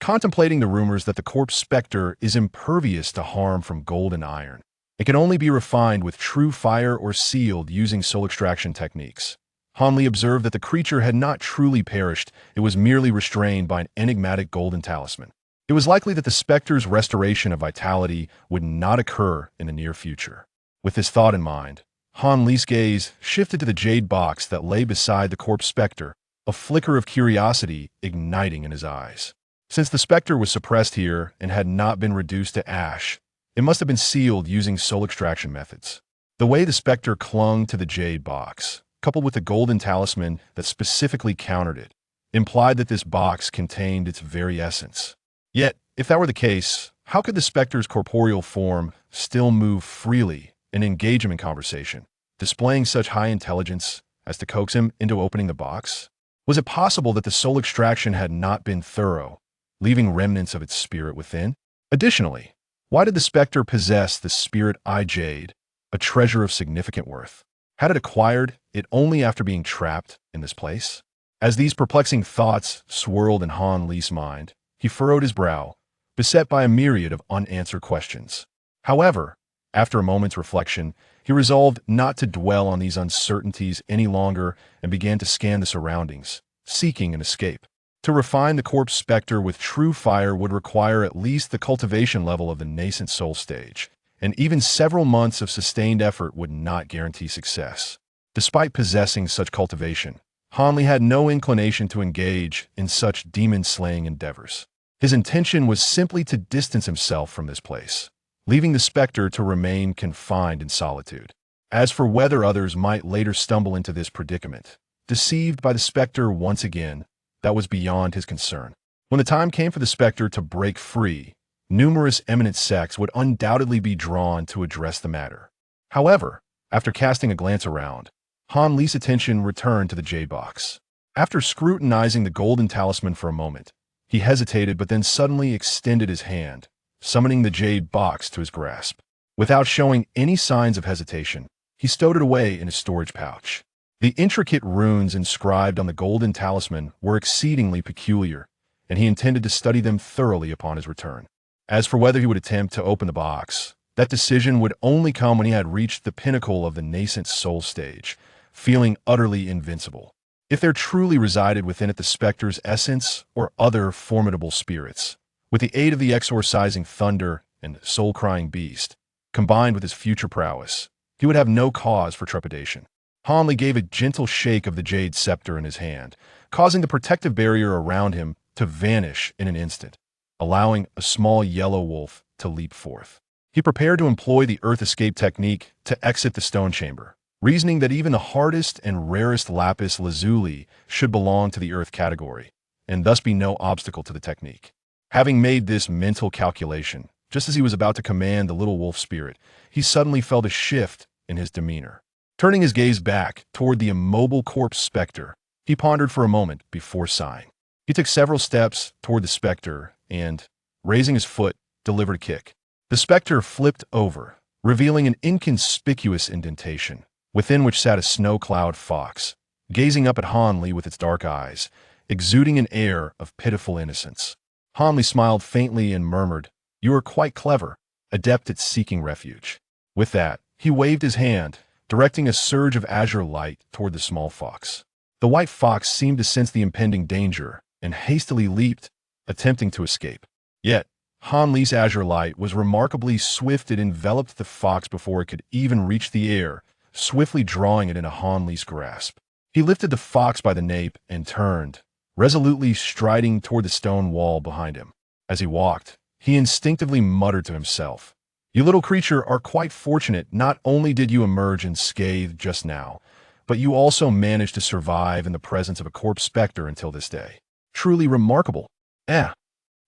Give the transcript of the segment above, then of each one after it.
contemplating the rumors that the corpse specter is impervious to harm from gold and iron. It can only be refined with true fire or sealed using soul extraction techniques. Hanli observed that the creature had not truly perished, it was merely restrained by an enigmatic golden talisman. It was likely that the specter's restoration of vitality would not occur in the near future. With this thought in mind, Hanli's gaze shifted to the jade box that lay beside the corpse specter, a flicker of curiosity igniting in his eyes. Since the specter was suppressed here and had not been reduced to ash, it must have been sealed using soul extraction methods. The way the specter clung to the jade box, coupled with the golden talisman that specifically countered it, implied that this box contained its very essence. Yet, if that were the case, how could the specter's corporeal form still move freely and engage him in conversation, displaying such high intelligence as to coax him into opening the box? Was it possible that the soul extraction had not been thorough, leaving remnants of its spirit within? Additionally, why did the specter possess the spirit eye jade, a treasure of significant worth? Had it acquired it only after being trapped in this place? As these perplexing thoughts swirled in Han Li's mind, he furrowed his brow, beset by a myriad of unanswered questions. However, after a moment's reflection, he resolved not to dwell on these uncertainties any longer and began to scan the surroundings, seeking an escape. To refine the corpse specter with true fire would require at least the cultivation level of the nascent soul stage, and even several months of sustained effort would not guarantee success. Despite possessing such cultivation, Hanli had no inclination to engage in such demon-slaying endeavors. His intention was simply to distance himself from this place, leaving the specter to remain confined in solitude. As for whether others might later stumble into this predicament, deceived by the specter once again, that was beyond his concern. When the time came for the specter to break free, numerous eminent sects would undoubtedly be drawn to address the matter. However, after casting a glance around, Han Li's attention returned to the jade box. After scrutinizing the golden talisman for a moment, he hesitated but then suddenly extended his hand, summoning the jade box to his grasp. Without showing any signs of hesitation, he stowed it away in his storage pouch. The intricate runes inscribed on the golden talisman were exceedingly peculiar, and he intended to study them thoroughly upon his return. As for whether he would attempt to open the box, that decision would only come when he had reached the pinnacle of the nascent soul stage, feeling utterly invincible. If there truly resided within it the specter's essence or other formidable spirits, with the aid of the exorcising thunder and soul-crying beast, combined with his future prowess, he would have no cause for trepidation. Hanli gave a gentle shake of the jade scepter in his hand, causing the protective barrier around him to vanish in an instant, allowing a small yellow wolf to leap forth. He prepared to employ the earth escape technique to exit the stone chamber, reasoning that even the hardest and rarest lapis lazuli should belong to the earth category, and thus be no obstacle to the technique. Having made this mental calculation, just as he was about to command the little wolf spirit, he suddenly felt a shift in his demeanor. Turning his gaze back toward the immobile corpse specter, he pondered for a moment before sighing. He took several steps toward the specter and, raising his foot, delivered a kick. The specter flipped over, revealing an inconspicuous indentation, within which sat a snow-cloud fox, gazing up at Hanli with its dark eyes, exuding an air of pitiful innocence. Hanli smiled faintly and murmured, "You are quite clever, adept at seeking refuge." With that, he waved his hand, directing a surge of azure light toward the small fox. The white fox seemed to sense the impending danger and hastily leaped, attempting to escape. Yet, Han Li's azure light was remarkably swift. It enveloped the fox before it could even reach the air, swiftly drawing it into Han Li's grasp. He lifted the fox by the nape and turned, resolutely striding toward the stone wall behind him. As he walked, he instinctively muttered to himself, "You little creature are quite fortunate. Not only did you emerge unscathed just now, but you also managed to survive in the presence of a corpse specter until this day. Truly remarkable."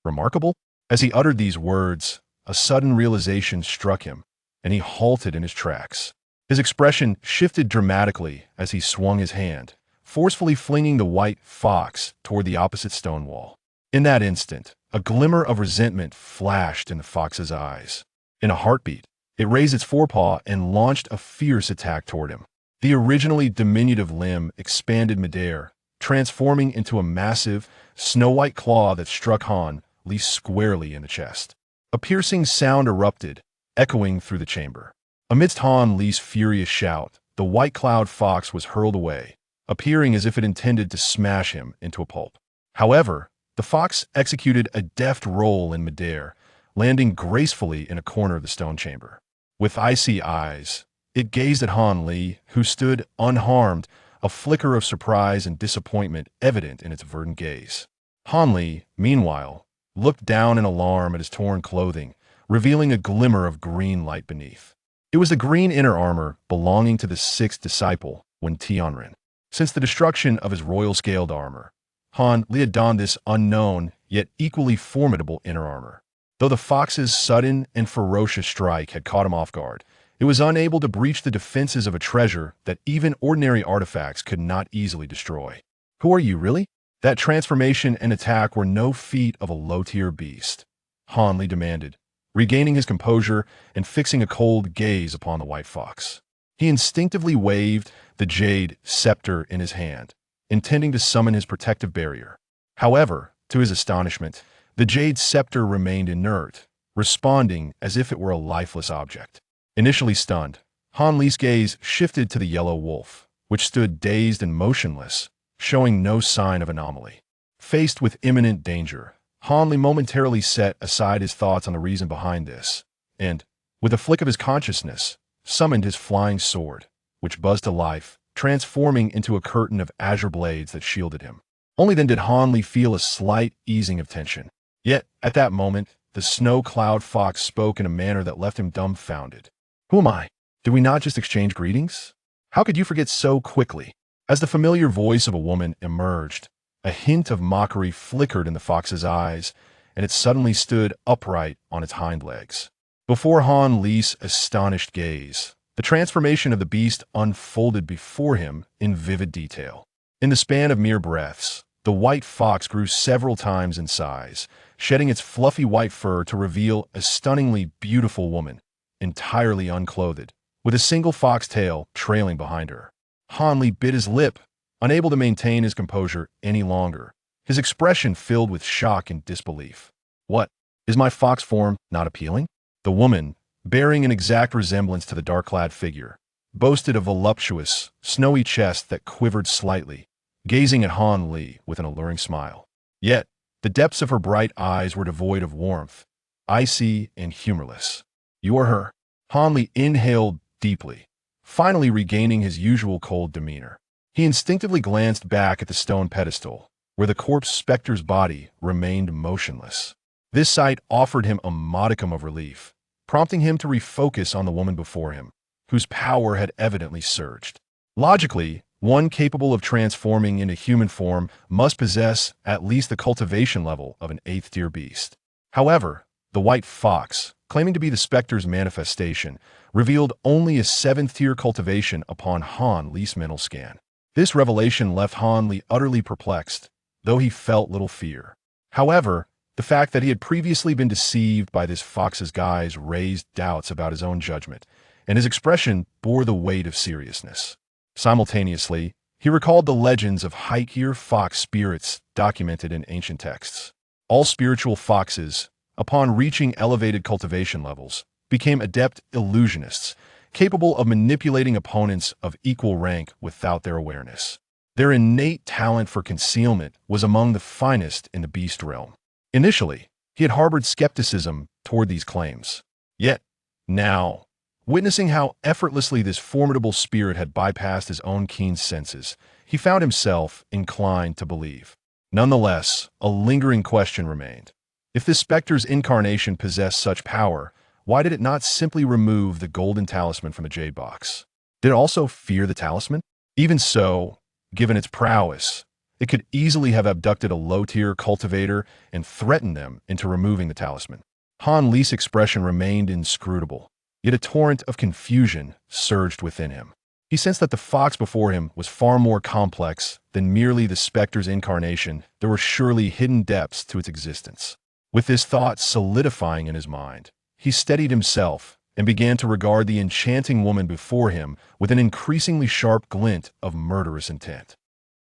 Remarkable? As he uttered these words, a sudden realization struck him, and he halted in his tracks. His expression shifted dramatically as he swung his hand, forcefully flinging the white fox toward the opposite stone wall. In that instant, a glimmer of resentment flashed in the fox's eyes. In a heartbeat, it raised its forepaw and launched a fierce attack toward him. The originally diminutive limb expanded midair, transforming into a massive, snow-white claw that struck Han, Lee squarely in the chest. A piercing sound erupted, echoing through the chamber. Amidst Han Lee's furious shout, the white cloud fox was hurled away, appearing as if it intended to smash him into a pulp. However, the fox executed a deft roll in midair, landing gracefully in a corner of the stone chamber. With icy eyes, it gazed at Han Lee, who stood unharmed, a flicker of surprise and disappointment evident in its verdant gaze. Han Lee, meanwhile, looked down in alarm at his torn clothing, revealing a glimmer of green light beneath. It was the green inner armor belonging to the sixth disciple, Wen Tianren. Since the destruction of his royal scaled armor, Han Li had donned this unknown, yet equally formidable inner armor. Though the fox's sudden and ferocious strike had caught him off guard, it was unable to breach the defenses of a treasure that even ordinary artifacts could not easily destroy. Who are you, really? That transformation and attack were no feat of a low-tier beast, Han Li demanded, regaining his composure and fixing a cold gaze upon the white fox. He instinctively waved the jade scepter in his hand, intending to summon his protective barrier. However, to his astonishment, the jade scepter remained inert, responding as if it were a lifeless object. Initially stunned, Han Li's gaze shifted to the yellow wolf, which stood dazed and motionless, showing no sign of anomaly. Faced with imminent danger, Han Li momentarily set aside his thoughts on the reason behind this, and, with a flick of his consciousness, summoned his flying sword, which buzzed to life, transforming into a curtain of azure blades that shielded him. Only then did Han Li feel a slight easing of tension. Yet, at that moment, the snow cloud fox spoke in a manner that left him dumbfounded. Who am I? Did we not just exchange greetings? How could you forget so quickly? As the familiar voice of a woman emerged, a hint of mockery flickered in the fox's eyes, and it suddenly stood upright on its hind legs. Before Han Li's astonished gaze, the transformation of the beast unfolded before him in vivid detail. In the span of mere breaths, the white fox grew several times in size, shedding its fluffy white fur to reveal a stunningly beautiful woman, entirely unclothed, with a single fox tail trailing behind her. Han Li bit his lip, unable to maintain his composure any longer, his expression filled with shock and disbelief. What? Is my fox form not appealing? The woman, bearing an exact resemblance to the dark-clad figure, boasted a voluptuous, snowy chest that quivered slightly, gazing at Han Li with an alluring smile. Yet, the depths of her bright eyes were devoid of warmth, icy and humorless. You are her. Han Li inhaled deeply, finally regaining his usual cold demeanor. He instinctively glanced back at the stone pedestal, where the corpse specter's body remained motionless. This sight offered him a modicum of relief, prompting him to refocus on the woman before him, whose power had evidently surged. Logically, one capable of transforming into human form must possess at least the cultivation level of an 8th-tier beast. However, the white fox, claiming to be the specter's manifestation, revealed only a 7th-tier cultivation upon Han Li's mental scan. This revelation left Han Li utterly perplexed, though he felt little fear. However, the fact that he had previously been deceived by this fox's guise raised doubts about his own judgment, and his expression bore the weight of seriousness. Simultaneously, he recalled the legends of high-tier fox spirits documented in ancient texts. All spiritual foxes, upon reaching elevated cultivation levels, became adept illusionists, capable of manipulating opponents of equal rank without their awareness. Their innate talent for concealment was among the finest in the beast realm. Initially, he had harbored skepticism toward these claims. Yet, now, witnessing how effortlessly this formidable spirit had bypassed his own keen senses, he found himself inclined to believe. Nonetheless, a lingering question remained. If this specter's incarnation possessed such power, why did it not simply remove the golden talisman from the jade box? Did it also fear the talisman? Even so, given its prowess, it could easily have abducted a low-tier cultivator and threatened them into removing the talisman. Han Li's expression remained inscrutable, yet a torrent of confusion surged within him. He sensed that the fox before him was far more complex than merely the specter's incarnation. There were surely hidden depths to its existence. With this thought solidifying in his mind, he steadied himself and began to regard the enchanting woman before him with an increasingly sharp glint of murderous intent.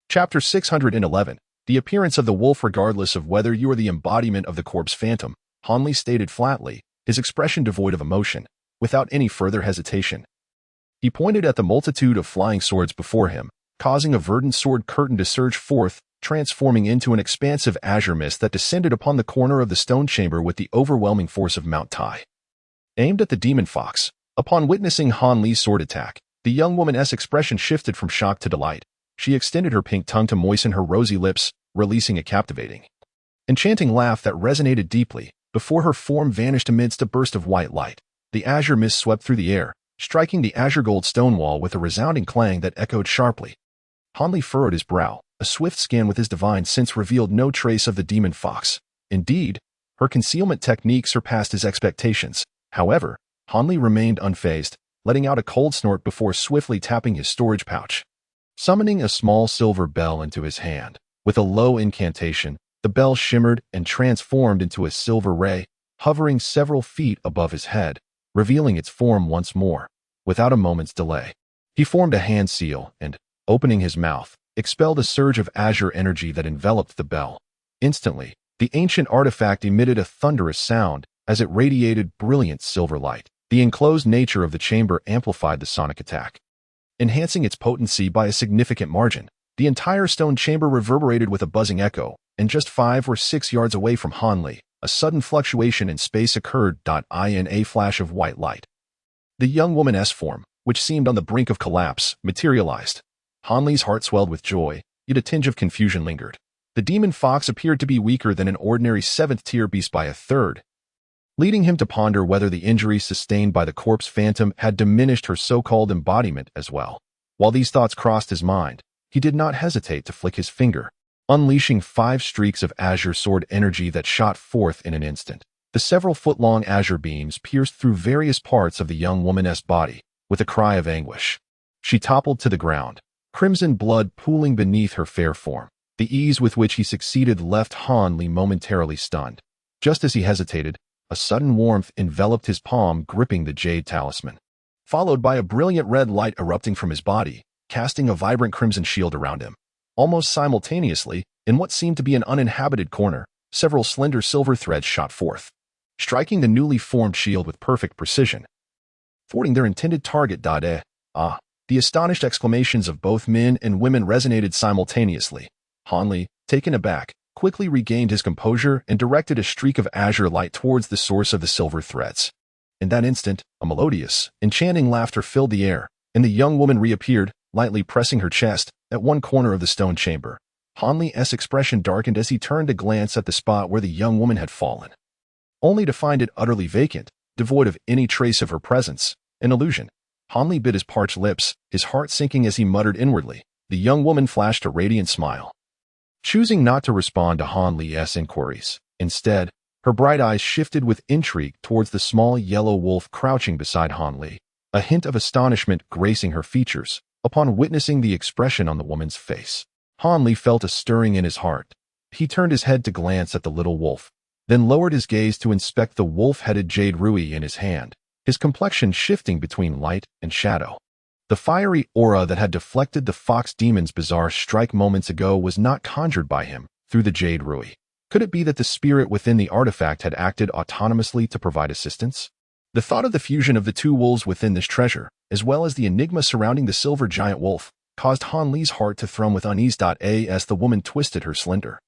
Chapter 611. The appearance of the wolf regardless of whether you are the embodiment of the corpse phantom, Hanli stated flatly, his expression devoid of emotion, without any further hesitation. He pointed at the multitude of flying swords before him, causing a verdant sword curtain to surge forth, transforming into an expansive azure mist that descended upon the corner of the stone chamber with the overwhelming force of Mount Tai. Aimed at the demon fox, upon witnessing Han Li's sword attack, the young woman's expression shifted from shock to delight. She extended her pink tongue to moisten her rosy lips, releasing a captivating, enchanting laugh that resonated deeply. Before her form vanished amidst a burst of white light, the azure mist swept through the air, striking the azure gold stone wall with a resounding clang that echoed sharply. Han Li furrowed his brow. A swift scan with his divine sense revealed no trace of the demon fox. Indeed, her concealment technique surpassed his expectations. However, Han Li remained unfazed, letting out a cold snort before swiftly tapping his storage pouch. Summoning a small silver bell into his hand, with a low incantation, the bell shimmered and transformed into a silver ray, hovering several feet above his head, revealing its form once more. Without a moment's delay, he formed a hand seal and, opening his mouth, expelled a surge of azure energy that enveloped the bell. Instantly, the ancient artifact emitted a thunderous sound as it radiated brilliant silver light. The enclosed nature of the chamber amplified the sonic attack, enhancing its potency by a significant margin. The entire stone chamber reverberated with a buzzing echo, and just 5 or 6 yards away from Han Li, a sudden fluctuation in space occurred. In a flash of white light, the young woman's form, which seemed on the brink of collapse, materialized. Han Li's heart swelled with joy, yet a tinge of confusion lingered. The demon fox appeared to be weaker than an ordinary 7th-tier beast by a third, leading him to ponder whether the injuries sustained by the corpse phantom had diminished her so-called embodiment as well. While these thoughts crossed his mind, he did not hesitate to flick his finger, unleashing 5 streaks of azure sword energy that shot forth in an instant. The several-foot-long azure beams pierced through various parts of the young woman's body. With a cry of anguish, she toppled to the ground, crimson blood pooling beneath her fair form. The ease with which he succeeded left Han Li momentarily stunned. Just as he hesitated, a sudden warmth enveloped his palm, gripping the jade talisman, followed by a brilliant red light erupting from his body, casting a vibrant crimson shield around him. Almost simultaneously, in what seemed to be an uninhabited corner, several slender silver threads shot forth, striking the newly formed shield with perfect precision, thwarting their intended target. The astonished exclamations of both men and women resonated simultaneously. Han Li, taken aback, quickly regained his composure and directed a streak of azure light towards the source of the silver threads. In that instant, a melodious, enchanting laughter filled the air, and the young woman reappeared, lightly pressing her chest, at one corner of the stone chamber. Han Li's expression darkened as he turned to glance at the spot where the young woman had fallen, only to find it utterly vacant, devoid of any trace of her presence. An illusion. Han Li bit his parched lips, his heart sinking as he muttered inwardly. The young woman flashed a radiant smile, choosing not to respond to Han Li's inquiries. Instead, her bright eyes shifted with intrigue towards the small yellow wolf crouching beside Han Li, a hint of astonishment gracing her features. Upon witnessing the expression on the woman's face, Han Li felt a stirring in his heart. He turned his head to glance at the little wolf, then lowered his gaze to inspect the wolf-headed jade rui in his hand, his complexion shifting between light and shadow. The fiery aura that had deflected the fox demon's bizarre strike moments ago was not conjured by him through the jade rui. Could it be that the spirit within the artifact had acted autonomously to provide assistance? The thought of the fusion of the 2 wolves within this treasure, as well as the enigma surrounding the silver giant wolf, caused Han Li's heart to thrum with unease. As the woman twisted her slender,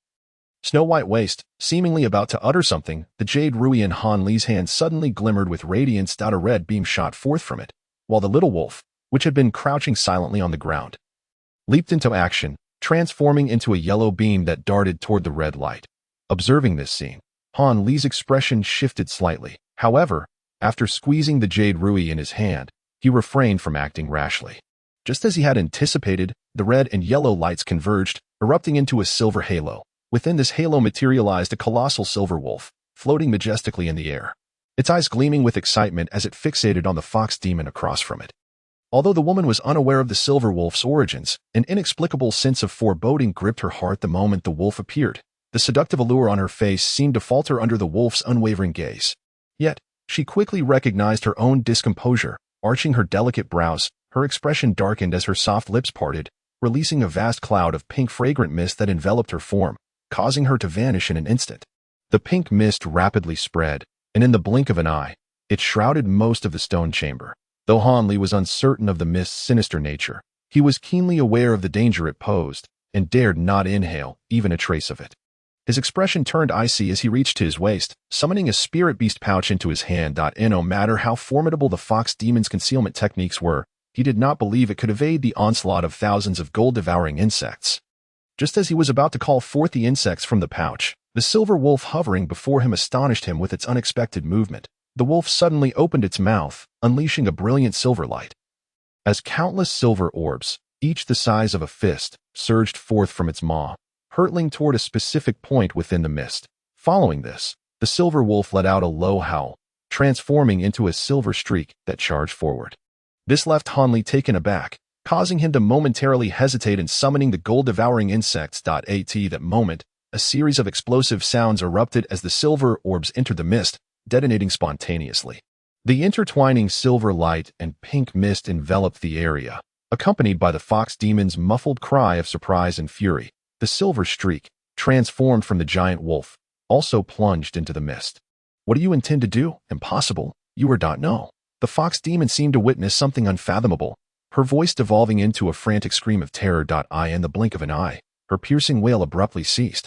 snow-white waist, seemingly about to utter something, the jade rui in Han Li's hand suddenly glimmered with radiance. A red beam shot forth from it, while the little wolf, which had been crouching silently on the ground, leaped into action, transforming into a yellow beam that darted toward the red light. Observing this scene, Han Li's expression shifted slightly. However, after squeezing the jade rui in his hand, he refrained from acting rashly. Just as he had anticipated, the red and yellow lights converged, erupting into a silver halo. Within this halo materialized a colossal silver wolf, floating majestically in the air, its eyes gleaming with excitement as it fixated on the fox demon across from it. Although the woman was unaware of the silver wolf's origins, an inexplicable sense of foreboding gripped her heart the moment the wolf appeared. The seductive allure on her face seemed to falter under the wolf's unwavering gaze. Yet, she quickly recognized her own discomposure. Arching her delicate brows, her expression darkened as her soft lips parted, releasing a vast cloud of pink fragrant mist that enveloped her form, causing her to vanish in an instant. The pink mist rapidly spread, and in the blink of an eye, it shrouded most of the stone chamber. Though Hanli was uncertain of the mist's sinister nature, he was keenly aware of the danger it posed, and dared not inhale even a trace of it. His expression turned icy as he reached to his waist, summoning a spirit beast pouch into his hand. No matter how formidable the fox demon's concealment techniques were, he did not believe it could evade the onslaught of thousands of gold-devouring insects. Just as he was about to call forth the insects from the pouch, the silver wolf hovering before him astonished him with its unexpected movement. The wolf suddenly opened its mouth, unleashing a brilliant silver light. As countless silver orbs, each the size of a fist, surged forth from its maw, hurtling toward a specific point within the mist. Following this, the silver wolf let out a low howl, transforming into a silver streak that charged forward. This left Hanli taken aback, causing him to momentarily hesitate in summoning the gold-devouring insects. At that moment, a series of explosive sounds erupted as the silver orbs entered the mist, detonating spontaneously. The intertwining silver light and pink mist enveloped the area, accompanied by the fox demon's muffled cry of surprise and fury. The silver streak, transformed from the giant wolf, also plunged into the mist. "What do you intend to do? Impossible. You know." The fox demon seemed to witness something unfathomable, her voice devolving into a frantic scream of terror. In the blink of an eye, her piercing wail abruptly ceased.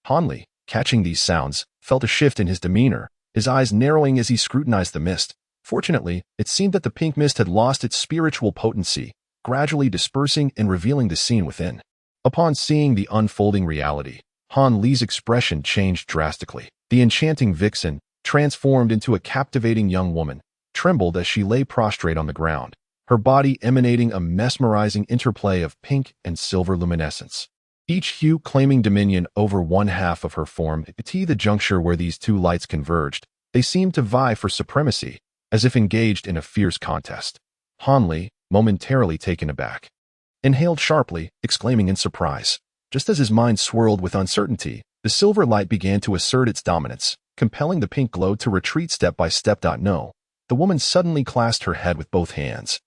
Hanli, catching these sounds, felt a shift in his demeanor, his eyes narrowing as he scrutinized the mist. Fortunately, it seemed that the pink mist had lost its spiritual potency, gradually dispersing and revealing the scene within. Upon seeing the unfolding reality, Hanli's expression changed drastically. The enchanting vixen, transformed into a captivating young woman, trembled as she lay prostrate on the ground, her body emanating a mesmerizing interplay of pink and silver luminescence. Each hue claiming dominion over one half of her form. At the juncture where these two lights converged, they seemed to vie for supremacy, as if engaged in a fierce contest. Hanli, momentarily taken aback, inhaled sharply, exclaiming in surprise. Just as his mind swirled with uncertainty, the silver light began to assert its dominance, compelling the pink glow to retreat step by step. No, the woman suddenly clasped her head with both hands,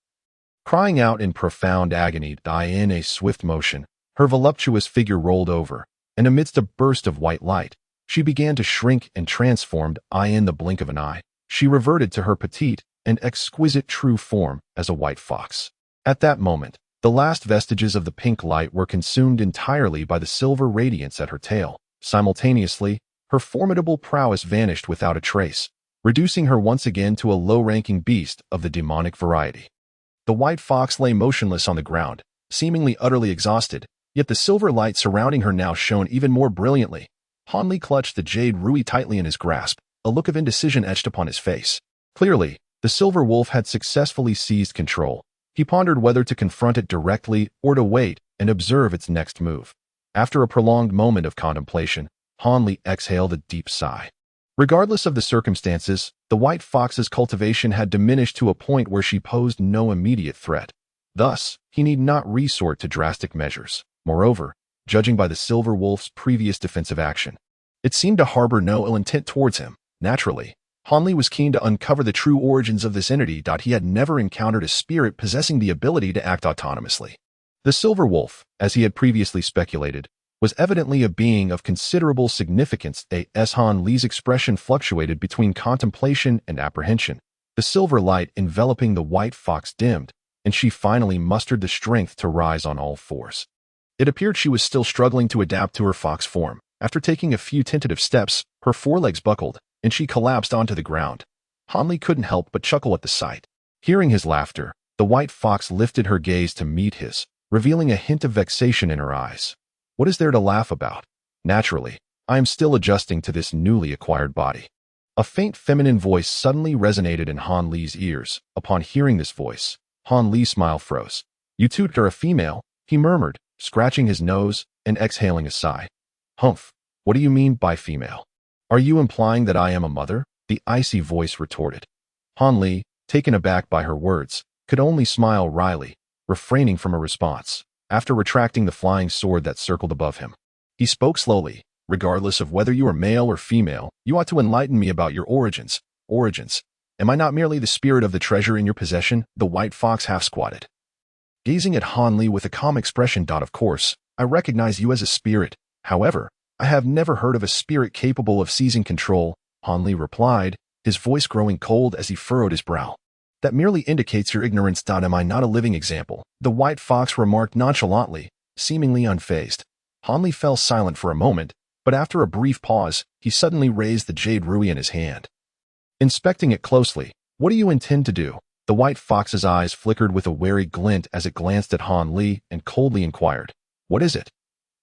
crying out in profound agony. In a swift motion, her voluptuous figure rolled over, and amidst a burst of white light, she began to shrink and transformed. In the blink of an eye, she reverted to her petite and exquisite true form as a white fox. At that moment, the last vestiges of the pink light were consumed entirely by the silver radiance at her tail. Simultaneously, her formidable prowess vanished without a trace, reducing her once again to a low-ranking beast of the demonic variety. The white fox lay motionless on the ground, seemingly utterly exhausted, yet the silver light surrounding her now shone even more brilliantly. Hanli clutched the jade ruby tightly in his grasp, a look of indecision etched upon his face. Clearly, the silver wolf had successfully seized control. He pondered whether to confront it directly or to wait and observe its next move. After a prolonged moment of contemplation, Hanli exhaled a deep sigh. Regardless of the circumstances, the white fox's cultivation had diminished to a point where she posed no immediate threat. Thus, he need not resort to drastic measures. Moreover, judging by the silver wolf's previous defensive action, it seemed to harbor no ill intent towards him. Naturally, Hanli was keen to uncover the true origins of this entity. He had never encountered a spirit possessing the ability to act autonomously. The silver wolf, as he had previously speculated, was evidently a being of considerable significance. Hanli's expression fluctuated between contemplation and apprehension. The silver light enveloping the white fox dimmed, and she finally mustered the strength to rise on all fours. It appeared she was still struggling to adapt to her fox form. After taking a few tentative steps, her forelegs buckled, and she collapsed onto the ground. Hanli couldn't help but chuckle at the sight. Hearing his laughter, the white fox lifted her gaze to meet his, revealing a hint of vexation in her eyes. "What is there to laugh about? Naturally, I am still adjusting to this newly acquired body." A faint feminine voice suddenly resonated in Hanli's ears. Upon hearing this voice, Hanli's smile froze. "You two are a female," he murmured, scratching his nose and exhaling a sigh. "Humph, what do you mean by female? Are you implying that I am a mother?" the icy voice retorted. Hanli, taken aback by her words, could only smile wryly, refraining from a response. After retracting the flying sword that circled above him, he spoke slowly. "Regardless of whether you are male or female, you ought to enlighten me about your origins. Origins? Am I not merely the spirit of the treasure in your possession?" The white fox half squatted, gazing at Hanli with a calm expression. Of course, I recognize you as a spirit. However, I have never heard of a spirit capable of seizing control, Hanli replied, his voice growing cold as he furrowed his brow. That merely indicates your ignorance. Am I not a living example? The white fox remarked nonchalantly, seemingly unfazed. Hanli fell silent for a moment, but after a brief pause, he suddenly raised the jade ruby in his hand. Inspecting it closely, what do you intend to do? The white fox's eyes flickered with a wary glint as it glanced at Hanli and coldly inquired, what is it?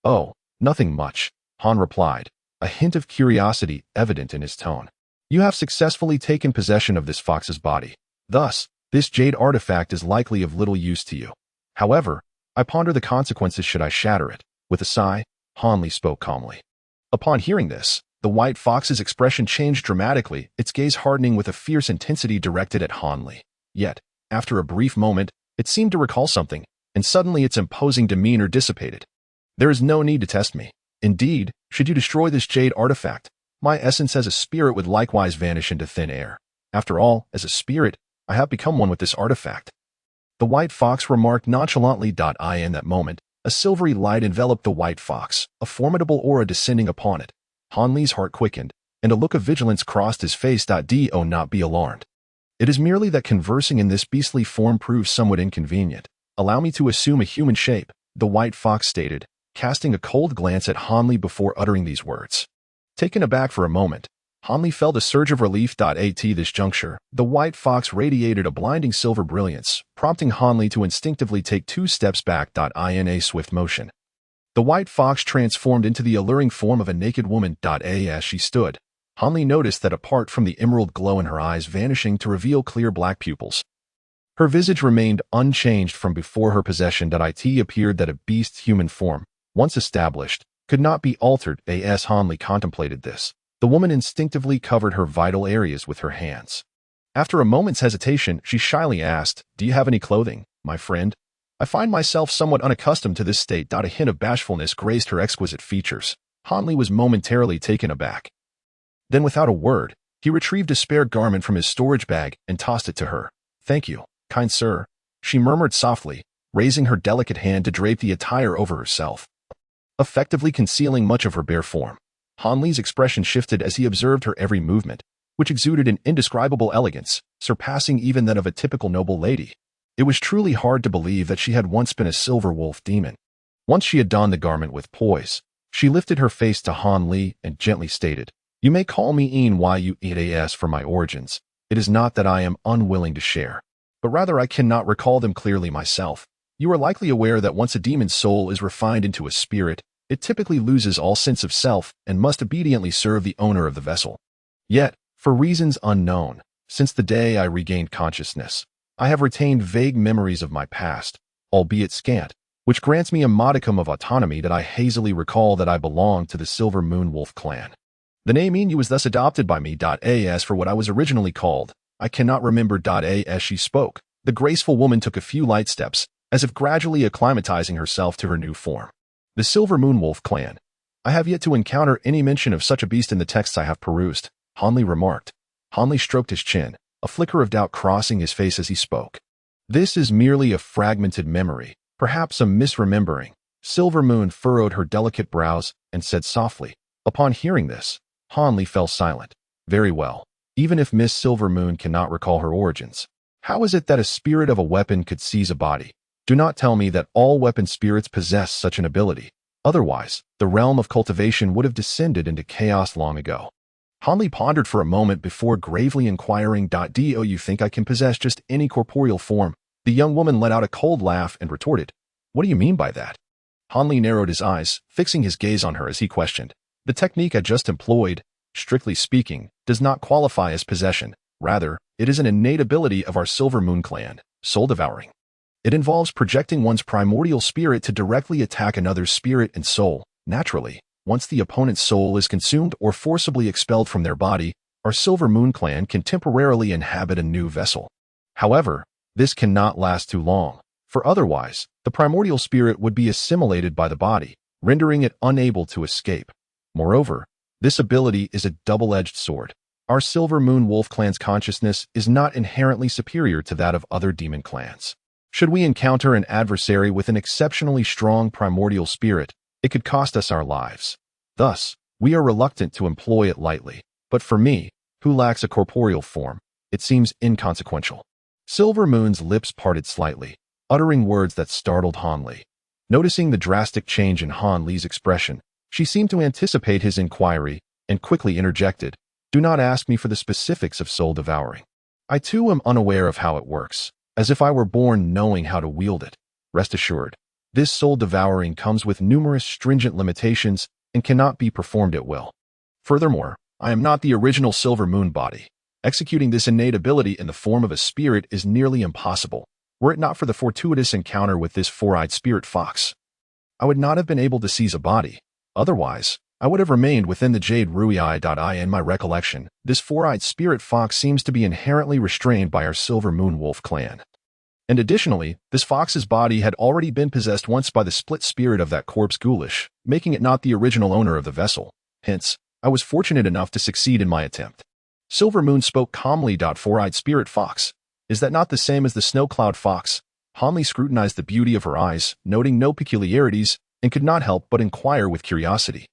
Oh, nothing much, Han replied, a hint of curiosity evident in his tone. You have successfully taken possession of this fox's body. Thus, this jade artifact is likely of little use to you. However, I ponder the consequences should I shatter it. With a sigh, Hanli spoke calmly. Upon hearing this, the white fox's expression changed dramatically, its gaze hardening with a fierce intensity directed at Hanli. Yet, after a brief moment, it seemed to recall something, and suddenly its imposing demeanor dissipated. There is no need to test me. Indeed, should you destroy this jade artifact, my essence as a spirit would likewise vanish into thin air. After all, as a spirit, I have become one with this artifact. The white fox remarked nonchalantly. In that moment, a silvery light enveloped the white fox, a formidable aura descending upon it. Hanli's heart quickened, and a look of vigilance crossed his face. Do not be alarmed. It is merely that conversing in this beastly form proves somewhat inconvenient. Allow me to assume a human shape, the white fox stated, casting a cold glance at Hanli before uttering these words. Taken aback for a moment, Hanli felt a surge of relief. At this juncture, the white fox radiated a blinding silver brilliance, prompting Hanli to instinctively take 2 steps back. In a swift motion, the white fox transformed into the alluring form of a naked woman. As she stood, Hanli noticed that apart from the emerald glow in her eyes vanishing to reveal clear black pupils, her visage remained unchanged from before her possession. It appeared that a beast's human form, once established, could not be altered. As Hanli contemplated this, the woman instinctively covered her vital areas with her hands. After a moment's hesitation, she shyly asked, do you have any clothing, my friend? I find myself somewhat unaccustomed to this state. A hint of bashfulness graced her exquisite features. Hanli was momentarily taken aback. Then without a word, he retrieved a spare garment from his storage bag and tossed it to her. Thank you, kind sir, she murmured softly, raising her delicate hand to drape the attire over herself, effectively concealing much of her bare form. Hanli's expression shifted as he observed her every movement, which exuded an indescribable elegance, surpassing even that of a typical noble lady. It was truly hard to believe that she had once been a silver wolf demon. Once she had donned the garment with poise, she lifted her face to Hanli and gently stated, you may call me Yin for my origins. It is not that I am unwilling to share, but rather I cannot recall them clearly myself. You are likely aware that once a demon's soul is refined into a spirit, it typically loses all sense of self and must obediently serve the owner of the vessel. Yet, for reasons unknown, since the day I regained consciousness, I have retained vague memories of my past, albeit scant, which grants me a modicum of autonomy that I hazily recall that I belong to the Silver Moon Wolf clan. The name Inu was thus adopted by me. As for what I was originally called, I cannot remember. As she spoke, the graceful woman took a few light steps, as if gradually acclimatizing herself to her new form. The Silver Moon Wolf clan. I have yet to encounter any mention of such a beast in the texts I have perused, Hanli remarked. Hanli stroked his chin, a flicker of doubt crossing his face as he spoke. This is merely a fragmented memory, perhaps a misremembering. Silver Moon furrowed her delicate brows and said softly. Upon hearing this, Hanli fell silent. Very well. Even if Miss Silver Moon cannot recall her origins, how is it that a spirit of a weapon could seize a body? Do not tell me that all weapon spirits possess such an ability. Otherwise, the realm of cultivation would have descended into chaos long ago. Hanli pondered for a moment before gravely inquiring. Do you think I can possess just any corporeal form? The young woman let out a cold laugh and retorted, what do you mean by that? Hanli narrowed his eyes, fixing his gaze on her as he questioned. The technique I just employed, strictly speaking, does not qualify as possession. Rather, it is an innate ability of our Silver Moon clan, soul devouring. It involves projecting one's primordial spirit to directly attack another's spirit and soul. Naturally, once the opponent's soul is consumed or forcibly expelled from their body, our Silver Moon clan can temporarily inhabit a new vessel. However, this cannot last too long, for otherwise, the primordial spirit would be assimilated by the body, rendering it unable to escape. Moreover, this ability is a double-edged sword. Our Silver Moon Wolf clan's consciousness is not inherently superior to that of other demon clans. Should we encounter an adversary with an exceptionally strong primordial spirit, it could cost us our lives. Thus, we are reluctant to employ it lightly. But for me, who lacks a corporeal form, it seems inconsequential. Silver Moon's lips parted slightly, uttering words that startled Han Li. Noticing the drastic change in Han Li's expression, she seemed to anticipate his inquiry and quickly interjected, "Do not ask me for the specifics of soul devouring. I too am unaware of how it works, as if I were born knowing how to wield it. Rest assured, this soul devouring comes with numerous stringent limitations and cannot be performed at will. Furthermore, I am not the original Silver Moon body. Executing this innate ability in the form of a spirit is nearly impossible, were it not for the fortuitous encounter with this four-eyed spirit fox. I would not have been able to seize a body. Otherwise, I would have remained within the Jade Rui I. In my recollection, this four-eyed spirit fox seems to be inherently restrained by our Silver Moon Wolf clan. And additionally, this fox's body had already been possessed once by the split spirit of that corpse ghoulish, making it not the original owner of the vessel. Hence, I was fortunate enough to succeed in my attempt." Silver Moon spoke calmly. "Four-eyed spirit fox. Is that not the same as the snow cloud fox?" Han Li scrutinized the beauty of her eyes, noting no peculiarities, and could not help but inquire with curiosity.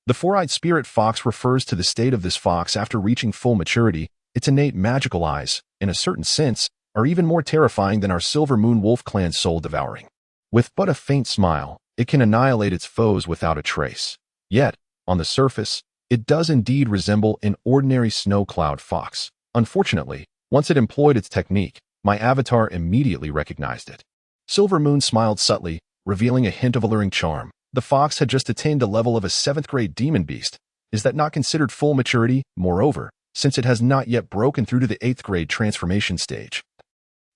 "The four-eyed spirit fox refers to the state of this fox after reaching full maturity. Its innate magical eyes, in a certain sense, are even more terrifying than our Silver Moon Wolf clan soul devouring. With but a faint smile, it can annihilate its foes without a trace. Yet, on the surface, it does indeed resemble an ordinary snow cloud fox. Unfortunately, once it employed its technique, my avatar immediately recognized it." Silver Moon smiled subtly, revealing a hint of alluring charm. "The fox had just attained the level of a 7th-grade demon beast. Is that not considered full maturity? Moreover, since it has not yet broken through to the 8th-grade transformation stage.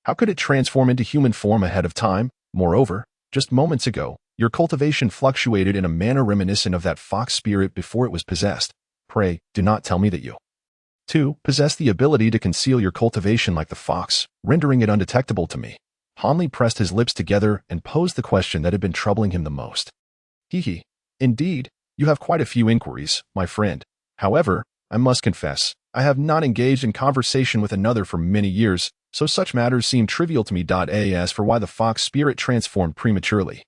How could it transform into human form ahead of time? Moreover, just moments ago, your cultivation fluctuated in a manner reminiscent of that fox spirit before it was possessed. Pray, do not tell me that you, too, possess the ability to conceal your cultivation like the fox, rendering it undetectable to me." Han Li pressed his lips together and posed the question that had been troubling him the most. "Hee. Indeed, you have quite a few inquiries, my friend. However, I must confess, I have not engaged in conversation with another for many years, so such matters seem trivial to me. As for why the fox spirit transformed prematurely,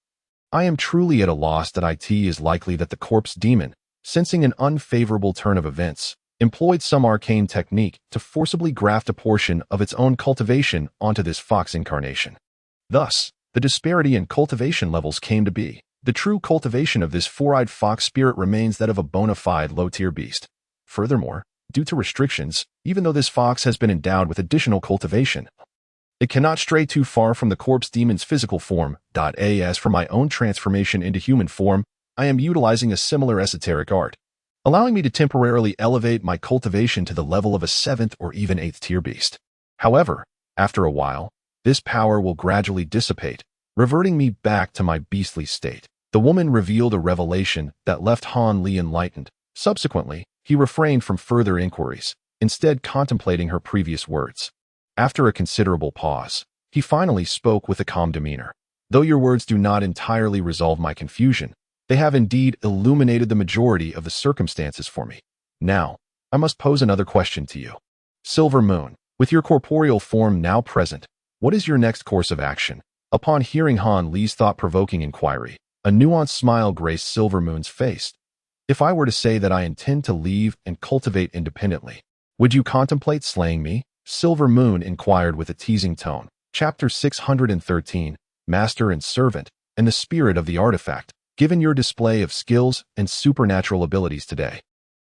I am truly at a loss. It is likely that the corpse demon, sensing an unfavorable turn of events, employed some arcane technique to forcibly graft a portion of its own cultivation onto this fox incarnation. Thus, the disparity in cultivation levels came to be. The true cultivation of this four-eyed fox spirit remains that of a bona fide low-tier beast. Furthermore, due to restrictions, even though this fox has been endowed with additional cultivation, it cannot stray too far from the corpse demon's physical form. As for my own transformation into human form, I am utilizing a similar esoteric art, allowing me to temporarily elevate my cultivation to the level of a 7th or even 8th tier beast. However, after a while, this power will gradually dissipate, reverting me back to my beastly state." The woman revealed a revelation that left Han Li enlightened. Subsequently, he refrained from further inquiries, instead contemplating her previous words. After a considerable pause, he finally spoke with a calm demeanor. "Though your words do not entirely resolve my confusion, they have indeed illuminated the majority of the circumstances for me. Now, I must pose another question to you. Silver Moon, with your corporeal form now present, what is your next course of action?" Upon hearing Han Li's thought-provoking inquiry, a nuanced smile graced Silver Moon's face. "If I were to say that I intend to leave and cultivate independently, would you contemplate slaying me?" Silver Moon inquired with a teasing tone. Chapter 613, Master and Servant, and the Spirit of the Artifact. Given your display of skills and supernatural abilities today,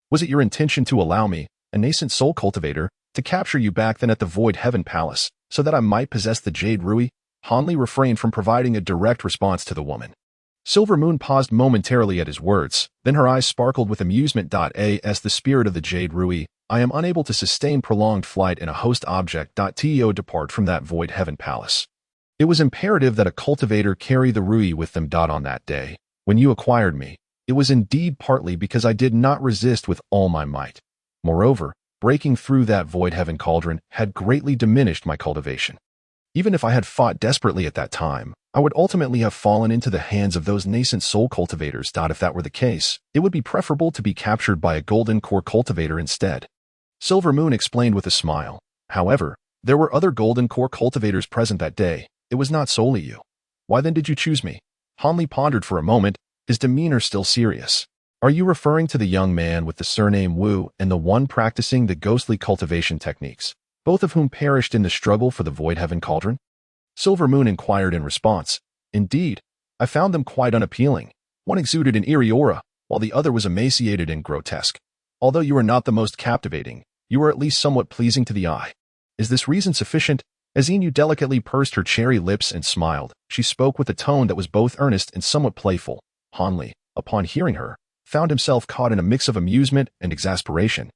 was it your intention to allow me, a nascent soul cultivator, to capture you back then at the Void Heaven Palace, so that I might possess the Jade Rui? Han Li refrained from providing a direct response to the woman. Silver Moon paused momentarily at his words, then her eyes sparkled with amusement. As the spirit of the Jade Rui, I am unable to sustain prolonged flight in a host object. To depart from that Void Heaven Palace, it was imperative that a cultivator carry the Rui with them. On that day, when you acquired me, it was indeed partly because I did not resist with all my might. Moreover, breaking through that Void Heaven cauldron had greatly diminished my cultivation. Even if I had fought desperately at that time, I would ultimately have fallen into the hands of those nascent soul cultivators. If that were the case, it would be preferable to be captured by a golden core cultivator instead. Silver Moon explained with a smile. However, there were other golden core cultivators present that day, It was not solely you. Why then did you choose me? Hanli pondered for a moment, his demeanor still serious. Are you referring to the young man with the surname Wu and the one practicing the ghostly cultivation techniques, both of whom perished in the struggle for the Void Heaven Cauldron? Silver Moon inquired in response. Indeed, I found them quite unappealing. One exuded an eerie aura, while the other was emaciated and grotesque. Although you are not the most captivating, you are at least somewhat pleasing to the eye. Is this reason sufficient? As Inu delicately pursed her cherry lips and smiled, she spoke with a tone that was both earnest and somewhat playful. Hanli, upon hearing her, found himself caught in a mix of amusement and exasperation.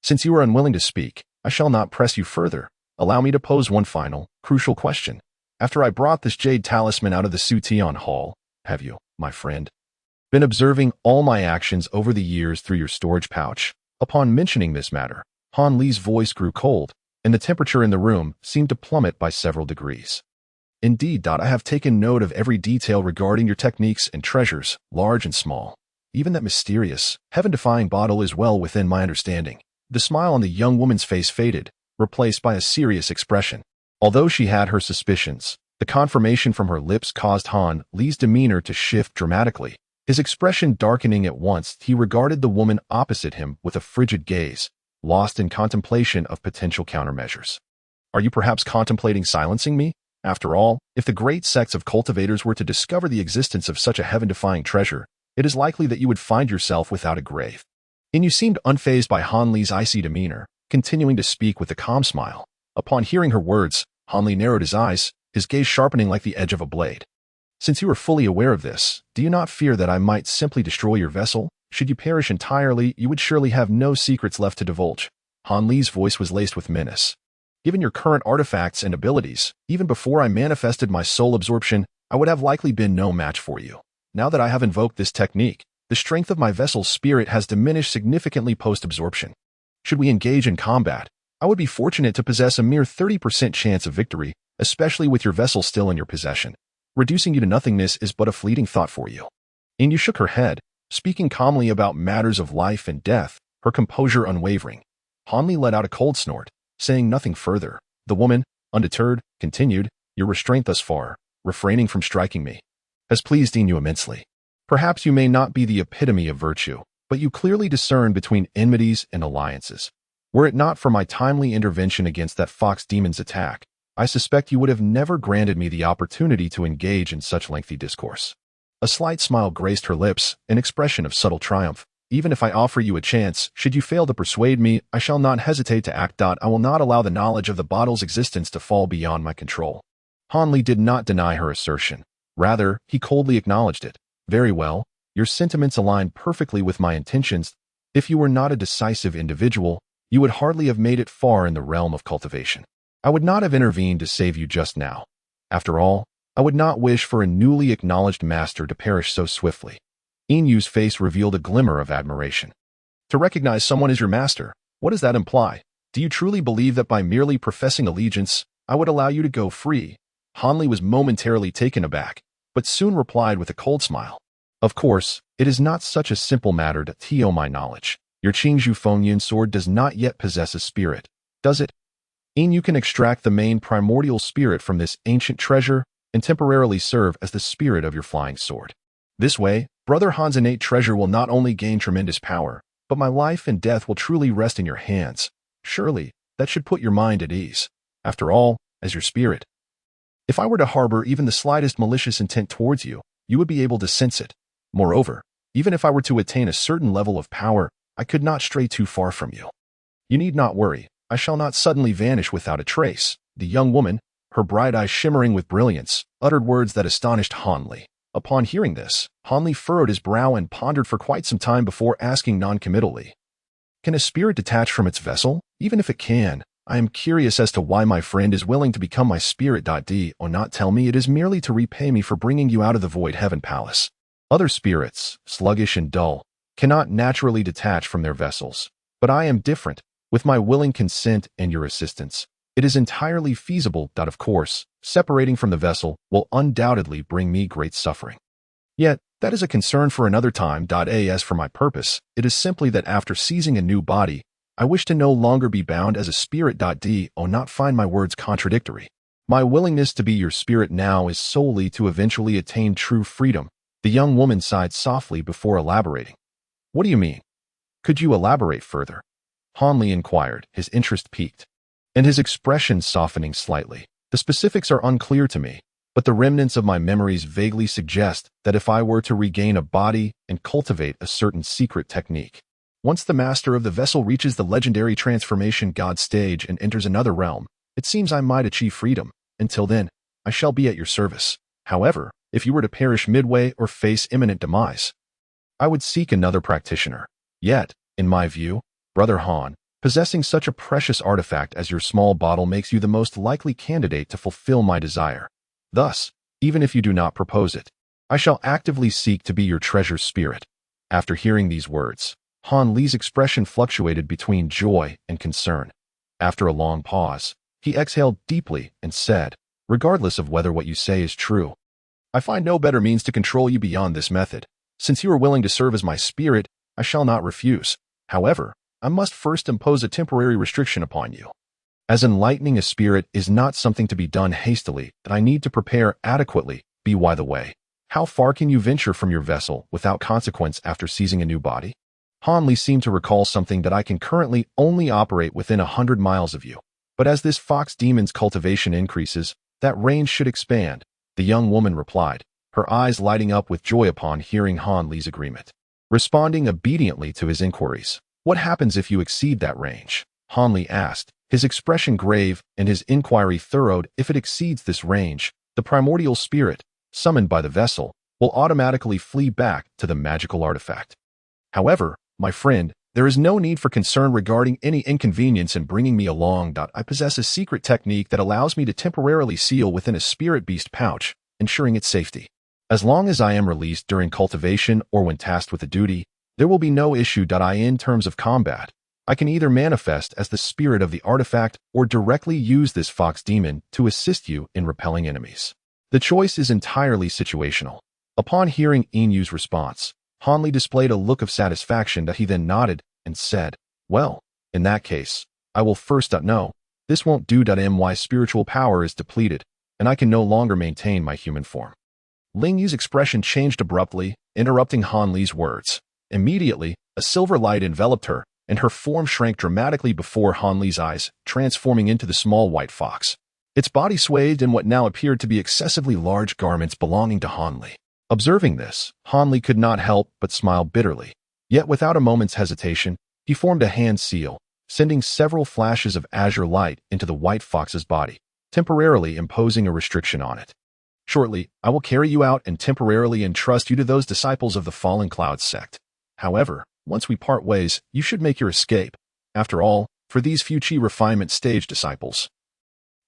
Since you are unwilling to speak, I shall not press you further. Allow me to pose one final, crucial question. After I brought this jade talisman out of the Sutian Hall, have you, my friend, been observing all my actions over the years through your storage pouch? Upon mentioning this matter, Han Li's voice grew cold, and the temperature in the room seemed to plummet by several degrees. Indeed, I have taken note of every detail regarding your techniques and treasures, large and small. Even that mysterious, heaven-defying bottle is well within my understanding. The smile on the young woman's face faded, replaced by a serious expression. Although she had her suspicions, the confirmation from her lips caused Han Li's demeanor to shift dramatically. His expression darkening at once, he regarded the woman opposite him with a frigid gaze, lost in contemplation of potential countermeasures. Are you perhaps contemplating silencing me? After all, if the great sects of cultivators were to discover the existence of such a heaven-defying treasure, it is likely that you would find yourself without a grave. Inu seemed unfazed by Han Li's icy demeanor, continuing to speak with a calm smile. Upon hearing her words, Han Li narrowed his eyes, his gaze sharpening like the edge of a blade. Since you are fully aware of this, do you not fear that I might simply destroy your vessel? Should you perish entirely, you would surely have no secrets left to divulge. Han Li's voice was laced with menace. Given your current artifacts and abilities, even before I manifested my soul absorption, I would have likely been no match for you. Now that I have invoked this technique, the strength of my vessel's spirit has diminished significantly post-absorption. Should we engage in combat, I would be fortunate to possess a mere 30% chance of victory, especially with your vessel still in your possession. Reducing you to nothingness is but a fleeting thought for you. Inu shook her head, speaking calmly about matters of life and death, her composure unwavering. Han Li let out a cold snort, saying nothing further. The woman, undeterred, continued, your restraint thus far, refraining from striking me, has pleased Inu immensely. Perhaps you may not be the epitome of virtue, but you clearly discern between enmities and alliances. Were it not for my timely intervention against that fox demon's attack, I suspect you would have never granted me the opportunity to engage in such lengthy discourse. A slight smile graced her lips, an expression of subtle triumph. Even if I offer you a chance, should you fail to persuade me, I shall not hesitate to act. I will not allow the knowledge of the bottle's existence to fall beyond my control. Han Li did not deny her assertion. Rather, he coldly acknowledged it. Very well, your sentiments align perfectly with my intentions. If you were not a decisive individual, you would hardly have made it far in the realm of cultivation. I would not have intervened to save you just now. After all, I would not wish for a newly acknowledged master to perish so swiftly. Inu's face revealed a glimmer of admiration. To recognize someone as your master, what does that imply? Do you truly believe that by merely professing allegiance, I would allow you to go free? Han Li was momentarily taken aback, but soon replied with a cold smile. Of course, it is not such a simple matter to my knowledge. Your Qingzhu Fengyan sword does not yet possess a spirit, does it? Inu can extract the main primordial spirit from this ancient treasure and temporarily serve as the spirit of your flying sword. This way, Brother Han's innate treasure will not only gain tremendous power, but my life and death will truly rest in your hands. Surely, that should put your mind at ease. After all, as your spirit, if I were to harbor even the slightest malicious intent towards you, you would be able to sense it. Moreover, even if I were to attain a certain level of power, I could not stray too far from you. You need not worry, I shall not suddenly vanish without a trace. The young woman, her bright eyes shimmering with brilliance, uttered words that astonished Han Li. Upon hearing this, Han Li furrowed his brow and pondered for quite some time before asking noncommittally, can a spirit detach from its vessel? Even if it can, I am curious as to why my friend is willing to become my spirit. Do not tell me it is merely to repay me for bringing you out of the Void Heaven Palace. Other spirits, sluggish and dull, cannot naturally detach from their vessels. But I am different. With my willing consent and your assistance, it is entirely feasible. Of course, separating from the vessel will undoubtedly bring me great suffering. Yet, that is a concern for another time. As for my purpose, it is simply that after seizing a new body, I wish to no longer be bound as a spirit. Do not find my words contradictory. My willingness to be your spirit now is solely to eventually attain true freedom. The young woman sighed softly before elaborating. What do you mean? Could you elaborate further? Hanli inquired, his interest piqued, and his expression softening slightly. The specifics are unclear to me, but the remnants of my memories vaguely suggest that if I were to regain a body and cultivate a certain secret technique, once the master of the vessel reaches the legendary transformation god stage and enters another realm, it seems I might achieve freedom. Until then, I shall be at your service. However, if you were to perish midway or face imminent demise, I would seek another practitioner. Yet, in my view, Brother Han, possessing such a precious artifact as your small bottle makes you the most likely candidate to fulfill my desire. Thus, even if you do not propose it, I shall actively seek to be your treasure spirit. After hearing these words, Han Li's expression fluctuated between joy and concern. After a long pause, he exhaled deeply and said, regardless of whether what you say is true, I find no better means to control you beyond this method. Since you are willing to serve as my spirit, I shall not refuse. However, I must first impose a temporary restriction upon you. As enlightening a spirit is not something to be done hastily, that I need to prepare adequately. By the way, how far can you venture from your vessel without consequence after seizing a new body? Han Li seemed to recall something that I can currently only operate within 100 miles of you. But as this fox demon's cultivation increases, that range should expand, the young woman replied, her eyes lighting up with joy upon hearing Han Li's agreement. Responding obediently to his inquiries, what happens if you exceed that range? Han Li asked, his expression grave and his inquiry thorough. If it exceeds this range, the primordial spirit, summoned by the vessel, will automatically flee back to the magical artifact. However, my friend, there is no need for concern regarding any inconvenience in bringing me along. I possess a secret technique that allows me to temporarily seal within a spirit beast pouch, ensuring its safety. As long as I am released during cultivation or when tasked with a duty, there will be no issue. In terms of combat, I can either manifest as the spirit of the artifact or directly use this fox demon to assist you in repelling enemies. The choice is entirely situational. Upon hearing Inyu's response, Han Li displayed a look of satisfaction that he then nodded and said, well, in that case, I will first know. This won't do. My spiritual power is depleted, and I can no longer maintain my human form. Ling Yu's expression changed abruptly, interrupting Han Li's words. Immediately, a silver light enveloped her, and her form shrank dramatically before Han Li's eyes, transforming into the small white fox. Its body swathed in what now appeared to be excessively large garments belonging to Han Li. Observing this, Han Li could not help but smile bitterly. Yet without a moment's hesitation, he formed a hand seal, sending several flashes of azure light into the white fox's body, temporarily imposing a restriction on it. Shortly, I will carry you out and temporarily entrust you to those disciples of the Fallen Cloud sect. However, once we part ways, you should make your escape. After all, for these few chi refinement stage disciples,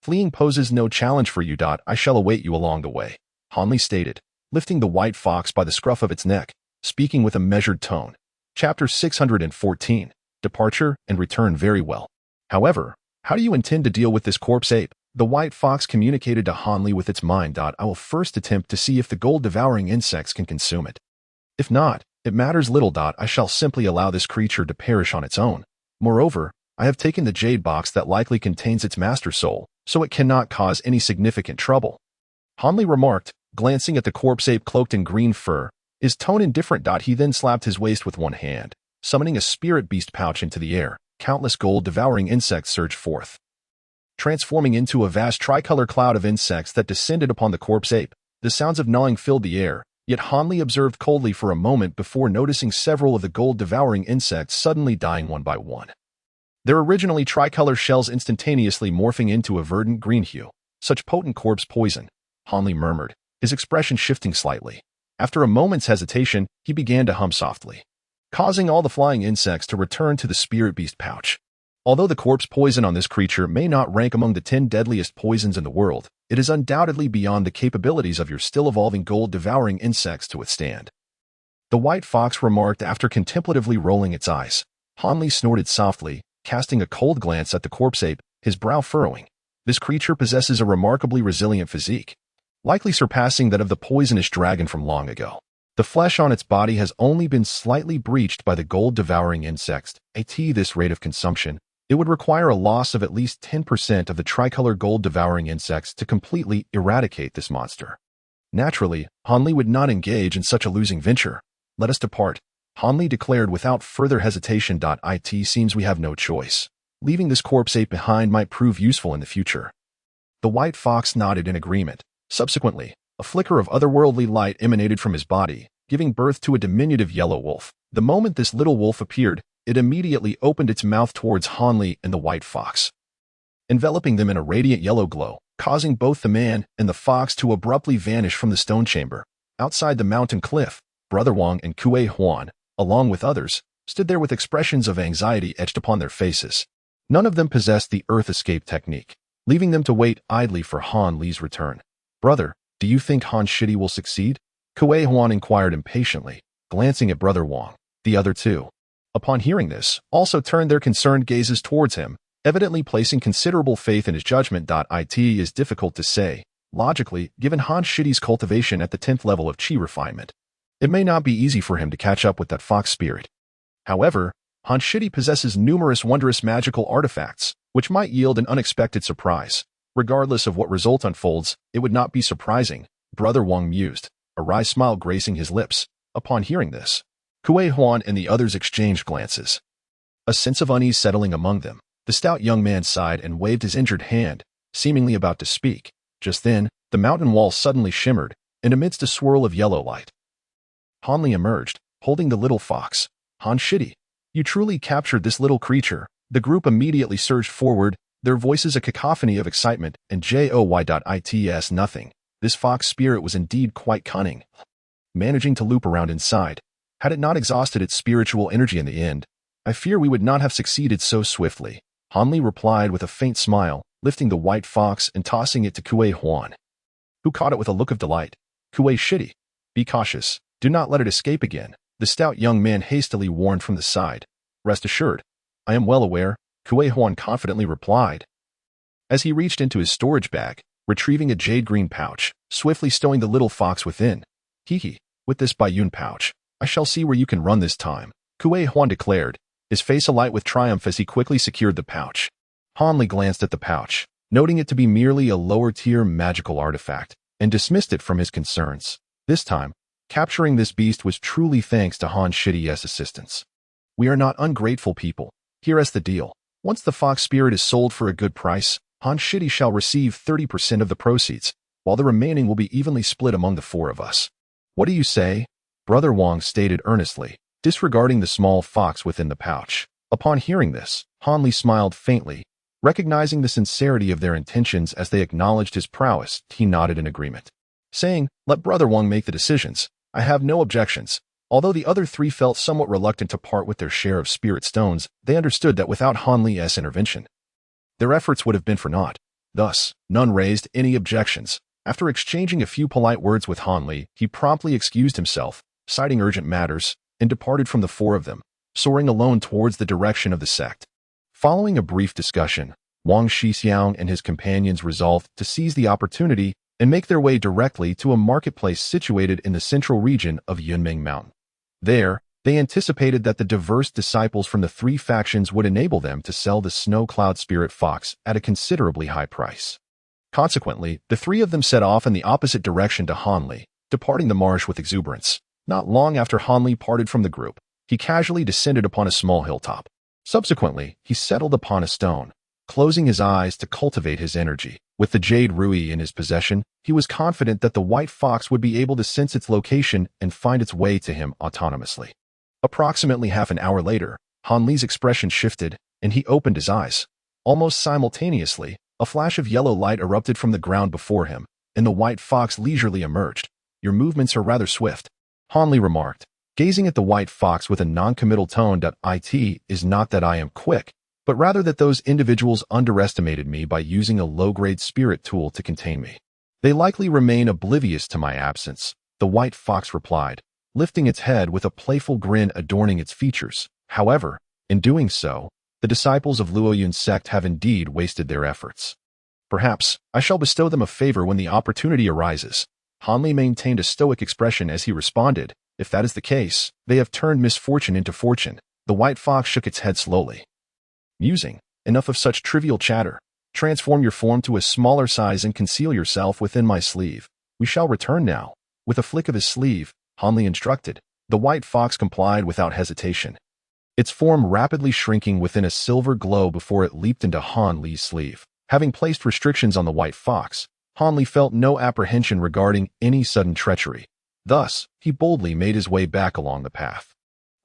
fleeing poses no challenge for you. I shall await you along the way, Han Li stated, lifting the white fox by the scruff of its neck, speaking with a measured tone. Chapter 614, Departure and Return. Very well. However, how do you intend to deal with this corpse ape? The white fox communicated to Han Li with its mind. I will first attempt to see if the gold-devouring insects can consume it. If not, it matters little. I shall simply allow this creature to perish on its own. Moreover, I have taken the jade box that likely contains its master soul, so it cannot cause any significant trouble. Han Li remarked, glancing at the corpse ape cloaked in green fur, his tone indifferent. He then slapped his waist with one hand, summoning a spirit beast pouch into the air. Countless gold-devouring insects surged forth, transforming into a vast tricolor cloud of insects that descended upon the corpse ape. The sounds of gnawing filled the air, yet Han Li observed coldly for a moment before noticing several of the gold-devouring insects suddenly dying one by one, their originally tricolor shells instantaneously morphing into a verdant green hue. Such potent corpse poison, Han Li murmured, his expression shifting slightly. After a moment's hesitation, he began to hum softly, causing all the flying insects to return to the spirit beast pouch. Although the corpse poison on this creature may not rank among the 10 deadliest poisons in the world, it is undoubtedly beyond the capabilities of your still-evolving gold-devouring insects to withstand. The white fox remarked after contemplatively rolling its eyes. Han Li snorted softly, casting a cold glance at the corpse ape, his brow furrowing. This creature possesses a remarkably resilient physique, likely surpassing that of the poisonous dragon from long ago. The flesh on its body has only been slightly breached by the gold-devouring insects. At this rate of consumption, It would require a loss of at least 10% of the tricolor gold-devouring insects to completely eradicate this monster. Naturally, Hanli would not engage in such a losing venture. Let us depart, Hanli declared without further hesitation. It seems we have no choice. Leaving this corpse ape behind might prove useful in the future. The white fox nodded in agreement. Subsequently, a flicker of otherworldly light emanated from his body, giving birth to a diminutive yellow wolf. The moment this little wolf appeared, it immediately opened its mouth towards Hanli and the white fox, enveloping them in a radiant yellow glow, causing both the man and the fox to abruptly vanish from the stone chamber. Outside the mountain cliff, Brother Wang and Kuei Huan, along with others, stood there with expressions of anxiety etched upon their faces. None of them possessed the earth escape technique, leaving them to wait idly for Han Li's return. Brother, do you think Han Shidi will succeed? Kuei Huan inquired impatiently, glancing at Brother Wang. The other two, upon hearing this, also turned their concerned gazes towards him, evidently placing considerable faith in his judgment. It is difficult to say, logically, given Han Shidi's cultivation at the 10th level of Qi refinement. It may not be easy for him to catch up with that fox spirit. However, Han Shidi possesses numerous wondrous magical artifacts, which might yield an unexpected surprise. Regardless of what result unfolds, it would not be surprising, Brother Wang mused, a wry smile gracing his lips. Upon hearing this, Kuei Huan and the others exchanged glances. A sense of unease settling among them, the stout young man sighed and waved his injured hand, seemingly about to speak. Just then, the mountain wall suddenly shimmered, and amidst a swirl of yellow light, Hanli emerged, holding the little fox. Han Shidi, you truly captured this little creature. The group immediately surged forward, their voices a cacophony of excitement, and joy.its nothing. This fox spirit was indeed quite cunning, managing to loop around inside. Had it not exhausted its spiritual energy in the end, I fear we would not have succeeded so swiftly. Hanli replied with a faint smile, lifting the white fox and tossing it to Kuei Huan, who caught it with a look of delight. Kuei Shidi, be cautious. Do not let it escape again, the stout young man hastily warned from the side. Rest assured, I am well aware, Kuei Huan confidently replied, as he reached into his storage bag, retrieving a jade-green pouch, swiftly stowing the little fox within. Hee, with this Baiyun pouch, I shall see where you can run this time, Kuei Huan declared, his face alight with triumph as he quickly secured the pouch. Hanli glanced at the pouch, noting it to be merely a lower-tier magical artifact, and dismissed it from his concerns. This time, capturing this beast was truly thanks to Han Shidi's assistance. We are not ungrateful people. Here is the deal. Once the fox spirit is sold for a good price, Han Shidi shall receive 30% of the proceeds, while the remaining will be evenly split among the four of us. What do you say? Brother Wang stated earnestly, disregarding the small fox within the pouch. Upon hearing this, Hanli smiled faintly, recognizing the sincerity of their intentions as they acknowledged his prowess. He nodded in agreement, saying, let Brother Wang make the decisions. I have no objections. Although the other three felt somewhat reluctant to part with their share of spirit stones, they understood that without Hanli's intervention, their efforts would have been for naught. Thus, none raised any objections. After exchanging a few polite words with Hanli, he promptly excused himself, citing urgent matters, and departed from the four of them, soaring alone towards the direction of the sect. Following a brief discussion, Wang Shixiang and his companions resolved to seize the opportunity and make their way directly to a marketplace situated in the central region of Yunming Mountain. There, they anticipated that the diverse disciples from the three factions would enable them to sell the snow cloud spirit fox at a considerably high price. Consequently, the three of them set off in the opposite direction to Hanli, departing the marsh with exuberance. Not long after Hanli parted from the group, he casually descended upon a small hilltop. Subsequently, he settled upon a stone, closing his eyes to cultivate his energy. With the jade rui in his possession, he was confident that the white fox would be able to sense its location and find its way to him autonomously. Approximately half an hour later, Hanli's expression shifted, and he opened his eyes. Almost simultaneously, a flash of yellow light erupted from the ground before him, and the white fox leisurely emerged. Your movements are rather swift, Hanli remarked, gazing at the white fox with a non-committal tone. It is not that I am quick, but rather that those individuals underestimated me by using a low-grade spirit tool to contain me. They likely remain oblivious to my absence, the white fox replied, lifting its head with a playful grin adorning its features. However, in doing so, the disciples of Luoyun's sect have indeed wasted their efforts. Perhaps, I shall bestow them a favor when the opportunity arises. Hanli maintained a stoic expression as he responded, if that is the case, they have turned misfortune into fortune. The white fox shook its head slowly, musing, Enough of such trivial chatter. Transform your form to a smaller size and conceal yourself within my sleeve. We shall return now. With a flick of his sleeve, Han Li instructed. The white fox complied without hesitation, its form rapidly shrinking within a silver glow before it leaped into Han Li's sleeve. Having placed restrictions on the white fox, Han Li felt no apprehension regarding any sudden treachery. Thus, he boldly made his way back along the path.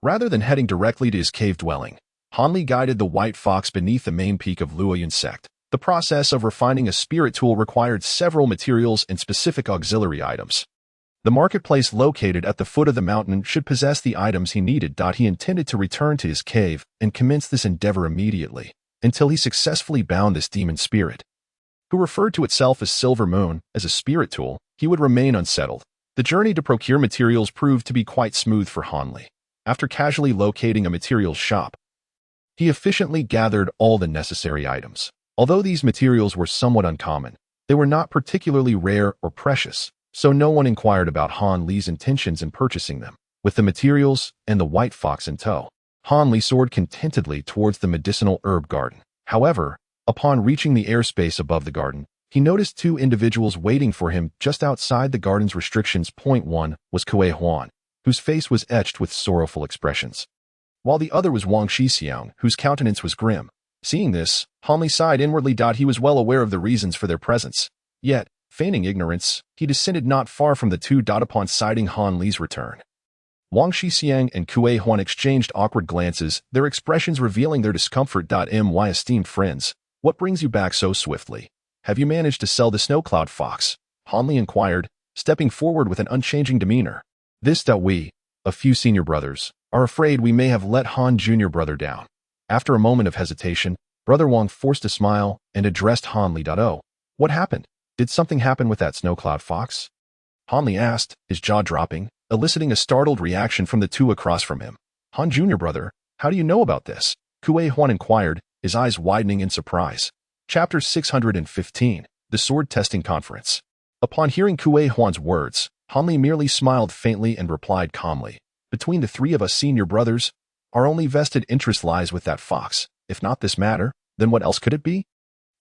Rather than heading directly to his cave dwelling, Han Li guided the white fox beneath the main peak of Luoyun sect. The process of refining a spirit tool required several materials and specific auxiliary items. The marketplace located at the foot of the mountain should possess the items he needed. He intended to return to his cave and commence this endeavor immediately, until he successfully bound this demon spirit, who referred to itself as Silver Moon, as a spirit tool. He would remain unsettled. The journey to procure materials proved to be quite smooth for Han Li. After casually locating a materials shop, he efficiently gathered all the necessary items. Although these materials were somewhat uncommon, they were not particularly rare or precious, so no one inquired about Han Li's intentions in purchasing them. With the materials and the white fox in tow, Han Li soared contentedly towards the medicinal herb garden. However, upon reaching the airspace above the garden, he noticed two individuals waiting for him just outside the garden's restrictions. Point one was Kue Huan, whose face was etched with sorrowful expressions, while the other was Wang Shixiang, whose countenance was grim. Seeing this, Han Li sighed inwardly. He was well aware of the reasons for their presence. Yet, feigning ignorance, he descended not far from the two. Upon sighting Han Li's return, Wang Shixiang and Kue Huan exchanged awkward glances, their expressions revealing their discomfort. My esteemed friends, what brings you back so swiftly? Have you managed to sell the snow cloud fox? Han Li inquired, stepping forward with an unchanging demeanor. We, a few senior brothers, are afraid we may have let Han junior brother down. After a moment of hesitation, Brother Wang forced a smile and addressed Han Li. Oh, what happened? Did something happen with that snow cloud fox? Han Li asked, his jaw dropping, eliciting a startled reaction from the two across from him. Han junior brother, how do you know about this? Kue Huan inquired, his eyes widening in surprise. Chapter 615, The Sword Testing Conference. Upon hearing Kue Huan's words, Han Li merely smiled faintly and replied calmly, between the three of us senior brothers, our only vested interest lies with that fox. If not this matter, then what else could it be?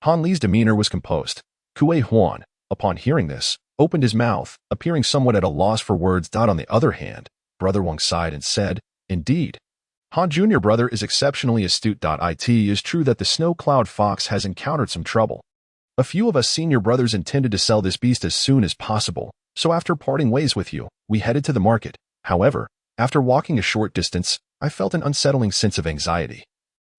Han Li's demeanor was composed. Kue Huan, upon hearing this, opened his mouth, appearing somewhat at a loss for words. On the other hand, Brother Wang sighed and said, indeed, Han junior brother is exceptionally astute. It is true that the snow cloud fox has encountered some trouble. A few of us senior brothers intended to sell this beast as soon as possible, so after parting ways with you, we headed to the market. However, after walking a short distance, I felt an unsettling sense of anxiety,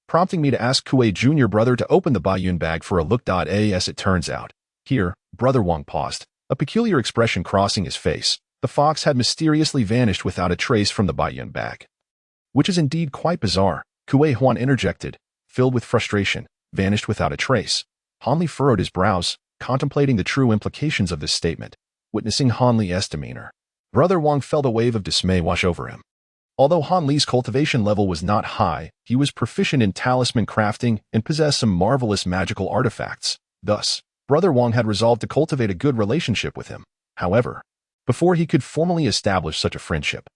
prompting me to ask Kue junior brother to open the Baiyun bag for a look. As it turns out, here, Brother Wang paused, a peculiar expression crossing his face. The fox had mysteriously vanished without a trace from the Baiyun bag, which is indeed quite bizarre. Kue Huan interjected, filled with frustration. Vanished without a trace. Han Li furrowed his brows, contemplating the true implications of this statement. Witnessing Han Li's demeanor, Brother Wang felt a wave of dismay wash over him. Although Han Li's cultivation level was not high, he was proficient in talisman crafting and possessed some marvelous magical artifacts. Thus, Brother Wang had resolved to cultivate a good relationship with him. However, before he could formally establish such a friendship,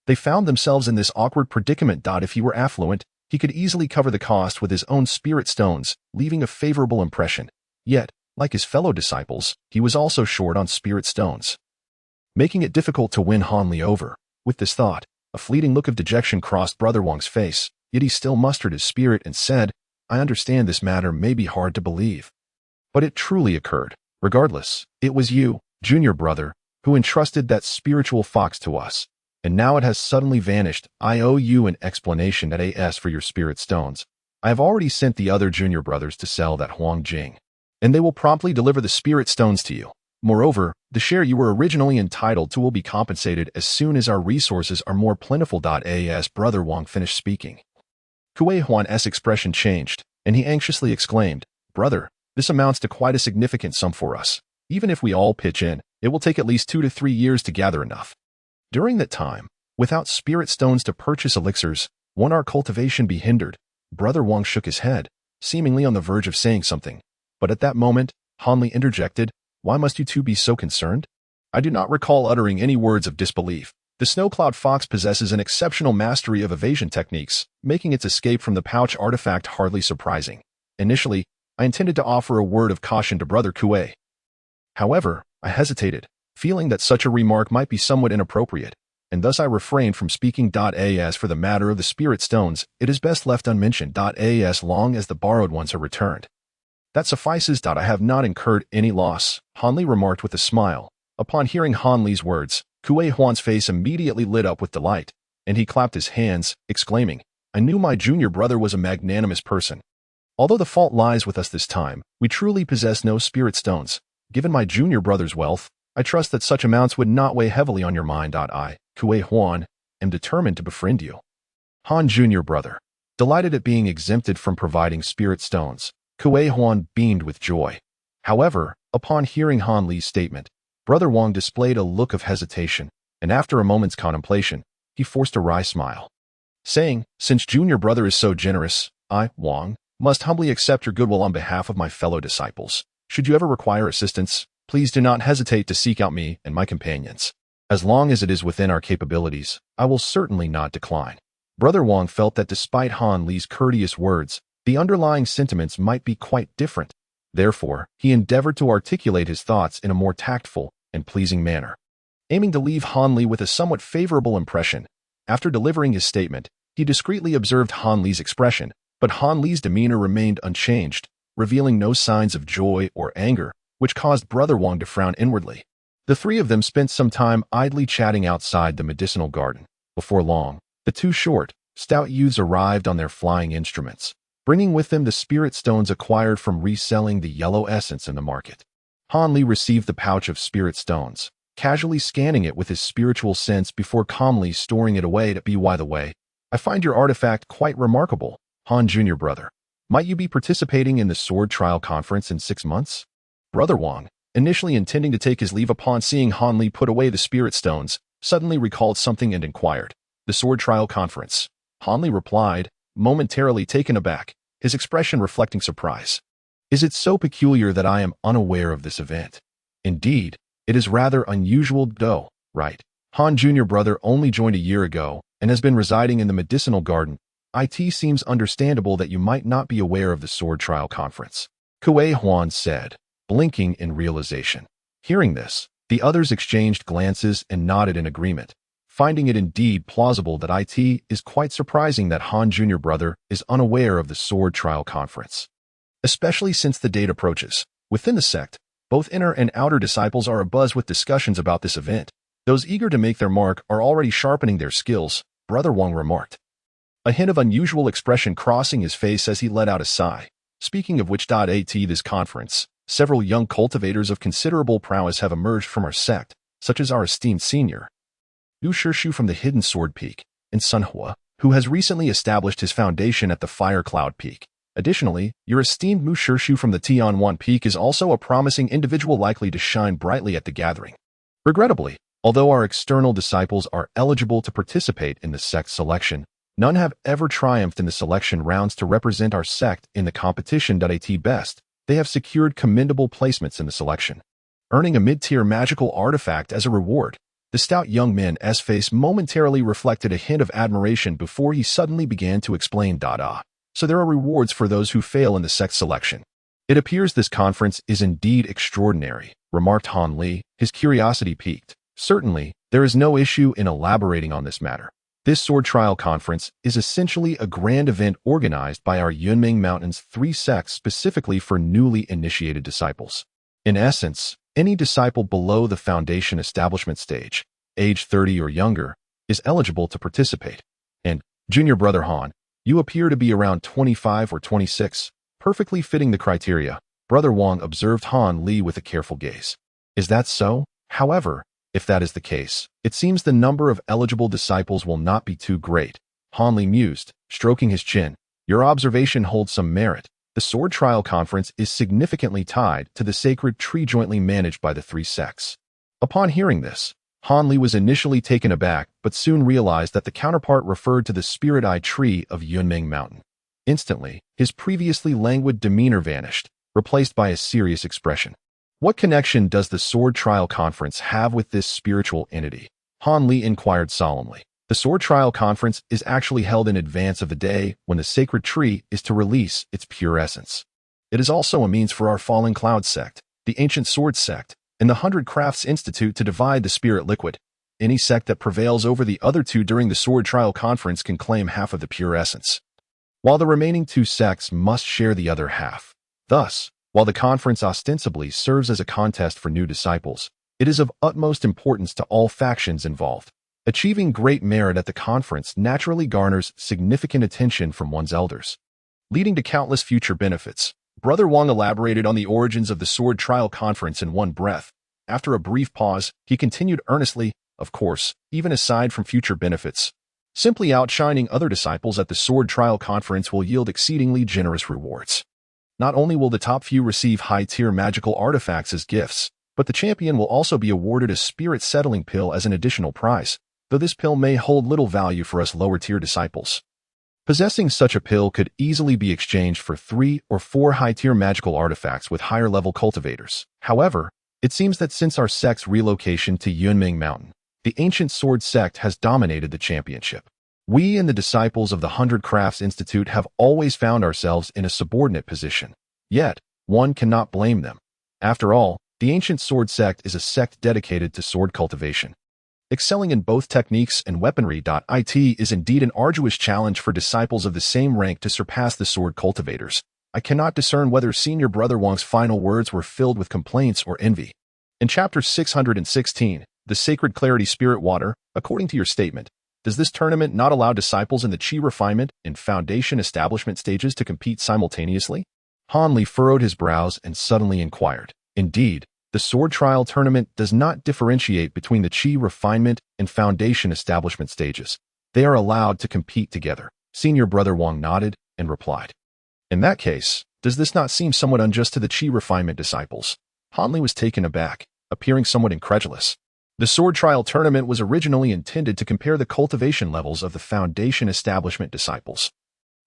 they found themselves in this awkward predicament. If he were affluent, he could easily cover the cost with his own spirit stones, leaving a favorable impression. Yet, like his fellow disciples, he was also short on spirit stones, making it difficult to win Han Li over. With this thought, a fleeting look of dejection crossed Brother Wang's face, yet he still mustered his spirit and said, I understand this matter may be hard to believe, but it truly occurred. Regardless, it was you, junior brother, who entrusted that spiritual fox to us, and now it has suddenly vanished. I owe you an explanation for your spirit stones. I have already sent the other junior brothers to sell that Huang Jing, and they will promptly deliver the spirit stones to you. Moreover, the share you were originally entitled to will be compensated as soon as our resources are more plentiful. As Brother Wang finished speaking, Kue Huan's expression changed, and he anxiously exclaimed, Brother, this amounts to quite a significant sum for us. Even if we all pitch in, it will take at least 2 to 3 years to gather enough. During that time, without spirit stones to purchase elixirs, won't our cultivation be hindered? Brother Wang shook his head, seemingly on the verge of saying something. But at that moment, Han Li interjected, Why must you two be so concerned? I do not recall uttering any words of disbelief. The snow cloud fox possesses an exceptional mastery of evasion techniques, making its escape from the pouch artifact hardly surprising. Initially, I intended to offer a word of caution to Brother Kuei. However, I hesitated, feeling that such a remark might be somewhat inappropriate, and thus I refrained from speaking. As for the matter of the spirit stones, it is best left unmentioned. As long as the borrowed ones are returned. That suffices. I have not incurred any loss, Han Li remarked with a smile. Upon hearing Han Li's words, Kuei Huan's face immediately lit up with delight, and he clapped his hands, exclaiming, I knew my junior brother was a magnanimous person. Although the fault lies with us this time, we truly possess no spirit stones. Given my junior brother's wealth, I trust that such amounts would not weigh heavily on your mind. I, Kuei Huan, am determined to befriend you. Han junior brother. Delighted at being exempted from providing spirit stones, Kuei Huan beamed with joy. However, upon hearing Han Li's statement, Brother Wang displayed a look of hesitation, and after a moment's contemplation, he forced a wry smile, saying, Since junior brother is so generous, I, Wang, must humbly accept your goodwill on behalf of my fellow disciples. Should you ever require assistance, please do not hesitate to seek out me and my companions. As long as it is within our capabilities, I will certainly not decline. Brother Wang felt that despite Han Li's courteous words, the underlying sentiments might be quite different. Therefore, he endeavored to articulate his thoughts in a more tactful and pleasing manner. Aiming to leave Han Li with a somewhat favorable impression, after delivering his statement, he discreetly observed Han Li's expression, but Han Li's demeanor remained unchanged, revealing no signs of joy or anger, which caused Brother Wang to frown inwardly. The three of them spent some time idly chatting outside the medicinal garden. Before long, the two short, stout youths arrived on their flying instruments, bringing with them the spirit stones acquired from reselling the yellow essence in the market. Han Li received the pouch of spirit stones, casually scanning it with his spiritual sense before calmly storing it away. By the way, I find your artifact quite remarkable, Han junior brother. Might you be participating in the sword trial conference in 6 months? Brother Wang, initially intending to take his leave upon seeing Han Li put away the spirit stones, suddenly recalled something and inquired, The sword trial conference? Han Li replied, momentarily taken aback, his expression reflecting surprise. Is it so peculiar that I am unaware of this event? Indeed, it is rather unusual though, right? Han junior brother only joined a year ago and has been residing in the medicinal garden. It seems understandable that you might not be aware of the sword trial conference, Kuei Huan said, blinking in realization. Hearing this, the others exchanged glances and nodded in agreement, finding it indeed plausible that it is quite surprising that Han junior brother is unaware of the sword trial conference. Especially since the date approaches. Within the sect, both inner and outer disciples are abuzz with discussions about this event. Those eager to make their mark are already sharpening their skills, Brother Wang remarked, a hint of unusual expression crossing his face as he let out a sigh. Speaking of which, at this conference, several young cultivators of considerable prowess have emerged from our sect, such as our esteemed senior, Yu Shishu from the Hidden Sword Peak, and Sun Hua, who has recently established his foundation at the Fire Cloud Peak. Additionally, your esteemed Mu Shirshu from the Tianwan Peak is also a promising individual likely to shine brightly at the gathering. Regrettably, although our external disciples are eligible to participate in the sect selection, none have ever triumphed in the selection rounds to represent our sect in the competition. At best, they have secured commendable placements in the selection, earning a mid-tier magical artifact as a reward. The stout young man's face momentarily reflected a hint of admiration before he suddenly began to explain. So there are rewards for those who fail in the sect selection. It appears this conference is indeed extraordinary, remarked Han Li, his curiosity piqued. Certainly, there is no issue in elaborating on this matter. This sword trial conference is essentially a grand event organized by our Yunming Mountain's 3 sects specifically for newly initiated disciples. In essence, any disciple below the foundation establishment stage, age 30 or younger, is eligible to participate. And, junior brother Han, you appear to be around 25 or 26, perfectly fitting the criteria, Brother Wang observed Han Li with a careful gaze. Is that so? However, if that is the case, it seems the number of eligible disciples will not be too great, Han Li mused, stroking his chin. Your observation holds some merit. The sword trial conference is significantly tied to the sacred tree jointly managed by the 3 sects. Upon hearing this, Han Li was initially taken aback but soon realized that the counterpart referred to the Spirit Eye Tree of Yunming Mountain. Instantly, his previously languid demeanor vanished, replaced by a serious expression. What connection does the sword trial conference have with this spiritual entity? Han Li inquired solemnly. The Sword Trial Conference is actually held in advance of the day when the sacred tree is to release its pure essence. It is also a means for our Falling Cloud sect, the Ancient Sword sect, and the 100 Crafts Institute to divide the spirit liquid. Any sect that prevails over the other two during the Sword Trial Conference can claim half of the pure essence, while the remaining two sects must share the other half. Thus, while the conference ostensibly serves as a contest for new disciples, it is of utmost importance to all factions involved. Achieving great merit at the conference naturally garners significant attention from one's elders, leading to countless future benefits. Brother Wang elaborated on the origins of the Sword Trial Conference in one breath. After a brief pause, he continued earnestly, of course, even aside from future benefits, simply outshining other disciples at the Sword Trial Conference will yield exceedingly generous rewards. Not only will the top few receive high-tier magical artifacts as gifts, but the champion will also be awarded a spirit-settling pill as an additional prize, though this pill may hold little value for us lower-tier disciples. Possessing such a pill could easily be exchanged for 3 or 4 high-tier magical artifacts with higher-level cultivators. However, it seems that since our sect's relocation to Yunming Mountain, the Ancient Sword sect has dominated the championship. We and the disciples of the 100 Crafts Institute have always found ourselves in a subordinate position. Yet, one cannot blame them. After all, the Ancient Sword sect is a sect dedicated to sword cultivation. Excelling in both techniques and weaponry. It is indeed an arduous challenge for disciples of the same rank to surpass the sword cultivators. I cannot discern whether Senior Brother Wang's final words were filled with complaints or envy. In Chapter 616, The Sacred Clarity Spirit Water, according to your statement, does this tournament not allow disciples in the Qi refinement and foundation establishment stages to compete simultaneously? Han Li furrowed his brows and suddenly inquired. Indeed, the Sword Trial Tournament does not differentiate between the Qi refinement and foundation establishment stages. They are allowed to compete together. Senior Brother Wang nodded and replied. In that case, does this not seem somewhat unjust to the Qi refinement disciples? Han Li was taken aback, appearing somewhat incredulous. The Sword Trial Tournament was originally intended to compare the cultivation levels of the foundation establishment disciples,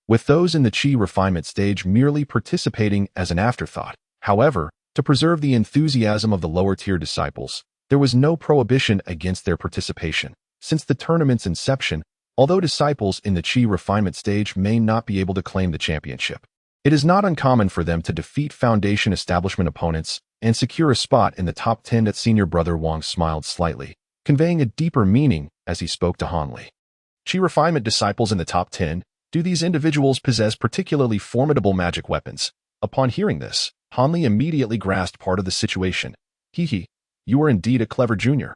with those in the Qi refinement stage merely participating as an afterthought. However, to preserve the enthusiasm of the lower-tier disciples, there was no prohibition against their participation. Since the tournament's inception, although disciples in the Qi refinement stage may not be able to claim the championship, it is not uncommon for them to defeat foundation establishment opponents and secure a spot in the top 10. That Senior Brother Wang smiled slightly, conveying a deeper meaning as he spoke to Han Li. Qi refinement disciples in the top 10, do these individuals possess particularly formidable magic weapons? Upon hearing this, Han Li immediately grasped part of the situation. You are indeed a clever junior.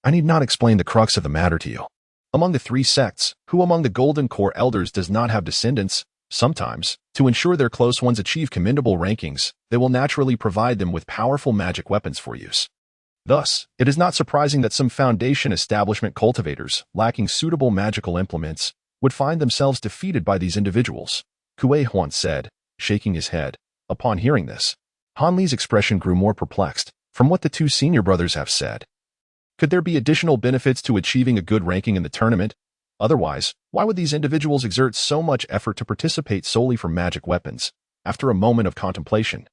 I need not explain the crux of the matter to you. Among the 3 sects, who among the Golden Core elders does not have descendants? Sometimes, to ensure their close ones achieve commendable rankings, they will naturally provide them with powerful magic weapons for use. Thus, it is not surprising that some foundation establishment cultivators, lacking suitable magical implements, would find themselves defeated by these individuals. Kue Huan said, shaking his head. Upon hearing this, Han Li's expression grew more perplexed. From what the 2 senior brothers have said, could there be additional benefits to achieving a good ranking in the tournament? Otherwise, why would these individuals exert so much effort to participate solely for magic weapons? After a moment of contemplation,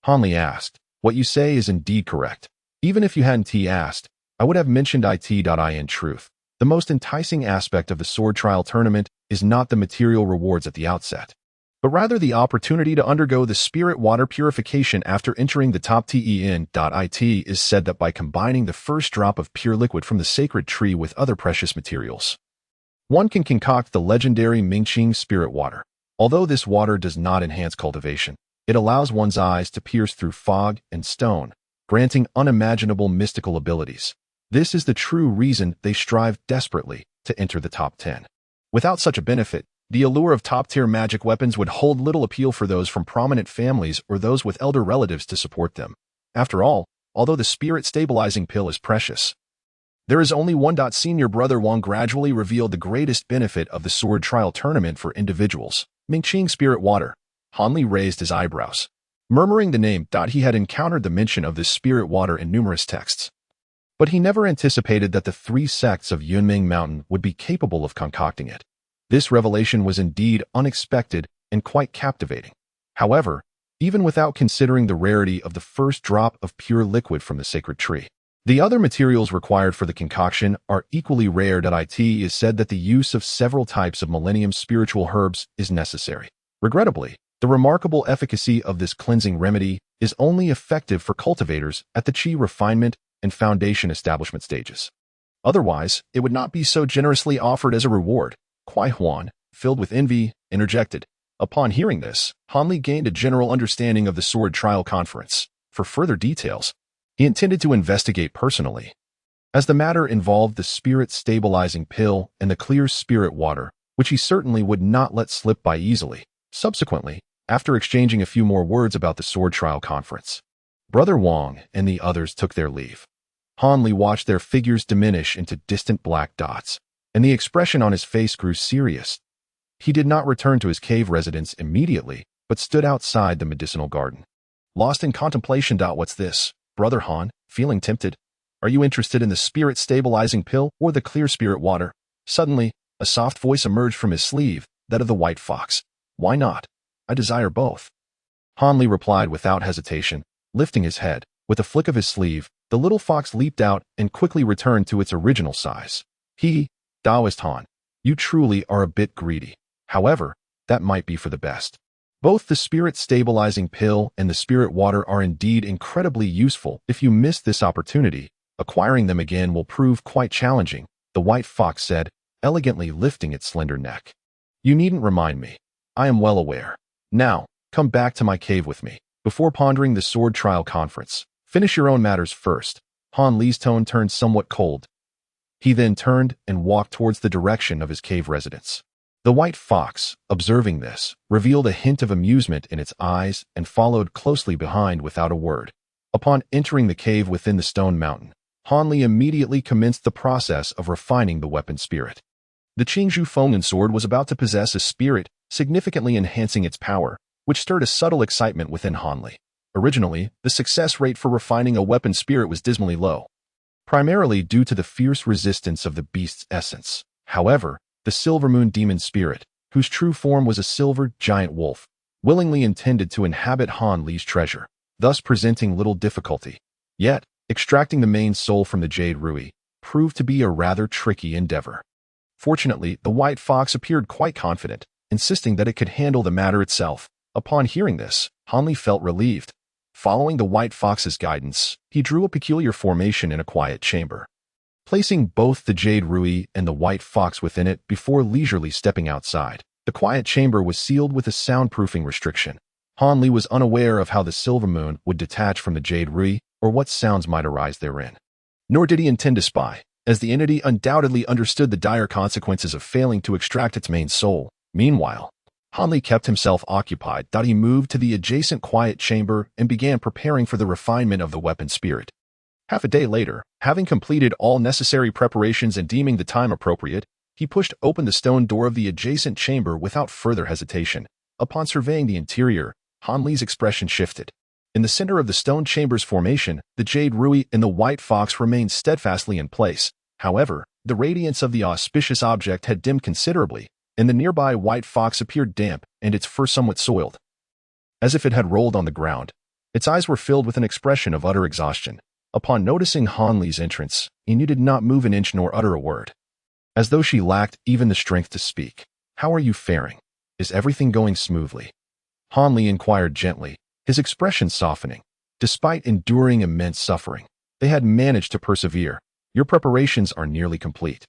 Han Li asked, what you say is indeed correct. Even if you hadn't asked, I would have mentioned it. In truth, the most enticing aspect of the Sword Trial Tournament is not the material rewards at the outset, but rather the opportunity to undergo the spirit water purification after entering the top 10. It is said that by combining the first drop of pure liquid from the sacred tree with other precious materials, one can concoct the legendary Mingqing spirit water. Although this water does not enhance cultivation, it allows one's eyes to pierce through fog and stone, granting unimaginable mystical abilities. This is the true reason they strive desperately to enter the top 10. Without such a benefit, the allure of top-tier magic weapons would hold little appeal for those from prominent families or those with elder relatives to support them. After all, although the spirit-stabilizing pill is precious, there is only one. Senior Brother Wang gradually revealed the greatest benefit of the Sword Trial Tournament for individuals. Mingqing Spirit Water. Han Li raised his eyebrows, murmuring the name. He had encountered the mention of this spirit water in numerous texts, but he never anticipated that the 3 sects of Yunming Mountain would be capable of concocting it. This revelation was indeed unexpected and quite captivating. However, even without considering the rarity of the first drop of pure liquid from the sacred tree, The other materials required for the concoction are equally rare. It is said that the use of several types of Millennium spiritual herbs is necessary. Regrettably, the remarkable efficacy of this cleansing remedy is only effective for cultivators at the Qi refinement and foundation establishment stages. Otherwise, it would not be so generously offered as a reward. Kuai Huan, filled with envy, interjected. Upon hearing this, Han Li gained a general understanding of the sword trial conference. For further details, he intended to investigate personally. As the matter involved the spirit-stabilizing pill and the clear spirit water, which he certainly would not let slip by easily. Subsequently, after exchanging a few more words about the sword trial conference, Brother Wang and the others took their leave. Han Li watched their figures diminish into distant black dots, and the expression on his face grew serious. He did not return to his cave residence immediately, but stood outside the medicinal garden. Lost in contemplation. What's this, Brother Han? Feeling tempted? Are you interested in the spirit-stabilizing pill or the clear spirit water? Suddenly, a soft voice emerged from his sleeve, that of the white fox. Why not? I desire both. Han Li replied without hesitation, lifting his head. With a flick of his sleeve, the little fox leaped out and quickly returned to its original size. Taoist Han, you truly are a bit greedy. However, that might be for the best. Both the spirit-stabilizing pill and the spirit water are indeed incredibly useful. If you miss this opportunity, acquiring them again will prove quite challenging, the white fox said, elegantly lifting its slender neck. You needn't remind me. I am well aware. Now, come back to my cave with me. Before pondering the sword trial conference, finish your own matters first. Han Li's tone turned somewhat cold. He then turned and walked towards the direction of his cave residence. The white fox, observing this, revealed a hint of amusement in its eyes and followed closely behind without a word. Upon entering the cave within the stone mountain, Han Li immediately commenced the process of refining the weapon spirit. The Qingzhu Feng'an sword was about to possess a spirit, significantly enhancing its power, which stirred a subtle excitement within Han Li. Originally, the success rate for refining a weapon spirit was dismally low, primarily due to the fierce resistance of the beast's essence. However, the Silver Moon Demon Spirit, whose true form was a silver giant wolf, willingly intended to inhabit Han Li's treasure, thus presenting little difficulty. Yet, extracting the main soul from the Jade Rui proved to be a rather tricky endeavor. Fortunately, the white fox appeared quite confident, insisting that it could handle the matter itself. Upon hearing this, Han Li felt relieved. Following the white fox's guidance, he drew a peculiar formation in a quiet chamber, placing both the Jade Rui and the white fox within it before leisurely stepping outside. The quiet chamber was sealed with a soundproofing restriction. Han Li was unaware of how the Silver Moon would detach from the Jade Rui or what sounds might arise therein. Nor did he intend to spy, as the entity undoubtedly understood the dire consequences of failing to extract its main soul. Meanwhile, Han Li kept himself occupied. He moved to the adjacent quiet chamber and began preparing for the refinement of the weapon spirit. Half a day later, having completed all necessary preparations and deeming the time appropriate, he pushed open the stone door of the adjacent chamber without further hesitation. Upon surveying the interior, Han Li's expression shifted. In the center of the stone chamber's formation, the Jade Rui and the white fox remained steadfastly in place. However, the radiance of the auspicious object had dimmed considerably, and the nearby white fox appeared damp and its fur somewhat soiled, as if it had rolled on the ground. Its eyes were filled with an expression of utter exhaustion. Upon noticing Han Li's entrance, Inu did not move an inch nor utter a word, as though she lacked even the strength to speak. How are you faring? Is everything going smoothly? Han Li inquired gently, his expression softening. Despite enduring immense suffering, they had managed to persevere. Your preparations are nearly complete.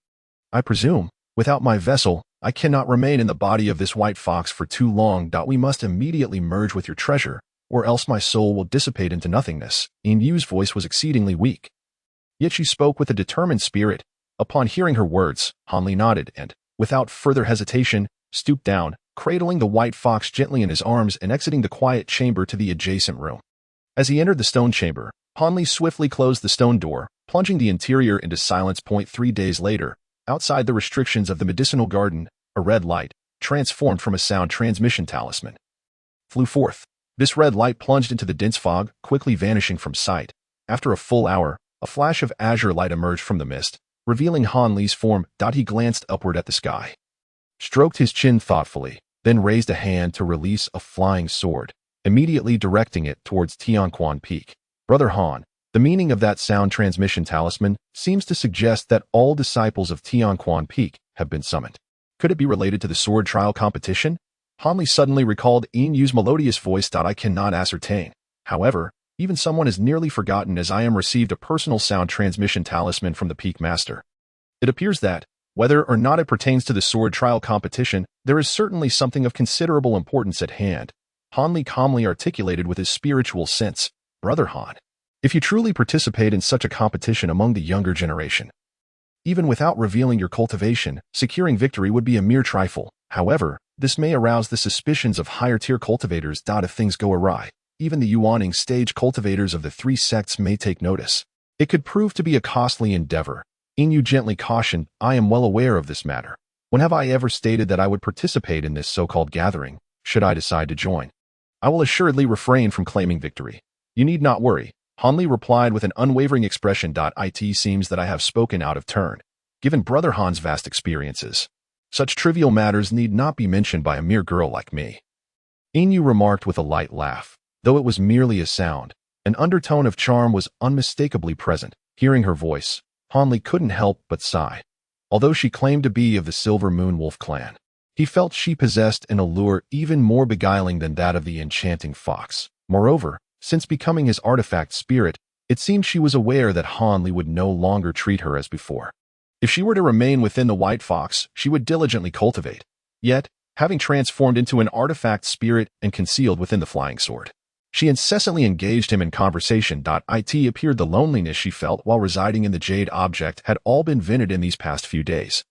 I presume, without my vessel, I cannot remain in the body of this white fox for too long. We must immediately merge with your treasure, or else my soul will dissipate into nothingness. Inu's voice was exceedingly weak, yet she spoke with a determined spirit. Upon hearing her words, Han Li nodded and, without further hesitation, stooped down, cradling the white fox gently in his arms and exiting the quiet chamber to the adjacent room. As he entered the stone chamber, Han Li swiftly closed the stone door, plunging the interior into silence. 3 days later, outside the restrictions of the medicinal garden, a red light, transformed from a sound transmission talisman, flew forth. This red light plunged into the dense fog, quickly vanishing from sight. After a full hour, a flash of azure light emerged from the mist, revealing Han Li's form. He glanced upward at the sky, stroked his chin thoughtfully, then raised a hand to release a flying sword, immediately directing it towards Tianquan Peak. Brother Han, The meaning of that sound transmission talisman seems to suggest that all disciples of Tianquan Peak have been summoned. Could it be related to the sword trial competition? Hanli suddenly recalled Yu's melodious voice. I cannot ascertain. However, even someone as nearly forgotten as I am received a personal sound transmission talisman from the Peak Master. It appears that, whether or not it pertains to the sword trial competition, there is certainly something of considerable importance at hand. Hanli calmly articulated with his spiritual sense, Brother Han, if you truly participate in such a competition among the younger generation, even without revealing your cultivation, securing victory would be a mere trifle. However, this may arouse the suspicions of higher-tier cultivators. If things go awry, even the Yuaning stage cultivators of the three sects may take notice. It could prove to be a costly endeavor. Yu gently cautioned, I am well aware of this matter. When have I ever stated that I would participate in this so-called gathering, should I decide to join? I will assuredly refrain from claiming victory. You need not worry. Hanli replied with an unwavering expression. It seems that I have spoken out of turn, given Brother Han's vast experiences. Such trivial matters need not be mentioned by a mere girl like me. Yu remarked with a light laugh. Though it was merely a sound, an undertone of charm was unmistakably present. Hearing her voice, Hanli couldn't help but sigh. Although she claimed to be of the Silver Moon Wolf clan, he felt she possessed an allure even more beguiling than that of the enchanting fox. Moreover, since becoming his artifact spirit, it seemed she was aware that Hanli would no longer treat her as before. If she were to remain within the white fox, she would diligently cultivate. Yet, having transformed into an artifact spirit and concealed within the flying sword, she incessantly engaged him in conversation. It appeared the loneliness she felt while residing in the jade object had all been vented in these past few days,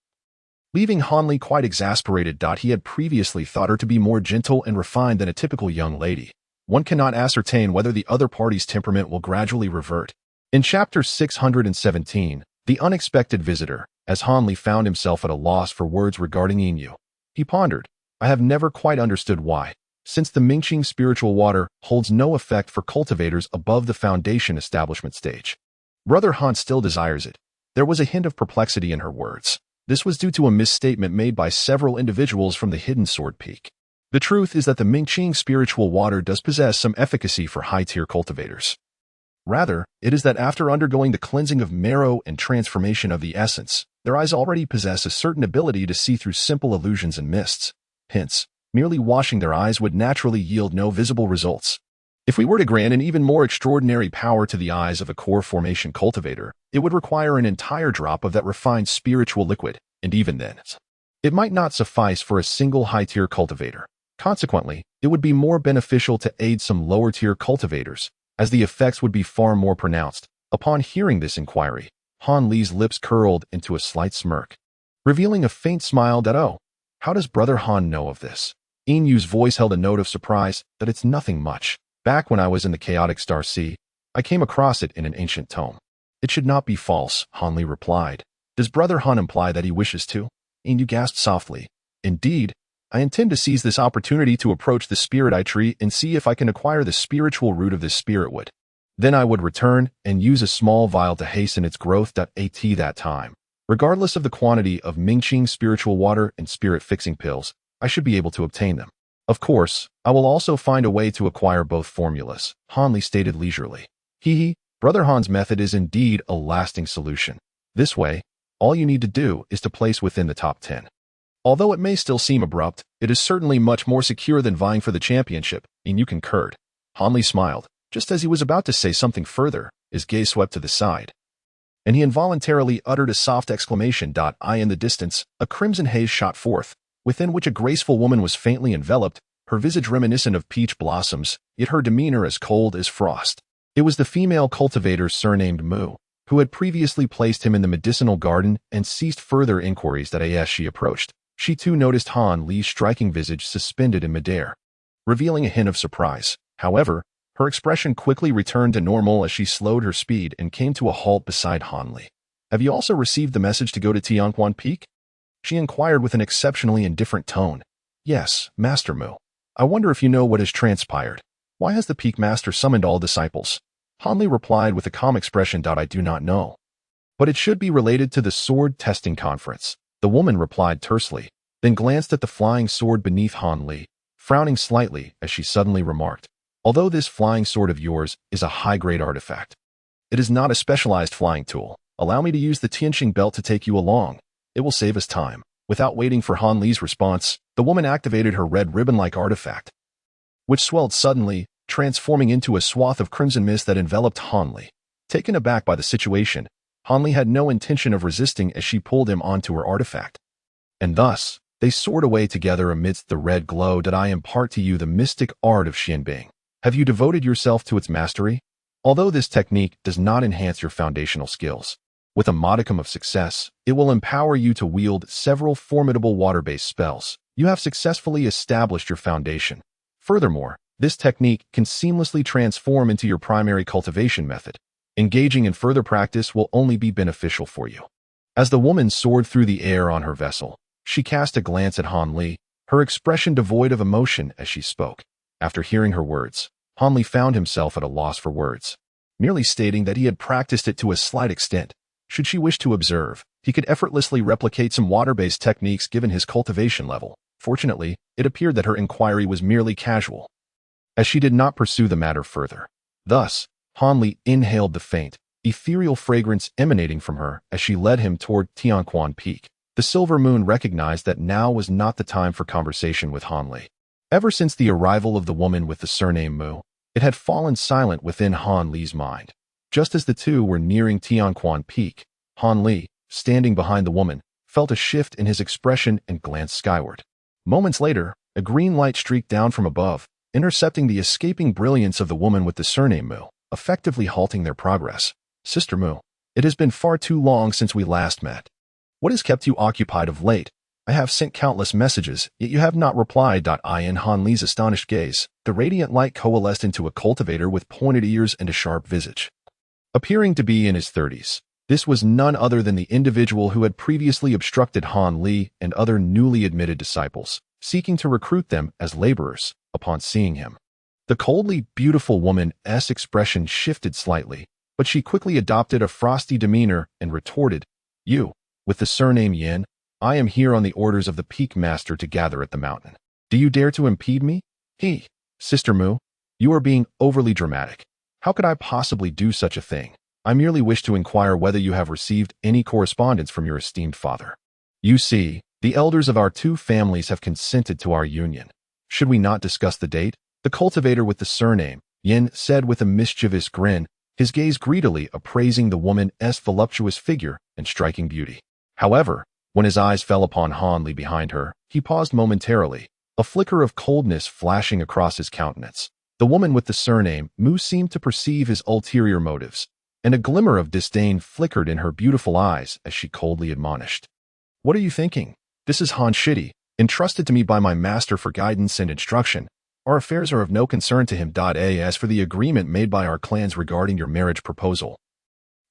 leaving Hanli quite exasperated. He had previously thought her to be more gentle and refined than a typical young lady. One cannot ascertain whether the other party's temperament will gradually revert. In Chapter 617, The Unexpected Visitor, as Hanli found himself at a loss for words regarding Yu, he pondered, I have never quite understood why, since the Mingqing spiritual water holds no effect for cultivators above the foundation establishment stage. Brother Han still desires it. There was a hint of perplexity in her words. This was due to a misstatement made by several individuals from the Hidden Sword Peak. The truth is that the Mingqing spiritual water does possess some efficacy for high-tier cultivators. Rather, it is that after undergoing the cleansing of marrow and transformation of the essence, their eyes already possess a certain ability to see through simple illusions and mists. Hence, merely washing their eyes would naturally yield no visible results. If we were to grant an even more extraordinary power to the eyes of a core formation cultivator, it would require an entire drop of that refined spiritual liquid, and even then, it might not suffice for a single high-tier cultivator. Consequently, it would be more beneficial to aid some lower-tier cultivators, as the effects would be far more pronounced. Upon hearing this inquiry, Hanli's lips curled into a slight smirk, revealing a faint smile. Oh, how does Brother Han know of this? Yu's voice held a note of surprise. That it's nothing much. Back when I was in the Chaotic Star Sea, I came across it in an ancient tome. It should not be false, Hanli replied. Does Brother Han imply that he wishes to? Yu gasped softly. Indeed, I intend to seize this opportunity to approach the spirit eye tree and see if I can acquire the spiritual root of this spirit wood. Then I would return and use a small vial to hasten its growth. At that time, regardless of the quantity of Mingqing spiritual water and spirit fixing pills, I should be able to obtain them. Of course, I will also find a way to acquire both formulas, Hanli stated leisurely. Brother Han's method is indeed a lasting solution. This way, all you need to do is to place within the top 10. Although it may still seem abrupt, it is certainly much more secure than vying for the championship, Yu concurred. Hanli smiled. Just as he was about to say something further, his gaze swept to the side, and he involuntarily uttered a soft exclamation. In the distance, a crimson haze shot forth, within which a graceful woman was faintly enveloped, her visage reminiscent of peach blossoms, yet her demeanor as cold as frost. It was the female cultivator surnamed Mu, who had previously placed him in the medicinal garden and ceased further inquiries. As she approached, she too noticed Hanli's striking visage suspended in midair, revealing a hint of surprise. However, her expression quickly returned to normal as she slowed her speed and came to a halt beside Hanli. Have you also received the message to go to Tianquan Peak? She inquired with an exceptionally indifferent tone. Yes, Master Mu. I wonder if you know what has transpired. Why has the Peak Master summoned all disciples? Hanli replied with a calm expression. I do not know. But it should be related to the sword testing conference. The woman replied tersely, then glanced at the flying sword beneath Hanli, frowning slightly as she suddenly remarked, although this flying sword of yours is a high-grade artifact, It is not a specialized flying tool. Allow me to use the Tianqing belt to take you along. It will save us time. Without waiting for Han Li's response, the woman activated her red ribbon-like artifact, which swelled suddenly, transforming into a swath of crimson mist that enveloped Han Li. Taken aback by the situation, Han Li had no intention of resisting as she pulled him onto her artifact. And thus, they soared away together amidst the red glow. Did I impart to you the mystic art of Xianbing? Have you devoted yourself to its mastery? Although this technique does not enhance your foundational skills, with a modicum of success, it will empower you to wield several formidable water-based spells. You have successfully established your foundation. Furthermore, this technique can seamlessly transform into your primary cultivation method. Engaging in further practice will only be beneficial for you. As the woman soared through the air on her vessel, she cast a glance at Han Li, her expression devoid of emotion as she spoke. After hearing her words, Han Li found himself at a loss for words. Merely stating that he had practiced it to a slight extent, should she wish to observe, he could effortlessly replicate some water-based techniques given his cultivation level. Fortunately, it appeared that her inquiry was merely casual, as she did not pursue the matter further. Thus, Han Li inhaled the faint, ethereal fragrance emanating from her as she led him toward Tianquan Peak. The silver moon recognized that now was not the time for conversation with Han Li. Ever since the arrival of the woman with the surname Mu, it had fallen silent within Han Li's mind. Just as the two were nearing Tianquan Peak, Han Li, standing behind the woman, felt a shift in his expression and glanced skyward. Moments later, a green light streaked down from above, intercepting the escaping brilliance of the woman with the surname Mu, effectively halting their progress. Sister Mu, it has been far too long since we last met. What has kept you occupied of late? I have sent countless messages, yet you have not replied. In Han Li's astonished gaze, the radiant light coalesced into a cultivator with pointed ears and a sharp visage. Appearing to be in his 30s, this was none other than the individual who had previously obstructed Han Li and other newly admitted disciples, seeking to recruit them as laborers. Upon seeing him, the coldly beautiful woman's expression shifted slightly, but she quickly adopted a frosty demeanor and retorted, "You, with the surname Yin, I am here on the orders of the Peak Master to gather at the mountain. Do you dare to impede me? Sister Mu, you are being overly dramatic. How could I possibly do such a thing? I merely wish to inquire whether you have received any correspondence from your esteemed father. You see, the elders of our two families have consented to our union. Should we not discuss the date?" The cultivator with the surname Yin said with a mischievous grin, his gaze greedily appraising the woman's voluptuous figure and striking beauty. However, when his eyes fell upon Han Li behind her, he paused momentarily, a flicker of coldness flashing across his countenance. The woman with the surname Mu seemed to perceive his ulterior motives, and a glimmer of disdain flickered in her beautiful eyes as she coldly admonished, "What are you thinking? This is Han Shidi, entrusted to me by my master for guidance and instruction. Our affairs are of no concern to him. As for the agreement made by our clans regarding your marriage proposal,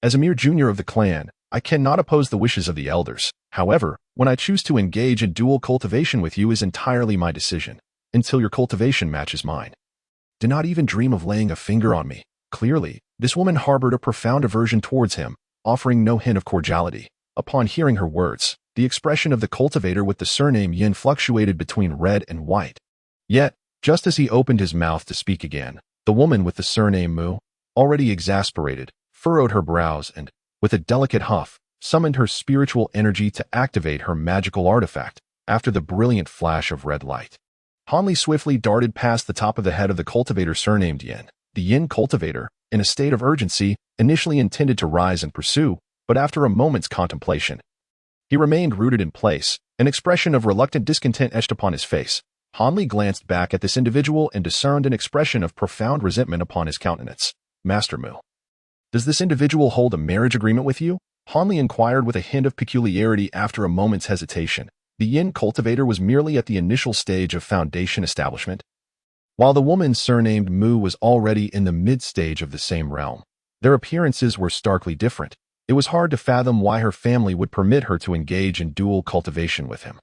as a mere junior of the clan, I cannot oppose the wishes of the elders. However, when I choose to engage in dual cultivation with you is entirely my decision, until your cultivation matches mine. Do not even dream of laying a finger on me." Clearly, this woman harbored a profound aversion towards him, offering no hint of cordiality. Upon hearing her words, the expression of the cultivator with the surname Yin fluctuated between red and white. Yet, just as he opened his mouth to speak again, the woman with the surname Mu, already exasperated, furrowed her brows and, with a delicate huff, summoned her spiritual energy to activate her magical artifact. After the brilliant flash of red light, Han Li swiftly darted past the top of the head of the cultivator surnamed Yin. The Yin cultivator, in a state of urgency, initially intended to rise and pursue, but after a moment's contemplation, he remained rooted in place, an expression of reluctant discontent etched upon his face. Han Li glanced back at this individual and discerned an expression of profound resentment upon his countenance. "Master Mu, does this individual hold a marriage agreement with you?" Han Li inquired with a hint of peculiarity after a moment's hesitation. The Yin cultivator was merely at the initial stage of foundation establishment, while the woman surnamed Mu was already in the mid-stage of the same realm. Their appearances were starkly different. It was hard to fathom why her family would permit her to engage in dual cultivation with him.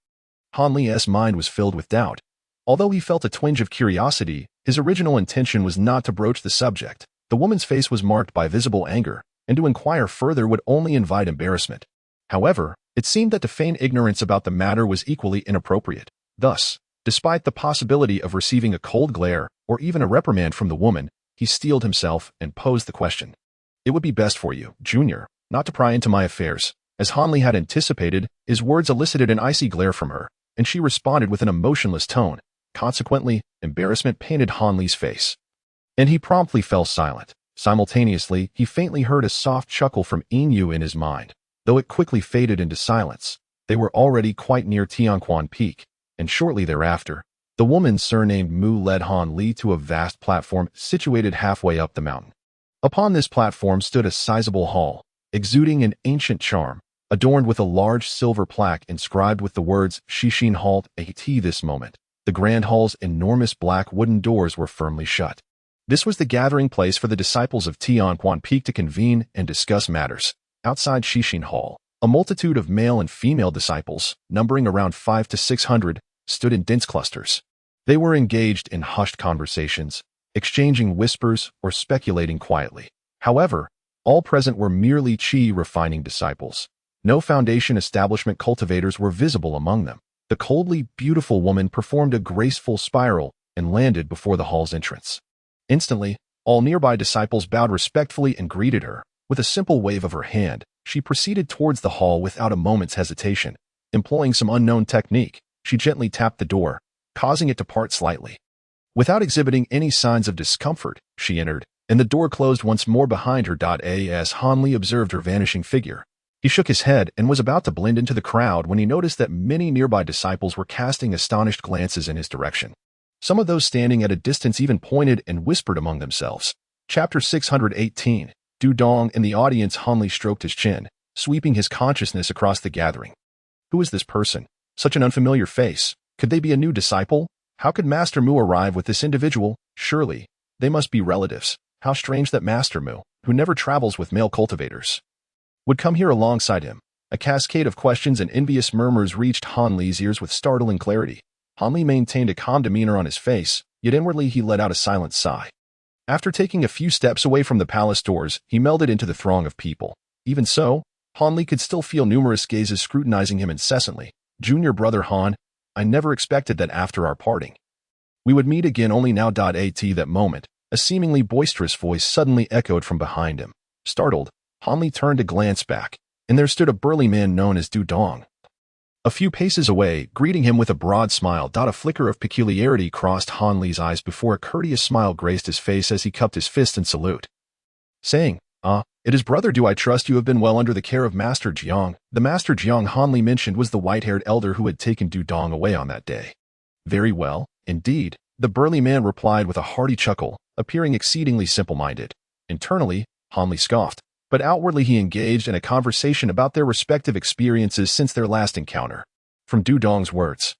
Han Li's mind was filled with doubt. Although he felt a twinge of curiosity, his original intention was not to broach the subject. The woman's face was marked by visible anger, and to inquire further would only invite embarrassment. However, it seemed that to feign ignorance about the matter was equally inappropriate. Thus, despite the possibility of receiving a cold glare or even a reprimand from the woman, he steeled himself and posed the question. It would be best for you, Junior, not to pry into my affairs. As Hanli had anticipated, his words elicited an icy glare from her, and she responded with an emotionless tone. Consequently, embarrassment painted Hanli's face, and he promptly fell silent. Simultaneously, he faintly heard a soft chuckle from Inu in his mind, though it quickly faded into silence. They were already quite near Tianquan Peak, and shortly thereafter, the woman surnamed Mu led Han Li to a vast platform situated halfway up the mountain. Upon this platform stood a sizable hall, exuding an ancient charm, adorned with a large silver plaque inscribed with the words Shishin Halt At this moment. The grand hall's enormous black wooden doors were firmly shut. This was the gathering place for the disciples of Tianquan Peak to convene and discuss matters. Outside Shishin Hall, a multitude of male and female disciples, numbering around 500 to 600, stood in dense clusters. They were engaged in hushed conversations, exchanging whispers or speculating quietly. However, all present were merely chi-refining disciples. No foundation establishment cultivators were visible among them. The coldly beautiful woman performed a graceful spiral and landed before the hall's entrance. Instantly, all nearby disciples bowed respectfully and greeted her. With a simple wave of her hand, she proceeded towards the hall without a moment's hesitation. Employing some unknown technique, she gently tapped the door, causing it to part slightly. Without exhibiting any signs of discomfort, she entered, and the door closed once more behind her. As Han Li observed her vanishing figure, he shook his head and was about to blend into the crowd when he noticed that many nearby disciples were casting astonished glances in his direction. Some of those standing at a distance even pointed and whispered among themselves. Chapter 618. Du Dong. In the audience, Han Li stroked his chin, sweeping his consciousness across the gathering. Who is this person? Such an unfamiliar face. Could they be a new disciple? How could Master Mu arrive with this individual? Surely, they must be relatives. How strange that Master Mu, who never travels with male cultivators, would come here alongside him. A cascade of questions and envious murmurs reached Han Li's ears with startling clarity. Han Li maintained a calm demeanor on his face, yet inwardly he let out a silent sigh. After taking a few steps away from the palace doors, he melded into the throng of people. Even so, Han Li could still feel numerous gazes scrutinizing him incessantly. Junior brother Han, I never expected that after our parting, we would meet again only now. At that moment, a seemingly boisterous voice suddenly echoed from behind him. Startled, Han Li turned to glance back, and there stood a burly man known as Du Dong. A few paces away, greeting him with a broad smile. A flicker of peculiarity crossed Han Li's eyes before a courteous smile graced his face as he cupped his fist in salute, saying, it is brother Du. I trust you have been well under the care of Master Jiang. The Master Jiang Han Li mentioned was the white-haired elder who had taken Du Dong away on that day. Very well, indeed, the burly man replied with a hearty chuckle, appearing exceedingly simple-minded. Internally, Han Li scoffed, but outwardly he engaged in a conversation about their respective experiences since their last encounter. From Du Dong's words,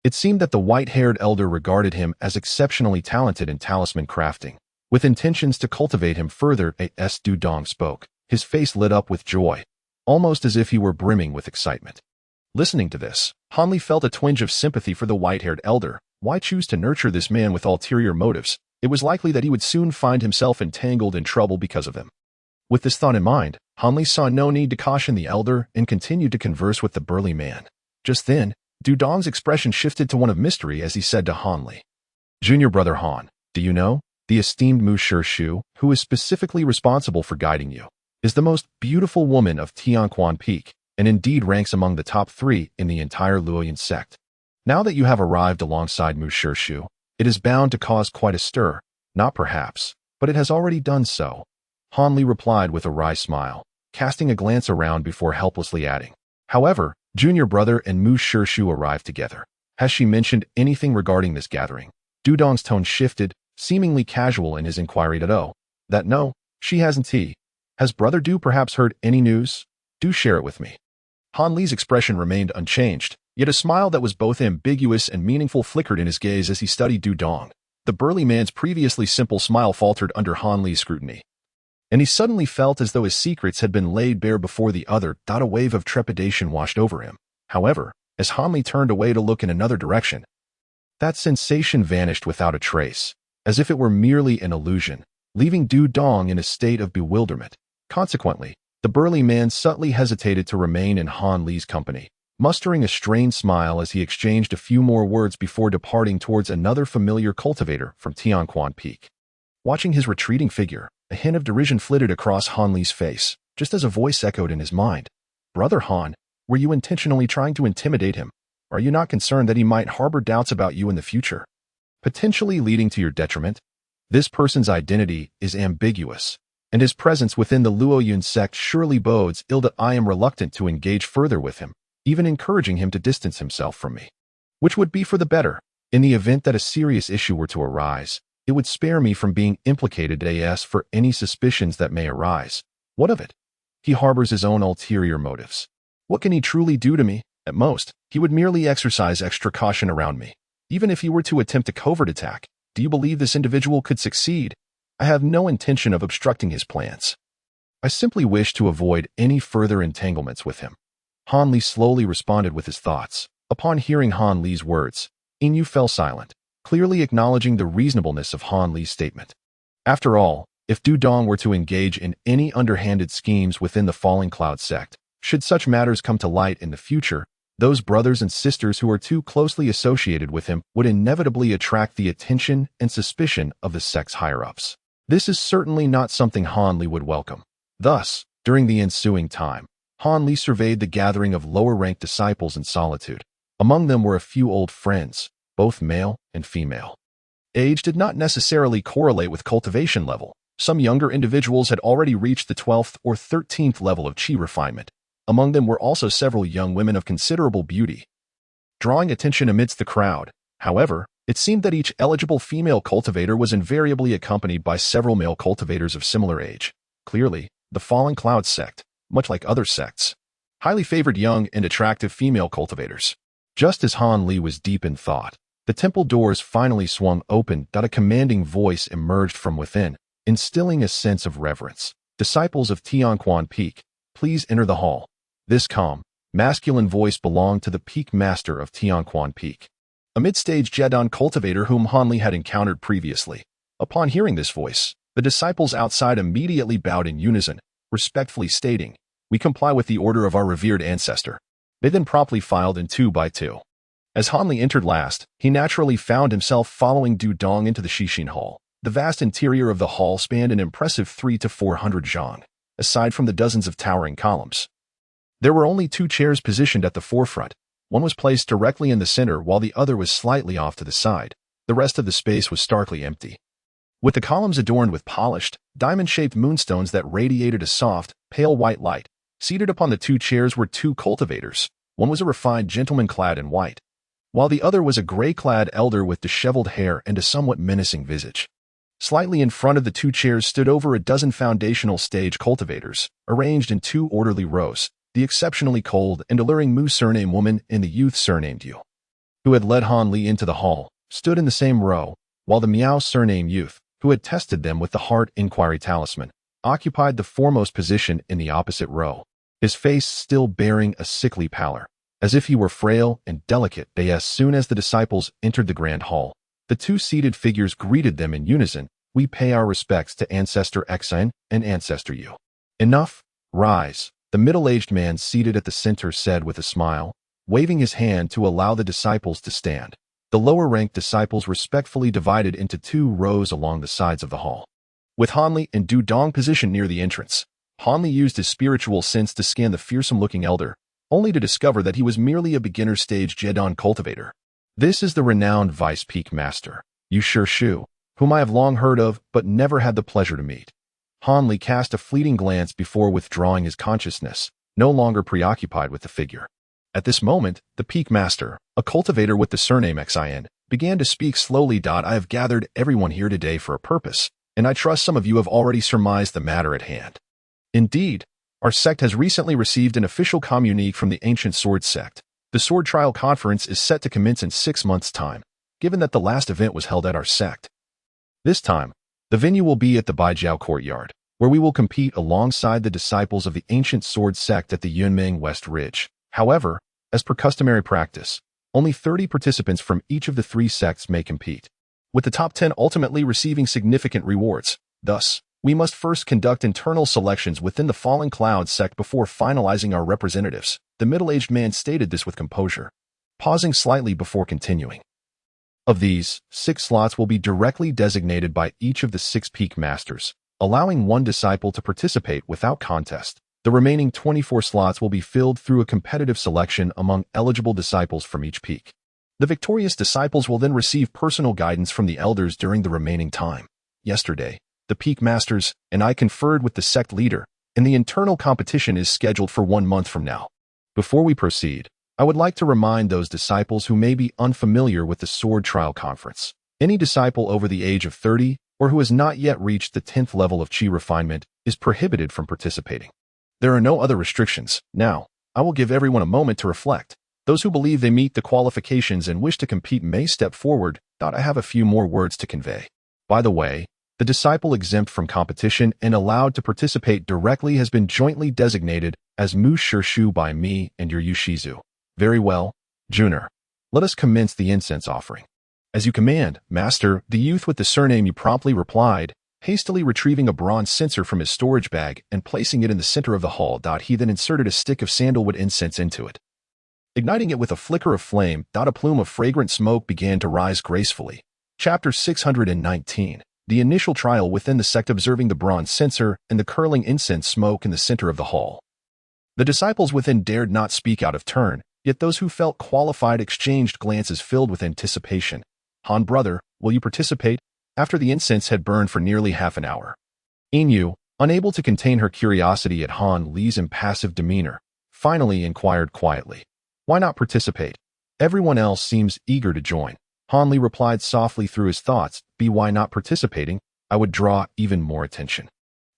it seemed that the white-haired elder regarded him as exceptionally talented in talisman crafting, with intentions to cultivate him further. As Du Dong spoke, his face lit up with joy, almost as if he were brimming with excitement. Listening to this, Han Li felt a twinge of sympathy for the white-haired elder. Why choose to nurture this man with ulterior motives? It was likely that he would soon find himself entangled in trouble because of him. With this thought in mind, Han Li saw no need to caution the elder and continued to converse with the burly man. Just then, Du Dong's expression shifted to one of mystery as he said to Han Li, Junior brother Han, do you know, the esteemed Mu Shu, who is specifically responsible for guiding you, is the most beautiful woman of Tianquan Peak, and indeed ranks among the top 3 in the entire Luoyan sect. Now that you have arrived alongside Mu Shu, it is bound to cause quite a stir. Not perhaps, but it has already done so. Han Li replied with a wry smile, casting a glance around before helplessly adding, however, Junior brother and Mu Shu arrived together. Has she mentioned anything regarding this gathering? Du Dong's tone shifted, seemingly casual in his inquiry. That no, she hasn't. Has brother Du perhaps heard any news? Do share it with me. Han Li's expression remained unchanged, yet a smile that was both ambiguous and meaningful flickered in his gaze as he studied Du Dong. The burly man's previously simple smile faltered under Han Li's scrutiny, and he suddenly felt as though his secrets had been laid bare before the other. A wave of trepidation washed over him. However, as Han Li turned away to look in another direction, that sensation vanished without a trace, as if it were merely an illusion, leaving Du Dong in a state of bewilderment. Consequently, the burly man subtly hesitated to remain in Han Li's company, mustering a strained smile as he exchanged a few more words before departing towards another familiar cultivator from Tianquan Peak. Watching his retreating figure, A hint of derision flitted across Han Li's face, just as a voice echoed in his mind. Brother Han, were you intentionally trying to intimidate him? Are you not concerned that he might harbor doubts about you in the future, potentially leading to your detriment? This person's identity is ambiguous, and his presence within the Luoyun sect surely bodes ill that I am reluctant to engage further with him, even encouraging him to distance himself from me. Which would be for the better. In the event that a serious issue were to arise, it would spare me from being implicated as for any suspicions that may arise. What of it? He harbors his own ulterior motives. What can he truly do to me? At most, he would merely exercise extra caution around me. Even if he were to attempt a covert attack, do you believe this individual could succeed? I have no intention of obstructing his plans. I simply wish to avoid any further entanglements with him. Han Li slowly responded with his thoughts. Upon hearing Han Li's words, Inu fell silent, clearly acknowledging the reasonableness of Han Li's statement. After all, if Du Dong were to engage in any underhanded schemes within the Falling Cloud sect, should such matters come to light in the future, those brothers and sisters who are too closely associated with him would inevitably attract the attention and suspicion of the sect's higher-ups. This is certainly not something Han Li would welcome. Thus, during the ensuing time, Han Li surveyed the gathering of lower-ranked disciples in solitude. Among them were a few old friends, both male and female. Age did not necessarily correlate with cultivation level. Some younger individuals had already reached the 12th or 13th level of Qi refinement. Among them were also several young women of considerable beauty, drawing attention amidst the crowd. However, it seemed that each eligible female cultivator was invariably accompanied by several male cultivators of similar age. Clearly, the Fallen Cloud sect, much like other sects, highly favored young and attractive female cultivators. Just as Han Li was deep in thought, the temple doors finally swung open. A commanding voice emerged from within, instilling a sense of reverence. Disciples of Tianquan Peak, please enter the hall. This calm, masculine voice belonged to the Peak Master of Tianquan Peak, a mid-stage Jedon cultivator whom Han Li had encountered previously. Upon hearing this voice, the disciples outside immediately bowed in unison, respectfully stating, "We comply with the order of our revered ancestor." They then promptly filed in 2 by 2. As Han Li entered last, he naturally found himself following Du Dong into the Xixin Hall. The vast interior of the hall spanned an impressive 300 to 400 zhang, aside from the dozens of towering columns. There were only 2 chairs positioned at the forefront. One was placed directly in the center while the other was slightly off to the side. The rest of the space was starkly empty, with the columns adorned with polished, diamond-shaped moonstones that radiated a soft, pale white light. Seated upon the 2 chairs were 2 cultivators. One was a refined gentleman clad in white, while the other was a gray-clad elder with disheveled hair and a somewhat menacing visage. Slightly in front of the 2 chairs stood over a dozen foundational stage cultivators, arranged in 2 orderly rows. The exceptionally cold and alluring Mu surname woman and the youth surnamed Yu, who had led Han Li into the hall, stood in the same row, while the Miao surname youth, who had tested them with the heart inquiry talisman, occupied the foremost position in the opposite row, his face still bearing a sickly pallor, as if he were frail and delicate. As soon as the disciples entered the grand hall, the 2 seated figures greeted them in unison. "We pay our respects to Ancestor Xn and Ancestor Yu." "Enough, rise," the middle-aged man seated at the center said with a smile, waving his hand to allow the disciples to stand. The lower-ranked disciples respectfully divided into 2 rows along the sides of the hall, with Han Li and Du Dong positioned near the entrance. Han Li used his spiritual sense to scan the fearsome-looking elder, only to discover that he was merely a beginner-stage Jedon cultivator. This is the renowned Vice Peak Master, Yu Shu, whom I have long heard of but never had the pleasure to meet. Han Li cast a fleeting glance before withdrawing his consciousness, no longer preoccupied with the figure. At this moment, the Peak Master, a cultivator with the surname Xin, began to speak slowly. "I have gathered everyone here today for a purpose, and I trust some of you have already surmised the matter at hand. Indeed, our sect has recently received an official communique from the Ancient Sword Sect. The Sword Trial Conference is set to commence in 6 months' time, given that the last event was held at our sect. This time, the venue will be at the Baijiao Courtyard, where we will compete alongside the disciples of the Ancient Sword Sect at the Yunmeng West Ridge. However, as per customary practice, only 30 participants from each of the 3 sects may compete, with the top 10 ultimately receiving significant rewards. Thus, we must first conduct internal selections within the Fallen Cloud sect before finalizing our representatives." The middle-aged man stated this with composure, pausing slightly before continuing. "Of these, 6 slots will be directly designated by each of the 6 Peak Masters, allowing one disciple to participate without contest. The remaining 24 slots will be filled through a competitive selection among eligible disciples from each peak. The victorious disciples will then receive personal guidance from the elders during the remaining time. Yesterday, the peak masters and I conferred with the sect leader, and the internal competition is scheduled for 1 month from now. Before we proceed, I would like to remind those disciples who may be unfamiliar with the Sword Trial Conference. Any disciple over the age of 30 or who has not yet reached the 10th level of Qi refinement is prohibited from participating. There are no other restrictions. Now, I will give everyone a moment to reflect. Those who believe they meet the qualifications and wish to compete may step forward. I have a few more words to convey. By the way, the disciple exempt from competition and allowed to participate directly has been jointly designated as Mu Shirshu by me and your Yu Shizu. Very well, Juner. Let us commence the incense offering. As you command, Master, the youth with the surname you promptly replied, hastily retrieving a bronze censer from his storage bag and placing it in the center of the hall. He then inserted a stick of sandalwood incense into it. Igniting it with a flicker of flame, a plume of fragrant smoke began to rise gracefully. Chapter 619. The initial trial within the sect observing the bronze censer and the curling incense smoke in the center of the hall. The disciples within dared not speak out of turn, yet those who felt qualified exchanged glances filled with anticipation. Han brother, will you participate? After the incense had burned for nearly half an hour. Inu, unable to contain her curiosity at Han Li's impassive demeanor, finally inquired quietly. Why not participate? Everyone else seems eager to join. Han Li replied softly through his thoughts, why not participating? I would draw even more attention.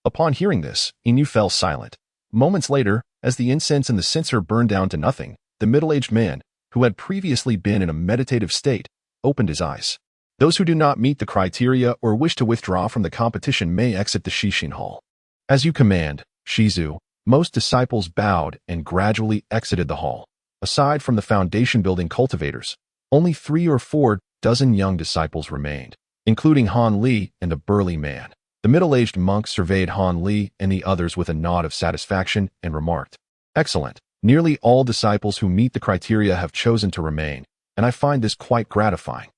Upon hearing this, Inu fell silent. Moments later, as the incense and the censer burned down to nothing, the middle-aged man, who had previously been in a meditative state, opened his eyes. Those who do not meet the criteria or wish to withdraw from the competition may exit the Shishin Hall. As you command, Shizu. Most disciples bowed and gradually exited the hall. Aside from the foundation building cultivators, only 3 or 4 dozen young disciples remained, including Han Li and the burly man. The middle-aged monk surveyed Han Li and the others with a nod of satisfaction and remarked, Excellent. Nearly all disciples who meet the criteria have chosen to remain, and I find this quite gratifying.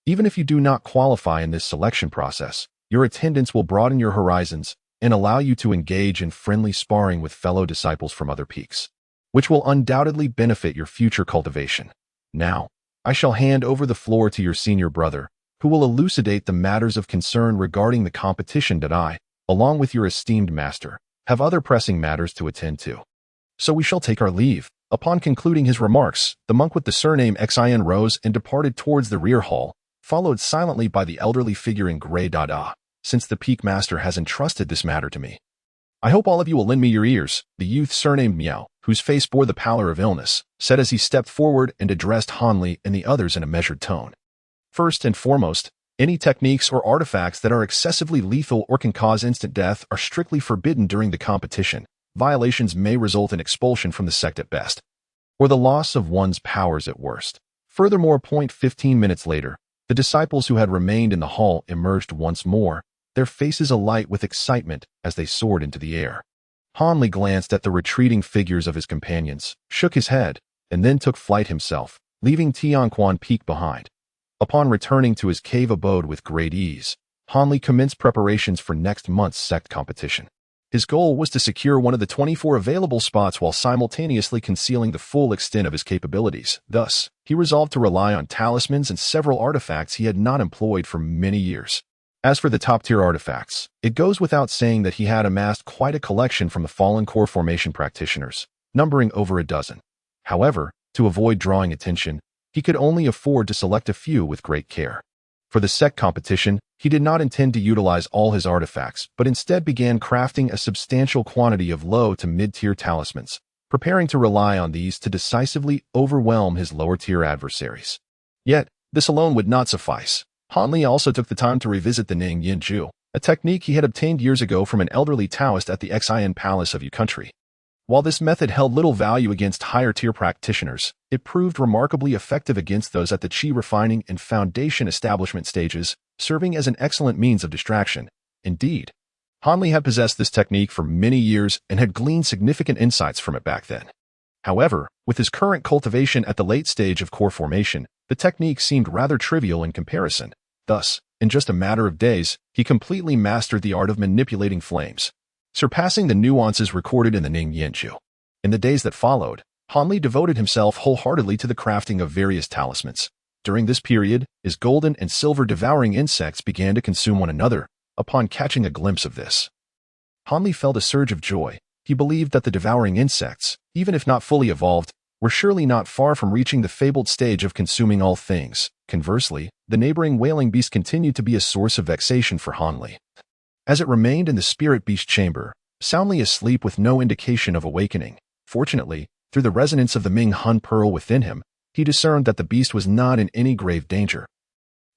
Even if you do not qualify in this selection process, your attendance will broaden your horizons and allow you to engage in friendly sparring with fellow disciples from other peaks, which will undoubtedly benefit your future cultivation. Now, I shall hand over the floor to your senior brother, who will elucidate the matters of concern regarding the competition that I, along with your esteemed master, have other pressing matters to attend to. So we shall take our leave. Upon concluding his remarks, the monk with the surname Xin rose and departed towards the rear hall, followed silently by the elderly figure in gray. Since the peak master has entrusted this matter to me, I hope all of you will lend me your ears, the youth surnamed Miao, whose face bore the pallor of illness, said as he stepped forward and addressed Han Li and the others in a measured tone. First and foremost, any techniques or artifacts that are excessively lethal or can cause instant death are strictly forbidden during the competition. Violations may result in expulsion from the sect at best, or the loss of one's powers at worst. Furthermore, 15 minutes later, the disciples who had remained in the hall emerged once more, their faces alight with excitement as they soared into the air. Han Li glanced at the retreating figures of his companions, shook his head, and then took flight himself, leaving Tianquan Peak behind. Upon returning to his cave abode with great ease, Han Li commenced preparations for next month's sect competition. His goal was to secure one of the 24 available spots while simultaneously concealing the full extent of his capabilities. Thus, he resolved to rely on talismans and several artifacts he had not employed for many years. As for the top-tier artifacts, it goes without saying that he had amassed quite a collection from the fallen core formation practitioners, numbering over a dozen. However, to avoid drawing attention, he could only afford to select a few with great care. For the sect competition, he did not intend to utilize all his artifacts, but instead began crafting a substantial quantity of low to mid-tier talismans, preparing to rely on these to decisively overwhelm his lower-tier adversaries. Yet, this alone would not suffice. Han Li also took the time to revisit the Ning Yin Ju, a technique he had obtained years ago from an elderly Taoist at the Xian Palace of Yu Country. While this method held little value against higher-tier practitioners, it proved remarkably effective against those at the Qi refining and foundation establishment stages, serving as an excellent means of distraction. Indeed, Han Li had possessed this technique for many years and had gleaned significant insights from it back then. However, with his current cultivation at the late stage of core formation, the technique seemed rather trivial in comparison. Thus, in just a matter of days, he completely mastered the art of manipulating flames, surpassing the nuances recorded in the Ning Yanqiu. In the days that followed, Hanli devoted himself wholeheartedly to the crafting of various talismans. During this period, his golden and silver devouring insects began to consume one another. Upon catching a glimpse of this, Hanli felt a surge of joy. He believed that the devouring insects, even if not fully evolved, were surely not far from reaching the fabled stage of consuming all things. Conversely, the neighboring wailing beast continued to be a source of vexation for Hanli. As it remained in the spirit beast chamber, soundly asleep with no indication of awakening, fortunately, through the resonance of the Ming Hun pearl within him, he discerned that the beast was not in any grave danger.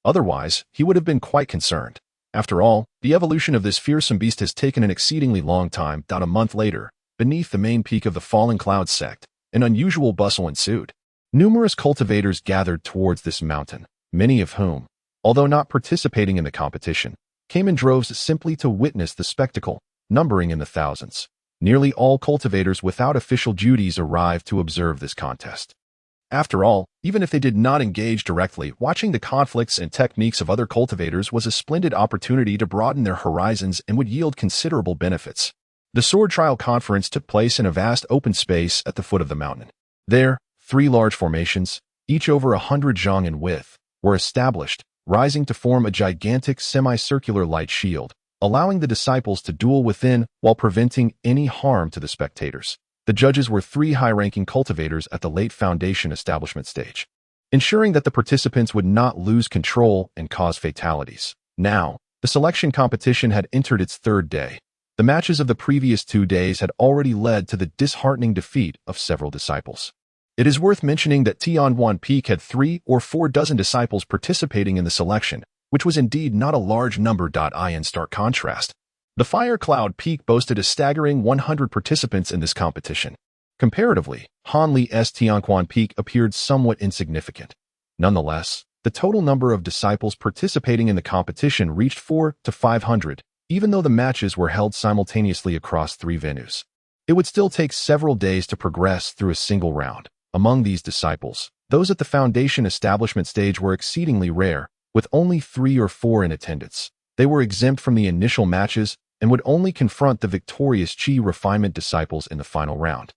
Otherwise, he would have been quite concerned. After all, the evolution of this fearsome beast has taken an exceedingly long time. A month later, beneath the main peak of the Fallen Cloud sect, an unusual bustle ensued. Numerous cultivators gathered towards this mountain, many of whom, although not participating in the competition, came in droves simply to witness the spectacle, numbering in the thousands. Nearly all cultivators without official duties arrived to observe this contest. After all, even if they did not engage directly, watching the conflicts and techniques of other cultivators was a splendid opportunity to broaden their horizons and would yield considerable benefits. The sword trial conference took place in a vast open space at the foot of the mountain. There, 3 large formations, each over 100 zhang in width, were established, rising to form a gigantic semicircular light shield, allowing the disciples to duel within while preventing any harm to the spectators. The judges were 3 high-ranking cultivators at the late foundation establishment stage, ensuring that the participants would not lose control and cause fatalities. Now, the selection competition had entered its 3rd day. The matches of the previous 2 days had already led to the disheartening defeat of several disciples. It is worth mentioning that Tianhuan Peak had 3 or 4 dozen disciples participating in the selection, which was indeed not a large number. In stark contrast, the Fire Cloud Peak boasted a staggering 100 participants in this competition. Comparatively, Hanli's Tianhuan Peak appeared somewhat insignificant. Nonetheless, the total number of disciples participating in the competition reached 400 to 500, even though the matches were held simultaneously across 3 venues. It would still take several days to progress through a single round. Among these disciples, those at the foundation establishment stage were exceedingly rare, with only 3 or 4 in attendance. They were exempt from the initial matches and would only confront the victorious Qi refinement disciples in the final round,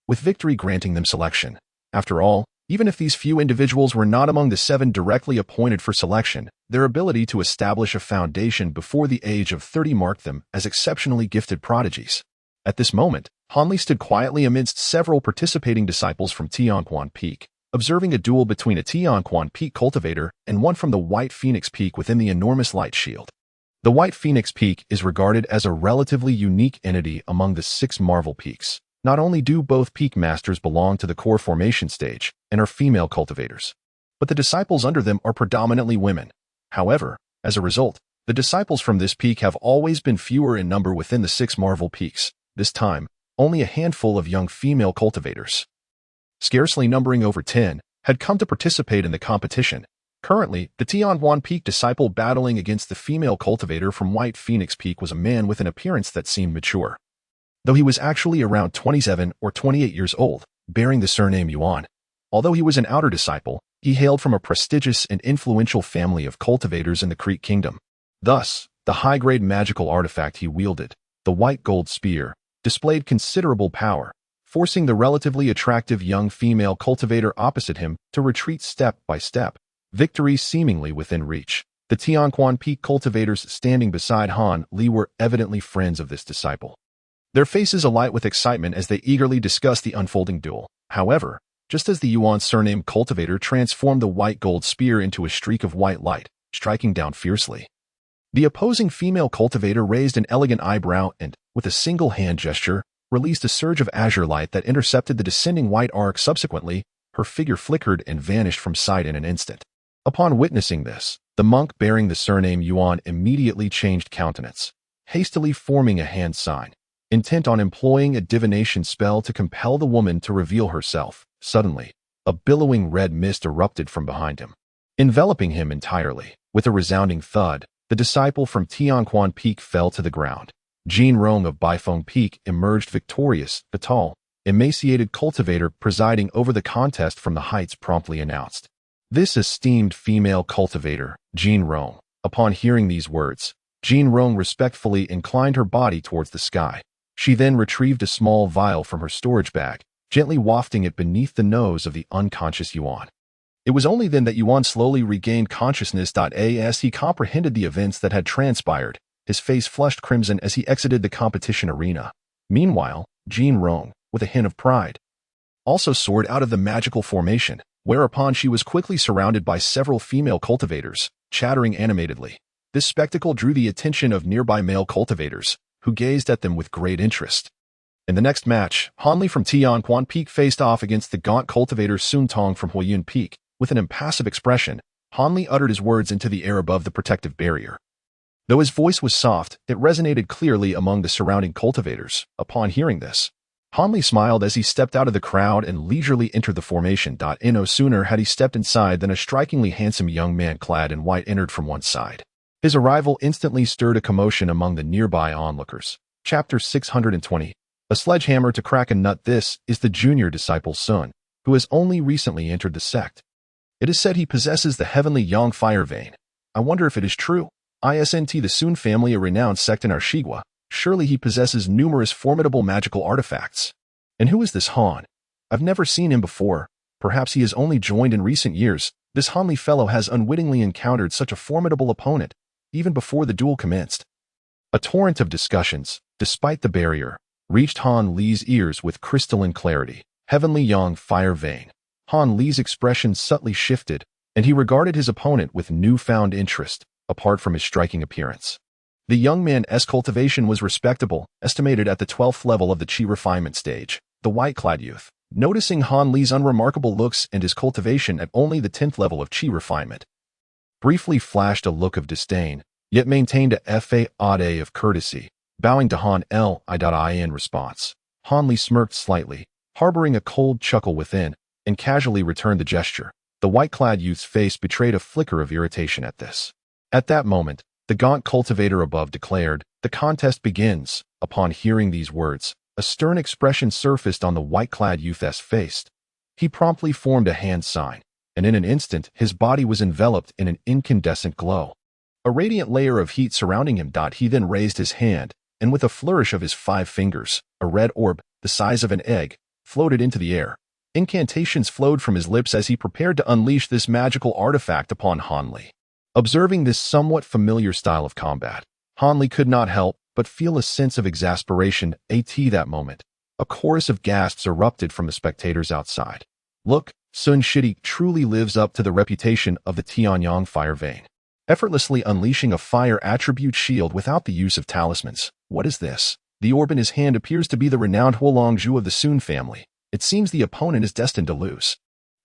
with victory granting them selection. After all, even if these few individuals were not among the 7 directly appointed for selection, their ability to establish a foundation before the age of 30 marked them as exceptionally gifted prodigies. At this moment, Hanli stood quietly amidst several participating disciples from Tianhuan Peak, observing a duel between a Tianhuan Peak cultivator and one from the White Phoenix Peak within the enormous light shield. The White Phoenix Peak is regarded as a relatively unique entity among the 6 Marvel Peaks. Not only do both peak masters belong to the core formation stage and are female cultivators, but the disciples under them are predominantly women. However, as a result, the disciples from this peak have always been fewer in number within the 6 Marvel Peaks. This time, only a handful of young female cultivators, scarcely numbering over 10, had come to participate in the competition. Currently, the Tianhuan Peak disciple battling against the female cultivator from White Phoenix Peak was a man with an appearance that seemed mature, though he was actually around 27 or 28 years old, bearing the surname Yuan. Although he was an outer disciple, he hailed from a prestigious and influential family of cultivators in the Creek Kingdom. Thus, the high-grade magical artifact he wielded, the white gold spear, displayed considerable power, forcing the relatively attractive young female cultivator opposite him to retreat step by step, victory seemingly within reach. The Tianhuan Peak cultivators standing beside Han Li were evidently friends of this disciple, their faces alight with excitement as they eagerly discussed the unfolding duel. However, just as the Yuan surname cultivator transformed the white gold spear into a streak of white light, striking down fiercely, the opposing female cultivator raised an elegant eyebrow and, with a single hand gesture, released a surge of azure light that intercepted the descending white arc. Subsequently, her figure flickered and vanished from sight in an instant. Upon witnessing this, the monk bearing the surname Yuan immediately changed countenance, hastily forming a hand sign, intent on employing a divination spell to compel the woman to reveal herself. Suddenly, a billowing red mist erupted from behind him, enveloping him entirely. With a resounding thud, the disciple from Tianhuan Peak fell to the ground. Jin Rong of Baifeng Peak emerged victorious. The tall, emaciated cultivator presiding over the contest from the heights promptly announced, "This esteemed female cultivator, Jean Rong. Upon hearing these words, Jean Rong respectfully inclined her body towards the sky. She then retrieved a small vial from her storage bag, gently wafting it beneath the nose of the unconscious Yuan. It was only then that Yuan slowly regained consciousness. As he comprehended the events that had transpired, his face flushed crimson as he exited the competition arena. Meanwhile, Jean Rong, with a hint of pride, also soared out of the magical formation, whereupon she was quickly surrounded by several female cultivators, chattering animatedly. This spectacle drew the attention of nearby male cultivators, who gazed at them with great interest. In the next match, Han Li from Tianquan Peak faced off against the gaunt cultivator Sun Tong from Huayun Peak. With an impassive expression, Han Li uttered his words into the air above the protective barrier. Though his voice was soft, it resonated clearly among the surrounding cultivators. Upon hearing this, Han Li smiled as he stepped out of the crowd and leisurely entered the formation. No sooner had he stepped inside than a strikingly handsome young man clad in white entered from one side. His arrival instantly stirred a commotion among the nearby onlookers. Chapter 620. A sledgehammer to crack a nut. This is the junior disciple Sun, who has only recently entered the sect. It is said he possesses the heavenly Yang fire vein. I wonder if it is true. Isn't the Sun family a renowned sect in Arshigua? Surely he possesses numerous formidable magical artifacts. And who is this Han? I've never seen him before. Perhaps he has only joined in recent years. This Han Li fellow has unwittingly encountered such a formidable opponent, even before the duel commenced. A torrent of discussions, despite the barrier, reached Han Li's ears with crystalline clarity. Heavenly Yang fire vein. Han Li's expression subtly shifted, and he regarded his opponent with newfound interest, apart from his striking appearance. The young man's cultivation was respectable, estimated at the 12th level of the Qi refinement stage. The white-clad youth, noticing Han Li's unremarkable looks and his cultivation at only the 10th level of Qi refinement, briefly flashed a look of disdain, yet maintained a facade of courtesy, bowing to Han Li in response. Han Li smirked slightly, harboring a cold chuckle within, and casually returned the gesture. The white-clad youth's face betrayed a flicker of irritation at this. At that moment, the gaunt cultivator above declared, "The contest begins." Upon hearing these words, a stern expression surfaced on the white-clad youth's face. He promptly formed a hand sign, and in an instant his body was enveloped in an incandescent glow. A radiant layer of heat surrounding him. He then raised his hand, and with a flourish of his 5 fingers, a red orb, the size of an egg, floated into the air. Incantations flowed from his lips as he prepared to unleash this magical artifact upon Han Li. Observing this somewhat familiar style of combat, Han Li could not help but feel a sense of exasperation. At that moment, a chorus of gasps erupted from the spectators outside. Look, Sun Shidi truly lives up to the reputation of the Tianyang fire vein, effortlessly unleashing a fire attribute shield without the use of talismans. What is this? The orb in his hand appears to be the renowned Huolongzhu of the Sun family. It seems the opponent is destined to lose.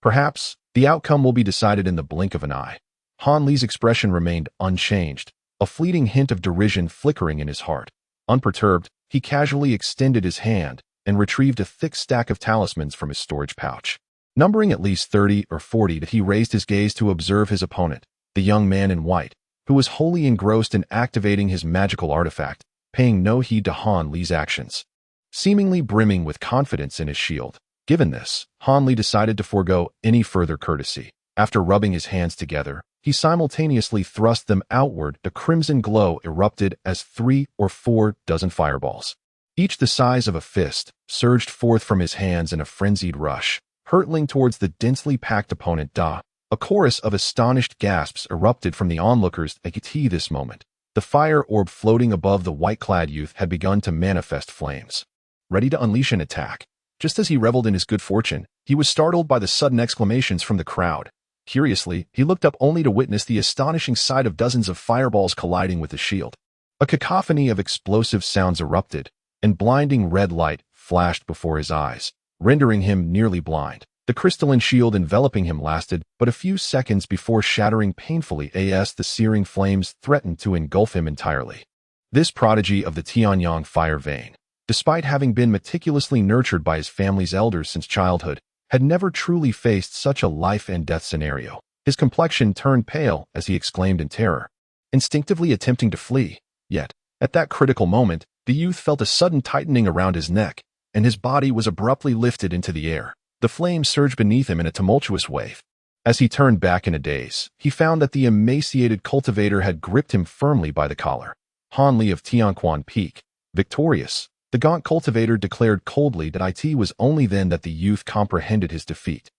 Perhaps the outcome will be decided in the blink of an eye. Han Li's expression remained unchanged, a fleeting hint of derision flickering in his heart. Unperturbed, he casually extended his hand and retrieved a thick stack of talismans from his storage pouch. Numbering at least 30 or 40, he raised his gaze to observe his opponent, the young man in white, who was wholly engrossed in activating his magical artifact, paying no heed to Han Li's actions. Seemingly brimming with confidence in his shield. Given this, Han Li decided to forego any further courtesy. After rubbing his hands together, he simultaneously thrust them outward. The crimson glow erupted as 3 or 4 dozen fireballs, each the size of a fist, surged forth from his hands in a frenzied rush, hurtling towards the densely packed opponent. A chorus of astonished gasps erupted from the onlookers at this moment. The fire orb floating above the white-clad youth had begun to manifest flames, ready to unleash an attack. Just as he reveled in his good fortune, he was startled by the sudden exclamations from the crowd. Curiously, he looked up only to witness the astonishing sight of dozens of fireballs colliding with the shield. A cacophony of explosive sounds erupted, and blinding red light flashed before his eyes, rendering him nearly blind. The crystalline shield enveloping him lasted but a few seconds before shattering painfully as the searing flames threatened to engulf him entirely. This prodigy of the Tianyang fire vein, despite having been meticulously nurtured by his family's elders since childhood, had never truly faced such a life-and-death scenario. His complexion turned pale as he exclaimed in terror, instinctively attempting to flee. Yet, at that critical moment, the youth felt a sudden tightening around his neck, and his body was abruptly lifted into the air. The flames surged beneath him in a tumultuous wave. As he turned back in a daze, he found that the emaciated cultivator had gripped him firmly by the collar. Han Li of Tianquan Peak, victorious, the gaunt cultivator declared coldly that it was only then that the youth comprehended his defeat.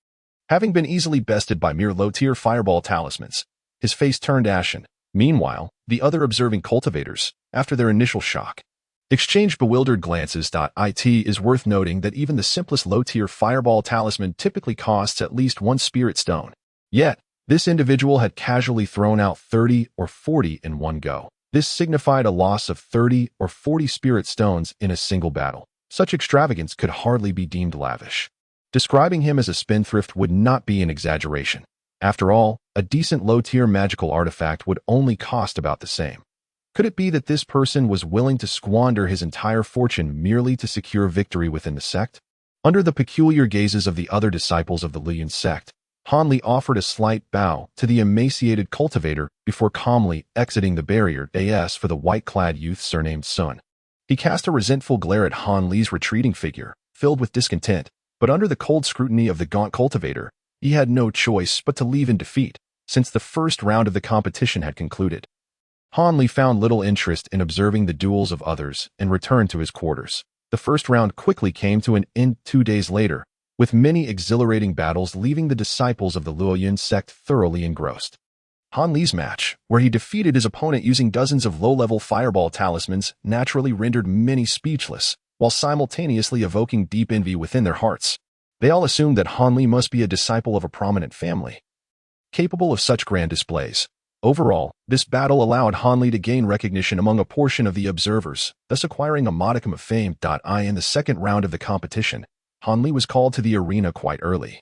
Having been easily bested by mere low-tier fireball talismans, his face turned ashen. Meanwhile, the other observing cultivators, after their initial shock, exchanged bewildered glances. It is worth noting that even the simplest low-tier fireball talisman typically costs at least 1 spirit stone. Yet, this individual had casually thrown out 30 or 40 in one go. This signified a loss of 30 or 40 spirit stones in a single battle. Such extravagance could hardly be deemed lavish. Describing him as a spendthrift would not be an exaggeration. After all, a decent low-tier magical artifact would only cost about the same. Could it be that this person was willing to squander his entire fortune merely to secure victory within the sect? Under the peculiar gazes of the other disciples of the Lian sect, Han Li offered a slight bow to the emaciated cultivator before calmly exiting the barrier as for the white-clad youth surnamed Sun. He cast a resentful glare at Han Li's retreating figure, filled with discontent, but under the cold scrutiny of the gaunt cultivator, he had no choice but to leave in defeat, since the first round of the competition had concluded. Han Li found little interest in observing the duels of others and returned to his quarters. The first round quickly came to an end 2 days later, with many exhilarating battles leaving the disciples of the Luoyun sect thoroughly engrossed. Han Li's match, where he defeated his opponent using dozens of low-level fireball talismans, naturally rendered many speechless, while simultaneously evoking deep envy within their hearts. They all assumed that Han Li must be a disciple of a prominent family, capable of such grand displays. Overall, this battle allowed Han Li to gain recognition among a portion of the observers, thus acquiring a modicum of fame. In the second round of the competition, Han Li was called to the arena quite early.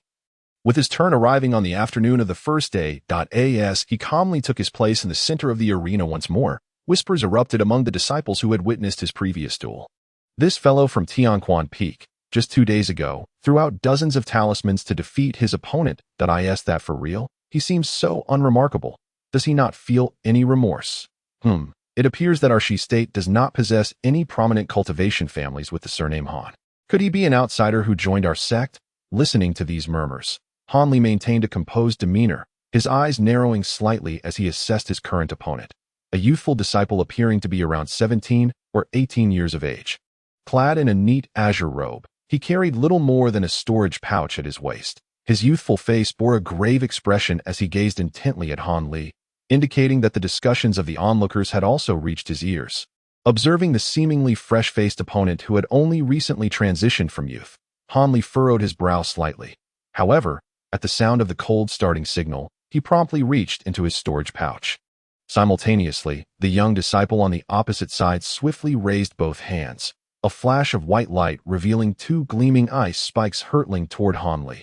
With his turn arriving on the afternoon of the first day, he calmly took his place in the center of the arena once more. Whispers erupted among the disciples who had witnessed his previous duel. This fellow from Tianquan Peak, just 2 days ago, threw out dozens of talismans to defeat his opponent. Is that for real? He seems so unremarkable. Does he not feel any remorse? It appears that our Shi state does not possess any prominent cultivation families with the surname Han. Could he be an outsider who joined our sect? Listening to these murmurs, Han Li maintained a composed demeanor, his eyes narrowing slightly as he assessed his current opponent, a youthful disciple appearing to be around 17 or 18 years of age. Clad in a neat azure robe, he carried little more than a storage pouch at his waist. His youthful face bore a grave expression as he gazed intently at Han Li, indicating that the discussions of the onlookers had also reached his ears. Observing the seemingly fresh-faced opponent who had only recently transitioned from youth, Han Li furrowed his brow slightly. However, at the sound of the cold starting signal, he promptly reached into his storage pouch. Simultaneously, the young disciple on the opposite side swiftly raised both hands, a flash of white light revealing 2 gleaming ice spikes hurtling toward Han Li.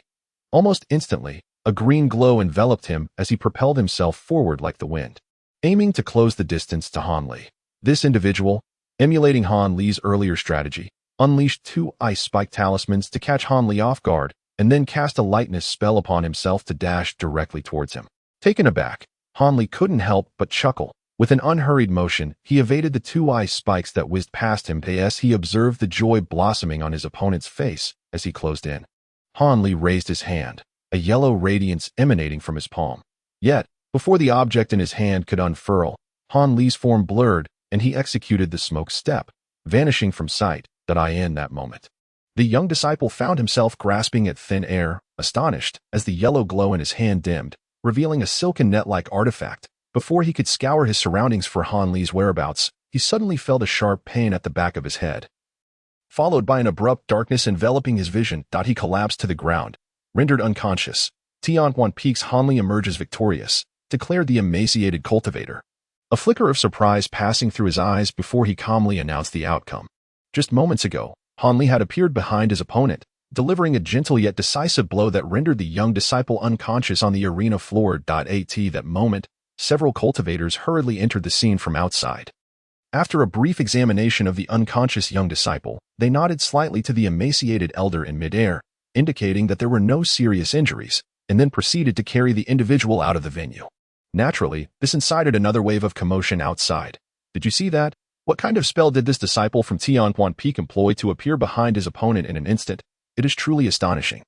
Almost instantly, a green glow enveloped him as he propelled himself forward like the wind, aiming to close the distance to Han Li. This individual, emulating Han Li's earlier strategy, unleashed 2 ice spike talismans to catch Han Li off guard, and then cast a lightness spell upon himself to dash directly towards him. Taken aback, Han Li couldn't help but chuckle. With an unhurried motion, he evaded the 2 ice spikes that whizzed past him as he observed the joy blossoming on his opponent's face as he closed in. Han Li raised his hand, a yellow radiance emanating from his palm. Yet, before the object in his hand could unfurl, Han Li's form blurred and he executed the smoke step, vanishing from sight. In that moment, the young disciple found himself grasping at thin air, astonished as the yellow glow in his hand dimmed, revealing a silken net-like artifact. Before he could scour his surroundings for Han Li's whereabouts, he suddenly felt a sharp pain at the back of his head, followed by an abrupt darkness enveloping his vision. He collapsed to the ground, rendered unconscious. Tianquan Peak's Han Li emerges victorious, declared the emaciated cultivator, a flicker of surprise passing through his eyes before he calmly announced the outcome. Just moments ago, Han Li had appeared behind his opponent, delivering a gentle yet decisive blow that rendered the young disciple unconscious on the arena floor. At that moment, several cultivators hurriedly entered the scene from outside. After a brief examination of the unconscious young disciple, they nodded slightly to the emaciated elder in midair, indicating that there were no serious injuries, and then proceeded to carry the individual out of the venue. Naturally, this incited another wave of commotion outside. Did you see that? What kind of spell did this disciple from Tianquan Peak employ to appear behind his opponent in an instant? It is truly astonishing.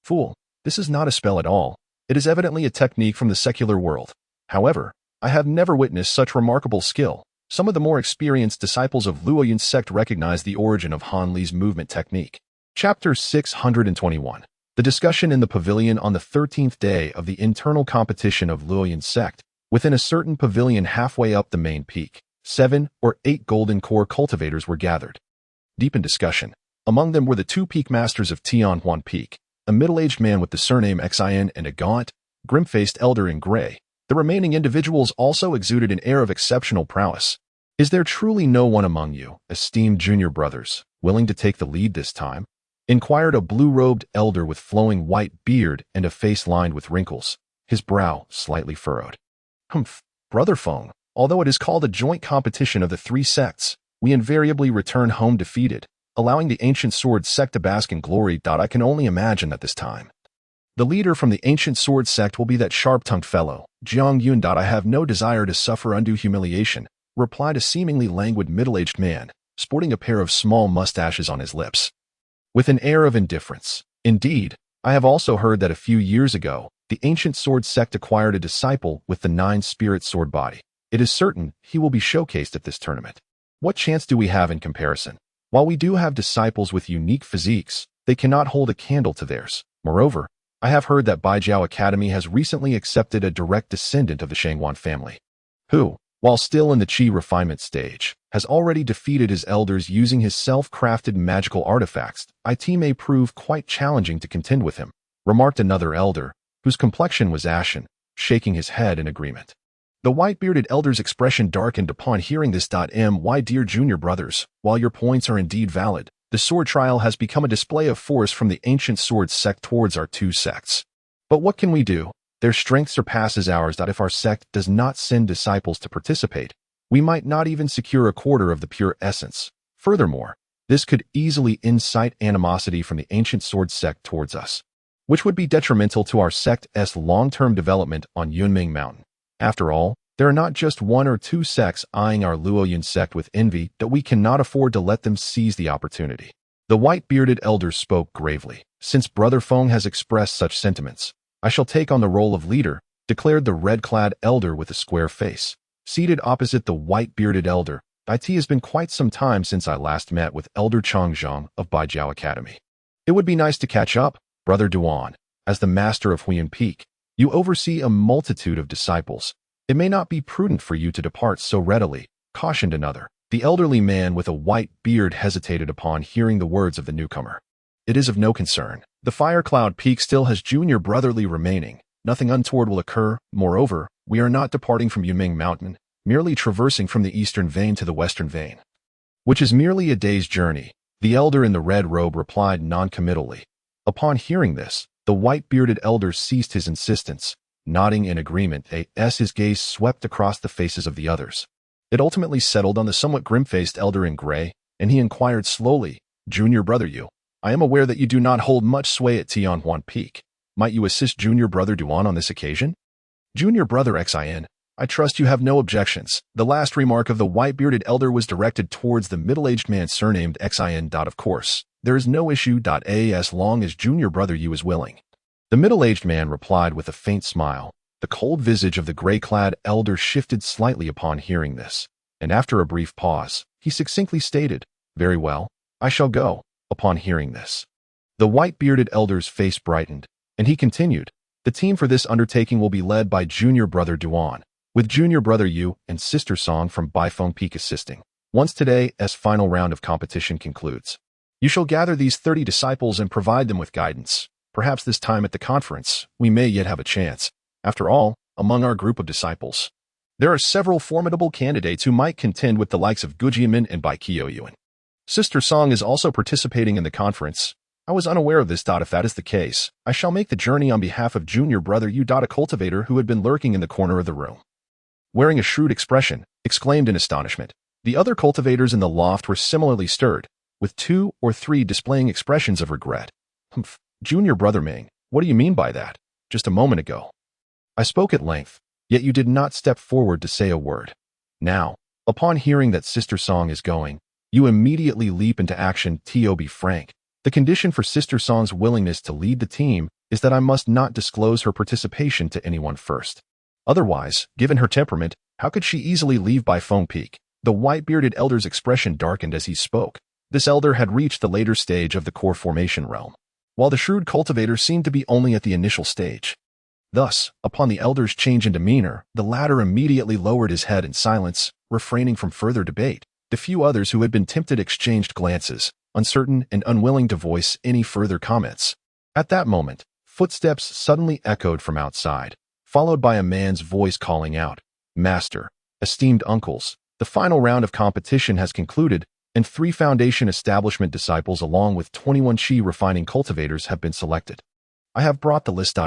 Fool, this is not a spell at all. It is evidently a technique from the secular world. However, I have never witnessed such remarkable skill. Some of the more experienced disciples of Luoyuan's sect recognize the origin of Han Li's movement technique. Chapter 621. The discussion in the pavilion on the 13th day of the internal competition of Luoyuan's sect. Within a certain pavilion halfway up the main peak, 7 or 8 golden core cultivators were gathered. Deep in discussion. Among them were the 2 peak masters of Tianhuan Peak, a middle-aged man with the surname Xin and a gaunt, grim-faced elder in gray. The remaining individuals also exuded an air of exceptional prowess. Is there truly no one among you, esteemed junior brothers, willing to take the lead this time? Inquired a blue-robed elder with flowing white beard and a face lined with wrinkles, his brow slightly furrowed. Humph, Brother Feng, although it is called a joint competition of the 3 sects, we invariably return home defeated, allowing the ancient sword sect to bask in glory. I can only imagine at this time. The leader from the ancient sword sect will be that sharp-tongued fellow, Jiang Yun. I have no desire to suffer undue humiliation, replied a seemingly languid middle-aged man, sporting a pair of small mustaches on his lips. With an air of indifference. Indeed, I have also heard that a few years ago, the ancient sword sect acquired a disciple with the 9-spirit sword body. It is certain he will be showcased at this tournament. What chance do we have in comparison? While we do have disciples with unique physiques, they cannot hold a candle to theirs. Moreover, I have heard that Baijiao Academy has recently accepted a direct descendant of the Shangwan family, who, while still in the Qi refinement stage, has already defeated his elders using his self-crafted magical artifacts. It may prove quite challenging to contend with him, remarked another elder, whose complexion was ashen, shaking his head in agreement. The white-bearded elder's expression darkened upon hearing this. My dear junior brothers, while your points are indeed valid, the sword trial has become a display of force from the ancient sword sect towards our 2 sects. But what can we do? Their strength surpasses ours. If our sect does not send disciples to participate, we might not even secure a quarter of the pure essence. Furthermore, this could easily incite animosity from the ancient sword sect towards us, which would be detrimental to our sect's long-term development on Yunming Mountain. After all, there are not just 1 or 2 sects eyeing our Luoyuan sect with envy. We cannot afford to let them seize the opportunity. The white-bearded elder spoke gravely. Since Brother Feng has expressed such sentiments, I shall take on the role of leader, declared the red-clad elder with a square face. Seated opposite the white-bearded elder, it has been quite some time since I last met with Elder Changzhang of Baijiao Academy. It would be nice to catch up, Brother Duan. As the master of Huiyan Peak, you oversee a multitude of disciples. It may not be prudent for you to depart so readily, cautioned another. The elderly man with a white beard hesitated upon hearing the words of the newcomer. It is of no concern. The Fire Cloud Peak still has junior brotherly remaining. Nothing untoward will occur. Moreover, we are not departing from Yunming Mountain, merely traversing from the eastern vein to the western vein, which is merely a day's journey. The elder in the red robe replied non-committally. Upon hearing this, the white-bearded elder ceased his insistence, nodding in agreement as his gaze swept across the faces of the others. It ultimately settled on the somewhat grim-faced elder in gray, and he inquired slowly, Junior brother you, I am aware that you do not hold much sway at Tianhuan Peak. Might you assist junior brother Duan on this occasion? Junior brother Xin, I trust you have no objections. The last remark of the white-bearded elder was directed towards the middle-aged man surnamed Xin. Of course, there is no issue. As long as junior brother you is willing. The middle-aged man replied with a faint smile. The cold visage of the gray-clad elder shifted slightly upon hearing this, and after a brief pause, he succinctly stated, Very well, I shall go. Upon hearing this, the white-bearded elder's face brightened, and he continued, The team for this undertaking will be led by junior brother Duan, with junior brother Yu and sister Song from Baifeng Peak assisting. Once today's final round of competition concludes, you shall gather these 30 disciples and provide them with guidance. Perhaps this time at the conference, we may yet have a chance. After all, among our group of disciples, there are several formidable candidates who might contend with the likes of Gujiamin and Baikyo Yuan. Sister Song is also participating in the conference. I was unaware of this. If that is the case, I shall make the journey on behalf of junior brother Yu. A cultivator who had been lurking in the corner of the room, wearing a shrewd expression, exclaimed in astonishment. The other cultivators in the loft were similarly stirred, with 2 or 3 displaying expressions of regret. Humph, junior brother Ming, what do you mean by that? Just a moment ago, I spoke at length, yet you did not step forward to say a word. Now, upon hearing that Sister Song is going, you immediately leap into action. To be frank, the condition for Sister Song's willingness to lead the team is that I must not disclose her participation to anyone first. Otherwise, given her temperament, how could she easily leave by phone peak? The white-bearded elder's expression darkened as he spoke. This elder had reached the later stage of the core formation realm, while the shrewd cultivator seemed to be only at the initial stage. Thus, upon the elder's change in demeanor, the latter immediately lowered his head in silence, refraining from further debate. The few others who had been tempted exchanged glances, uncertain and unwilling to voice any further comments. At that moment, footsteps suddenly echoed from outside, followed by a man's voice calling out, "Master, esteemed uncles, the final round of competition has concluded, and 3 Foundation Establishment disciples along with 21 Chi refining cultivators have been selected. I have brought the list.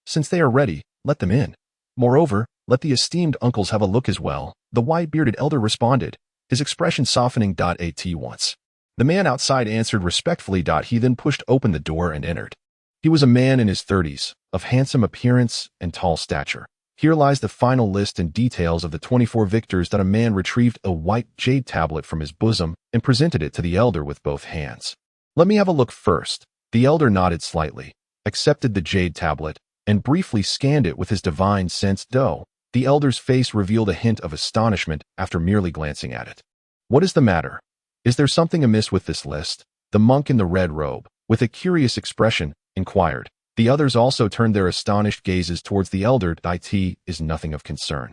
Since they are ready, let them in. Moreover, let the esteemed uncles have a look as well," the white-bearded elder responded, his expression softening. At once. The man outside answered respectfully. He then pushed open the door and entered. He was a man in his 30s, of handsome appearance and tall stature. Here lies the final list and details of the 24 victors. A man retrieved a white jade tablet from his bosom and presented it to the elder with both hands. "Let me have a look first." The elder nodded slightly, accepted the jade tablet, and briefly scanned it with his divine sense. Though the elder's face revealed a hint of astonishment after merely glancing at it. "What is the matter? Is there something amiss with this list?" The monk in the red robe, with a curious expression, inquired. The others also turned their astonished gazes towards the elder. "It is nothing of concern.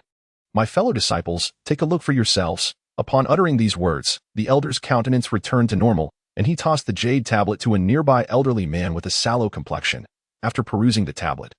My fellow disciples, take a look for yourselves." Upon uttering these words, the elder's countenance returned to normal, and he tossed the jade tablet to a nearby elderly man with a sallow complexion. After perusing the tablet,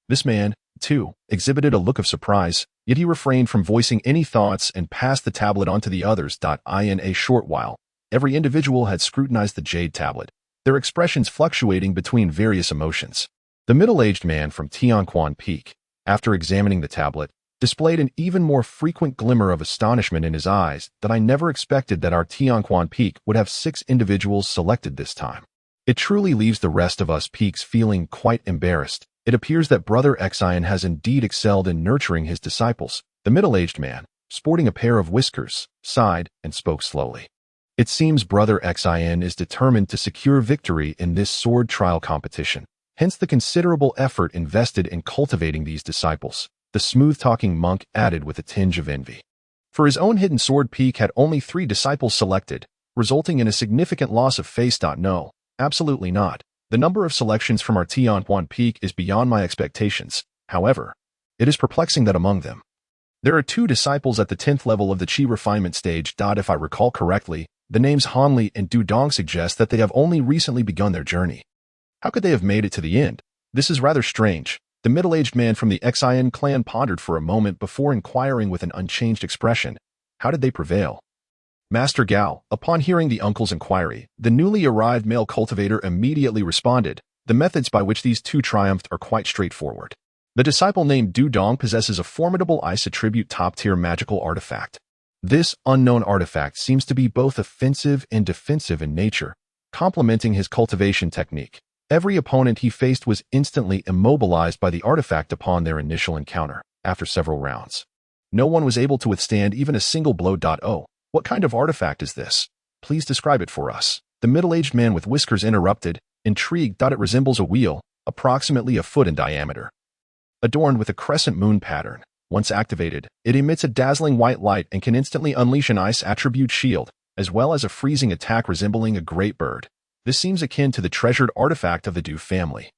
this man, too, exhibited a look of surprise, yet he refrained from voicing any thoughts and passed the tablet on to the others. In a short while, every individual had scrutinized the jade tablet, their expressions fluctuating between various emotions. The middle-aged man from Tianquan Peak, after examining the tablet, displayed an even more frequent glimmer of astonishment in his eyes. "I never expected that our Tianquan Peak would have 6 individuals selected this time. It truly leaves the rest of us peaks feeling quite embarrassed. It appears that Brother Xian has indeed excelled in nurturing his disciples." The middle-aged man, sporting a pair of whiskers, sighed and spoke slowly. "It seems Brother Xian is determined to secure victory in this sword trial competition. Hence the considerable effort invested in cultivating these disciples," the smooth-talking monk added with a tinge of envy. For his own hidden sword peak had only 3 disciples selected, resulting in a significant loss of face. No, absolutely not. The number of selections from our Tianquan Peak is beyond my expectations. However, it is perplexing that among them, there are 2 disciples at the 10th level of the Qi refinement stage. If I recall correctly, the names Hanli and Du Dong suggest that they have only recently begun their journey. How could they have made it to the end? This is rather strange. The middle-aged man from the Xian clan pondered for a moment before inquiring with an unchanged expression, "How did they prevail?" "Master Gao," upon hearing the uncle's inquiry, the newly arrived male cultivator immediately responded, "The methods by which these 2 triumphed are quite straightforward. The disciple named Du Dong possesses a formidable ice attribute top-tier magical artifact. This unknown artifact seems to be both offensive and defensive in nature, complementing his cultivation technique. Every opponent he faced was instantly immobilized by the artifact upon their initial encounter. After several rounds, no one was able to withstand even a single blow. Oh, what kind of artifact is this? Please describe it for us." The middle-aged man with whiskers interrupted, intrigued. "It resembles a wheel, approximately a foot in diameter, adorned with a crescent moon pattern. Once activated, it emits a dazzling white light and can instantly unleash an ice attribute shield, as well as a freezing attack resembling a great bird. This seems akin to the treasured artifact of the Du family,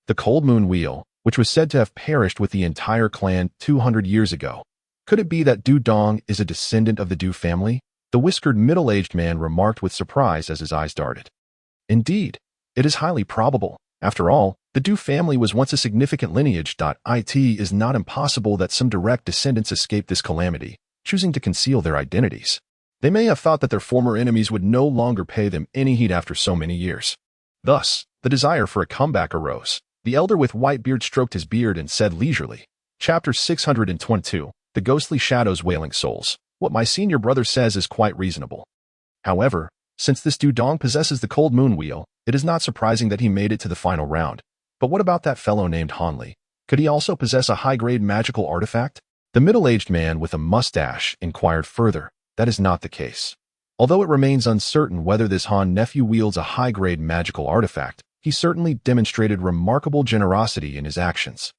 the Cold Moon Wheel, which was said to have perished with the entire clan 200 years ago. Could it be that Du Dong is a descendant of the Du family?" The whiskered middle-aged man remarked with surprise as his eyes darted. "Indeed, it is highly probable. After all, the Du family was once a significant lineage. It is not impossible that some direct descendants escaped this calamity, choosing to conceal their identities. They may have thought that their former enemies would no longer pay them any heed after so many years. Thus, the desire for a comeback arose." The elder with white beard stroked his beard and said leisurely, Chapter 622, The Ghostly Shadows Wailing Souls. "What my senior brother says is quite reasonable. However, since this Du Dong possesses the Cold Moon Wheel, it is not surprising that he made it to the final round. But what about that fellow named Hanli? Could he also possess a high-grade magical artifact?" The middle-aged man with a mustache inquired further. "That is not the case. Although it remains uncertain whether this Han nephew wields a high-grade magical artifact, he certainly demonstrated remarkable generosity in his actions.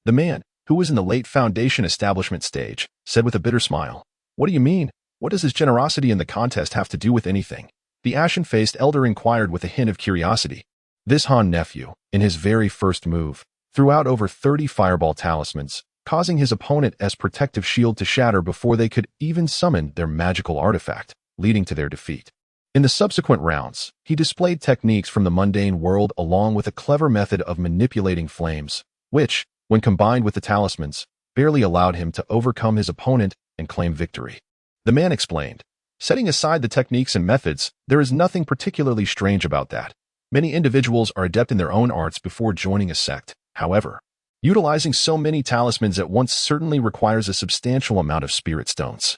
The man, who was in the late foundation establishment stage, said with a bitter smile, "What do you mean? What does his generosity in the contest have to do with anything?" The ashen-faced elder inquired with a hint of curiosity. This Han nephew, in his very first move, threw out over 30 fireball talismans, causing his opponent's protective shield to shatter before they could even summon their magical artifact, leading to their defeat. In the subsequent rounds, he displayed techniques from the mundane world along with a clever method of manipulating flames, which, when combined with the talismans, barely allowed him to overcome his opponent and claim victory. The man explained, "Setting aside the techniques and methods, there is nothing particularly strange about that. Many individuals are adept in their own arts before joining a sect. However, utilizing so many talismans at once certainly requires a substantial amount of spirit stones.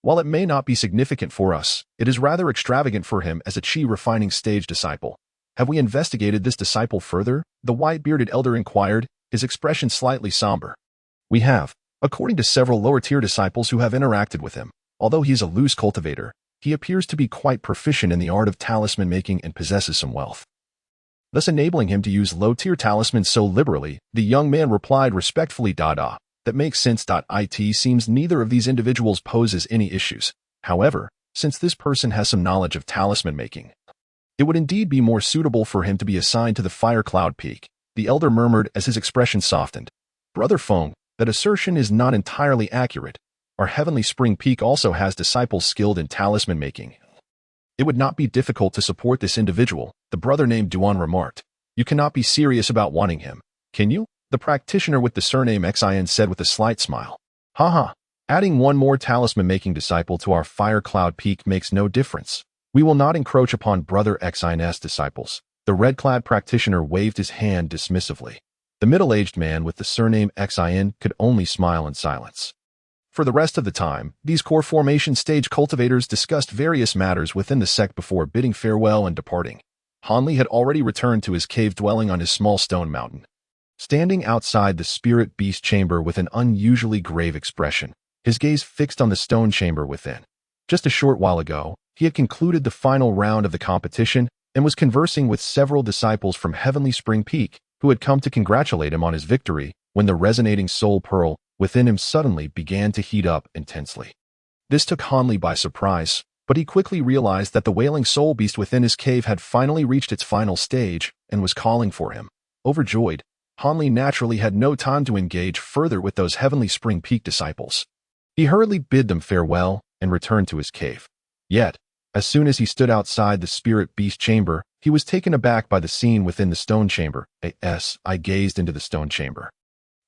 While it may not be significant for us, it is rather extravagant for him as a chi refining stage disciple. Have we investigated this disciple further?" the white-bearded elder inquired, his expression slightly somber. "We have, according to several lower-tier disciples who have interacted with him. Although he is a loose cultivator, he appears to be quite proficient in the art of talisman making and possesses some wealth, thus enabling him to use low-tier talismans so liberally," the young man replied respectfully. That makes sense. It seems neither of these individuals poses any issues. However, since this person has some knowledge of talisman making, it would indeed be more suitable for him to be assigned to the Fire Cloud Peak, the elder murmured as his expression softened. "Brother Feng, that assertion is not entirely accurate. Our Heavenly Spring Peak also has disciples skilled in talisman making. It would not be difficult to support this individual," the brother named Duan remarked. "You cannot be serious about wanting him, can you?" the practitioner with the surname Xin said with a slight smile. "Haha, adding one more talisman-making disciple to our Fire Cloud Peak makes no difference. We will not encroach upon Brother Xin's disciples." The red-clad practitioner waved his hand dismissively. The middle-aged man with the surname Xin could only smile in silence. For the rest of the time, these core formation stage cultivators discussed various matters within the sect before bidding farewell and departing. Hanli had already returned to his cave dwelling on his small stone mountain. Standing outside the spirit beast chamber with an unusually grave expression, his gaze fixed on the stone chamber within. Just a short while ago, he had concluded the final round of the competition and was conversing with several disciples from Heavenly Spring Peak who had come to congratulate him on his victory when the resonating soul pearl within him suddenly began to heat up intensely. This took Hanli by surprise, but he quickly realized that the wailing soul beast within his cave had finally reached its final stage and was calling for him. Overjoyed, Hanli naturally had no time to engage further with those Heavenly Spring Peak disciples. He hurriedly bid them farewell and returned to his cave. Yet, as soon as he stood outside the spirit beast chamber, he was taken aback by the scene within the stone chamber. I gazed into the stone chamber.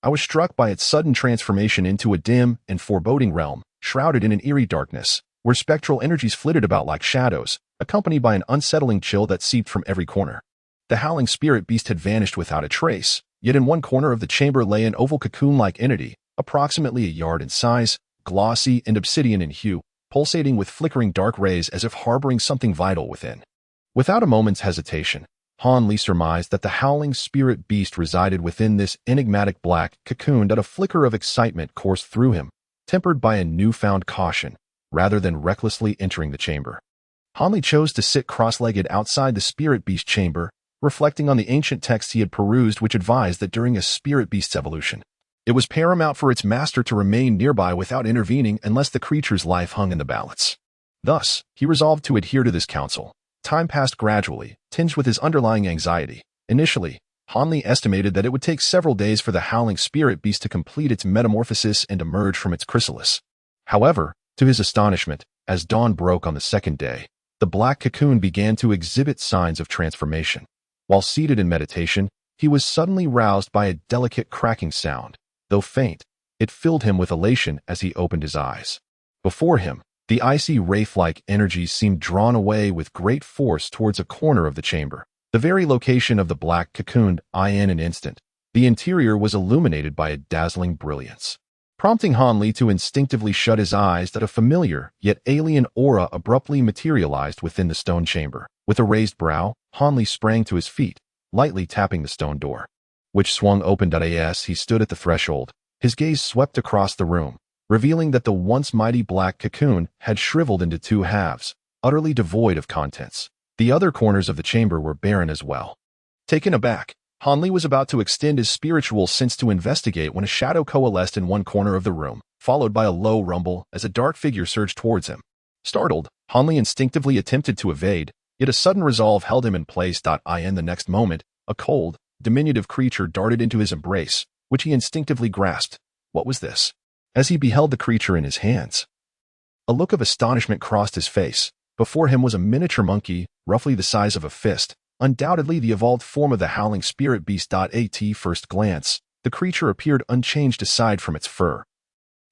I was struck by its sudden transformation into a dim and foreboding realm, shrouded in an eerie darkness, where spectral energies flitted about like shadows, accompanied by an unsettling chill that seeped from every corner. The howling spirit beast had vanished without a trace, yet in one corner of the chamber lay an oval cocoon-like entity, approximately a yard in size, glossy and obsidian in hue, pulsating with flickering dark rays as if harboring something vital within. Without a moment's hesitation, Hanli surmised that the howling spirit beast resided within this enigmatic black cocoon. That a flicker of excitement coursed through him, tempered by a newfound caution, rather than recklessly entering the chamber. Hanli chose to sit cross-legged outside the spirit beast chamber, reflecting on the ancient texts he had perused which advised that during a spirit beast's evolution, it was paramount for its master to remain nearby without intervening unless the creature's life hung in the balance. Thus, he resolved to adhere to this counsel. Time passed gradually, tinged with his underlying anxiety. Initially, Hanli estimated that it would take several days for the howling spirit beast to complete its metamorphosis and emerge from its chrysalis. However, to his astonishment, as dawn broke on the second day, the black cocoon began to exhibit signs of transformation. While seated in meditation, he was suddenly roused by a delicate cracking sound. Though faint, it filled him with elation as he opened his eyes. Before him, the icy wraith-like energies seemed drawn away with great force towards a corner of the chamber, the very location of the black cocoon. In an instant, the interior was illuminated by a dazzling brilliance, prompting Hanli to instinctively shut his eyes. That a familiar yet alien aura abruptly materialized within the stone chamber. With a raised brow, Hanli sprang to his feet, lightly tapping the stone door, which swung open. As he stood at the threshold, his gaze swept across the room, revealing that the once mighty black cocoon had shriveled into two halves, utterly devoid of contents. The other corners of the chamber were barren as well. Taken aback, Han Li was about to extend his spiritual sense to investigate when a shadow coalesced in one corner of the room, followed by a low rumble as a dark figure surged towards him. Startled, Han Li instinctively attempted to evade, yet a sudden resolve held him in place. In the next moment, a cold, diminutive creature darted into his embrace, which he instinctively grasped. What was this? As he beheld the creature in his hands, a look of astonishment crossed his face. Before him was a miniature monkey, roughly the size of a fist, undoubtedly the evolved form of the howling spirit beast. At first glance, the creature appeared unchanged aside from its fur,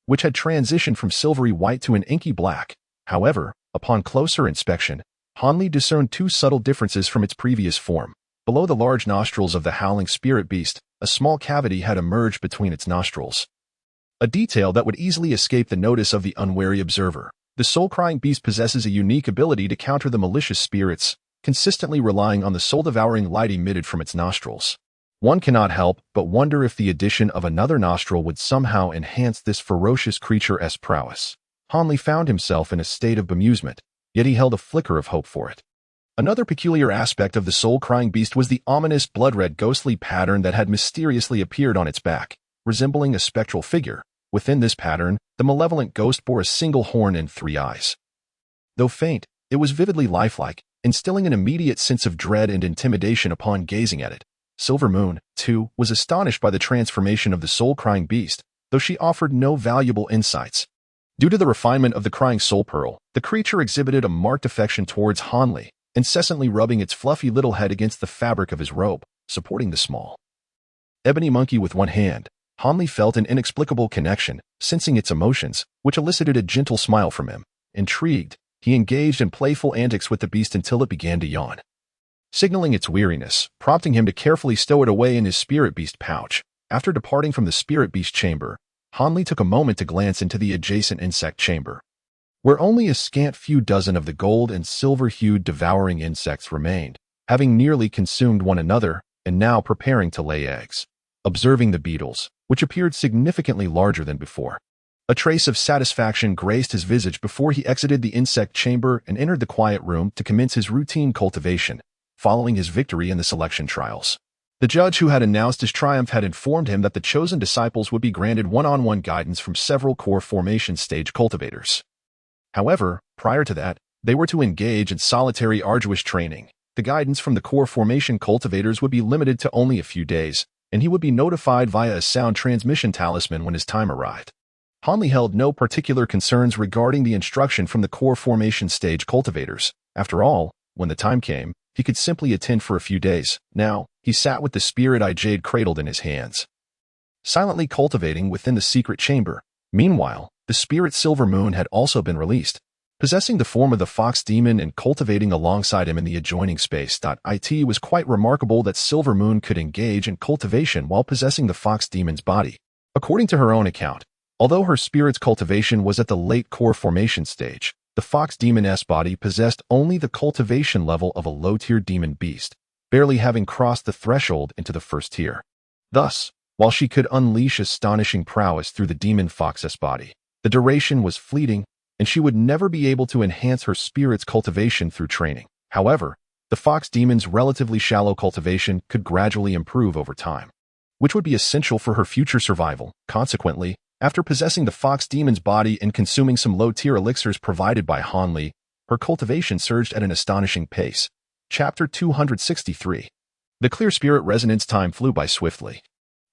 which had transitioned from silvery white to an inky black. However, upon closer inspection, Han Li discerned two subtle differences from its previous form. Below the large nostrils of the howling spirit beast, a small cavity had emerged between its nostrils, a detail that would easily escape the notice of the unwary observer. The soul-crying beast possesses a unique ability to counter the malicious spirits, consistently relying on the soul-devouring light emitted from its nostrils. One cannot help but wonder if the addition of another nostril would somehow enhance this ferocious creature's prowess. Han Li found himself in a state of bemusement, yet he held a flicker of hope for it. Another peculiar aspect of the soul-crying beast was the ominous blood-red ghostly pattern that had mysteriously appeared on its back, resembling a spectral figure. Within this pattern, the malevolent ghost bore a single horn and 3 eyes. Though faint, it was vividly lifelike, instilling an immediate sense of dread and intimidation upon gazing at it. Silver Moon, too, was astonished by the transformation of the soul-crying beast, though she offered no valuable insights. Due to the refinement of the crying soul pearl, the creature exhibited a marked affection towards Han Li, incessantly rubbing its fluffy little head against the fabric of his robe, supporting the small ebony monkey with one hand. Han Li felt an inexplicable connection, sensing its emotions, which elicited a gentle smile from him. Intrigued, he engaged in playful antics with the beast until it began to yawn, signaling its weariness, prompting him to carefully stow it away in his spirit beast pouch. After departing from the spirit beast chamber, Han Li took a moment to glance into the adjacent insect chamber, where only a scant few dozen of the gold and silver-hued devouring insects remained, having nearly consumed one another and now preparing to lay eggs. Observing the beetles, which appeared significantly larger than before, a trace of satisfaction graced his visage before he exited the insect chamber and entered the quiet room to commence his routine cultivation, following his victory in the selection trials. The judge who had announced his triumph had informed him that the chosen disciples would be granted one-on-one guidance from several core formation stage cultivators. However, prior to that, they were to engage in solitary arduous training. The guidance from the core formation cultivators would be limited to only a few days, and he would be notified via a sound transmission talisman when his time arrived. Han Li held no particular concerns regarding the instruction from the core formation stage cultivators. After all, when the time came, he could simply attend for a few days. Now, he sat with the spirit-eye jade cradled in his hands, silently cultivating within the secret chamber. Meanwhile, the spirit Silver Moon had also been released, possessing the form of the fox demon and cultivating alongside him in the adjoining space. It was quite remarkable that Silver Moon could engage in cultivation while possessing the fox demon's body. According to her own account, although her spirit's cultivation was at the late core formation stage, the fox demon's body possessed only the cultivation level of a low-tier demon beast, barely having crossed the threshold into the first tier. Thus, while she could unleash astonishing prowess through the demon fox's body, the duration was fleeting, and she would never be able to enhance her spirit's cultivation through training. However, the fox demon's relatively shallow cultivation could gradually improve over time, which would be essential for her future survival. Consequently, after possessing the fox demon's body and consuming some low-tier elixirs provided by Han Li, her cultivation surged at an astonishing pace. Chapter 263. The clear spirit resonance. Time flew by swiftly,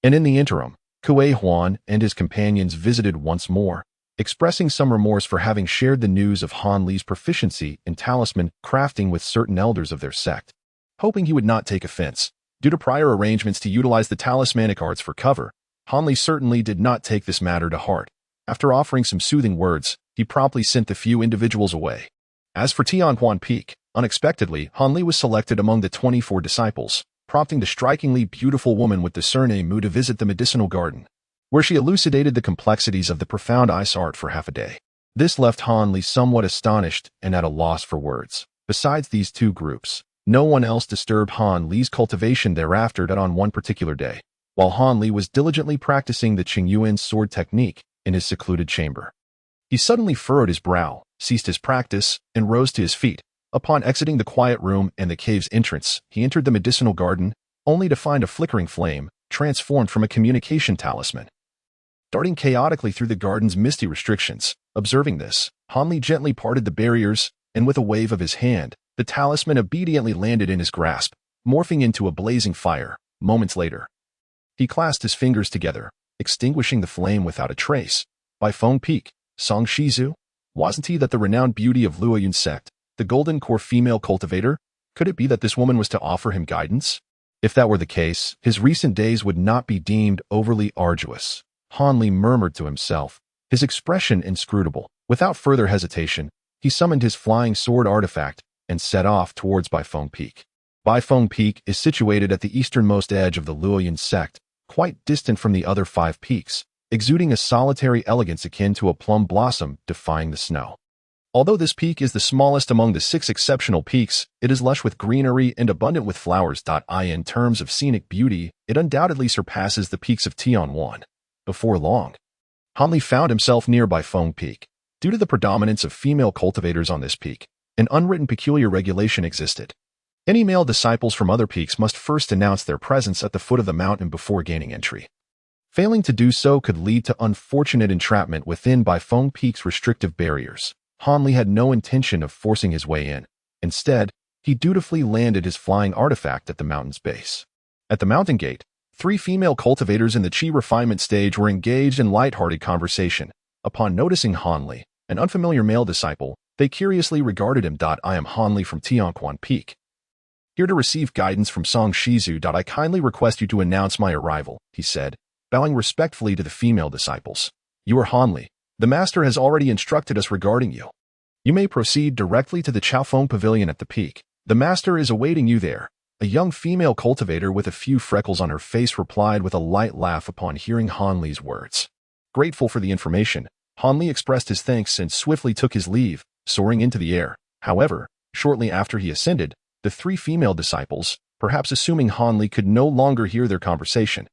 and in the interim, Kuei Huan and his companions visited once more, expressing some remorse for having shared the news of Han Li's proficiency in talisman crafting with certain elders of their sect. Hoping he would not take offense, due to prior arrangements to utilize the talismanic arts for cover, Han Li certainly did not take this matter to heart. After offering some soothing words, he promptly sent the few individuals away. As for Tianhuan Peak, unexpectedly, Han Li was selected among the 24 disciples, prompting the strikingly beautiful woman with the surname Mu to visit the medicinal garden, where she elucidated the complexities of the profound ice art for half a day. This left Han Li somewhat astonished and at a loss for words. Besides these two groups, no one else disturbed Han Li's cultivation thereafter. On one particular day, while Han Li was diligently practicing the Qingyuan sword technique in his secluded chamber, he suddenly furrowed his brow, ceased his practice, and rose to his feet. Upon exiting the quiet room and the cave's entrance, he entered the medicinal garden, only to find a flickering flame, transformed from a communication talisman, darting chaotically through the garden's misty restrictions. Observing this, Hanli gently parted the barriers, and with a wave of his hand, the talisman obediently landed in his grasp, morphing into a blazing fire. Moments later, he clasped his fingers together, extinguishing the flame without a trace. By Feng Peak, Song Shizu, wasn't he that the renowned beauty of Luoyun sect, the golden core female cultivator? Could it be that this woman was to offer him guidance? If that were the case, his recent days would not be deemed overly arduous. Hanli murmured to himself, his expression inscrutable. Without further hesitation, he summoned his flying sword artifact and set off towards Baifeng Peak. Baifeng Peak is situated at the easternmost edge of the Luoyun sect, quite distant from the other 5 peaks, exuding a solitary elegance akin to a plum blossom defying the snow. Although this peak is the smallest among the 6 exceptional peaks, it is lush with greenery and abundant with flowers. In terms of scenic beauty, it undoubtedly surpasses the peaks of Tianwan. Before long, Hanli found himself near Baifeng Peak. Due to the predominance of female cultivators on this peak, an unwritten peculiar regulation existed. Any male disciples from other peaks must first announce their presence at the foot of the mountain before gaining entry. Failing to do so could lead to unfortunate entrapment within Baifeng Peak's restrictive barriers. Hanli had no intention of forcing his way in. Instead, he dutifully landed his flying artifact at the mountain's base. At the mountain gate, 3 female cultivators in the Qi refinement stage were engaged in light-hearted conversation. Upon noticing Hanli, an unfamiliar male disciple, they curiously regarded him. I am Hanli from Tianquan Peak, here to receive guidance from Song Shizu. I kindly request you to announce my arrival, he said, bowing respectfully to the female disciples. You are Hanli. The master has already instructed us regarding you. You may proceed directly to the Chaofeng Pavilion at the peak. The master is awaiting you there. A young female cultivator with a few freckles on her face replied with a light laugh upon hearing Hanli's words. Grateful for the information, Hanli expressed his thanks and swiftly took his leave, soaring into the air. However, shortly after he ascended, the 3 female disciples, perhaps assuming Hanli could no longer hear their conversation,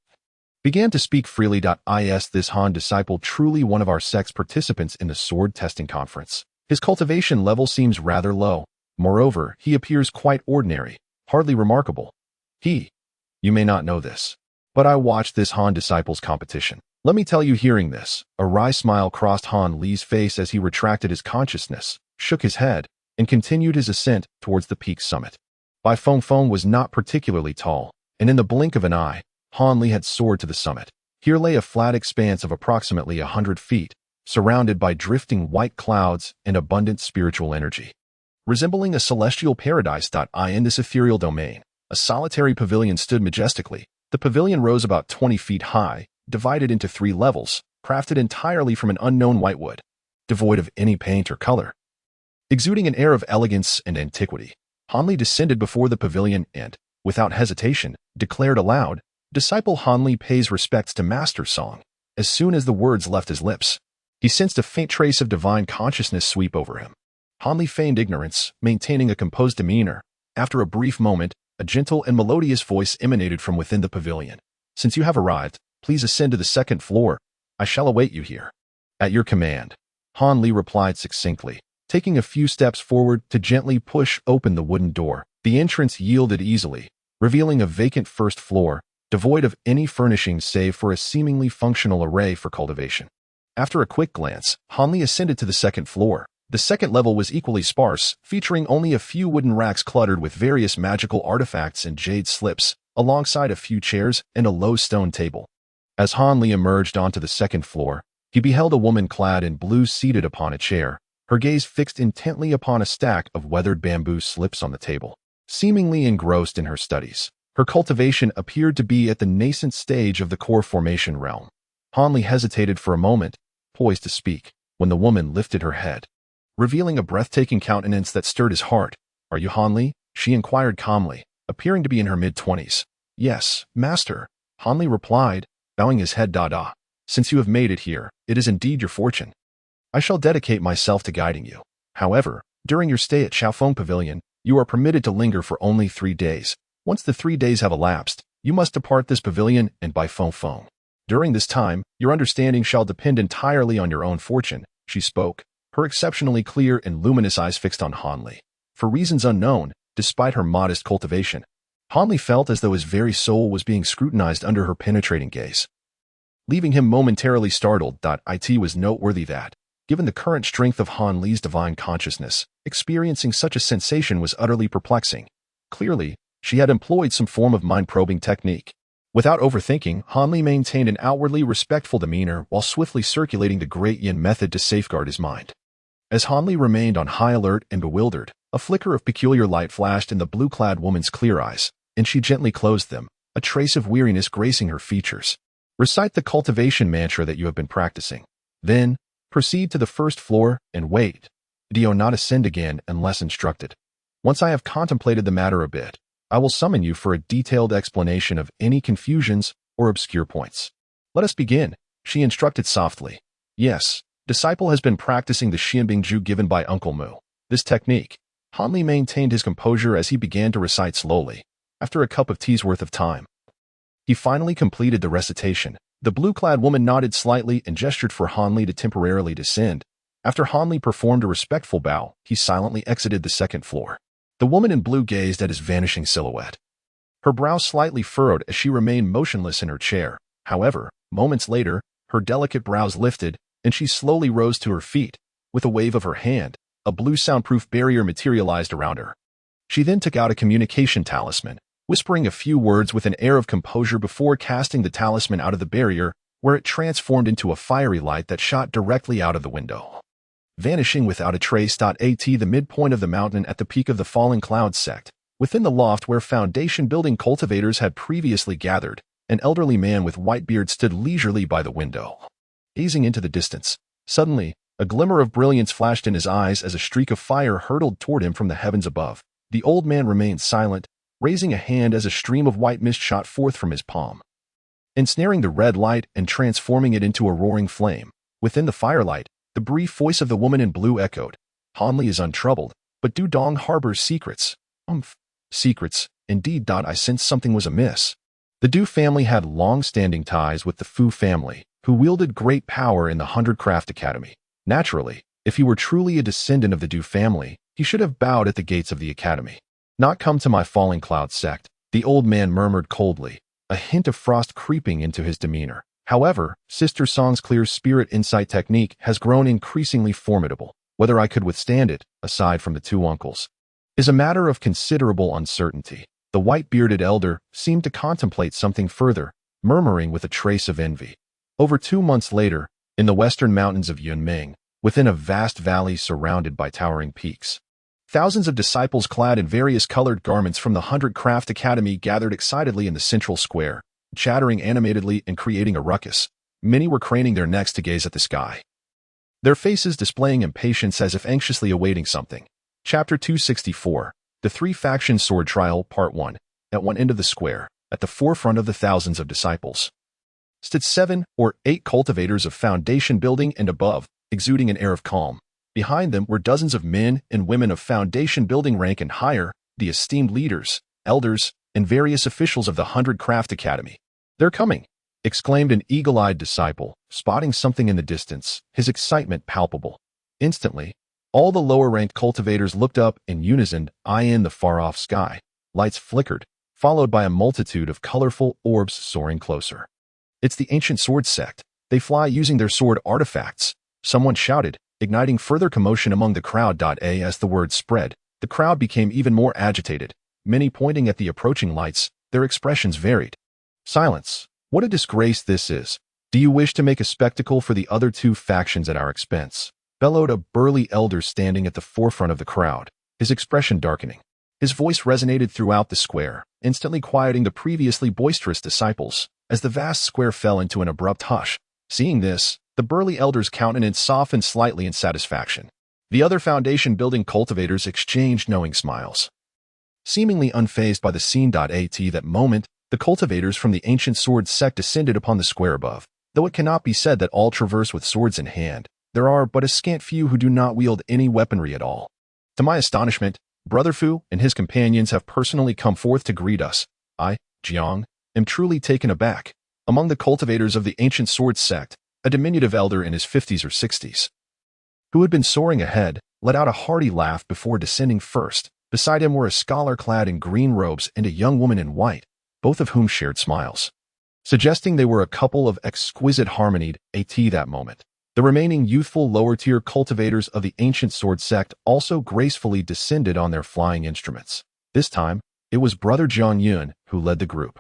began to speak freely. Is this Han disciple truly one of our sect's participants in the sword testing conference? His cultivation level seems rather low. Moreover, he appears quite ordinary, hardly remarkable. You may not know this, but I watched this Han disciple's competition. Let me tell you, hearing this, a wry smile crossed Han Li's face as he retracted his consciousness, shook his head, and continued his ascent towards the peak's summit. Baifeng Feng was not particularly tall, and in the blink of an eye, Han Li had soared to the summit. Here lay a flat expanse of approximately 100 feet, surrounded by drifting white clouds and abundant spiritual energy. Resembling a celestial paradise. In this ethereal domain, a solitary pavilion stood majestically. The pavilion rose about 20 feet high, divided into 3 levels, crafted entirely from an unknown whitewood, devoid of any paint or color. Exuding an air of elegance and antiquity, Hanli descended before the pavilion and, without hesitation, declared aloud, "Disciple Hanli pays respects to Master Song." As soon as the words left his lips, he sensed a faint trace of divine consciousness sweep over him. Hanli feigned ignorance, maintaining a composed demeanor. After a brief moment, a gentle and melodious voice emanated from within the pavilion. "Since you have arrived, please ascend to the 2nd floor. I shall await you here." "At your command," Hanli replied succinctly, taking a few steps forward to gently push open the wooden door. The entrance yielded easily, revealing a vacant 1st floor, devoid of any furnishings save for a seemingly functional array for cultivation. After a quick glance, Hanli ascended to the 2nd floor. The 2nd level was equally sparse, featuring only a few wooden racks cluttered with various magical artifacts and jade slips, alongside a few chairs and a low stone table. As Hanli emerged onto the 2nd floor, he beheld a woman clad in blue seated upon a chair, her gaze fixed intently upon a stack of weathered bamboo slips on the table. Seemingly engrossed in her studies, her cultivation appeared to be at the nascent stage of the core formation realm. Hanli hesitated for a moment, poised to speak, when the woman lifted her head, revealing a breathtaking countenance that stirred his heart. "Are you Hanli?" she inquired calmly, appearing to be in her mid-20s. "Yes, master," Hanli replied, bowing his head. "Since you have made it here, it is indeed your fortune. I shall dedicate myself to guiding you. However, during your stay at Chaofeng Pavilion, you are permitted to linger for only 3 days. Once the 3 days have elapsed, you must depart this pavilion and Baifeng Feng. During this time, your understanding shall depend entirely on your own fortune." She spoke, her exceptionally clear and luminous eyes fixed on Hanli. For reasons unknown, despite her modest cultivation, Hanli felt as though his very soul was being scrutinized under her penetrating gaze, leaving him momentarily startled. It was noteworthy that, given the current strength of Han Li's divine consciousness, experiencing such a sensation was utterly perplexing. Clearly, she had employed some form of mind-probing technique. Without overthinking, Han Li maintained an outwardly respectful demeanor while swiftly circulating the Great Yin method to safeguard his mind. As Han Li remained on high alert and bewildered, a flicker of peculiar light flashed in the blue-clad woman's clear eyes, and she gently closed them, a trace of weariness gracing her features. Recite the cultivation mantra that you have been practicing. Then, proceed to the first floor and wait. Do not ascend again unless instructed. Once I have contemplated the matter a bit, I will summon you for a detailed explanation of any confusions or obscure points. Let us begin, she instructed softly. Yes, disciple has been practicing the Xianbingju given by Uncle Mu. This technique. Han Li maintained his composure as he began to recite slowly. After a cup of tea's worth of time, he finally completed the recitation. The blue-clad woman nodded slightly and gestured for Han Li to temporarily descend. After Han Li performed a respectful bow, he silently exited the second floor. The woman in blue gazed at his vanishing silhouette. Her brow slightly furrowed as she remained motionless in her chair. However, moments later, her delicate brows lifted, and she slowly rose to her feet. With a wave of her hand, a blue soundproof barrier materialized around her. She then took out a communication talisman, whispering a few words with an air of composure before casting the talisman out of the barrier, where it transformed into a fiery light that shot directly out of the window, vanishing without a trace. At the midpoint of the mountain at the peak of the falling cloud sect, within the loft where foundation building cultivators had previously gathered, an elderly man with white beard stood leisurely by the window, gazing into the distance. Suddenly, a glimmer of brilliance flashed in his eyes as a streak of fire hurtled toward him from the heavens above. The old man remained silent, raising a hand as a stream of white mist shot forth from his palm, ensnaring the red light and transforming it into a roaring flame. Within the firelight, the brief voice of the woman in blue echoed, Han Li is untroubled, but Du Dong harbors secrets. Secrets, indeed. I sensed something was amiss. The Du family had long-standing ties with the Fu family, who wielded great power in the 100-Craft Academy. Naturally, if he were truly a descendant of the Du family, he should have bowed at the gates of the academy. Not come to my falling cloud sect, the old man murmured coldly, a hint of frost creeping into his demeanor. However, Sister Song's clear spirit insight technique has grown increasingly formidable. Whether I could withstand it, aside from the two uncles, is a matter of considerable uncertainty. The white-bearded elder seemed to contemplate something further, murmuring with a trace of envy. Over 2 months later, in the western mountains of Yunming, within a vast valley surrounded by towering peaks, thousands of disciples clad in various colored garments from the 100-Craft Academy gathered excitedly in the central square, chattering animatedly and creating a ruckus. Many were craning their necks to gaze at the sky, their faces displaying impatience as if anxiously awaiting something. Chapter 264, The Three Factions Sword Trial, Part 1. At one end of the square, at the forefront of the thousands of disciples, stood 7 or 8 cultivators of foundation building and above, exuding an air of calm. Behind them were dozens of men and women of foundation building rank and higher, the esteemed leaders, elders, and various officials of the 100-Craft Academy. They're coming, exclaimed an eagle-eyed disciple, spotting something in the distance, his excitement palpable. Instantly, all the lower-ranked cultivators looked up in unison, eyeing the far-off sky. Lights flickered, followed by a multitude of colorful orbs soaring closer. It's the ancient sword sect. They fly using their sword artifacts, someone shouted, igniting further commotion among the crowd. As the word spread, the crowd became even more agitated, many pointing at the approaching lights. Their expressions varied. Silence. What a disgrace this is. Do you wish to make a spectacle for the other two factions at our expense? Bellowed a burly elder standing at the forefront of the crowd, his expression darkening. His voice resonated throughout the square, instantly quieting the previously boisterous disciples, as the vast square fell into an abrupt hush. Seeing this, the burly elder's countenance softened slightly in satisfaction. The other foundation-building cultivators exchanged knowing smiles, seemingly unfazed by the scene. At that moment, the cultivators from the ancient sword sect descended upon the square above. Though it cannot be said that all traverse with swords in hand, there are but a scant few who do not wield any weaponry at all. To my astonishment, Brother Fu and his companions have personally come forth to greet us. I, Jiang, am truly taken aback. Among the cultivators of the ancient sword sect, a diminutive elder in his 50s or 60s, who had been soaring ahead, let out a hearty laugh before descending first. Beside him were a scholar clad in green robes and a young woman in white, both of whom shared smiles, suggesting they were a couple of exquisite harmony at that moment. The remaining youthful lower-tier cultivators of the ancient sword sect also gracefully descended on their flying instruments. This time, it was Brother Jiang Yun who led the group.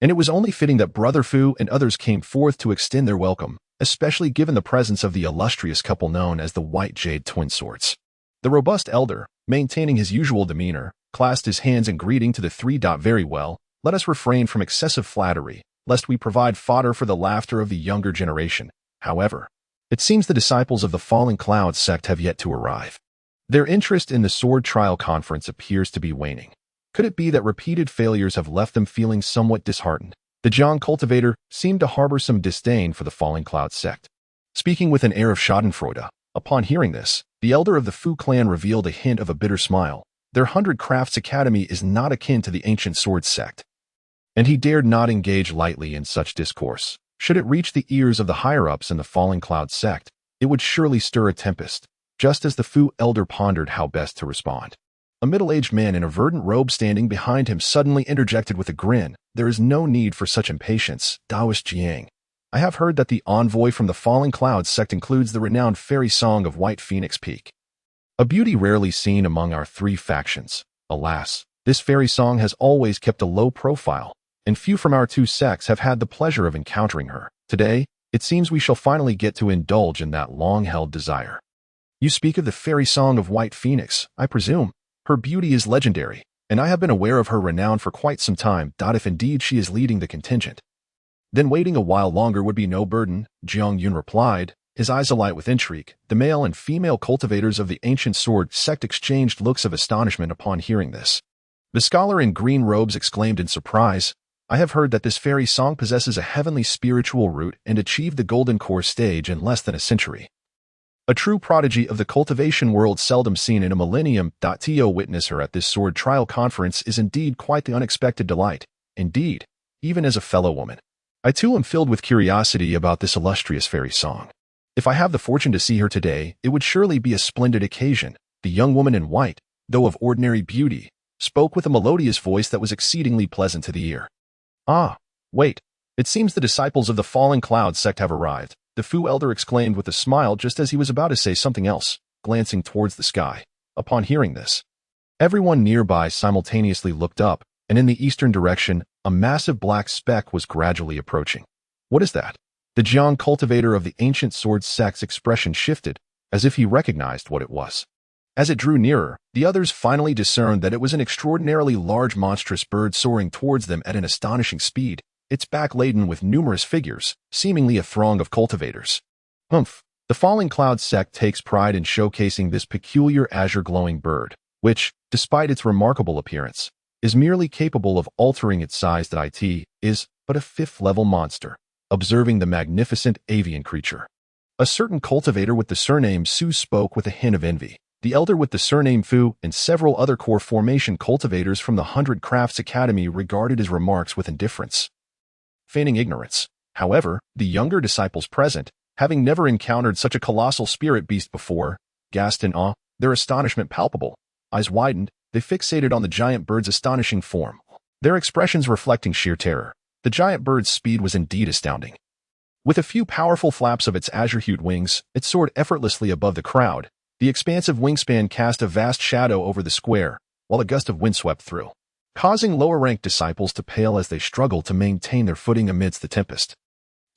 And it was only fitting that Brother Fu and others came forth to extend their welcome, especially given the presence of the illustrious couple known as the White Jade Twin Swords. The robust elder, maintaining his usual demeanor, clasped his hands in greeting to the three. Very well, let us refrain from excessive flattery, lest we provide fodder for the laughter of the younger generation. However, it seems the disciples of the Falling Cloud sect have yet to arrive. Their interest in the Sword Trial Conference appears to be waning. Could it be that repeated failures have left them feeling somewhat disheartened? The Jiang cultivator seemed to harbor some disdain for the Falling Cloud sect. Speaking with an air of schadenfreude, upon hearing this, the elder of the Fu clan revealed a hint of a bitter smile. Their 100 Crafts Academy is not akin to the ancient sword sect, and he dared not engage lightly in such discourse. Should it reach the ears of the higher-ups in the Falling Cloud sect, it would surely stir a tempest, just as the Fu elder pondered how best to respond. A middle-aged man in a verdant robe standing behind him suddenly interjected with a grin. There is no need for such impatience, Taoist Jiang. I have heard that the envoy from the Falling Cloud sect includes the renowned fairy song of White Phoenix Peak, a beauty rarely seen among our three factions. Alas, this fairy song has always kept a low profile, and few from our two sects have had the pleasure of encountering her. Today, it seems we shall finally get to indulge in that long-held desire. You speak of the fairy song of White Phoenix, I presume. Her beauty is legendary, and I have been aware of her renown for quite some time. If indeed she is leading the contingent, then waiting a while longer would be no burden, Jiang Yun replied, his eyes alight with intrigue. The male and female cultivators of the ancient sword sect exchanged looks of astonishment upon hearing this. The scholar in green robes exclaimed in surprise, I have heard that this fairy song possesses a heavenly spiritual root and achieved the golden core stage in less than a century. A true prodigy of the cultivation world seldom seen in a millennium. To witness her at this sword trial conference is indeed quite the unexpected delight. Indeed, even as a fellow woman, I too am filled with curiosity about this illustrious fairy song. If I have the fortune to see her today, it would surely be a splendid occasion. The young woman in white, though of ordinary beauty, spoke with a melodious voice that was exceedingly pleasant to the ear. Ah, wait, it seems the disciples of the Falling Cloud sect have arrived, the Fu elder exclaimed with a smile just as he was about to say something else, glancing towards the sky. Upon hearing this, everyone nearby simultaneously looked up, and in the eastern direction, a massive black speck was gradually approaching. What is that? The Jiang cultivator of the ancient sword sect's expression shifted, as if he recognized what it was. As it drew nearer, the others finally discerned that it was an extraordinarily large monstrous bird soaring towards them at an astonishing speed, its back laden with numerous figures, seemingly a throng of cultivators. Humph! The Falling Cloud sect takes pride in showcasing this peculiar azure-glowing bird, which, despite its remarkable appearance, is merely capable of altering its size. It is but a fifth-level monster, observing the magnificent avian creature. A certain cultivator with the surname Su spoke with a hint of envy. The elder with the surname Fu and several other core formation cultivators from the 100 Crafts Academy regarded his remarks with indifference, feigning ignorance. However, the younger disciples present, having never encountered such a colossal spirit beast before, gasped in awe, their astonishment palpable. Eyes widened, they fixated on the giant bird's astonishing form, their expressions reflecting sheer terror. The giant bird's speed was indeed astounding. With a few powerful flaps of its azure-hued wings, it soared effortlessly above the crowd. The expansive wingspan cast a vast shadow over the square, while a gust of wind swept through, causing lower-ranked disciples to pale as they struggled to maintain their footing amidst the tempest.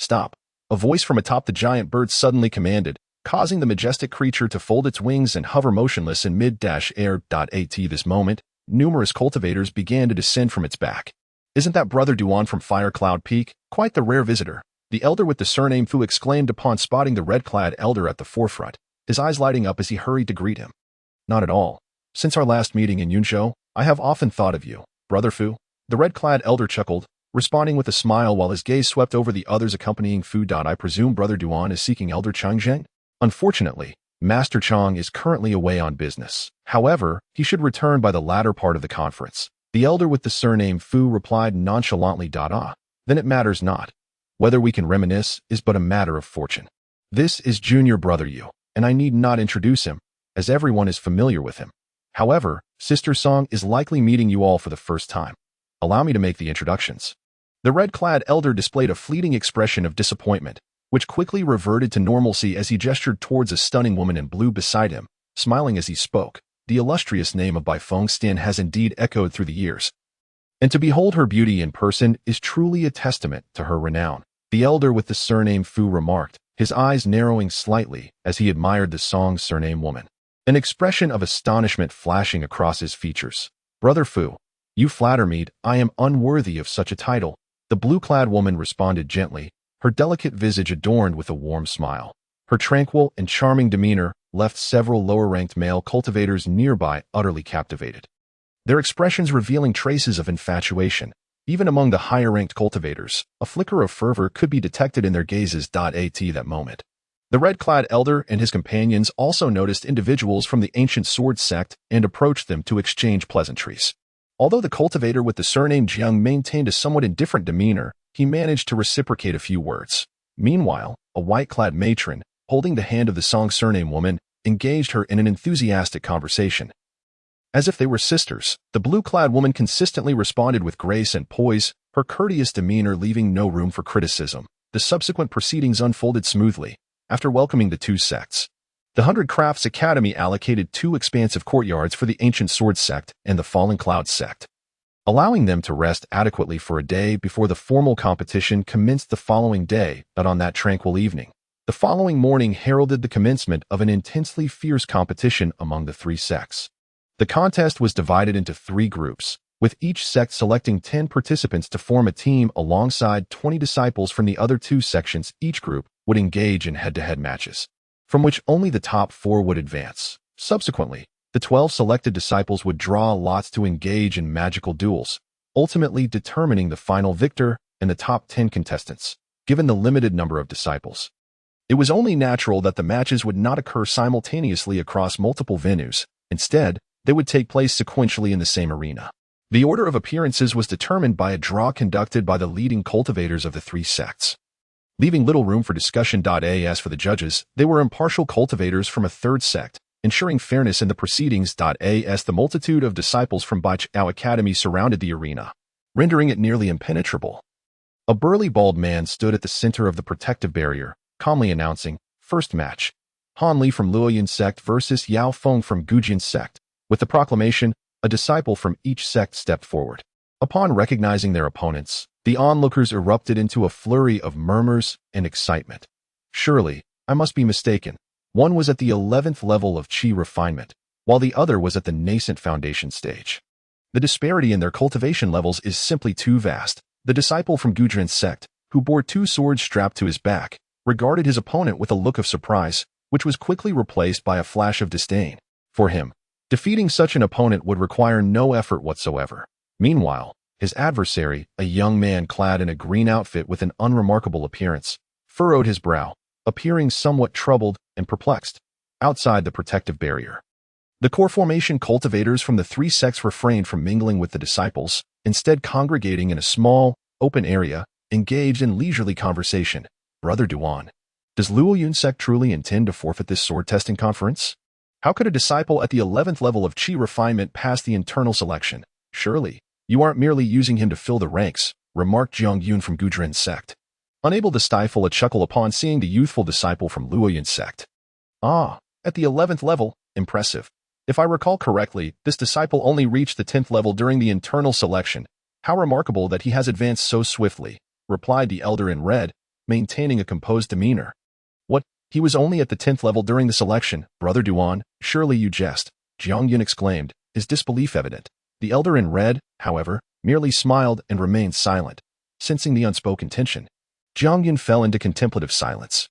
Stop! A voice from atop the giant bird suddenly commanded, causing the majestic creature to fold its wings and hover motionless in mid-air. At this moment, numerous cultivators began to descend from its back. Isn't that Brother Duan from Fire Cloud Peak? Quite the rare visitor. The elder with the surname Fu exclaimed upon spotting the red-clad elder at the forefront, his eyes lighting up as he hurried to greet him. Not at all. Since our last meeting in Yunzhou, I have often thought of you, Brother Fu. The red-clad elder chuckled, responding with a smile while his gaze swept over the others accompanying Fu. I presume Brother Duan is seeking Elder Changzheng? Unfortunately, Master Chang is currently away on business. However, he should return by the latter part of the conference. The elder with the surname Fu replied nonchalantly. Then it matters not. Whether we can reminisce is but a matter of fortune. This is Junior Brother Yu, and I need not introduce him, as everyone is familiar with him. However, Sister Song is likely meeting you all for the first time. Allow me to make the introductions. The red-clad elder displayed a fleeting expression of disappointment, which quickly reverted to normalcy as he gestured towards a stunning woman in blue beside him, smiling as he spoke. The illustrious name of Bai Fengstin has indeed echoed through the years, and to behold her beauty in person is truly a testament to her renown. The elder with the surname Fu remarked, his eyes narrowing slightly as he admired the Song's surname woman, an expression of astonishment flashing across his features. Brother Fu, you flatter me. I am unworthy of such a title. The blue-clad woman responded gently, her delicate visage adorned with a warm smile. Her tranquil and charming demeanor left several lower-ranked male cultivators nearby utterly captivated, their expressions revealing traces of infatuation. Even among the higher-ranked cultivators, a flicker of fervor could be detected in their gazes. At that moment, the red-clad elder and his companions also noticed individuals from the ancient sword sect and approached them to exchange pleasantries. Although the cultivator with the surname Jiang maintained a somewhat indifferent demeanor, he managed to reciprocate a few words. Meanwhile, a white-clad matron, holding the hand of the Song surname woman, engaged her in an enthusiastic conversation. As if they were sisters, the blue-clad woman consistently responded with grace and poise, her courteous demeanor leaving no room for criticism. The subsequent proceedings unfolded smoothly. After welcoming the two sects, the 100 Crafts Academy allocated 2 expansive courtyards for the Ancient Sword sect and the Fallen Cloud sect, allowing them to rest adequately for a day before the formal competition commenced the following day. But on that tranquil evening, the following morning heralded the commencement of an intensely fierce competition among the 3 sects. The contest was divided into 3 groups, with each sect selecting 10 participants to form a team alongside 20 disciples from the other 2 sections. Each group would engage in head-to-head matches, from which only the top 4 would advance. Subsequently, the 12 selected disciples would draw lots to engage in magical duels, ultimately determining the final victor and the top 10 contestants. Given the limited number of disciples, it was only natural that the matches would not occur simultaneously across multiple venues. Instead, they would take place sequentially in the same arena. The order of appearances was determined by a draw conducted by the leading cultivators of the 3 sects, leaving little room for discussion. As for the judges, they were impartial cultivators from a 3rd sect, ensuring fairness in the proceedings. As the multitude of disciples from Bai Chao Academy surrounded the arena, rendering it nearly impenetrable. A burly bald man stood at the center of the protective barrier, calmly announcing, "First match, Han Li from Luoyun sect versus Yao Feng from Gujian sect." With the proclamation, a disciple from each sect stepped forward. Upon recognizing their opponents, the onlookers erupted into a flurry of murmurs and excitement. Surely, I must be mistaken. One was at the 11th level of Qi refinement, while the other was at the nascent foundation stage. The disparity in their cultivation levels is simply too vast. The disciple from Gujian sect, who bore 2 swords strapped to his back, regarded his opponent with a look of surprise, which was quickly replaced by a flash of disdain. For him, defeating such an opponent would require no effort whatsoever. Meanwhile, his adversary, a young man clad in a green outfit with an unremarkable appearance, furrowed his brow, appearing somewhat troubled and perplexed. Outside the protective barrier, the core formation cultivators from the 3 sects refrained from mingling with the disciples, instead congregating in a small, open area, engaged in leisurely conversation. Brother Duan, does Luoyun sect truly intend to forfeit this sword testing conference? How could a disciple at the 11th level of Qi refinement pass the internal selection? Surely, you aren't merely using him to fill the ranks, remarked Jiang Yun from Gudrun sect, unable to stifle a chuckle upon seeing the youthful disciple from Luoyun sect. Ah, at the 11th level, impressive. If I recall correctly, this disciple only reached the 10th level during the internal selection. How remarkable that he has advanced so swiftly, replied the elder in red, maintaining a composed demeanor. What? He was only at the 10th level during the selection, Brother Duan, surely you jest, Jiang Yun exclaimed, his disbelief evident. The elder in red, however, merely smiled and remained silent. Sensing the unspoken tension, Jiang Yun fell into contemplative silence.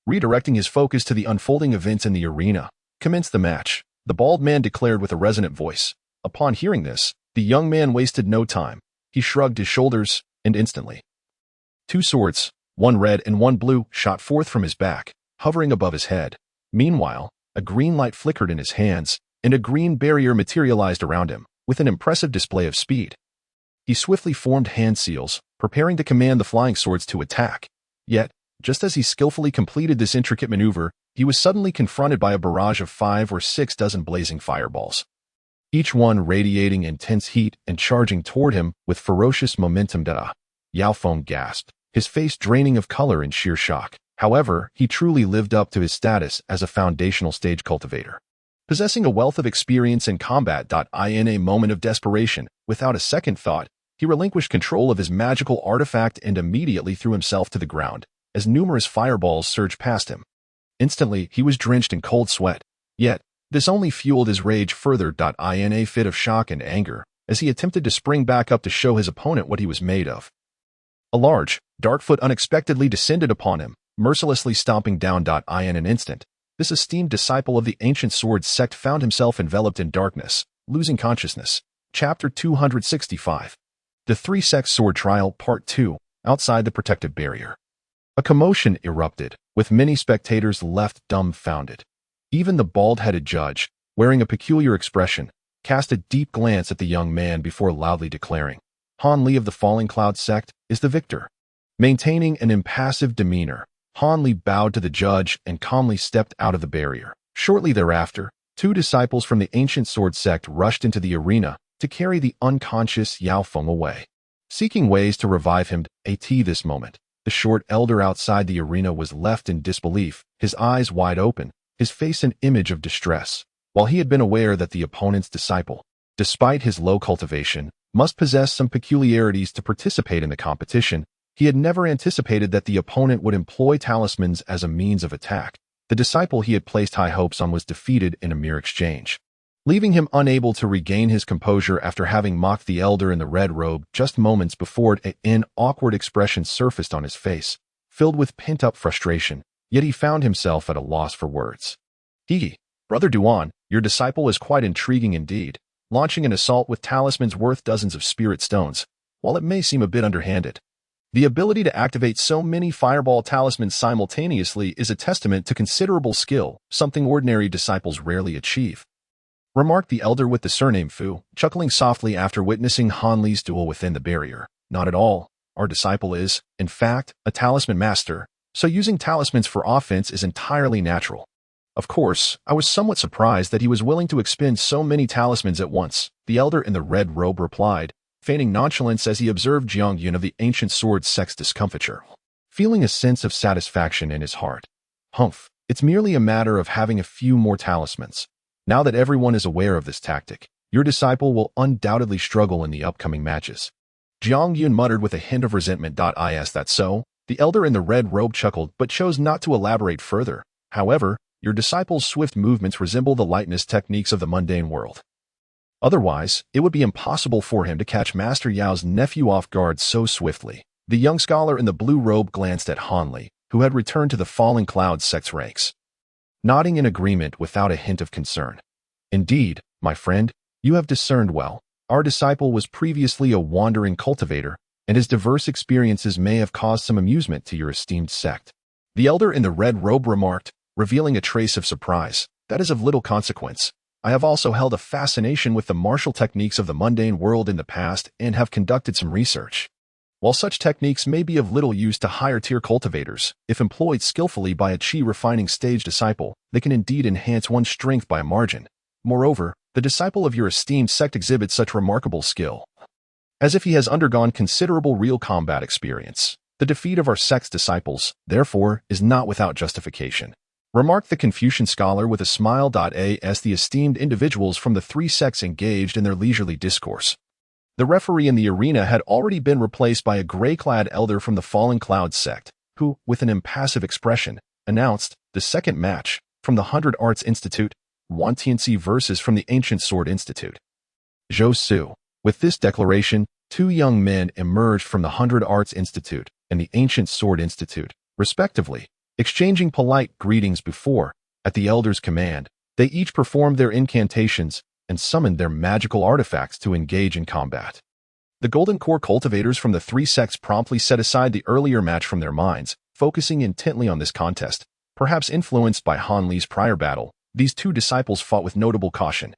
Redirecting his focus to the unfolding events in the arena, commenced the match, the bald man declared with a resonant voice. Upon hearing this, the young man wasted no time. He shrugged his shoulders, and instantly, 2 swords, one red and one blue, shot forth from his back, hovering above his head. Meanwhile, a green light flickered in his hands, and a green barrier materialized around him, with an impressive display of speed. He swiftly formed hand seals, preparing to command the flying swords to attack. Yet, just as he skillfully completed this intricate maneuver, he was suddenly confronted by a barrage of 5 or 6 dozen blazing fireballs. each one radiating intense heat and charging toward him with ferocious momentum. Yao Feng gasped, his face draining of color in sheer shock. However, he truly lived up to his status as a foundational stage cultivator. Possessing a wealth of experience in combat. In a moment of desperation, without a second thought, he relinquished control of his magical artifact and immediately threw himself to the ground, as numerous fireballs surged past him. Instantly, he was drenched in cold sweat. Yet, this only fueled his rage further. In a fit of shock and anger, as he attempted to spring back up to show his opponent what he was made of. A large, dark foot unexpectedly descended upon him, mercilessly stomping down. In an instant, this esteemed disciple of the ancient sword sect found himself enveloped in darkness, losing consciousness. Chapter 265. The Three Sects Sword Trial Part 2, Outside the Protective Barrier. A commotion erupted, with many spectators left dumbfounded. Even the bald-headed judge, wearing a peculiar expression, cast a deep glance at the young man before loudly declaring, Han Li of the Falling Cloud sect is the victor. Maintaining an impassive demeanor, Han Li bowed to the judge and calmly stepped out of the barrier. Shortly thereafter, two disciples from the ancient sword sect rushed into the arena to carry the unconscious Yao Feng away. Seeking ways to revive him, this moment, the short elder outside the arena was left in disbelief, his eyes wide open, his face an image of distress. While he had been aware that the opponent's disciple, despite his low cultivation, must possess some peculiarities to participate in the competition, he had never anticipated that the opponent would employ talismans as a means of attack. The disciple he had placed high hopes on was defeated in a mere exchange, leaving him unable to regain his composure after having mocked the elder in the red robe just moments before. An awkward expression surfaced on his face, filled with pent-up frustration, yet he found himself at a loss for words. Brother Duan, your disciple is quite intriguing indeed, launching an assault with talismans worth dozens of spirit stones. While it may seem a bit underhanded, the ability to activate so many fireball talismans simultaneously is a testament to considerable skill, something ordinary disciples rarely achieve, remarked the elder with the surname Fu, chuckling softly after witnessing Han Li's duel within the barrier. Not at all. Our disciple is, in fact, a talisman master, so using talismans for offense is entirely natural. Of course, I was somewhat surprised that he was willing to expend so many talismans at once, the elder in the red robe replied, feigning nonchalance as he observed Jiang Yun of the ancient sword sect's discomfiture, feeling a sense of satisfaction in his heart. Humph, it's merely a matter of having a few more talismans. Now that everyone is aware of this tactic, your disciple will undoubtedly struggle in the upcoming matches. Jiang Yun muttered with a hint of resentment. Is that so? The elder in the red robe chuckled but chose not to elaborate further. However, your disciple's swift movements resemble the lightness techniques of the mundane world. Otherwise, it would be impossible for him to catch Master Yao's nephew off guard so swiftly. The young scholar in the blue robe glanced at Han Li, who had returned to the Falling Cloud sect's ranks, nodding in agreement without a hint of concern. Indeed, my friend, you have discerned well. Our disciple was previously a wandering cultivator, and his diverse experiences may have caused some amusement to your esteemed sect. The elder in the red robe remarked, revealing a trace of surprise. That is of little consequence. I have also held a fascination with the martial techniques of the mundane world in the past and have conducted some research. While such techniques may be of little use to higher-tier cultivators, if employed skillfully by a chi-refining stage disciple, they can indeed enhance one's strength by a margin. Moreover, the disciple of your esteemed sect exhibits such remarkable skill, as if he has undergone considerable real combat experience. The defeat of our sect's disciples, therefore, is not without justification, remarked the Confucian scholar with a smile. As the esteemed individuals from the three sects engaged in their leisurely discourse, the referee in the arena had already been replaced by a gray-clad elder from the Falling Cloud sect, who, with an impassive expression, announced the second match from the 100 Arts Institute, Wantiancy versus from the Ancient Sword Institute. Zhou Su. With this declaration, two young men emerged from the 100 Arts Institute and the Ancient Sword Institute, respectively. Exchanging polite greetings before, at the elder's command, they each performed their incantations and summoned their magical artifacts to engage in combat. The Golden Core cultivators from the three sects promptly set aside the earlier match from their minds, focusing intently on this contest. Perhaps influenced by Han Li's prior battle, these two disciples fought with notable caution,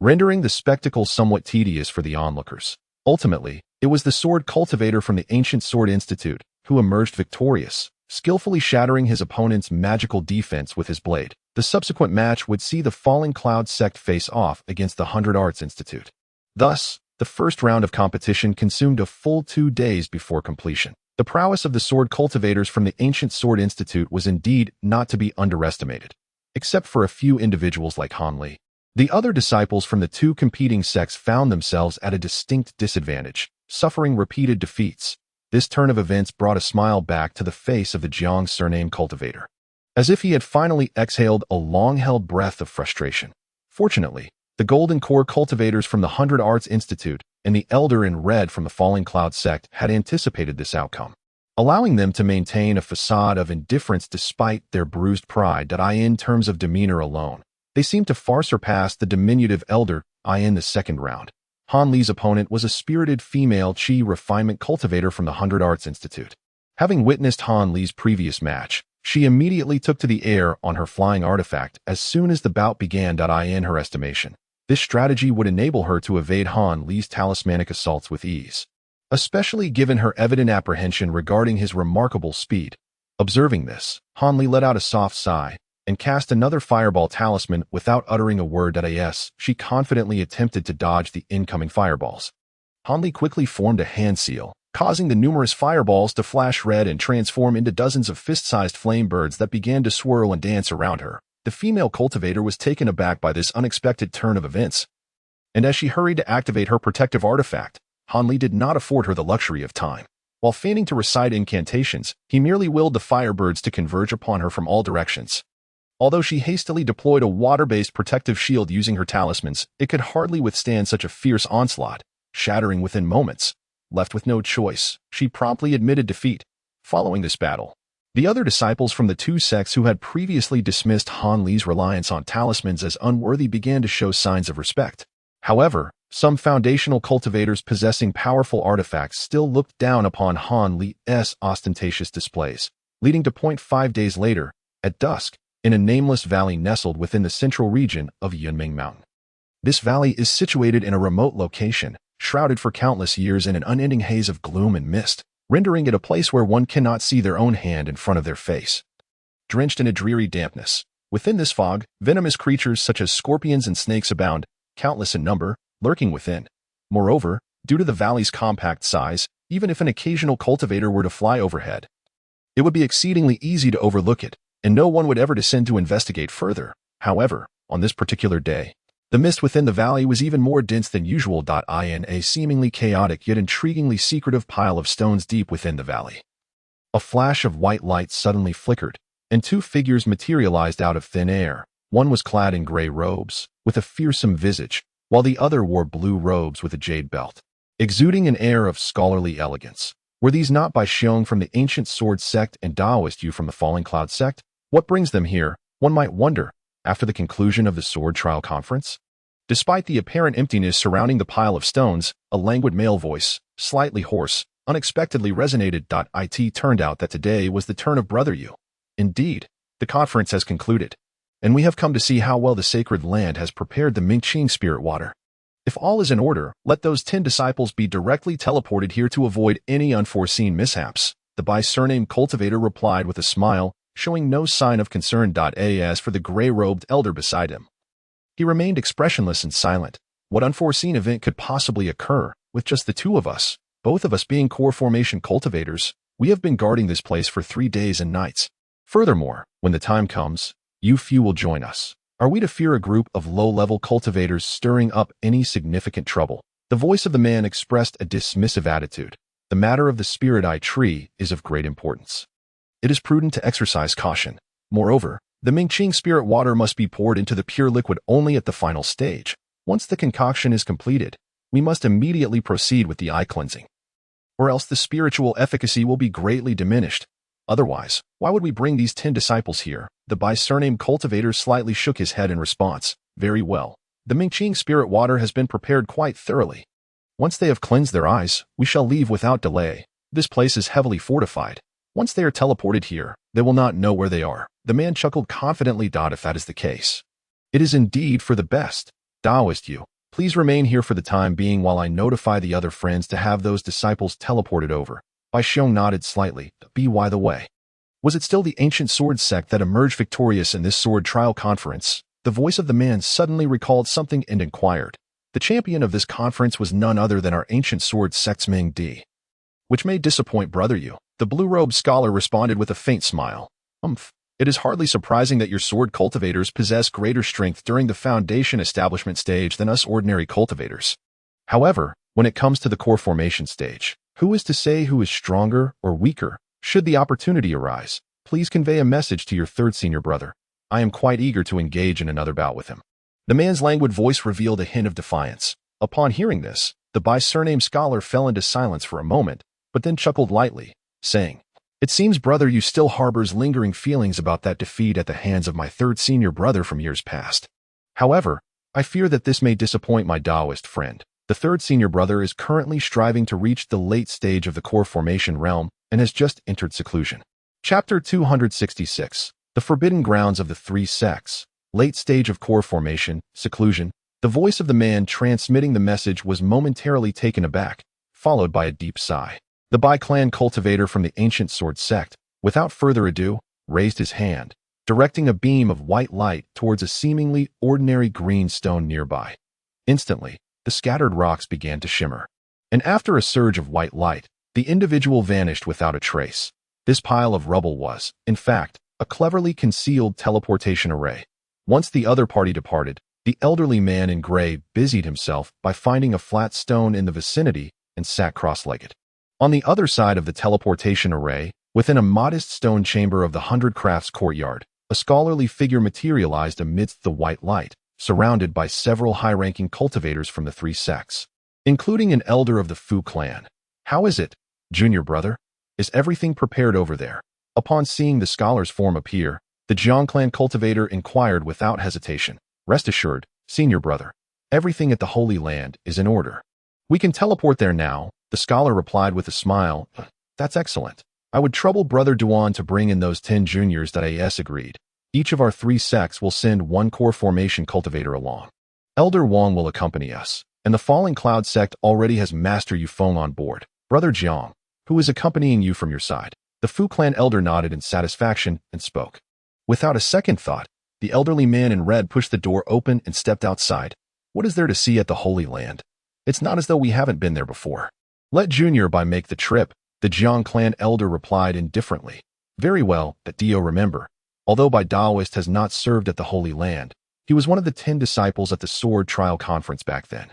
rendering the spectacle somewhat tedious for the onlookers. Ultimately, it was the sword cultivator from the Ancient Sword Institute who emerged victorious, skillfully shattering his opponent's magical defense with his blade. The subsequent match would see the Falling Cloud sect face off against the 100 Arts Institute. Thus, the first round of competition consumed a full 2 days before completion. The prowess of the sword cultivators from the Ancient Sword Institute was indeed not to be underestimated, except for a few individuals like Han Li. The other disciples from the two competing sects found themselves at a distinct disadvantage, suffering repeated defeats. This turn of events brought a smile back to the face of the Jiang surname cultivator, as if he had finally exhaled a long-held breath of frustration. Fortunately, the Golden Core cultivators from the 100 Arts Institute and the Elder in Red from the Falling Cloud sect had anticipated this outcome, allowing them to maintain a facade of indifference despite their bruised pride. In terms of demeanor alone, they seemed to far surpass the diminutive Elder in the second round. Han Li's opponent was a spirited female Qi refinement cultivator from the 100 Arts Institute. Having witnessed Han Li's previous match, she immediately took to the air on her flying artifact as soon as the bout began. In her estimation, this strategy would enable her to evade Han Li's talismanic assaults with ease, especially given her evident apprehension regarding his remarkable speed. Observing this, Han Li let out a soft sigh and cast another fireball talisman without uttering a word. She confidently attempted to dodge the incoming fireballs. Han Li quickly formed a hand seal, causing the numerous fireballs to flash red and transform into dozens of fist-sized flame birds that began to swirl and dance around her. The female cultivator was taken aback by this unexpected turn of events, and as she hurried to activate her protective artifact, Han Li did not afford her the luxury of time. While feigning to recite incantations, he merely willed the firebirds to converge upon her from all directions. Although she hastily deployed a water-based protective shield using her talismans, it could hardly withstand such a fierce onslaught, shattering within moments. Left with no choice, she promptly admitted defeat. Following this battle, the other disciples from the two sects who had previously dismissed Han Li's reliance on talismans as unworthy began to show signs of respect. However, some foundational cultivators possessing powerful artifacts still looked down upon Han Li's ostentatious displays, leading to 5 days later, at dusk, in a nameless valley nestled within the central region of Yunming Mountain. This valley is situated in a remote location, shrouded for countless years in an unending haze of gloom and mist, rendering it a place where one cannot see their own hand in front of their face. Drenched in a dreary dampness, within this fog, venomous creatures such as scorpions and snakes abound, countless in number, lurking within. Moreover, due to the valley's compact size, even if an occasional cultivator were to fly overhead, it would be exceedingly easy to overlook it, and no one would ever descend to investigate further. However, on this particular day, the mist within the valley was even more dense than usual. In a seemingly chaotic yet intriguingly secretive pile of stones deep within the valley, a flash of white light suddenly flickered, and two figures materialized out of thin air. One was clad in gray robes, with a fearsome visage, while the other wore blue robes with a jade belt, exuding an air of scholarly elegance. Were these not Bai Xiong from the Ancient Sword sect and Daoist Yu from the Falling Cloud sect? What brings them here, one might wonder, after the conclusion of the Sword Trial Conference? Despite the apparent emptiness surrounding the pile of stones, a languid male voice, slightly hoarse, unexpectedly resonated. It turned out that today was the turn of Brother Yu. Indeed, the conference has concluded, and we have come to see how well the sacred land has prepared the Mingqing spirit water. If all is in order, let those 10 disciples be directly teleported here to avoid any unforeseen mishaps. The Bai surname cultivator replied with a smile, showing no sign of concern. As for the gray-robed elder beside him, he remained expressionless and silent. What unforeseen event could possibly occur, with just the two of us, both of us being core formation cultivators? We have been guarding this place for 3 days and nights. Furthermore, when the time comes, you few will join us. Are we to fear a group of low-level cultivators stirring up any significant trouble? The voice of the man expressed a dismissive attitude. The matter of the spirit eye tree is of great importance. It is prudent to exercise caution. Moreover, the Mingqing spirit water must be poured into the pure liquid only at the final stage. Once the concoction is completed, we must immediately proceed with the eye cleansing, or else the spiritual efficacy will be greatly diminished. Otherwise, why would we bring these 10 disciples here? The Bai surname cultivator slightly shook his head in response. Very well. The Mingqing spirit water has been prepared quite thoroughly. Once they have cleansed their eyes, we shall leave without delay. This place is heavily fortified. Once they are teleported here, they will not know where they are. The man chuckled confidently. If that is the case, it is indeed for the best. Daoist Yu, please remain here for the time being while I notify the other friends to have those disciples teleported over. Bai Xiong nodded slightly. By the way, Was it still the ancient sword sect that emerged victorious in this sword trial conference? The voice of the man suddenly recalled something and inquired. The champion of this conference was none other than our ancient sword sect's Ming Di. Which may disappoint brother you. The blue-robed scholar responded with a faint smile. It is hardly surprising that your sword cultivators possess greater strength during the foundation establishment stage than us ordinary cultivators. However, when it comes to the core formation stage, who is to say who is stronger or weaker? Should the opportunity arise, please convey a message to your third senior brother. I am quite eager to engage in another bout with him. The man's languid voice revealed a hint of defiance. Upon hearing this, the by-surname scholar fell into silence for a moment, but then chuckled lightly, saying, "It seems, brother, you still harbors lingering feelings about that defeat at the hands of my third senior brother from years past. However, I fear that this may disappoint my Taoist friend. The third senior brother is currently striving to reach the late stage of the core formation realm and has just entered seclusion." Chapter 266. The Forbidden Grounds of the Three Sects. Late stage of core formation, seclusion. The voice of the man transmitting the message was momentarily taken aback, followed by a deep sigh. The Bai-clan cultivator from the ancient sword sect, without further ado, raised his hand, directing a beam of white light towards a seemingly ordinary green stone nearby. Instantly, the scattered rocks began to shimmer. And after a surge of white light, the individual vanished without a trace. This pile of rubble was, in fact, a cleverly concealed teleportation array. Once the other party departed, the elderly man in gray busied himself by finding a flat stone in the vicinity and sat cross-legged. On the other side of the teleportation array, within a modest stone chamber of the 100 Crafts courtyard, a scholarly figure materialized amidst the white light, surrounded by several high-ranking cultivators from the three sects, including an elder of the Fu clan. "How is it, junior brother? Is everything prepared over there?" Upon seeing the scholar's form appear, the Jiang clan cultivator inquired without hesitation. "Rest assured, senior brother, everything at the Holy Land is in order. We can teleport there now," the scholar replied with a smile. "That's excellent. I would trouble brother Duan to bring in those 10 juniors that AS agreed. Each of our three sects will send one core formation cultivator along. Elder Wang will accompany us, and the Falling Cloud sect already has Master Yufeng on board. Brother Jiang, who is accompanying you from your side?" The Fu clan elder nodded in satisfaction and spoke. Without a second thought, the elderly man in red pushed the door open and stepped outside. "What is there to see at the Holy Land? It's not as though we haven't been there before." "Let Junior Bai make the trip," the Jiang clan elder replied indifferently. "Very well, that Dio remember. Although Bai Daoist has not served at the Holy Land, he was one of the 10 disciples at the Sword Trial Conference back then.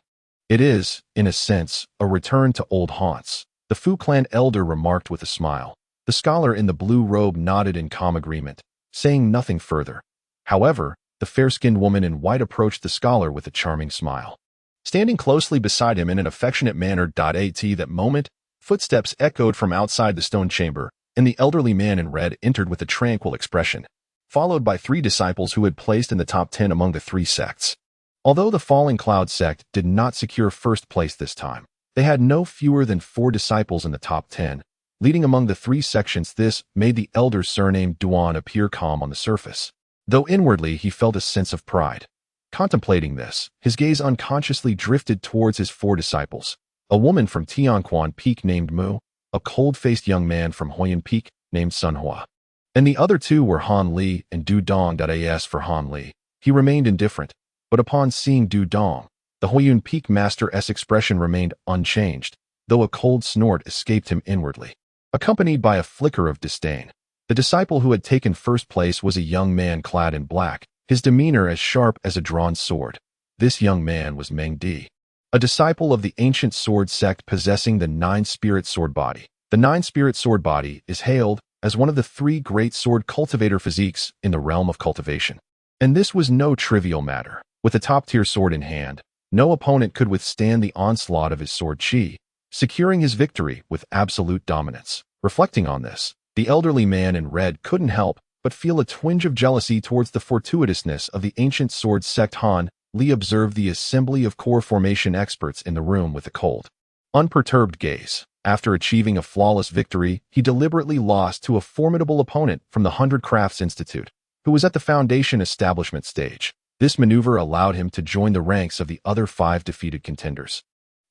It is, in a sense, a return to old haunts," the Fu clan elder remarked with a smile. The scholar in the blue robe nodded in calm agreement, saying nothing further. However, the fair-skinned woman in white approached the scholar with a charming smile. Standing closely beside him in an affectionate manner, at that moment, footsteps echoed from outside the stone chamber, and the elderly man in red entered with a tranquil expression, followed by 3 disciples who had placed in the top 10 among the 3 sects. Although the Falling Cloud sect did not secure first place this time, they had no fewer than 4 disciples in the top 10, leading among the 3 sections. This made the elder's surname Duan appear calm on the surface, though inwardly he felt a sense of pride. Contemplating this, his gaze unconsciously drifted towards his 4 disciples, a woman from Tianquan Peak named Mu, a cold-faced young man from Huoyan Peak named Sun Hua, and the other 2 were Han Li and Du Dong. As for Han Li, he remained indifferent, but upon seeing Du Dong, the Huoyan Peak master's expression remained unchanged, though a cold snort escaped him inwardly, accompanied by a flicker of disdain. The disciple who had taken first place was a young man clad in black, his demeanor as sharp as a drawn sword. This young man was Meng Di, a disciple of the ancient sword sect possessing the 9-spirit sword body. The 9-spirit sword body is hailed as one of the 3 great sword cultivator physiques in the realm of cultivation. And this was no trivial matter. With a top-tier sword in hand, no opponent could withstand the onslaught of his sword chi, securing his victory with absolute dominance. Reflecting on this, the elderly man in red couldn't help but feel a twinge of jealousy towards the fortuitousness of the ancient sword sect. Han Li observed the assembly of core formation experts in the room with a cold, unperturbed gaze. After achieving a flawless victory, he deliberately lost to a formidable opponent from the 100 Crafts Institute, who was at the foundation establishment stage. This maneuver allowed him to join the ranks of the other 5 defeated contenders,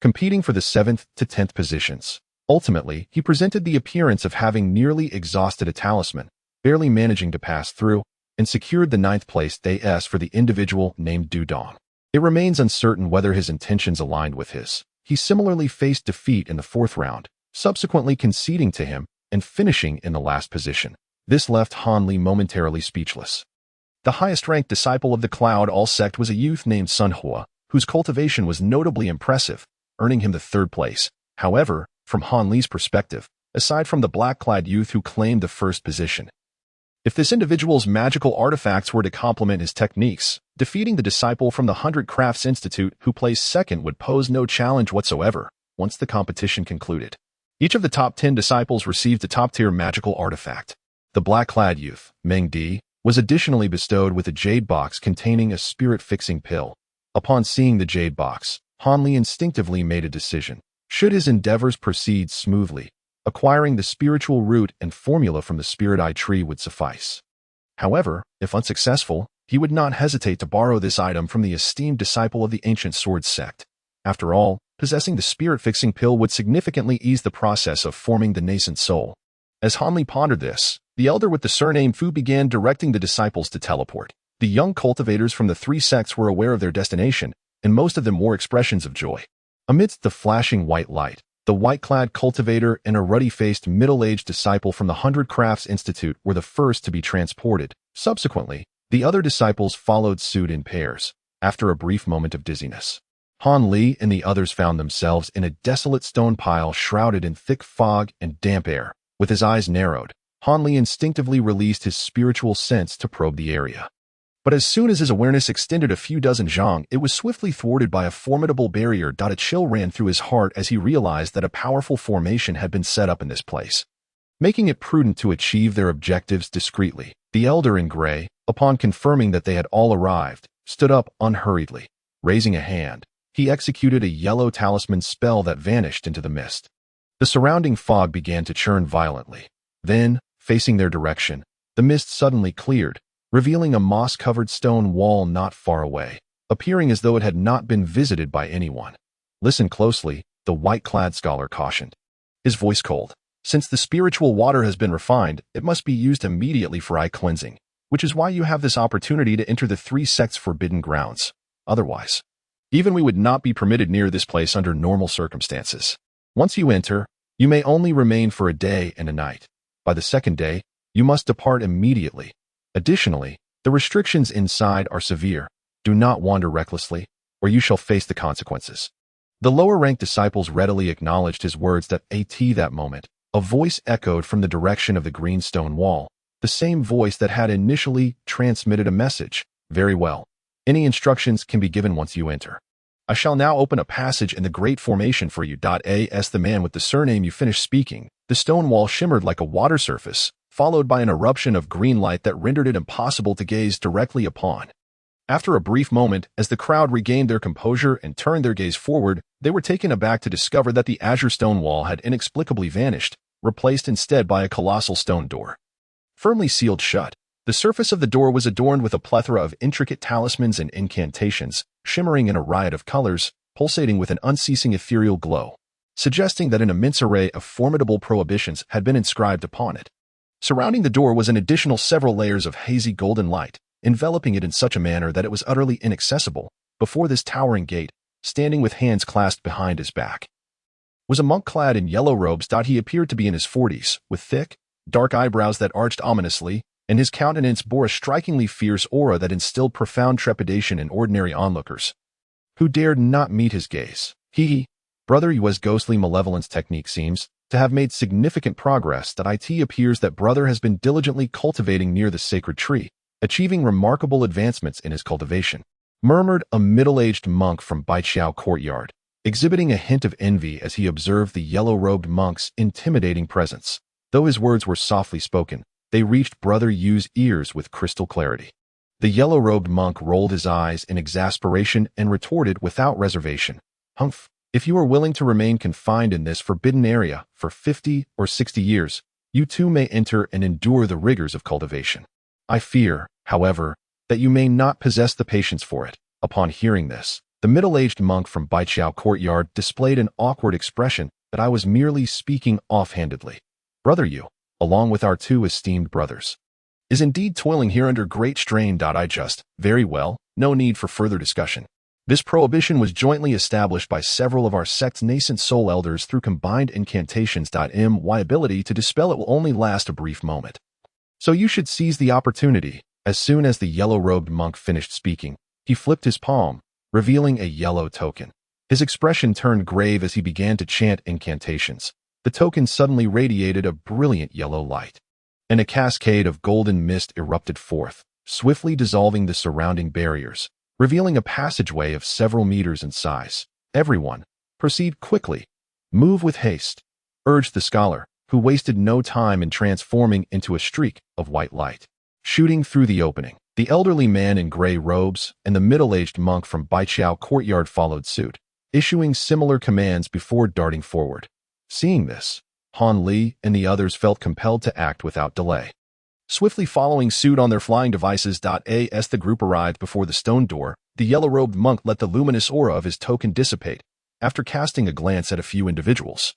competing for the 7th to 10th positions. Ultimately, he presented the appearance of having nearly exhausted a talisman, barely managing to pass through, and secured the ninth place DS for the individual named Dudong. It remains uncertain whether his intentions aligned with his. He similarly faced defeat in the fourth round, subsequently conceding to him and finishing in the last position. This left Han Li momentarily speechless. The highest-ranked disciple of the Cloud All sect was a youth named Sun Hua, whose cultivation was notably impressive, earning him the third place. However, from Han Li's perspective, aside from the black-clad youth who claimed the first position, if this individual's magical artifacts were to complement his techniques, defeating the disciple from the 100 Crafts Institute who placed second would pose no challenge whatsoever once the competition concluded. Each of the top 10 disciples received a top-tier magical artifact. The black-clad youth, Meng Di, was additionally bestowed with a jade box containing a spirit-fixing pill. Upon seeing the jade box, Han Li instinctively made a decision. Should his endeavors proceed smoothly, acquiring the spiritual root and formula from the Spirit Eye tree would suffice. However, if unsuccessful, he would not hesitate to borrow this item from the esteemed disciple of the Ancient Sword sect. After all, possessing the spirit-fixing pill would significantly ease the process of forming the nascent soul. As Han Li pondered this, the elder with the surname Fu began directing the disciples to teleport. The young cultivators from the three sects were aware of their destination, and most of them wore expressions of joy. Amidst the flashing white light, the white-clad cultivator and a ruddy-faced middle-aged disciple from the 100 Crafts Institute were the first to be transported. Subsequently, the other disciples followed suit in pairs. After a brief moment of dizziness, Han Li and the others found themselves in a desolate stone pile shrouded in thick fog and damp air. With his eyes narrowed, Han Li instinctively released his spiritual sense to probe the area. But as soon as his awareness extended a few dozen zhang, it was swiftly thwarted by a formidable barrier. A chill ran through his heart as he realized that a powerful formation had been set up in this place, making it prudent to achieve their objectives discreetly. The elder in gray, upon confirming that they had all arrived, stood up unhurriedly. Raising a hand, he executed a yellow talisman spell that vanished into the mist. The surrounding fog began to churn violently. Then, facing their direction, the mist suddenly cleared, revealing a moss-covered stone wall not far away, appearing as though it had not been visited by anyone. Listen closely, the white-clad scholar cautioned, his voice cold. Since the spiritual water has been refined, it must be used immediately for eye cleansing, which is why you have this opportunity to enter the three sects' forbidden grounds. Otherwise, even we would not be permitted near this place under normal circumstances. Once you enter, you may only remain for a day and a night. By the second day, you must depart immediately. Additionally, the restrictions inside are severe. Do not wander recklessly, or you shall face the consequences. The lower-ranked disciples readily acknowledged his words. That moment, a voice echoed from the direction of the green stone wall, the same voice that had initially transmitted a message. Very well. Any instructions can be given once you enter. I shall now open a passage in the Great Formation for you. As the man with the surname you finished speaking, the stone wall shimmered like a water surface, followed by an eruption of green light that rendered it impossible to gaze directly upon. After a brief moment, as the crowd regained their composure and turned their gaze forward, they were taken aback to discover that the azure stone wall had inexplicably vanished, replaced instead by a colossal stone door. Firmly sealed shut, the surface of the door was adorned with a plethora of intricate talismans and incantations, shimmering in a riot of colors, pulsating with an unceasing ethereal glow, suggesting that an immense array of formidable prohibitions had been inscribed upon it. Surrounding the door was an additional several layers of hazy golden light, enveloping it in such a manner that it was utterly inaccessible. Before this towering gate, standing with hands clasped behind his back, was a monk clad in yellow robes. He appeared to be in his 40s, with thick, dark eyebrows that arched ominously, and his countenance bore a strikingly fierce aura that instilled profound trepidation in ordinary onlookers, who dared not meet his gaze. Brother Yue's ghostly malevolence technique seems to have made significant progress. It appears that brother has been diligently cultivating near the sacred tree, achieving remarkable advancements in his cultivation, murmured a middle-aged monk from Baiqiao courtyard, exhibiting a hint of envy as he observed the yellow-robed monk's intimidating presence. Though his words were softly spoken, they reached Brother Yu's ears with crystal clarity. The yellow-robed monk rolled his eyes in exasperation and retorted without reservation, "Humph. If you are willing to remain confined in this forbidden area for 50 or 60 years, you too may enter and endure the rigors of cultivation. I fear, however, that you may not possess the patience for it." Upon hearing this, the middle-aged monk from Baiqiao courtyard displayed an awkward expression. "I was merely speaking offhandedly. Brother Yu, along with our two esteemed brothers, is indeed toiling here under great strain. Very well, no need for further discussion. This prohibition was jointly established by several of our sect's nascent soul elders through combined incantations. My ability to dispel it will only last a brief moment. So you should seize the opportunity. As soon as the yellow-robed monk finished speaking, he flipped his palm, revealing a yellow token. His expression turned grave as he began to chant incantations. The token suddenly radiated a brilliant yellow light, and a cascade of golden mist erupted forth, swiftly dissolving the surrounding barriers, revealing a passageway of several meters in size. Everyone, proceed quickly. Move with haste, urged the scholar, who wasted no time in transforming into a streak of white light. Shooting through the opening, the elderly man in gray robes and the middle-aged monk from Baiqiao courtyard followed suit, issuing similar commands before darting forward. Seeing this, Han Li and the others felt compelled to act without delay. Swiftly following suit on their flying devices. As the group arrived before the stone door, the yellow-robed monk let the luminous aura of his token dissipate, after casting a glance at a few individuals.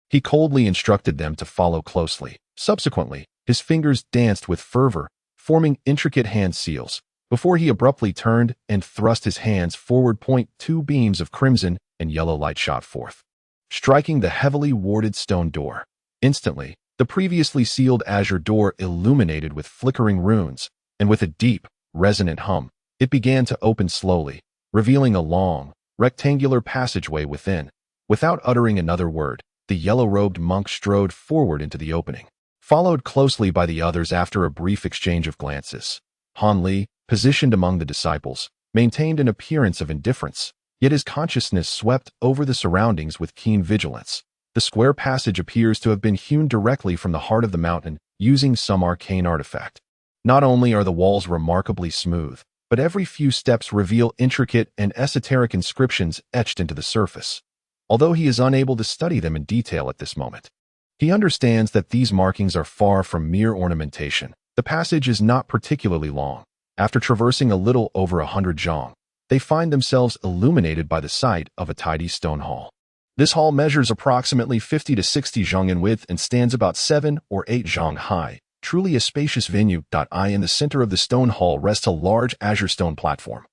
He coldly instructed them to follow closely. Subsequently, his fingers danced with fervor, forming intricate hand seals, before he abruptly turned and thrust his hands forward. Two beams of crimson and yellow light shot forth, striking the heavily warded stone door. Instantly, the previously sealed azure door illuminated with flickering runes, and with a deep, resonant hum, it began to open slowly, revealing a long, rectangular passageway within. Without uttering another word, the yellow-robed monk strode forward into the opening, followed closely by the others. After a brief exchange of glances, Han Li, positioned among the disciples, maintained an appearance of indifference, yet his consciousness swept over the surroundings with keen vigilance. The square passage appears to have been hewn directly from the heart of the mountain, using some arcane artifact. Not only are the walls remarkably smooth, but every few steps reveal intricate and esoteric inscriptions etched into the surface. Although he is unable to study them in detail at this moment, he understands that these markings are far from mere ornamentation. The passage is not particularly long. After traversing a little over 100 zhang, they find themselves illuminated by the sight of a tidy stone hall. This hall measures approximately 50 to 60 zhang in width and stands about 7 or 8 zhang high, truly a spacious venue. In the center of the stone hall rests a large azure stone platform,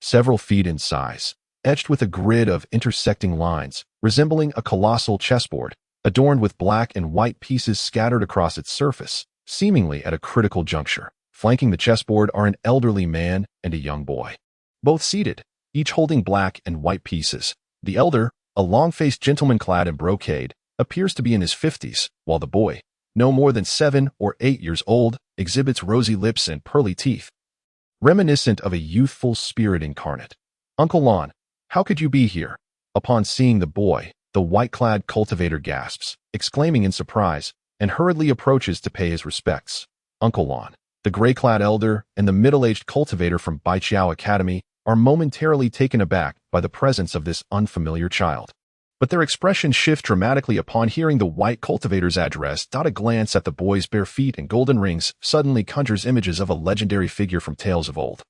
several feet in size, etched with a grid of intersecting lines, resembling a colossal chessboard, adorned with black and white pieces scattered across its surface, seemingly at a critical juncture. Flanking the chessboard are an elderly man and a young boy, both seated, each holding black and white pieces. The elder, a long-faced gentleman clad in brocade, appears to be in his 50s, while the boy, no more than 7 or 8 years old, exhibits rosy lips and pearly teeth, reminiscent of a youthful spirit incarnate. "Uncle Lon, how could you be here?" Upon seeing the boy, the white-clad cultivator gasps, exclaiming in surprise, and hurriedly approaches to pay his respects. Uncle Lon, the gray-clad elder, and the middle-aged cultivator from Baiqiao Academy are momentarily taken aback by the presence of this unfamiliar child. But their expressions shift dramatically upon hearing the white cultivator's address. A glance at the boy's bare feet and golden rings suddenly conjures images of a legendary figure from tales of old.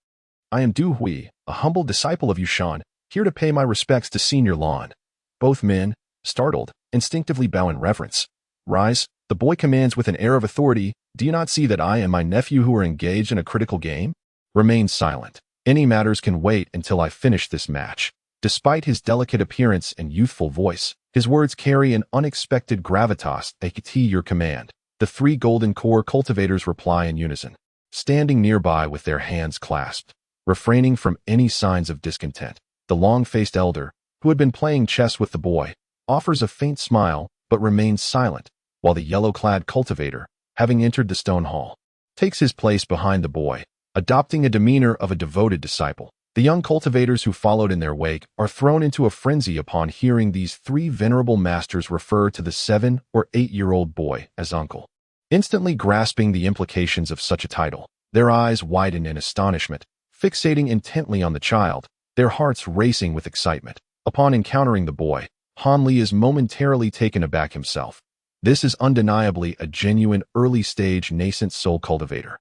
"I am Du Hui, a humble disciple of Yushan, here to pay my respects to Senior Lon." Both men, startled, instinctively bow in reverence. "Rise," the boy commands with an air of authority. "Do you not see that I and my nephew who are engaged in a critical game?" Remain silent. Any matters can wait until I finish this match. Despite his delicate appearance and youthful voice, his words carry an unexpected gravitas. "At your command," the 3 golden core cultivators reply in unison, standing nearby with their hands clasped, refraining from any signs of discontent. The long-faced elder, who had been playing chess with the boy, offers a faint smile but remains silent, while the yellow-clad cultivator, having entered the stone hall, takes his place behind the boy, adopting a demeanor of a devoted disciple. The young cultivators who followed in their wake are thrown into a frenzy upon hearing these 3 venerable masters refer to the 7 or 8-year-old boy as uncle. Instantly grasping the implications of such a title, their eyes widen in astonishment, fixating intently on the child, their hearts racing with excitement. Upon encountering the boy, Han Li is momentarily taken aback himself. This is undeniably a genuine early-stage nascent soul cultivator.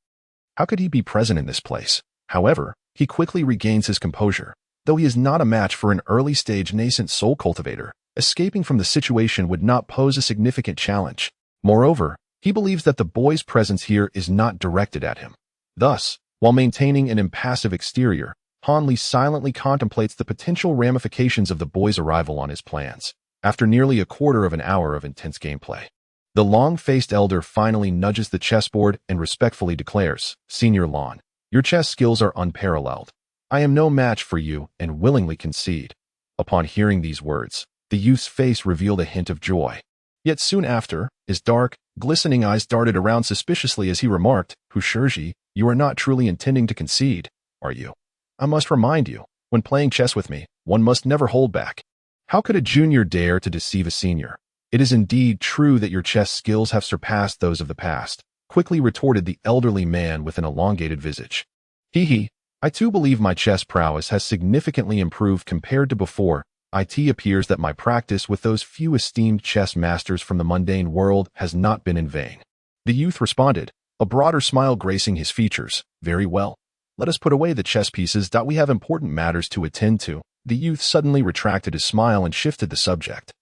How could he be present in this place? However, he quickly regains his composure. Though he is not a match for an early-stage nascent soul cultivator, escaping from the situation would not pose a significant challenge. Moreover, He believes that the boy's presence here is not directed at him. Thus, while maintaining an impassive exterior, Han Li silently contemplates the potential ramifications of the boy's arrival on his plans. After nearly a quarter of an hour of intense gameplay, the long-faced elder finally nudges the chessboard and respectfully declares, "Senior Lon, your chess skills are unparalleled. I am no match for you and willingly concede." Upon hearing these words, the youth's face revealed a hint of joy. Yet soon after, his dark, glistening eyes darted around suspiciously as he remarked, "Hu Shiji, you are not truly intending to concede, are you? I must remind you, when playing chess with me, one must never hold back. How could a junior dare to deceive a senior? It is indeed true that your chess skills have surpassed those of the past," quickly retorted the elderly man with an elongated visage. "Hee, I too believe my chess prowess has significantly improved compared to before. It appears that my practice with those few esteemed chess masters from the mundane world has not been in vain." The youth responded, a broader smile gracing his features. "Very well. Let us put away the chess pieces. We have important matters to attend to." The youth suddenly retracted his smile and shifted the subject.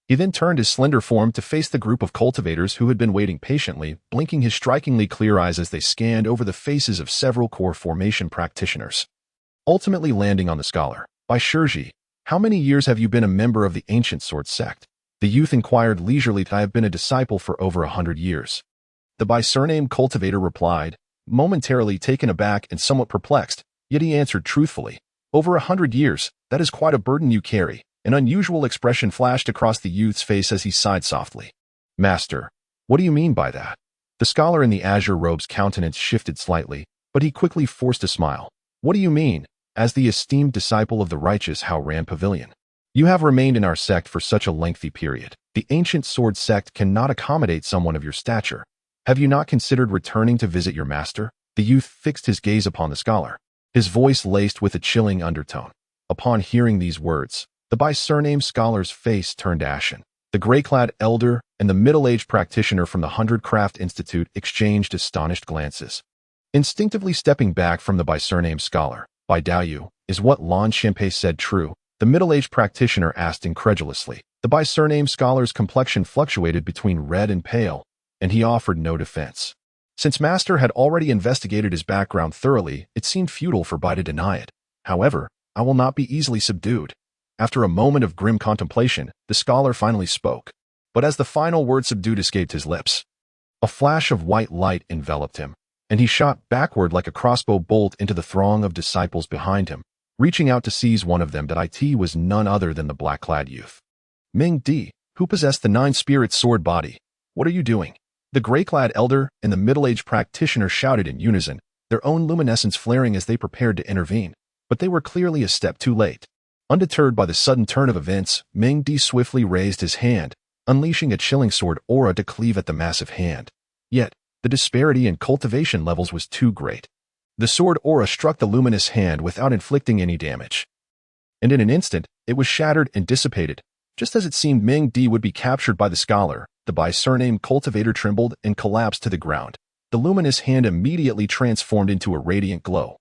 He then turned his slender form to face the group of cultivators who had been waiting patiently, blinking his strikingly clear eyes as they scanned over the faces of several core formation practitioners. Ultimately landing on the scholar. "By Shiji, how many years have you been a member of the ancient sword sect?" The youth inquired leisurely. "I have been a disciple for over 100 years. The by surname cultivator replied, momentarily taken aback and somewhat perplexed, yet he answered truthfully, "Over 100 years, that is quite a burden you carry." An unusual expression flashed across the youth's face as he sighed softly. "Master, what do you mean by that?" The scholar in the azure robe's countenance shifted slightly, but he quickly forced a smile. "What do you mean? As the esteemed disciple of the righteous Hao Ran Pavilion, you have remained in our sect for such a lengthy period. The ancient sword sect cannot accommodate someone of your stature. Have you not considered returning to visit your master?" The youth fixed his gaze upon the scholar, his voice laced with a chilling undertone. Upon hearing these words, the by surname scholar's face turned ashen. The gray-clad elder and the middle-aged practitioner from the 100 Craft Institute exchanged astonished glances. Instinctively stepping back from the by surname scholar, "By Daoyu, is what Lan Shenpei said true?" the middle-aged practitioner asked incredulously. The by surname scholar's complexion fluctuated between red and pale, and he offered no defense. Since Master had already investigated his background thoroughly, it seemed futile for Bai to deny it. "However, I will not be easily subdued." After a moment of grim contemplation, the scholar finally spoke. But as the final word subdued escaped his lips, a flash of white light enveloped him, and he shot backward like a crossbow bolt into the throng of disciples behind him, reaching out to seize one of them. That it was none other than the black-clad youth, Ming Di, who possessed the nine-spirit sword body. "What are you doing?" The gray-clad elder and the middle-aged practitioner shouted in unison, their own luminescence flaring as they prepared to intervene. But they were clearly a step too late. Undeterred by the sudden turn of events, Ming Di swiftly raised his hand, unleashing a chilling sword aura to cleave at the massive hand. Yet, the disparity in cultivation levels was too great. The sword aura struck the luminous hand without inflicting any damage. And in an instant, it was shattered and dissipated. Just as it seemed Ming Di would be captured by the scholar, the by surname cultivator trembled and collapsed to the ground. The luminous hand immediately transformed into a radiant glow.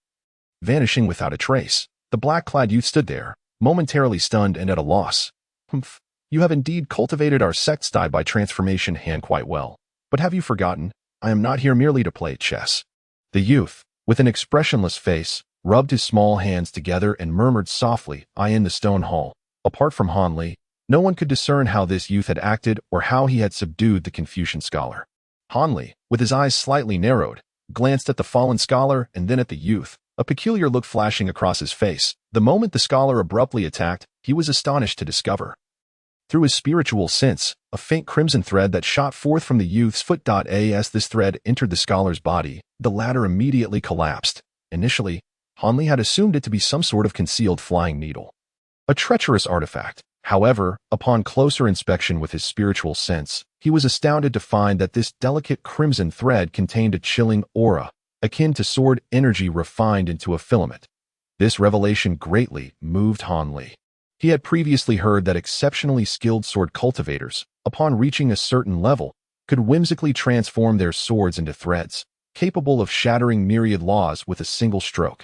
Vanishing without a trace, the black-clad youth stood there, momentarily stunned and at a loss. "Humph, you have indeed cultivated our sect's style by transformation hand quite well. But have you forgotten, I am not here merely to play chess." The youth, with an expressionless face, rubbed his small hands together and murmured softly, "I in the stone hall." Apart from Han Li, no one could discern how this youth had acted or how he had subdued the Confucian scholar. Han Li, with his eyes slightly narrowed, glanced at the fallen scholar and then at the youth, a peculiar look flashing across his face. The moment the scholar abruptly attacked, he was astonished to discover, through his spiritual sense, a faint crimson thread that shot forth from the youth's foot. As this thread entered the scholar's body, the latter immediately collapsed. Initially, Han Li had assumed it to be some sort of concealed flying needle, a treacherous artifact. However, upon closer inspection with his spiritual sense, he was astounded to find that this delicate crimson thread contained a chilling aura, akin to sword energy refined into a filament. This revelation greatly moved Han Li. He had previously heard that exceptionally skilled sword cultivators, upon reaching a certain level, could whimsically transform their swords into threads, capable of shattering myriad laws with a single stroke.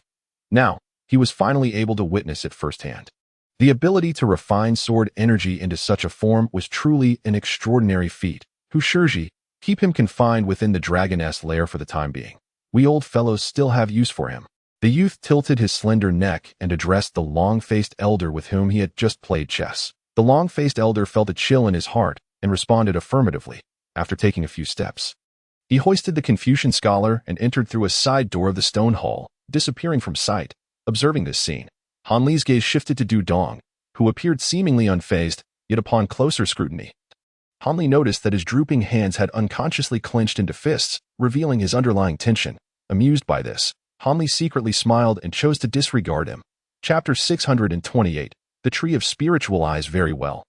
Now, he was finally able to witness it firsthand. The ability to refine sword energy into such a form was truly an extraordinary feat. Hu Shiji, Keep him confined within the dragoness lair for the time being. We old fellows still have use for him." The youth tilted his slender neck and addressed the long-faced elder with whom he had just played chess. The long-faced elder felt a chill in his heart and responded affirmatively, after taking a few steps. He hoisted the Confucian scholar and entered through a side door of the stone hall, disappearing from sight. Observing this scene, Han Li's gaze shifted to Du Dong, who appeared seemingly unfazed, yet upon closer scrutiny, Han Li noticed that his drooping hands had unconsciously clenched into fists, revealing his underlying tension. Amused by this, Han Li secretly smiled and chose to disregard him. Chapter 628. The Tree of Spiritual Eyes. Very well.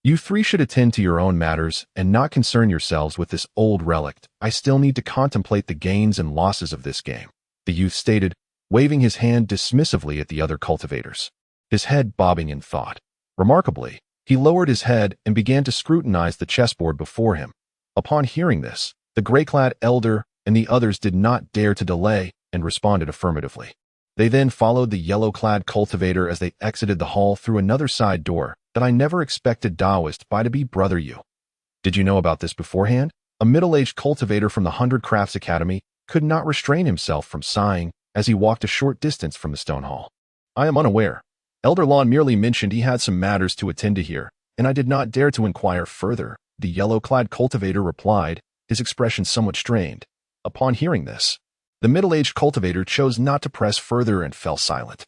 You three should attend to your own matters and not concern yourselves with this old relic. I still need to contemplate the gains and losses of this game," the youth stated, waving his hand dismissively at the other cultivators. His head bobbing in thought. Remarkably, he lowered his head and began to scrutinize the chessboard before him. Upon hearing this, the gray-clad elder and the others did not dare to delay and responded affirmatively. They then followed the yellow-clad cultivator as they exited the hall through another side door that I never expected Taoist by to be brother you. Did you know about this beforehand? A middle-aged cultivator from the 100 Crafts Academy could not restrain himself from sighing as he walked a short distance from the stone hall. I am unaware. Elder Lon merely mentioned he had some matters to attend to here, and I did not dare to inquire further, the yellow-clad cultivator replied, his expression somewhat strained. Upon hearing this, the middle-aged cultivator chose not to press further and fell silent.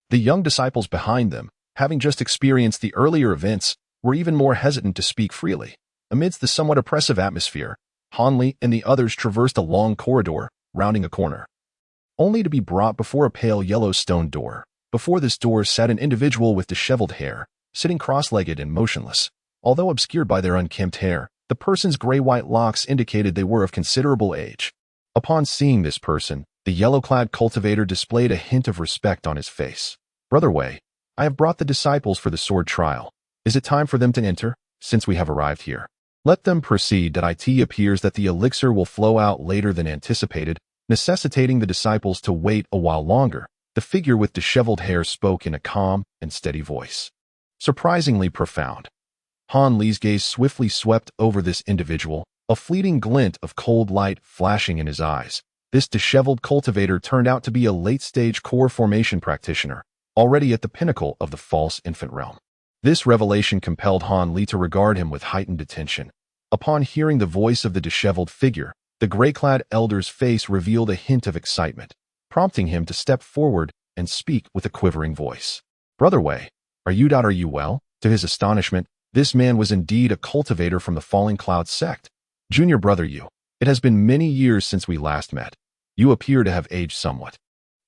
The young disciples behind them, having just experienced the earlier events, were even more hesitant to speak freely. Amidst the somewhat oppressive atmosphere, Han Li and the others traversed a long corridor, rounding a corner, only to be brought before a pale yellow stone door. Before this door sat an individual with disheveled hair, sitting cross-legged and motionless. Although obscured by their unkempt hair, the person's gray-white locks indicated they were of considerable age. Upon seeing this person, the yellow-clad cultivator displayed a hint of respect on his face. "Brother Wei, I have brought the disciples for the sword trial. Is it time for them to enter, since we have arrived here? Let them proceed." It appears that the elixir will flow out later than anticipated, necessitating the disciples to wait a while longer. The figure with disheveled hair spoke in a calm and steady voice. Surprisingly profound. Han Li's gaze swiftly swept over this individual, a fleeting glint of cold light flashing in his eyes. This disheveled cultivator turned out to be a late-stage core formation practitioner, already at the pinnacle of the false infant realm. This revelation compelled Han Li to regard him with heightened attention. Upon hearing the voice of the disheveled figure, the gray-clad elder's face revealed a hint of excitement, prompting him to step forward and speak with a quivering voice. "Brother Wei, are you well?" To his astonishment, this man was indeed a cultivator from the Falling Cloud sect. "Junior brother Yu, it has been many years since we last met. You appear to have aged somewhat."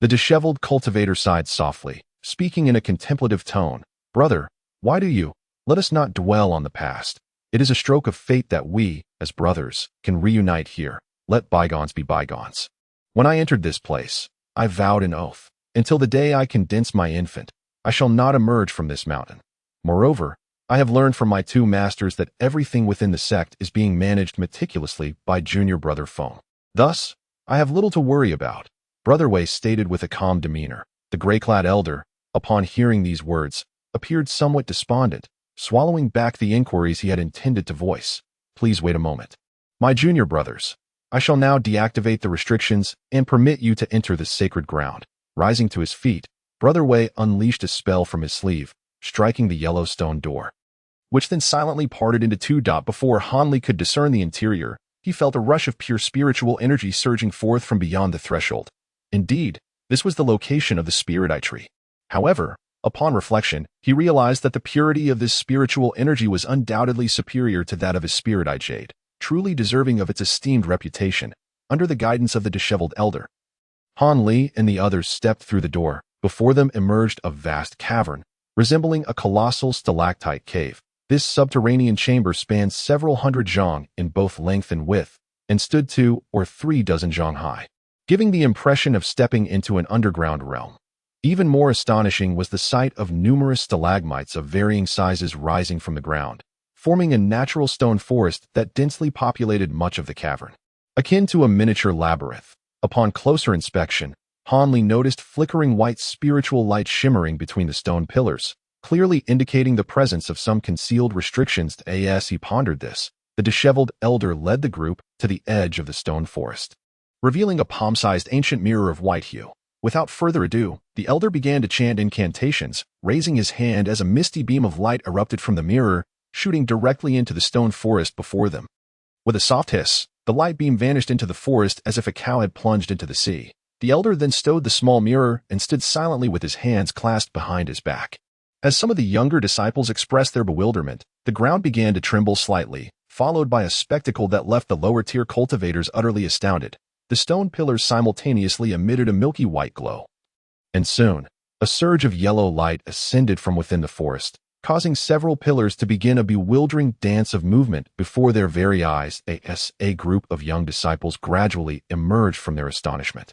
The disheveled cultivator sighed softly, speaking in a contemplative tone. "Brother, why do you? Let us not dwell on the past. It is a stroke of fate that we, as brothers, can reunite here. Let bygones be bygones. When I entered this place, I vowed an oath. Until the day I condense my infant, I shall not emerge from this mountain. Moreover, I have learned from my two masters that everything within the sect is being managed meticulously by junior brother Feng. Thus, I have little to worry about," Brother Wei stated with a calm demeanor. The gray-clad elder, upon hearing these words, appeared somewhat despondent, swallowing back the inquiries he had intended to voice. "Please wait a moment. My junior brothers, I shall now deactivate the restrictions and permit you to enter this sacred ground." Rising to his feet, Brother Wei unleashed a spell from his sleeve, striking the yellow stone door, which then silently parted into two. Before Han Li could discern the interior, he felt a rush of pure spiritual energy surging forth from beyond the threshold. Indeed, this was the location of the Spirit Eye Tree. However, upon reflection, he realized that the purity of this spiritual energy was undoubtedly superior to that of his Spirit Eye Jade, truly deserving of its esteemed reputation. Under the guidance of the disheveled elder, Han Li and the others stepped through the door. Before them emerged a vast cavern, resembling a colossal stalactite cave. This subterranean chamber spanned several hundred zhang in both length and width, and stood 2 or 3 dozen zhang high, giving the impression of stepping into an underground realm. Even more astonishing was the sight of numerous stalagmites of varying sizes rising from the ground, forming a natural stone forest that densely populated much of the cavern, akin to a miniature labyrinth. Upon closer inspection, Han Li noticed flickering white spiritual light shimmering between the stone pillars, clearly indicating the presence of some concealed restrictions. As he pondered this, The disheveled elder led the group to the edge of the stone forest, revealing a palm-sized ancient mirror of white hue. Without further ado, the elder began to chant incantations, raising his hand as a misty beam of light erupted from the mirror, shooting directly into the stone forest before them. With a soft hiss, the light beam vanished into the forest as if a cow had plunged into the sea. The elder then stowed the small mirror and stood silently with his hands clasped behind his back. As some of the younger disciples expressed their bewilderment, the ground began to tremble slightly, followed by a spectacle that left the lower-tier cultivators utterly astounded. The stone pillars simultaneously emitted a milky white glow. And soon, a surge of yellow light ascended from within the forest, causing several pillars to begin a bewildering dance of movement before their very eyes. A group of young disciples gradually emerged from their astonishment.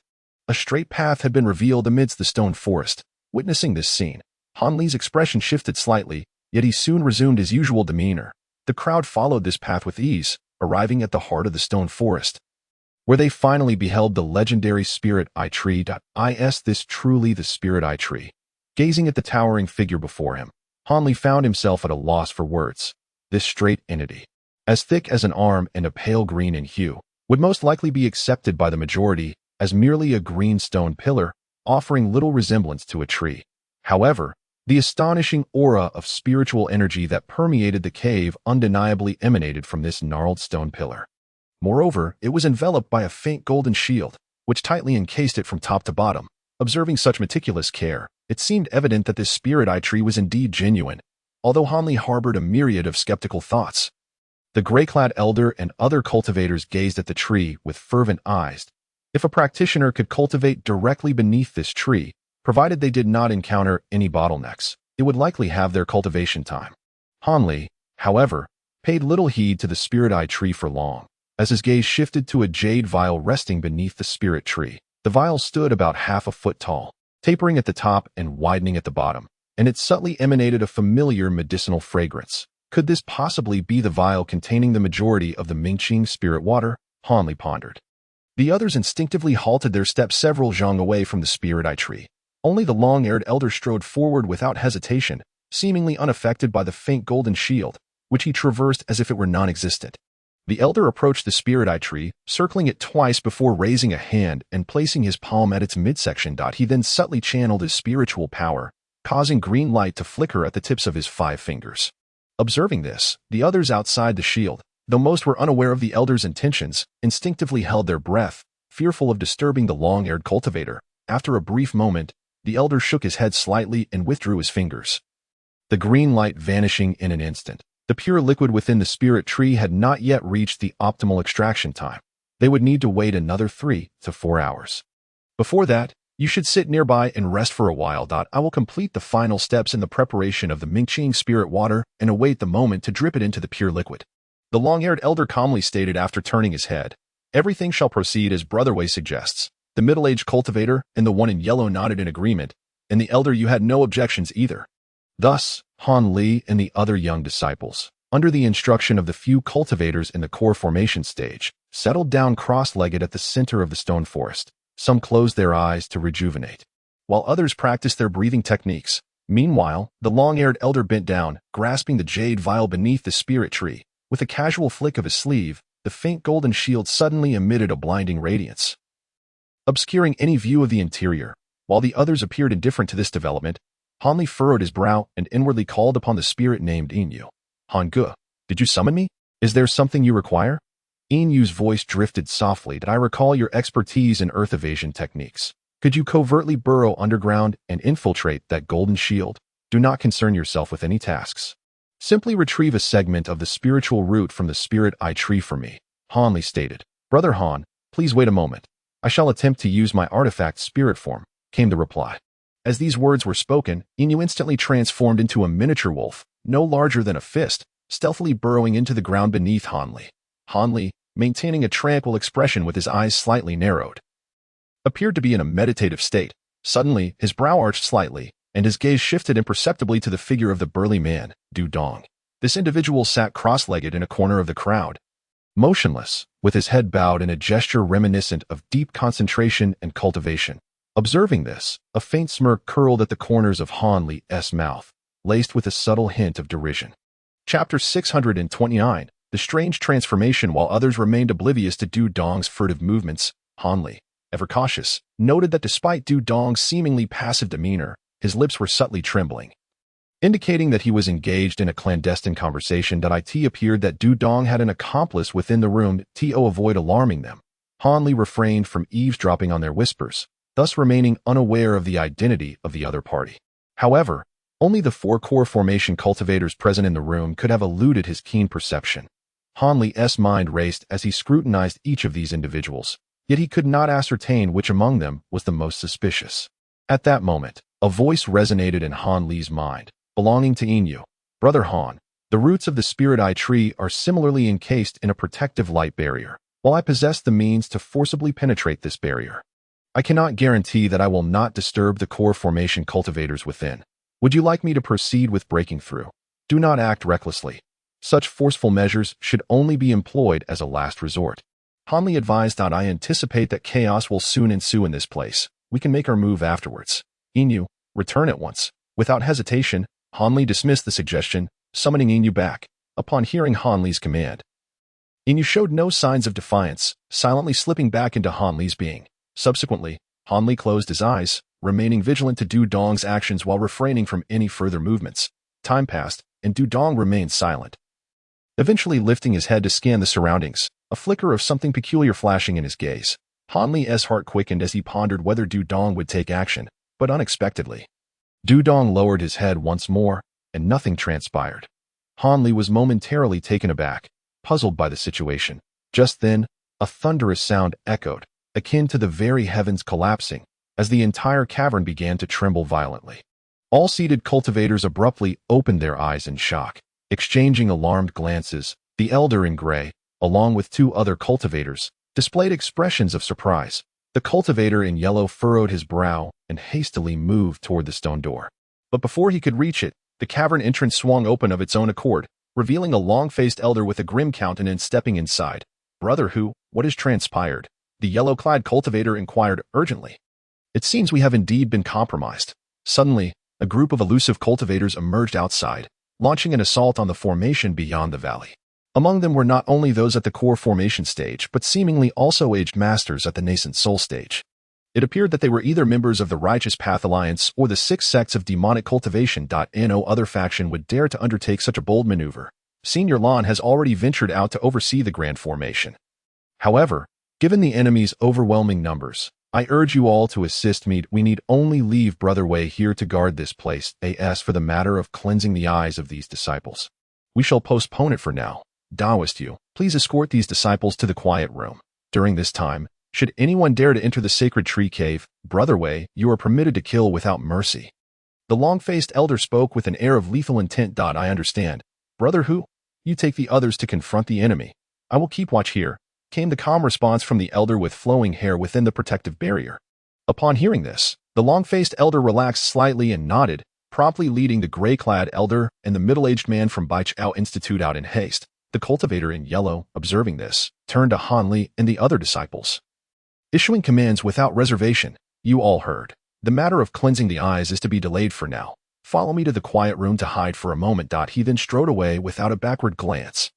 A straight path had been revealed amidst the stone forest. Witnessing this scene, Han Li's expression shifted slightly, yet he soon resumed his usual demeanor. The crowd followed this path with ease, arriving at the heart of the stone forest, where they finally beheld the legendary Spirit Eye Tree. Is this truly the Spirit Eye Tree? Gazing at the towering figure before him, Han Li found himself at a loss for words. This straight entity, as thick as an arm and a pale green in hue, would most likely be accepted by the majority as merely a green stone pillar, offering little resemblance to a tree. However, the astonishing aura of spiritual energy that permeated the cave undeniably emanated from this gnarled stone pillar. Moreover, it was enveloped by a faint golden shield, which tightly encased it from top to bottom. Observing such meticulous care, it seemed evident that this Spirit Eye Tree was indeed genuine, although Han Li harbored a myriad of skeptical thoughts. The gray-clad elder and other cultivators gazed at the tree with fervent eyes. If a practitioner could cultivate directly beneath this tree, provided they did not encounter any bottlenecks, it would likely have their cultivation time. Han Li, however, paid little heed to the Spirit Eye Tree for long. As his gaze shifted to a jade vial resting beneath the spirit tree, the vial stood about half a foot tall, tapering at the top and widening at the bottom, and it subtly emanated a familiar medicinal fragrance. Could this possibly be the vial containing the majority of the Mingqing spirit water? Han Li pondered. The others instinctively halted their steps several zhang away from the Spirit Eye Tree. Only the long-haired elder strode forward without hesitation, seemingly unaffected by the faint golden shield, which he traversed as if it were non-existent. The elder approached the Spirit Eye Tree, circling it twice before raising a hand and placing his palm at its midsection. He then subtly channeled his spiritual power, causing green light to flicker at the tips of his 5 fingers. Observing this, the others outside the shield, though most were unaware of the elder's intentions, instinctively held their breath, fearful of disturbing the long-haired cultivator. After a brief moment, the elder shook his head slightly and withdrew his fingers, the green light vanishing in an instant. The pure liquid within the spirit tree had not yet reached the optimal extraction time. They would need to wait another 3 to 4 hours. Before that, you should sit nearby and rest for a while. I will complete the final steps in the preparation of the Mingqing spirit water and await the moment to drip it into the pure liquid. The long-haired elder calmly stated after turning his head. Everything shall proceed as Brother Wei suggests. The middle-aged cultivator and the one in yellow nodded in agreement, and the elder had no objections either. Thus, Han Li and the other young disciples, under the instruction of the few cultivators in the core formation stage, settled down cross-legged at the center of the stone forest. Some closed their eyes to rejuvenate, while others practiced their breathing techniques. Meanwhile, the long-haired elder bent down, grasping the jade vial beneath the spirit tree. With a casual flick of his sleeve, the faint golden shield suddenly emitted a blinding radiance, obscuring any view of the interior. While the others appeared indifferent to this development, Han Li furrowed his brow and inwardly called upon the spirit named Yin. Han Ge, did you summon me? Is there something you require? Yin's voice drifted softly. Did I recall your expertise in earth evasion techniques? Could you covertly burrow underground and infiltrate that golden shield? Do not concern yourself with any tasks. Simply retrieve a segment of the spiritual root from the Spirit Eye Tree for me, Han Li stated. Brother Han, please wait a moment. I shall attempt to use my artifact spirit form, came the reply. As these words were spoken, Yin instantly transformed into a miniature wolf, no larger than a fist, stealthily burrowing into the ground beneath Han Li. Han Li, maintaining a tranquil expression with his eyes slightly narrowed, appeared to be in a meditative state. Suddenly, his brow arched slightly, and his gaze shifted imperceptibly to the figure of the burly man, Du Dong. This individual sat cross-legged in a corner of the crowd, motionless, with his head bowed in a gesture reminiscent of deep concentration and cultivation. Observing this, a faint smirk curled at the corners of Han Li's mouth, laced with a subtle hint of derision. Chapter 629, the strange transformation while others remained oblivious to Du Dong's furtive movements. Hanli, ever cautious, noted that despite Du Dong's seemingly passive demeanor, his lips were subtly trembling, indicating that he was engaged in a clandestine conversation. It appeared that Du Dong had an accomplice within the room. To avoid alarming them, Hanli refrained from eavesdropping on their whispers, thus remaining unaware of the identity of the other party. However, only the 4 core formation cultivators present in the room could have eluded his keen perception. Hanli's mind raced as he scrutinized each of these individuals, yet he could not ascertain which among them was the most suspicious. At that moment, a voice resonated in Hanli's mind, belonging to Inyu. Brother Han, the roots of the Spirit Eye tree are similarly encased in a protective light barrier. While I possess the means to forcibly penetrate this barrier, I cannot guarantee that I will not disturb the core formation cultivators within. Would you like me to proceed with breaking through? Do not act recklessly. Such forceful measures should only be employed as a last resort. Hanli advised. I anticipate that chaos will soon ensue in this place. We can make our move afterwards. Inyu, return at once. Without hesitation, Hanli dismissed the suggestion, summoning Inyu back. Upon hearing Hanli's command, Inyu showed no signs of defiance, silently slipping back into Hanli's being. Subsequently, Hanli closed his eyes, remaining vigilant to Du Dong's actions while refraining from any further movements. Time passed, and Du Dong remained silent, eventually lifting his head to scan the surroundings, a flicker of something peculiar flashing in his gaze. Hanli's heart quickened as he pondered whether Du Dong would take action, but unexpectedly, Du Dong lowered his head once more, and nothing transpired. Hanli was momentarily taken aback, puzzled by the situation. Just then, a thunderous sound echoed, akin to the very heavens collapsing, as the entire cavern began to tremble violently. All seated cultivators abruptly opened their eyes in shock, exchanging alarmed glances. The elder in gray, along with 2 other cultivators, displayed expressions of surprise. The cultivator in yellow furrowed his brow and hastily moved toward the stone door. But before he could reach it, the cavern entrance swung open of its own accord, revealing a long-faced elder with a grim countenance stepping inside. Brother Hu, what has transpired? The yellow-clad cultivator inquired urgently. It seems we have indeed been compromised. Suddenly, a group of elusive cultivators emerged outside, launching an assault on the formation beyond the valley. Among them were not only those at the core formation stage, but seemingly also aged masters at the nascent soul stage. It appeared that they were either members of the Righteous Path Alliance or the 6 sects of demonic cultivation. No other faction would dare to undertake such a bold maneuver. Senior Lan has already ventured out to oversee the grand formation. However, given the enemy's overwhelming numbers, I urge you all to assist me. We need only leave Brother Wei here to guard this place. As for the matter of cleansing the eyes of these disciples, we shall postpone it for now. Taoist Yu, please escort these disciples to the quiet room. During this time, should anyone dare to enter the sacred tree cave, Brother Wei, you are permitted to kill without mercy. The long-faced elder spoke with an air of lethal intent. I understand. Brother Hu, you take the others to confront the enemy. I will keep watch here, came the calm response from the elder with flowing hair within the protective barrier. Upon hearing this, the long-faced elder relaxed slightly and nodded, promptly leading the gray-clad elder and the middle-aged man from Baichao Institute out in haste. The cultivator in yellow, observing this, turned to Hanli and the other disciples, issuing commands without reservation. You all heard. The matter of cleansing the eyes is to be delayed for now. Follow me to the quiet room to hide for a moment. He then strode away without a backward glance.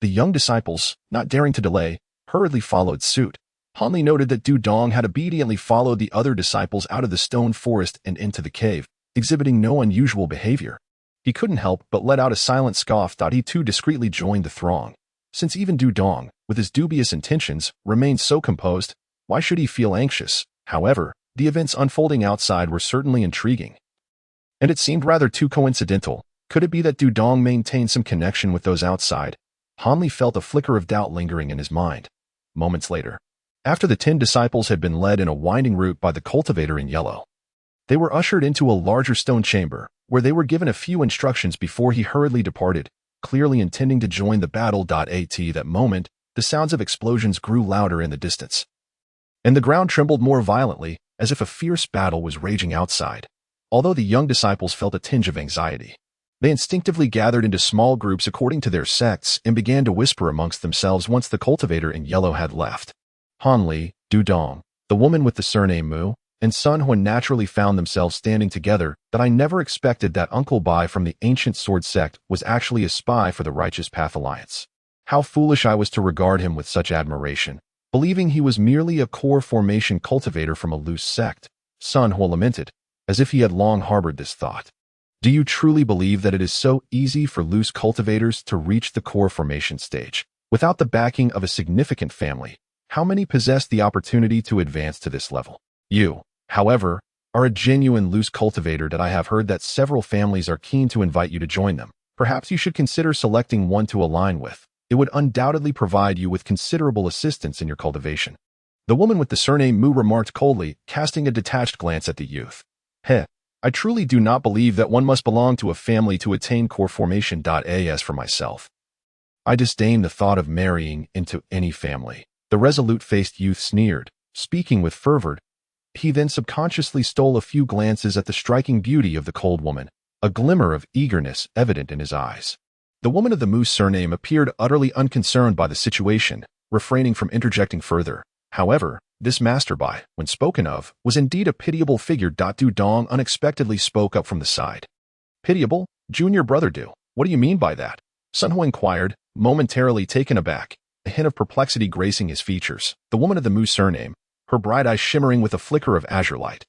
The young disciples, not daring to delay, hurriedly followed suit. Hanli noted that Du Dong had obediently followed the other disciples out of the stone forest and into the cave, exhibiting no unusual behavior. He couldn't help but let out a silent scoff. He too discreetly joined the throng. Since even Du Dong, with his dubious intentions, remained so composed, why should he feel anxious? However, the events unfolding outside were certainly intriguing, and it seemed rather too coincidental. Could it be that Du Dong maintained some connection with those outside? Hanli felt a flicker of doubt lingering in his mind. Moments later, after the 10 disciples had been led in a winding route by the cultivator in yellow, they were ushered into a larger stone chamber, where they were given a few instructions before he hurriedly departed, clearly intending to join the battle. At that moment, the sounds of explosions grew louder in the distance, and the ground trembled more violently, as if a fierce battle was raging outside. Although the young disciples felt a tinge of anxiety, they instinctively gathered into small groups according to their sects and began to whisper amongst themselves once the cultivator in yellow had left. Hanli, Du Dong, the woman with the surname Mu, and Sun Huan naturally found themselves standing together. That I never expected that Uncle Bai from the ancient sword sect was actually a spy for the Righteous Path Alliance. How foolish I was to regard him with such admiration, believing he was merely a core formation cultivator from a loose sect. Sun Hua lamented, as if he had long harbored this thought. Do you truly believe that it is so easy for loose cultivators to reach the core formation stage without the backing of a significant family? How many possess the opportunity to advance to this level? You, however, are a genuine loose cultivator that I have heard that several families are keen to invite you to join them. Perhaps you should consider selecting one to align with. It would undoubtedly provide you with considerable assistance in your cultivation. The woman with the surname Mu remarked coldly, casting a detached glance at the youth. Heh, I truly do not believe that one must belong to a family to attain core formation. As for myself, I disdain the thought of marrying into any family. The resolute-faced youth sneered, speaking with fervor. He then subconsciously stole a few glances at the striking beauty of the cold woman, a glimmer of eagerness evident in his eyes. The woman of the Mu surname appeared utterly unconcerned by the situation, refraining from interjecting further. However, this masterby, when spoken of, was indeed a pitiable figure. Du Dong unexpectedly spoke up from the side. Pitiable? Junior brother Du, what do you mean by that? Sun Hua inquired, momentarily taken aback, a hint of perplexity gracing his features. The woman of the Mu surname, her bright eyes shimmering with a flicker of azure light,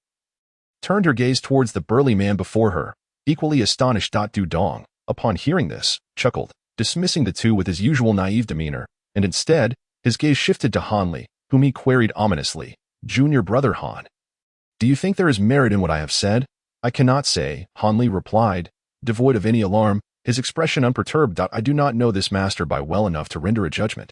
turned her gaze towards the burly man before her, equally astonished. Du Dong, upon hearing this, chuckled, dismissing the two with his usual naive demeanor, and instead, his gaze shifted to Hanli, whom he queried ominously. Junior brother Han, do you think there is merit in what I have said? I cannot say, Hanli replied, devoid of any alarm, his expression unperturbed. I do not know this master by well enough to render a judgment.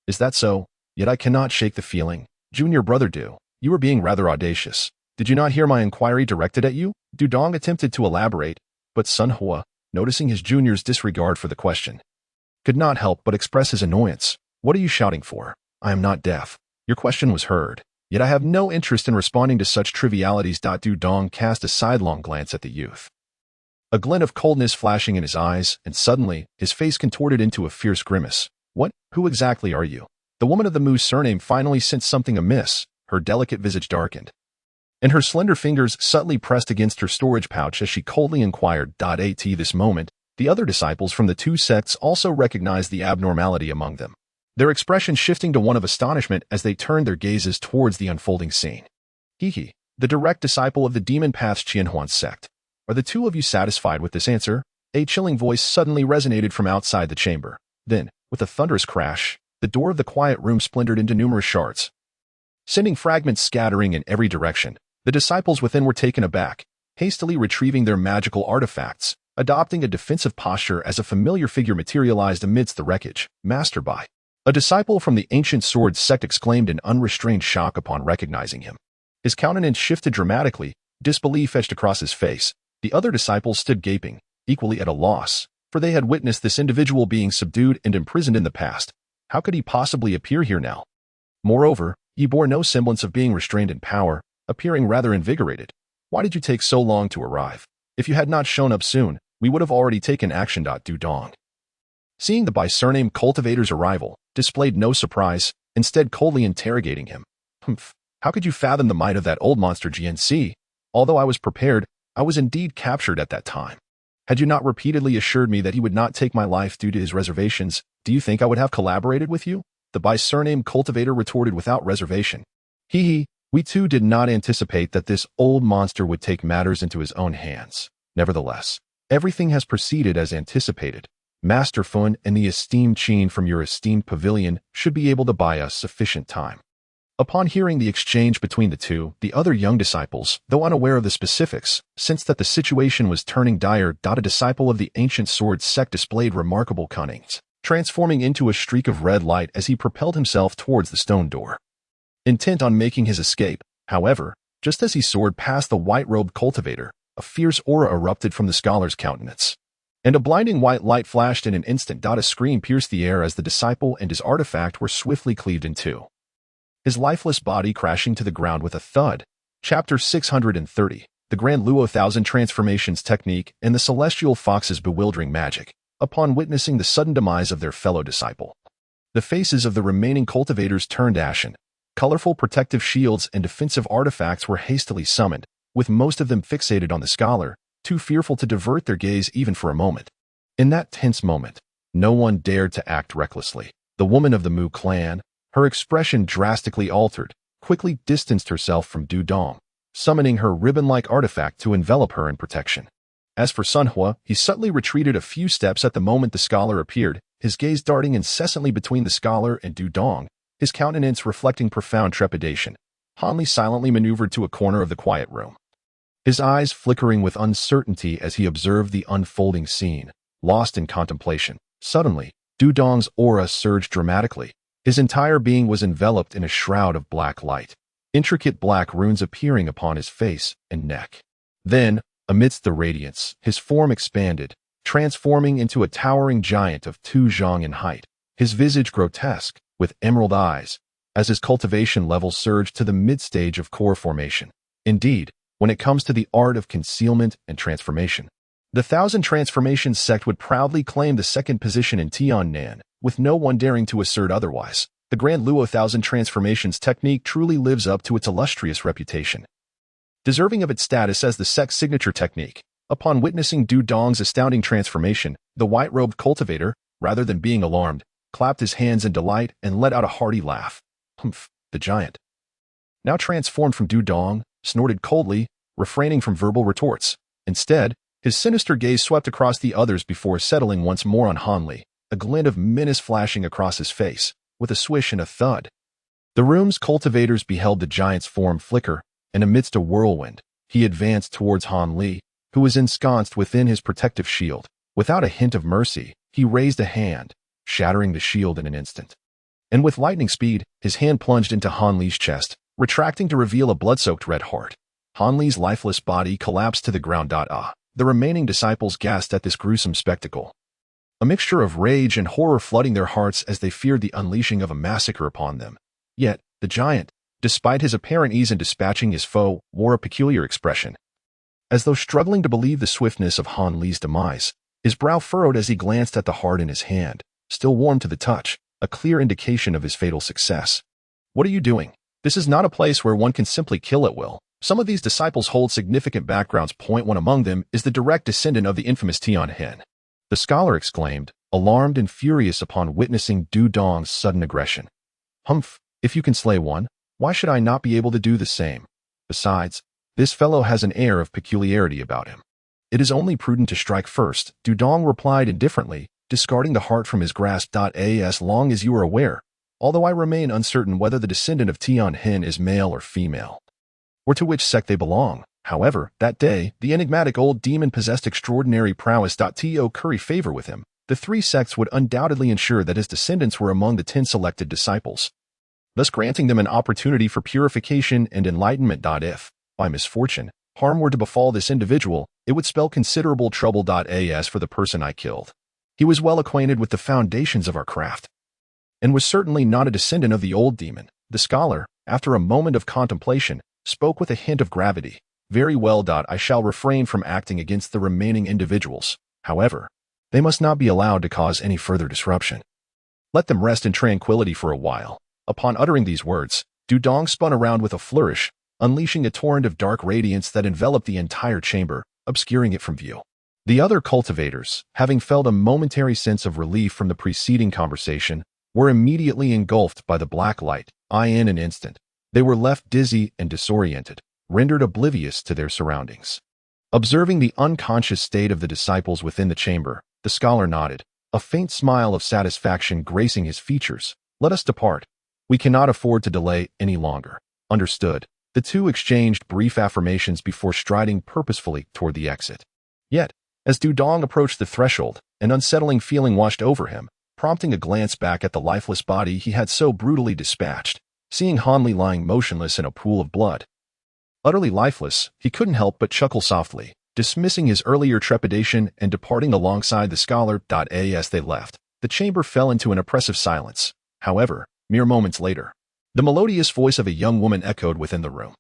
Is that so? Yet I cannot shake the feeling. Junior brother Du, you are being rather audacious. Did you not hear my inquiry directed at you? Du Dong attempted to elaborate, but Sun Hua, noticing his junior's disregard for the question, could not help but express his annoyance. What are you shouting for? I am not deaf. Your question was heard, yet I have no interest in responding to such trivialities. Du Dong cast a sidelong glance at the youth, a glint of coldness flashing in his eyes, and suddenly, his face contorted into a fierce grimace. What? Who exactly are you? The woman of the Mu surname finally sensed something amiss, her delicate visage darkened, and her slender fingers subtly pressed against her storage pouch as she coldly inquired. At this moment, the other disciples from the two sects also recognized the abnormality among them, their expression shifting to one of astonishment as they turned their gazes towards the unfolding scene. He, the direct disciple of the demon path's Qianhuan sect. Are the two of you satisfied with this answer? A chilling voice suddenly resonated from outside the chamber. Then, with a thunderous crash, the door of the quiet room splintered into numerous shards, sending fragments scattering in every direction. The disciples within were taken aback, hastily retrieving their magical artifacts, adopting a defensive posture as a familiar figure materialized amidst the wreckage. Masterby, a disciple from the ancient sword sect, exclaimed in unrestrained shock upon recognizing him. His countenance shifted dramatically, disbelief etched across his face. The other disciples stood gaping, equally at a loss, for they had witnessed this individual being subdued and imprisoned in the past. How could he possibly appear here now? Moreover, he bore no semblance of being restrained in power, appearing rather invigorated. Why did you take so long to arrive? If you had not shown up soon, we would have already taken action. Du Dong, seeing the by surname cultivator's arrival, displayed no surprise, instead coldly interrogating him. Humph, how could you fathom the might of that old monster GNC? Although I was prepared, I was indeed captured at that time. Had you not repeatedly assured me that he would not take my life due to his reservations, do you think I would have collaborated with you? The by surname cultivator retorted without reservation. We too did not anticipate that this old monster would take matters into his own hands. Nevertheless, everything has proceeded as anticipated. Master Fun and the esteemed Qin from your esteemed pavilion should be able to buy us sufficient time. Upon hearing the exchange between the two, the other young disciples, though unaware of the specifics, sensed that the situation was turning dire. A disciple of the ancient sword sect displayed remarkable cunning, transforming into a streak of red light as he propelled himself towards the stone door. Intent on making his escape, however, just as he soared past the white-robed cultivator, a fierce aura erupted from the scholar's countenance, and a blinding white light flashed in an instant. A scream pierced the air as the disciple and his artifact were swiftly cleaved in two, his lifeless body crashing to the ground with a thud. Chapter 630, The Grand Luo Thousand Transformations Technique and the Celestial Fox's Bewildering Magic. Upon witnessing the sudden demise of their fellow disciple, the faces of the remaining cultivators turned ashen. Colorful protective shields and defensive artifacts were hastily summoned, with most of them fixated on the scholar, too fearful to divert their gaze even for a moment. In that tense moment, No one dared to act recklessly. The woman of the Mu clan, her expression drastically altered, quickly distanced herself from Du Dong, summoning her ribbon-like artifact to envelop her in protection. As for Sun Hua, he subtly retreated a few steps at the moment the scholar appeared, his gaze darting incessantly between the scholar and Du Dong, his countenance reflecting profound trepidation. Han Li silently maneuvered to a corner of the quiet room, his eyes flickering with uncertainty as he observed the unfolding scene, lost in contemplation. Suddenly, Du Dong's aura surged dramatically. His entire being was enveloped in a shroud of black light, intricate black runes appearing upon his face and neck. Then, amidst the radiance, his form expanded, transforming into a towering giant of 2 zhang in height, his visage grotesque, with emerald eyes, as his cultivation level surged to the mid-stage of core formation. Indeed, when it comes to the art of concealment and transformation, the Thousand Transformations sect would proudly claim the second position in Tiannan, with no one daring to assert otherwise. The Grand Luo Thousand Transformations technique truly lives up to its illustrious reputation, deserving of its status as the sect's signature technique. Upon witnessing Du Dong's astounding transformation, the white-robed cultivator, rather than being alarmed, clapped his hands in delight and let out a hearty laugh. Humph, the giant, now transformed from Du Dong, snorted coldly, refraining from verbal retorts. Instead, his sinister gaze swept across the others before settling once more on Han Li, a glint of menace flashing across his face, with a swish and a thud. The room's cultivators beheld the giant's form flicker, and amidst a whirlwind, he advanced towards Han Li, who was ensconced within his protective shield. Without a hint of mercy, he raised a hand, shattering the shield in an instant. And with lightning speed, his hand plunged into Han Li's chest, retracting to reveal a blood-soaked red heart. Han Li's lifeless body collapsed to the ground. The remaining disciples gasped at this gruesome spectacle, a mixture of rage and horror flooding their hearts as they feared the unleashing of a massacre upon them. Yet, the giant, despite his apparent ease in dispatching his foe, wore a peculiar expression, as though struggling to believe the swiftness of Han Li's demise. His brow furrowed as he glanced at the heart in his hand, still warm to the touch, a clear indication of his fatal success. What are you doing? This is not a place where one can simply kill at will. Some of these disciples hold significant backgrounds. One among them is the direct descendant of the infamous Tian Hen, the scholar exclaimed, alarmed and furious upon witnessing Du Dong's sudden aggression. Humph, if you can slay one, why should I not be able to do the same? Besides, this fellow has an air of peculiarity about him. It is only prudent to strike first, Du Dong replied indifferently, discarding the heart from his grasp. As long as you are aware, although I remain uncertain whether the descendant of Tian Hen is male or female, or to which sect they belong. However, that day, the enigmatic old demon possessed extraordinary prowess. To curry favor with him, the 3 sects would undoubtedly ensure that his descendants were among the 10 selected disciples, thus granting them an opportunity for purification and enlightenment. If, by misfortune, harm were to befall this individual, it would spell considerable trouble. As for the person I killed, he was well acquainted with the foundations of our craft, and was certainly not a descendant of the old demon. The scholar, after a moment of contemplation, spoke with a hint of gravity. Very well. I shall refrain from acting against the remaining individuals. However, they must not be allowed to cause any further disruption. Let them rest in tranquility for a while. Upon uttering these words, Du Dong spun around with a flourish, unleashing a torrent of dark radiance that enveloped the entire chamber, obscuring it from view. The other cultivators, having felt a momentary sense of relief from the preceding conversation, were immediately engulfed by the black light. In an instant, they were left dizzy and disoriented, rendered oblivious to their surroundings. Observing the unconscious state of the disciples within the chamber, the scholar nodded, a faint smile of satisfaction gracing his features. Let us depart. We cannot afford to delay any longer. Understood. The two exchanged brief affirmations before striding purposefully toward the exit. Yet, as Du Dong approached the threshold, an unsettling feeling washed over him, prompting a glance back at the lifeless body he had so brutally dispatched. Seeing Han Li lying motionless in a pool of blood, utterly lifeless, he couldn't help but chuckle softly, dismissing his earlier trepidation and departing alongside the scholar. As they left, the chamber fell into an oppressive silence. However, mere moments later, the melodious voice of a young woman echoed within the room.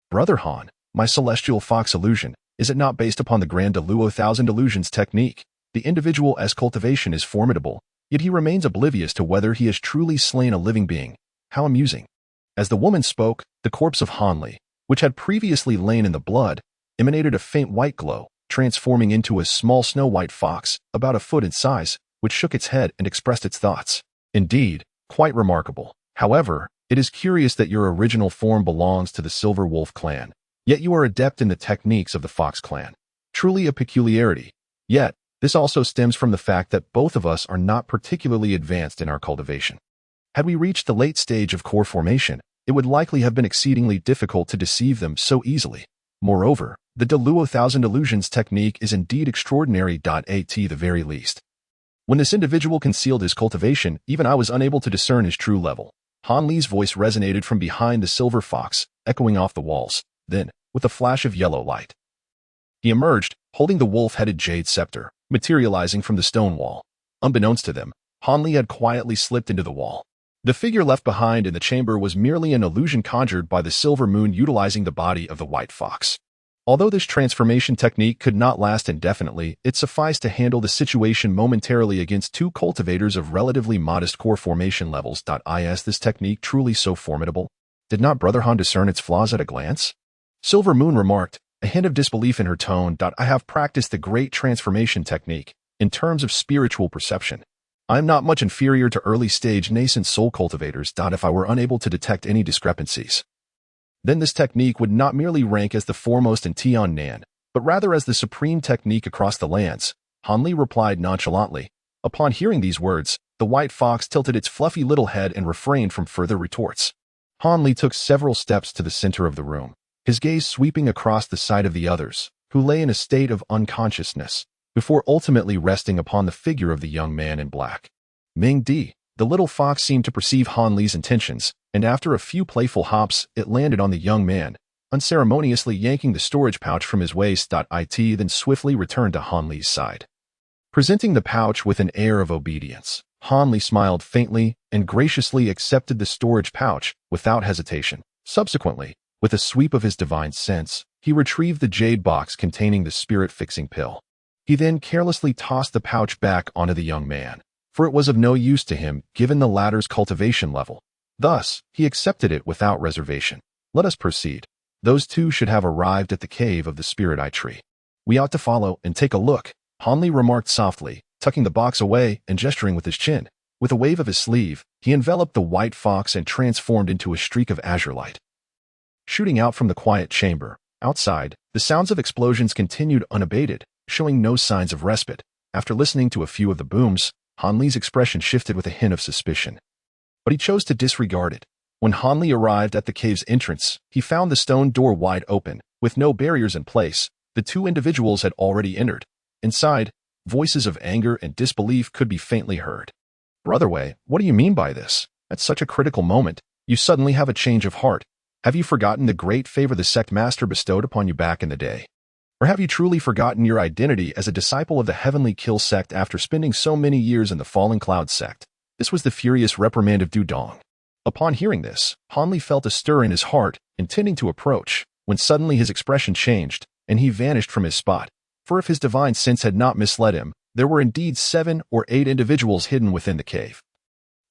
Brother Han, my celestial fox illusion, is it not based upon the Grand Luo Thousand Illusions technique? The individual's cultivation is formidable, yet he remains oblivious to whether he has truly slain a living being. How amusing. As the woman spoke, the corpse of Han Li, which had previously lain in the blood, emanated a faint white glow, transforming into a small snow-white fox, about a foot in size, which shook its head and expressed its thoughts. Indeed, quite remarkable. However, it is curious that your original form belongs to the Silver Wolf clan, yet you are adept in the techniques of the Fox clan. Truly a peculiarity. Yet, this also stems from the fact that both of us are not particularly advanced in our cultivation. Had we reached the late stage of core formation, it would likely have been exceedingly difficult to deceive them so easily. Moreover, the Deluo Thousand Illusions technique is indeed extraordinary. At the very least. When this individual concealed his cultivation, even I was unable to discern his true level. Han Li's voice resonated from behind the silver fox, echoing off the walls. Then, with a flash of yellow light, he emerged, holding the wolf-headed jade scepter, materializing from the stone wall. Unbeknownst to them, Han Li had quietly slipped into the wall. The figure left behind in the chamber was merely an illusion conjured by the silver moon utilizing the body of the white fox. Although this transformation technique could not last indefinitely, it sufficed to handle the situation momentarily against two cultivators of relatively modest core formation levels. Is this technique truly so formidable? Did not Brother Han discern its flaws at a glance? Silver Moon remarked, a hint of disbelief in her tone. I have practiced the great transformation technique. In terms of spiritual perception, I am not much inferior to early-stage nascent soul cultivators. If I were unable to detect any discrepancies, then this technique would not merely rank as the foremost in Tiannan, but rather as the supreme technique across the lands. Han Li replied nonchalantly. Upon hearing these words, the white fox tilted its fluffy little head and refrained from further retorts. Han Li took several steps to the center of the room, his gaze sweeping across the sight of the others, who lay in a state of unconsciousness, before ultimately resting upon the figure of the young man in black. Ming Di, the little fox seemed to perceive Han Li's intentions, and after a few playful hops, it landed on the young man, unceremoniously yanking the storage pouch from his waist. It then swiftly returned to Han Li's side. Presenting the pouch with an air of obedience, Han Li smiled faintly and graciously accepted the storage pouch without hesitation. Subsequently, with a sweep of his divine sense, he retrieved the jade box containing the spirit-fixing pill. He then carelessly tossed the pouch back onto the young man, for it was of no use to him given the latter's cultivation level. Thus, he accepted it without reservation. Let us proceed. Those two should have arrived at the cave of the Spirit Eye Tree. We ought to follow and take a look, Han Li remarked softly, tucking the box away and gesturing with his chin. With a wave of his sleeve, he enveloped the white fox and transformed into a streak of azure light. Shooting out from the quiet chamber, outside, the sounds of explosions continued unabated, showing no signs of respite. After listening to a few of the booms, Han Li's expression shifted with a hint of suspicion. But he chose to disregard it. When Han Li arrived at the cave's entrance, he found the stone door wide open, with no barriers in place. The two individuals had already entered. Inside, voices of anger and disbelief could be faintly heard. Brother Wei, what do you mean by this? At such a critical moment, you suddenly have a change of heart. Have you forgotten the great favor the sect master bestowed upon you back in the day? Or have you truly forgotten your identity as a disciple of the Heavenly Kill sect after spending so many years in the Fallen Cloud sect? This was the furious reprimand of Du Dong. Upon hearing this, Han Li felt a stir in his heart, intending to approach, when suddenly his expression changed, and he vanished from his spot. For if his divine sense had not misled him, there were indeed 7 or 8 individuals hidden within the cave,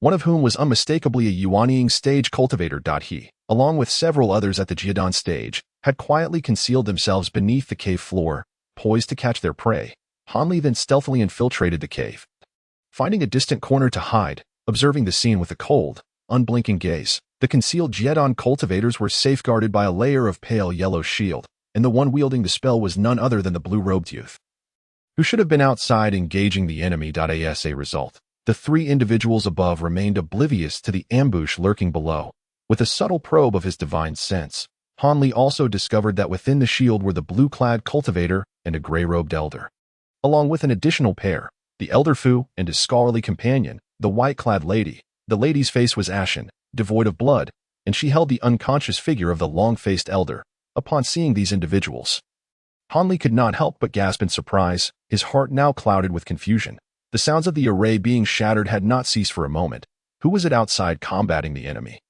one of whom was unmistakably a Yuanying stage cultivator. He, along with several others at the Jiadan stage, had quietly concealed themselves beneath the cave floor, poised to catch their prey. Han Li then stealthily infiltrated the cave. Finding a distant corner to hide, observing the scene with a cold, unblinking gaze, the concealed Jiadan cultivators were safeguarded by a layer of pale yellow shield, and the one wielding the spell was none other than the blue-robed youth, who should have been outside engaging the enemy. As a result, the 3 individuals above remained oblivious to the ambush lurking below. With a subtle probe of his divine sense, Han Li also discovered that within the shield were the blue-clad cultivator and a gray-robed elder, along with an additional pair, the elder Fu and his scholarly companion, the white-clad lady. The lady's face was ashen, devoid of blood, and she held the unconscious figure of the long-faced elder. Upon seeing these individuals, Han Li could not help but gasp in surprise, his heart now clouded with confusion. The sounds of the array being shattered had not ceased for a moment. Who was it outside combating the enemy?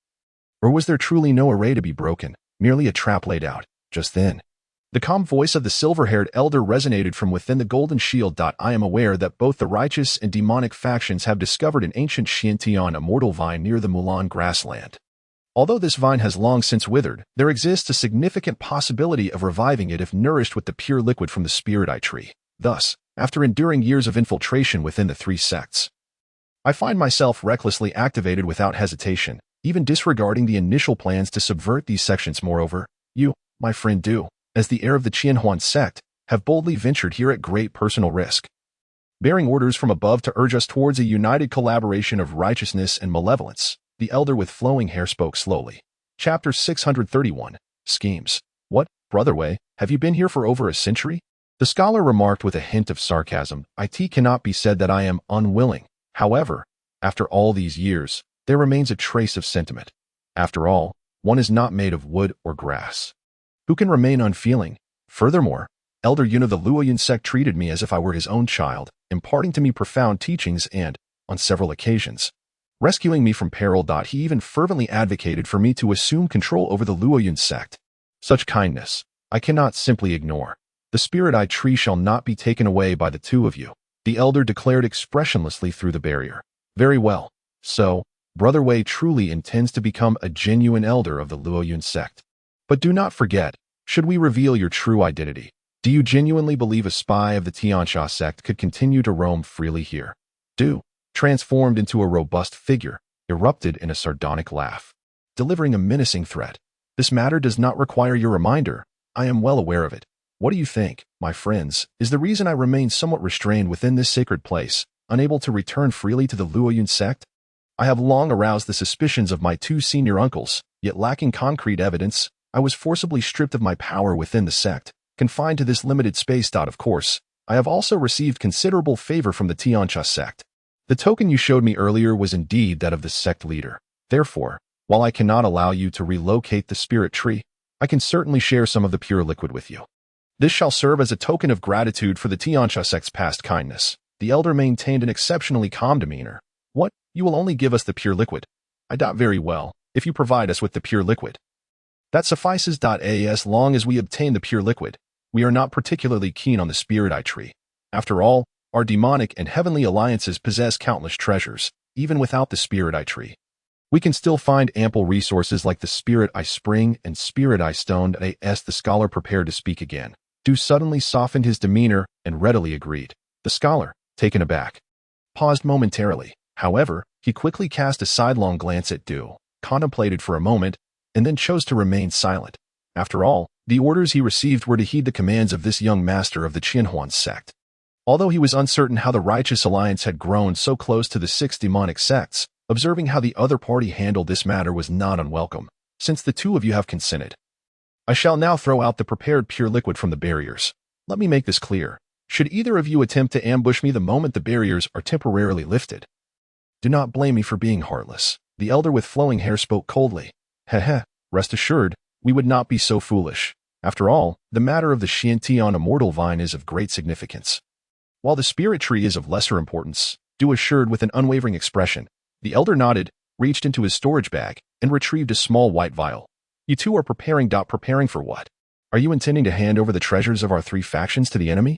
Or was there truly no array to be broken, merely a trap laid out? Just then, the calm voice of the silver-haired elder resonated from within the golden shield. I am aware that both the righteous and demonic factions have discovered an ancient Xiantian immortal vine near the Mulan grassland. Although this vine has long since withered, there exists a significant possibility of reviving it if nourished with the pure liquid from the Spirit Eye Tree. Thus, After enduring years of infiltration within the three sects, I find myself recklessly activated without hesitation, even disregarding the initial plans to subvert these sections. Moreover, you, my friend Du, as the heir of the Qianhuan sect, have boldly ventured here at great personal risk, bearing orders from above to urge us towards a united collaboration of righteousness and malevolence. The elder with flowing hair spoke slowly. Chapter 631, Schemes. What, Brother Wei, have you been here for over a century? The scholar remarked with a hint of sarcasm. It cannot be said that I am unwilling. However, after all these years, there remains a trace of sentiment. After all, one is not made of wood or grass. Who can remain unfeeling? Furthermore, Elder Yun of the Luoyun sect treated me as if I were his own child, imparting to me profound teachings and, on several occasions, rescuing me from peril. He even fervently advocated for me to assume control over the Luoyun sect. Such kindness, I cannot simply ignore. The spirit tree shall not be taken away by the two of you, the elder declared expressionlessly through the barrier. Very well. So, Brother Wei truly intends to become a genuine elder of the Luoyun sect. But do not forget, should we reveal your true identity, do you genuinely believe a spy of the Tianxia sect could continue to roam freely here? Du, transformed into a robust figure, erupted in a sardonic laugh, delivering a menacing threat. This matter does not require your reminder. I am well aware of it. What do you think, my friends, is the reason I remain somewhat restrained within this sacred place, unable to return freely to the Luoyun sect? I have long aroused the suspicions of my two senior uncles, yet lacking concrete evidence, I was forcibly stripped of my power within the sect, confined to this limited space. Of course, I have also received considerable favor from the Tianxia sect. The token you showed me earlier was indeed that of the sect leader. Therefore, while I cannot allow you to relocate the spirit tree, I can certainly share some of the pure liquid with you. This shall serve as a token of gratitude for the Tianxia sect's past kindness. The elder maintained an exceptionally calm demeanor. What? You will only give us the pure liquid? I doubt very well, if you provide us with the pure liquid. That suffices. As long as we obtain the pure liquid, we are not particularly keen on the spirit tree. After all, our demonic and heavenly alliances possess countless treasures, even without the spirit tree. We can still find ample resources like the spirit spring and spirit stone. The scholar prepared to speak again. Du suddenly softened his demeanor and readily agreed. The scholar, taken aback, paused momentarily. However, he quickly cast a sidelong glance at Du, contemplated for a moment, and then chose to remain silent. After all, the orders he received were to heed the commands of this young master of the Qianhuan sect. Although he was uncertain how the righteous alliance had grown so close to the six demonic sects, observing how the other party handled this matter was not unwelcome. Since the two of you have consented, I shall now throw out the prepared pure liquid from the barriers. Let me make this clear. Should either of you attempt to ambush me the moment the barriers are temporarily lifted, do not blame me for being heartless. The elder with flowing hair spoke coldly. Heh, rest assured, we would not be so foolish. After all, the matter of the Xiantian immortal vine is of great significance, while the spirit tree is of lesser importance. Du assured with an unwavering expression. The elder nodded, reached into his storage bag, and retrieved a small white vial. You two are preparing. Preparing for what? Are you intending to hand over the treasures of our three factions to the enemy?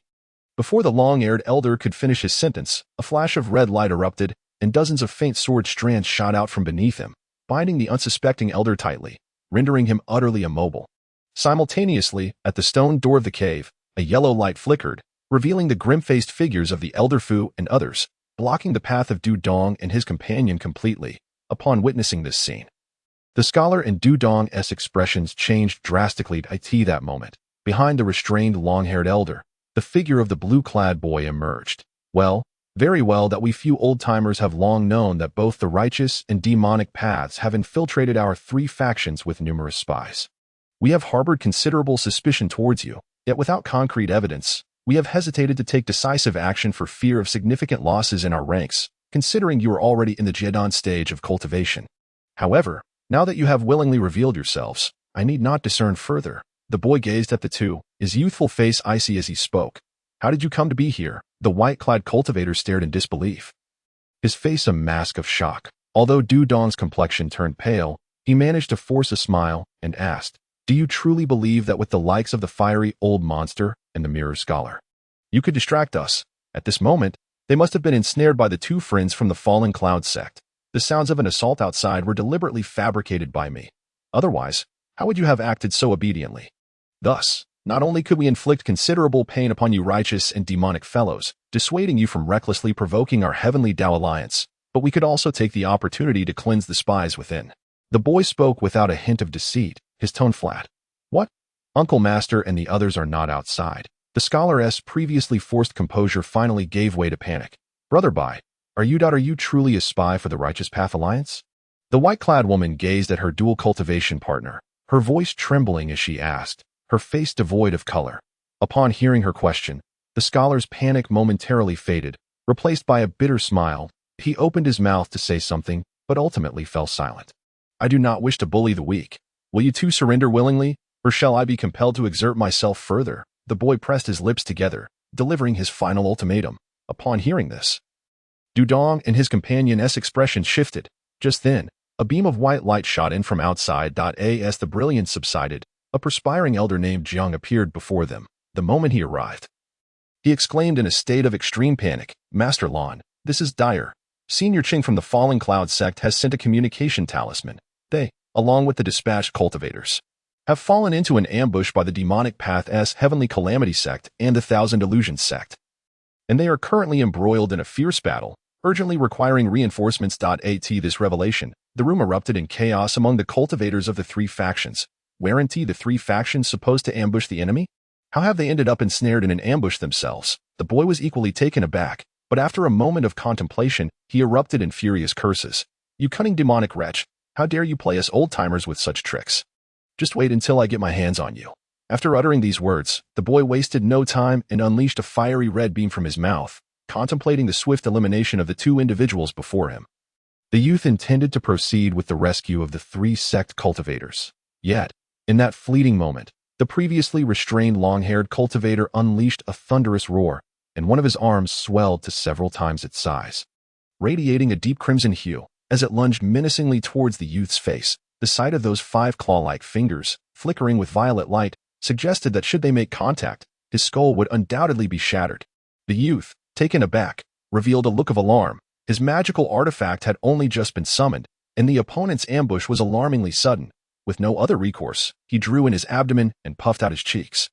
Before the long-haired elder could finish his sentence, a flash of red light erupted, and dozens of faint sword strands shot out from beneath him, binding the unsuspecting elder tightly, rendering him utterly immobile. Simultaneously, at the stone door of the cave, a yellow light flickered, revealing the grim-faced figures of the elder Fu and others, blocking the path of Du Dong and his companion completely. Upon witnessing this scene, the scholar and Du Dong's expressions changed drastically. That moment, behind the restrained long-haired elder, the figure of the blue-clad boy emerged. Well, very well. That we few old-timers have long known that both the righteous and demonic paths have infiltrated our three factions with numerous spies. We have harbored considerable suspicion towards you, yet without concrete evidence, we have hesitated to take decisive action for fear of significant losses in our ranks, considering you are already in the Jiedan stage of cultivation. However, now that you have willingly revealed yourselves, I need not discern further. The boy gazed at the two, his youthful face icy as he spoke. How did you come to be here? The white-clad cultivator stared in disbelief, his face a mask of shock. Although Du Dong's complexion turned pale, he managed to force a smile and asked, Do you truly believe that with the likes of the fiery old monster and the mirror scholar, you could distract us? At this moment, they must have been ensnared by the two friends from the Fallen Cloud sect. The sounds of an assault outside were deliberately fabricated by me. Otherwise, how would you have acted so obediently? Thus, Not only could we inflict considerable pain upon you righteous and demonic fellows, dissuading you from recklessly provoking our heavenly Tao alliance, but we could also take the opportunity to cleanse the spies within. The boy spoke without a hint of deceit, his tone flat. What? Uncle Master and the others are not outside. The scholar's previously forced composure finally gave way to panic. Brother Bai, are you truly a spy for the Righteous Path Alliance? The white-clad woman gazed at her dual cultivation partner, her voice trembling as she asked, her face devoid of color. Upon hearing her question, the scholar's panic momentarily faded, replaced by a bitter smile. He opened his mouth to say something, but ultimately fell silent. I do not wish to bully the weak. Will you two surrender willingly, or shall I be compelled to exert myself further? The boy pressed his lips together, delivering his final ultimatum. Upon hearing this, Dudong and his companion's expression shifted. Just then, a beam of white light shot in from outside. As the brilliance subsided, a perspiring elder named Jiang appeared before them. The moment he arrived, he exclaimed in a state of extreme panic, Master Lan, this is dire. Senior Qing from the Falling Cloud sect has sent a communication talisman. They, along with the dispatched cultivators, have fallen into an ambush by the Demonic Path's Heavenly Calamity sect and the Thousand Illusions sect, and they are currently embroiled in a fierce battle, urgently requiring reinforcements. At this revelation, the room erupted in chaos among the cultivators of the three factions. Weren't the three factions supposed to ambush the enemy? How have they ended up ensnared in an ambush themselves? The boy was equally taken aback, but after a moment of contemplation, he erupted in furious curses. You cunning demonic wretch, how dare you play us old-timers with such tricks? Just wait until I get my hands on you. After uttering these words, the boy wasted no time and unleashed a fiery red beam from his mouth, contemplating the swift elimination of the two individuals before him. The youth intended to proceed with the rescue of the three sect cultivators. Yet, in that fleeting moment, the previously restrained long-haired cultivator unleashed a thunderous roar, and one of his arms swelled to several times its size, radiating a deep crimson hue as it lunged menacingly towards the youth's face. The sight of those 5 claw-like fingers, flickering with violet light, suggested that should they make contact, his skull would undoubtedly be shattered. The youth, taken aback, revealed a look of alarm. His magical artifact had only just been summoned, and the opponent's ambush was alarmingly sudden. With no other recourse, he drew in his abdomen and puffed out his cheeks.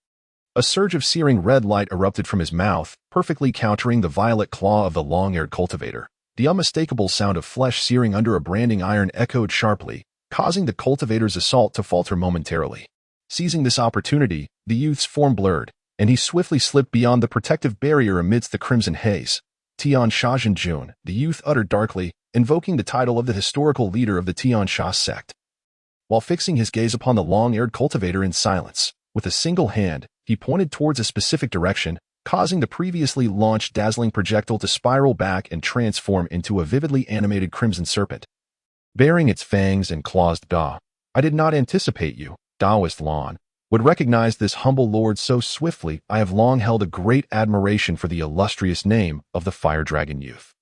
A surge of searing red light erupted from his mouth, perfectly countering the violet claw of the long-haired cultivator. The unmistakable sound of flesh searing under a branding iron echoed sharply, causing the cultivator's assault to falter momentarily. Seizing this opportunity, the youth's form blurred, and he swiftly slipped beyond the protective barrier amidst the crimson haze. Tian Shajin Jun, the youth uttered darkly, invoking the title of the historical leader of the Tian Sha sect. While fixing his gaze upon the long-haired cultivator in silence, with a single hand, he pointed towards a specific direction, causing the previously launched dazzling projectile to spiral back and transform into a vividly animated crimson serpent, bearing its fangs and claws. I did not anticipate you, Taoist Lan, would recognize this humble lord so swiftly. I have long held a great admiration for the illustrious name of the Fire Dragon youth.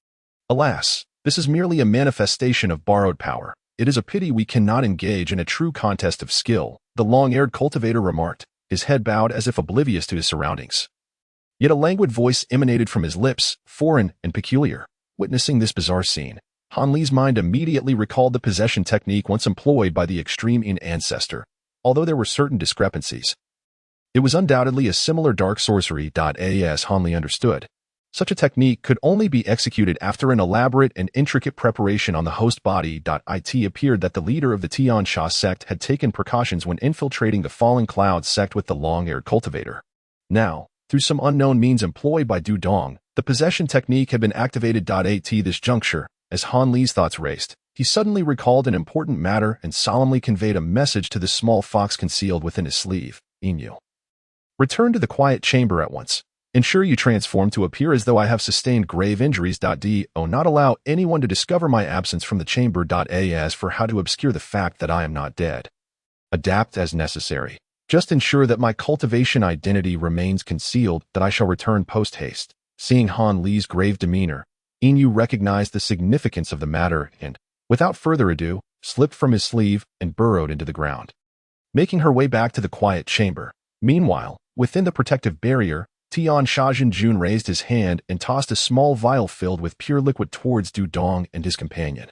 Alas, this is merely a manifestation of borrowed power. It is a pity we cannot engage in a true contest of skill, the long-haired cultivator remarked, his head bowed as if oblivious to his surroundings. Yet a languid voice emanated from his lips, foreign and peculiar. Witnessing this bizarre scene, Han Li's mind immediately recalled the possession technique once employed by the extreme In ancestor. Although there were certain discrepancies, it was undoubtedly a similar dark sorcery. As Han Li understood, such a technique could only be executed after an elaborate and intricate preparation on the host body. It appeared that the leader of the Tian Sha sect had taken precautions when infiltrating the Falling Cloud sect with the long-haired cultivator. Now, through some unknown means employed by Du Dong, the possession technique had been activated. At this juncture, as Han Li's thoughts raced, he suddenly recalled an important matter and solemnly conveyed a message to the small fox concealed within his sleeve. Inu, return to the quiet chamber at once. Ensure you transform to appear as though I have sustained grave injuries. Do not allow anyone to discover my absence from the chamber. As for how to obscure the fact that I am not dead, adapt as necessary. Just ensure that my cultivation identity remains concealed, that I shall return post-haste. Seeing Han Li's grave demeanor, Inu recognized the significance of the matter and, without further ado, slipped from his sleeve and burrowed into the ground, making her way back to the quiet chamber. Meanwhile, within the protective barrier, Tian Shajin Jun raised his hand and tossed a small vial filled with pure liquid towards Du Dong and his companion,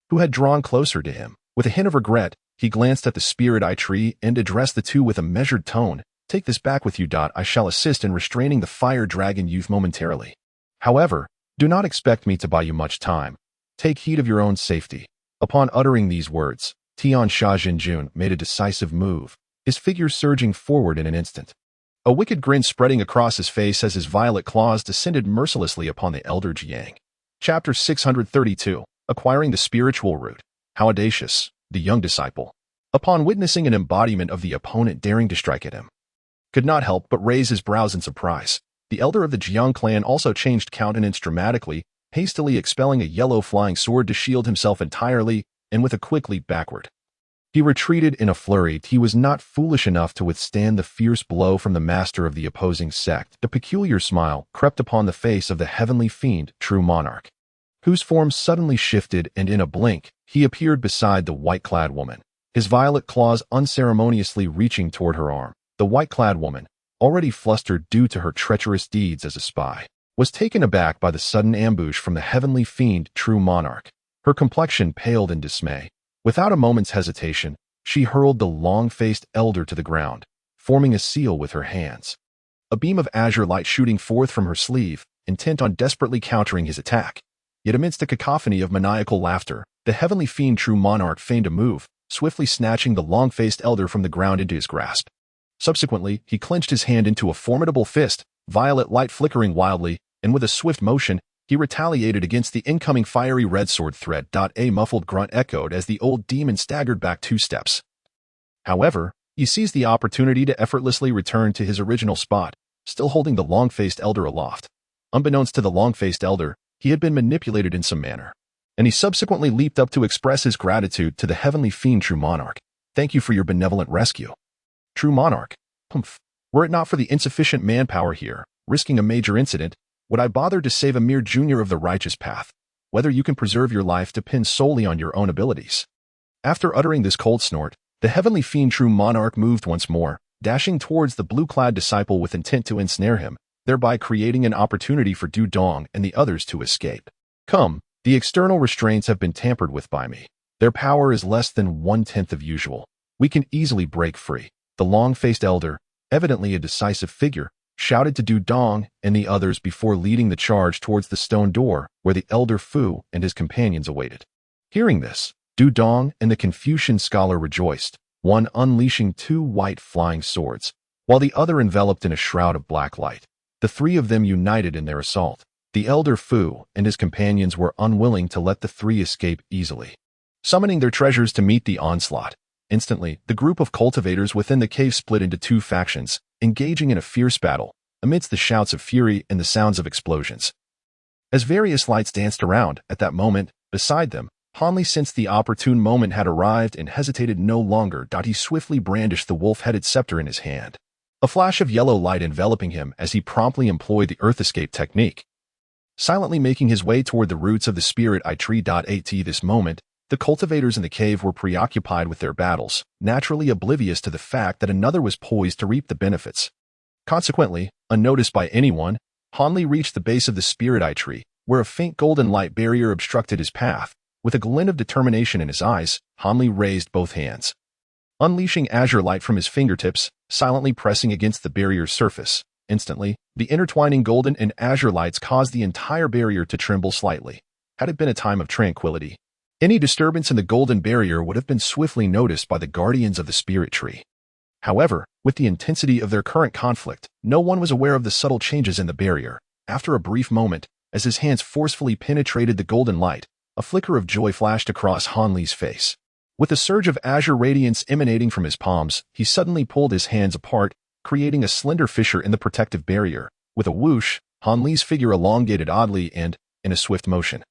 who had drawn closer to him. With a hint of regret, he glanced at the spirit eye tree and addressed the two with a measured tone. Take this back with you. I shall assist in restraining the fire dragon youth momentarily. However, do not expect me to buy you much time. Take heed of your own safety." Upon uttering these words, Tian Sha Jinjun made a decisive move, his figure surging forward in an instant. A wicked grin spreading across his face as his violet claws descended mercilessly upon the elder Jiang. Chapter 632, Acquiring the Spiritual Root. How audacious, the young disciple, upon witnessing an embodiment of the opponent daring to strike at him, could not help but raise his brows in surprise. The elder of the Jiang clan also changed countenance dramatically, hastily expelling a yellow flying sword to shield himself entirely, and with a quick leap backward, he retreated in a flurry. He was not foolish enough to withstand the fierce blow from the master of the opposing sect. A peculiar smile crept upon the face of the heavenly fiend, true monarch, whose form suddenly shifted, and in a blink, he appeared beside the white-clad woman, his violet claws unceremoniously reaching toward her arm. The white-clad woman, already flustered due to her treacherous deeds as a spy, was taken aback by the sudden ambush from the heavenly fiend, true monarch. Her complexion paled in dismay. Without a moment's hesitation, she hurled the long-faced elder to the ground, forming a seal with her hands. A beam of azure light shooting forth from her sleeve, intent on desperately countering his attack. Yet amidst a cacophony of maniacal laughter, the heavenly fiend true monarch feigned a move, swiftly snatching the long-faced elder from the ground into his grasp. Subsequently, he clenched his hand into a formidable fist, violet light flickering wildly, and with a swift motion, he retaliated against the incoming fiery red sword thread. A muffled grunt echoed as the old demon staggered back 2 steps. However, he seized the opportunity to effortlessly return to his original spot, still holding the long-faced elder aloft. Unbeknownst to the long-faced elder, he had been manipulated in some manner, and he subsequently leaped up to express his gratitude to the heavenly fiend true monarch. "Thank you for your benevolent rescue, true monarch. Humph. Were it not for the insufficient manpower here, risking a major incident, would I bother to save a mere junior of the righteous path? Whether you can preserve your life depends solely on your own abilities." After uttering this cold snort, the heavenly fiend true monarch moved once more, dashing towards the blue-clad disciple with intent to ensnare him, thereby creating an opportunity for Du Dong and the others to escape. "Come, the external restraints have been tampered with by me. Their power is less than 1/10 of usual. We can easily break free." The long-faced elder, evidently a decisive figure, shouted to Du Dong and the others before leading the charge towards the stone door where the elder Fu and his companions awaited. Hearing this, Du Dong and the Confucian scholar rejoiced, one unleashing 2 white flying swords, while the other enveloped in a shroud of black light. The 3 of them united in their assault. The elder Fu and his companions were unwilling to let the 3 escape easily, summoning their treasures to meet the onslaught. Instantly, the group of cultivators within the cave split into 2 factions, engaging in a fierce battle, amidst the shouts of fury and the sounds of explosions. As various lights danced around, at that moment, beside them, Hanli sensed the opportune moment had arrived and hesitated no longer. He swiftly brandished the wolf-headed scepter in his hand, a flash of yellow light enveloping him as he promptly employed the earth escape technique, silently making his way toward the roots of the spirit tree. At this moment, the cultivators in the cave were preoccupied with their battles, naturally oblivious to the fact that another was poised to reap the benefits. Consequently, unnoticed by anyone, Hanli reached the base of the spirit tree, where a faint golden light barrier obstructed his path. With a glint of determination in his eyes, Hanli raised both hands, unleashing azure light from his fingertips, silently pressing against the barrier's surface. Instantly, the intertwining golden and azure lights caused the entire barrier to tremble slightly. Had it been a time of tranquility, any disturbance in the golden barrier would have been swiftly noticed by the guardians of the spirit tree. However, with the intensity of their current conflict, no one was aware of the subtle changes in the barrier. After a brief moment, as his hands forcefully penetrated the golden light, a flicker of joy flashed across Hanli's face. With a surge of azure radiance emanating from his palms, he suddenly pulled his hands apart, creating a slender fissure in the protective barrier. With a whoosh, Hanli's figure elongated oddly and, in a swift motion,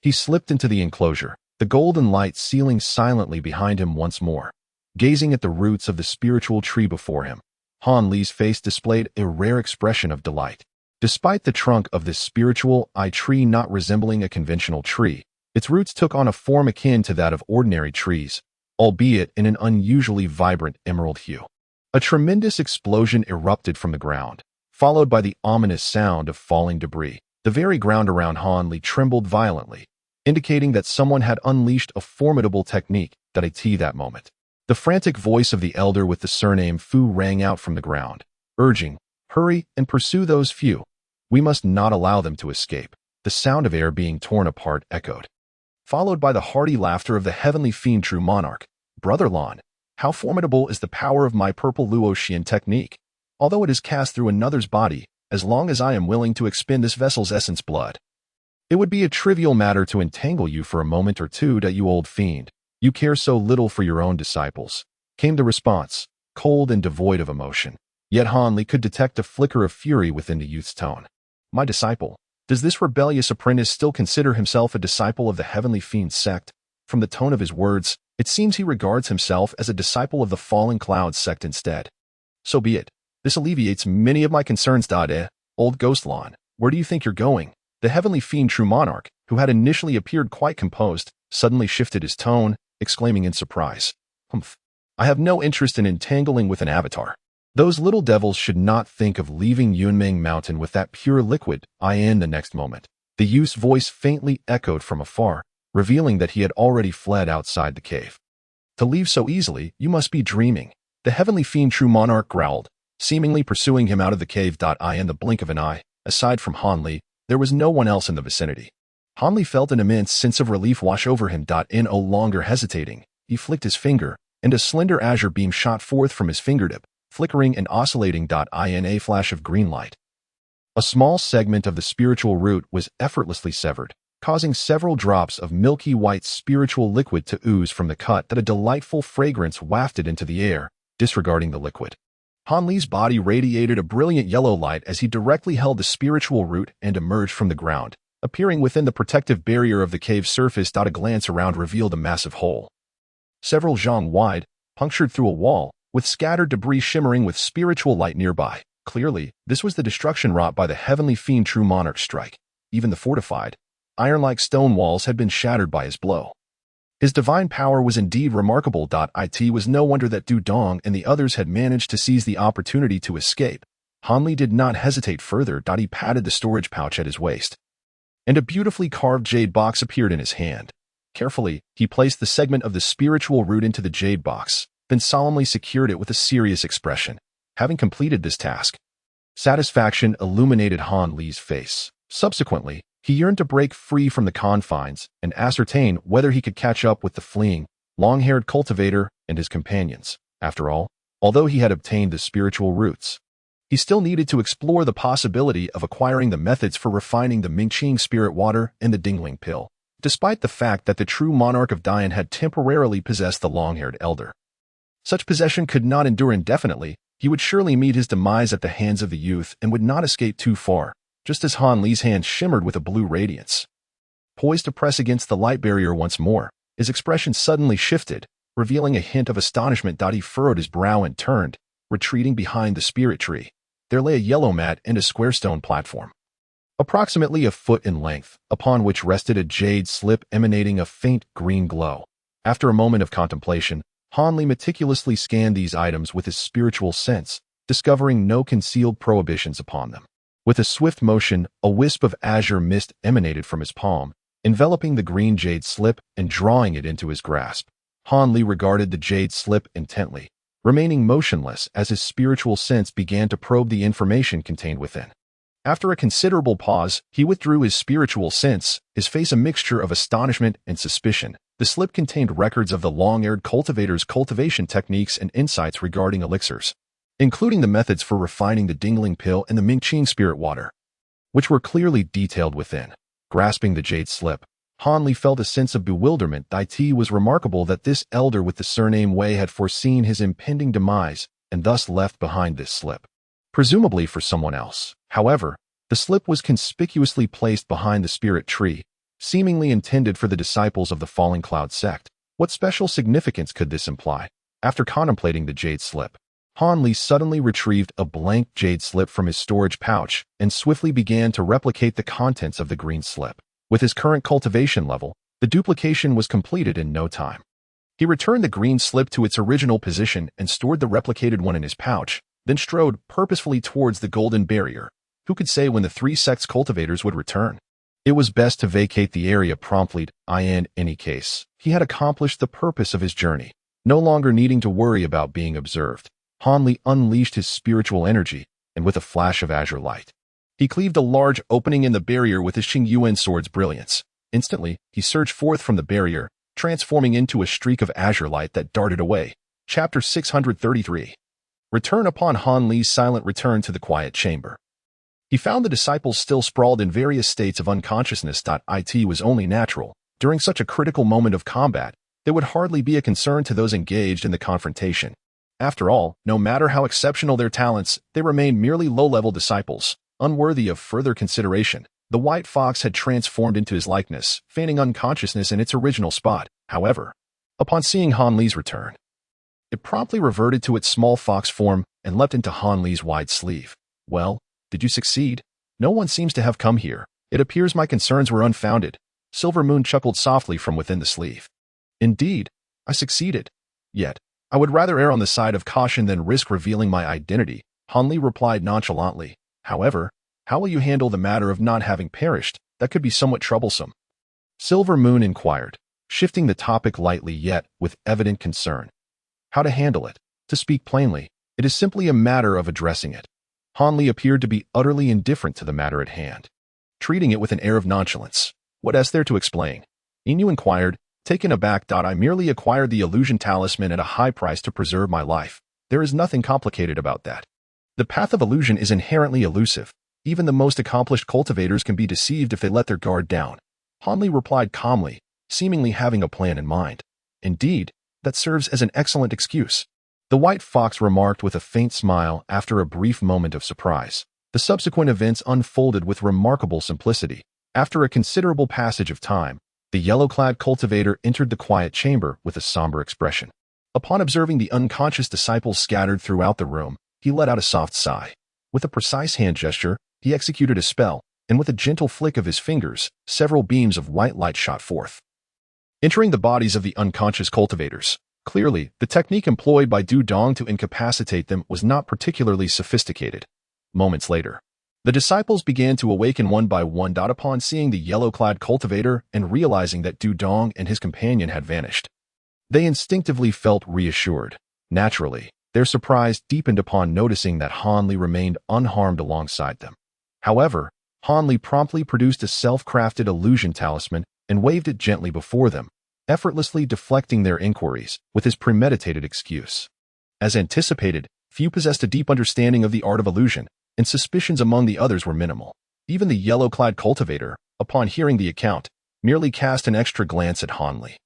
he slipped into the enclosure, the golden light sealing silently behind him once more. Gazing at the roots of the spiritual tree before him, Hanli's face displayed a rare expression of delight. Despite the trunk of this spiritual tree not resembling a conventional tree, its roots took on a form akin to that of ordinary trees, albeit in an unusually vibrant emerald hue. A tremendous explosion erupted from the ground, followed by the ominous sound of falling debris. The very ground around Hanli trembled violently, indicating that someone had unleashed a formidable technique. At that moment, The frantic voice of the elder with the surname Fu rang out from the ground, urging, "Hurry and pursue those few. We must not allow them to escape." The sound of air being torn apart echoed, followed by the hearty laughter of the heavenly fiend true monarch. "Brother Lon, how formidable is the power of my purple Luotian technique! Although it is cast through another's body, as long as I am willing to expend this vessel's essence blood. It would be a trivial matter to entangle you for a moment or two, you old fiend. You care so little for your own disciples," came the response, cold and devoid of emotion. Yet Hanli could detect a flicker of fury within the youth's tone. "My disciple? Does this rebellious apprentice still consider himself a disciple of the heavenly fiend sect?" From the tone of his words, it seems he regards himself as a disciple of the fallen clouds sect instead. "So be it. This alleviates many of my concerns. Old Ghostlon, where do you think you're going?" The heavenly fiend true monarch, who had initially appeared quite composed, suddenly shifted his tone, exclaiming in surprise, "Humph. I have no interest in entangling with an avatar. Those little devils should not think of leaving Yunmeng Mountain with that pure liquid." The next moment, the youth's voice faintly echoed from afar, revealing that he had already fled outside the cave. "To leave so easily, you must be dreaming," the heavenly fiend true monarch growled, seemingly pursuing him out of the cave. In the blink of an eye, aside from Hanli, there was no one else in the vicinity. Hanli felt an immense sense of relief wash over him. No longer hesitating, he flicked his finger, and a slender azure beam shot forth from his fingertip, flickering and oscillating. In a flash of green light, a small segment of the spiritual root was effortlessly severed, causing several drops of milky white spiritual liquid to ooze from the cut. A delightful fragrance wafted into the air, disregarding the liquid. Hanli's body radiated a brilliant yellow light as he directly held the spiritual root and emerged from the ground, appearing within the protective barrier of the cave's surface. A glance around revealed a massive hole, several zhang wide, punctured through a wall, with scattered debris shimmering with spiritual light nearby. Clearly, this was the destruction wrought by the heavenly fiend true monarch's strike. Even the fortified, iron-like stone walls had been shattered by his blow. His divine power was indeed remarkable. It was no wonder that Du Dong and the others had managed to seize the opportunity to escape. Hanli did not hesitate further. He patted the storage pouch at his waist, and a beautifully carved jade box appeared in his hand. Carefully, he placed the segment of the spiritual root into the jade box, then solemnly secured it with a serious expression. Having completed this task, satisfaction illuminated Hanli's face. Subsequently, he yearned to break free from the confines and ascertain whether he could catch up with the fleeing, long-haired cultivator and his companions. After all, although he had obtained the spiritual roots, he still needed to explore the possibility of acquiring the methods for refining the Mingqing spirit water and the Dingling pill, despite the fact that the true monarch of Dian had temporarily possessed the long-haired elder. Such possession could not endure indefinitely. He would surely meet his demise at the hands of the youth and would not escape too far. Just as Hanli's hand shimmered with a blue radiance, poised to press against the light barrier once more, his expression suddenly shifted, revealing a hint of astonishment. He furrowed his brow and turned, retreating behind the spirit tree. There lay a yellow mat and a square stone platform, approximately a foot in length, upon which rested a jade slip emanating a faint green glow. After a moment of contemplation, Hanli meticulously scanned these items with his spiritual sense, discovering no concealed prohibitions upon them. With a swift motion, a wisp of azure mist emanated from his palm, enveloping the green jade slip and drawing it into his grasp. Hanli regarded the jade slip intently, remaining motionless as his spiritual sense began to probe the information contained within. After a considerable pause, he withdrew his spiritual sense, his face a mixture of astonishment and suspicion. The slip contained records of the long-haired cultivator's cultivation techniques and insights regarding elixirs, including the methods for refining the Dingling pill and the Mingqing spirit water, which were clearly detailed within. Grasping the jade slip, Hanli felt a sense of bewilderment. It was remarkable that this elder with the surname Wei had foreseen his impending demise and thus left behind this slip, presumably for someone else. However, the slip was conspicuously placed behind the spirit tree, seemingly intended for the disciples of the Falling Cloud sect. What special significance could this imply? After contemplating the jade slip, Hanli suddenly retrieved a blank jade slip from his storage pouch and swiftly began to replicate the contents of the green slip. With his current cultivation level, the duplication was completed in no time. He returned the green slip to its original position and stored the replicated one in his pouch, then strode purposefully towards the golden barrier. Who could say when the three sects cultivators would return? It was best to vacate the area promptly. In any case, he had accomplished the purpose of his journey. No longer needing to worry about being observed, Hanli unleashed his spiritual energy, and with a flash of azure light, he cleaved a large opening in the barrier with his Xingyuan sword's brilliance. Instantly, he surged forth from the barrier, transforming into a streak of azure light that darted away. Chapter 633. Return. Upon Han Li's silent return to the quiet chamber, he found the disciples still sprawled in various states of unconsciousness. It was only natural. During such a critical moment of combat, there would hardly be a concern to those engaged in the confrontation. After all, no matter how exceptional their talents, they remained merely low-level disciples, unworthy of further consideration. The white fox had transformed into his likeness, feigning unconsciousness in its original spot. However, upon seeing Han Li's return, it promptly reverted to its small fox form and leapt into Han Li's wide sleeve. Well, did you succeed? No one seems to have come here. It appears my concerns were unfounded. Silver Moon chuckled softly from within the sleeve. Indeed, I succeeded. Yet, I would rather err on the side of caution than risk revealing my identity, Han Li replied nonchalantly. However, how will you handle the matter of not having perished? That could be somewhat troublesome. Silver Moon inquired, shifting the topic lightly yet with evident concern. How to handle it? To speak plainly, it is simply a matter of addressing it. Han Li appeared to be utterly indifferent to the matter at hand, treating it with an air of nonchalance. What is there to explain? Inu inquired, taken aback. I merely acquired the illusion talisman at a high price to preserve my life. There is nothing complicated about that. The path of illusion is inherently elusive. Even the most accomplished cultivators can be deceived if they let their guard down. Han Li replied calmly, seemingly having a plan in mind. Indeed, that serves as an excellent excuse. The white fox remarked with a faint smile after a brief moment of surprise. The subsequent events unfolded with remarkable simplicity. After a considerable passage of time, the yellow-clad cultivator entered the quiet chamber with a somber expression. Upon observing the unconscious disciples scattered throughout the room, he let out a soft sigh. With a precise hand gesture, he executed a spell, and with a gentle flick of his fingers, several beams of white light shot forth, entering the bodies of the unconscious cultivators. Clearly, the technique employed by Du Dong to incapacitate them was not particularly sophisticated. Moments later, the disciples began to awaken one by one. Upon seeing the yellow-clad cultivator and realizing that Du Dong and his companion had vanished, they instinctively felt reassured. Naturally, their surprise deepened upon noticing that Han Li remained unharmed alongside them. However, Han Li promptly produced a self-crafted illusion talisman and waved it gently before them, effortlessly deflecting their inquiries with his premeditated excuse. As anticipated, few possessed a deep understanding of the art of illusion, and suspicions among the others were minimal. Even the yellow-clad cultivator, upon hearing the account, merely cast an extra glance at Han Li.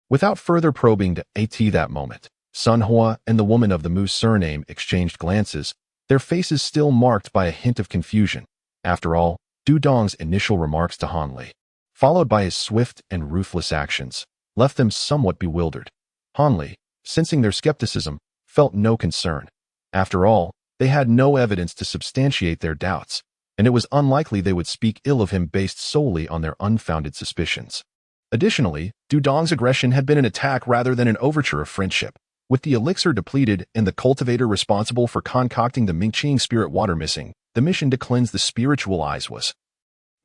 Without further probing that moment, Sun Hua and the woman of the Mu surname exchanged glances, their faces still marked by a hint of confusion. After all, Du Dong's initial remarks to Han Li, followed by his swift and ruthless actions, left them somewhat bewildered. Han Li, sensing their skepticism, felt no concern. After all, they had no evidence to substantiate their doubts, and it was unlikely they would speak ill of him based solely on their unfounded suspicions. Additionally, Du Dong's aggression had been an attack rather than an overture of friendship. With the elixir depleted and the cultivator responsible for concocting the Mingqing spirit water missing, the mission to cleanse the spiritual eyes was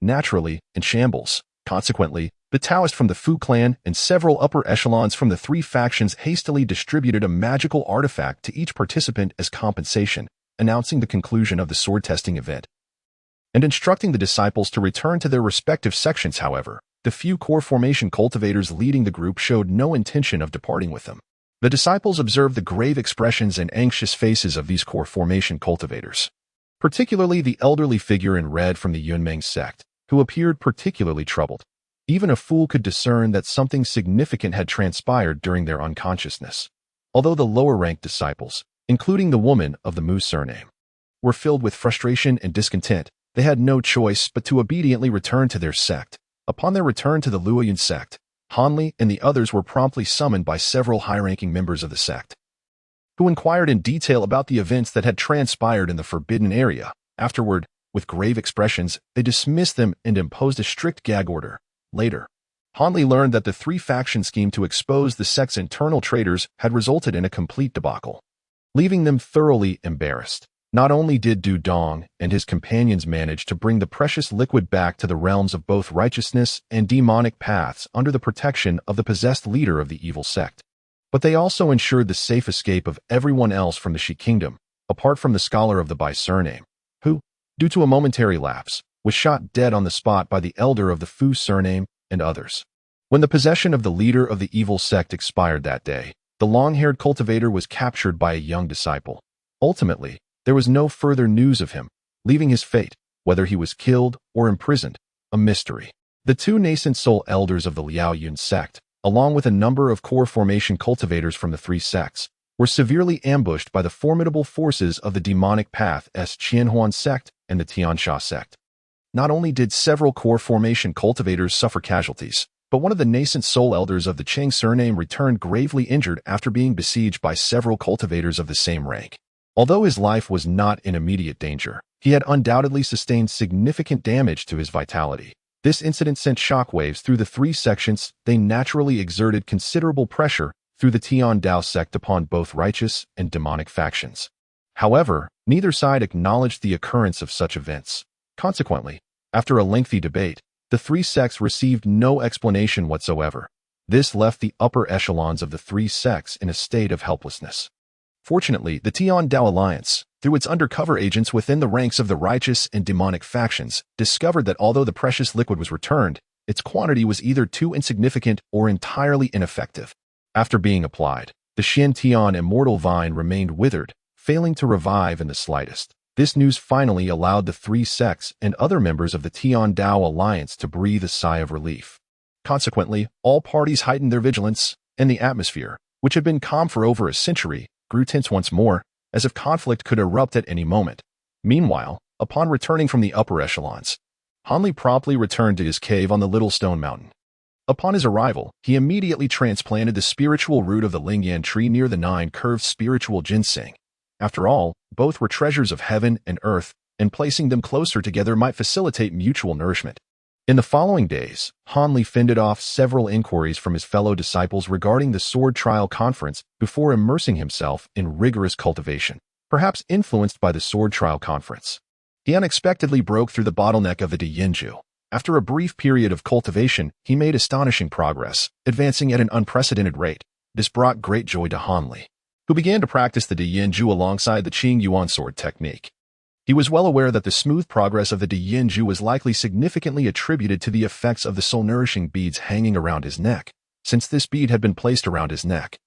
naturally in shambles. Consequently, the Taoist from the Fu clan and several upper echelons from the three factions hastily distributed a magical artifact to each participant as compensation, announcing the conclusion of the sword testing event, and instructing the disciples to return to their respective sections. However, the few core formation cultivators leading the group showed no intention of departing with them. The disciples observed the grave expressions and anxious faces of these core formation cultivators, particularly the elderly figure in red from the Yunmeng sect, who appeared particularly troubled. Even a fool could discern that something significant had transpired during their unconsciousness. Although the lower-ranked disciples, including the woman of the Mu surname, were filled with frustration and discontent, they had no choice but to obediently return to their sect. Upon their return to the Luoyun sect, Han Li and the others were promptly summoned by several high-ranking members of the sect, who inquired in detail about the events that had transpired in the forbidden area. Afterward, with grave expressions, they dismissed them and imposed a strict gag order. Later, Han Li learned that the three-faction scheme to expose the sect's internal traitors had resulted in a complete debacle, leaving them thoroughly embarrassed. Not only did Du Dong and his companions manage to bring the precious liquid back to the realms of both righteousness and demonic paths under the protection of the possessed leader of the evil sect, But they also ensured the safe escape of everyone else from the Shi kingdom, apart from the scholar of the Bai surname, who, due to a momentary lapse, was shot dead on the spot by the elder of the Fu surname and others. When the possession of the leader of the evil sect expired that day, the long-haired cultivator was captured by a young disciple. Ultimately, there was no further news of him, leaving his fate, whether he was killed or imprisoned, a mystery. The two nascent soul elders of the Liao Yun sect, along with a number of core formation cultivators from the three sects, were severely ambushed by the formidable forces of the demonic path's Qianhuan sect and the Tiansha sect. Not only did several core formation cultivators suffer casualties, but one of the nascent soul elders of the Cheng surname returned gravely injured after being besieged by several cultivators of the same rank. Although his life was not in immediate danger, he had undoubtedly sustained significant damage to his vitality. This incident sent shockwaves through the three sections. They naturally exerted considerable pressure through the Tian Dao sect upon both righteous and demonic factions. However, neither side acknowledged the occurrence of such events. Consequently, after a lengthy debate, the three sects received no explanation whatsoever. This left the upper echelons of the three sects in a state of helplessness. Fortunately, the Tian Dao Alliance, through its undercover agents within the ranks of the righteous and demonic factions, discovered that although the precious liquid was returned, its quantity was either too insignificant or entirely ineffective. After being applied, the Xian Tian immortal vine remained withered, failing to revive in the slightest. This news finally allowed the three sects and other members of the Tian Dao Alliance to breathe a sigh of relief. Consequently, all parties heightened their vigilance, and the atmosphere, which had been calm for over a century, grew tense once more, as if conflict could erupt at any moment. Meanwhile, upon returning from the upper echelons, Hanli promptly returned to his cave on the Little Stone Mountain. Upon his arrival, he immediately transplanted the spiritual root of the Lingyan tree near the 9-curved spiritual ginseng. After all, both were treasures of heaven and earth, and placing them closer together might facilitate mutual nourishment. In the following days, Hanli fended off several inquiries from his fellow disciples regarding the Sword Trial Conference before immersing himself in rigorous cultivation. Perhaps influenced by the Sword Trial Conference, he unexpectedly broke through the bottleneck of the Diyenju. After a brief period of cultivation, he made astonishing progress, advancing at an unprecedented rate. This brought great joy to Hanli, who began to practice the Diyenju alongside the Qing Yuan sword technique. He was well aware that the smooth progress of the Diyenju was likely significantly attributed to the effects of the soul-nourishing beads hanging around his neck. Since this bead had been placed around his neck,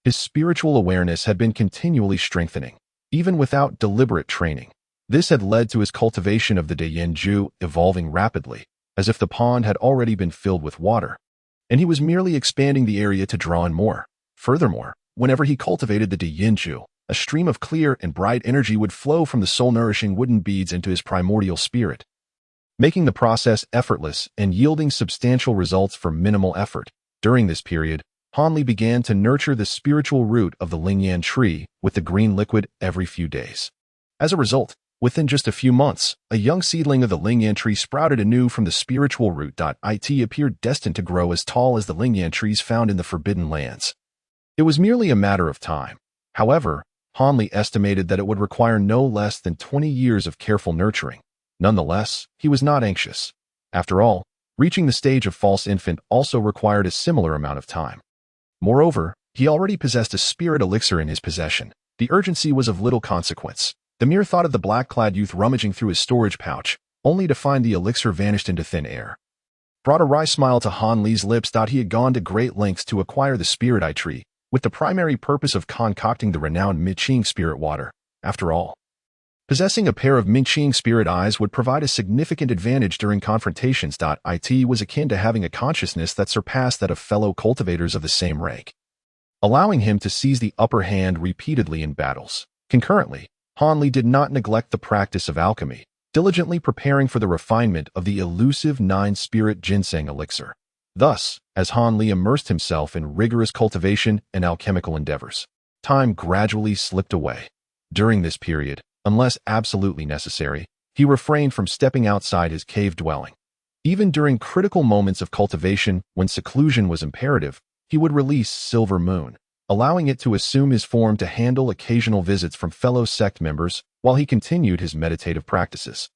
his spiritual awareness had been continually strengthening, even without deliberate training. This had led to his cultivation of the Diyenju evolving rapidly, as if the pond had already been filled with water, and he was merely expanding the area to draw in more. Furthermore, whenever he cultivated the Diyenju, a stream of clear and bright energy would flow from the soul-nourishing wooden beads into his primordial spirit, making the process effortless and yielding substantial results for minimal effort. During this period, Hanli began to nurture the spiritual root of the Lingyan tree with the green liquid every few days. As a result, within just a few months, a young seedling of the Lingyan tree sprouted anew from the spiritual root. It appeared destined to grow as tall as the Lingyan trees found in the Forbidden Lands. It was merely a matter of time. However, Hanli estimated that it would require no less than 20 years of careful nurturing. Nonetheless, he was not anxious. After all, reaching the stage of false infant also required a similar amount of time. Moreover, he already possessed a spirit elixir in his possession. The urgency was of little consequence. The mere thought of the black-clad youth rummaging through his storage pouch, only to find the elixir vanished into thin air, brought a wry smile to Hanli's lips. He had gone to great lengths to acquire the spirit eye tree, with the primary purpose of concocting the renowned Miqing spirit water. After all, possessing a pair of Miqing spirit eyes would provide a significant advantage during confrontations. It was akin to having a consciousness that surpassed that of fellow cultivators of the same rank, allowing him to seize the upper hand repeatedly in battles. Concurrently, Hanli did not neglect the practice of alchemy, diligently preparing for the refinement of the elusive 9-spirit ginseng elixir. Thus, as Hanli immersed himself in rigorous cultivation and alchemical endeavors, time gradually slipped away. During this period, unless absolutely necessary, he refrained from stepping outside his cave dwelling. Even during critical moments of cultivation, when seclusion was imperative, he would release Silver Moon, allowing it to assume his form to handle occasional visits from fellow sect members while he continued his meditative practices.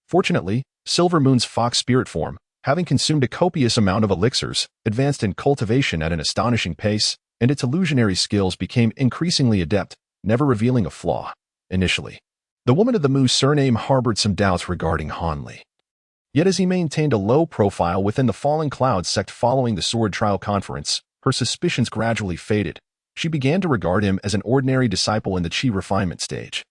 Fortunately, Silver Moon's fox spirit form, having consumed a copious amount of elixirs, advanced in cultivation at an astonishing pace. and its illusionary skills became increasingly adept, never revealing a flaw. Initially, the woman of the Mu surname harbored some doubts regarding Hanli. Yet as he maintained a low profile within the Fallen Cloud sect following the Sword Trial Conference, her suspicions gradually faded. She began to regard him as an ordinary disciple in the Qi refinement stage,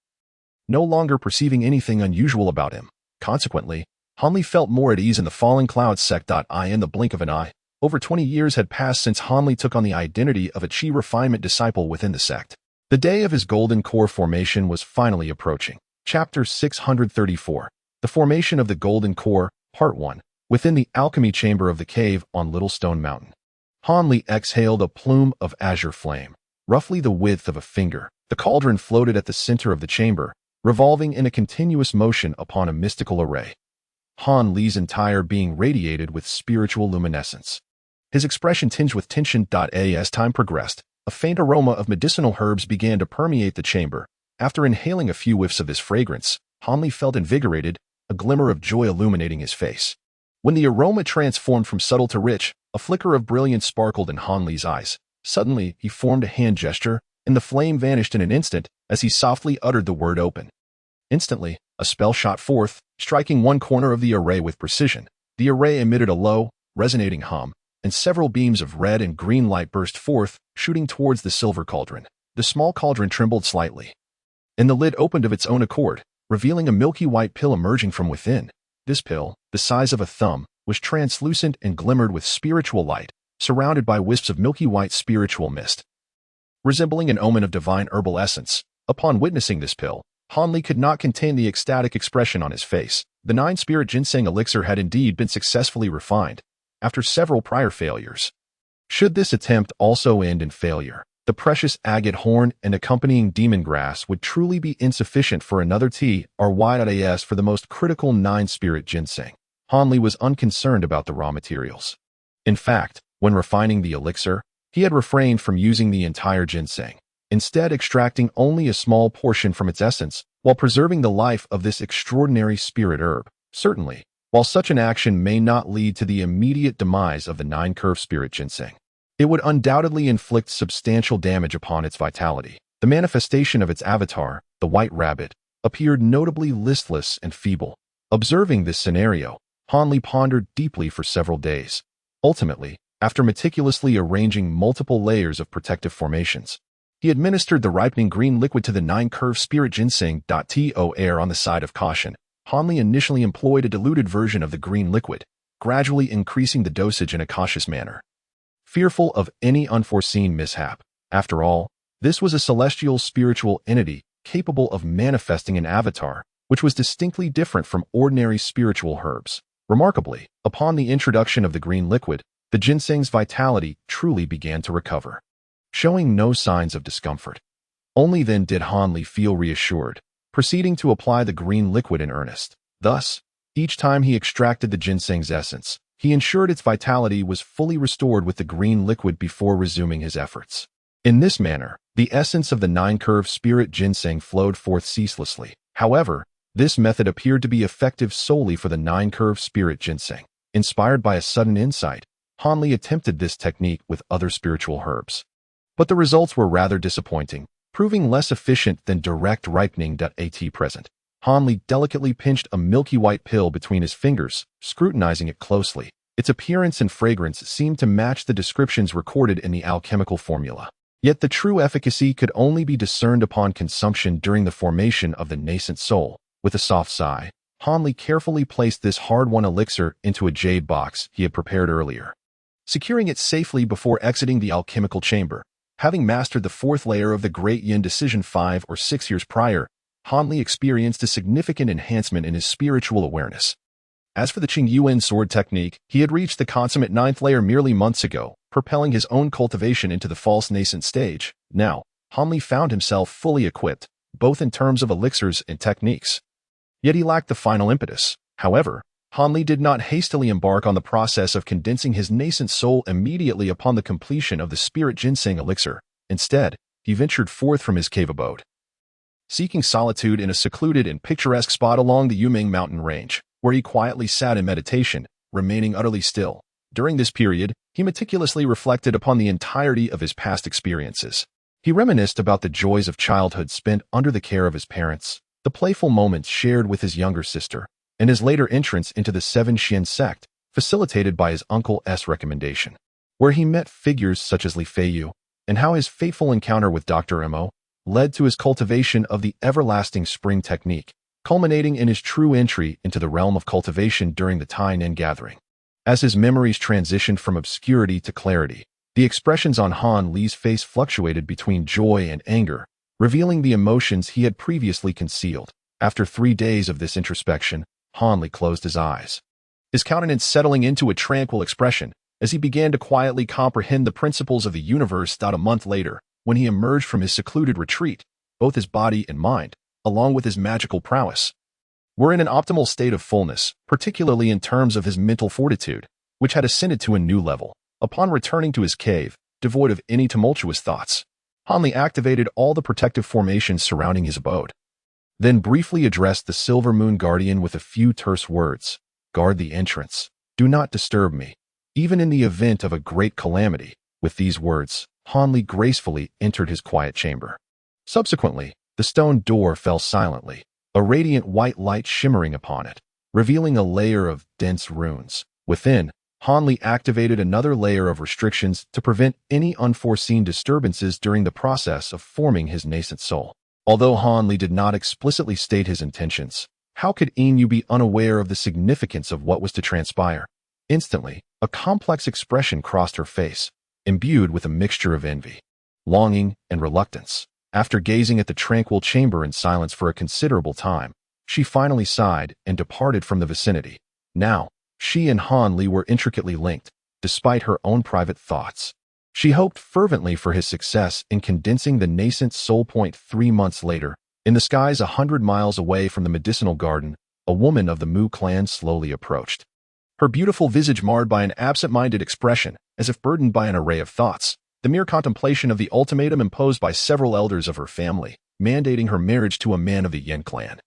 no longer perceiving anything unusual about him. Consequently, Hanli felt more at ease in the Fallen Cloud sect. In the blink of an eye, over 20 years had passed since Hanli took on the identity of a Qi refinement disciple within the sect. The day of his Golden Core formation was finally approaching. Chapter 634. The Formation of the Golden Core, Part 1. Within the alchemy chamber of the cave on Little Stone Mountain, Hanli exhaled a plume of azure flame, roughly the width of a finger. The cauldron floated at the center of the chamber, revolving in a continuous motion upon a mystical array. Hanli's entire being radiated with spiritual luminescence. His expression tinged with tension. As time progressed, a faint aroma of medicinal herbs began to permeate the chamber. After inhaling a few whiffs of this fragrance, Hanli felt invigorated, a glimmer of joy illuminating his face. When the aroma transformed from subtle to rich, a flicker of brilliance sparkled in Hanli's eyes. Suddenly, he formed a hand gesture, and the flame vanished in an instant as he softly uttered the word open. Instantly, a spell shot forth, striking one corner of the array with precision. The array emitted a low, resonating hum, and several beams of red and green light burst forth, shooting towards the silver cauldron. The small cauldron trembled slightly, and the lid opened of its own accord, revealing a milky white pill emerging from within. This pill, the size of a thumb, was translucent and glimmered with spiritual light, surrounded by wisps of milky white spiritual mist, resembling an omen of divine herbal essence. Upon witnessing this pill, Hanli could not contain the ecstatic expression on his face. The 9-spirit ginseng elixir had indeed been successfully refined, after several prior failures. Should this attempt also end in failure, the precious agate horn and accompanying demon grass would truly be insufficient for another TRY.AS for the most critical 9-spirit ginseng. Hanli was unconcerned about the raw materials. In fact, when refining the elixir, he had refrained from using the entire ginseng, instead extracting only a small portion from its essence, while preserving the life of this extraordinary spirit herb. Certainly, while such an action may not lead to the immediate demise of the 9-curve spirit ginseng, it would undoubtedly inflict substantial damage upon its vitality. The manifestation of its avatar, the white rabbit, appeared notably listless and feeble. Observing this scenario, Hanli pondered deeply for several days. Ultimately, after meticulously arranging multiple layers of protective formations, he administered the ripening green liquid to the 9-curve spirit ginseng. To err on the side of caution, Hanli initially employed a diluted version of the green liquid, gradually increasing the dosage in a cautious manner, fearful of any unforeseen mishap. After all, this was a celestial spiritual entity capable of manifesting an avatar, which was distinctly different from ordinary spiritual herbs. Remarkably, upon the introduction of the green liquid, the ginseng's vitality truly began to recover, showing no signs of discomfort. Only then did Hanli feel reassured, proceeding to apply the green liquid in earnest. Thus, each time he extracted the ginseng's essence, he ensured its vitality was fully restored with the green liquid before resuming his efforts. In this manner, the essence of the 9-curve spirit ginseng flowed forth ceaselessly. However, this method appeared to be effective solely for the 9-curve spirit ginseng. Inspired by a sudden insight, Hanli attempted this technique with other spiritual herbs. But the results were rather disappointing, proving less efficient than direct ripening. At present, Hanli delicately pinched a milky white pill between his fingers, scrutinizing it closely. Its appearance and fragrance seemed to match the descriptions recorded in the alchemical formula. Yet the true efficacy could only be discerned upon consumption during the formation of the nascent soul. With a soft sigh, Hanli carefully placed this hard-won elixir into a jade box he had prepared earlier, securing it safely before exiting the alchemical chamber. Having mastered the 4th layer of the Great Yin Decision 5 or 6 years prior, Hanli experienced a significant enhancement in his spiritual awareness. As for the Qing Yuan sword technique, he had reached the consummate 9th layer merely months ago, propelling his own cultivation into the false nascent stage. Now, Hanli found himself fully equipped, both in terms of elixirs and techniques. Yet he lacked the final impetus. However, Hanli did not hastily embark on the process of condensing his nascent soul immediately upon the completion of the spirit ginseng elixir. Instead, he ventured forth from his cave abode, seeking solitude in a secluded and picturesque spot along the Yuming mountain range, where he quietly sat in meditation, remaining utterly still. During this period, he meticulously reflected upon the entirety of his past experiences. He reminisced about the joys of childhood spent under the care of his parents, the playful moments shared with his younger sister, and his later entrance into the Seven Xian sect, facilitated by his uncle's recommendation, where he met figures such as Li Feiyu, and how his fateful encounter with Dr. Mo led to his cultivation of the everlasting spring technique, culminating in his true entry into the realm of cultivation during the Tainan gathering. As his memories transitioned from obscurity to clarity, the expressions on Han Li's face fluctuated between joy and anger, revealing the emotions he had previously concealed. After 3 days of this introspection, Han Li closed his eyes, his countenance settling into a tranquil expression as he began to quietly comprehend the principles of the universe. A month later, when he emerged from his secluded retreat, both his body and mind, along with his magical prowess, were in an optimal state of fullness, particularly in terms of his mental fortitude, which had ascended to a new level. Upon returning to his cave, devoid of any tumultuous thoughts, Han Li activated all the protective formations surrounding his abode, then briefly addressed the Silver Moon Guardian with a few terse words. "Guard the entrance. Do not disturb me, even in the event of a great calamity." With these words, Han Li gracefully entered his quiet chamber. Subsequently, the stone door fell silently, a radiant white light shimmering upon it, revealing a layer of dense runes. Within, Han Li activated another layer of restrictions to prevent any unforeseen disturbances during the process of forming his nascent soul. Although Han Li did not explicitly state his intentions, how could Yin be unaware of the significance of what was to transpire? Instantly, a complex expression crossed her face, imbued with a mixture of envy, longing, and reluctance. After gazing at the tranquil chamber in silence for a considerable time, she finally sighed and departed from the vicinity. Now, she and Han Li were intricately linked, despite her own private thoughts. She hoped fervently for his success in condensing the nascent soul point. 3 months later, in the skies 100 miles away from the medicinal garden, a woman of the Mu clan slowly approached. Her beautiful visage marred by an absent-minded expression, as if burdened by an array of thoughts. The mere contemplation of the ultimatum imposed by several elders of her family, mandating her marriage to a man of the Yin clan,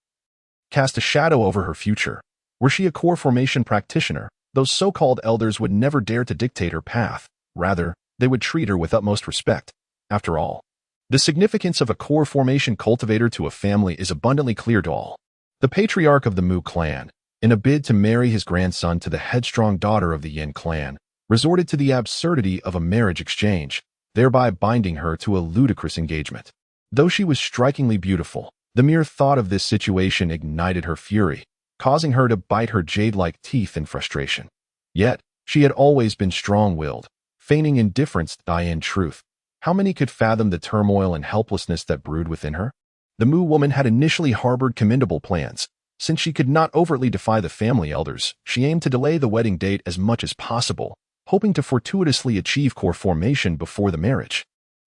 cast a shadow over her future. Were she a core formation practitioner, those so-called elders would never dare to dictate her path. Rather, they would treat her with utmost respect. After all, the significance of a core formation cultivator to a family is abundantly clear to all. The patriarch of the Mu clan, in a bid to marry his grandson to the headstrong daughter of the Yin clan, resorted to the absurdity of a marriage exchange, thereby binding her to a ludicrous engagement. Though she was strikingly beautiful, the mere thought of this situation ignited her fury, causing her to bite her jade-like teeth in frustration. Yet, she had always been strong-willed, feigning indifference. In truth, how many could fathom the turmoil and helplessness that brewed within her? The Mu woman had initially harbored commendable plans. Since she could not overtly defy the family elders, she aimed to delay the wedding date as much as possible, hoping to fortuitously achieve core formation before the marriage.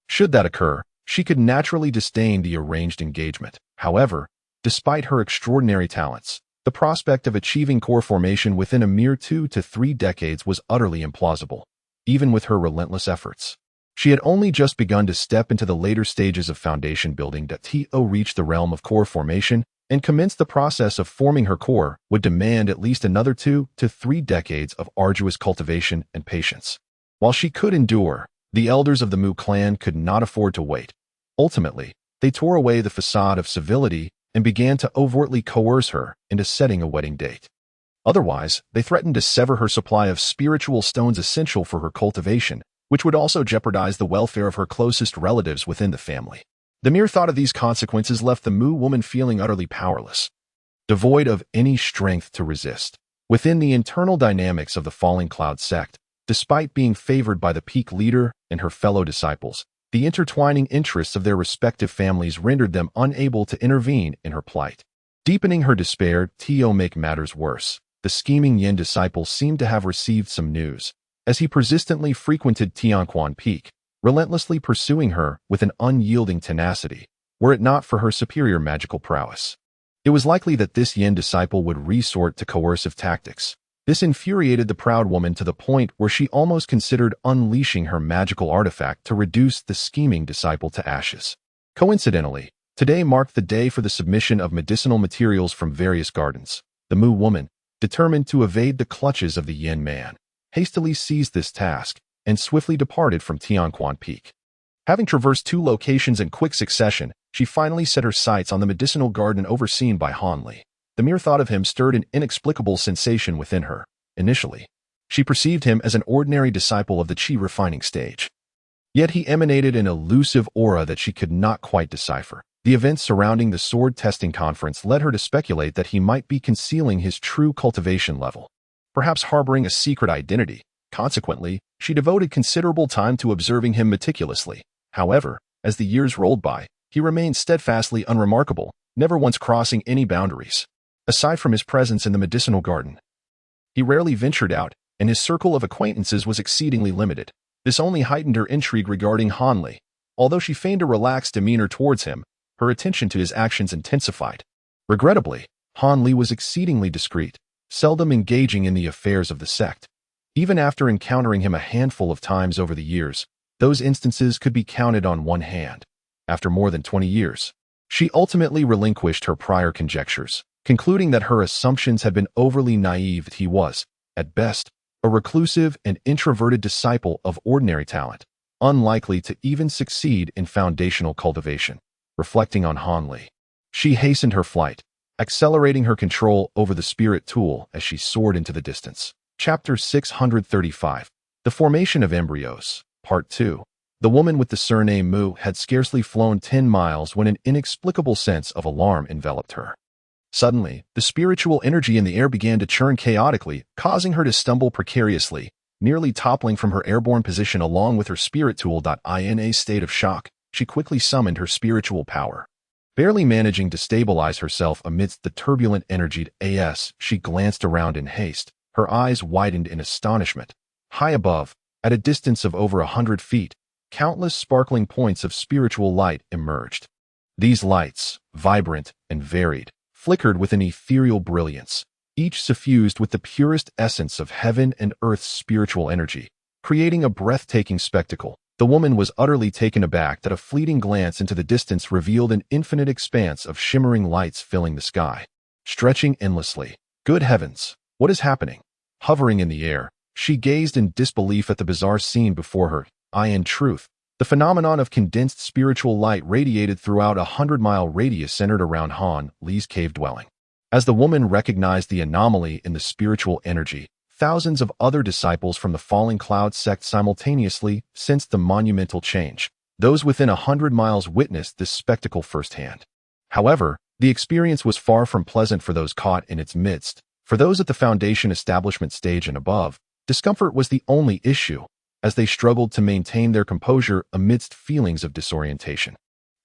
Should that occur, she could naturally disdain the arranged engagement. However, despite her extraordinary talents, the prospect of achieving core formation within a mere 2 to 3 decades was utterly implausible, even with her relentless efforts. She had only just begun to step into the later stages of foundation building. To reach the realm of core formation and commence the process of forming her core would demand at least another 2 to 3 decades of arduous cultivation and patience. While she could endure, the elders of the Mu clan could not afford to wait. Ultimately, they tore away the facade of civility and began to overtly coerce her into setting a wedding date. Otherwise, they threatened to sever her supply of spiritual stones essential for her cultivation, which would also jeopardize the welfare of her closest relatives within the family. The mere thought of these consequences left the Mu woman feeling utterly powerless, devoid of any strength to resist. Within the internal dynamics of the Falling Cloud sect, despite being favored by the peak leader and her fellow disciples, the intertwining interests of their respective families rendered them unable to intervene in her plight. Deepening her despair, to make matters worse, the scheming Yin disciple seemed to have received some news, as he persistently frequented Tianquan Peak, relentlessly pursuing her with an unyielding tenacity, were it not for her superior magical prowess. It was likely that this Yin disciple would resort to coercive tactics. This infuriated the proud woman to the point where she almost considered unleashing her magical artifact to reduce the scheming disciple to ashes. Coincidentally, today marked the day for the submission of medicinal materials from various gardens. The Mu woman, determined to evade the clutches of the Yin man, hastily seized this task and swiftly departed from Tianquan Peak. Having traversed 2 locations in quick succession, she finally set her sights on the medicinal garden overseen by Han Li. The mere thought of him stirred an inexplicable sensation within her. Initially, she perceived him as an ordinary disciple of the qi refining stage. Yet he emanated an elusive aura that she could not quite decipher. The events surrounding the sword testing conference led her to speculate that he might be concealing his true cultivation level, perhaps harboring a secret identity. Consequently, she devoted considerable time to observing him meticulously. However, as the years rolled by, he remained steadfastly unremarkable, never once crossing any boundaries. Aside from his presence in the medicinal garden, he rarely ventured out, and his circle of acquaintances was exceedingly limited. This only heightened her intrigue regarding Han Li. Although she feigned a relaxed demeanor towards him, her attention to his actions intensified. Regrettably, Han Li was exceedingly discreet, seldom engaging in the affairs of the sect. Even after encountering him a handful of times over the years, those instances could be counted on one hand. After more than 20 years, she ultimately relinquished her prior conjectures, concluding that her assumptions had been overly naive. He was, at best, a reclusive and introverted disciple of ordinary talent, unlikely to even succeed in foundational cultivation. Reflecting on Han Li, she hastened her flight, accelerating her control over the spirit tool as she soared into the distance. Chapter 635. The Formation of Embryos, Part 2. The woman with the surname Mu had scarcely flown 10 miles when an inexplicable sense of alarm enveloped her. Suddenly, the spiritual energy in the air began to churn chaotically, causing her to stumble precariously, nearly toppling from her airborne position along with her spirit tool. In a state of shock, she quickly summoned her spiritual power. Barely managing to stabilize herself amidst the turbulent energy, she glanced around in haste, her eyes widened in astonishment. High above, at a distance of over 100 feet, countless sparkling points of spiritual light emerged. These lights, vibrant and varied, flickered with an ethereal brilliance, each suffused with the purest essence of heaven and earth's spiritual energy, creating a breathtaking spectacle. The woman was utterly taken aback that a fleeting glance into the distance revealed an infinite expanse of shimmering lights filling the sky, stretching endlessly. Good heavens, what is happening? Hovering in the air, she gazed in disbelief at the bizarre scene before her. In truth, the phenomenon of condensed spiritual light radiated throughout a 100-mile radius centered around Han Li's cave dwelling. As the woman recognized the anomaly in the spiritual energy, thousands of other disciples from the Falling Cloud sect simultaneously sensed the monumental change. Those within 100 miles witnessed this spectacle firsthand. However, the experience was far from pleasant for those caught in its midst. For those at the Foundation establishment stage and above, discomfort was the only issue, as they struggled to maintain their composure amidst feelings of disorientation.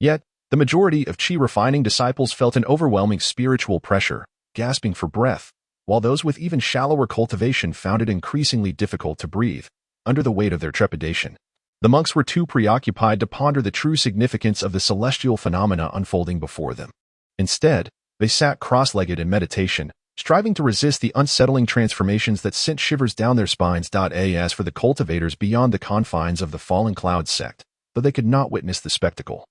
Yet, the majority of qi refining disciples felt an overwhelming spiritual pressure, gasping for breath, while those with even shallower cultivation found it increasingly difficult to breathe under the weight of their trepidation. The monks were too preoccupied to ponder the true significance of the celestial phenomena unfolding before them. Instead, they sat cross-legged in meditation, striving to resist the unsettling transformations that sent shivers down their spines. As for the cultivators beyond the confines of the Fallen Cloud sect, though they could not witness the spectacle,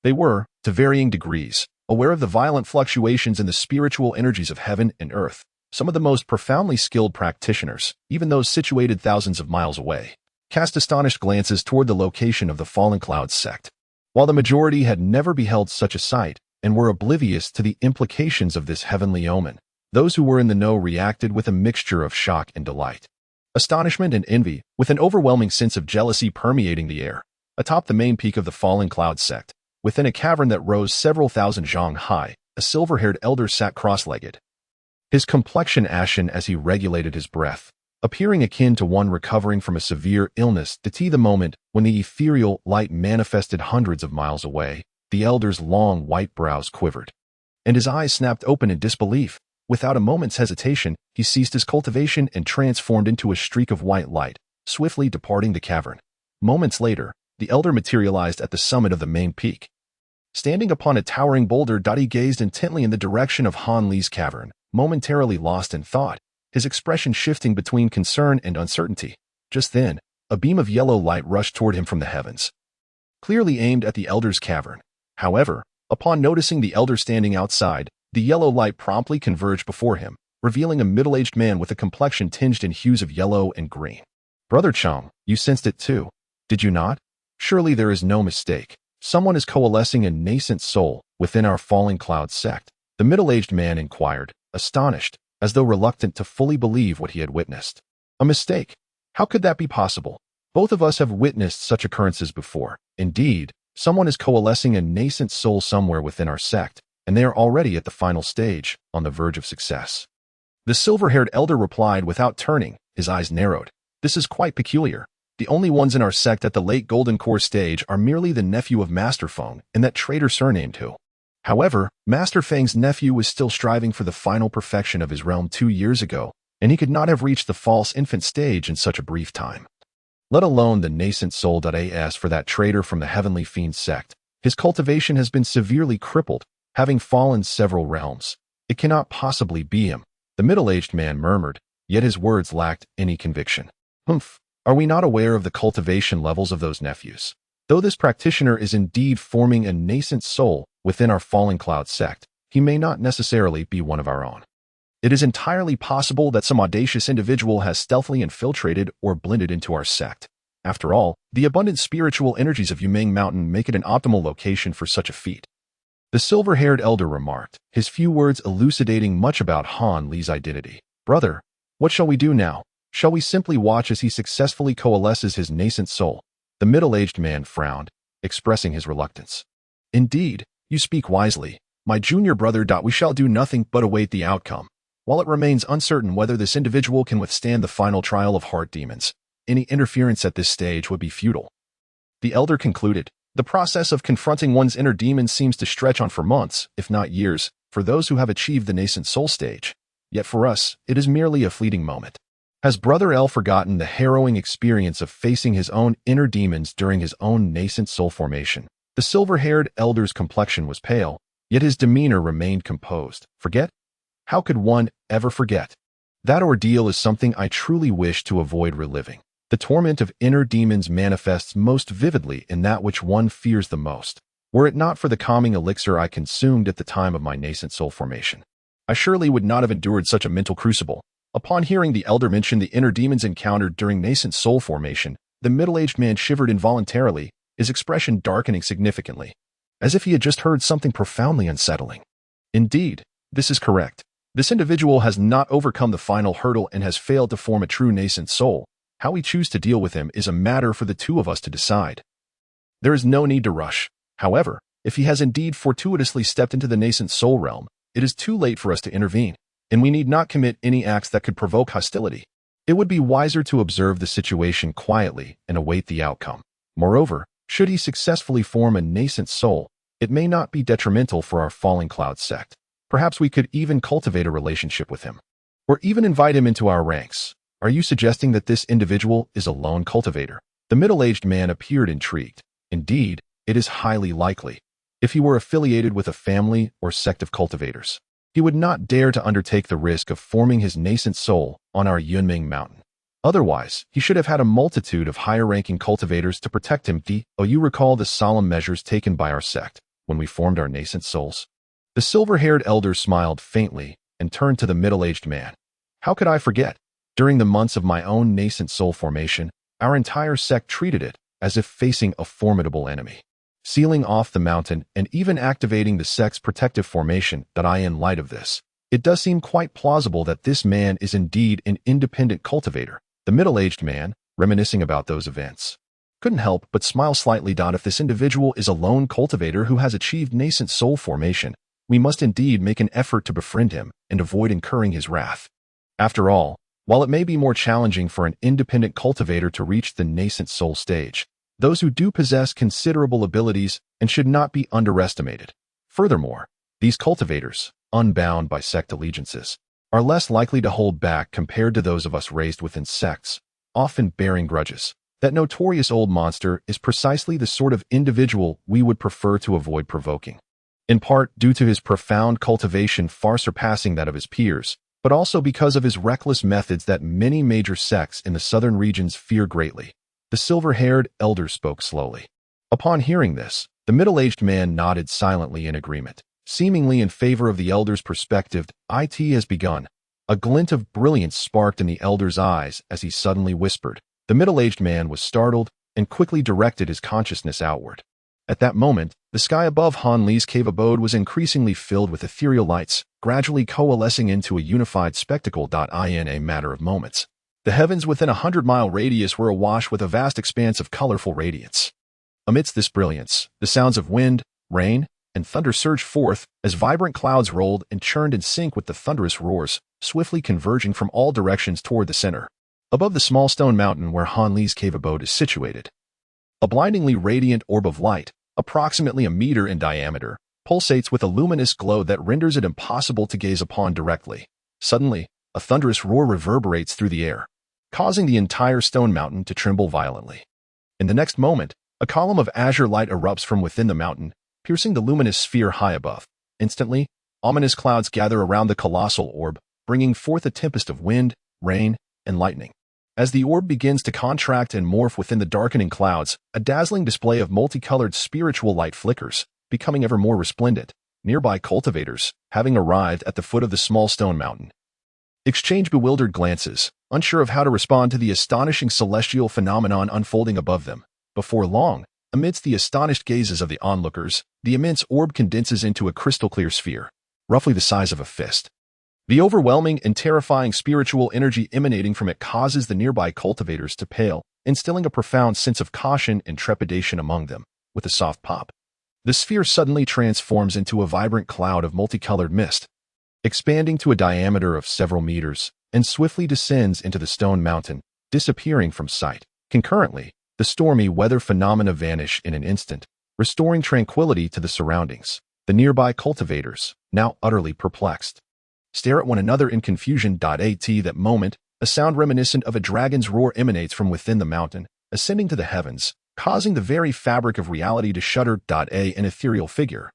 they were, to varying degrees, aware of the violent fluctuations in the spiritual energies of heaven and earth. Some of the most profoundly skilled practitioners, even those situated thousands of miles away, cast astonished glances toward the location of the Fallen Cloud sect, while the majority had never beheld such a sight and were oblivious to the implications of this heavenly omen. Those who were in the know reacted with a mixture of shock and delight, astonishment and envy, with an overwhelming sense of jealousy permeating the air. Atop the main peak of the Fallen Cloud sect, within a cavern that rose several thousand zhang high, a silver-haired elder sat cross-legged, his complexion ashen as he regulated his breath, appearing akin to one recovering from a severe illness. The moment when the ethereal light manifested hundreds of miles away, the elder's long white brows quivered, and his eyes snapped open in disbelief. Without a moment's hesitation, he ceased his cultivation and transformed into a streak of white light, swiftly departing the cavern. Moments later, the elder materialized at the summit of the main peak. Standing upon a towering boulder, he gazed intently in the direction of Han Li's cavern, momentarily lost in thought, his expression shifting between concern and uncertainty. Just then, a beam of yellow light rushed toward him from the heavens, clearly aimed at the elder's cavern. However, upon noticing the elder standing outside, the yellow light promptly converged before him, revealing a middle-aged man with a complexion tinged in hues of yellow and green. Brother Chong, you sensed it too, did you not? Surely there is no mistake. Someone is coalescing a nascent soul within our falling cloud sect. The middle-aged man inquired, astonished, as though reluctant to fully believe what he had witnessed. A mistake? How could that be possible? Both of us have witnessed such occurrences before. Indeed, someone is coalescing a nascent soul somewhere within our sect, and they are already at the final stage, on the verge of success. The silver-haired elder replied without turning, his eyes narrowed. This is quite peculiar. The only ones in our sect at the late Golden Core stage are merely the nephew of Master Feng and that traitor surnamed Hu. However, Master Feng's nephew was still striving for the final perfection of his realm 2 years ago, and he could not have reached the false infant stage in such a brief time. Let alone the nascent soul.as for that traitor from the Heavenly Fiend sect. His cultivation has been severely crippled, having fallen several realms. It cannot possibly be him, the middle-aged man murmured, yet his words lacked any conviction. Humph, are we not aware of the cultivation levels of those nephews? Though this practitioner is indeed forming a nascent soul within our falling cloud sect, he may not necessarily be one of our own. It is entirely possible that some audacious individual has stealthily infiltrated or blended into our sect. After all, the abundant spiritual energies of Yumeng Mountain make it an optimal location for such a feat. The silver-haired elder remarked, his few words elucidating much about Han Li's identity. Brother, what shall we do now? Shall we simply watch as he successfully coalesces his nascent soul? The middle-aged man frowned, expressing his reluctance. Indeed, you speak wisely. My junior brother. We shall do nothing but await the outcome. While it remains uncertain whether this individual can withstand the final trial of heart demons, any interference at this stage would be futile. The elder concluded, the process of confronting one's inner demons seems to stretch on for months, if not years, for those who have achieved the nascent soul stage. Yet for us, it is merely a fleeting moment. Has Brother L forgotten the harrowing experience of facing his own inner demons during his own nascent soul formation? The silver-haired elder's complexion was pale, yet his demeanor remained composed. Forget? How could one ever forget? That ordeal is something I truly wish to avoid reliving. The torment of inner demons manifests most vividly in that which one fears the most. Were it not for the calming elixir I consumed at the time of my nascent soul formation, I surely would not have endured such a mental crucible. Upon hearing the elder mention the inner demons encountered during nascent soul formation, the middle-aged man shivered involuntarily, his expression darkening significantly, as if he had just heard something profoundly unsettling. Indeed, this is correct. This individual has not overcome the final hurdle and has failed to form a true nascent soul. How we choose to deal with him is a matter for the two of us to decide. There is no need to rush. However, if he has indeed fortuitously stepped into the nascent soul realm, it is too late for us to intervene, and we need not commit any acts that could provoke hostility. It would be wiser to observe the situation quietly and await the outcome. Moreover, should he successfully form a nascent soul, it may not be detrimental for our falling cloud sect. Perhaps we could even cultivate a relationship with him, or even invite him into our ranks. Are you suggesting that this individual is a lone cultivator? The middle-aged man appeared intrigued. Indeed, it is highly likely. If he were affiliated with a family or sect of cultivators, he would not dare to undertake the risk of forming his nascent soul on our Yunming Mountain. Otherwise, he should have had a multitude of higher-ranking cultivators to protect him. You recall the solemn measures taken by our sect when we formed our nascent souls? The silver-haired elder smiled faintly and turned to the middle-aged man. How could I forget? During the months of my own nascent soul formation, our entire sect treated it as if facing a formidable enemy, sealing off the mountain and even activating the sect's protective formation. In light of this, it does seem quite plausible that this man is indeed an independent cultivator. The middle-aged man, reminiscing about those events, couldn't help but smile slightly. If this individual is a lone cultivator who has achieved nascent soul formation, we must indeed make an effort to befriend him and avoid incurring his wrath. After all, while it may be more challenging for an independent cultivator to reach the nascent soul stage, those who do possess considerable abilities and should not be underestimated. Furthermore, these cultivators, unbound by sect allegiances, are less likely to hold back compared to those of us raised within sects, often bearing grudges. That notorious old monster is precisely the sort of individual we would prefer to avoid provoking, in part due to his profound cultivation far surpassing that of his peers, but also because of his reckless methods that many major sects in the southern regions fear greatly. The silver-haired elder spoke slowly. Upon hearing this, the middle-aged man nodded silently in agreement, seemingly in favor of the elder's perspective. It has begun. A glint of brilliance sparked in the elder's eyes as he suddenly whispered. The middle-aged man was startled and quickly directed his consciousness outward. At that moment, the sky above Han Li's cave abode was increasingly filled with ethereal lights, gradually coalescing into a unified spectacle. In a matter of moments, the heavens within a 100-mile radius were awash with a vast expanse of colorful radiance. Amidst this brilliance, the sounds of wind, rain, and thunder surged forth as vibrant clouds rolled and churned in sync with the thunderous roars, swiftly converging from all directions toward the center. Above the small stone mountain where Han Li's cave abode is situated, a blindingly radiant orb of light, approximately a meter in diameter, pulsates with a luminous glow that renders it impossible to gaze upon directly. Suddenly, a thunderous roar reverberates through the air, causing the entire stone mountain to tremble violently. In the next moment, a column of azure light erupts from within the mountain, piercing the luminous sphere high above. Instantly, ominous clouds gather around the colossal orb, bringing forth a tempest of wind, rain, and lightning. As the orb begins to contract and morph within the darkening clouds, a dazzling display of multicolored spiritual light flickers, becoming ever more resplendent. Nearby cultivators, having arrived at the foot of the small stone mountain, exchange bewildered glances, unsure of how to respond to the astonishing celestial phenomenon unfolding above them. Before long, amidst the astonished gazes of the onlookers, the immense orb condenses into a crystal-clear sphere, roughly the size of a fist. The overwhelming and terrifying spiritual energy emanating from it causes the nearby cultivators to pale, instilling a profound sense of caution and trepidation among them. With a soft pop, the sphere suddenly transforms into a vibrant cloud of multicolored mist, expanding to a diameter of several meters, and swiftly descends into the stone mountain, disappearing from sight. Concurrently, the stormy weather phenomena vanish in an instant, restoring tranquility to the surroundings. The nearby cultivators, now utterly perplexed, stare at one another in confusion. At that moment, a sound reminiscent of a dragon's roar emanates from within the mountain, ascending to the heavens, causing the very fabric of reality to shudder. An ethereal figure,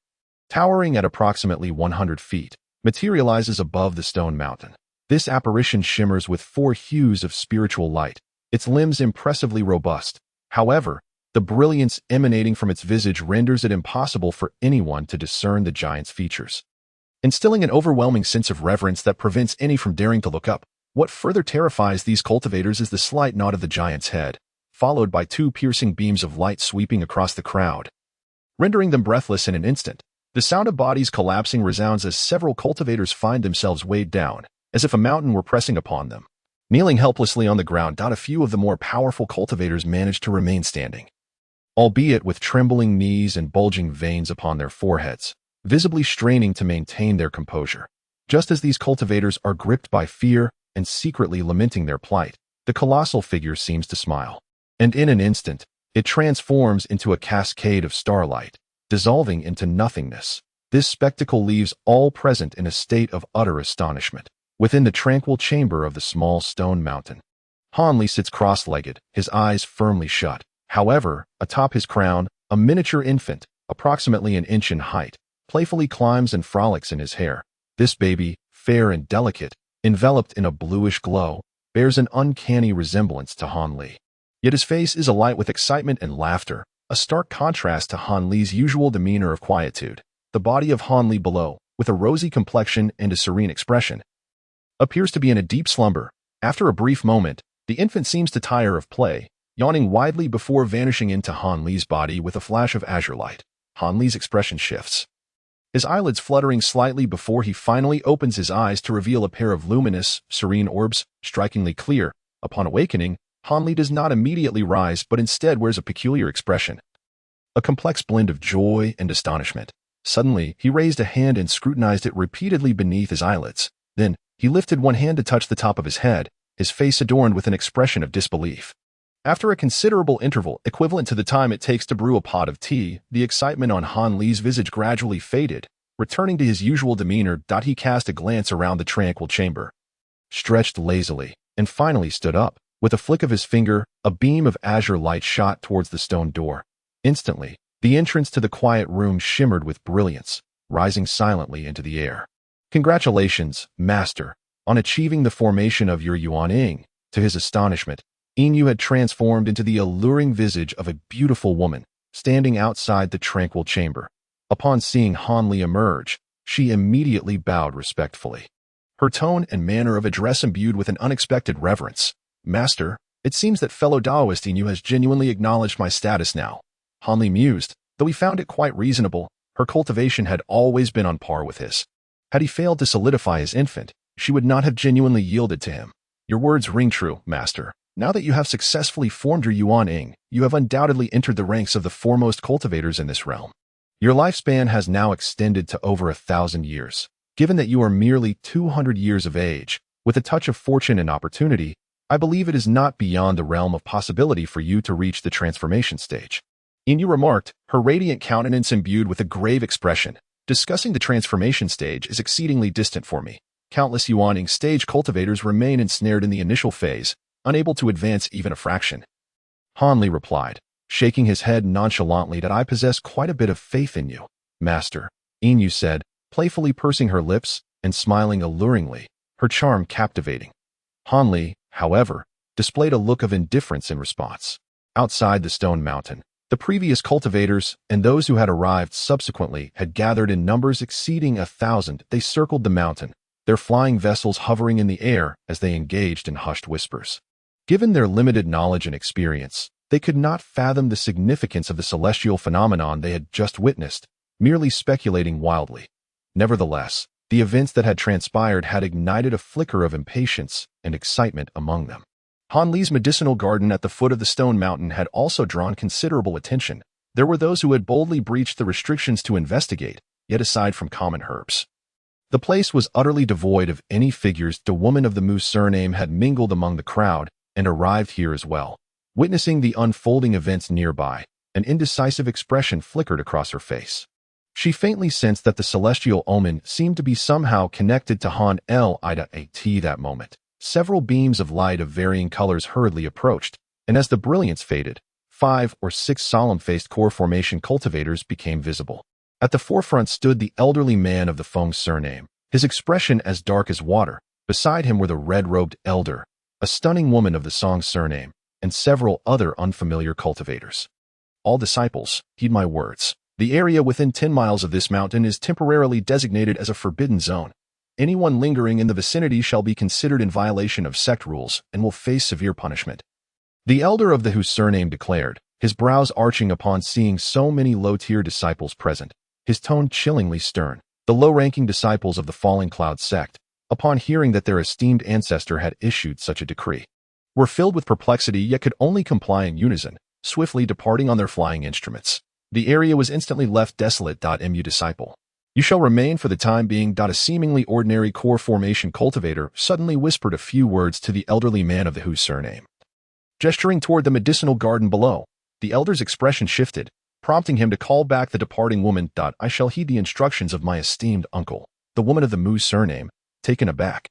towering at approximately 100 feet, materializes above the stone mountain. This apparition shimmers with 4 hues of spiritual light, its limbs impressively robust. However, the brilliance emanating from its visage renders it impossible for anyone to discern the giant's features, instilling an overwhelming sense of reverence that prevents any from daring to look up. What further terrifies these cultivators is the slight nod of the giant's head, followed by 2 piercing beams of light sweeping across the crowd, rendering them breathless in an instant. The sound of bodies collapsing resounds as several cultivators find themselves weighed down, as if a mountain were pressing upon them. Kneeling helplessly on the ground, a few of the more powerful cultivators manage to remain standing, albeit with trembling knees and bulging veins upon their foreheads, visibly straining to maintain their composure. Just as these cultivators are gripped by fear and secretly lamenting their plight, the colossal figure seems to smile, and in an instant, it transforms into a cascade of starlight, dissolving into nothingness. This spectacle leaves all present in a state of utter astonishment. Within the tranquil chamber of the small stone mountain, Han Li sits cross-legged, his eyes firmly shut. However, atop his crown, a miniature infant, approximately an inch in height, playfully climbs and frolics in his hair. This baby, fair and delicate, enveloped in a bluish glow, bears an uncanny resemblance to Han Li. Yet his face is alight with excitement and laughter, a stark contrast to Han Li's usual demeanor of quietude. The body of Han Li below, with a rosy complexion and a serene expression, appears to be in a deep slumber. After a brief moment, the infant seems to tire of play, yawning widely before vanishing into Han Li's body with a flash of azure light. Han Li's expression shifts, his eyelids fluttering slightly before he finally opens his eyes to reveal a pair of luminous, serene orbs, strikingly clear. Upon awakening, Han Li does not immediately rise but instead wears a peculiar expression, a complex blend of joy and astonishment. Suddenly, he raised a hand and scrutinized it repeatedly beneath his eyelids. Then, he lifted one hand to touch the top of his head, his face adorned with an expression of disbelief. After a considerable interval, equivalent to the time it takes to brew a pot of tea, the excitement on Han Li's visage gradually faded. Returning to his usual demeanor, he cast a glance around the tranquil chamber, stretched lazily, and finally stood up. With a flick of his finger, a beam of azure light shot towards the stone door. Instantly, the entrance to the quiet room shimmered with brilliance, rising silently into the air. "Congratulations, Master, on achieving the formation of your Yuan-Ing." To his astonishment, Yin had transformed into the alluring visage of a beautiful woman, standing outside the tranquil chamber. Upon seeing Han Li emerge, she immediately bowed respectfully. her tone and manner of address imbued with an unexpected reverence. "Master, it seems that fellow Daoist in you has genuinely acknowledged my status now." Han Li mused, though he found it quite reasonable. Her cultivation had always been on par with his. Had he failed to solidify his infant, she would not have genuinely yielded to him. "Your words ring true, Master. Now that you have successfully formed your Yuan-ing, you have undoubtedly entered the ranks of the foremost cultivators in this realm. Your lifespan has now extended to over 1,000 years. Given that you are merely 200 years of age, with a touch of fortune and opportunity, I believe it is not beyond the realm of possibility for you to reach the transformation stage." Inu remarked, her radiant countenance imbued with a grave expression. "Discussing the transformation stage is exceedingly distant for me. Countless Yuan-ing stage cultivators remain ensnared in the initial phase, unable to advance even a fraction." Han Li replied, shaking his head nonchalantly, "That I possess quite a bit of faith in you, Master," Inu said, playfully pursing her lips and smiling alluringly, her charm captivating. Han Li, however, displayed a look of indifference in response. Outside the stone mountain, the previous cultivators and those who had arrived subsequently had gathered in numbers exceeding 1,000. They circled the mountain, their flying vessels hovering in the air as they engaged in hushed whispers. Given their limited knowledge and experience, they could not fathom the significance of the celestial phenomenon they had just witnessed, merely speculating wildly. Nevertheless, the events that had transpired had ignited a flicker of impatience and excitement among them. Han Li's medicinal garden at the foot of the stone mountain had also drawn considerable attention. There were those who had boldly breached the restrictions to investigate, yet aside from common herbs, the place was utterly devoid of any figures. The woman of the Mu surname had mingled among the crowd and arrived here as well. Witnessing the unfolding events nearby, an indecisive expression flickered across her face. She faintly sensed that the celestial omen seemed to be somehow connected to Han Li that moment. Several beams of light of varying colors hurriedly approached, and as the brilliance faded, 5 or 6 solemn-faced core formation cultivators became visible. At the forefront stood the elderly man of the Feng surname, his expression as dark as water. Beside him were the red-robed elder, a stunning woman of the Song surname, and several other unfamiliar cultivators. "All disciples, heed my words. The area within 10 miles of this mountain is temporarily designated as a forbidden zone. Anyone lingering in the vicinity shall be considered in violation of sect rules and will face severe punishment," the elder of the Hu surname declared, his brows arching upon seeing so many low-tier disciples present, his tone chillingly stern. The low-ranking disciples of the Falling Cloud sect, upon hearing that their esteemed ancestor had issued such a decree, were filled with perplexity yet could only comply in unison, swiftly departing on their flying instruments. The area was instantly left desolate. Mu disciple, you shall remain for the time being. A seemingly ordinary core formation cultivator suddenly whispered a few words to the elderly man of the Hu surname. Gesturing toward the medicinal garden below, the elder's expression shifted, prompting him to call back the departing woman. "I shall heed the instructions of my esteemed uncle." The woman of the Mu surname, taken aback,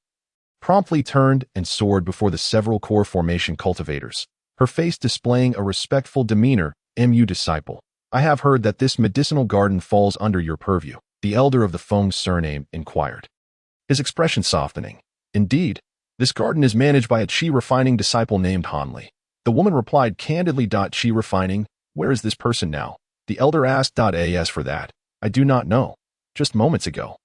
promptly turned and soared before the several core formation cultivators, her face displaying a respectful demeanor. "Mu disciple, I have heard that this medicinal garden falls under your purview," the elder of the Feng surname inquired, his expression softening. "Indeed, this garden is managed by a qi refining disciple named Han Li." The woman replied candidly. "Qi refining? Where is this person now?" the elder asked. "As for that, I do not know. Just moments ago,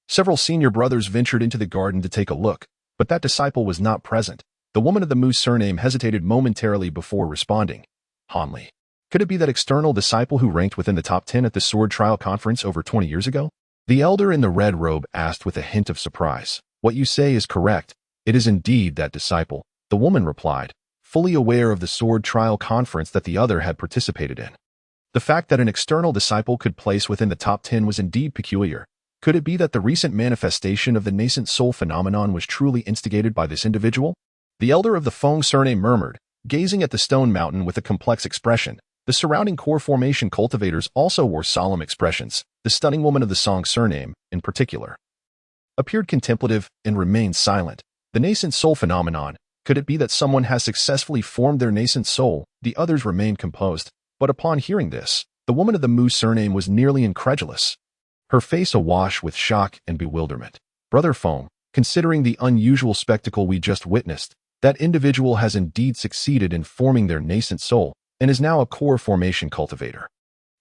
several senior brothers ventured into the garden to take a look, but that disciple was not present." The woman of the Mu surname hesitated momentarily before responding. "Han Li. Could it be that external disciple who ranked within the top 10 at the Sword Trial Conference over 20 years ago?" the elder in the red robe asked with a hint of surprise. "What you say is correct. It is indeed that disciple," the woman replied, fully aware of the Sword Trial Conference that the other had participated in. The fact that an external disciple could place within the top 10 was indeed peculiar. Could it be that the recent manifestation of the nascent soul phenomenon was truly instigated by this individual? The elder of the Feng surname murmured, gazing at the stone mountain with a complex expression. The surrounding core formation cultivators also wore solemn expressions. The stunning woman of the Song surname, in particular, appeared contemplative and remained silent. The nascent soul phenomenon. Could it be that someone has successfully formed their nascent soul? The others remained composed, but upon hearing this, the woman of the Mu surname was nearly incredulous, her face awash with shock and bewilderment. "Brother Feng, considering the unusual spectacle we just witnessed, that individual has indeed succeeded in forming their nascent soul and is now a core formation cultivator.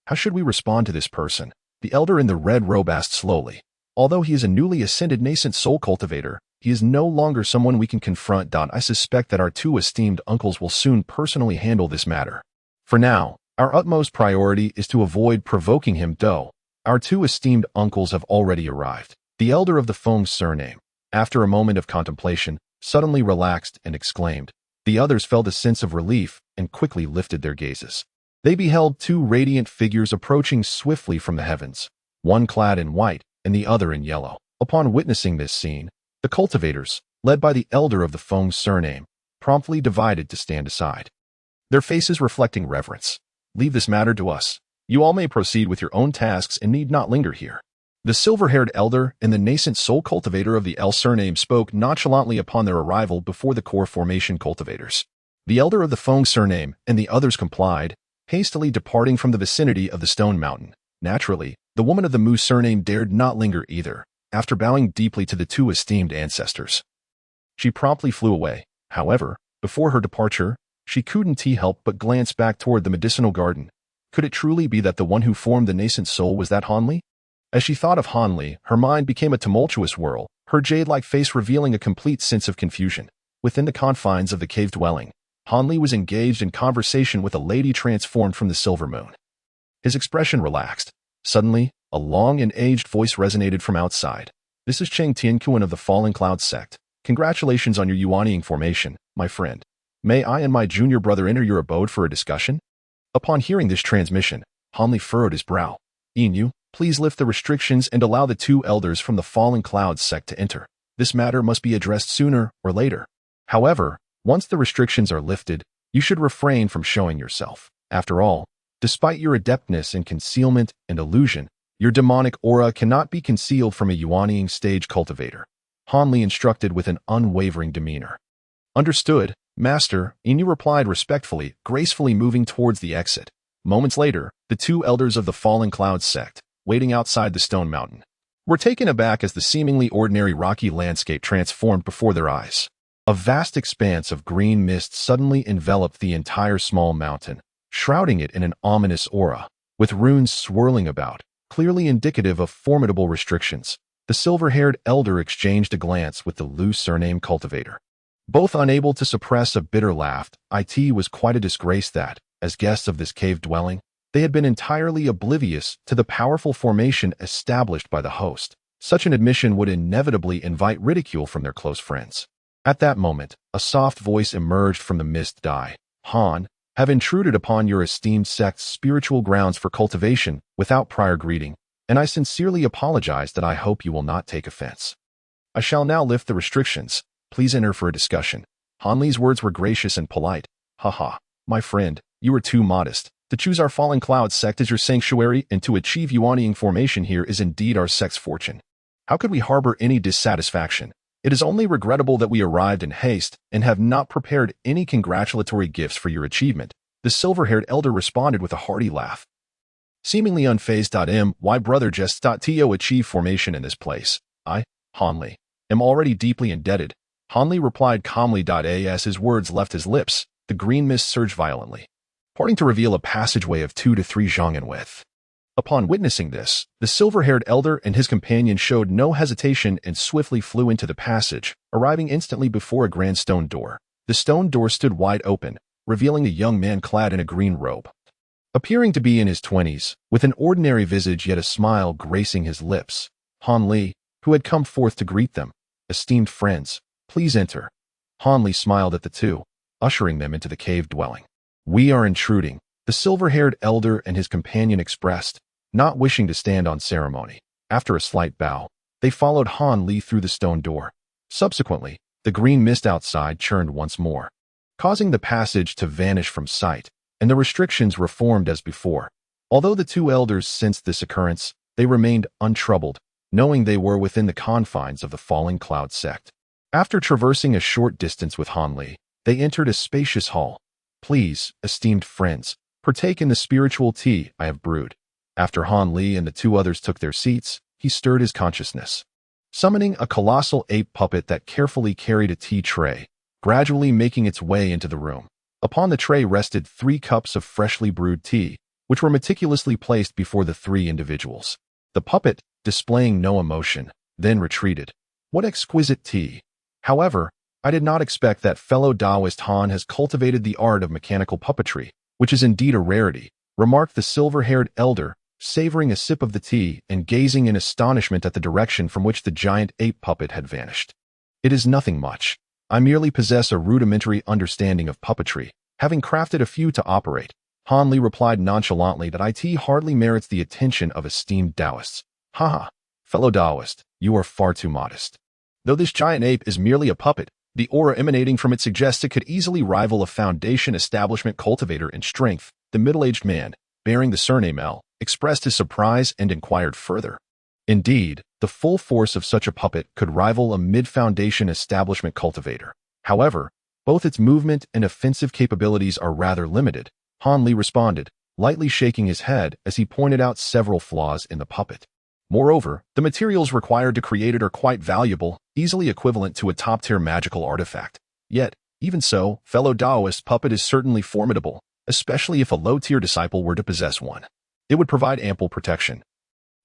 How should we respond to this person?" the elder in the red robe asked slowly, Although he is a newly ascended nascent soul cultivator, he is no longer someone we can confront. I suspect that our two esteemed uncles will soon personally handle this matter. For now, our utmost priority is to avoid provoking him, though. Our two esteemed uncles have already arrived. The elder of the Feng's surname, after a moment of contemplation, suddenly relaxed and exclaimed. The others felt a sense of relief and quickly lifted their gazes. They beheld two radiant figures approaching swiftly from the heavens, one clad in white and the other in yellow. Upon witnessing this scene, the cultivators, led by the elder of the Feng's surname, promptly divided to stand aside, their faces reflecting reverence. Leave this matter to us. You all may proceed with your own tasks and need not linger here. The silver-haired elder and the nascent soul cultivator of the L surname spoke nonchalantly upon their arrival before the core formation cultivators. The elder of the Feng surname and the others complied, hastily departing from the vicinity of the stone mountain. Naturally, the woman of the Mu surname dared not linger either. After bowing deeply to the two esteemed ancestors, she promptly flew away. However, before her departure, she couldn't help but glance back toward the medicinal garden. Could it truly be that the one who formed the nascent soul was that Hanli? As she thought of Hanli, her mind became a tumultuous whirl, her jade-like face revealing a complete sense of confusion. Within the confines of the cave dwelling, Hanli was engaged in conversation with a lady transformed from the silver moon. His expression relaxed. Suddenly, a long and aged voice resonated from outside. This is Cheng Tiankuan of the Fallen Cloud sect. Congratulations on your Yuanying formation, my friend. May I and my junior brother enter your abode for a discussion? Upon hearing this transmission, Hanli furrowed his brow. Inu, please lift the restrictions and allow the two elders from the Fallen Cloud sect to enter. This matter must be addressed sooner or later. However, once the restrictions are lifted, you should refrain from showing yourself. After all, despite your adeptness in concealment and illusion, your demonic aura cannot be concealed from a Yuanying stage cultivator. Hanli instructed with an unwavering demeanor. Understood, Master, Inu replied respectfully, gracefully moving towards the exit. Moments later, the two elders of the Fallen Cloud sect, waiting outside the stone mountain, were taken aback as the seemingly ordinary rocky landscape transformed before their eyes. A vast expanse of green mist suddenly enveloped the entire small mountain, shrouding it in an ominous aura, with runes swirling about, clearly indicative of formidable restrictions. The silver-haired elder exchanged a glance with the Lu surname cultivator. Both unable to suppress a bitter laugh. It was quite a disgrace that, as guests of this cave dwelling, they had been entirely oblivious to the powerful formation established by the host. Such an admission would inevitably invite ridicule from their close friends. At that moment, a soft voice emerged from the mist. Han, have intruded upon your esteemed sect's spiritual grounds for cultivation without prior greeting, and I sincerely apologize. That I hope you will not take offense. I shall now lift the restrictions. Please enter for a discussion. Hanli's words were gracious and polite. Haha, my friend, you are too modest. To choose our Fallen Cloud sect as your sanctuary and to achieve Yuanying formation here is indeed our sect's fortune. How could we harbor any dissatisfaction? It is only regrettable that we arrived in haste and have not prepared any congratulatory gifts for your achievement. The silver-haired elder responded with a hearty laugh. Seemingly unfazed. My brother just.to achieve formation in this place. I, Hanli, am already deeply indebted. Hanli replied calmly. As his words left his lips, the green mist surged violently, parting to reveal a passageway of 2 to 3 zhang in width. Upon witnessing this, the silver-haired elder and his companion showed no hesitation and swiftly flew into the passage, arriving instantly before a grand stone door. The stone door stood wide open, revealing a young man clad in a green robe. Appearing to be in his 20s, with an ordinary visage yet a smile gracing his lips, Hanli, who had come forth to greet them. Esteemed friends, please enter. Hanli smiled at the two, ushering them into the cave dwelling. We are intruding, the silver-haired elder and his companion expressed, not wishing to stand on ceremony. After a slight bow, they followed Hanli through the stone door. Subsequently, the green mist outside churned once more, causing the passage to vanish from sight, and the restrictions reformed as before. Although the two elders sensed this occurrence, they remained untroubled, knowing they were within the confines of the Fallen Cloud sect. After traversing a short distance with Hanli, they entered a spacious hall. Please, esteemed friends, partake in the spiritual tea I have brewed. After Hanli and the two others took their seats, he stirred his consciousness, summoning a colossal ape puppet that carefully carried a tea tray, gradually making its way into the room. Upon the tray rested 3 cups of freshly brewed tea, which were meticulously placed before the 3 individuals. The puppet, displaying no emotion, then retreated. What exquisite tea! However, I did not expect that fellow Taoist Han has cultivated the art of mechanical puppetry, which is indeed a rarity, remarked the silver-haired elder, savoring a sip of the tea and gazing in astonishment at the direction from which the giant ape puppet had vanished. It is nothing much. I merely possess a rudimentary understanding of puppetry, having crafted a few to operate. Han Li replied nonchalantly that it hardly merits the attention of esteemed Taoists. Haha, fellow Taoist, you are far too modest. Though this giant ape is merely a puppet, the aura emanating from it suggests it could easily rival a foundation establishment cultivator in strength. The middle-aged man, bearing the surname L, expressed his surprise and inquired further. Indeed, the full force of such a puppet could rival a mid-foundation establishment cultivator. However, both its movement and offensive capabilities are rather limited, Han Li responded, lightly shaking his head as he pointed out several flaws in the puppet. Moreover, the materials required to create it are quite valuable, easily equivalent to a top-tier magical artifact. Yet, even so, fellow Taoist puppet is certainly formidable, especially if a low-tier disciple were to possess one. It would provide ample protection.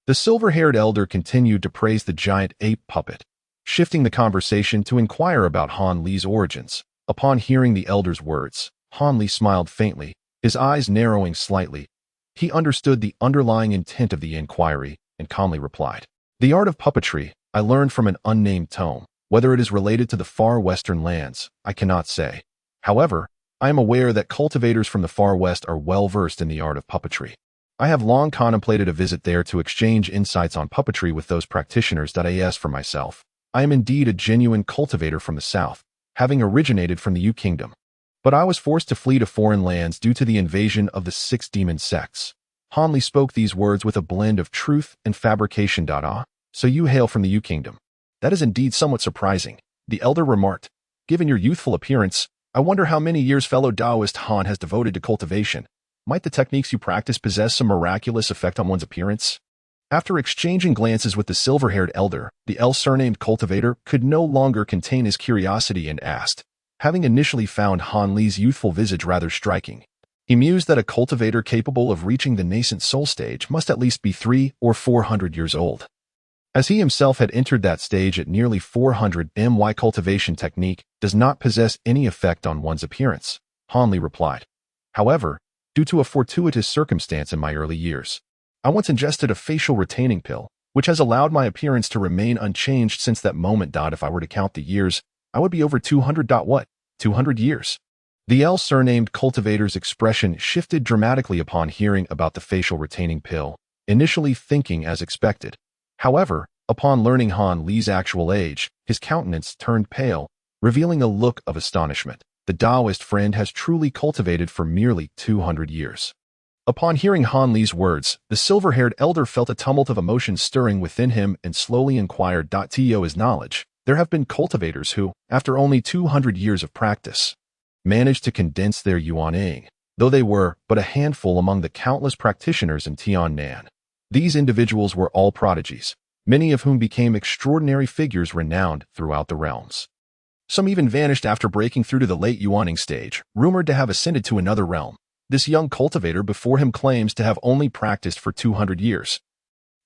The silver-haired elder continued to praise the giant ape puppet, shifting the conversation to inquire about Han Li's origins. Upon hearing the elder's words, Han Li smiled faintly, his eyes narrowing slightly. He understood the underlying intent of the inquiry and calmly replied, "The art of puppetry I learned from an unnamed tome. Whether it is related to the far western lands, I cannot say. However, I am aware that cultivators from the far west are well versed in the art of puppetry. I have long contemplated a visit there to exchange insights on puppetry with those practitioners. As for myself, I am indeed a genuine cultivator from the south, having originated from the Yu Kingdom. But I was forced to flee to foreign lands due to the invasion of the 6 demon sects." Han Li spoke these words with a blend of truth and fabrication. So you hail from the Yu Kingdom. That is indeed somewhat surprising, the elder remarked. Given your youthful appearance, I wonder how many years fellow Taoist Han has devoted to cultivation. Might the techniques you practice possess some miraculous effect on one's appearance? After exchanging glances with the silver-haired elder, the surnamed cultivator could no longer contain his curiosity and asked, having initially found Han Li's youthful visage rather striking. He mused that a cultivator capable of reaching the nascent soul stage must at least be 300 or 400 years old. As he himself had entered that stage at nearly 400, my cultivation technique does not possess any effect on one's appearance, Han Li replied. However, due to a fortuitous circumstance in my early years, I once ingested a facial retaining pill, which has allowed my appearance to remain unchanged since that moment. If I were to count the years, I would be over 200. 200 years. The surnamed cultivator's expression shifted dramatically upon hearing about the facial retaining pill, initially thinking as expected. However, upon learning Han Li's actual age, his countenance turned pale, revealing a look of astonishment. The Taoist friend has truly cultivated for merely 200 years. Upon hearing Han Li's words, the silver-haired elder felt a tumult of emotions stirring within him and slowly inquired. To his knowledge, there have been cultivators who, after only 200 years of practice, managed to condense their yuaning, though they were but a handful among the countless practitioners in Tiannan. These individuals were all prodigies, many of whom became extraordinary figures renowned throughout the realms. Some even vanished after breaking through to the late yuaning stage, rumored to have ascended to another realm. This young cultivator before him claims to have only practiced for 200 years.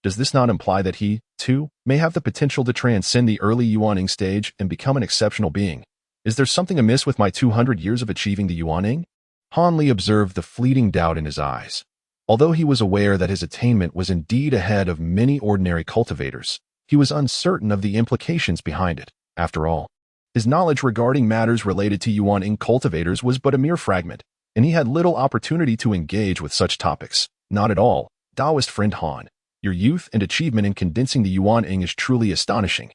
Does this not imply that he, too, may have the potential to transcend the early yuaning stage and become an exceptional being? Is there something amiss with my 200 years of achieving the yuaning? Han Li observed the fleeting doubt in his eyes. Although he was aware that his attainment was indeed ahead of many ordinary cultivators, he was uncertain of the implications behind it. After all, his knowledge regarding matters related to yuaning cultivators was but a mere fragment, and he had little opportunity to engage with such topics. Not at all, Taoist friend Han. Your youth and achievement in condensing the yuaning is truly astonishing.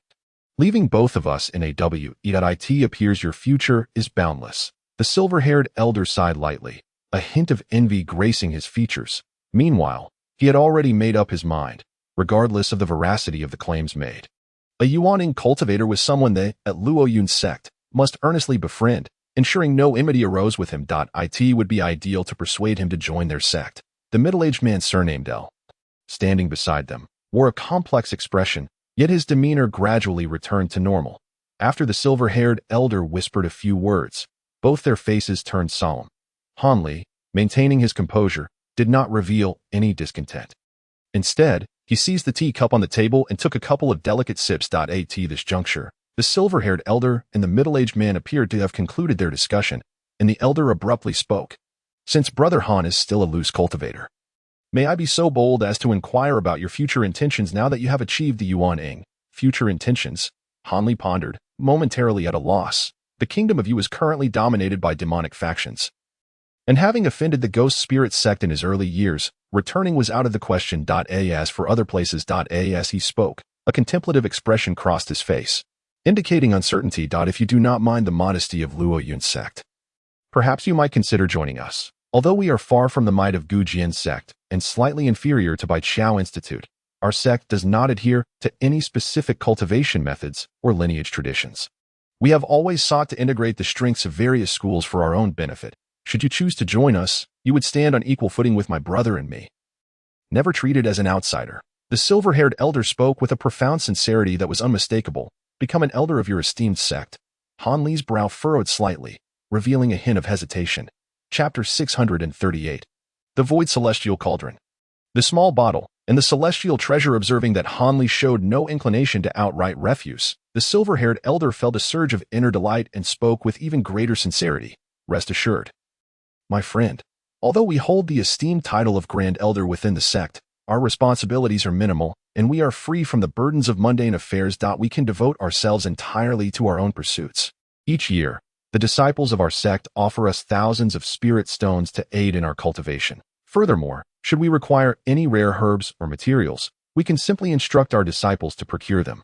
Leaving both of us in it appears your future is boundless. The silver-haired elder sighed lightly, a hint of envy gracing his features. Meanwhile, he had already made up his mind, regardless of the veracity of the claims made. A yuaning cultivator was someone they, at Luo Yun's sect, must earnestly befriend, ensuring no enmity arose with him. It would be ideal to persuade him to join their sect. The middle-aged man surnamed L, standing beside them, wore a complex expression, yet his demeanor gradually returned to normal. After the silver-haired elder whispered a few words, both their faces turned solemn. Han Li, maintaining his composure, did not reveal any discontent. Instead, He seized the teacup on the table and took a couple of delicate sips. At this juncture, the silver-haired elder and the middle-aged man appeared to have concluded their discussion, and the elder abruptly spoke. Since Brother Han is still a loose cultivator, may I be so bold as to inquire about your future intentions now that you have achieved the Yuan Ing? Future intentions? Han Li pondered, momentarily at a loss. The kingdom of Yu is currently dominated by demonic factions, and having offended the ghost spirit sect in his early years, returning was out of the question. As for other places, as he spoke, a contemplative expression crossed his face, indicating uncertainty. If you do not mind the modesty of Luo Yun's sect, perhaps you might consider joining us. Although we are far from the might of Gu Jian's sect and slightly inferior to Bai Qiao Institute, our sect does not adhere to any specific cultivation methods or lineage traditions. We have always sought to integrate the strengths of various schools for our own benefit. Should you choose to join us, you would stand on equal footing with my brother and me, never treated as an outsider. The silver-haired elder spoke with a profound sincerity that was unmistakable. Become an elder of your esteemed sect. Han Li's brow furrowed slightly, revealing a hint of hesitation. Chapter 638. The Void Celestial Cauldron. The small bottle and the celestial treasure. Observing that Han Li showed no inclination to outright refuse, the silver-haired elder felt a surge of inner delight and spoke with even greater sincerity. Rest assured, my friend, although we hold the esteemed title of Grand Elder within the sect, our responsibilities are minimal, and we are free from the burdens of mundane affairs. We can devote ourselves entirely to our own pursuits. Each year, the disciples of our sect offer us thousands of spirit stones to aid in our cultivation. Furthermore, should we require any rare herbs or materials, we can simply instruct our disciples to procure them,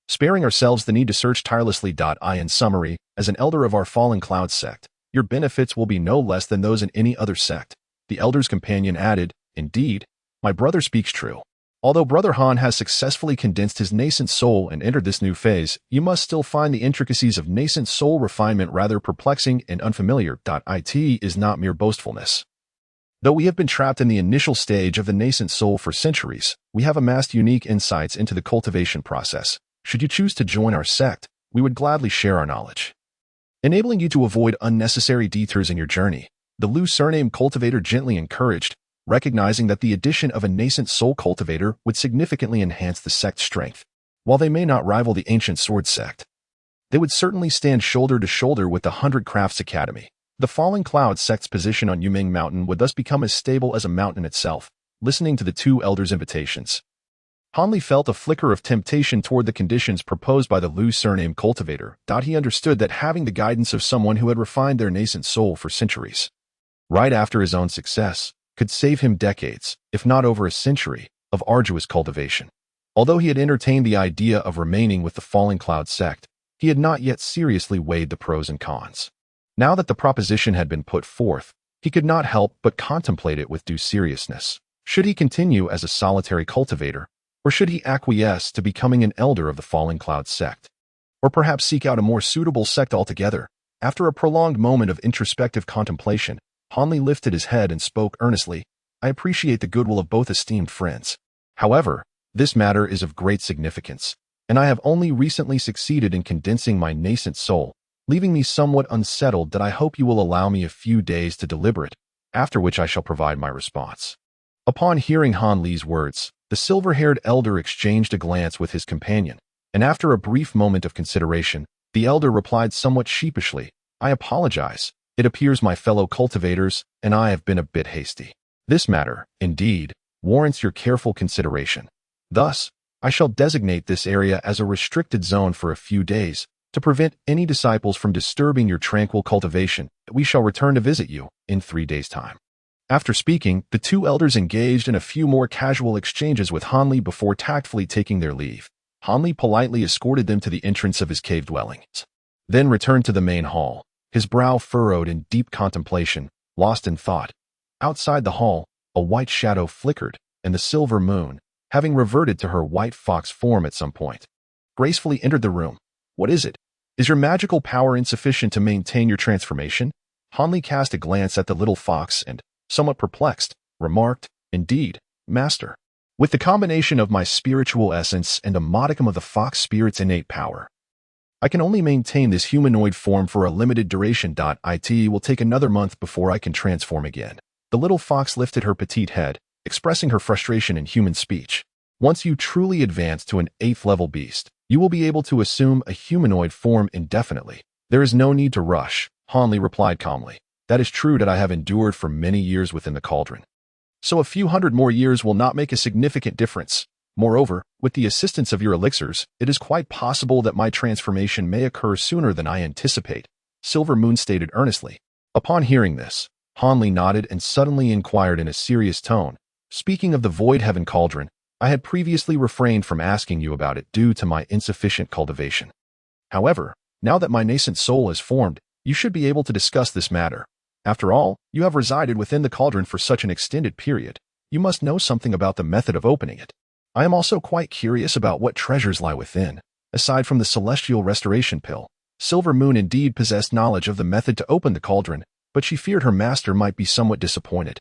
sparing ourselves the need to search tirelessly. In summary, as an elder of our Fallen Cloud sect, your benefits will be no less than those in any other sect. The elder's companion added, indeed, my brother speaks true. Although Brother Han has successfully condensed his nascent soul and entered this new phase, you must still find the intricacies of nascent soul refinement rather perplexing and unfamiliar. It is not mere boastfulness. Though we have been trapped in the initial stage of the nascent soul for centuries, we have amassed unique insights into the cultivation process. Should you choose to join our sect, we would gladly share our knowledge, enabling you to avoid unnecessary detours in your journey. The Lu surname cultivator gently encouraged, recognizing that the addition of a nascent soul cultivator would significantly enhance the sect's strength. While they may not rival the ancient sword sect, they would certainly stand shoulder to shoulder with the 100 Crafts Academy. The Falling Cloud sect's position on Yuming Mountain would thus become as stable as a mountain itself. Listening to the two elders' invitations, Han Li felt a flicker of temptation toward the conditions proposed by the Lu surname cultivator. He understood that having the guidance of someone who had refined their nascent soul for centuries, right after his own success, could save him decades, if not over a century, of arduous cultivation. Although he had entertained the idea of remaining with the Falling Cloud sect, he had not yet seriously weighed the pros and cons. Now that the proposition had been put forth, he could not help but contemplate it with due seriousness. Should he continue as a solitary cultivator, or should he acquiesce to becoming an elder of the Falling Cloud sect? Or perhaps seek out a more suitable sect altogether? After a prolonged moment of introspective contemplation, Han Li lifted his head and spoke earnestly. I appreciate the goodwill of both esteemed friends. However, this matter is of great significance, and I have only recently succeeded in condensing my nascent soul, leaving me somewhat unsettled. I hope you will allow me a few days to deliberate, after which I shall provide my response. Upon hearing Han Li's words, the silver-haired elder exchanged a glance with his companion, and after a brief moment of consideration, the elder replied somewhat sheepishly, I apologize. It appears my fellow cultivators and I have been a bit hasty. This matter, indeed, warrants your careful consideration. Thus, I shall designate this area as a restricted zone for a few days, to prevent any disciples from disturbing your tranquil cultivation. We shall return to visit you in 3 days' time. After speaking, the two elders engaged in a few more casual exchanges with Han Li before tactfully taking their leave. Han Li politely escorted them to the entrance of his cave dwellings, then returned to the main hall, his brow furrowed in deep contemplation, lost in thought. Outside the hall, a white shadow flickered, and the silver moon, having reverted to her white fox form at some point, gracefully entered the room. What is it? Is your magical power insufficient to maintain your transformation? Han Li cast a glance at the little fox and, somewhat perplexed, remarked, Indeed, master. With the combination of my spiritual essence and a modicum of the fox spirit's innate power, I can only maintain this humanoid form for a limited duration. It will take another month before I can transform again. The little fox lifted her petite head, expressing her frustration in human speech. Once you truly advance to an 8th level beast, you will be able to assume a humanoid form indefinitely. There is no need to rush, Hanli replied calmly. That is true that I have endured for many years within the cauldron. So a few hundred more years will not make a significant difference. Moreover, with the assistance of your elixirs, it is quite possible that my transformation may occur sooner than I anticipate, Silver Moon stated earnestly. Upon hearing this, Hanli nodded and suddenly inquired in a serious tone, speaking of the Void Heaven Cauldron, I had previously refrained from asking you about it due to my insufficient cultivation. However, now that my nascent soul is formed, you should be able to discuss this matter. After all, you have resided within the cauldron for such an extended period. You must know something about the method of opening it. I am also quite curious about what treasures lie within. Aside from the celestial restoration pill, Silver Moon indeed possessed knowledge of the method to open the cauldron, but she feared her master might be somewhat disappointed.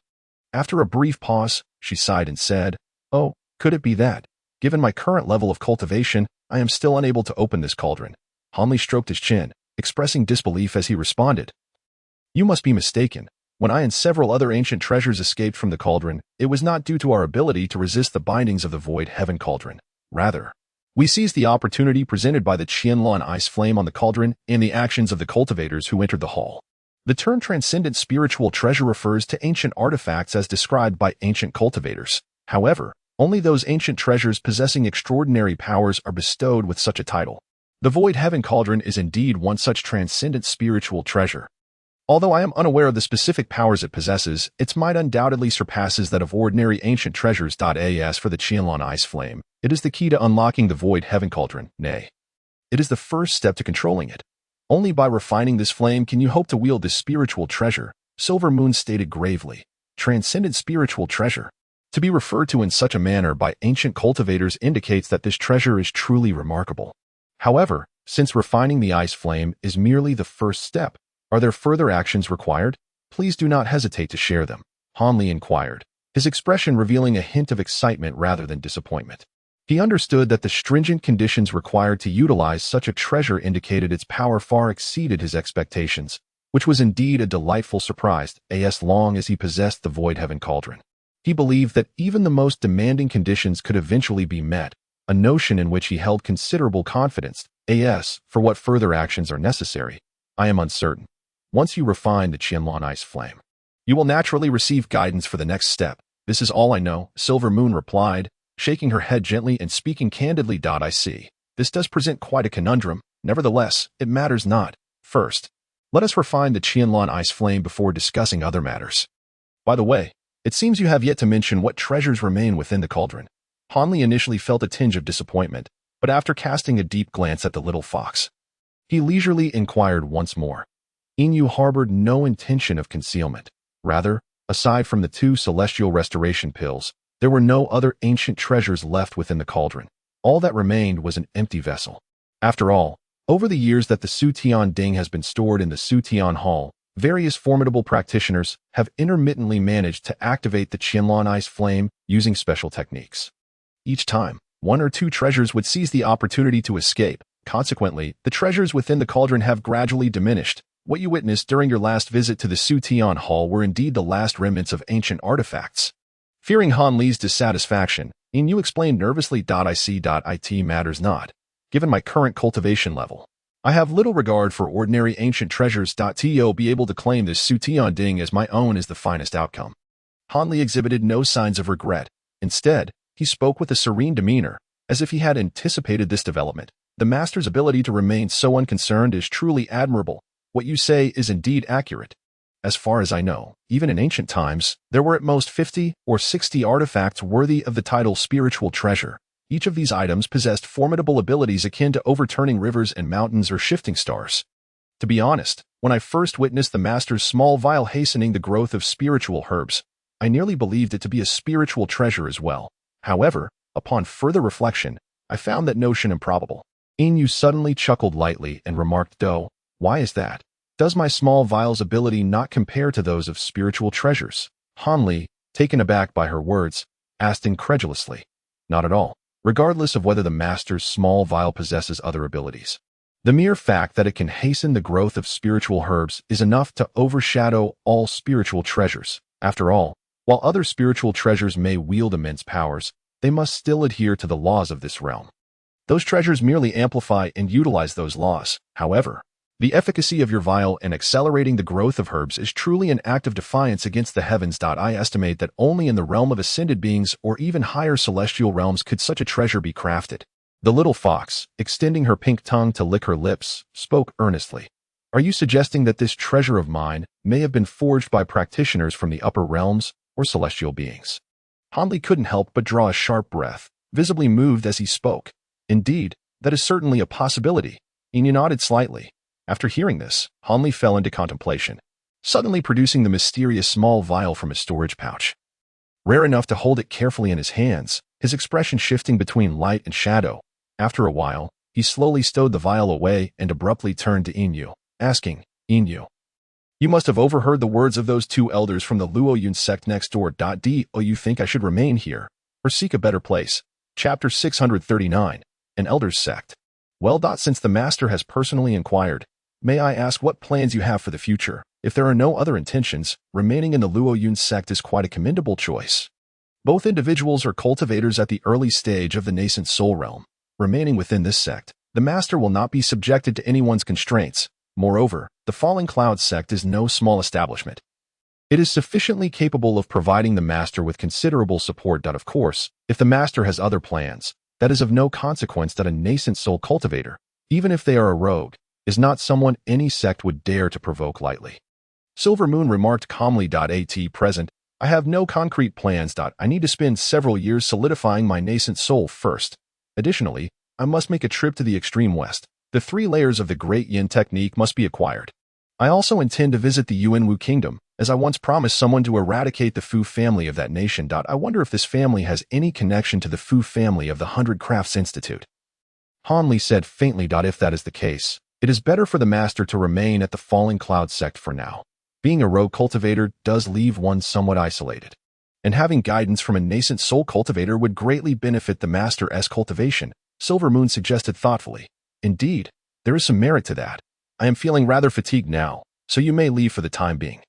After a brief pause, she sighed and said, "Oh, could it be that, given my current level of cultivation, I am still unable to open this cauldron?" Hanli stroked his chin, expressing disbelief as he responded. "You must be mistaken. When I and several other ancient treasures escaped from the cauldron, it was not due to our ability to resist the bindings of the Void Heaven Cauldron. Rather, we seized the opportunity presented by the Qianlan ice flame on the cauldron and the actions of the cultivators who entered the hall. The term transcendent spiritual treasure refers to ancient artifacts as described by ancient cultivators. However, only those ancient treasures possessing extraordinary powers are bestowed with such a title. The Void Heaven Cauldron is indeed one such transcendent spiritual treasure. Although I am unaware of the specific powers it possesses, its might undoubtedly surpasses that of ordinary ancient treasures. As for the Qianlan ice flame, it is the key to unlocking the Void Heaven Cauldron, nay, it is the first step to controlling it. Only by refining this flame can you hope to wield this spiritual treasure, Silver Moon stated gravely. Transcendent spiritual treasure. To be referred to in such a manner by ancient cultivators indicates that this treasure is truly remarkable. However, since refining the ice flame is merely the first step, are there further actions required? Please do not hesitate to share them, Hanli inquired, his expression revealing a hint of excitement rather than disappointment. He understood that the stringent conditions required to utilize such a treasure indicated its power far exceeded his expectations, which was indeed a delightful surprise as long as he possessed the Void Heaven Cauldron. He believed that even the most demanding conditions could eventually be met, a notion in which he held considerable confidence. For what further actions are necessary, I am uncertain. Once you refine the Qianlan ice flame, you will naturally receive guidance for the next step. This is all I know, Silver Moon replied, shaking her head gently and speaking candidly. I see. This does present quite a conundrum. Nevertheless, it matters not. First, let us refine the Qianlan ice flame before discussing other matters. By the way, it seems you have yet to mention what treasures remain within the cauldron. Hanli initially felt a tinge of disappointment, but after casting a deep glance at the little fox, he leisurely inquired once more. Inu harbored no intention of concealment. Rather, aside from the 2 celestial restoration pills, there were no other ancient treasures left within the cauldron. All that remained was an empty vessel. After all, over the years that the Sutian Ding has been stored in the Sutian Hall, various formidable practitioners have intermittently managed to activate the Qianlan ice flame using special techniques. Each time, 1 or 2 treasures would seize the opportunity to escape. Consequently, the treasures within the cauldron have gradually diminished. What you witnessed during your last visit to the Sutian Hall were indeed the last remnants of ancient artifacts. Fearing Hanli's dissatisfaction, Inu explained nervously. I see. It matters not. Given my current cultivation level, I have little regard for ordinary ancient treasures. To be able to claim this Sutian Ding as my own is the finest outcome. Hanli exhibited no signs of regret. Instead, he spoke with a serene demeanor, as if he had anticipated this development. The master's ability to remain so unconcerned is truly admirable. What you say is indeed accurate. As far as I know, even in ancient times, there were at most 50 or 60 artifacts worthy of the title spiritual treasure. Each of these items possessed formidable abilities akin to overturning rivers and mountains or shifting stars. To be honest, when I first witnessed the master's small vial hastening the growth of spiritual herbs, I nearly believed it to be a spiritual treasure as well. However, upon further reflection, I found that notion improbable. Inu suddenly chuckled lightly and remarked, "Why is that? Does my small vial's ability not compare to those of spiritual treasures?" Hanli, taken aback by her words, asked incredulously. "Not at all, regardless of whether the master's small vial possesses other abilities. The mere fact that it can hasten the growth of spiritual herbs is enough to overshadow all spiritual treasures. After all, while other spiritual treasures may wield immense powers, they must still adhere to the laws of this realm. Those treasures merely amplify and utilize those laws. However, the efficacy of your vial in accelerating the growth of herbs is truly an act of defiance against the heavens. I estimate that only in the realm of ascended beings or even higher celestial realms could such a treasure be crafted. The little fox, extending her pink tongue to lick her lips, spoke earnestly. Are you suggesting that this treasure of mine may have been forged by practitioners from the upper realms or celestial beings? Hanli couldn't help but draw a sharp breath, visibly moved as he spoke. Indeed, that is certainly a possibility. Enya nodded slightly. After hearing this, Hanli fell into contemplation, suddenly producing the mysterious small vial from his storage pouch. Rare enough to hold it carefully in his hands, his expression shifting between light and shadow. After a while, he slowly stowed the vial away and abruptly turned to Enyu, asking, Enyu, you must have overheard the words of those two elders from the Luoyun sect next door. Do you think I should remain here, or seek a better place? Chapter 639. An Elder's Sect. Well, since the Master has personally inquired, may I ask what plans you have for the future? If there are no other intentions, remaining in the Luoyun sect is quite a commendable choice. Both individuals are cultivators at the early stage of the nascent soul realm. Remaining within this sect, the Master will not be subjected to anyone's constraints. Moreover, the Falling Cloud sect is no small establishment. It is sufficiently capable of providing the Master with considerable support. Of course, if the Master has other plans, that is of no consequence. That a nascent soul cultivator, even if they are a rogue, is not someone any sect would dare to provoke lightly. Silver Moon remarked calmly. At present, I have no concrete plans. I need to spend several years solidifying my nascent soul first. Additionally, I must make a trip to the extreme west. The 3 layers of the Great Yin technique must be acquired. I also intend to visit the Yuanwu Kingdom, as I once promised someone to eradicate the Fu family of that nation. I wonder if this family has any connection to the Fu family of the 100 Crafts Institute. Hanli said faintly. If that is the case, it is better for the Master to remain at the Falling Cloud sect for now. Being a rogue cultivator does leave one somewhat isolated, and having guidance from a nascent soul cultivator would greatly benefit the Master's cultivation, Silver Moon suggested thoughtfully. Indeed, there is some merit to that. I am feeling rather fatigued now, so you may leave for the time being.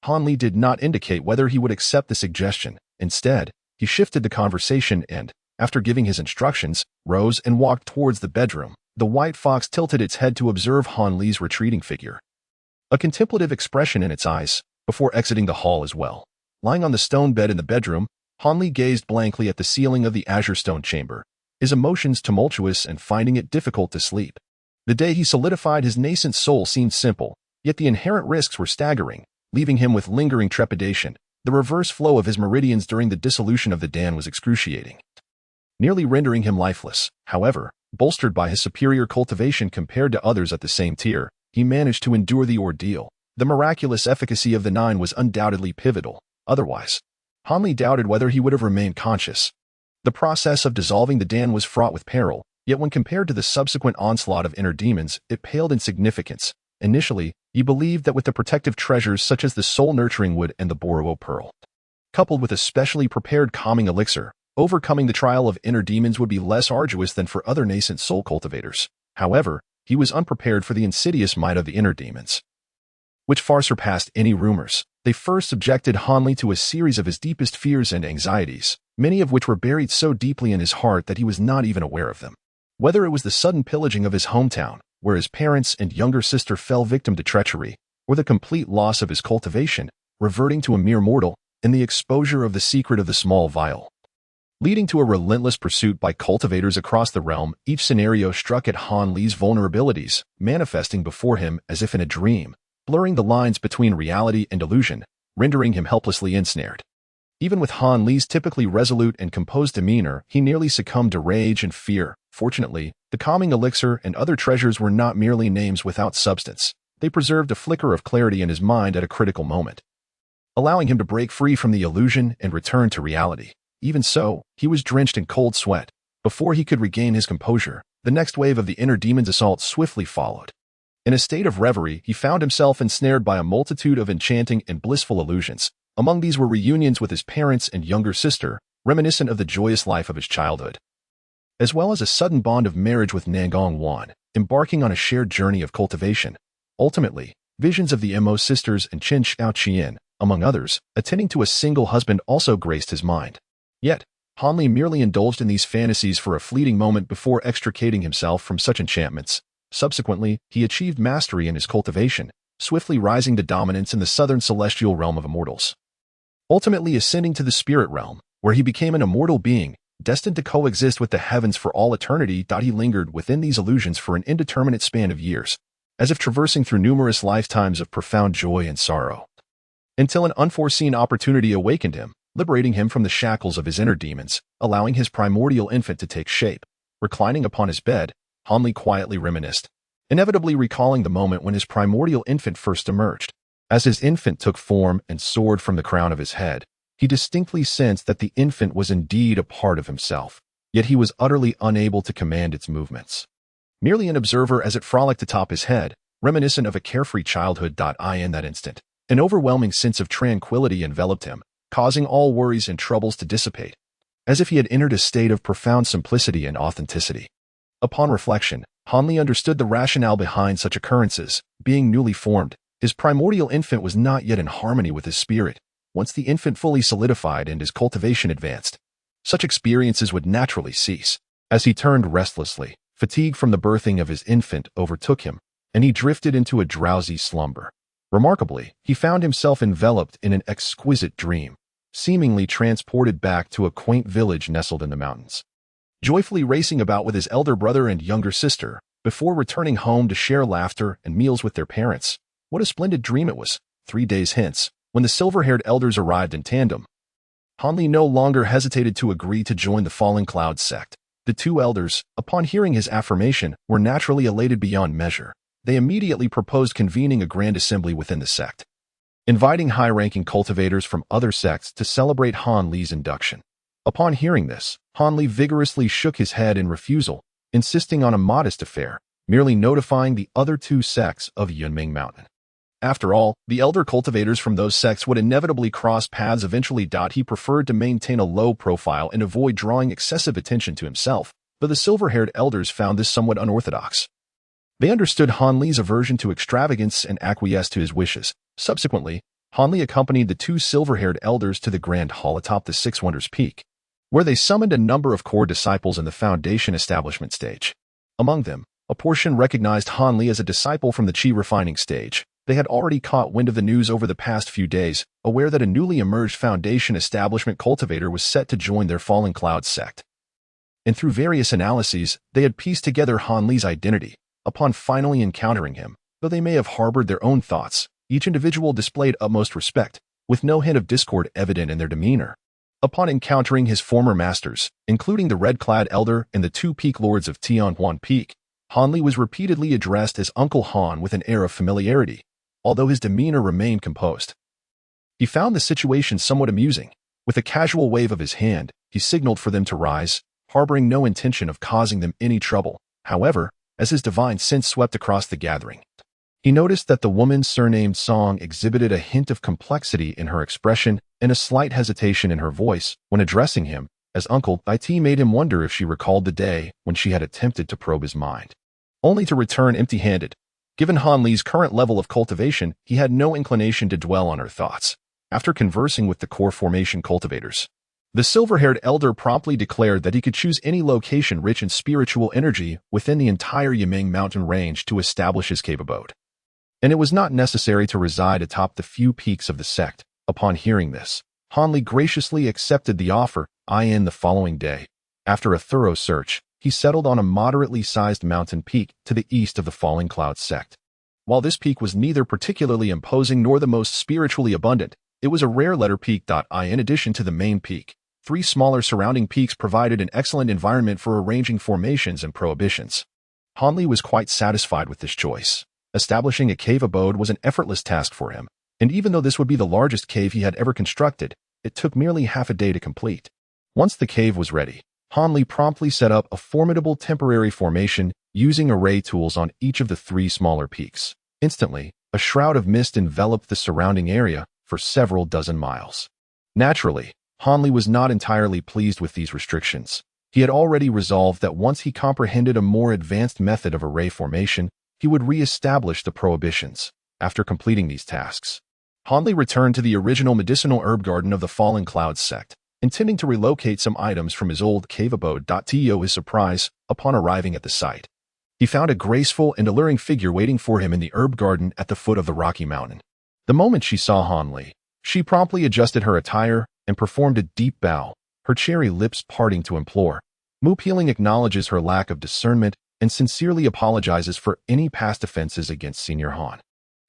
Hanli did not indicate whether he would accept the suggestion. Instead, he shifted the conversation and, after giving his instructions, rose and walked towards the bedroom. The white fox tilted its head to observe Hanli's retreating figure, a contemplative expression in its eyes, before exiting the hall as well. Lying on the stone bed in the bedroom, Hanli gazed blankly at the ceiling of the azure stone chamber, his emotions tumultuous and finding it difficult to sleep. The day he solidified his nascent soul seemed simple, yet the inherent risks were staggering, leaving him with lingering trepidation. The reverse flow of his meridians during the dissolution of the Dan was excruciating, nearly rendering him lifeless. However, bolstered by his superior cultivation compared to others at the same tier, he managed to endure the ordeal. The miraculous efficacy of the 9 was undoubtedly pivotal. Otherwise, Hanli doubted whether he would have remained conscious. The process of dissolving the Dan was fraught with peril, yet when compared to the subsequent onslaught of inner demons, it paled in significance. Initially, he believed that with the protective treasures such as the soul-nurturing wood and the Borowo pearl, coupled with a specially prepared calming elixir, overcoming the trial of inner demons would be less arduous than for other nascent soul cultivators. However, he was unprepared for the insidious might of the inner demons, which far surpassed any rumors. They first subjected Hanli to a series of his deepest fears and anxieties, many of which were buried so deeply in his heart that he was not even aware of them. Whether it was the sudden pillaging of his hometown, where his parents and younger sister fell victim to treachery, or the complete loss of his cultivation, reverting to a mere mortal, and the exposure of the secret of the small vial, leading to a relentless pursuit by cultivators across the realm, each scenario struck at Hanli's vulnerabilities, manifesting before him as if in a dream, blurring the lines between reality and illusion, rendering him helplessly ensnared. Even with Hanli's typically resolute and composed demeanor, he nearly succumbed to rage and fear. Fortunately, the calming elixir and other treasures were not merely names without substance. They preserved a flicker of clarity in his mind at a critical moment, allowing him to break free from the illusion and return to reality. Even so, he was drenched in cold sweat. Before he could regain his composure, the next wave of the inner demon's assault swiftly followed. In a state of reverie, he found himself ensnared by a multitude of enchanting and blissful illusions. Among these were reunions with his parents and younger sister, reminiscent of the joyous life of his childhood, as well as a sudden bond of marriage with Nangong Wan, embarking on a shared journey of cultivation. Ultimately, visions of the Mo sisters and Chen Xiaoqian, among others, attending to a single husband also graced his mind. Yet, Hanli merely indulged in these fantasies for a fleeting moment before extricating himself from such enchantments. Subsequently, he achieved mastery in his cultivation, swiftly rising to dominance in the southern celestial realm of immortals. Ultimately ascending to the spirit realm, where he became an immortal being, destined to coexist with the heavens for all eternity. He lingered within these illusions for an indeterminate span of years, as if traversing through numerous lifetimes of profound joy and sorrow, until an unforeseen opportunity awakened him, liberating him from the shackles of his inner demons, allowing his primordial infant to take shape. Reclining upon his bed, Hanli quietly reminisced, inevitably recalling the moment when his primordial infant first emerged. As his infant took form and soared from the crown of his head, he distinctly sensed that the infant was indeed a part of himself, yet he was utterly unable to command its movements. Merely an observer as it frolicked atop his head, reminiscent of a carefree childhood. In that instant, an overwhelming sense of tranquility enveloped him, causing all worries and troubles to dissipate, as if he had entered a state of profound simplicity and authenticity. Upon reflection, Hanli understood the rationale behind such occurrences. Being newly formed, his primordial infant was not yet in harmony with his spirit. Once the infant fully solidified and his cultivation advanced, such experiences would naturally cease. As he turned restlessly, fatigue from the birthing of his infant overtook him, and he drifted into a drowsy slumber. Remarkably, he found himself enveloped in an exquisite dream, seemingly transported back to a quaint village nestled in the mountains. Joyfully racing about with his elder brother and younger sister, before returning home to share laughter and meals with their parents. What a splendid dream it was! 3 days hence, when the silver-haired elders arrived in tandem, Hanli no longer hesitated to agree to join the Fallen Cloud sect. The two elders, upon hearing his affirmation, were naturally elated beyond measure. They immediately proposed convening a grand assembly within the sect, inviting high-ranking cultivators from other sects to celebrate Hanli's induction. Upon hearing this, Hanli vigorously shook his head in refusal, insisting on a modest affair, merely notifying the other 2 sects of Yunming Mountain. After all, the elder cultivators from those sects would inevitably cross paths eventually. He preferred to maintain a low profile and avoid drawing excessive attention to himself, but the silver-haired elders found this somewhat unorthodox. They understood Hanli's aversion to extravagance and acquiesced to his wishes. Subsequently, Hanli accompanied the 2 silver-haired elders to the grand hall atop the Six Wonders Peak, where they summoned a number of core disciples in the foundation establishment stage. Among them, a portion recognized Hanli as a disciple from the Qi refining stage. They had already caught wind of the news over the past few days, aware that a newly emerged foundation establishment cultivator was set to join their Fallen Cloud sect. And through various analyses, they had pieced together Hanli's identity. Upon finally encountering him, though they may have harbored their own thoughts, each individual displayed utmost respect, with no hint of discord evident in their demeanor. Upon encountering his former masters, including the red-clad elder and the 2 peak lords of Tianhuan Peak, Hanli was repeatedly addressed as Uncle Han with an air of familiarity, although his demeanor remained composed. He found the situation somewhat amusing. With a casual wave of his hand, he signaled for them to rise, harboring no intention of causing them any trouble. However, as his divine sense swept across the gathering, he noticed that the woman surnamed Song exhibited a hint of complexity in her expression and a slight hesitation in her voice when addressing him as Uncle. It made him wonder if she recalled the day when she had attempted to probe his mind, only to return empty-handed. Given Hanli's current level of cultivation, he had no inclination to dwell on her thoughts. After conversing with the core formation cultivators, the silver-haired elder promptly declared that he could choose any location rich in spiritual energy within the entire Yiming mountain range to establish his cave abode, and it was not necessary to reside atop the few peaks of the sect. Upon hearing this, Hanli graciously accepted the offer. The following day, after a thorough search, he settled on a moderately sized mountain peak to the east of the Falling Cloud sect. While this peak was neither particularly imposing nor the most spiritually abundant, it was a rare letter peak. In addition to the main peak, 3 smaller surrounding peaks provided an excellent environment for arranging formations and prohibitions. Hanli was quite satisfied with this choice. Establishing a cave abode was an effortless task for him, and even though this would be the largest cave he had ever constructed, it took merely half a day to complete. Once the cave was ready, Hanli promptly set up a formidable temporary formation using array tools on each of the 3 smaller peaks. Instantly, a shroud of mist enveloped the surrounding area for several dozen miles. Naturally, Hanli was not entirely pleased with these restrictions. He had already resolved that once he comprehended a more advanced method of array formation, he would re-establish the prohibitions. After completing these tasks, Hanli returned to the original medicinal herb garden of the Fallen Cloud sect. intending to relocate some items from his old cave abode. To his surprise, upon arriving at the site, he found a graceful and alluring figure waiting for him in the herb garden at the foot of the rocky mountain. The moment she saw Han Li, she promptly adjusted her attire and performed a deep bow, her cherry lips parting to implore. Mu Peeling acknowledges her lack of discernment and sincerely apologizes for any past offenses against Senior Han.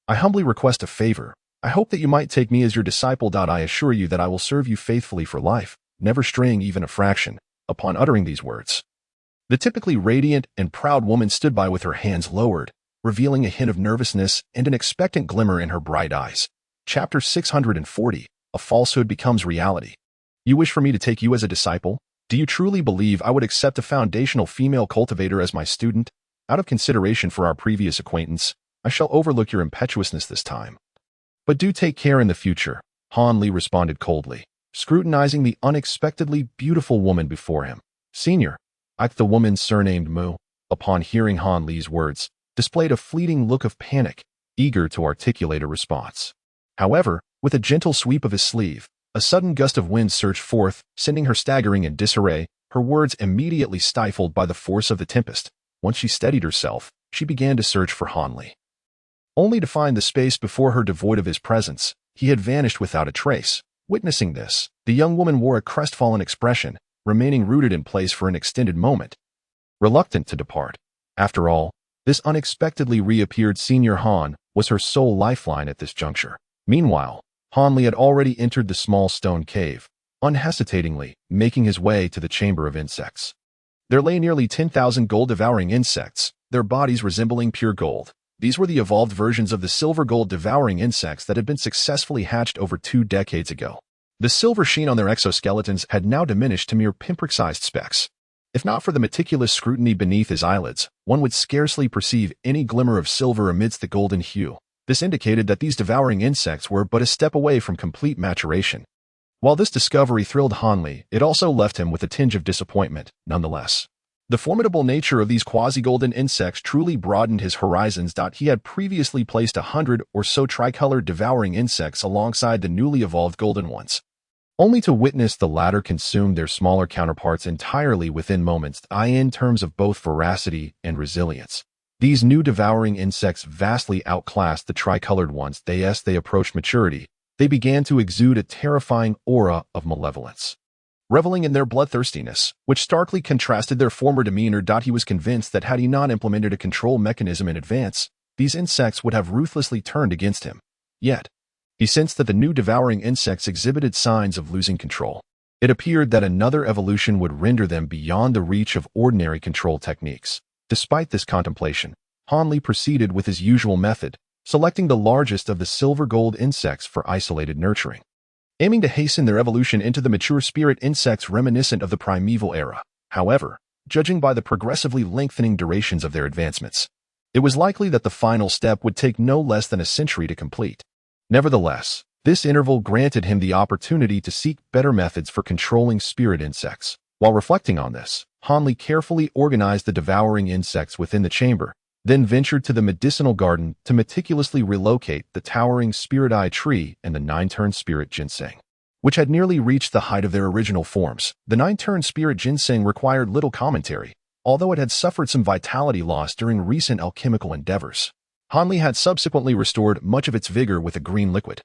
I humbly request a favor. I hope that you might take me as your disciple. I assure you that I will serve you faithfully for life, never straying even a fraction. Upon uttering these words, the typically radiant and proud woman stood by with her hands lowered, revealing a hint of nervousness and an expectant glimmer in her bright eyes. Chapter 640, A Falsehood Becomes Reality. You wish for me to take you as a disciple? Do you truly believe I would accept a foundational female cultivator as my student? Out of consideration for our previous acquaintance, I shall overlook your impetuousness this time. But do take care in the future, Han Li responded coldly, scrutinizing the unexpectedly beautiful woman before him. Senior, the woman surnamed Mu, upon hearing Han Li's words, displayed a fleeting look of panic, eager to articulate a response. However, with a gentle sweep of his sleeve, a sudden gust of wind surged forth, sending her staggering in disarray, her words immediately stifled by the force of the tempest. Once she steadied herself, she began to search for Han Li, only to find the space before her devoid of his presence. He had vanished without a trace. Witnessing this, the young woman wore a crestfallen expression, remaining rooted in place for an extended moment, reluctant to depart. After all, this unexpectedly reappeared Senior Han was her sole lifeline at this juncture. Meanwhile, Han Li had already entered the small stone cave, unhesitatingly making his way to the chamber of insects. There lay nearly 10,000 gold-devouring insects, their bodies resembling pure gold. These were the evolved versions of the silver gold devouring insects that had been successfully hatched over 2 decades ago. The silver sheen on their exoskeletons had now diminished to mere pinprick-sized specks. If not for the meticulous scrutiny beneath his eyelids, one would scarcely perceive any glimmer of silver amidst the golden hue. This indicated that these devouring insects were but a step away from complete maturation. While this discovery thrilled Han Li, it also left him with a tinge of disappointment, nonetheless. The formidable nature of these quasi-golden insects truly broadened his horizons. He had previously placed 100 or so tricolored devouring insects alongside the newly evolved golden ones, only to witness the latter consume their smaller counterparts entirely within moments, in terms of both veracity and resilience. These new devouring insects vastly outclassed the tricolored ones. As they approached maturity, they began to exude a terrifying aura of malevolence, reveling in their bloodthirstiness, which starkly contrasted their former demeanor. He was convinced that had he not implemented a control mechanism in advance, these insects would have ruthlessly turned against him. Yet, he sensed that the new devouring insects exhibited signs of losing control. It appeared that another evolution would render them beyond the reach of ordinary control techniques. Despite this contemplation, Han Li proceeded with his usual method, selecting the largest of the silver-gold insects for isolated nurturing, aiming to hasten their evolution into the mature spirit insects reminiscent of the primeval era. However, judging by the progressively lengthening durations of their advancements, it was likely that the final step would take no less than a century to complete. Nevertheless, this interval granted him the opportunity to seek better methods for controlling spirit insects. While reflecting on this, Han Li carefully organized the devouring insects within the chamber, then ventured to the medicinal garden to meticulously relocate the towering spirit eye tree and the 9-turn spirit ginseng, which had nearly reached the height of their original forms. The 9-turn spirit ginseng required little commentary, although it had suffered some vitality loss during recent alchemical endeavors. Han Li had subsequently restored much of its vigor with a green liquid.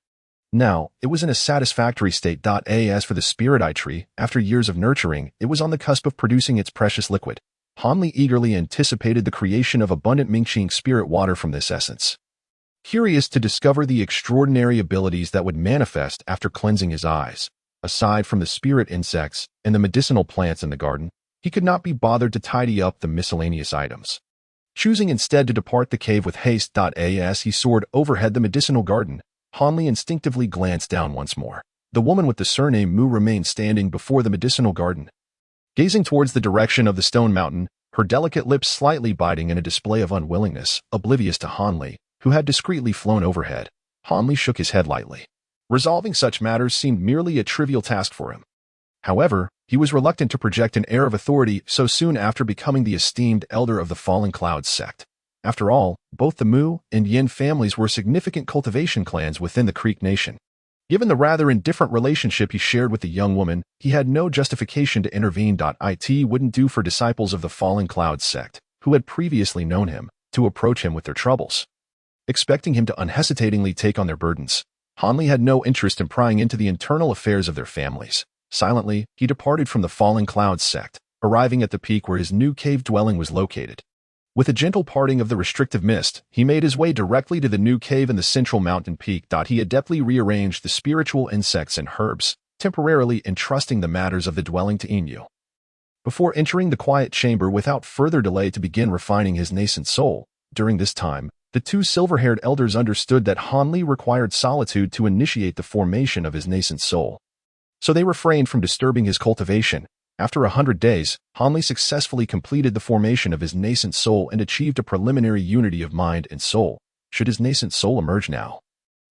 Now, it was in a satisfactory state. As for the spirit eye tree, after years of nurturing, it was on the cusp of producing its precious liquid. Han Li eagerly anticipated the creation of abundant Mingqing spirit water from this essence, curious to discover the extraordinary abilities that would manifest after cleansing his eyes. Aside from the spirit insects and the medicinal plants in the garden, he could not be bothered to tidy up the miscellaneous items, choosing instead to depart the cave with haste. As he soared overhead the medicinal garden, Han Li instinctively glanced down once more. The woman with the surname Mu remained standing before the medicinal garden, gazing towards the direction of the stone mountain, her delicate lips slightly biting in a display of unwillingness, oblivious to Han Li, who had discreetly flown overhead. Han Li shook his head lightly. Resolving such matters seemed merely a trivial task for him. However, he was reluctant to project an air of authority so soon after becoming the esteemed elder of the Fallen Clouds sect. After all, both the Mu and Yin families were significant cultivation clans within the Creek Nation. Given the rather indifferent relationship he shared with the young woman, he had no justification to intervene. It wouldn't do for disciples of the Fallen Clouds sect, who had previously known him, to approach him with their troubles, expecting him to unhesitatingly take on their burdens. Hanli had no interest in prying into the internal affairs of their families. Silently, he departed from the Fallen Clouds sect, arriving at the peak where his new cave dwelling was located. With a gentle parting of the restrictive mist, he made his way directly to the new cave in the central mountain peak. He adeptly rearranged the spiritual insects and herbs, temporarily entrusting the matters of the dwelling to Inyu. Before entering the quiet chamber without further delay to begin refining his nascent soul, during this time, the two silver-haired elders understood that Hanli required solitude to initiate the formation of his nascent soul. So they refrained from disturbing his cultivation. After 100 days, Hanli successfully completed the formation of his nascent soul and achieved a preliminary unity of mind and soul. Should his nascent soul emerge now,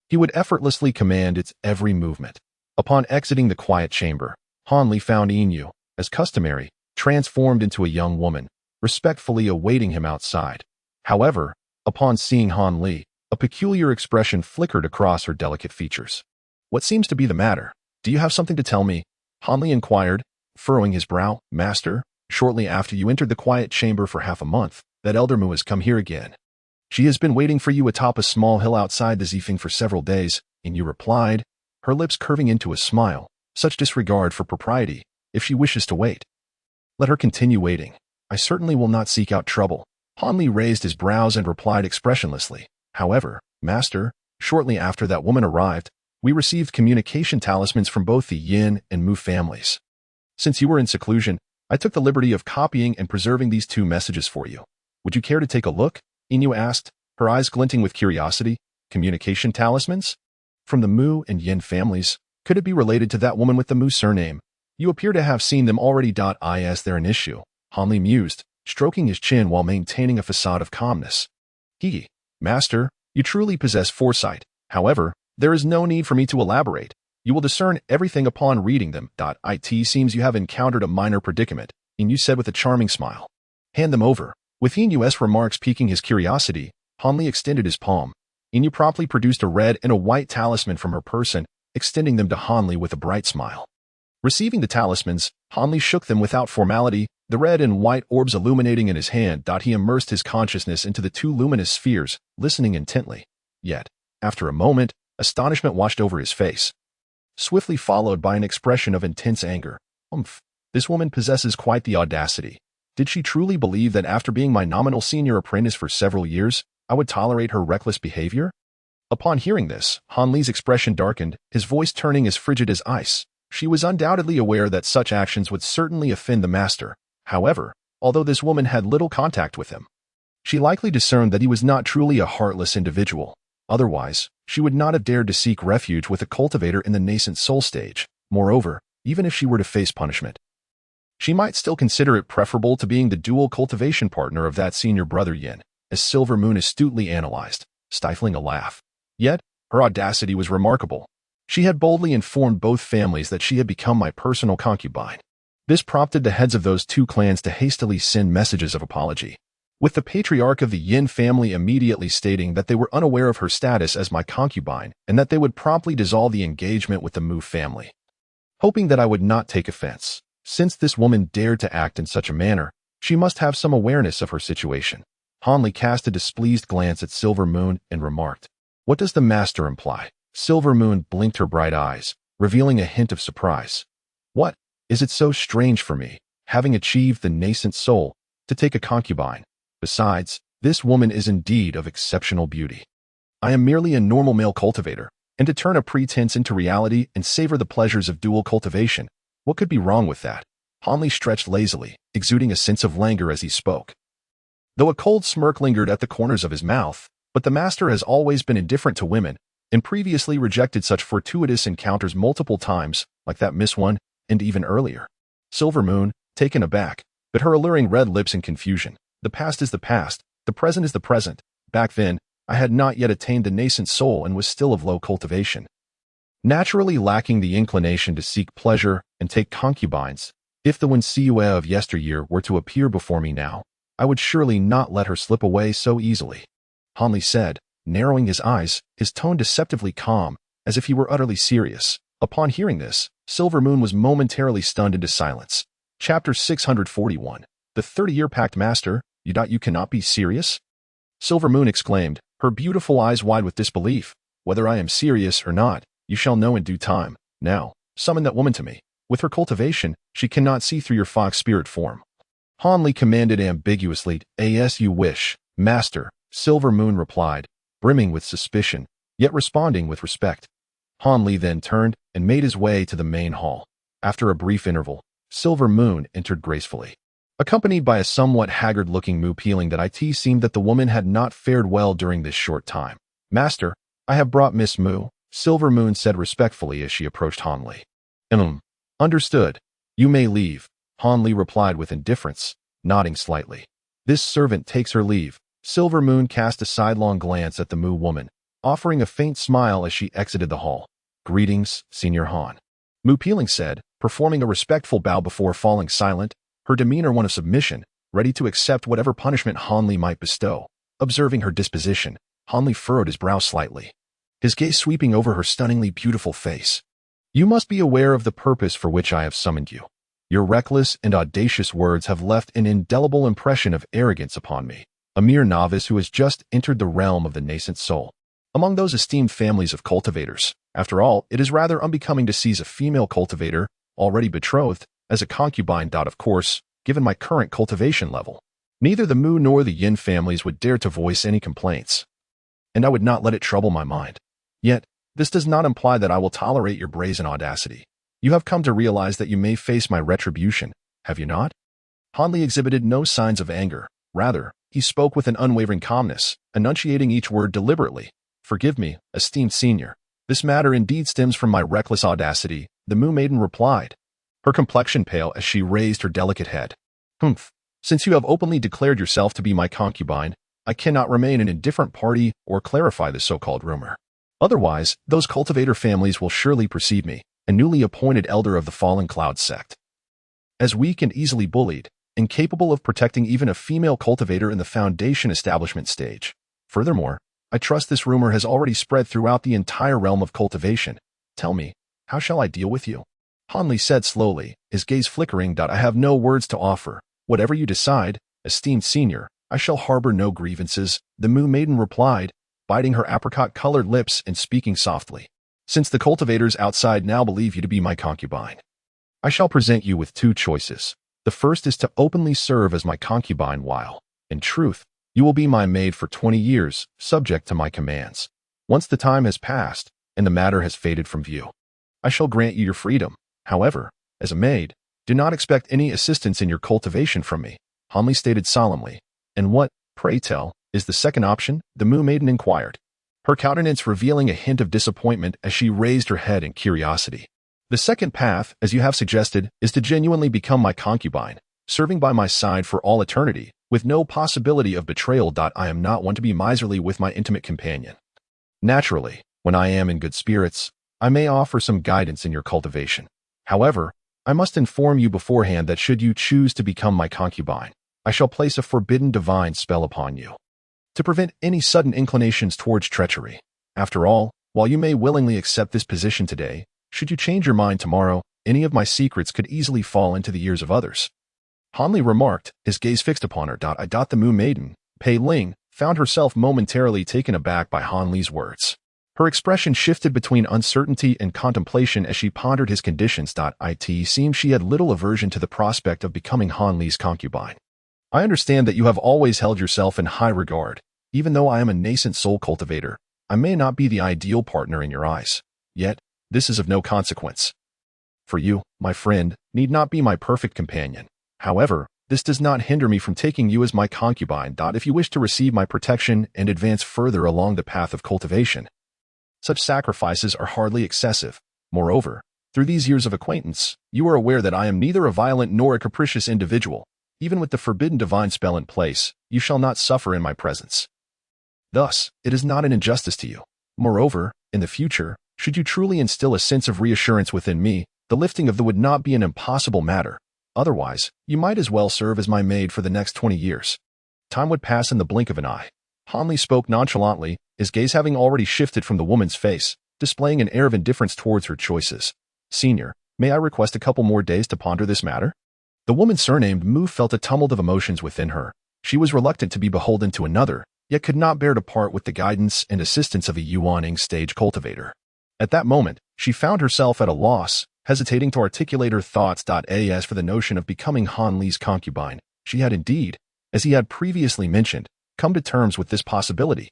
he would effortlessly command its every movement. Upon exiting the quiet chamber, Hanli found Inyu, as customary, transformed into a young woman, respectfully awaiting him outside. However, upon seeing Hanli, a peculiar expression flickered across her delicate features. "What seems to be the matter? Do you have something to tell me?" Hanli inquired, furrowing his brow. "Master, shortly after you entered the quiet chamber for half a month, that elder Mu has come here again. She has been waiting for you atop a small hill outside the Zifeng for several days," Inyu replied, her lips curving into a smile. "Such disregard for propriety. If she wishes to wait, let her continue waiting. I certainly will not seek out trouble." Hanli raised his brows and replied expressionlessly. "However, Master, shortly after that woman arrived, we received communication talismans from both the Yin and Mu families. Since you were in seclusion, I took the liberty of copying and preserving these two messages for you. Would you care to take a look?" Inyu asked, her eyes glinting with curiosity. "Communication talismans? From the Mu and Yin families? Could it be related to that woman with the Mu surname? You appear to have seen them already. Is there an issue?" Hanli mused, stroking his chin while maintaining a facade of calmness. "Master, you truly possess foresight. However, there is no need for me to elaborate. You will discern everything upon reading them. It seems you have encountered a minor predicament," Inyu said with a charming smile. "Hand them over." With Inyu's remarks piquing his curiosity, Hanli extended his palm. Inyu promptly produced a red and a white talisman from her person, extending them to Hanli with a bright smile. Receiving the talismans, Hanli shook them without formality, the red and white orbs illuminating in his hand. He immersed his consciousness into the two luminous spheres, listening intently. Yet, after a moment, astonishment washed over his face, swiftly followed by an expression of intense anger. This woman possesses quite the audacity. Did she truly believe that after being my nominal senior apprentice for several years, I would tolerate her reckless behavior?" Upon hearing this, Hanli's expression darkened, his voice turning as frigid as ice. She was undoubtedly aware that such actions would certainly offend the master. However, although this woman had little contact with him, she likely discerned that he was not truly a heartless individual. Otherwise, she would not have dared to seek refuge with a cultivator in the nascent soul stage. Moreover, even if she were to face punishment, she might still consider it preferable to being the dual cultivation partner of that senior brother Yin, as Silver Moon astutely analyzed, stifling a laugh. Yet, her audacity was remarkable. She had boldly informed both families that she had become my personal concubine. This prompted the heads of those two clans to hastily send messages of apology, with the patriarch of the Yin family immediately stating that they were unaware of her status as my concubine and that they would promptly dissolve the engagement with the Mu family. Hoping that I would not take offense, since this woman dared to act in such a manner, she must have some awareness of her situation. Hanli cast a displeased glance at Silver Moon and remarked, "What does the master imply?" Silver Moon blinked her bright eyes, revealing a hint of surprise. "What? Is it so strange for me, having achieved the nascent soul, to take a concubine? Besides, this woman is indeed of exceptional beauty. I am merely a normal male cultivator, and to turn a pretense into reality and savor the pleasures of dual cultivation, what could be wrong with that?" Hanli stretched lazily, exuding a sense of languor as he spoke, though a cold smirk lingered at the corners of his mouth. But the master has always been indifferent to women, and previously rejected such fortuitous encounters multiple times, like that Miss one, and even earlier. Silver Moon, taken aback, bit her alluring red lips in confusion. "The past is the past, the present is the present. Back then, I had not yet attained the nascent soul and was still of low cultivation, naturally lacking the inclination to seek pleasure and take concubines. If the Wensiue of yesteryear were to appear before me now, I would surely not let her slip away so easily," Hanli said, narrowing his eyes, his tone deceptively calm. as if he were utterly serious. Upon hearing this, Silver Moon was momentarily stunned into silence. Chapter 641. The 30-Year Pact Master, you cannot be serious? Silver Moon exclaimed, her beautiful eyes wide with disbelief. Whether I am serious or not, you shall know in due time. Now, summon that woman to me. With her cultivation, she cannot see through your fox spirit form. Han Li commanded ambiguously, as you wish, Master, Silver Moon replied, brimming with suspicion, yet responding with respect. Han Li then turned and made his way to the main hall. After a brief interval, Silver Moon entered gracefully. Accompanied by a somewhat haggard-looking Mu Peeling, that it seemed that the woman had not fared well during this short time. Master, I have brought Miss Mu, Silver Moon said respectfully as she approached Han Li. Understood. You may leave, Han Li replied with indifference, nodding slightly. This servant takes her leave. Silver Moon cast a sidelong glance at the Mu woman, offering a faint smile as she exited the hall. Greetings, Senior Han. Mu Peeling said, performing a respectful bow before falling silent, her demeanor one of submission, ready to accept whatever punishment Han Li might bestow. Observing her disposition, Han Li furrowed his brow slightly, his gaze sweeping over her stunningly beautiful face. You must be aware of the purpose for which I have summoned you. Your reckless and audacious words have left an indelible impression of arrogance upon me, a mere novice who has just entered the realm of the nascent soul. Among those esteemed families of cultivators, after all, it is rather unbecoming to seize a female cultivator, already betrothed, as a concubine. Of course, given my current cultivation level, neither the Mu nor the Yin families would dare to voice any complaints, and I would not let it trouble my mind. Yet, this does not imply that I will tolerate your brazen audacity. You have come to realize that you may face my retribution, have you not? Han Li exhibited no signs of anger. Rather, he spoke with an unwavering calmness, enunciating each word deliberately. Forgive me, esteemed senior. This matter indeed stems from my reckless audacity, the Mu Maiden replied, her complexion pale as she raised her delicate head. Since you have openly declared yourself to be my concubine, I cannot remain an indifferent party or clarify the so-called rumor. Otherwise, those cultivator families will surely perceive me, a newly appointed elder of the Fallen Cloud sect, as weak and easily bullied, incapable of protecting even a female cultivator in the Foundation establishment stage. Furthermore, I trust this rumor has already spread throughout the entire realm of cultivation. Tell me, how shall I deal with you? Han Li said slowly, his gaze flickering. I have no words to offer. Whatever you decide, esteemed senior, I shall harbor no grievances, the Mu Maiden replied, biting her apricot-colored lips and speaking softly. Since the cultivators outside now believe you to be my concubine, I shall present you with two choices. The first is to openly serve as my concubine while, in truth, you will be my maid for 20 years, subject to my commands. Once the time has passed, and the matter has faded from view, I shall grant you your freedom. However, as a maid, do not expect any assistance in your cultivation from me, Han Li stated solemnly. And what, pray tell, is the second option? The Mu Maiden inquired, her countenance revealing a hint of disappointment as she raised her head in curiosity. The second path, as you have suggested, is to genuinely become my concubine, serving by my side for all eternity, with no possibility of betrayal. I am not one to be miserly with my intimate companion. Naturally, when I am in good spirits, I may offer some guidance in your cultivation. However, I must inform you beforehand that should you choose to become my concubine, I shall place a forbidden divine spell upon you, to prevent any sudden inclinations towards treachery. After all, while you may willingly accept this position today, should you change your mind tomorrow, any of my secrets could easily fall into the ears of others. Han Li remarked, his gaze fixed upon her. The Mu Maiden, Pei Ling, found herself momentarily taken aback by Han Li's words. Her expression shifted between uncertainty and contemplation as she pondered his conditions. It seemed she had little aversion to the prospect of becoming Han Li's concubine. I understand that you have always held yourself in high regard. Even though I am a nascent soul cultivator, I may not be the ideal partner in your eyes. Yet, this is of no consequence. For you, my friend, need not be my perfect companion. However, this does not hinder me from taking you as my concubine. If you wish to receive my protection and advance further along the path of cultivation, such sacrifices are hardly excessive. Moreover, through these years of acquaintance, you are aware that I am neither a violent nor a capricious individual. Even with the forbidden divine spell in place, you shall not suffer in my presence. Thus, it is not an injustice to you. Moreover, in the future, should you truly instill a sense of reassurance within me, the lifting of the would not be an impossible matter. Otherwise, you might as well serve as my maid for the next 20 years. Time would pass in the blink of an eye. Han Li spoke nonchalantly, his gaze having already shifted from the woman's face, displaying an air of indifference towards her choices. Senior, may I request a couple more days to ponder this matter? The woman surnamed Mu felt a tumult of emotions within her. She was reluctant to be beholden to another, yet could not bear to part with the guidance and assistance of a Yuaning stage cultivator. At that moment, she found herself at a loss, hesitating to articulate her thoughts. As for the notion of becoming Han Li's concubine, she had indeed, as he had previously mentioned, come to terms with this possibility.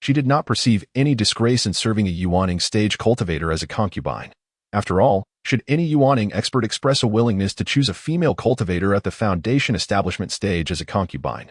She did not perceive any disgrace in serving a Yuaning stage cultivator as a concubine. After all, should any Yuaning expert express a willingness to choose a female cultivator at the foundation establishment stage as a concubine,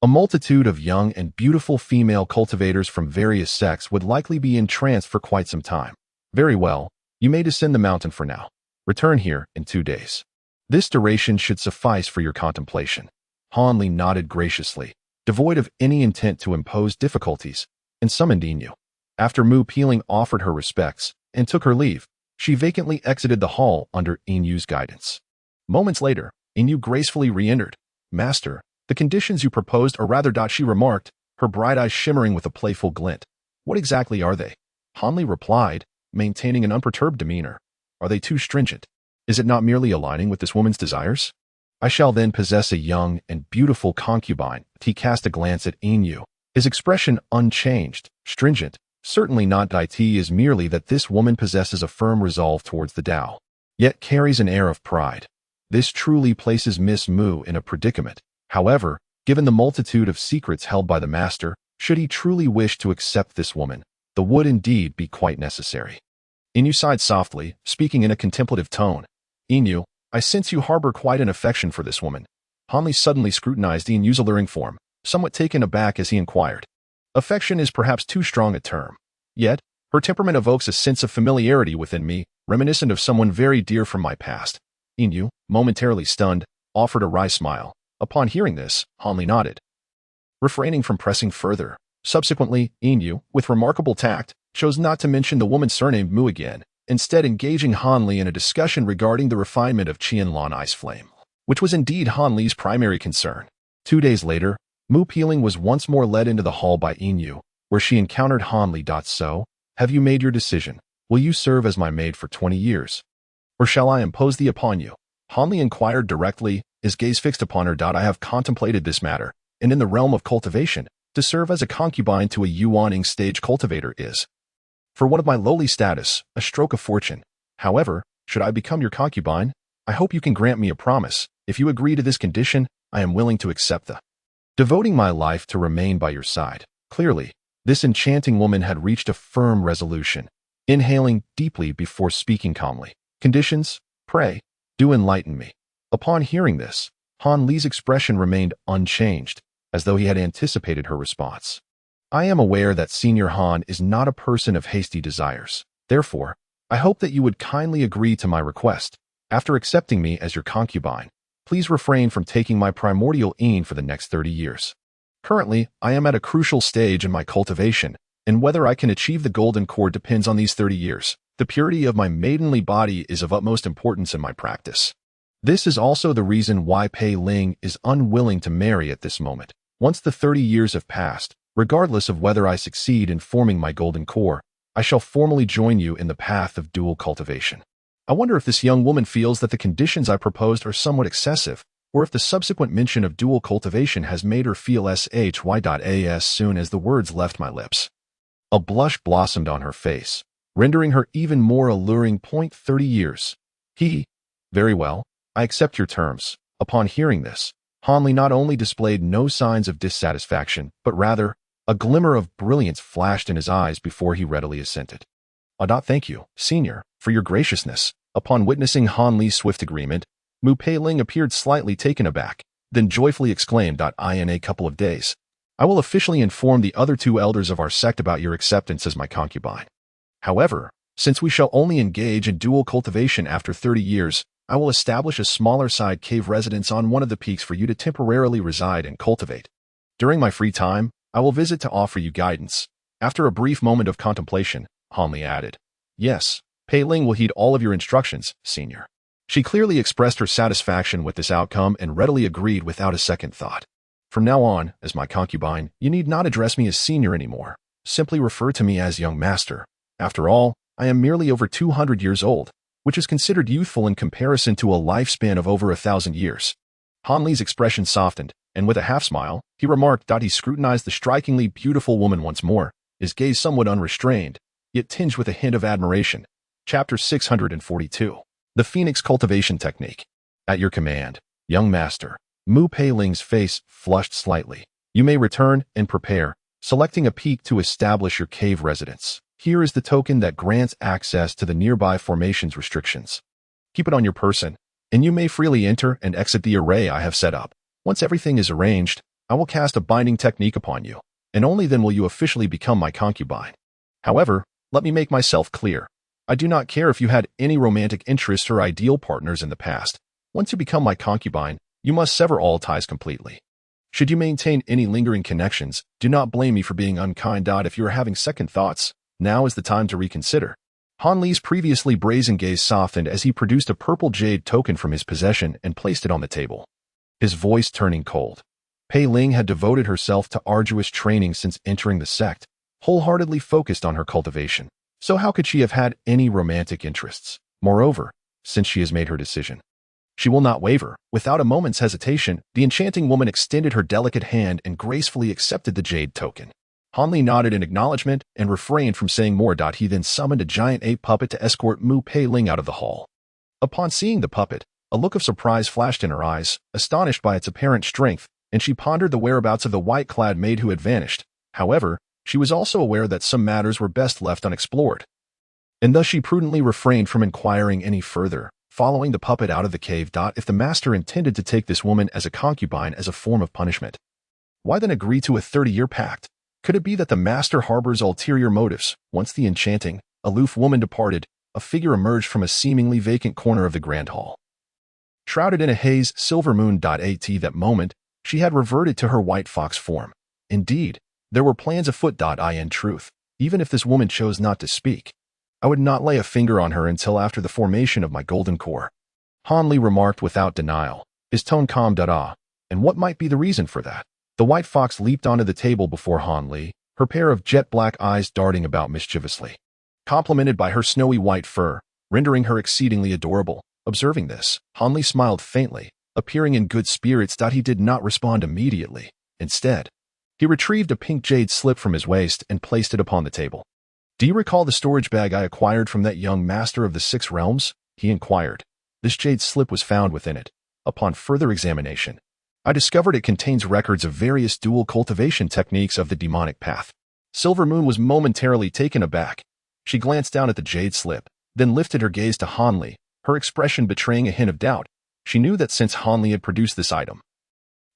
a multitude of young and beautiful female cultivators from various sects would likely be entranced for quite some time. Very well, you may descend the mountain for now. Return here in 2 days. This duration should suffice for your contemplation. Han Li nodded graciously, devoid of any intent to impose difficulties, and summoned Inu. After Mu Peeling offered her respects and took her leave, she vacantly exited the hall under Inu's guidance. Moments later, Inu gracefully re-entered. Master, the conditions you proposed are rather... she remarked, her bright eyes shimmering with a playful glint. What exactly are they? Han Li replied, maintaining an unperturbed demeanor. Are they too stringent? Is it not merely aligning with this woman's desires? I shall then possess a young and beautiful concubine. He cast a glance at Inu, his expression unchanged, stringent. Certainly not. It is merely that this woman possesses a firm resolve towards the Tao, yet carries an air of pride. This truly places Miss Mu in a predicament. However, given the multitude of secrets held by the master, should he truly wish to accept this woman, the would indeed be quite necessary. Inu sighed softly, speaking in a contemplative tone. Inu, I sense you harbor quite an affection for this woman. Han Li suddenly scrutinized Inu's alluring form, somewhat taken aback as he inquired. Affection is perhaps too strong a term. Yet, her temperament evokes a sense of familiarity within me, reminiscent of someone very dear from my past. Inu, momentarily stunned, offered a wry smile. Upon hearing this, Han Li nodded, refraining from pressing further. Subsequently, Inu, with remarkable tact, chose not to mention the woman surnamed Mu again, instead engaging Han Li in a discussion regarding the refinement of Qianlan ice flame, which was indeed Han Li's primary concern. 2 days later, Mu Peeling was once more led into the hall by Inu, where she encountered Han Li. So, have you made your decision? Will you serve as my maid for 20 years? Or shall I impose thee upon you? Han Li inquired directly, his gaze fixed upon her. I have contemplated this matter, and in the realm of cultivation, to serve as a concubine to a Yuaning stage cultivator is, for one of my lowly status, a stroke of fortune. However, should I become your concubine, I hope you can grant me a promise. If you agree to this condition, I am willing to accept the devoting my life to remain by your side. Clearly, this enchanting woman had reached a firm resolution, inhaling deeply before speaking calmly. Conditions? Pray, do enlighten me. Upon hearing this, Han Li's expression remained unchanged, as though he had anticipated her response. I am aware that Senior Han is not a person of hasty desires. Therefore, I hope that you would kindly agree to my request. After accepting me as your concubine, please refrain from taking my primordial Een for the next 30 years. Currently, I am at a crucial stage in my cultivation, and whether I can achieve the golden core depends on these 30 years. The purity of my maidenly body is of utmost importance in my practice. This is also the reason why Pei Ling is unwilling to marry at this moment. Once the 30 years have passed, regardless of whether I succeed in forming my golden core, I shall formally join you in the path of dual cultivation. I wonder if this young woman feels that the conditions I proposed are somewhat excessive, or if the subsequent mention of dual cultivation has made her feel shy. As soon as the words left my lips, a blush blossomed on her face, rendering her even more alluring. 30 years. Very well, I accept your terms. Upon hearing this, Han Li not only displayed no signs of dissatisfaction, but rather, a glimmer of brilliance flashed in his eyes before he readily assented. Thank you, Senior, for your graciousness. Upon witnessing Han Li's swift agreement, Mu Peiling appeared slightly taken aback, then joyfully exclaimed, In a couple of days, I will officially inform the other 2 elders of our sect about your acceptance as my concubine. However, since we shall only engage in dual cultivation after 30 years, I will establish a smaller side cave residence on one of the peaks for you to temporarily reside and cultivate. During my free time, I will visit to offer you guidance. After a brief moment of contemplation, Han Li added, Yes, Pei Ling will heed all of your instructions, Senior. She clearly expressed her satisfaction with this outcome and readily agreed without a second thought. From now on, as my concubine, you need not address me as Senior anymore. Simply refer to me as Young Master. After all, I am merely over 200 years old, which is considered youthful in comparison to a lifespan of over 1,000 years. Han Li's expression softened, and with a half-smile, he remarked that he scrutinized the strikingly beautiful woman once more, his gaze somewhat unrestrained, yet tinged with a hint of admiration. Chapter 642. The Phoenix Cultivation Technique. At your command, young master. Mu Peiling's face flushed slightly. You may return and prepare, selecting a peak to establish your cave residence. Here is the token that grants access to the nearby formation's restrictions. Keep it on your person, and you may freely enter and exit the array I have set up. Once everything is arranged, I will cast a binding technique upon you, and only then will you officially become my concubine. However, let me make myself clear. I do not care if you had any romantic interests or ideal partners in the past. Once you become my concubine, you must sever all ties completely. Should you maintain any lingering connections, do not blame me for being unkind. If you are having second thoughts, now is the time to reconsider. Han Li's previously brazen gaze softened as he produced a purple jade token from his possession and placed it on the table. His voice turning cold. Pei Ling had devoted herself to arduous training since entering the sect, wholeheartedly focused on her cultivation. So how could she have had any romantic interests? Moreover, since she has made her decision, she will not waver. Without a moment's hesitation, the enchanting woman extended her delicate hand and gracefully accepted the jade token. Han Li nodded in acknowledgement and refrained from saying more. He then summoned a giant ape puppet to escort Mu Peiling out of the hall. Upon seeing the puppet, a look of surprise flashed in her eyes, astonished by its apparent strength, and she pondered the whereabouts of the white-clad maid who had vanished. However, she was also aware that some matters were best left unexplored, and thus she prudently refrained from inquiring any further, following the puppet out of the cave. If the master intended to take this woman as a concubine as a form of punishment, why then agree to a 30-year pact? Could it be that the master harbors ulterior motives? Once the enchanting, aloof woman departed, a figure emerged from a seemingly vacant corner of the grand hall. Shrouded in a haze, silver moon. At that moment, she had reverted to her white fox form. Indeed, there were plans afoot. In truth, even if this woman chose not to speak, I would not lay a finger on her until after the formation of my golden core. Han Li remarked without denial, his tone calm. And what might be the reason for that? The white fox leaped onto the table before Han Li, her pair of jet-black eyes darting about mischievously, complemented by her snowy white fur, rendering her exceedingly adorable. Observing this, Han Li smiled faintly, appearing in good spirits. He did not respond immediately. Instead, he retrieved a pink jade slip from his waist and placed it upon the table. Do you recall the storage bag I acquired from that young master of the 6 realms? He inquired. This jade slip was found within it. Upon further examination, I discovered it contains records of various dual cultivation techniques of the demonic path. Silver Moon was momentarily taken aback. She glanced down at the jade slip, then lifted her gaze to Han Li, her expression betraying a hint of doubt. She knew that since Han Li had produced this item,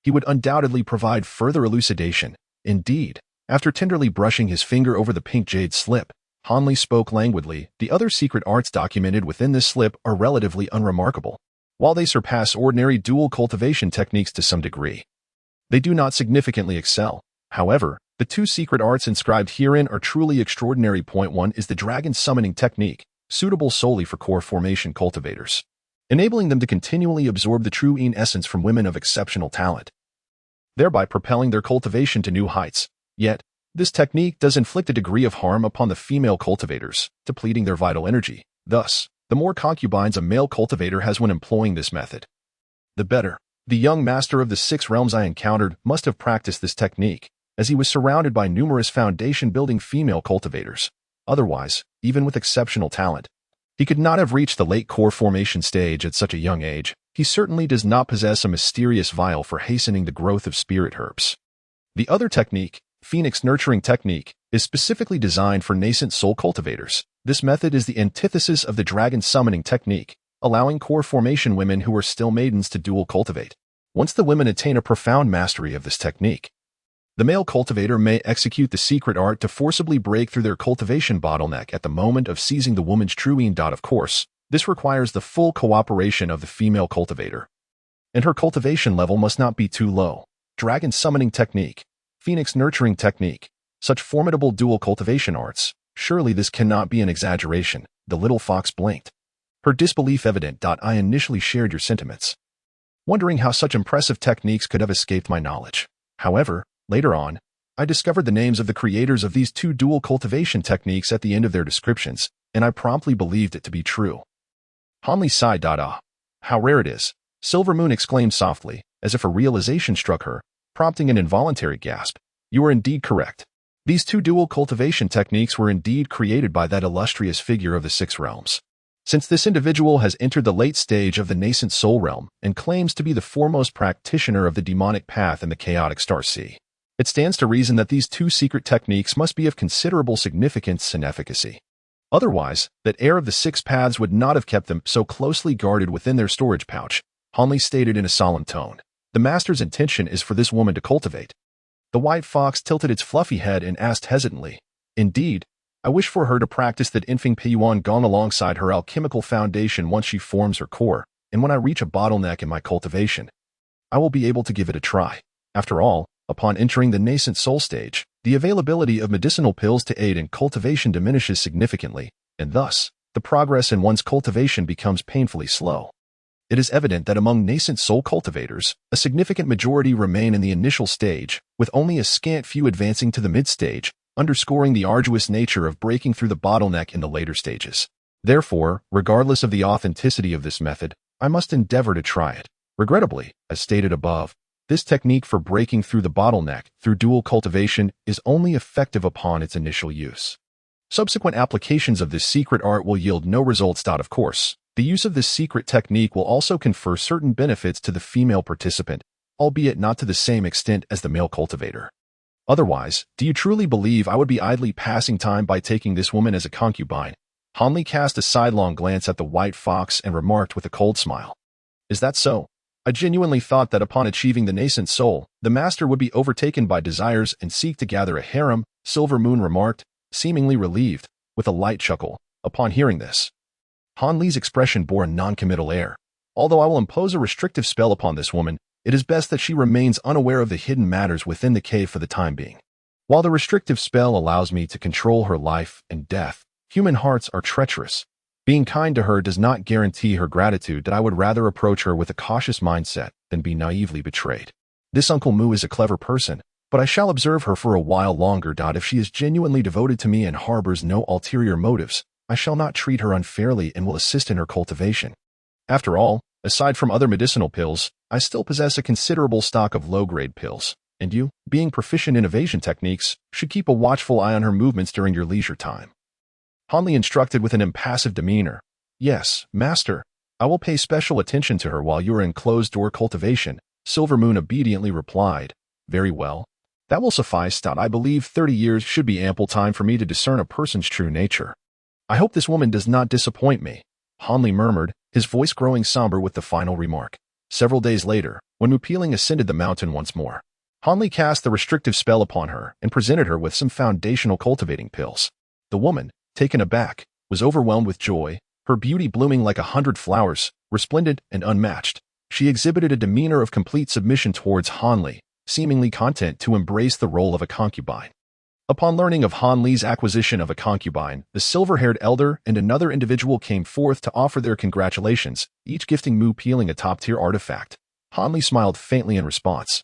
he would undoubtedly provide further elucidation. Indeed, after tenderly brushing his finger over the pink jade slip, Han Li spoke languidly. The other secret arts documented within this slip are relatively unremarkable. While they surpass ordinary dual cultivation techniques to some degree, they do not significantly excel. However, the 2 secret arts inscribed herein are truly extraordinary. Point 1 is the dragon summoning technique, suitable solely for core formation cultivators, enabling them to continually absorb the true essence from women of exceptional talent, thereby propelling their cultivation to new heights. Yet, this technique does inflict a degree of harm upon the female cultivators, depleting their vital energy. Thus, the more concubines a male cultivator has when employing this method, the better. The young master of the 6 realms I encountered must have practiced this technique, as he was surrounded by numerous foundation-building female cultivators. Otherwise, even with exceptional talent, he could not have reached the late core formation stage at such a young age. He certainly does not possess a mysterious vial for hastening the growth of spirit herbs. The other technique, Phoenix Nurturing Technique, is specifically designed for nascent soul cultivators. This method is the antithesis of the dragon summoning technique, allowing core formation women who are still maidens to dual cultivate. Once the women attain a profound mastery of this technique, the male cultivator may execute the secret art to forcibly break through their cultivation bottleneck at the moment of seizing the woman's true een. Of course, this requires the full cooperation of the female cultivator, and her cultivation level must not be too low. Dragon Summoning Technique, Phoenix Nurturing Technique, such formidable dual cultivation arts. Surely this cannot be an exaggeration. The little fox blinked, her disbelief evident. I initially shared your sentiments, wondering how such impressive techniques could have escaped my knowledge. However, later on, I discovered the names of the creators of these two dual cultivation techniques at the end of their descriptions, and I promptly believed it to be true. Hanli sighed. Ah, how rare it is, Silvermoon exclaimed softly, as if a realization struck her, prompting an involuntary gasp. You are indeed correct. These two dual cultivation techniques were indeed created by that illustrious figure of the six realms. Since this individual has entered the late stage of the nascent soul realm and claims to be the foremost practitioner of the demonic path in the chaotic star sea, it stands to reason that these two secret techniques must be of considerable significance and efficacy. Otherwise, that heir of the six paths would not have kept them so closely guarded within their storage pouch, Hanli stated in a solemn tone. The master's intention is for this woman to cultivate. The white fox tilted its fluffy head and asked hesitantly, Indeed, I wish for her to practice that Infing Piyuan Gong alongside her alchemical foundation once she forms her core, and when I reach a bottleneck in my cultivation, I will be able to give it a try. After all, upon entering the nascent soul stage, the availability of medicinal pills to aid in cultivation diminishes significantly, and thus, the progress in one's cultivation becomes painfully slow. It is evident that among nascent soul cultivators, a significant majority remain in the initial stage, with only a scant few advancing to the mid-stage, underscoring the arduous nature of breaking through the bottleneck in the later stages. Therefore, regardless of the authenticity of this method, I must endeavor to try it. Regrettably, as stated above, this technique for breaking through the bottleneck through dual cultivation is only effective upon its initial use. Subsequent applications of this secret art will yield no results. Of course, the use of this secret technique will also confer certain benefits to the female participant, albeit not to the same extent as the male cultivator. Otherwise, do you truly believe I would be idly passing time by taking this woman as a concubine? Hanli cast a sidelong glance at the white fox and remarked with a cold smile. Is that so? I genuinely thought that upon achieving the nascent soul, the master would be overtaken by desires and seek to gather a harem, Silvermoon remarked, seemingly relieved, with a light chuckle, upon hearing this. Hanli's expression bore a non-committal air. Although I will impose a restrictive spell upon this woman, it is best that she remains unaware of the hidden matters within the cave for the time being. While the restrictive spell allows me to control her life and death, human hearts are treacherous. Being kind to her does not guarantee her gratitude. That I would rather approach her with a cautious mindset than be naively betrayed. This Uncle Moo is a clever person, but I shall observe her for a while longer. If she is genuinely devoted to me and harbors no ulterior motives, I shall not treat her unfairly and will assist in her cultivation. After all, aside from other medicinal pills, I still possess a considerable stock of low-grade pills, and you, being proficient in evasion techniques, should keep a watchful eye on her movements during your leisure time. Hanli instructed with an impassive demeanor. Yes, master. I will pay special attention to her while you are in closed-door cultivation, Silvermoon obediently replied. Very well. That will suffice. I believe 30 years should be ample time for me to discern a person's true nature. I hope this woman does not disappoint me, Hanli murmured, his voice growing somber with the final remark. Several days later, when Mupiling ascended the mountain once more, Hanli cast the restrictive spell upon her and presented her with some foundational cultivating pills. The woman, taken aback, was overwhelmed with joy, her beauty blooming like 100 flowers, resplendent and unmatched. She exhibited a demeanor of complete submission towards Hanli, seemingly content to embrace the role of a concubine. Upon learning of Hanli's acquisition of a concubine, the silver-haired elder and another individual came forth to offer their congratulations, each gifting Mupiling a top-tier artifact. Hanli smiled faintly in response,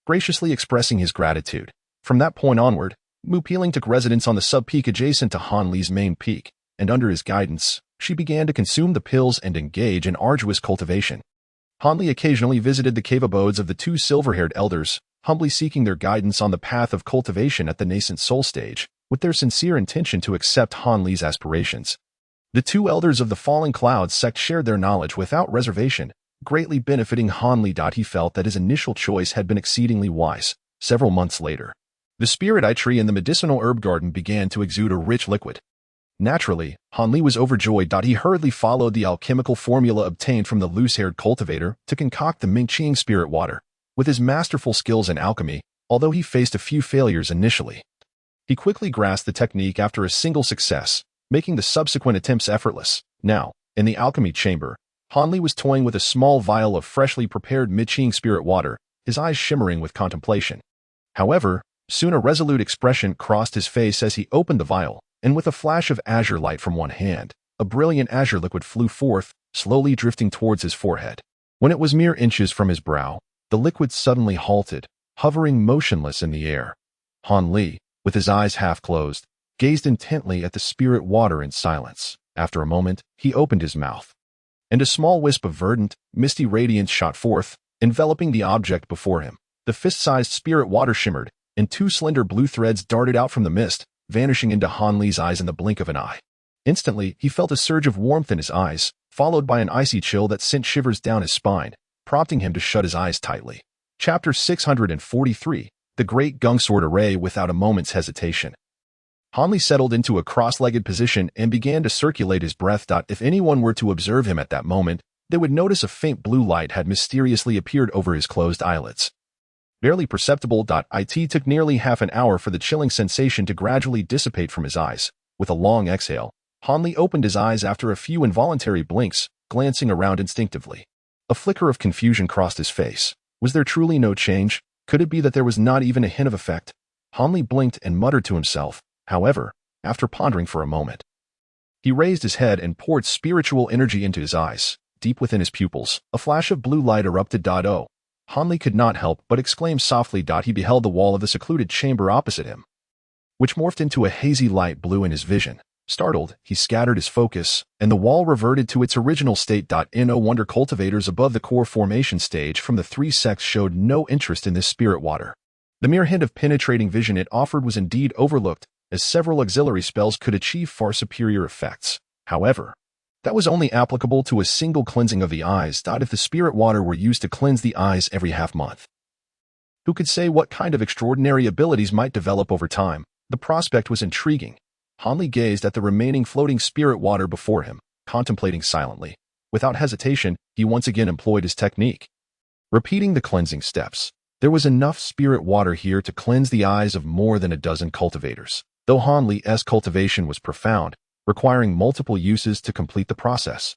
graciously expressing his gratitude. From that point onward, Mupiling took residence on the sub-peak adjacent to Hanli's main peak, and under his guidance, she began to consume the pills and engage in arduous cultivation. Hanli occasionally visited the cave abodes of the two silver-haired elders, humbly seeking their guidance on the path of cultivation at the nascent soul stage, with their sincere intention to accept Hanli's aspirations. The two elders of the Falling Clouds sect shared their knowledge without reservation, greatly benefiting Hanli. He felt that his initial choice had been exceedingly wise. Several months later, the spirit eye tree in the medicinal herb garden began to exude a rich liquid. Naturally, Hanli was overjoyed. He hurriedly followed the alchemical formula obtained from the loose-haired cultivator to concoct the Mingqiang spirit water. With his masterful skills in alchemy, although he faced a few failures initially, he quickly grasped the technique after a single success, making the subsequent attempts effortless. Now, in the alchemy chamber, Hanli was toying with a small vial of freshly prepared Mingqiang spirit water, his eyes shimmering with contemplation. However, soon a resolute expression crossed his face as he opened the vial, and with a flash of azure light from one hand, a brilliant azure liquid flew forth, slowly drifting towards his forehead. When it was mere inches from his brow, the liquid suddenly halted, hovering motionless in the air. Han Li, with his eyes half closed, gazed intently at the spirit water in silence. After a moment, he opened his mouth, and a small wisp of verdant, misty radiance shot forth, enveloping the object before him. The fist-sized spirit water shimmered, and two slender blue threads darted out from the mist, vanishing into Han Li's eyes in the blink of an eye. Instantly, he felt a surge of warmth in his eyes, followed by an icy chill that sent shivers down his spine, prompting him to shut his eyes tightly. Chapter 643, The Great Gung Sword Array. Without a moment's hesitation, Han Li settled into a cross-legged position and began to circulate his breath. If anyone were to observe him at that moment, they would notice a faint blue light had mysteriously appeared over his closed eyelids. Barely perceptible. It took nearly half an hour for the chilling sensation to gradually dissipate from his eyes. With a long exhale, Han Li opened his eyes after a few involuntary blinks, glancing around instinctively. A flicker of confusion crossed his face. Was there truly no change? Could it be that there was not even a hint of effect? Han Li blinked and muttered to himself. However, after pondering for a moment, he raised his head and poured spiritual energy into his eyes. Deep within his pupils, a flash of blue light erupted. Oh! Han Li could not help but exclaim softly. He beheld the wall of the secluded chamber opposite him, which morphed into a hazy light blue in his vision. Startled, he scattered his focus, and the wall reverted to its original state. No wonder cultivators above the core formation stage from the three sects showed no interest in this spirit water. The mere hint of penetrating vision it offered was indeed overlooked, as several auxiliary spells could achieve far superior effects. However, that was only applicable to a single cleansing of the eyes. If the spirit water were used to cleanse the eyes every half-month, who could say what kind of extraordinary abilities might develop over time? The prospect was intriguing. Han Li gazed at the remaining floating spirit water before him, contemplating silently. Without hesitation, he once again employed his technique, repeating the cleansing steps. There was enough spirit water here to cleanse the eyes of more than a dozen cultivators. Though Han Li's cultivation was profound, requiring multiple uses to complete the process,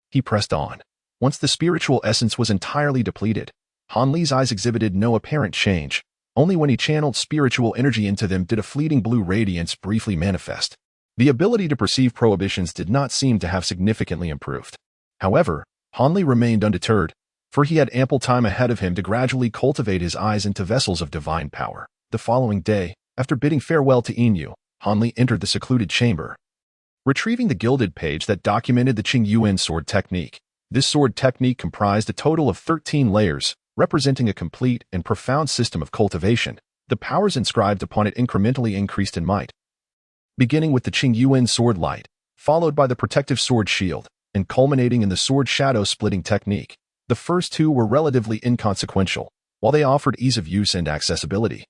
he pressed on. Once the spiritual essence was entirely depleted, Han Li's eyes exhibited no apparent change. Only when he channeled spiritual energy into them did a fleeting blue radiance briefly manifest. The ability to perceive prohibitions did not seem to have significantly improved. However, Han Li remained undeterred, for he had ample time ahead of him to gradually cultivate his eyes into vessels of divine power. The following day, after bidding farewell to Enyu, Han Li entered the secluded chamber, retrieving the gilded page that documented the Qing Yuan sword technique. This sword technique comprised a total of 13 layers, representing a complete and profound system of cultivation. The powers inscribed upon it incrementally increased in might, beginning with the Qing Yuan sword light, followed by the protective sword shield, and culminating in the sword shadow splitting technique. The first two were relatively inconsequential, while they offered ease of use and accessibility.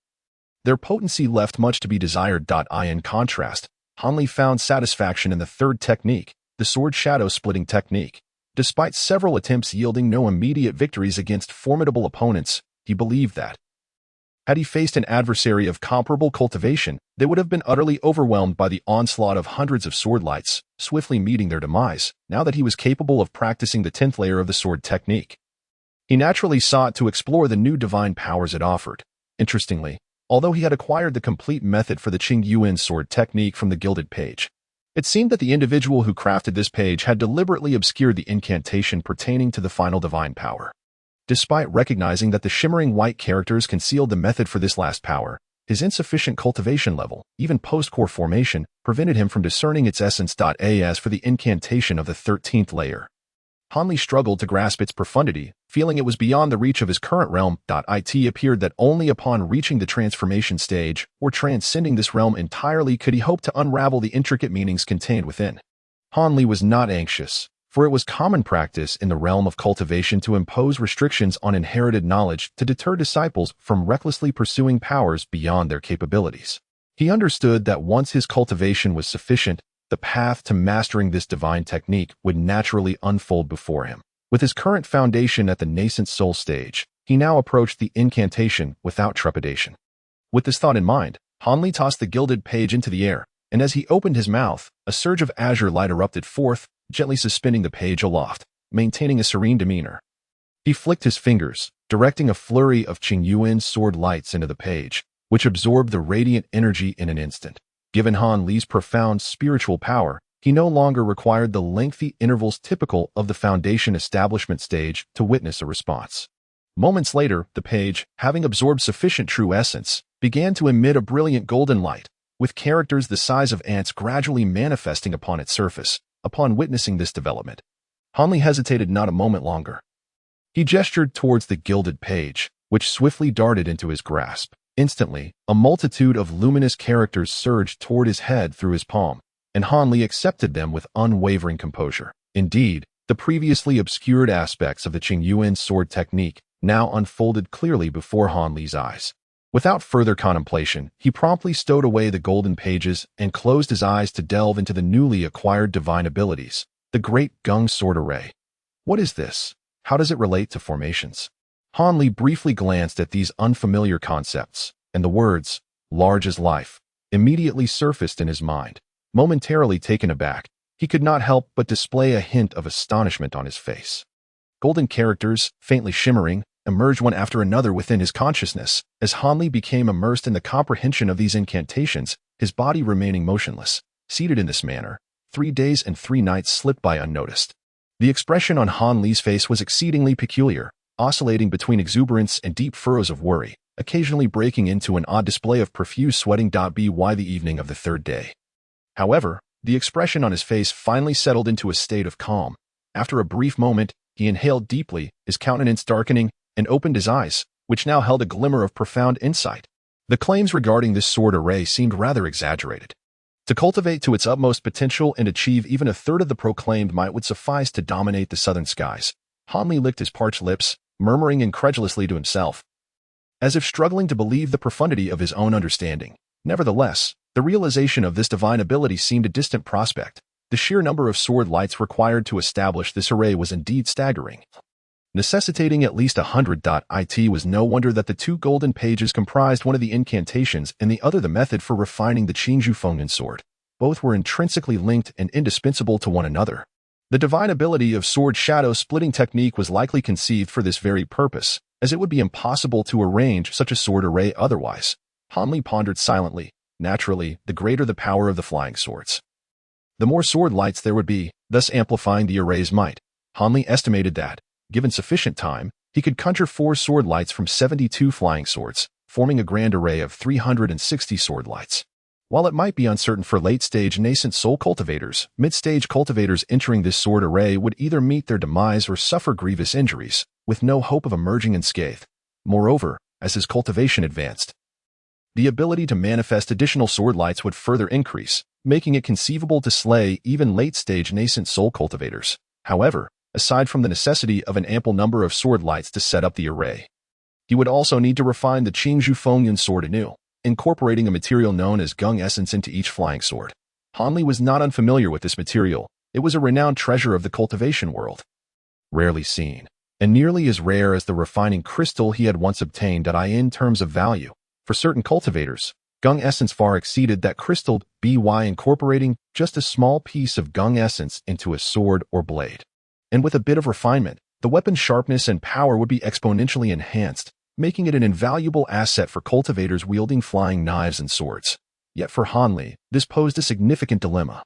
Their potency left much to be desired. In contrast, Han Li found satisfaction in the third technique, the sword shadow splitting technique. Despite several attempts yielding no immediate victories against formidable opponents, he believed that, had he faced an adversary of comparable cultivation, they would have been utterly overwhelmed by the onslaught of hundreds of sword lights, swiftly meeting their demise. Now that he was capable of practicing the 10th layer of the sword technique, he naturally sought to explore the new divine powers it offered. Interestingly, although he had acquired the complete method for the Qing Yuan sword technique from the gilded page, it seemed that the individual who crafted this page had deliberately obscured the incantation pertaining to the final divine power. Despite recognizing that the shimmering white characters concealed the method for this last power, his insufficient cultivation level, even post-core formation, prevented him from discerning its essence. As for the incantation of the 13th layer, Han Li struggled to grasp its profundity, feeling it was beyond the reach of his current realm. It appeared that only upon reaching the transformation stage, or transcending this realm entirely, could he hope to unravel the intricate meanings contained within. Han Li was not anxious, for it was common practice in the realm of cultivation to impose restrictions on inherited knowledge to deter disciples from recklessly pursuing powers beyond their capabilities. He understood that once his cultivation was sufficient, the path to mastering this divine technique would naturally unfold before him. With his current foundation at the nascent soul stage, he now approached the incantation without trepidation. With this thought in mind, Han Li tossed the gilded page into the air, and as he opened his mouth, a surge of azure light erupted forth, gently suspending the page aloft, maintaining a serene demeanor. He flicked his fingers, directing a flurry of Qing Yuan sword lights into the page, which absorbed the radiant energy in an instant. Given Han Li's profound spiritual power, he no longer required the lengthy intervals typical of the foundation establishment stage to witness a response. Moments later, the page, having absorbed sufficient true essence, began to emit a brilliant golden light, with characters the size of ants gradually manifesting upon its surface. Upon witnessing this development, Hanli hesitated not a moment longer. He gestured towards the gilded page, which swiftly darted into his grasp. Instantly, a multitude of luminous characters surged toward his head through his palm, and Hanli accepted them with unwavering composure. Indeed, the previously obscured aspects of the Qingyuan sword technique now unfolded clearly before Hanli's eyes. Without further contemplation, he promptly stowed away the golden pages and closed his eyes to delve into the newly acquired divine abilities, the Great Gung Sword Array. What is this? How does it relate to formations? Hanli briefly glanced at these unfamiliar concepts, and the words, large as life, immediately surfaced in his mind. Momentarily taken aback, he could not help but display a hint of astonishment on his face. Golden characters, faintly shimmering, emerged one after another within his consciousness. As Hanli became immersed in the comprehension of these incantations, his body remaining motionless. Seated in this manner, 3 days and 3 nights slipped by unnoticed. The expression on Hanli's face was exceedingly peculiar, oscillating between exuberance and deep furrows of worry, occasionally breaking into an odd display of profuse sweating. By the evening of the 3rd day, however, the expression on his face finally settled into a state of calm. After a brief moment, he inhaled deeply, his countenance darkening, and opened his eyes, which now held a glimmer of profound insight. The claims regarding this sword array seemed rather exaggerated. To cultivate to its utmost potential and achieve even a third of the proclaimed might would suffice to dominate the southern skies. Hanli licked his parched lips, murmuring incredulously to himself, as if struggling to believe the profundity of his own understanding. Nevertheless, the realization of this divine ability seemed a distant prospect. The sheer number of sword lights required to establish this array was indeed staggering, necessitating at least 100. It was no wonder that the 2 golden pages comprised one of the incantations and the other the method for refining the Qingzhu Fengyan sword. Both were intrinsically linked and indispensable to one another. The divine ability of sword shadow splitting technique was likely conceived for this very purpose, as it would be impossible to arrange such a sword array otherwise. Hanli pondered silently. Naturally, the greater the power of the flying swords, the more sword lights there would be, thus amplifying the array's might. Hanli estimated that, given sufficient time, he could conjure 4 sword lights from 72 flying swords, forming a grand array of 360 sword lights. While it might be uncertain for late-stage nascent soul cultivators, mid-stage cultivators entering this sword array would either meet their demise or suffer grievous injuries, with no hope of emerging unscathed. Moreover, as his cultivation advanced, the ability to manifest additional sword lights would further increase, making it conceivable to slay even late-stage nascent soul cultivators. However, aside from the necessity of an ample number of sword lights to set up the array, he would also need to refine the Qingzhu Fengyan sword anew, incorporating a material known as Gung essence into each flying sword. Hanli was not unfamiliar with this material. It was a renowned treasure of the cultivation world, rarely seen, and nearly as rare as the refining crystal he had once obtained. In terms of value, for certain cultivators, Gung essence far exceeded that crystal. By incorporating just a small piece of Gung essence into a sword or blade, and with a bit of refinement, the weapon's sharpness and power would be exponentially enhanced, making it an invaluable asset for cultivators wielding flying knives and swords. Yet for Hanli, this posed a significant dilemma.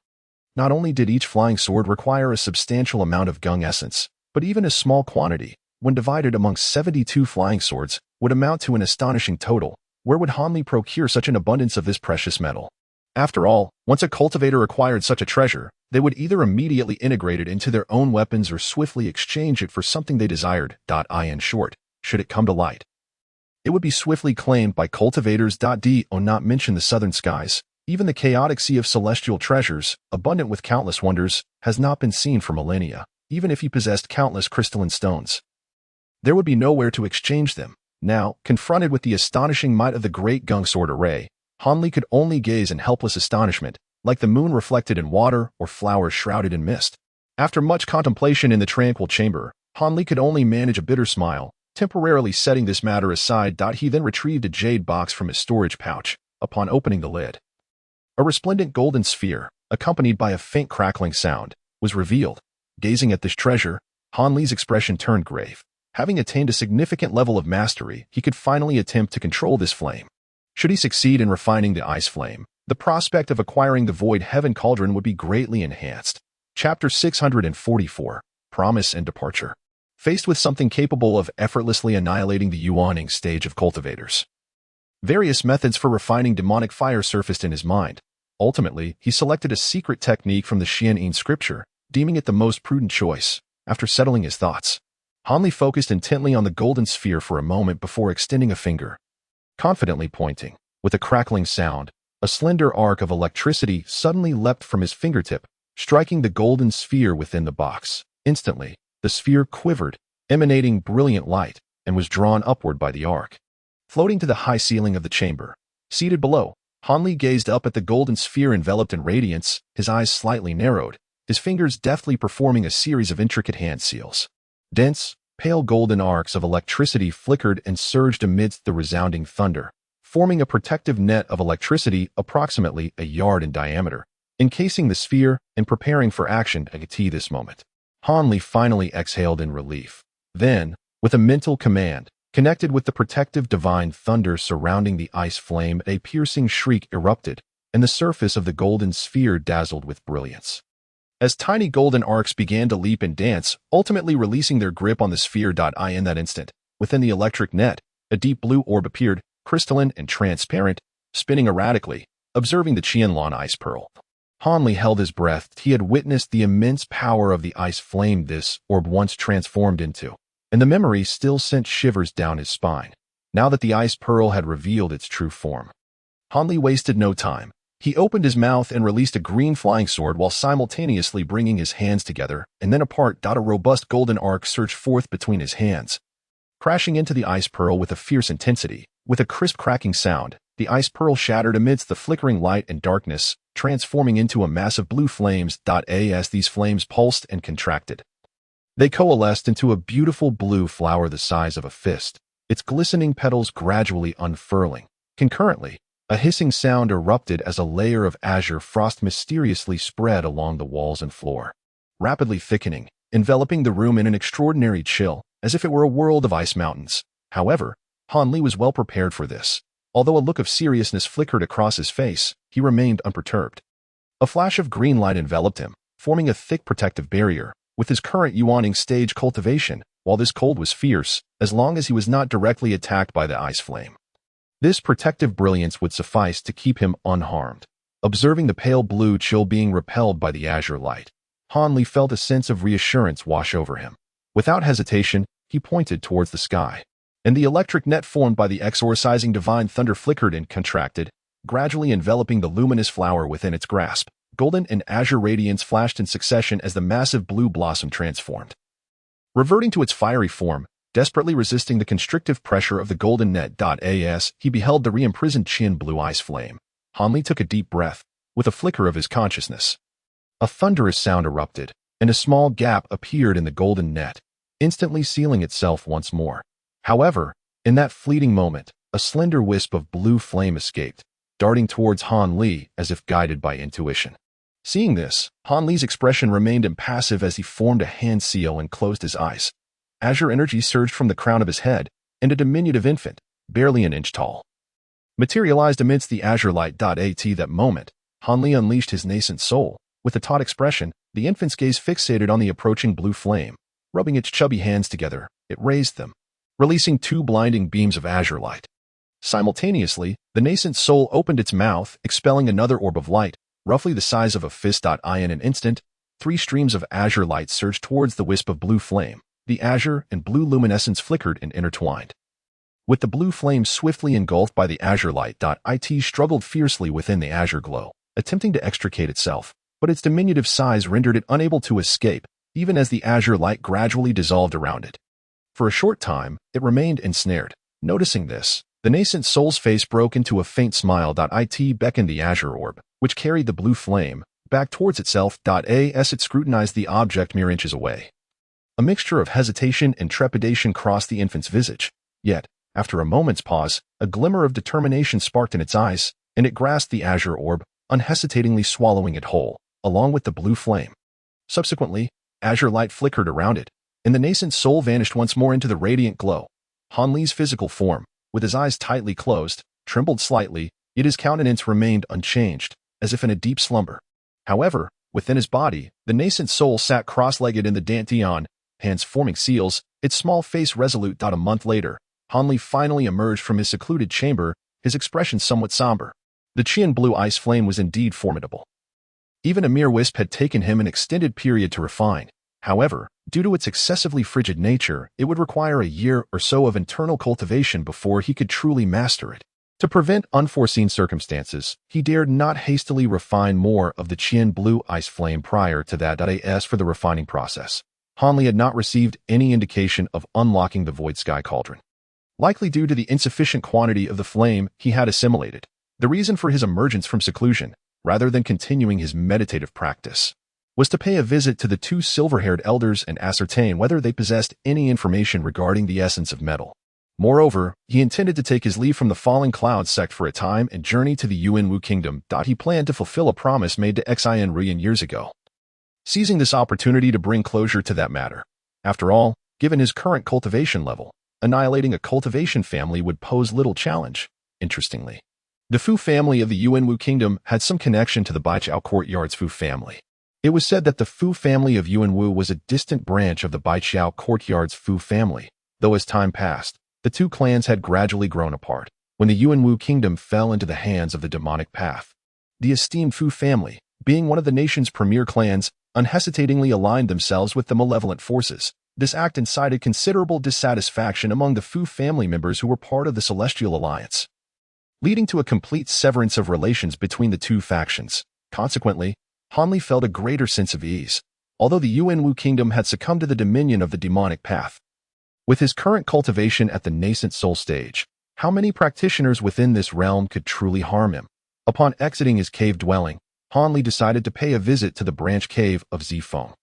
Not only did each flying sword require a substantial amount of Gung essence, but even a small quantity, when divided amongst 72 flying swords, would amount to an astonishing total. Where would Hanli procure such an abundance of this precious metal? After all, once a cultivator acquired such a treasure, they would either immediately integrate it into their own weapons or swiftly exchange it for something they desired. In short, should it come to light, it would be swiftly claimed by cultivators. Do not mention the southern skies. Even the chaotic sea of celestial treasures, abundant with countless wonders, has not been seen for millennia. Even if he possessed countless crystalline stones, there would be nowhere to exchange them. Now, confronted with the astonishing might of the Great Gung Sword Array, Hanli could only gaze in helpless astonishment, like the moon reflected in water or flowers shrouded in mist. After much contemplation in the tranquil chamber, Hanli could only manage a bitter smile, temporarily setting this matter aside. He then retrieved a jade box from his storage pouch. Upon opening the lid, a resplendent golden sphere, accompanied by a faint crackling sound, was revealed. Gazing at this treasure, Hanli's expression turned grave. Having attained a significant level of mastery, he could finally attempt to control this flame. Should he succeed in refining the ice flame, the prospect of acquiring the Void Heaven Cauldron would be greatly enhanced. Chapter 644, Promise and Departure. Faced with something capable of effortlessly annihilating the Yuaning stage of cultivators, Various methods for refining demonic fire surfaced in his mind. Ultimately, he selected a secret technique from the Xian'in scripture, deeming it the most prudent choice. After settling his thoughts, Hanli focused intently on the golden sphere for a moment before extending a finger, confidently pointing. With a crackling sound, a slender arc of electricity suddenly leapt from his fingertip, striking the golden sphere within the box. Instantly, the sphere quivered, emanating brilliant light, and was drawn upward by the arc. Floating to the high ceiling of the chamber, seated below, Hanli gazed up at the golden sphere enveloped in radiance, his eyes slightly narrowed, his fingers deftly performing a series of intricate hand seals. Dense, pale golden arcs of electricity flickered and surged amidst the resounding thunder, forming a protective net of electricity approximately a yard in diameter, encasing the sphere and preparing for action at this moment. Hanli finally exhaled in relief. Then, with a mental command, connected with the protective divine thunder surrounding the ice flame, a piercing shriek erupted, and the surface of the golden sphere dazzled with brilliance. As tiny golden arcs began to leap and dance, ultimately releasing their grip on the sphere. In that instant, within the electric net, a deep blue orb appeared, crystalline and transparent, spinning erratically, observing the Qianlan ice pearl. Hanli held his breath. He had witnessed the immense power of the ice flame this orb once transformed into, and the memory still sent shivers down his spine, now that the ice pearl had revealed its true form. Hanli wasted no time. He opened his mouth and released a green flying sword while simultaneously bringing his hands together and then apart. A robust golden arc surged forth between his hands, crashing into the ice pearl with a fierce intensity. With a crisp cracking sound, the ice pearl shattered amidst the flickering light and darkness, transforming into a mass of blue flames. As these flames pulsed and contracted, they coalesced into a beautiful blue flower the size of a fist, its glistening petals gradually unfurling. Concurrently, a hissing sound erupted as a layer of azure frost mysteriously spread along the walls and floor, rapidly thickening, enveloping the room in an extraordinary chill, as if it were a world of ice mountains. However, Hanli was well prepared for this. Although a look of seriousness flickered across his face, he remained unperturbed. A flash of green light enveloped him, forming a thick protective barrier. With his current yuaning stage cultivation, while this cold was fierce, as long as he was not directly attacked by the ice flame, this protective brilliance would suffice to keep him unharmed. Observing the pale blue chill being repelled by the azure light, Hanli felt a sense of reassurance wash over him. Without hesitation, he pointed towards the sky, and the electric net formed by the exorcising divine thunder flickered and contracted, gradually enveloping the luminous flower within its grasp. Golden and azure radiance flashed in succession as the massive blue blossom transformed, reverting to its fiery form, desperately resisting the constrictive pressure of the golden net. As he beheld the re-imprisoned Qin blue ice flame, Hanli took a deep breath. With a flicker of his consciousness, a thunderous sound erupted, and a small gap appeared in the golden net, instantly sealing itself once more. However, in that fleeting moment, a slender wisp of blue flame escaped, darting towards Hanli as if guided by intuition. Seeing this, Hanli's expression remained impassive as he formed a hand seal and closed his eyes. Azure energy surged from the crown of his head, and a diminutive infant, barely an inch tall, materialized amidst the azure light. At that moment, Hanli unleashed his nascent soul. With a taut expression, the infant's gaze fixated on the approaching blue flame. Rubbing its chubby hands together, it raised them, releasing two blinding beams of azure light. Simultaneously, the nascent soul opened its mouth, expelling another orb of light, roughly the size of a fist. In an instant, three streams of azure light surged towards the wisp of blue flame. The azure and blue luminescence flickered and intertwined. With the blue flame swiftly engulfed by the azure light. It struggled fiercely within the azure glow, attempting to extricate itself, but its diminutive size rendered it unable to escape, even as the azure light gradually dissolved around it. For a short time, it remained ensnared. Noticing this, the nascent soul's face broke into a faint smile. It beckoned the azure orb, which carried the blue flame, back towards itself. As it scrutinized the object mere inches away, a mixture of hesitation and trepidation crossed the infant's visage. Yet, after a moment's pause, a glimmer of determination sparked in its eyes, and it grasped the azure orb, unhesitatingly swallowing it whole, along with the blue flame. Subsequently, azure light flickered around it, and the nascent soul vanished once more into the radiant glow. Hanli's physical form, with his eyes tightly closed, trembled slightly, yet his countenance remained unchanged, as if in a deep slumber. However, within his body, the nascent soul sat cross-legged in the dantian, hands forming seals, its small face resolute. A month later, Hanli finally emerged from his secluded chamber, his expression somewhat somber. The Qian blue ice flame was indeed formidable. Even a mere wisp had taken him an extended period to refine. However, due to its excessively frigid nature, it would require a year or so of internal cultivation before he could truly master it. To prevent unforeseen circumstances, he dared not hastily refine more of the Qian blue ice flame prior to that. As for the refining process, Hanli had not received any indication of unlocking the Void Sky Cauldron. Likely due to the insufficient quantity of the flame he had assimilated, the reason for his emergence from seclusion, rather than continuing his meditative practice, was to pay a visit to the two silver-haired elders and ascertain whether they possessed any information regarding the essence of metal. Moreover, he intended to take his leave from the Falling Cloud sect for a time and journey to the Yuanwu Kingdom. He planned to fulfill a promise made to Xin Rian years ago, seizing this opportunity to bring closure to that matter. After all, given his current cultivation level, annihilating a cultivation family would pose little challenge. Interestingly, the Fu family of the Yuanwu Kingdom had some connection to the Baijiao Courtyard's Fu family. It was said that the Fu family of Yuanwu was a distant branch of the Baijiao Courtyard's Fu family, though as time passed, the two clans had gradually grown apart. When the Yuanwu Kingdom fell into the hands of the demonic path, the esteemed Fu family, being one of the nation's premier clans, unhesitatingly aligned themselves with the malevolent forces. This act incited considerable dissatisfaction among the Fu family members who were part of the Celestial Alliance, leading to a complete severance of relations between the two factions. Consequently, Hanli felt a greater sense of ease, although the Yuanwu Kingdom had succumbed to the dominion of the demonic path. With his current cultivation at the nascent soul stage, how many practitioners within this realm could truly harm him? Upon exiting his cave dwelling, Hanli decided to pay a visit to the branch cave of Zifeng.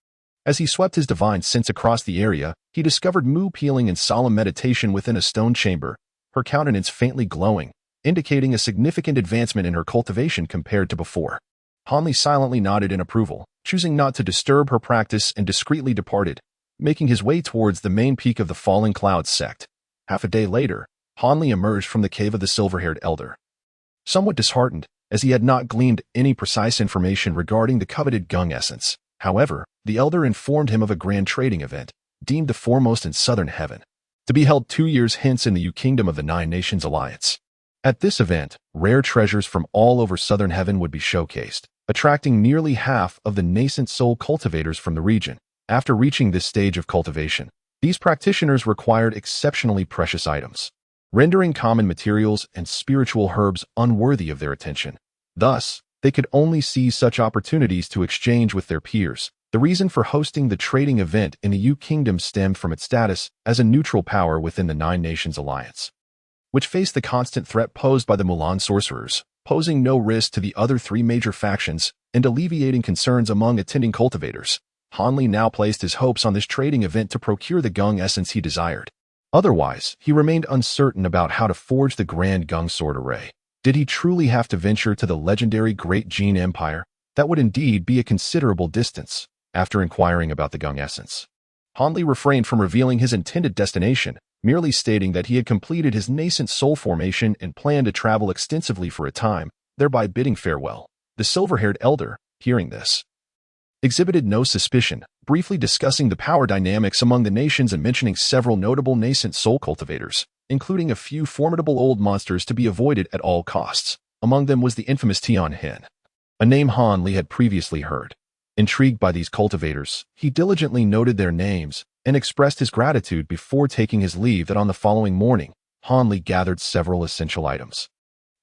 As he swept his divine sense across the area, he discovered Mu peeling in solemn meditation within a stone chamber, her countenance faintly glowing, indicating a significant advancement in her cultivation compared to before. Hanli silently nodded in approval, choosing not to disturb her practice, and discreetly departed, making his way towards the main peak of the Falling Cloud sect. Half a day later, Hanli emerged from the cave of the silver-haired elder, somewhat disheartened, as he had not gleaned any precise information regarding the coveted Gung essence. However, the elder informed him of a grand trading event, deemed the foremost in southern heaven, to be held 2 years hence in the Yu Kingdom of the Nine Nations Alliance. At this event, rare treasures from all over southern heaven would be showcased, attracting nearly half of the nascent soul cultivators from the region. After reaching this stage of cultivation, these practitioners required exceptionally precious items, rendering common materials and spiritual herbs unworthy of their attention. Thus, they could only seize such opportunities to exchange with their peers. The reason for hosting the trading event in the Yu Kingdom stemmed from its status as a neutral power within the Nine Nations Alliance, which faced the constant threat posed by the Mulan sorcerers, posing no risk to the other three major factions and alleviating concerns among attending cultivators. Hanli now placed his hopes on this trading event to procure the Gung essence he desired. Otherwise, he remained uncertain about how to forge the Grand Gung Sword Array. Did he truly have to venture to the legendary Great Jin Empire? That would indeed be a considerable distance. After inquiring about the Gung essence, Hanli refrained from revealing his intended destination, merely stating that he had completed his nascent soul formation and planned to travel extensively for a time, thereby bidding farewell. The silver-haired elder, hearing this, exhibited no suspicion, briefly discussing the power dynamics among the nations and mentioning several notable nascent soul cultivators, including a few formidable old monsters to be avoided at all costs. Among them was the infamous Tian Hin, a name Hanli had previously heard. Intrigued by these cultivators, he diligently noted their names and expressed his gratitude before taking his leave. That on the following morning, Hanli gathered several essential items,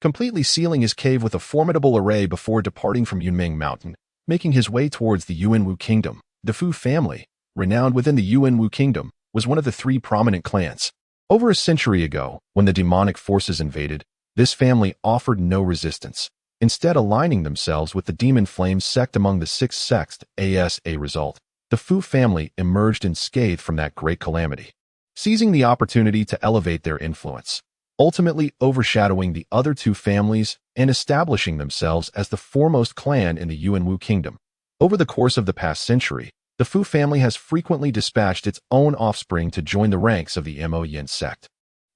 completely sealing his cave with a formidable array before departing from Yunming Mountain, making his way towards the Yuanwu Kingdom. The Fu family, renowned within the Yuanwu Kingdom, was one of the three prominent clans. Over a century ago, when the demonic forces invaded, this family offered no resistance, instead aligning themselves with the Demon Flame sect among the six sects. As a result, the Fu family emerged unscathed from that great calamity, seizing the opportunity to elevate their influence, ultimately overshadowing the other two families and establishing themselves as the foremost clan in the Yuanwu Kingdom. Over the course of the past century, the Fu family has frequently dispatched its own offspring to join the ranks of the Mo Yin sect.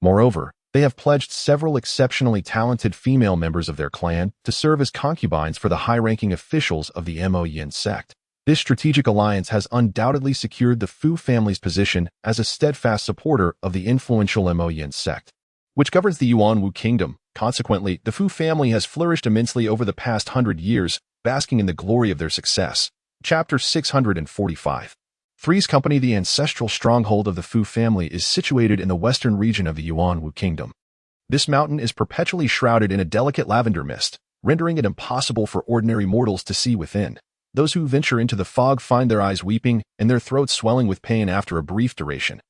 Moreover, they have pledged several exceptionally talented female members of their clan to serve as concubines for the high-ranking officials of the Mo Yin sect. This strategic alliance has undoubtedly secured the Fu family's position as a steadfast supporter of the influential Mo Yin sect, which governs the Yuanwu Kingdom. Consequently, the Fu family has flourished immensely over the past 100 years, basking in the glory of their success. Chapter 645. Three's Company. The ancestral stronghold of the Fu family is situated in the western region of the Yuanwu Kingdom. This mountain is perpetually shrouded in a delicate lavender mist, rendering it impossible for ordinary mortals to see within. Those who venture into the fog find their eyes weeping and their throats swelling with pain after a brief duration.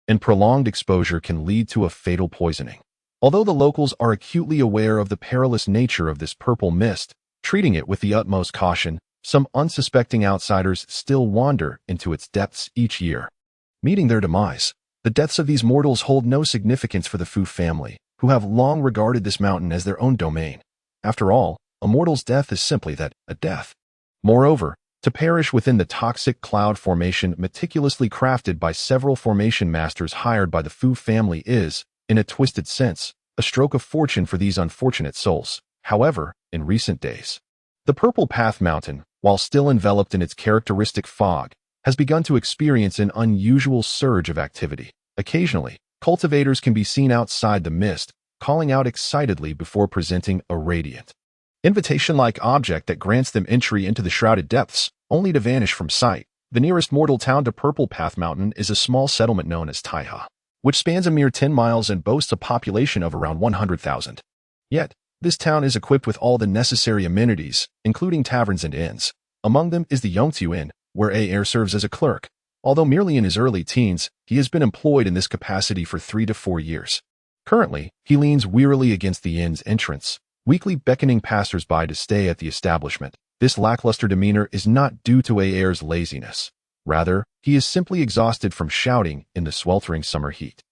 And prolonged exposure can lead to a fatal poisoning. Although the locals are acutely aware of the perilous nature of this purple mist, treating it with the utmost caution, some unsuspecting outsiders still wander into its depths each year, meeting their demise. The deaths of these mortals hold no significance for the Fu family, who have long regarded this mountain as their own domain. After all, a mortal's death is simply that, a death. Moreover, to perish within the toxic cloud formation meticulously crafted by several formation masters hired by the Fu family is, in a twisted sense, a stroke of fortune for these unfortunate souls. However, in recent days, the Purple Path Mountain, while still enveloped in its characteristic fog, has begun to experience an unusual surge of activity. Occasionally, cultivators can be seen outside the mist, calling out excitedly before presenting a radiant, invitation-like object that grants them entry into the shrouded depths, only to vanish from sight. The nearest mortal town to Purple Path Mountain is a small settlement known as Taiha, which spans a mere 10 miles and boasts a population of around 100,000. Yet, this town is equipped with all the necessary amenities, including taverns and inns. Among them is the Yongtu Inn, where A. serves as a clerk. Although merely in his early teens, he has been employed in this capacity for 3 to 4 years. Currently, he leans wearily against the inn's entrance, weakly beckoning passers-by to stay at the establishment. This lackluster demeanor is not due to A.'s laziness. Rather, he is simply exhausted from shouting in the sweltering summer heat.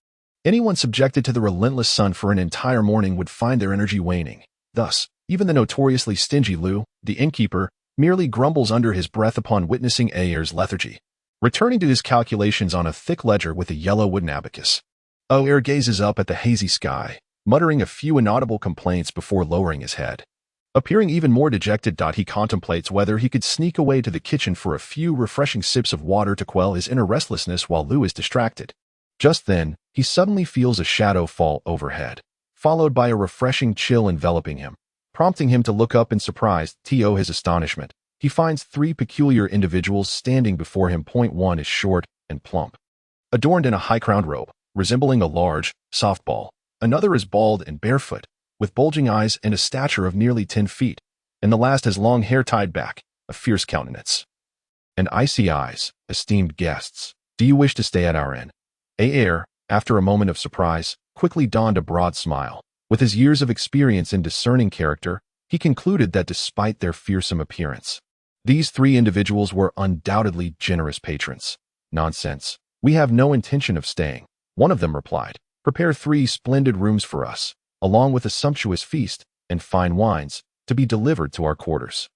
Anyone subjected to the relentless sun for an entire morning would find their energy waning. Thus, even the notoriously stingy Lu, the innkeeper, merely grumbles under his breath upon witnessing A.'s lethargy, returning to his calculations on a thick ledger with a yellow wooden abacus. A. gazes up at the hazy sky, muttering a few inaudible complaints before lowering his head. Appearing even more dejected, he contemplates whether he could sneak away to the kitchen for a few refreshing sips of water to quell his inner restlessness while Lu is distracted. Just then, he suddenly feels a shadow fall overhead, followed by a refreshing chill enveloping him, prompting him to look up in surprise. To his astonishment, he finds 3 peculiar individuals standing before him. Point 1 is short and plump, adorned in a high-crowned robe, resembling a large softball. Another is bald and barefoot, with bulging eyes and a stature of nearly 10 feet, and the last has long hair tied back, a fierce countenance, and icy eyes. Esteemed guests, do you wish to stay at our inn? A. after a moment of surprise, quickly donned a broad smile. With his years of experience in discerning character, he concluded that despite their fearsome appearance, these 3 individuals were undoubtedly generous patrons. Nonsense. We have no intention of staying, one of them replied. Prepare 3 splendid rooms for us, along with a sumptuous feast and fine wines, to be delivered to our quarters.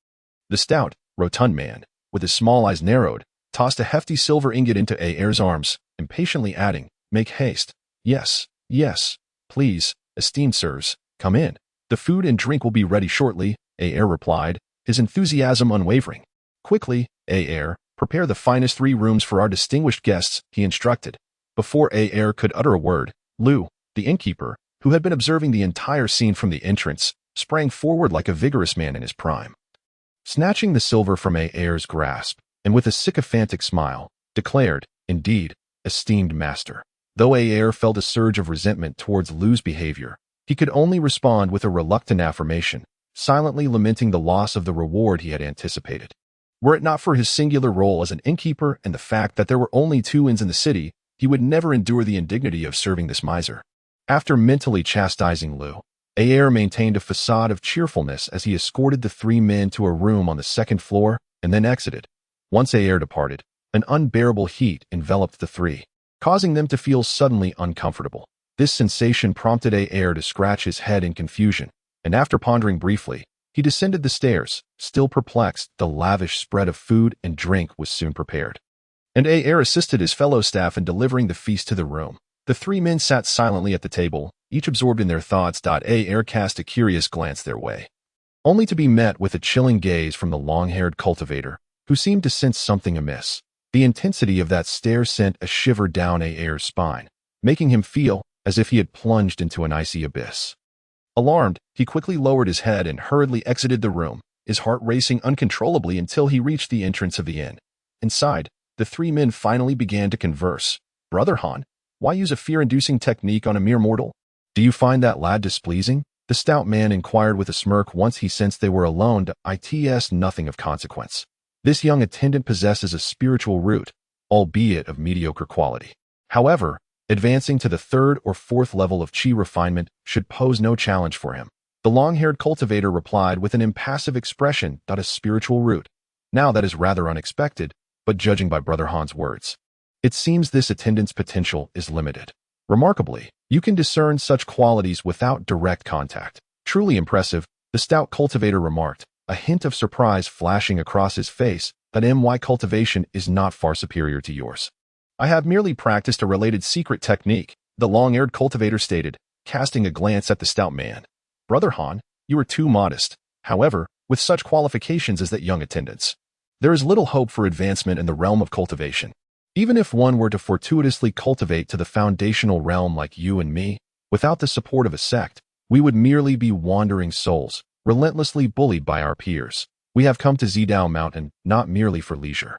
The stout, rotund man, with his small eyes narrowed, tossed a hefty silver ingot into A.'s arms, impatiently adding, "Make haste. Yes, yes, please, esteemed sirs, come in. The food and drink will be ready shortly," A. replied, his enthusiasm unwavering. "Quickly, A. prepare the finest 3 rooms for our distinguished guests," he instructed. Before A. could utter a word, Lu, the innkeeper, who had been observing the entire scene from the entrance, sprang forward like a vigorous man in his prime. Snatching the silver from A.'s grasp, and with a sycophantic smile, declared, "Indeed, esteemed master." Though A. felt a surge of resentment towards Lu's behavior, he could only respond with a reluctant affirmation, silently lamenting the loss of the reward he had anticipated. Were it not for his singular role as an innkeeper and the fact that there were only 2 inns in the city, he would never endure the indignity of serving this miser. After mentally chastising Lu, A. maintained a facade of cheerfulness as he escorted the 3 men to a room on the 2nd floor and then exited. Once A. departed, an unbearable heat enveloped the 3, causing them to feel suddenly uncomfortable. This sensation prompted A. to scratch his head in confusion, and after pondering briefly, he descended the stairs. Still perplexed, the lavish spread of food and drink was soon prepared, and A. assisted his fellow staff in delivering the feast to the room. The 3 men sat silently at the table, each absorbed in their thoughts. A. cast a curious glance their way, only to be met with a chilling gaze from the long-haired cultivator, who seemed to sense something amiss. The intensity of that stare sent a shiver down A.'s spine, making him feel as if he had plunged into an icy abyss. Alarmed, he quickly lowered his head and hurriedly exited the room, his heart racing uncontrollably until he reached the entrance of the inn. Inside, the three men finally began to converse. "Brother Han, why use a fear-inducing technique on a mere mortal? Do you find that lad displeasing?" The stout man inquired with a smirk once he sensed they were alone. "It's nothing of consequence. This young attendant possesses a spiritual root, albeit of mediocre quality. However, advancing to the third or fourth level of chi refinement should pose no challenge for him." The long-haired cultivator replied with an impassive expression. "A spiritual root. Now that is rather unexpected, but judging by Brother Han's words, it seems this attendant's potential is limited. Remarkably, you can discern such qualities without direct contact. Truly impressive," the stout cultivator remarked, a hint of surprise flashing across his face. "That my cultivation is not far superior to yours. I have merely practiced a related secret technique," the long-haired cultivator stated, casting a glance at the stout man. "Brother Han, you are too modest. However, with such qualifications as that young attendant's, there is little hope for advancement in the realm of cultivation. Even if one were to fortuitously cultivate to the foundational realm like you and me, without the support of a sect, we would merely be wandering souls, relentlessly bullied by our peers. We have come to Zidao Mountain not merely for leisure,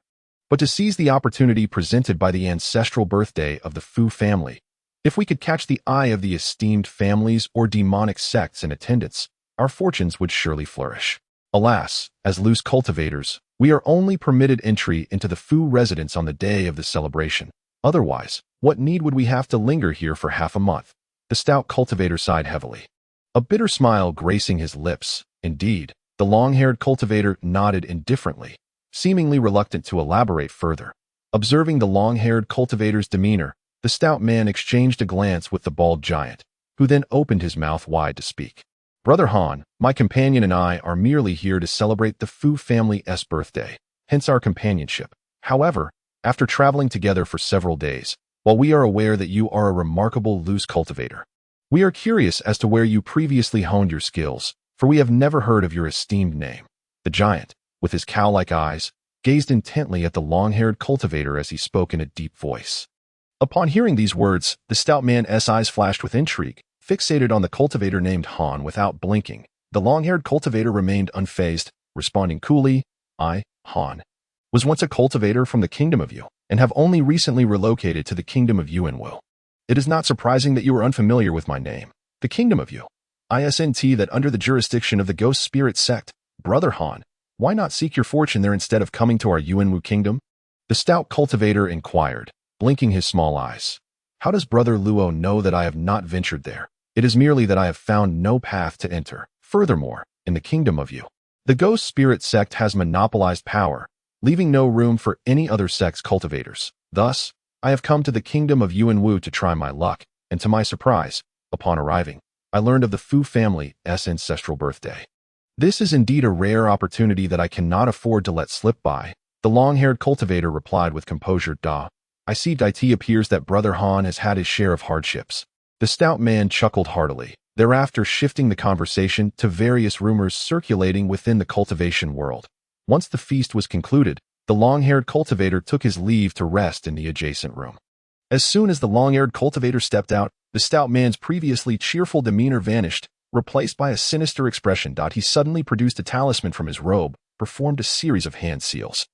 but to seize the opportunity presented by the ancestral birthday of the Fu family. If we could catch the eye of the esteemed families or demonic sects in attendance, our fortunes would surely flourish. Alas, as loose cultivators, we are only permitted entry into the Fu residence on the day of the celebration. Otherwise, what need would we have to linger here for half a month?" The stout cultivator sighed heavily, a bitter smile gracing his lips. Indeed, the long-haired cultivator nodded indifferently, seemingly reluctant to elaborate further. Observing the long-haired cultivator's demeanor, the stout man exchanged a glance with the bald giant, who then opened his mouth wide to speak. "Brother Han, my companion and I are merely here to celebrate the Fu family's birthday, hence our companionship. However, after traveling together for several days, while we are aware that you are a remarkable loose cultivator, we are curious as to where you previously honed your skills, for we have never heard of your esteemed name." The giant, with his cow-like eyes, gazed intently at the long-haired cultivator as he spoke in a deep voice. Upon hearing these words, the stout man's eyes flashed with intrigue, fixated on the cultivator named Han without blinking. The long-haired cultivator remained unfazed, responding coolly, "I, Han, was once a cultivator from the kingdom of Yu, and have only recently relocated to the kingdom of Yuanwu. It is not surprising that you are unfamiliar with my name. The kingdom of Yu. Isn't that under the jurisdiction of the ghost spirit sect. Brother Han, why not seek your fortune there instead of coming to our Yuanwu kingdom?" The stout cultivator inquired, blinking his small eyes. "How does Brother Luo know that I have not ventured there? It is merely that I have found no path to enter. Furthermore, in the kingdom of Yu, the ghost spirit sect has monopolized power, leaving no room for any other sect's cultivators. Thus, I have come to the kingdom of Yuanwu to try my luck, and to my surprise, upon arriving, I learned of the Fu family's ancestral birthday. This is indeed a rare opportunity that I cannot afford to let slip by." The long-haired cultivator replied with composure. "I see it appears that Brother Han has had his share of hardships." The stout man chuckled heartily, thereafter shifting the conversation to various rumors circulating within the cultivation world. Once the feast was concluded, the long-haired cultivator took his leave to rest in the adjacent room. As soon as the long-haired cultivator stepped out, the stout man's previously cheerful demeanor vanished, replaced by a sinister expression. He suddenly produced a talisman from his robe, performed a series of hand seals,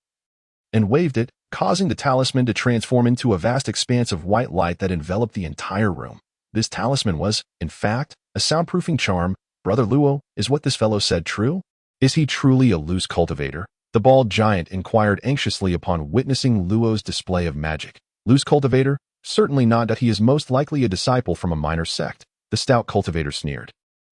and waved it, causing the talisman to transform into a vast expanse of white light that enveloped the entire room. This talisman was, in fact, a soundproofing charm. "Brother Luo, is what this fellow said true? Is he truly a loose cultivator?" The bald giant inquired anxiously upon witnessing Luo's display of magic. "Loose cultivator? Certainly not. He is most likely a disciple from a minor sect," the stout cultivator sneered,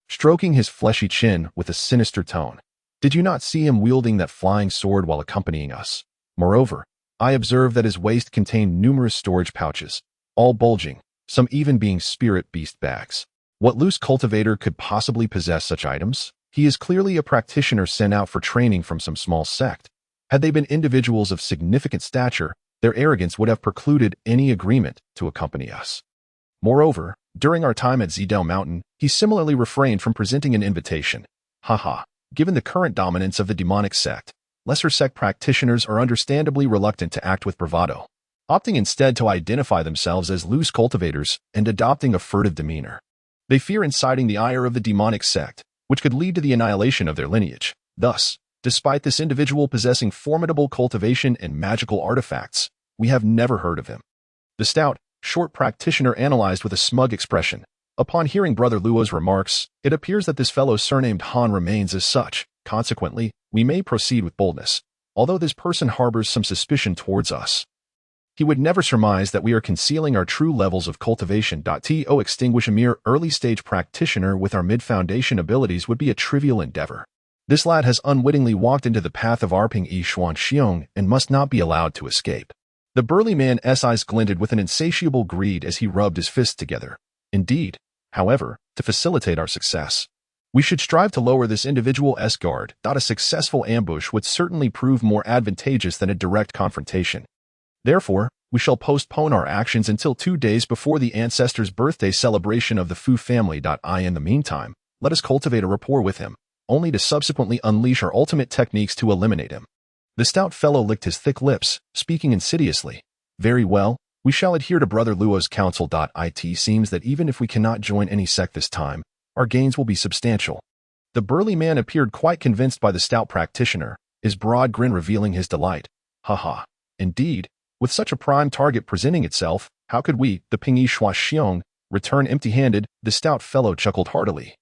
stroking his fleshy chin with a sinister tone. "Did you not see him wielding that flying sword while accompanying us? Moreover, I observed that his waist contained numerous storage pouches, all bulging, some even being spirit beast bags. What loose cultivator could possibly possess such items? He is clearly a practitioner sent out for training from some small sect. Had they been individuals of significant stature, their arrogance would have precluded any agreement to accompany us. Moreover, during our time at Zidao Mountain, he similarly refrained from presenting an invitation. Haha, given the current dominance of the demonic sect, lesser sect practitioners are understandably reluctant to act with bravado, opting instead to identify themselves as loose cultivators and adopting a furtive demeanor. They fear inciting the ire of the demonic sect, which could lead to the annihilation of their lineage. Thus, despite this individual possessing formidable cultivation and magical artifacts, we have never heard of him. The stout, short practitioner analyzed with a smug expression. Upon hearing Brother Luo's remarks, it appears that this fellow surnamed Han remains as such. Consequently, we may proceed with boldness, although this person harbors some suspicion towards us. He would never surmise that we are concealing our true levels of cultivation. To extinguish a mere early-stage practitioner with our mid-foundation abilities would be a trivial endeavor. This lad has unwittingly walked into the path of Arping Yi Xuan Xiong and must not be allowed to escape. The burly man's eyes glinted with an insatiable greed as he rubbed his fists together. Indeed, however, to facilitate our success, we should strive to lower this individual's guard. A successful ambush would certainly prove more advantageous than a direct confrontation. Therefore, we shall postpone our actions until 2 days before the ancestor's birthday celebration of the Fu family. In the meantime, let us cultivate a rapport with him, only to subsequently unleash our ultimate techniques to eliminate him. The stout fellow licked his thick lips, speaking insidiously. Very well, we shall adhere to Brother Luo's counsel. It seems that even if we cannot join any sect this time, our gains will be substantial. The burly man appeared quite convinced by the stout practitioner, his broad grin revealing his delight. Haha. Indeed, with such a prime target presenting itself, how could we, the Ping Yi Shua Xiong, return empty-handed? The stout fellow chuckled heartily,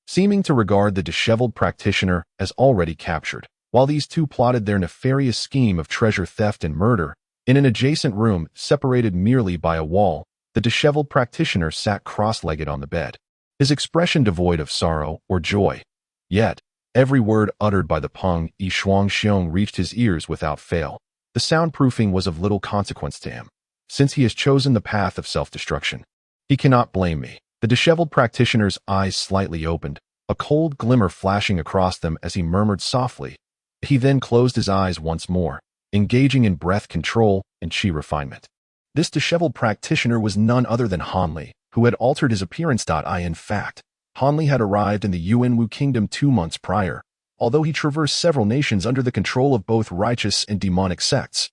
seeming to regard the disheveled practitioner as already captured. While these two plotted their nefarious scheme of treasure theft and murder, in an adjacent room, separated merely by a wall, the disheveled practitioner sat cross-legged on the bed, his expression devoid of sorrow or joy. Yet, every word uttered by the Peng Yi Xuan Xiong reached his ears without fail. The soundproofing was of little consequence to him, since he has chosen the path of self-destruction. He cannot blame me. The disheveled practitioner's eyes slightly opened, a cold glimmer flashing across them as he murmured softly. He then closed his eyes once more, engaging in breath control and qi refinement. This disheveled practitioner was none other than Hanli, who had altered his appearance. In fact, Hanli had arrived in the Yuanwu kingdom 2 months prior, although he traversed several nations under the control of both righteous and demonic sects.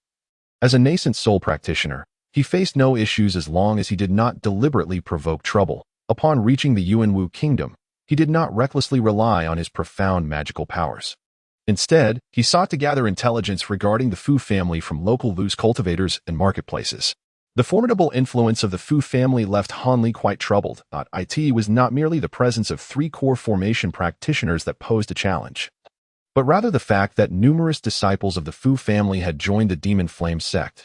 As a nascent soul practitioner, he faced no issues as long as he did not deliberately provoke trouble. Upon reaching the Yuanwu kingdom, he did not recklessly rely on his profound magical powers. Instead, he sought to gather intelligence regarding the Fu family from local loose cultivators and marketplaces. The formidable influence of the Fu family left Hanli quite troubled. It was not merely the presence of 3 core formation practitioners that posed a challenge, but rather the fact that numerous disciples of the Fu family had joined the Demon Flame sect.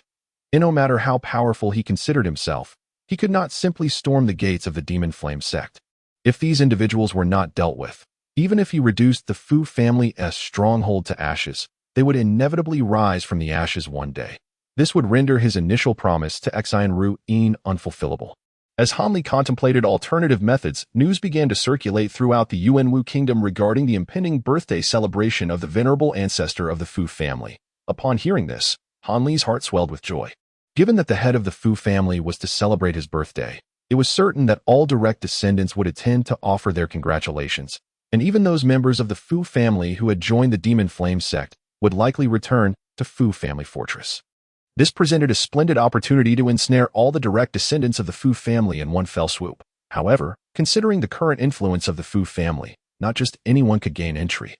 And no matter how powerful he considered himself, he could not simply storm the gates of the Demon Flame sect. If these individuals were not dealt with, even if he reduced the Fu family's stronghold to ashes, they would inevitably rise from the ashes one day. This would render his initial promise to Xian Ru-yin unfulfillable. As Hanli contemplated alternative methods, news began to circulate throughout the Yuanwu kingdom regarding the impending birthday celebration of the venerable ancestor of the Fu family. Upon hearing this, Hanli's heart swelled with joy. Given that the head of the Fu family was to celebrate his birthday, it was certain that all direct descendants would attend to offer their congratulations, and even those members of the Fu family who had joined the Demon Flame sect would likely return to Fu Family Fortress. This presented a splendid opportunity to ensnare all the direct descendants of the Fu family in one fell swoop. However, considering the current influence of the Fu family, not just anyone could gain entry.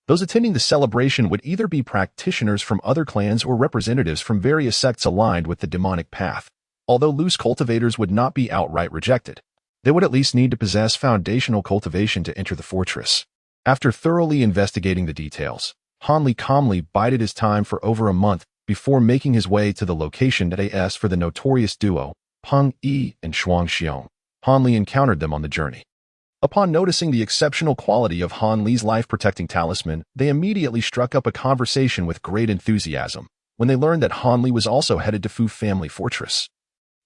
Those attending the celebration would either be practitioners from other clans or representatives from various sects aligned with the demonic path. Although loose cultivators would not be outright rejected, they would at least need to possess foundational cultivation to enter the fortress. After thoroughly investigating the details, Hanli calmly bided his time for over a month before making his way to the location for the notorious duo, Peng Yi and Xuan Xiong. Hanli encountered them on the journey. Upon noticing the exceptional quality of Hanli's life-protecting talisman, they immediately struck up a conversation with great enthusiasm when they learned that Hanli was also headed to Fu Family Fortress.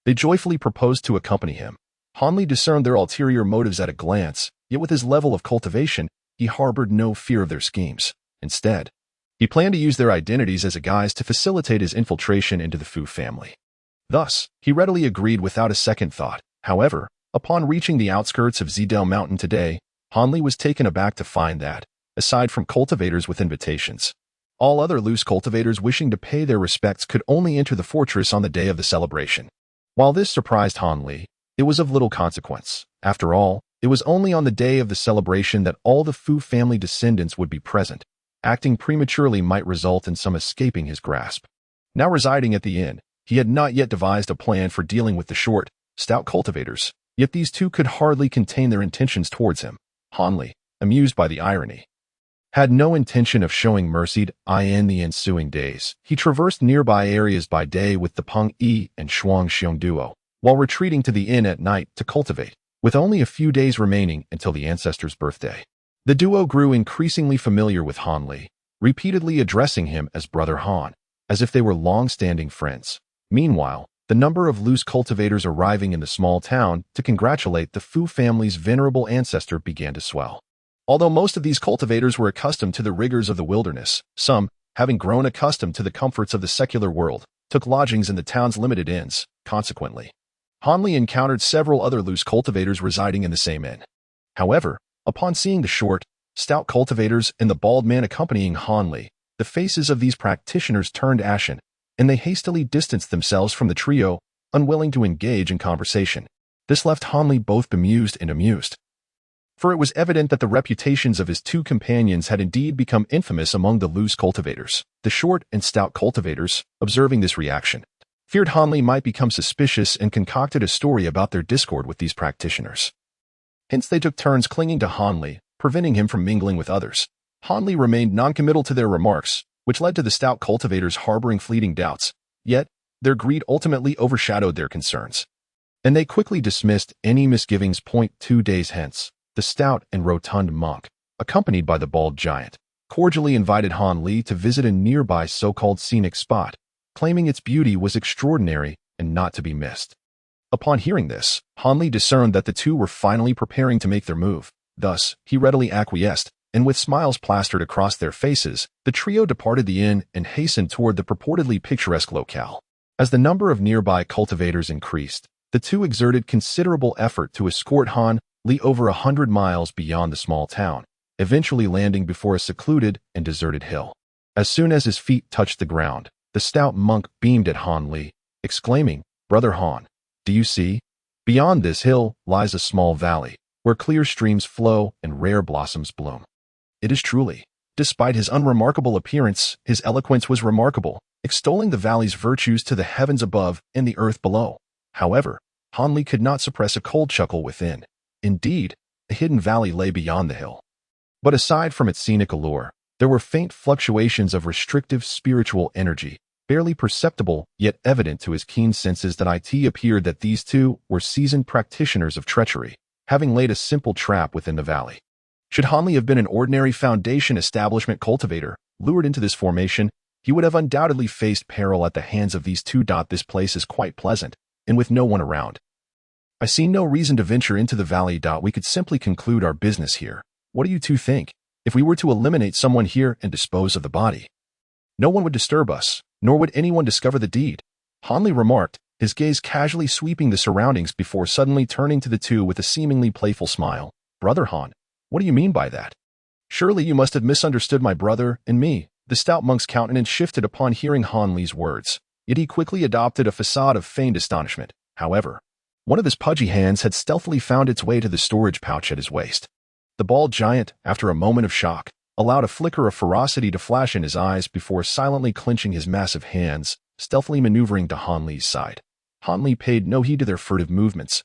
They joyfully proposed to accompany him. Hanli discerned their ulterior motives at a glance, yet with his level of cultivation, he harbored no fear of their schemes. Instead, he planned to use their identities as a guise to facilitate his infiltration into the Fu family. Thus, he readily agreed without a second thought. However, upon reaching the outskirts of Zidao Mountain today, Hanli was taken aback to find that, aside from cultivators with invitations, all other loose cultivators wishing to pay their respects could only enter the fortress on the day of the celebration. While this surprised Hanli, it was of little consequence. After all, It was only on the day of the celebration that all the Fu family descendants would be present. Acting prematurely might result in some escaping his grasp. Now residing at the inn, he had not yet devised a plan for dealing with the short, stout cultivators, yet these two could hardly contain their intentions towards him. Hanli, amused by the irony, had no intention of showing mercy in the ensuing days. He traversed nearby areas by day with the Peng Yi and Shuang Xiong duo, while retreating to the inn at night to cultivate, with only a few days remaining until the ancestor's birthday. The duo grew increasingly familiar with Hanli, repeatedly addressing him as Brother Han, as if they were long-standing friends. Meanwhile, the number of loose cultivators arriving in the small town to congratulate the Fu family's venerable ancestor began to swell. Although most of these cultivators were accustomed to the rigors of the wilderness, some, having grown accustomed to the comforts of the secular world, took lodgings in the town's limited inns. Consequently, Hanli encountered several other loose cultivators residing in the same inn. However, upon seeing the short, stout cultivators and the bald man accompanying Hanli, the faces of these practitioners turned ashen, and they hastily distanced themselves from the trio, unwilling to engage in conversation. This left Hanli both bemused and amused, for it was evident that the reputations of his two companions had indeed become infamous among the loose cultivators. The short and stout cultivators, observing this reaction, feared Hanli might become suspicious and concocted a story about their discord with these practitioners. Hence they took turns clinging to Hanli, preventing him from mingling with others. Hanli remained noncommittal to their remarks, which led to the stout cultivators harboring fleeting doubts. Yet, their greed ultimately overshadowed their concerns, and they quickly dismissed any misgivings. 2 days hence, the stout and rotund monk, accompanied by the bald giant, cordially invited Hanli to visit a nearby so-called scenic spot, claiming its beauty was extraordinary and not to be missed. Upon hearing this, Hanli discerned that the two were finally preparing to make their move. Thus, he readily acquiesced, and with smiles plastered across their faces, the trio departed the inn and hastened toward the purportedly picturesque locale. As the number of nearby cultivators increased, the two exerted considerable effort to escort Hanli over 100 miles beyond the small town, eventually landing before a secluded and deserted hill. As soon as his feet touched the ground, the stout monk beamed at Hanli, exclaiming, "Brother Han, do you see? Beyond this hill lies a small valley, where clear streams flow and rare blossoms bloom." It is truly. Despite his unremarkable appearance, his eloquence was remarkable, extolling the valley's virtues to the heavens above and the earth below. However, Hanli could not suppress a cold chuckle within. Indeed, a hidden valley lay beyond the hill. But aside from its scenic allure, there were faint fluctuations of restrictive spiritual energy, barely perceptible yet evident to his keen senses that it appeared that these two were seasoned practitioners of treachery, having laid a simple trap within the valley. Should Hanli have been an ordinary foundation establishment cultivator, lured into this formation, he would have undoubtedly faced peril at the hands of these two. This place is quite pleasant, and with no one around, I see no reason to venture into the valley. We could simply conclude our business here. What do you two think? If we were to eliminate someone here and dispose of the body, no one would disturb us, nor would anyone discover the deed, Hanli remarked, his gaze casually sweeping the surroundings before suddenly turning to the two with a seemingly playful smile. "Brother Han, what do you mean by that? Surely you must have misunderstood my brother and me." The stout monk's countenance shifted upon hearing Hanli's words, yet he quickly adopted a facade of feigned astonishment. However, one of his pudgy hands had stealthily found its way to the storage pouch at his waist. The bald giant, after a moment of shock, allowed a flicker of ferocity to flash in his eyes before silently clenching his massive hands, stealthily maneuvering to Hanli's side. Hanli paid no heed to their furtive movements,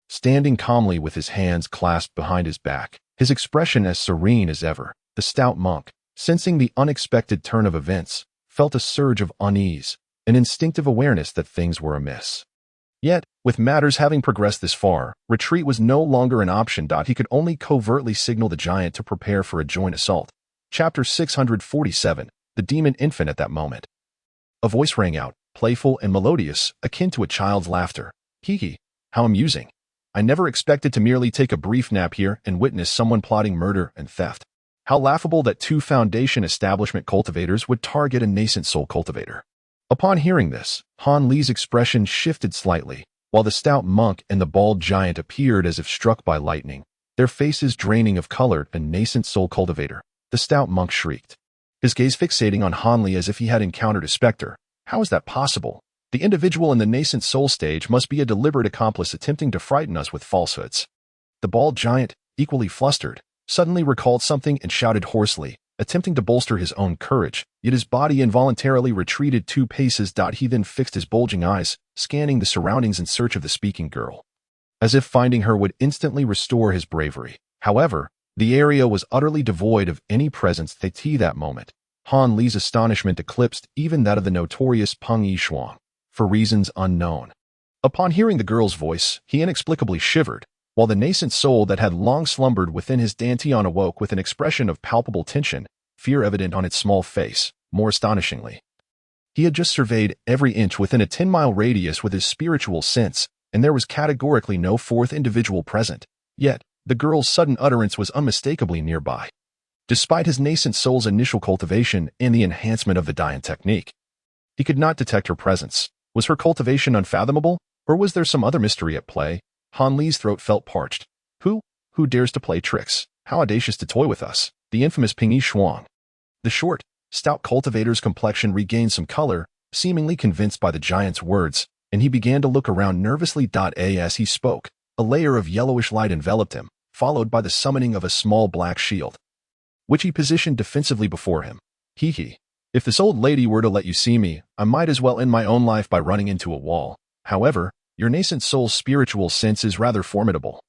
standing calmly with his hands clasped behind his back, his expression as serene as ever. The stout monk, sensing the unexpected turn of events, felt a surge of unease, an instinctive awareness that things were amiss. Yet, with matters having progressed this far, retreat was no longer an option. He could only covertly signal the giant to prepare for a joint assault. Chapter 647, The Demon Infant. At that moment, a voice rang out, playful and melodious, akin to a child's laughter. "Hee hee, how amusing. I never expected to merely take a brief nap here and witness someone plotting murder and theft. How laughable that two foundation establishment cultivators would target a nascent soul cultivator." Upon hearing this, Hanli's expression shifted slightly, while the stout monk and the bald giant appeared as if struck by lightning, their faces draining of color. "A nascent soul cultivator," the stout monk shrieked, his gaze fixating on Hanli as if he had encountered a specter. "How is that possible? The individual in the nascent soul stage must be a deliberate accomplice attempting to frighten us with falsehoods." The bald giant, equally flustered, suddenly recalled something and shouted hoarsely, attempting to bolster his own courage, yet his body involuntarily retreated 2 paces. He then fixed his bulging eyes, scanning the surroundings in search of the speaking girl, as if finding her would instantly restore his bravery. However, the area was utterly devoid of any presence. That moment, Han Li's astonishment eclipsed even that of the notorious Peng Yishuang, for reasons unknown. Upon hearing the girl's voice, he inexplicably shivered, while the nascent soul that had long slumbered within his Dantian awoke with an expression of palpable tension, fear evident on its small face. More astonishingly, he had just surveyed every inch within a 10-mile radius with his spiritual sense, and there was categorically no fourth individual present. Yet, the girl's sudden utterance was unmistakably nearby. Despite his nascent soul's initial cultivation and the enhancement of the Dian technique, he could not detect her presence. Was her cultivation unfathomable, or was there some other mystery at play? Han Li's throat felt parched. Who dares to play tricks? How audacious to toy with us? The infamous Peng Yishuang. The short, stout cultivator's complexion regained some color, seemingly convinced by the giant's words, and he began to look around nervously. As he spoke, a layer of yellowish light enveloped him, followed by the summoning of a small black shield, which he positioned defensively before him. If this old lady were to let you see me, I might as well end my own life by running into a wall. However, your nascent soul's spiritual sense is rather formidable.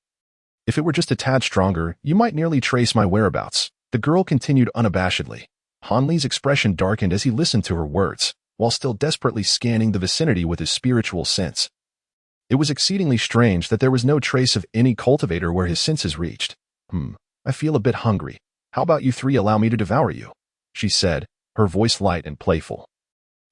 If it were just a tad stronger, you might nearly trace my whereabouts. The girl continued unabashedly. Han Li's expression darkened as he listened to her words, while still desperately scanning the vicinity with his spiritual sense. It was exceedingly strange that there was no trace of any cultivator where his senses reached. I feel a bit hungry. How about you 3 allow me to devour you? She said, her voice light and playful.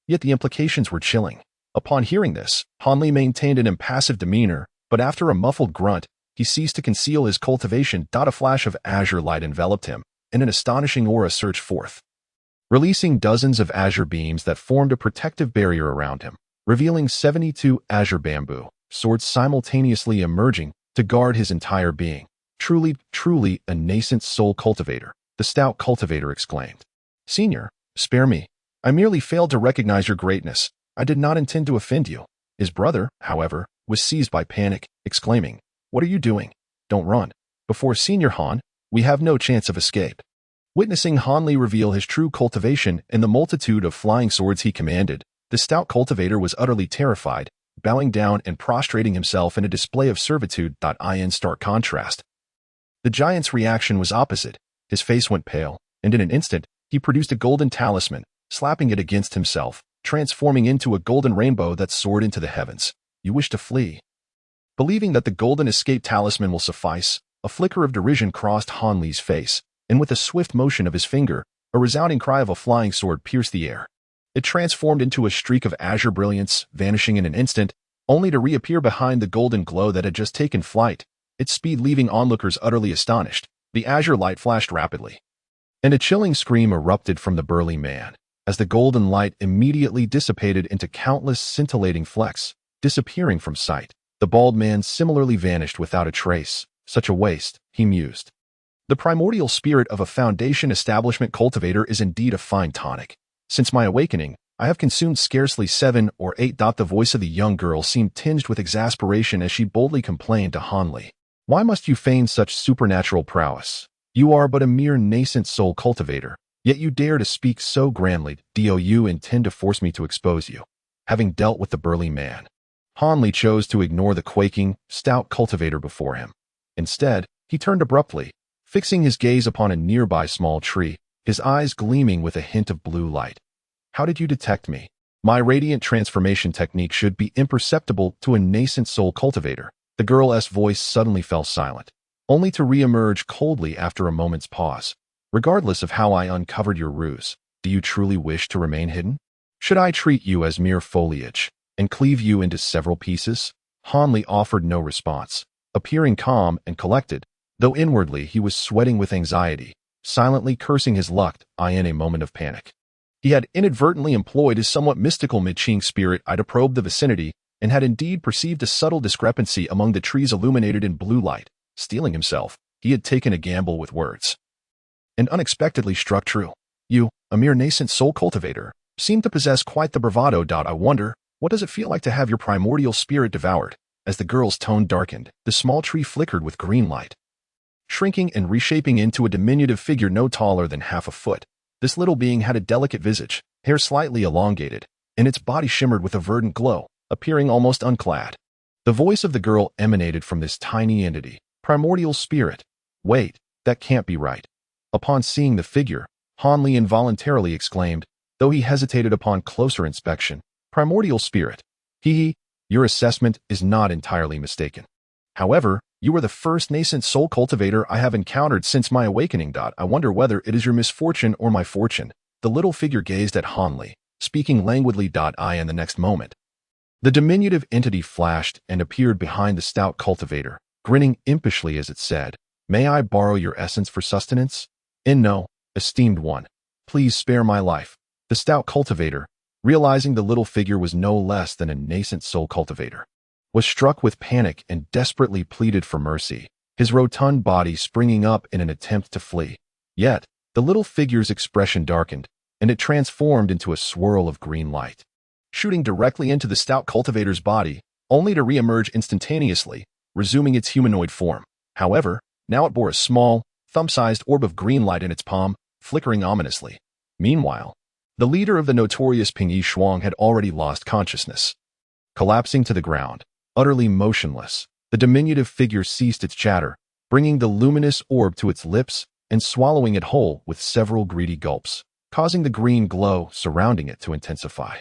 Yet the implications were chilling. Upon hearing this, Han Li maintained an impassive demeanor, but after a muffled grunt, he ceased to conceal his cultivation. A flash of azure light enveloped him, and an astonishing aura surged forth, releasing dozens of azure beams that formed a protective barrier around him, revealing 72 azure bamboo swords simultaneously emerging to guard his entire being. Truly a nascent soul cultivator, the stout cultivator exclaimed. Senior, spare me. I merely failed to recognize your greatness. I did not intend to offend you. His brother, however, was seized by panic, exclaiming, What are you doing? Don't run. Before Senior Han, we have no chance of escape. Witnessing Han Li reveal his true cultivation and the multitude of flying swords he commanded, the stout cultivator was utterly terrified, bowing down and prostrating himself in a display of servitude. In stark contrast, the giant's reaction was opposite. His face went pale, and in an instant, he produced a golden talisman, slapping it against himself, transforming into a golden rainbow that soared into the heavens. You wish to flee? Believing that the golden escape talisman will suffice, a flicker of derision crossed Han Li's face, and with a swift motion of his finger, a resounding cry of a flying sword pierced the air. It transformed into a streak of azure brilliance, vanishing in an instant, only to reappear behind the golden glow that had just taken flight, its speed leaving onlookers utterly astonished. The azure light flashed rapidly, and a chilling scream erupted from the burly man, as the golden light immediately dissipated into countless scintillating flecks, disappearing from sight. The bald man similarly vanished without a trace. Such a waste, he mused. The primordial spirit of a foundation establishment cultivator is indeed a fine tonic. Since my awakening, I have consumed scarcely 7 or 8. The voice of the young girl seemed tinged with exasperation as she boldly complained to Han Li. Why must you feign such supernatural prowess? You are but a mere nascent soul cultivator, yet you dare to speak so grandly. Do you intend to force me to expose you? Having dealt with the burly man, Han Li chose to ignore the quaking, stout cultivator before him. Instead, he turned abruptly, fixing his gaze upon a nearby small tree, his eyes gleaming with a hint of blue light. How did you detect me? My radiant transformation technique should be imperceptible to a nascent soul cultivator. The girl's voice suddenly fell silent, only to re-emerge coldly after a moment's pause. Regardless of how I uncovered your ruse, do you truly wish to remain hidden? Should I treat you as mere foliage and cleave you into several pieces? Han Li offered no response, appearing calm and collected, though inwardly he was sweating with anxiety, silently cursing his luck in a moment of panic. He had inadvertently employed his somewhat mystical mid-Qing spirit to probe the vicinity, and had indeed perceived a subtle discrepancy among the trees illuminated in blue light. Steeling himself, he had taken a gamble with words, and unexpectedly struck true. You, a mere nascent soul cultivator, seem to possess quite the bravado. I wonder, what does it feel like to have your primordial spirit devoured? As the girl's tone darkened, the small tree flickered with green light, shrinking and reshaping into a diminutive figure no taller than half a foot. This little being had a delicate visage, hair slightly elongated, and its body shimmered with a verdant glow, appearing almost unclad. The voice of the girl emanated from this tiny entity. Primordial spirit. Wait, that can't be right. Upon seeing the figure, Han Li involuntarily exclaimed, though he hesitated upon closer inspection. Primordial spirit. Your assessment is not entirely mistaken. However, you are the first nascent soul cultivator I have encountered since my awakening. I wonder whether it is your misfortune or my fortune. The little figure gazed at Han Li, speaking languidly. In the next moment, the diminutive entity flashed and appeared behind the stout cultivator, grinning impishly as it said, "May I borrow your essence for sustenance? No, esteemed one. Please spare my life." The stout cultivator, realizing the little figure was no less than a nascent soul cultivator, was struck with panic and desperately pleaded for mercy, his rotund body springing up in an attempt to flee. Yet, the little figure's expression darkened, and it transformed into a swirl of green light, shooting directly into the stout cultivator's body, only to re-emerge instantaneously, resuming its humanoid form. However, now it bore a small, thumb-sized orb of green light in its palm, flickering ominously. Meanwhile, the leader of the notorious Ping Yi Shuang had already lost consciousness. Collapsing to the ground, utterly motionless, the diminutive figure ceased its chatter, bringing the luminous orb to its lips and swallowing it whole with several greedy gulps, causing the green glow surrounding it to intensify.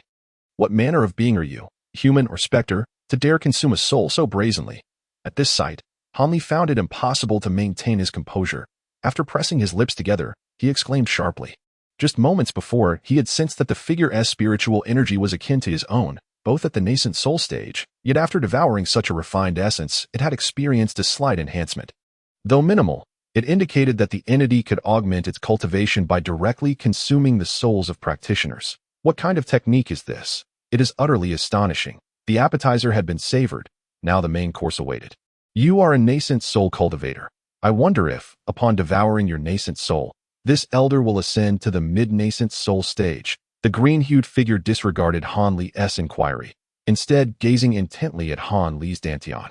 What manner of being are you, human or specter, to dare consume a soul so brazenly? At this sight, Han Li found it impossible to maintain his composure. After pressing his lips together, he exclaimed sharply. Just moments before, he had sensed that the figure's spiritual energy was akin to his own, both at the nascent soul stage, yet after devouring such a refined essence, it had experienced a slight enhancement. Though minimal, it indicated that the entity could augment its cultivation by directly consuming the souls of practitioners. What kind of technique is this? It is utterly astonishing. The appetizer had been savored, now the main course awaited. You are a nascent soul cultivator. I wonder if, upon devouring your nascent soul, this elder will ascend to the mid-nascent soul stage. The green-hued figure disregarded Han Li's inquiry, instead gazing intently at Han Li's dantian,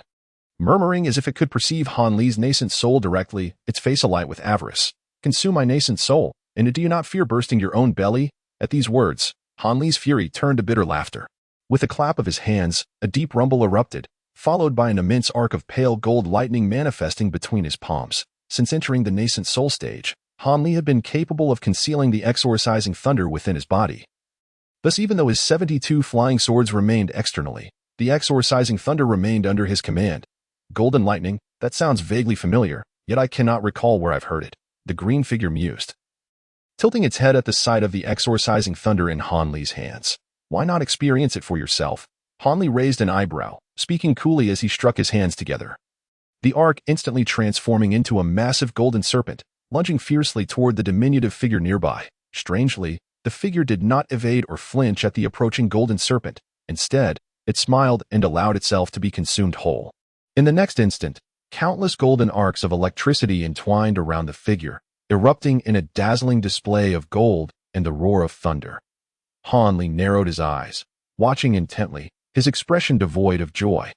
murmuring as if it could perceive Han Li's nascent soul directly, its face alight with avarice. "Consume my nascent soul, and do you not fear bursting your own belly?" At these words, Han Li's fury turned to bitter laughter. With a clap of his hands, a deep rumble erupted, followed by an immense arc of pale gold lightning manifesting between his palms. Since entering the nascent soul stage, Han Li had been capable of concealing the exorcising thunder within his body. Thus, even though his 72 flying swords remained externally, the exorcising thunder remained under his command. Golden lightning, that sounds vaguely familiar, yet I cannot recall where I've heard it, the green figure mused, tilting its head at the sight of the exorcising thunder in Han Li's hands. Why not experience it for yourself? Han Li raised an eyebrow, speaking coolly as he struck his hands together, the arc instantly transforming into a massive golden serpent, lunging fiercely toward the diminutive figure nearby. Strangely, the figure did not evade or flinch at the approaching golden serpent. Instead, it smiled and allowed itself to be consumed whole. In the next instant, countless golden arcs of electricity entwined around the figure, erupting in a dazzling display of gold and the roar of thunder. Han Li narrowed his eyes, watching intently, his expression devoid of joy.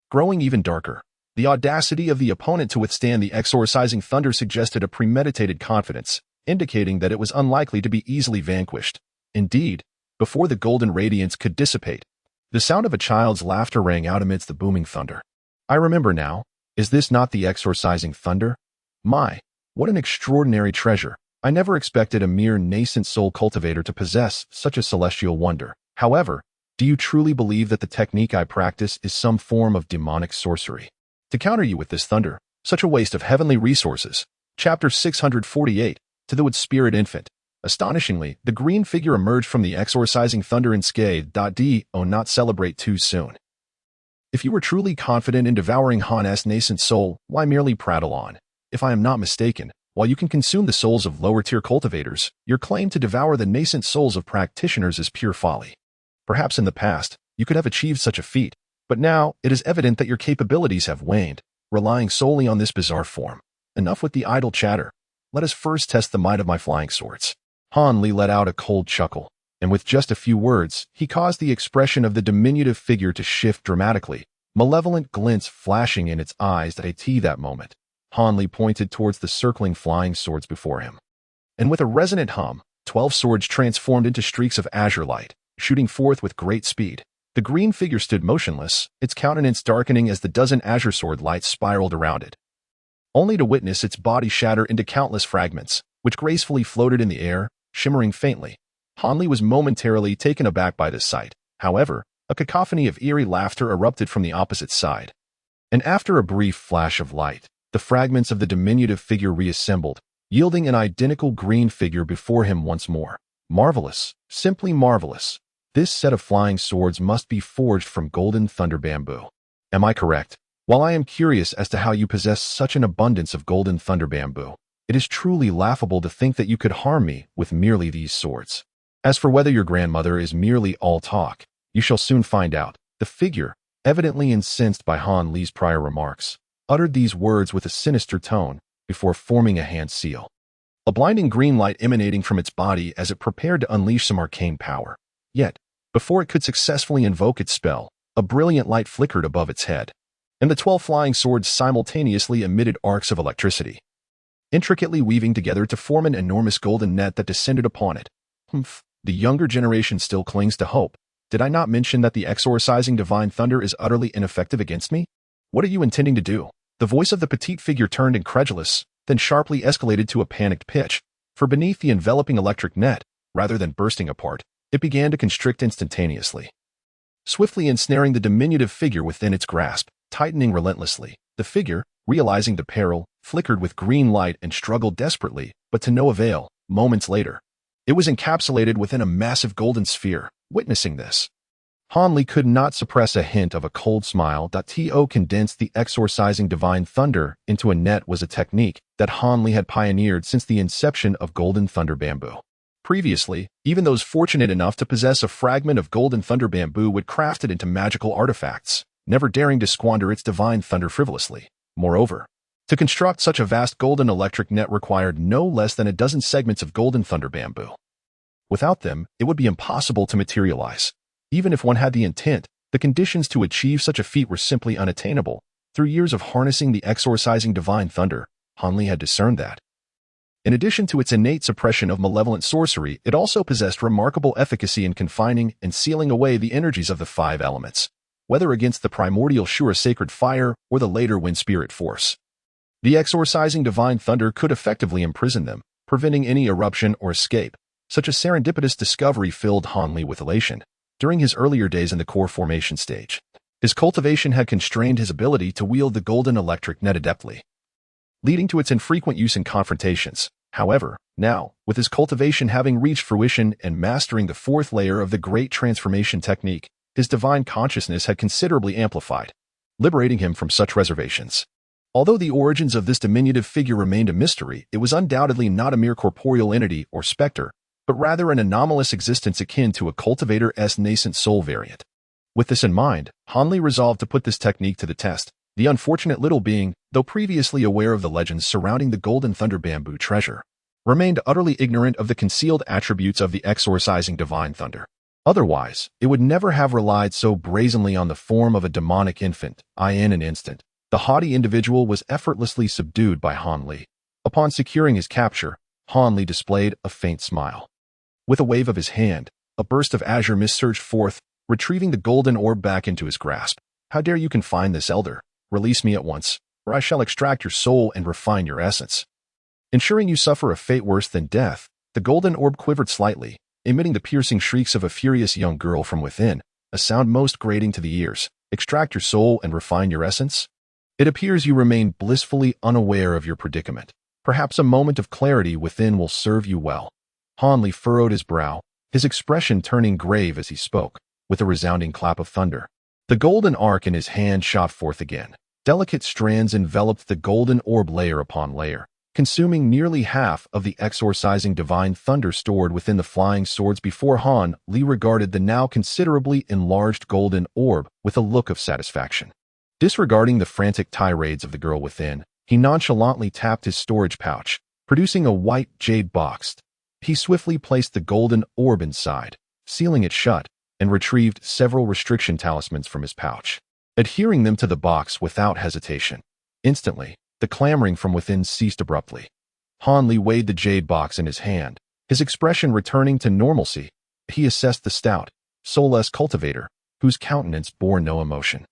Growing even darker, the audacity of the opponent to withstand the exorcising thunder suggested a premeditated confidence, indicating that it was unlikely to be easily vanquished. Indeed, before the golden radiance could dissipate, the sound of a child's laughter rang out amidst the booming thunder. I remember now. Is this not the exorcising thunder? My, what an extraordinary treasure. I never expected a mere nascent soul cultivator to possess such a celestial wonder. However, do you truly believe that the technique I practice is some form of demonic sorcery? To counter you with this thunder, such a waste of heavenly resources. Chapter 648, To the Wood Spirit Infant. Astonishingly, the green figure emerged from the exorcising thunder unscathed. Do not celebrate too soon. If you were truly confident in devouring Han's nascent soul, why merely prattle on? If I am not mistaken, while you can consume the souls of lower-tier cultivators, your claim to devour the nascent souls of practitioners is pure folly. Perhaps in the past, you could have achieved such a feat, but now it is evident that your capabilities have waned, relying solely on this bizarre form. Enough with the idle chatter. Let us first test the might of my flying swords. Han Li let out a cold chuckle, and with just a few words, he caused the expression of the diminutive figure to shift dramatically, malevolent glints flashing in its eyes at that moment. Han Li pointed towards the circling flying swords before him. And with a resonant hum, 12 swords transformed into streaks of azure light, shooting forth with great speed. The green figure stood motionless, its countenance darkening as the dozen azure sword lights spiraled around it, only to witness its body shatter into countless fragments, which gracefully floated in the air, shimmering faintly. Han Li was momentarily taken aback by this sight. However, a cacophony of eerie laughter erupted from the opposite side. And after a brief flash of light, the fragments of the diminutive figure reassembled, yielding an identical green figure before him once more. Marvelous, simply marvelous. This set of flying swords must be forged from golden thunder bamboo. Am I correct? While I am curious as to how you possess such an abundance of golden thunder bamboo, it is truly laughable to think that you could harm me with merely these swords. As for whether your grandmother is merely all talk, you shall soon find out. The figure, evidently incensed by Han Li's prior remarks, uttered these words with a sinister tone before forming a hand seal. A blinding green light emanating from its body as it prepared to unleash some arcane power. Yet, before it could successfully invoke its spell, a brilliant light flickered above its head, and the 12 flying swords simultaneously emitted arcs of electricity, intricately weaving together to form an enormous golden net that descended upon it. Humph, the younger generation still clings to hope. Did I not mention that the exorcising divine thunder is utterly ineffective against me? What are you intending to do? The voice of the petite figure turned incredulous, then sharply escalated to a panicked pitch, for beneath the enveloping electric net, rather than bursting apart, it began to constrict instantaneously, swiftly ensnaring the diminutive figure within its grasp, tightening relentlessly. The figure, realizing the peril, flickered with green light and struggled desperately, but to no avail. Moments later, it was encapsulated within a massive golden sphere. Witnessing this, Han Li could not suppress a hint of a cold smile. To condense the exorcising divine thunder into a net was a technique that Han Li had pioneered since the inception of golden thunder bamboo. Previously, even those fortunate enough to possess a fragment of golden thunder bamboo would craft it into magical artifacts, never daring to squander its divine thunder frivolously. Moreover, to construct such a vast golden electric net required no less than a dozen segments of golden thunder bamboo. Without them, it would be impossible to materialize. Even if one had the intent, the conditions to achieve such a feat were simply unattainable. Through years of harnessing the exorcising divine thunder, Han Li had discerned that. In addition to its innate suppression of malevolent sorcery, it also possessed remarkable efficacy in confining and sealing away the energies of the 5 elements, whether against the primordial Shura sacred fire or the later wind spirit force. The exorcising divine thunder could effectively imprison them, preventing any eruption or escape. Such a serendipitous discovery filled Han Li with elation. During his earlier days in the core formation stage, his cultivation had constrained his ability to wield the golden electric net adeptly, leading to its infrequent use in confrontations. However, now, with his cultivation having reached fruition and mastering the 4th layer of the Great Transformation technique, his divine consciousness had considerably amplified, liberating him from such reservations. Although the origins of this diminutive figure remained a mystery, it was undoubtedly not a mere corporeal entity or specter, but rather an anomalous existence akin to a cultivator's nascent soul variant. With this in mind, Han Li resolved to put this technique to the test. The unfortunate little being, though previously aware of the legends surrounding the golden thunder bamboo treasure, remained utterly ignorant of the concealed attributes of the exorcising divine thunder. Otherwise, it would never have relied so brazenly on the form of a demonic infant. In an instant, the haughty individual was effortlessly subdued by Han Li. Upon securing his capture, Han Li displayed a faint smile. With a wave of his hand, a burst of azure mist surged forth, retrieving the golden orb back into his grasp. How dare you confine this elder? Release me at once, or I shall extract your soul and refine your essence. Ensuring you suffer a fate worse than death, the golden orb quivered slightly, emitting the piercing shrieks of a furious young girl from within, a sound most grating to the ears. Extract your soul and refine your essence? It appears you remain blissfully unaware of your predicament. Perhaps a moment of clarity within will serve you well. Han Li furrowed his brow, his expression turning grave as he spoke, with a resounding clap of thunder. The golden arc in his hand shot forth again. Delicate strands enveloped the golden orb layer upon layer, consuming nearly half of the exorcising divine thunder stored within the flying swords. Before Han Li regarded the now considerably enlarged golden orb with a look of satisfaction. Disregarding the frantic tirades of the girl within, he nonchalantly tapped his storage pouch, producing a white jade box. He swiftly placed the golden orb inside, sealing it shut, and retrieved several restriction talismans from his pouch. adhering them to the box without hesitation. Instantly, the clamoring from within ceased abruptly. Han Li weighed the jade box in his hand, his expression returning to normalcy. He assessed the stout, soulless cultivator, whose countenance bore no emotion,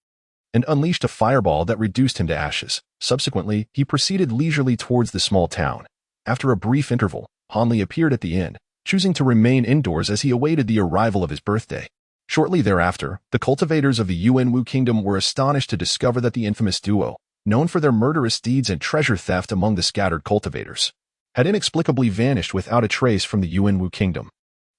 and unleashed a fireball that reduced him to ashes. Subsequently, he proceeded leisurely towards the small town. After a brief interval, Han Li appeared at the inn, choosing to remain indoors as he awaited the arrival of his birthday. Shortly thereafter, the cultivators of the Yuanwu kingdom were astonished to discover that the infamous duo, known for their murderous deeds and treasure theft among the scattered cultivators, had inexplicably vanished without a trace from the Yuanwu kingdom.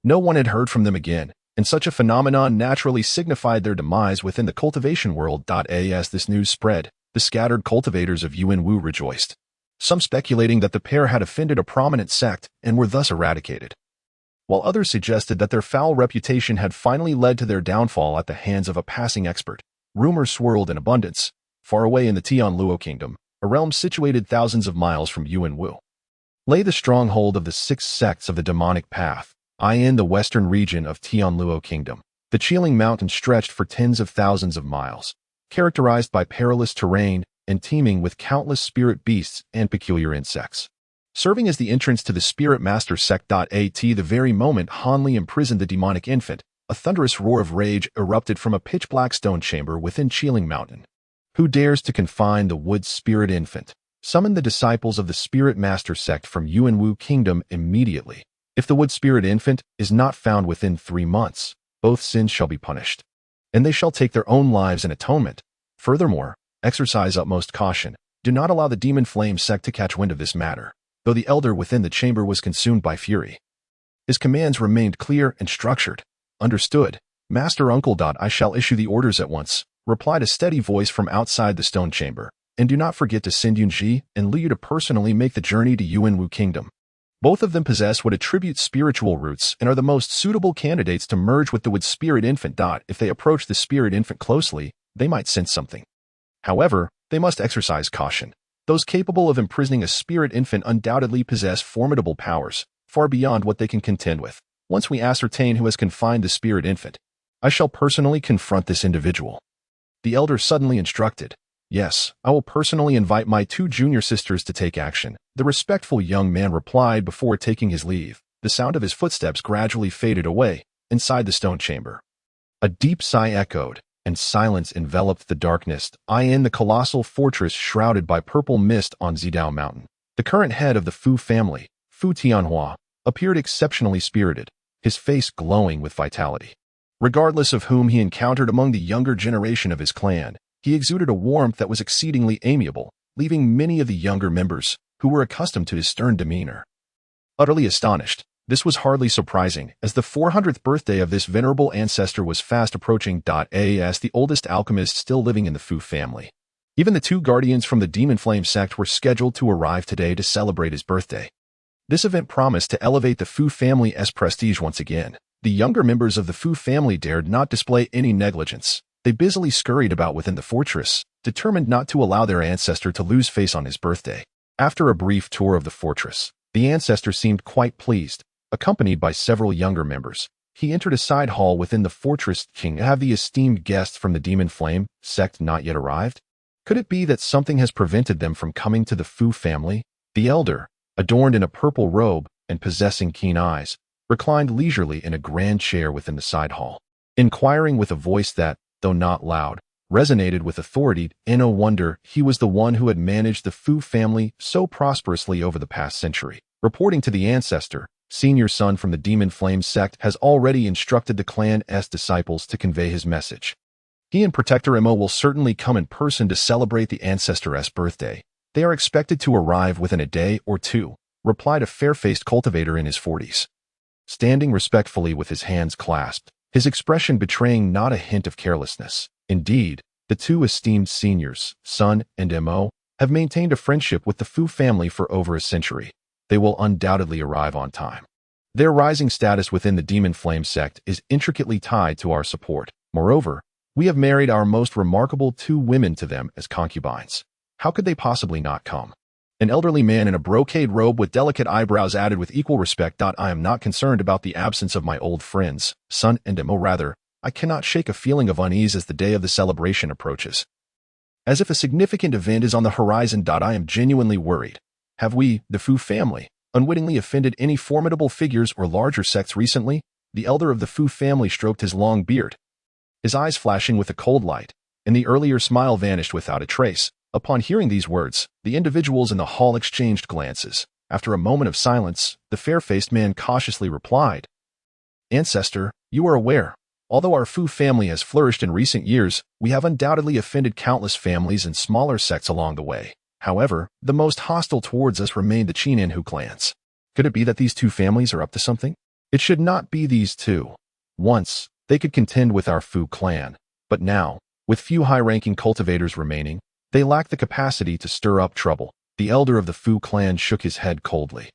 No one had heard from them again, and such a phenomenon naturally signified their demise within the cultivation world. As this news spread, the scattered cultivators of Yuanwu rejoiced, some speculating that the pair had offended a prominent sect and were thus eradicated, while others suggested that their foul reputation had finally led to their downfall at the hands of a passing expert. Rumors swirled in abundance. Far away in the Tianluo kingdom, a realm situated thousands of miles from Yuanwu, lay the stronghold of the 6 sects of the demonic path. In the western region of Tianluo kingdom, the Qiling Mountain stretched for tens of thousands of miles, characterized by perilous terrain and teeming with countless spirit beasts and peculiar insects, serving as the entrance to the Spirit Master sect. At the very moment Han Li imprisoned the demonic infant, a thunderous roar of rage erupted from a pitch-black stone chamber within Qiling Mountain. Who dares to confine the wood spirit infant? Summon the disciples of the Spirit Master sect from Yuanwu kingdom immediately. If the wood spirit infant is not found within 3 months, both sins shall be punished, and they shall take their own lives in atonement. Furthermore, exercise utmost caution. Do not allow the demon flame sect to catch wind of this matter. Though the elder within the chamber was consumed by fury, his commands remained clear and structured. Understood, Master Uncle. I shall issue the orders at once, replied a steady voice from outside the stone chamber. And do not forget to send Yunji and Liu to personally make the journey to Yuanwu kingdom. Both of them possess what attribute spiritual roots and are the most suitable candidates to merge with the wood spirit infant. If they approach the spirit infant closely, they might sense something. However, they must exercise caution. Those capable of imprisoning a spirit infant undoubtedly possess formidable powers, far beyond what they can contend with. Once we ascertain who has confined the spirit infant, I shall personally confront this individual. The elder suddenly instructed. Yes, I will personally invite my 2 junior sisters to take action, the respectful young man replied before taking his leave. The sound of his footsteps gradually faded away inside the stone chamber. A deep sigh echoed, and silence enveloped the darkness in the colossal fortress shrouded by purple mist on Zidao Mountain. The current head of the Fu family, Fu Tianhua, appeared exceptionally spirited, his face glowing with vitality. Regardless of whom he encountered among the younger generation of his clan, he exuded a warmth that was exceedingly amiable, leaving many of the younger members, who were accustomed to his stern demeanor, utterly astonished. This was hardly surprising, as the 400th birthday of this venerable ancestor was fast approaching. As the oldest alchemist still living in the Fu family, even the 2 guardians from the Demon Flame sect were scheduled to arrive today to celebrate his birthday. This event promised to elevate the Fu family's prestige once again. The younger members of the Fu family dared not display any negligence. They busily scurried about within the fortress, determined not to allow their ancestor to lose face on his birthday. After a brief tour of the fortress, the ancestor seemed quite pleased. Accompanied by several younger members, he entered a side hall within the fortress. Have the esteemed guests from the Demon Flame sect not yet arrived? Could it be that something has prevented them from coming to the Fu family? The elder, adorned in a purple robe and possessing keen eyes, reclined leisurely in a grand chair within the side hall, inquiring with a voice that, though not loud, resonated with authority. No wonder he was the one who had managed the Fu family so prosperously over the past century. Reporting to the ancestor, senior son from the Demon Flame sect has already instructed the clan's disciples to convey his message. He and Protector Mo will certainly come in person to celebrate the ancestor's birthday. They are expected to arrive within a day or 2, replied a fair-faced cultivator in his 40s, standing respectfully with his hands clasped, his expression betraying not a hint of carelessness. Indeed, the 2 esteemed seniors, Sun and Mo, have maintained a friendship with the Fu family for over a century. They will undoubtedly arrive on time. Their rising status within the Demon Flame sect is intricately tied to our support. Moreover, we have married our most remarkable 2 women to them as concubines. How could they possibly not come? An elderly man in a brocade robe with delicate eyebrows added with equal respect. I am not concerned about the absence of my old friends, Sun and Mo. Rather, I cannot shake a feeling of unease as the day of the celebration approaches. As if a significant event is on the horizon. I am genuinely worried. Have we, the Fu family, unwittingly offended any formidable figures or larger sects recently? The elder of the Fu family stroked his long beard, his eyes flashing with a cold light, and the earlier smile vanished without a trace. Upon hearing these words, the individuals in the hall exchanged glances. After a moment of silence, the fair-faced man cautiously replied, "Ancestor, you are aware. Although our Fu family has flourished in recent years, we have undoubtedly offended countless families and smaller sects along the way. However, the most hostile towards us remain the Chinanhu clans. Could it be that these two families are up to something? It should not be these two. Once, they could contend with our Fu clan, but now, with few high-ranking cultivators remaining, they lack the capacity to stir up trouble." The elder of the Fu clan shook his head coldly.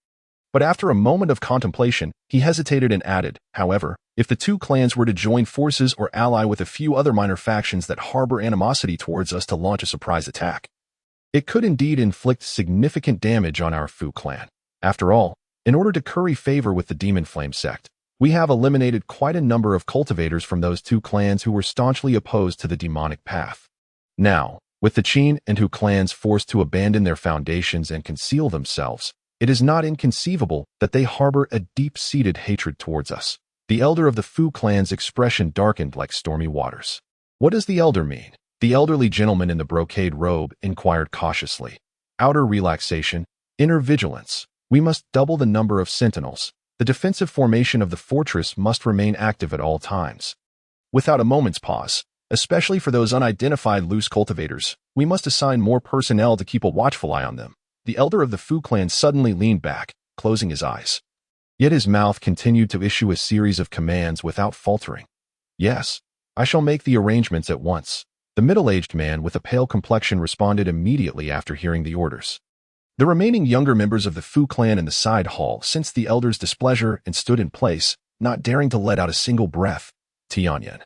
But after a moment of contemplation, he hesitated and added, "However, if the two clans were to join forces or ally with a few other minor factions that harbor animosity towards us to launch a surprise attack, it could indeed inflict significant damage on our Fu clan. After all, in order to curry favor with the Demon Flame sect, we have eliminated quite a number of cultivators from those two clans who were staunchly opposed to the demonic path. Now, with the Qin and Hu clans forced to abandon their foundations and conceal themselves, it is not inconceivable that they harbor a deep-seated hatred towards us." The elder of the Fu clan's expression darkened like stormy waters. "What does the elder mean?" The elderly gentleman in the brocade robe inquired cautiously. "Outer relaxation, inner vigilance. We must double the number of sentinels. The defensive formation of the fortress must remain active at all times. Without a moment's pause, especially for those unidentified loose cultivators, we must assign more personnel to keep a watchful eye on them." The elder of the Fu clan suddenly leaned back, closing his eyes. Yet his mouth continued to issue a series of commands without faltering. "Yes, I shall make the arrangements at once." The middle-aged man with a pale complexion responded immediately after hearing the orders. The remaining younger members of the Fu clan in the side hall sensed the elder's displeasure and stood in place, not daring to let out a single breath. "Tianyan,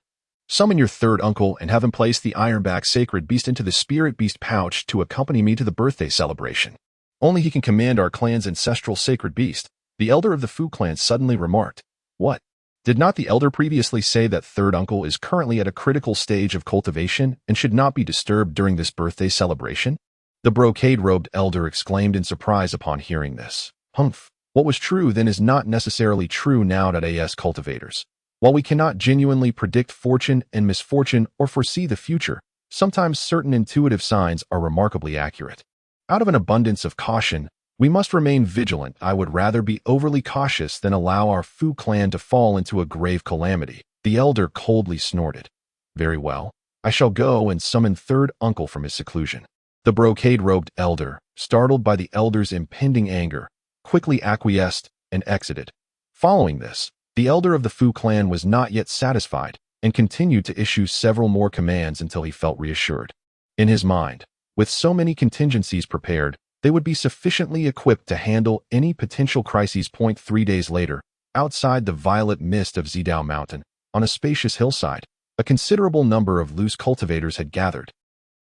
summon your third uncle and have him place the ironback sacred beast into the spirit beast pouch to accompany me to the birthday celebration. Only he can command our clan's ancestral sacred beast." The elder of the Fu clan suddenly remarked, "What? Did not the elder previously say that third uncle is currently at a critical stage of cultivation and should not be disturbed during this birthday celebration?" The brocade-robed elder exclaimed in surprise upon hearing this. "Humph. What was true then is not necessarily true now. As cultivators, while we cannot genuinely predict fortune and misfortune or foresee the future, sometimes certain intuitive signs are remarkably accurate. Out of an abundance of caution, we must remain vigilant. I would rather be overly cautious than allow our Fu clan to fall into a grave calamity." The elder coldly snorted. "Very well. I shall go and summon third uncle from his seclusion." The brocade-robed elder, startled by the elder's impending anger, quickly acquiesced and exited. Following this, the elder of the Fu clan was not yet satisfied and continued to issue several more commands until he felt reassured. In his mind, with so many contingencies prepared, they would be sufficiently equipped to handle any potential crises. 3 days later, outside the violet mist of Zidao Mountain, on a spacious hillside, a considerable number of loose cultivators had gathered.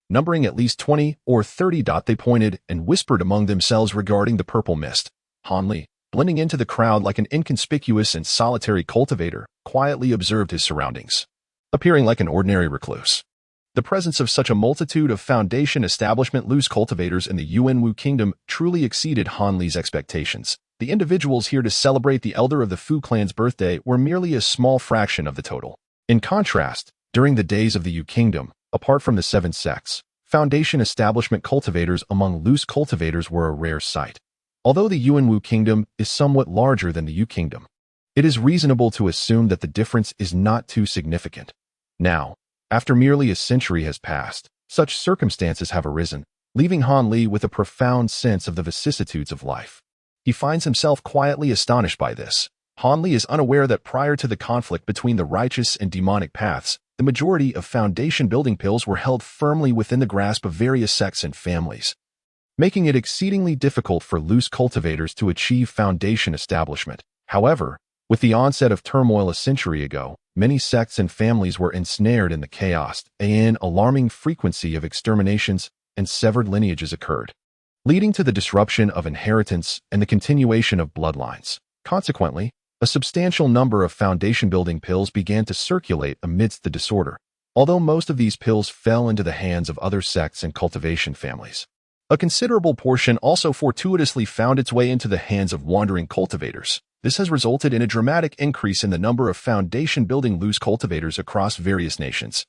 Numbering at least 20 or 30. They pointed and whispered among themselves regarding the purple mist. Han Li, blending into the crowd like an inconspicuous and solitary cultivator, quietly observed his surroundings, appearing like an ordinary recluse. The presence of such a multitude of Foundation establishment loose cultivators in the Yuanwu Kingdom truly exceeded Han Li's expectations. The individuals here to celebrate the elder of the Fu clan's birthday were merely a small fraction of the total. In contrast, during the days of the Yu Kingdom, apart from the 7 sects, Foundation establishment cultivators among loose cultivators were a rare sight. Although the Yuanwu Kingdom is somewhat larger than the Yu Kingdom, it is reasonable to assume that the difference is not too significant. Now, after merely a century has passed, such circumstances have arisen, leaving Han Li with a profound sense of the vicissitudes of life. He finds himself quietly astonished by this. Han Li is unaware that prior to the conflict between the righteous and demonic paths, the majority of Foundation building pills were held firmly within the grasp of various sects and families, making it exceedingly difficult for loose cultivators to achieve Foundation establishment. However, with the onset of turmoil a century ago, many sects and families were ensnared in the chaos, and an alarming frequency of exterminations and severed lineages occurred, leading to the disruption of inheritance and the continuation of bloodlines. Consequently, A substantial number of foundation-building pills began to circulate amidst the disorder, although most of these pills fell into the hands of other sects and cultivation families. A considerable portion also fortuitously found its way into the hands of wandering cultivators. This has resulted in a dramatic increase in the number of foundation-building loose cultivators across various nations,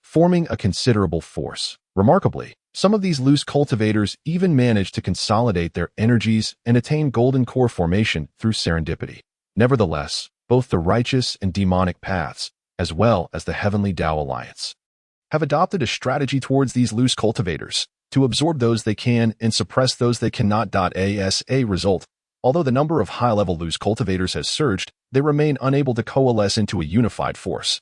forming a considerable force. Remarkably, some of these loose cultivators even managed to consolidate their energies and attain golden core formation through serendipity. Nevertheless, both the righteous and demonic paths, as well as the Heavenly Tao Alliance, have adopted a strategy towards these loose cultivators to absorb those they can and suppress those they cannot. As a result, although the number of high-level loose cultivators has surged, they remain unable to coalesce into a unified force,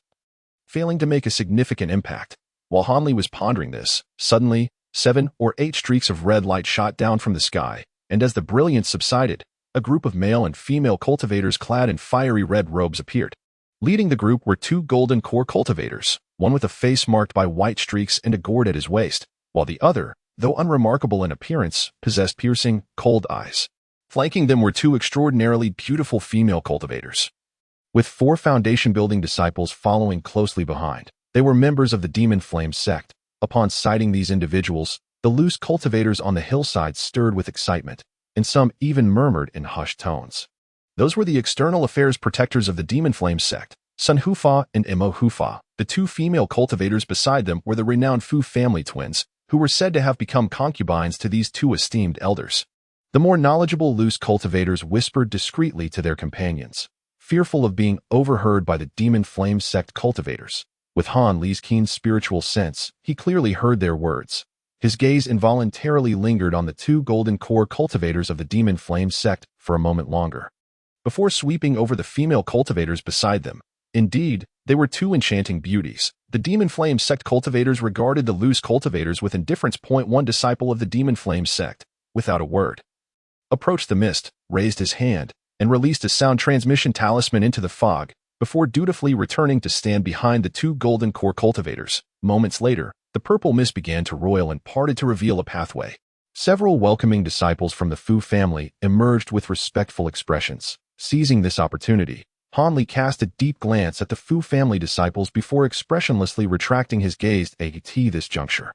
failing to make a significant impact. While Hanli was pondering this, suddenly, 7 or 8 streaks of red light shot down from the sky, and as the brilliance subsided, a group of male and female cultivators clad in fiery red robes appeared. Leading the group were 2 golden core cultivators, one with a face marked by white streaks and a gourd at his waist, while the other, though unremarkable in appearance, possessed piercing, cold eyes. Flanking them were 2 extraordinarily beautiful female cultivators, with 4 foundation-building disciples following closely behind. They were members of the Demon Flame sect. Upon sighting these individuals, the loose cultivators on the hillside stirred with excitement, and some even murmured in hushed tones. Those were the external affairs protectors of the Demon Flame sect, Sun Hufa and Imo Hufa. The 2 female cultivators beside them were the renowned Fu family twins, who were said to have become concubines to these 2 esteemed elders. The more knowledgeable loose cultivators whispered discreetly to their companions, fearful of being overheard by the Demon Flame sect cultivators. With Han Li's keen spiritual sense, he clearly heard their words. His gaze involuntarily lingered on the 2 golden core cultivators of the Demon Flame sect for a moment longer, before sweeping over the female cultivators beside them. Indeed, they were 2 enchanting beauties. The Demon Flame sect cultivators regarded the loose cultivators with indifference. One disciple of the Demon Flame sect, without a word, approached the mist, raised his hand, and released a sound transmission talisman into the fog, before dutifully returning to stand behind the 2 golden core cultivators. Moments later, the purple mist began to roil and parted to reveal a pathway. Several welcoming disciples from the Fu family emerged with respectful expressions. Seizing this opportunity, Hanli cast a deep glance at the Fu family disciples before expressionlessly retracting his gaze at this juncture.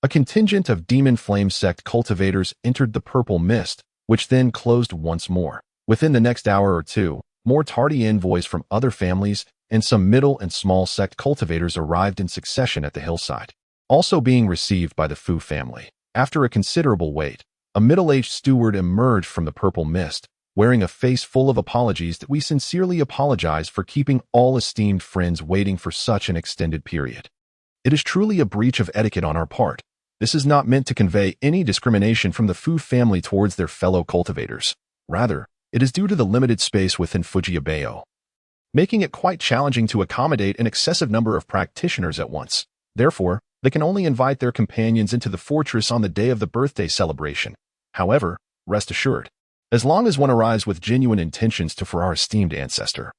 A contingent of Demon Flame sect cultivators entered the purple mist, which then closed once more. Within the next hour or two, more tardy envoys from other families and some middle and small sect cultivators arrived in succession at the hillside, also being received by the Fu family. After a considerable wait, a middle-aged steward emerged from the purple mist, wearing a face full of apologies. That we sincerely apologize for keeping all esteemed friends waiting for such an extended period. It is truly a breach of etiquette on our part. This is not meant to convey any discrimination from the Fu family towards their fellow cultivators. Rather, it is due to the limited space within Fujiabayo, making it quite challenging to accommodate an excessive number of practitioners at once. Therefore, they can only invite their companions into the fortress on the day of the birthday celebration. However, rest assured, as long as one arrives with genuine intentions for our esteemed ancestor,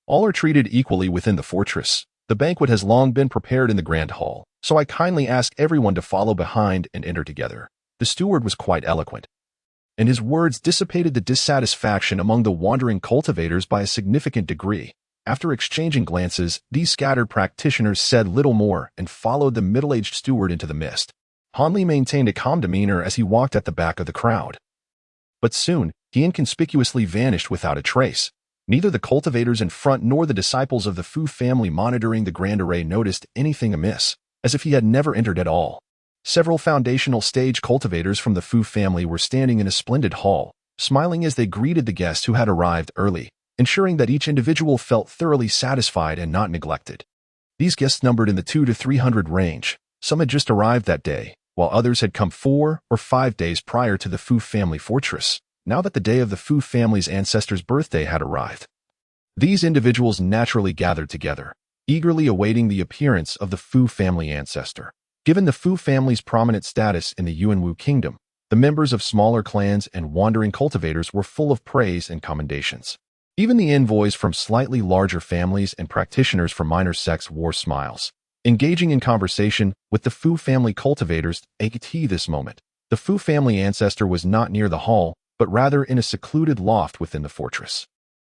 all are treated equally within the fortress. The banquet has long been prepared in the grand hall, so I kindly ask everyone to follow behind and enter together. The steward was quite eloquent, and his words dissipated the dissatisfaction among the wandering cultivators by a significant degree. After exchanging glances, these scattered practitioners said little more and followed the middle-aged steward into the mist. Hanli maintained a calm demeanor as he walked at the back of the crowd, but soon he inconspicuously vanished without a trace. Neither the cultivators in front nor the disciples of the Fu family monitoring the grand array noticed anything amiss, as if he had never entered at all. Several foundational stage cultivators from the Fu family were standing in a splendid hall, smiling as they greeted the guests who had arrived early, ensuring that each individual felt thoroughly satisfied and not neglected. These guests numbered in the 200 to 300 range. Some had just arrived that day, while others had come 4 or 5 days prior to the Fu family fortress, now that the day of the Fu family's ancestor's birthday had arrived. These individuals naturally gathered together, eagerly awaiting the appearance of the Fu family ancestor. Given the Fu family's prominent status in the Yuanwu kingdom, the members of smaller clans and wandering cultivators were full of praise and commendations. Even the envoys from slightly larger families and practitioners from minor sects wore smiles, engaging in conversation with the Fu family cultivators. At this moment, the Fu family ancestor was not near the hall, but rather in a secluded loft within the fortress.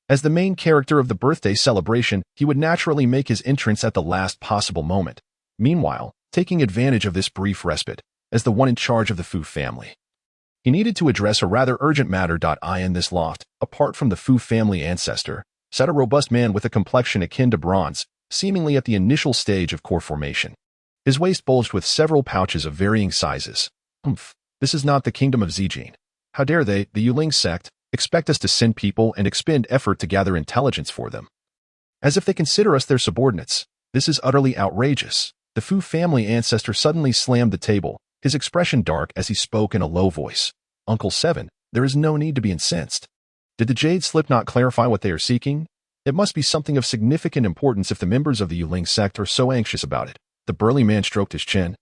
As the main character of the birthday celebration, he would naturally make his entrance at the last possible moment. Meanwhile, taking advantage of this brief respite, as the one in charge of the Fu family, he needed to address a rather urgent matter. In this loft, apart from the Fu family ancestor, sat a robust man with a complexion akin to bronze, seemingly at the initial stage of core formation. His waist bulged with several pouches of varying sizes. This is not the kingdom of Zijin. How dare they, the Yuling sect, expect us to send people and expend effort to gather intelligence for them? As if they consider us their subordinates. This is utterly outrageous. The Fu family ancestor suddenly slammed the table, his expression dark as he spoke in a low voice. Uncle Seven, there is no need to be incensed. Did the Jade Slip not clarify what they are seeking? It must be something of significant importance if the members of the Yuling sect are so anxious about it. The burly man stroked his chin,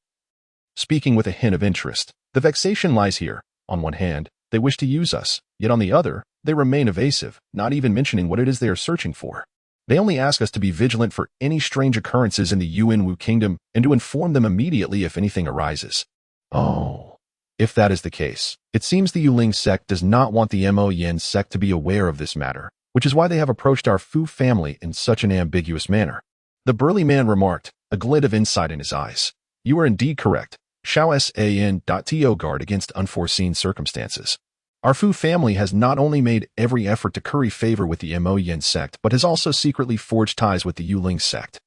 speaking with a hint of interest. The vexation lies here. On one hand, they wish to use us, yet on the other, they remain evasive, not even mentioning what it is they are searching for. They only ask us to be vigilant for any strange occurrences in the Yuan-Wu kingdom and to inform them immediately if anything arises. Oh, if that is the case, it seems the Yuling sect does not want the Mo Yen sect to be aware of this matter, which is why they have approached our Fu family in such an ambiguous manner. The burly man remarked, a glint of insight in his eyes. You are indeed correct. Shao San.to guard against unforeseen circumstances. Our Fu family has not only made every effort to curry favor with the Mo Yen sect, but has also secretly forged ties with the Yuling sect.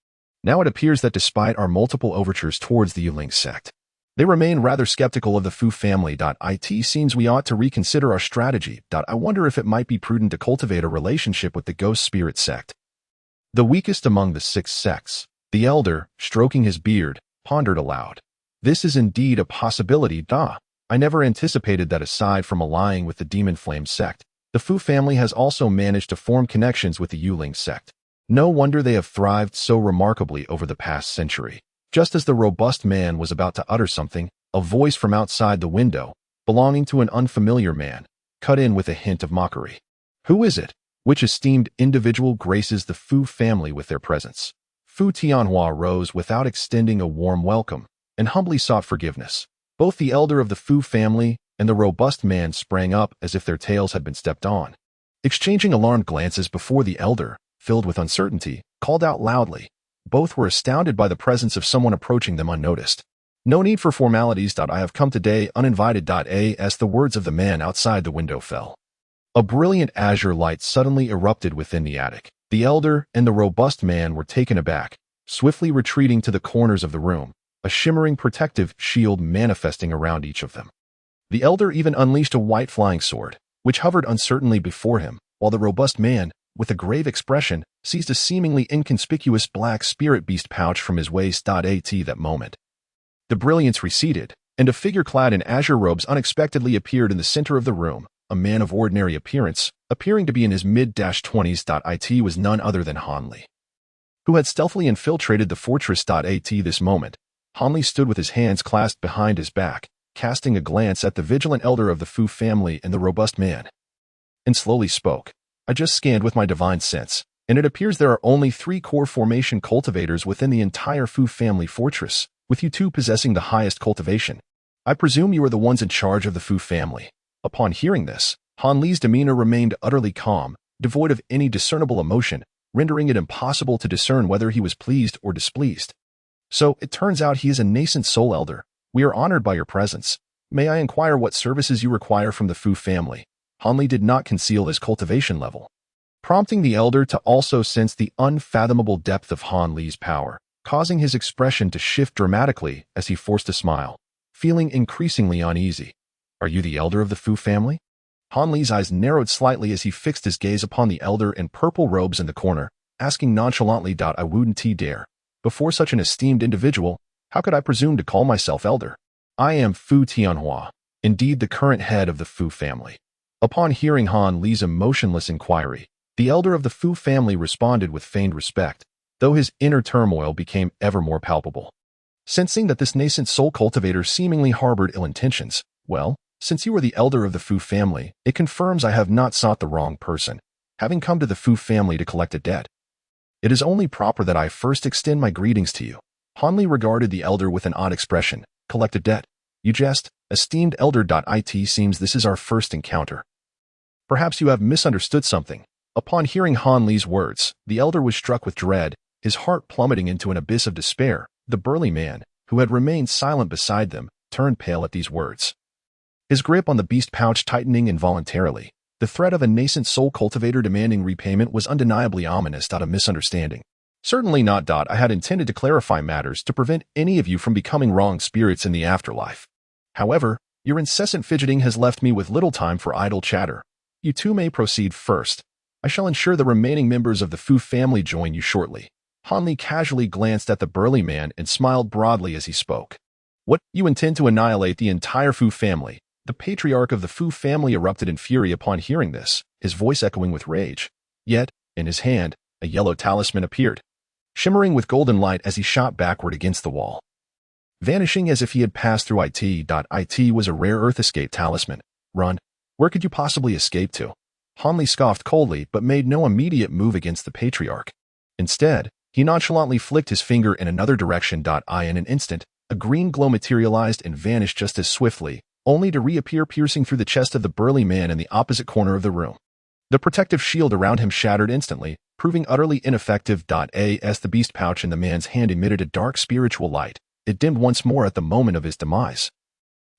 Now it appears that despite our multiple overtures towards the Yuling sect, they remain rather skeptical of the Fu family. It seems we ought to reconsider our strategy. I wonder if it might be prudent to cultivate a relationship with the Ghost Spirit sect. The weakest among the 6 sects, the elder, stroking his beard, pondered aloud. This is indeed a possibility. I never anticipated that aside from allying with the Demon Flame sect, the Fu family has also managed to form connections with the Yuling sect. No wonder they have thrived so remarkably over the past century. Just as the robust man was about to utter something, a voice from outside the window, belonging to an unfamiliar man, cut in with a hint of mockery. Who is it? Which esteemed individual graces the Fu family with their presence? Fu Tianhua rose without extending a warm welcome, and humbly sought forgiveness. Both the elder of the Fu family and the robust man sprang up as if their tails had been stepped on. Exchanging alarmed glances before the elder, filled with uncertainty, called out loudly. Both were astounded by the presence of someone approaching them unnoticed. No need for formalities. I have come today uninvited. As the words of the man outside the window fell, a brilliant azure light suddenly erupted within the attic. The elder and the robust man were taken aback, swiftly retreating to the corners of the room, a shimmering protective shield manifesting around each of them. The elder even unleashed a white flying sword, which hovered uncertainly before him, while the robust man, with a grave expression, seized a seemingly inconspicuous black spirit beast pouch from his waist. At that moment, the brilliance receded, and a figure clad in azure robes unexpectedly appeared in the center of the room, a man of ordinary appearance, appearing to be in his mid-20s. It was none other than Han Li, who had stealthily infiltrated the fortress. This moment, Han Li stood with his hands clasped behind his back, casting a glance at the vigilant elder of the Fu family and the robust man, and slowly spoke. I just scanned with my divine sense, and it appears there are only 3 core formation cultivators within the entire Fu family fortress, with you 2 possessing the highest cultivation. I presume you are the ones in charge of the Fu family. Upon hearing this, Han Li's demeanor remained utterly calm, devoid of any discernible emotion, rendering it impossible to discern whether he was pleased or displeased. So, it turns out he is a nascent soul elder. We are honored by your presence. May I inquire what services you require from the Fu family? Han Li did not conceal his cultivation level, prompting the elder to also sense the unfathomable depth of Han Li's power, causing his expression to shift dramatically as he forced a smile, feeling increasingly uneasy. Are you the elder of the Fu family? Han Li's eyes narrowed slightly as he fixed his gaze upon the elder in purple robes in the corner, asking nonchalantly. I wouldn't dare. Before such an esteemed individual, how could I presume to call myself elder? I am Fu Tianhua, indeed the current head of the Fu family. Upon hearing Han Li's emotionless inquiry, the elder of the Fu family responded with feigned respect, though his inner turmoil became ever more palpable. Sensing that this nascent soul cultivator seemingly harbored ill intentions, well, since you are the elder of the Fu family, it confirms I have not sought the wrong person, having come to the Fu family to collect a debt. It is only proper that I first extend my greetings to you. Han Li regarded the elder with an odd expression. Collect a debt? You jest, esteemed elder. It seems this is our first encounter. Perhaps you have misunderstood something. Upon hearing Han Li's words, the elder was struck with dread, his heart plummeting into an abyss of despair. The burly man, who had remained silent beside them, turned pale at these words. His grip on the beast pouch tightening involuntarily. The threat of a nascent soul cultivator demanding repayment was undeniably ominous. A misunderstanding. Certainly not. I had intended to clarify matters to prevent any of you from becoming wrong spirits in the afterlife. However, your incessant fidgeting has left me with little time for idle chatter. You two may proceed first. I shall ensure the remaining members of the Fu family join you shortly. Han Li casually glanced at the burly man and smiled broadly as he spoke. What, you intend to annihilate the entire Fu family? The patriarch of the Fu family erupted in fury upon hearing this, his voice echoing with rage. Yet, in his hand, a yellow talisman appeared, shimmering with golden light as he shot backward against the wall. Vanishing as if he had passed through it. It was a rare earth escape talisman. Run. Where could you possibly escape to? Han Li scoffed coldly but made no immediate move against the patriarch. Instead, he nonchalantly flicked his finger in another direction. In an instant, a green glow materialized and vanished just as swiftly, only to reappear piercing through the chest of the burly man in the opposite corner of the room. The protective shield around him shattered instantly, proving utterly ineffective. As the beast pouch in the man's hand emitted a dark spiritual light, it dimmed once more at the moment of his demise.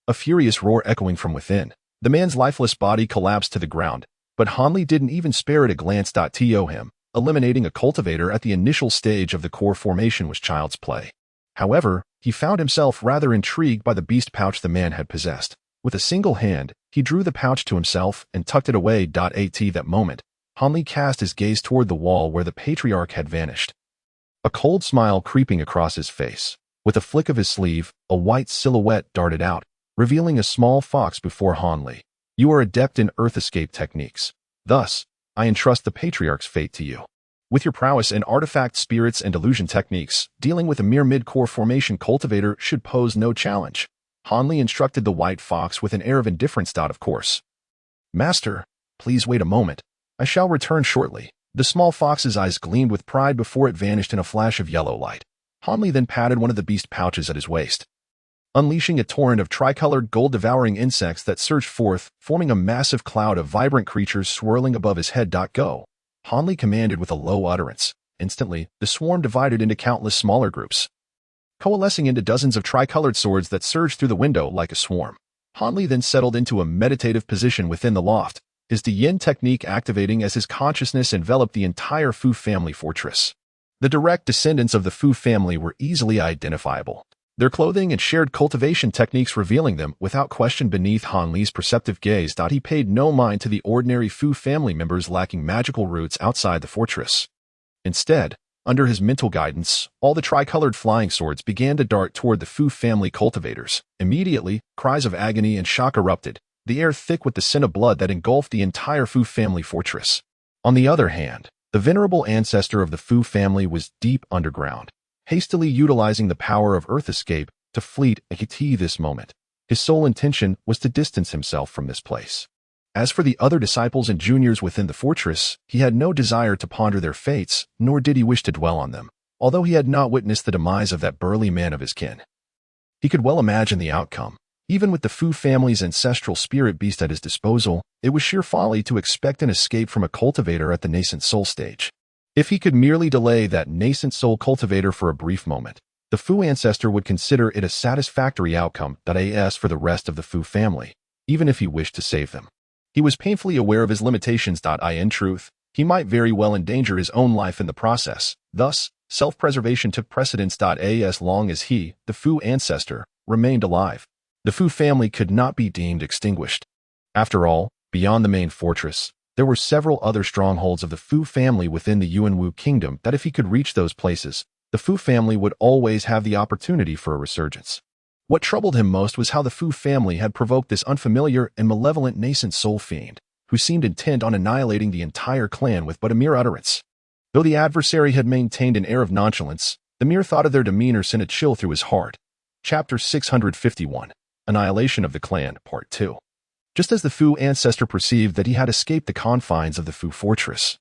A furious roar echoing from within, the man's lifeless body collapsed to the ground, but Han Li didn't even spare it a glance. To him, eliminating a cultivator at the initial stage of the core formation was child's play. However, he found himself rather intrigued by the beast pouch the man had possessed. With a single hand, he drew the pouch to himself and tucked it away. At that moment, Han Li cast his gaze toward the wall where the patriarch had vanished. A cold smile creeping across his face. With a flick of his sleeve, a white silhouette darted out, revealing a small fox before Han Li. You are adept in earth escape techniques. Thus, I entrust the patriarch's fate to you. With your prowess in artifact spirits and illusion techniques, dealing with a mere mid-core formation cultivator should pose no challenge. Han Li instructed the white fox with an air of indifference. Of course. Master, please wait a moment. I shall return shortly. The small fox's eyes gleamed with pride before it vanished in a flash of yellow light. Han Li then patted one of the beast pouches at his waist, unleashing a torrent of tricolored gold-devouring insects that surged forth, forming a massive cloud of vibrant creatures swirling above his head. Go. Han Li commanded with a low utterance. Instantly, the swarm divided into countless smaller groups, coalescing into dozens of tricolored swords that surged through the window like a swarm. Han Li then settled into a meditative position within the loft, his Yin technique activating as his consciousness enveloped the entire Fu family fortress. The direct descendants of the Fu family were easily identifiable, their clothing and shared cultivation techniques revealing them without question beneath Han Li's perceptive gaze. He paid no mind to the ordinary Fu family members lacking magical roots outside the fortress. Instead, under his mental guidance, all the tricolored flying swords began to dart toward the Fu family cultivators. Immediately, cries of agony and shock erupted, the air thick with the scent of blood that engulfed the entire Fu family fortress. On the other hand, the venerable ancestor of the Fu family was deep underground, hastily utilizing the power of earth escape to flee at this moment. His sole intention was to distance himself from this place. As for the other disciples and juniors within the fortress, he had no desire to ponder their fates, nor did he wish to dwell on them, although he had not witnessed the demise of that burly man of his kin. He could well imagine the outcome. Even with the Fu family's ancestral spirit beast at his disposal, it was sheer folly to expect an escape from a cultivator at the nascent soul stage. If he could merely delay that nascent soul cultivator for a brief moment, the Fu ancestor would consider it a satisfactory outcome. As for the rest of the Fu family, even if he wished to save them, he was painfully aware of his limitations. In truth, he might very well endanger his own life in the process. Thus, self-preservation took precedence. As long as he, the Fu ancestor, remained alive, the Fu family could not be deemed extinguished. After all, beyond the main fortress, there were several other strongholds of the Fu family within the Yuanwu kingdom that if he could reach those places, the Fu family would always have the opportunity for a resurgence. What troubled him most was how the Fu family had provoked this unfamiliar and malevolent nascent soul fiend, who seemed intent on annihilating the entire clan with but a mere utterance. Though the adversary had maintained an air of nonchalance, the mere thought of their demeanor sent a chill through his heart. Chapter 651. Annihilation of the Clan, Part 2. Just as the Fu ancestor perceived that he had escaped the confines of the Fu fortress,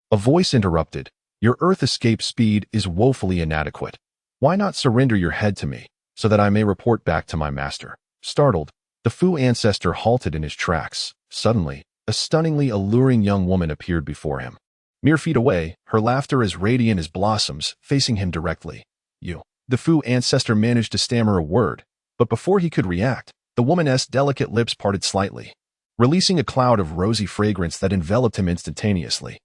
a voice interrupted. Your earth escape speed is woefully inadequate. Why not surrender your head to me, so that I may report back to my master? Startled, the Fu ancestor halted in his tracks. Suddenly, a stunningly alluring young woman appeared before him. Mere feet away, her laughter as radiant as blossoms, facing him directly. "You." The Fu ancestor managed to stammer a word, but before he could react, the woman's delicate lips parted slightly, releasing a cloud of rosy fragrance that enveloped him instantaneously.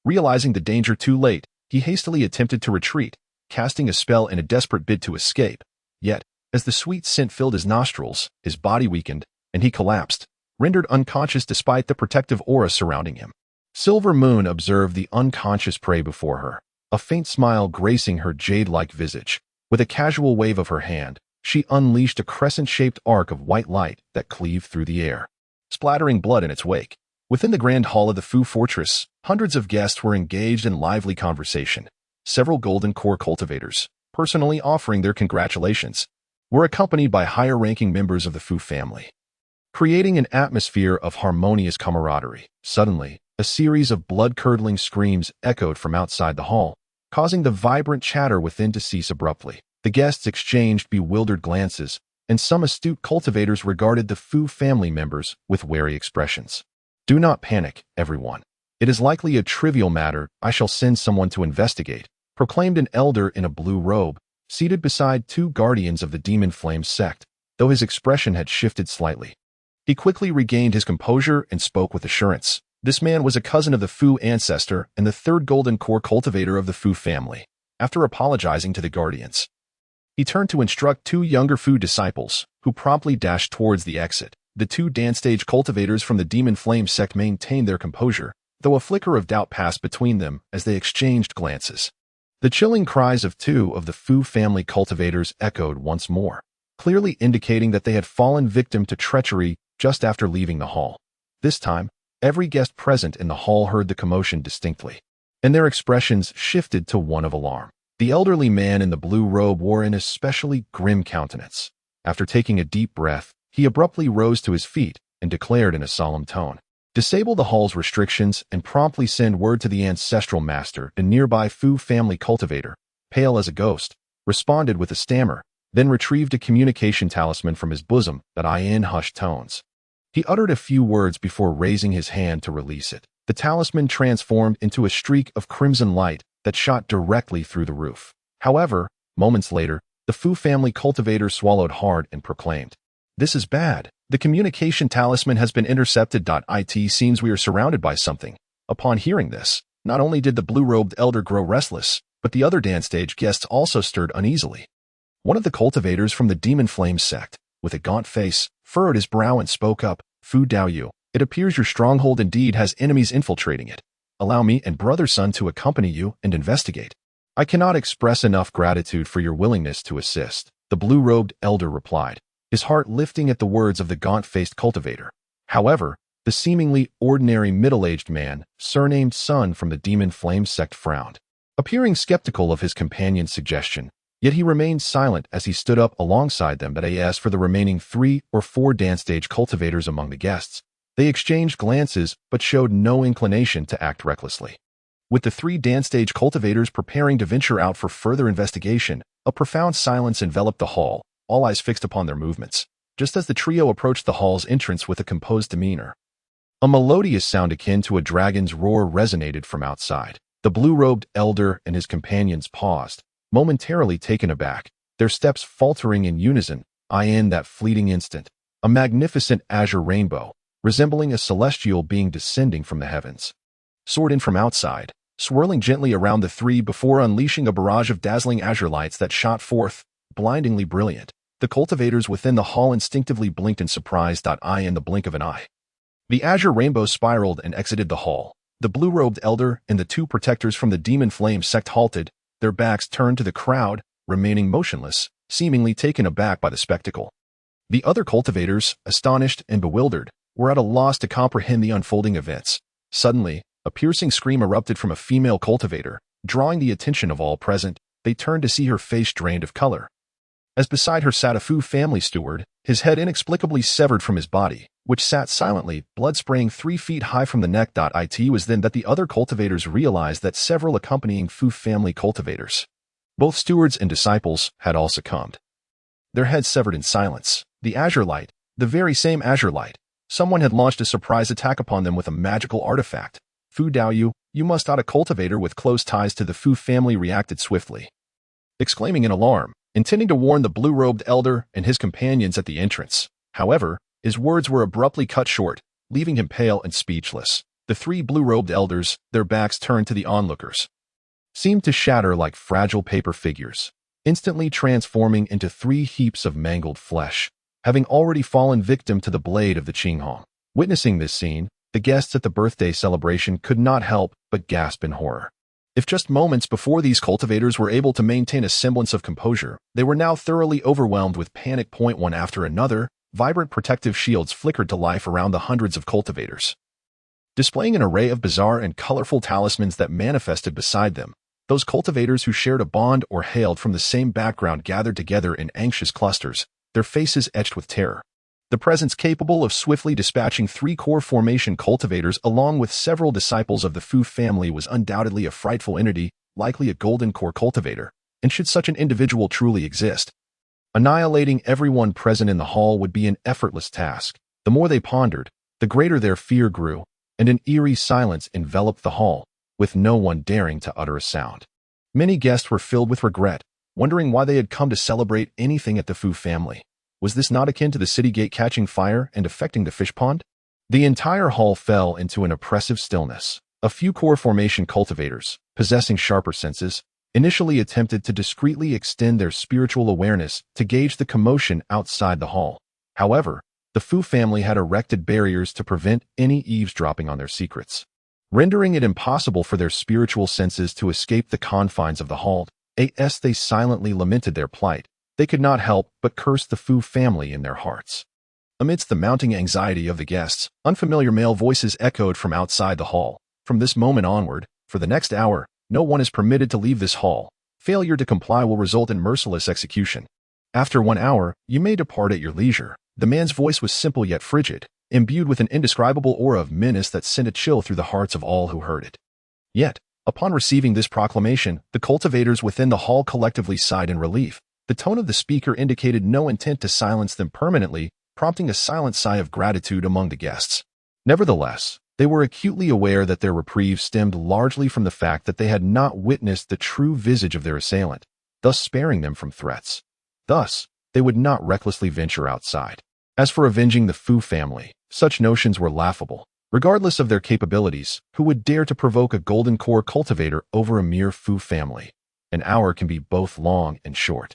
Realizing the danger too late, he hastily attempted to retreat, casting a spell in a desperate bid to escape. Yet, as the sweet scent filled his nostrils, his body weakened, and he collapsed, rendered unconscious despite the protective aura surrounding him. Silver Moon observed the unconscious prey before her, a faint smile gracing her jade-like visage. With a casual wave of her hand, she unleashed a crescent-shaped arc of white light that cleaved through the air, splattering blood in its wake. Within the grand hall of the Fu Fortress, hundreds of guests were engaged in lively conversation. Several golden core cultivators, personally offering their congratulations, were accompanied by higher-ranking members of the Fu family, creating an atmosphere of harmonious camaraderie. Suddenly, a series of blood-curdling screams echoed from outside the hall, causing the vibrant chatter within to cease abruptly. The guests exchanged bewildered glances, and some astute cultivators regarded the Fu family members with wary expressions. "Do not panic, everyone. It is likely a trivial matter. I shall send someone to investigate," proclaimed an elder in a blue robe, seated beside two guardians of the Demon Flame sect, though his expression had shifted slightly. He quickly regained his composure and spoke with assurance. This man was a cousin of the Fu ancestor and the third golden core cultivator of the Fu family. After apologizing to the guardians, he turned to instruct two younger Fu disciples, who promptly dashed towards the exit. The two dance stage cultivators from the Demon Flame sect maintained their composure, though a flicker of doubt passed between them as they exchanged glances. The chilling cries of two of the Fu family cultivators echoed once more, clearly indicating that they had fallen victim to treachery just after leaving the hall. This time, every guest present in the hall heard the commotion distinctly, and their expressions shifted to one of alarm. The elderly man in the blue robe wore an especially grim countenance. After taking a deep breath, he abruptly rose to his feet and declared in a solemn tone, "Disable the hall's restrictions and promptly send word to the ancestral master." A nearby Fu family cultivator, pale as a ghost, responded with a stammer, then retrieved a communication talisman from his bosom that in hushed tones. He uttered a few words before raising his hand to release it. The talisman transformed into a streak of crimson light that shot directly through the roof. However, moments later, the Fu family cultivator swallowed hard and proclaimed, "This is bad. The communication talisman has been intercepted. It seems we are surrounded by something." Upon hearing this, not only did the blue-robed elder grow restless, but the other dance stage guests also stirred uneasily. One of the cultivators from the Demon Flame sect, with a gaunt face, furrowed his brow and spoke up, "Fu Daoyu, it appears your stronghold indeed has enemies infiltrating it. Allow me and brother Sun to accompany you and investigate." "I cannot express enough gratitude for your willingness to assist," the blue-robed elder replied, his heart lifting at the words of the gaunt-faced cultivator. However, the seemingly ordinary middle-aged man, surnamed Sun from the Demon Flame sect, frowned, appearing skeptical of his companion's suggestion. Yet he remained silent as he stood up alongside them. As for the remaining 3 or 4 dance stage cultivators among the guests, they exchanged glances but showed no inclination to act recklessly. With the 3 dance stage cultivators preparing to venture out for further investigation, a profound silence enveloped the hall, all eyes fixed upon their movements, just as the trio approached the hall's entrance with a composed demeanor. A melodious sound akin to a dragon's roar resonated from outside. The blue-robed elder and his companions paused, momentarily taken aback, their steps faltering in unison. In that fleeting instant, a magnificent azure rainbow, resembling a celestial being descending from the heavens, soared in from outside, swirling gently around the 3 before unleashing a barrage of dazzling azure lights that shot forth, blindingly brilliant. The cultivators within the hall instinctively blinked in surprise. In the blink of an eye, the azure rainbow spiraled and exited the hall. The blue-robed elder and the 2 protectors from the Demon Flame sect halted, their backs turned to the crowd, remaining motionless, seemingly taken aback by the spectacle. The other cultivators, astonished and bewildered, were at a loss to comprehend the unfolding events. Suddenly, a piercing scream erupted from a female cultivator, drawing the attention of all present. They turned to see her face drained of color, as beside her sat a Fu family steward, his head inexplicably severed from his body, which sat silently, blood spraying 3 feet high from the neck. It was then that the other cultivators realized that several accompanying Fu family cultivators, both stewards and disciples, had all succumbed, their heads severed in silence. The azure light, the very same azure light, Someone had launched a surprise attack upon them with a magical artifact. Fu Daoyu, you must not a cultivator with close ties to the Fu family reacted swiftly, exclaiming in alarm, intending to warn the blue-robed elder and his companions at the entrance. However, his words were abruptly cut short, leaving him pale and speechless. The three blue-robed elders, their backs turned to the onlookers, seemed to shatter like fragile paper figures, instantly transforming into three heaps of mangled flesh, having already fallen victim to the blade of the Qinghong. Witnessing this scene, the guests at the birthday celebration could not help but gasp in horror. If just moments before these cultivators were able to maintain a semblance of composure, they were now thoroughly overwhelmed with panic. One after another, vibrant protective shields flickered to life around the hundreds of cultivators, displaying an array of bizarre and colorful talismans that manifested beside them. Those cultivators who shared a bond or hailed from the same background gathered together in anxious clusters, their faces etched with terror. The presence capable of swiftly dispatching three core formation cultivators along with several disciples of the Fu family was undoubtedly a frightful entity, likely a golden core cultivator. And should such an individual truly exist, annihilating everyone present in the hall would be an effortless task. The more they pondered, the greater their fear grew, and an eerie silence enveloped the hall, with no one daring to utter a sound. Many guests were filled with regret, wondering why they had come to celebrate anything at the Fu family. Was this not akin to the city gate catching fire and affecting the fish pond? The entire hall fell into an oppressive stillness. A few core formation cultivators, possessing sharper senses, initially attempted to discreetly extend their spiritual awareness to gauge the commotion outside the hall. However, the Fu family had erected barriers to prevent any eavesdropping on their secrets, rendering it impossible for their spiritual senses to escape the confines of the hall. As they silently lamented their plight, they could not help but curse the Fu family in their hearts. Amidst the mounting anxiety of the guests, unfamiliar male voices echoed from outside the hall. From this moment onward, for the next hour, no one is permitted to leave this hall. Failure to comply will result in merciless execution. After 1 hour, you may depart at your leisure. The man's voice was simple yet frigid, imbued with an indescribable aura of menace that sent a chill through the hearts of all who heard it. Yet, upon receiving this proclamation, the cultivators within the hall collectively sighed in relief. The tone of the speaker indicated no intent to silence them permanently, prompting a silent sigh of gratitude among the guests. Nevertheless, they were acutely aware that their reprieve stemmed largely from the fact that they had not witnessed the true visage of their assailant, thus sparing them from threats. Thus, they would not recklessly venture outside. As for avenging the Fu family, such notions were laughable. Regardless of their capabilities, who would dare to provoke a golden core cultivator over a mere Fu family? An hour can be both long and short.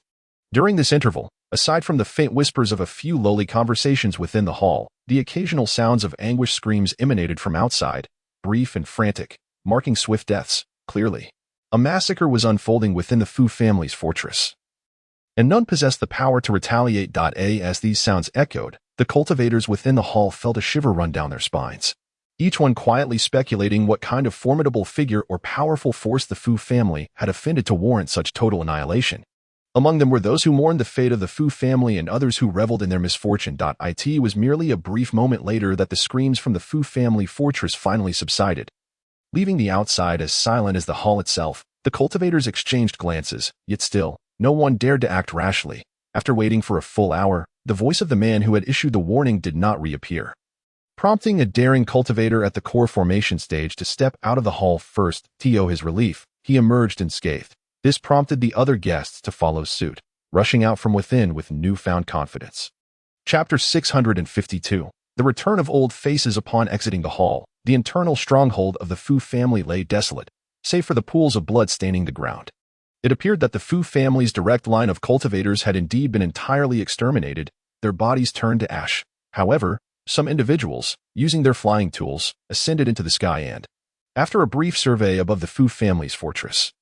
During this interval, aside from the faint whispers of a few lowly conversations within the hall, the occasional sounds of anguished screams emanated from outside, brief and frantic, marking swift deaths. Clearly, a massacre was unfolding within the Fu family's fortress, and none possessed the power to retaliate. As these sounds echoed, the cultivators within the hall felt a shiver run down their spines, each one quietly speculating what kind of formidable figure or powerful force the Fu family had offended to warrant such total annihilation. Among them were those who mourned the fate of the Fu family and others who reveled in their misfortune. It was merely a brief moment later that the screams from the Fu family fortress finally subsided. Leaving the outside as silent as the hall itself, the cultivators exchanged glances, yet still, no one dared to act rashly. After waiting for a full hour, the voice of the man who had issued the warning did not reappear, prompting a daring cultivator at the core formation stage to step out of the hall first. To his relief, he emerged unscathed. This prompted the other guests to follow suit, rushing out from within with newfound confidence. Chapter 652. The return of old faces. Upon exiting the hall, the internal stronghold of the Fu family lay desolate, save for the pools of blood staining the ground. It appeared that the Fu family's direct line of cultivators had indeed been entirely exterminated, their bodies turned to ash. However, some individuals, using their flying tools, ascended into the sky and, after a brief survey above the Fu family's fortress,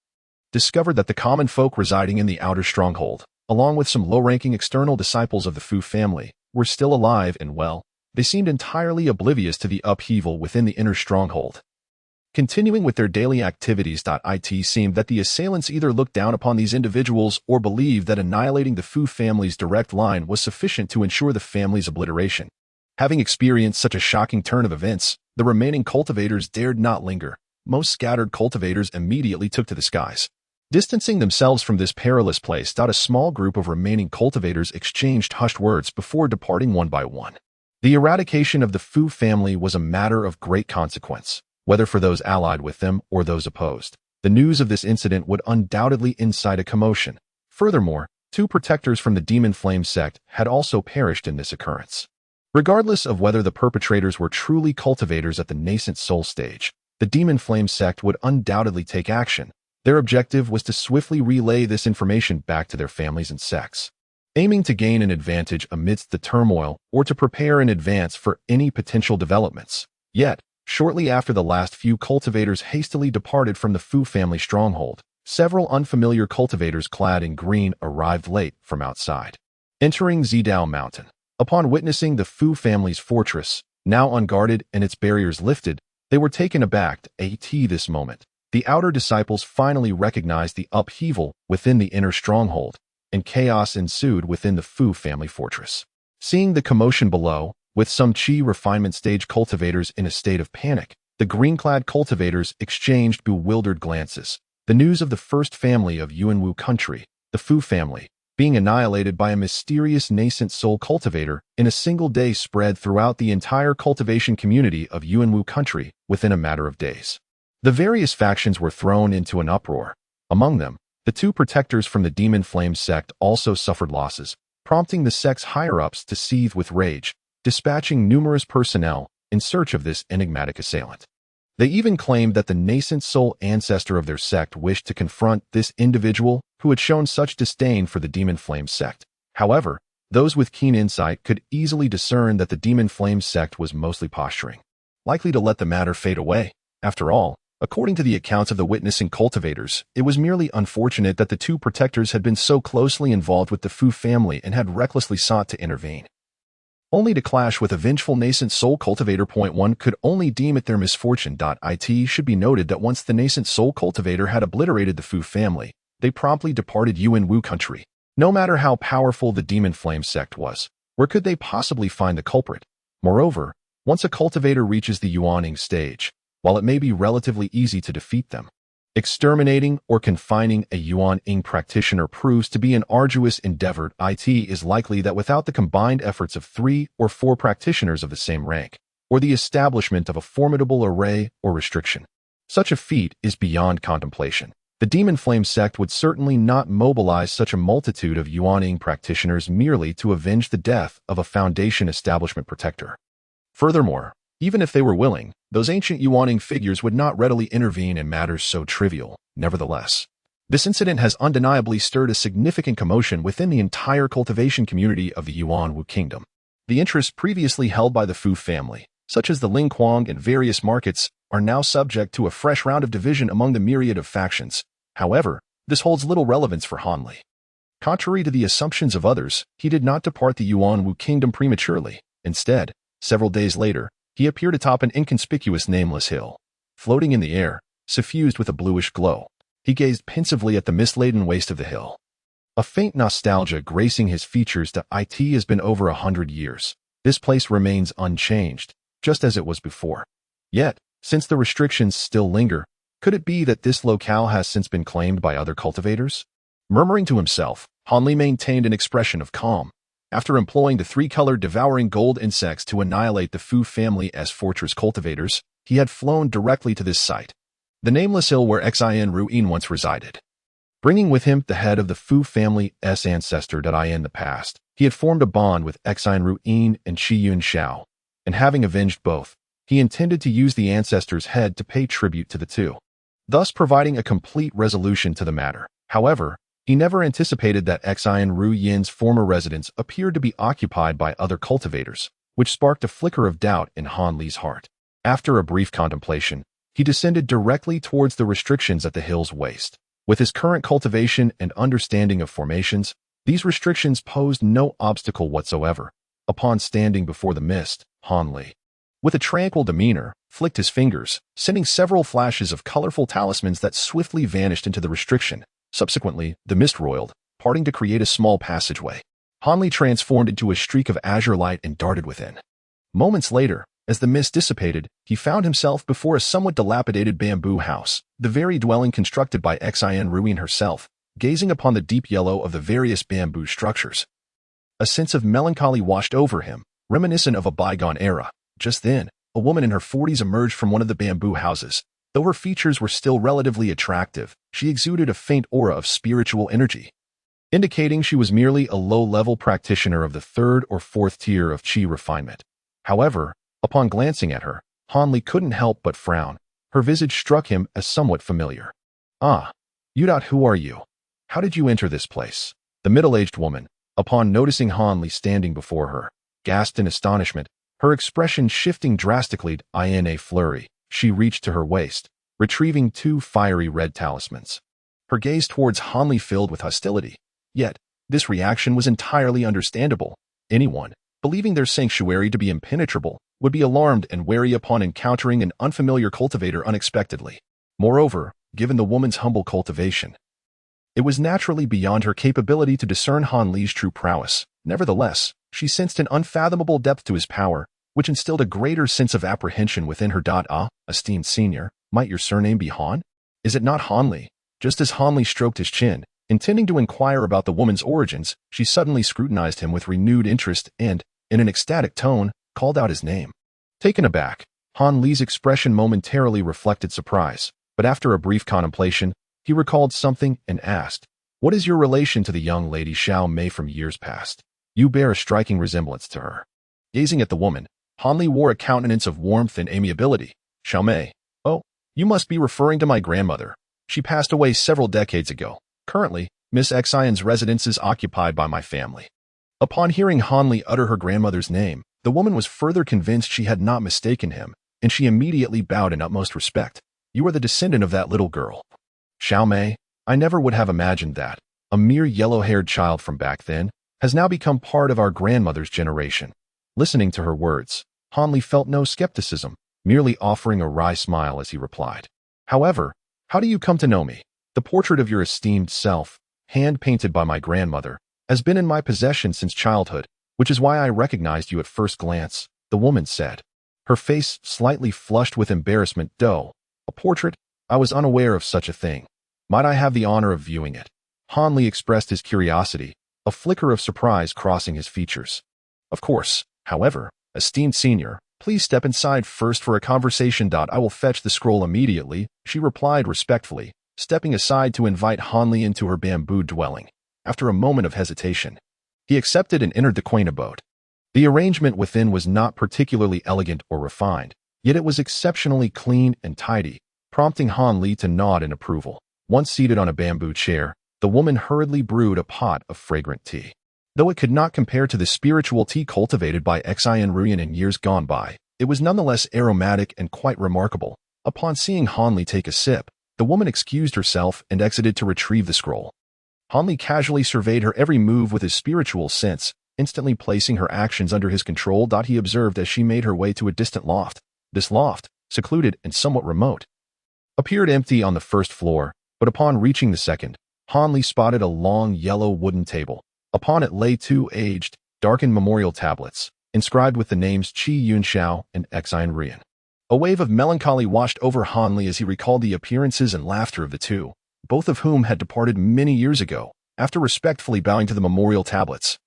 discovered that the common folk residing in the outer stronghold, along with some low-ranking external disciples of the Fu family, were still alive and well. They seemed entirely oblivious to the upheaval within the inner stronghold, continuing with their daily activities. It seemed that the assailants either looked down upon these individuals or believed that annihilating the Fu family's direct line was sufficient to ensure the family's obliteration. Having experienced such a shocking turn of events, the remaining cultivators dared not linger. Most scattered cultivators immediately took to the skies, distancing themselves from this perilous place. A small group of remaining cultivators exchanged hushed words before departing one by one. The eradication of the Fu family was a matter of great consequence, whether for those allied with them or those opposed. The news of this incident would undoubtedly incite a commotion. Furthermore, 2 protectors from the Demon Flame sect had also perished in this occurrence. Regardless of whether the perpetrators were truly cultivators at the nascent soul stage, the Demon Flame sect would undoubtedly take action. Their objective was to swiftly relay this information back to their families and sects, aiming to gain an advantage amidst the turmoil or to prepare in advance for any potential developments. Yet, shortly after the last few cultivators hastily departed from the Fu family stronghold, several unfamiliar cultivators clad in green arrived late from outside, entering Zidao Mountain. Upon witnessing the Fu family's fortress, now unguarded and its barriers lifted, they were taken aback. At this moment, the outer disciples finally recognized the upheaval within the inner stronghold, and chaos ensued within the Fu family fortress. Seeing the commotion below, with some Qi refinement stage cultivators in a state of panic, the green-clad cultivators exchanged bewildered glances. The news of the first family of Yuanwu country, the Fu family, being annihilated by a mysterious nascent soul cultivator in a single day spread throughout the entire cultivation community of Yuanwu country within a matter of days. The various factions were thrown into an uproar. Among them, the 2 protectors from the Demon Flame sect also suffered losses, prompting the sect's higher-ups to seethe with rage, dispatching numerous personnel in search of this enigmatic assailant. They even claimed that the nascent soul ancestor of their sect wished to confront this individual who had shown such disdain for the Demon Flame sect. However, those with keen insight could easily discern that the Demon Flame sect was mostly posturing, likely to let the matter fade away. After all, according to the accounts of the witnessing cultivators, it was merely unfortunate that the 2 protectors had been so closely involved with the Fu family and had recklessly sought to intervene, only to clash with a vengeful nascent soul cultivator. One could only deem it their misfortune. It should be noted that once the nascent soul cultivator had obliterated the Fu family, they promptly departed Yuanwu country. No matter how powerful the Demon Flame sect was, where could they possibly find the culprit? Moreover, once a cultivator reaches the Yuaning stage, while it may be relatively easy to defeat them, exterminating or confining a Yuan-ing practitioner proves to be an arduous endeavor. It is likely that without the combined efforts of 3 or 4 practitioners of the same rank, or the establishment of a formidable array or restriction, such a feat is beyond contemplation. The Demon Flame sect would certainly not mobilize such a multitude of Yuan-ing practitioners merely to avenge the death of a Foundation establishment protector. Furthermore, even if they were willing, those ancient Yuan-ing figures would not readily intervene in matters so trivial. Nevertheless, this incident has undeniably stirred a significant commotion within the entire cultivation community of the Yuanwu kingdom. The interests previously held by the Fu family, such as the Lingquang and various markets, are now subject to a fresh round of division among the myriad of factions. However, this holds little relevance for Hanli. Contrary to the assumptions of others, he did not depart the Yuanwu kingdom prematurely. Instead, several days later, he appeared atop an inconspicuous nameless hill, floating in the air, suffused with a bluish glow. He gazed pensively at the mist-laden waste of the hill. A faint nostalgia gracing his features. It has been over 100 years. This place remains unchanged, just as it was before. Yet, since the restrictions still linger, could it be that this locale has since been claimed by other cultivators? Murmuring to himself, Hanli maintained an expression of calm. After employing the 3-colored devouring gold insects to annihilate the Fu family as fortress cultivators, he had flown directly to this site, the nameless hill where Xin Ruin once resided. Bringing with him the head of the Fu family's ancestor. In the past, he had formed a bond with Xin Ruin and Shi Yun Xiao, and having avenged both, he intended to use the ancestor's head to pay tribute to the 2, thus providing a complete resolution to the matter. However, he never anticipated that Xin Ruin's former residence appeared to be occupied by other cultivators, which sparked a flicker of doubt in Han Li's heart. After a brief contemplation, he descended directly towards the restrictions at the hill's waist. With his current cultivation and understanding of formations, these restrictions posed no obstacle whatsoever. Upon standing before the mist, Han Li, with a tranquil demeanor, flicked his fingers, sending several flashes of colorful talismans that swiftly vanished into the restriction. Subsequently, the mist roiled, parting to create a small passageway. Han Li transformed into a streak of azure light and darted within. Moments later, as the mist dissipated, he found himself before a somewhat dilapidated bamboo house, the very dwelling constructed by Xin Ruin herself. Gazing upon the deep yellow of the various bamboo structures, a sense of melancholy washed over him. reminiscent of a bygone era. Just then, a woman in her 40s emerged from one of the bamboo houses. Though her features were still relatively attractive, she exuded a faint aura of spiritual energy, indicating she was merely a low-level practitioner of the third or fourth tier of chi refinement. However, upon glancing at her, Hanli couldn't help but frown. Her visage struck him as somewhat familiar. "Ah, Udot, who are you? How did you enter this place?" The middle-aged woman, upon noticing Hanli standing before her, gasped in astonishment, her expression shifting drastically. In a flurry, she reached to her waist, retrieving two fiery red talismans. Her gaze towards Hanli filled with hostility. Yet, this reaction was entirely understandable. Anyone, believing their sanctuary to be impenetrable, would be alarmed and wary upon encountering an unfamiliar cultivator unexpectedly. Moreover, given the woman's humble cultivation, it was naturally beyond her capability to discern Hanli's true prowess. Nevertheless, she sensed an unfathomable depth to his power, which instilled a greater sense of apprehension within her. Esteemed senior, might your surname be Han? Is it not Hanli? Just as Hanli stroked his chin, intending to inquire about the woman's origins, she suddenly scrutinized him with renewed interest and, in an ecstatic tone, called out his name. Taken aback, Hanli's expression momentarily reflected surprise, but after a brief contemplation, he recalled something and asked, "What is your relation to the young lady Xiao Mei from years past? You bear a striking resemblance to her." Gazing at the woman, Hanli wore a countenance of warmth and amiability. "Xiao Mei? Oh, you must be referring to my grandmother. She passed away several decades ago. Currently, Miss Xian's residence is occupied by my family." Upon hearing Hanli utter her grandmother's name, the woman was further convinced she had not mistaken him, and she immediately bowed in utmost respect. "You are the descendant of that little girl." "Xiao Mei, I never would have imagined that. A mere yellow-haired child from back then has now become part of our grandmother's generation." Listening to her words, Hanli felt no skepticism, merely offering a wry smile as he replied, "However, how do you come to know me? The portrait of your esteemed self, hand-painted by my grandmother, has been in my possession since childhood, which is why I recognized you at first glance," the woman said. Her face slightly flushed with embarrassment. "A portrait? I was unaware of such a thing. Might I have the honor of viewing it?" Hanli expressed his curiosity, a flicker of surprise crossing his features. "Of course. However, esteemed senior, please step inside first for a conversation. I will fetch the scroll immediately," she replied respectfully, stepping aside to invite Hanli into her bamboo dwelling. After a moment of hesitation, he accepted and entered the quaint abode. The arrangement within was not particularly elegant or refined, yet it was exceptionally clean and tidy, prompting Hanli to nod in approval. Once seated on a bamboo chair, the woman hurriedly brewed a pot of fragrant tea. Though it could not compare to the spiritual tea cultivated by Xian Ruyan in years gone by, it was nonetheless aromatic and quite remarkable. Upon seeing Hanli take a sip, the woman excused herself and exited to retrieve the scroll. Hanli casually surveyed her every move with his spiritual sense, instantly placing her actions under his control. He observed as she made her way to a distant loft. This loft, secluded and somewhat remote, appeared empty on the first floor, but upon reaching the second, Hanli spotted a long yellow wooden table. Upon it lay two aged, darkened memorial tablets, inscribed with the names Qi Yunxiao and Xian Ruyan. A wave of melancholy washed over Hanli as he recalled the appearances and laughter of the two, both of whom had departed many years ago. After respectfully bowing to the memorial tablets,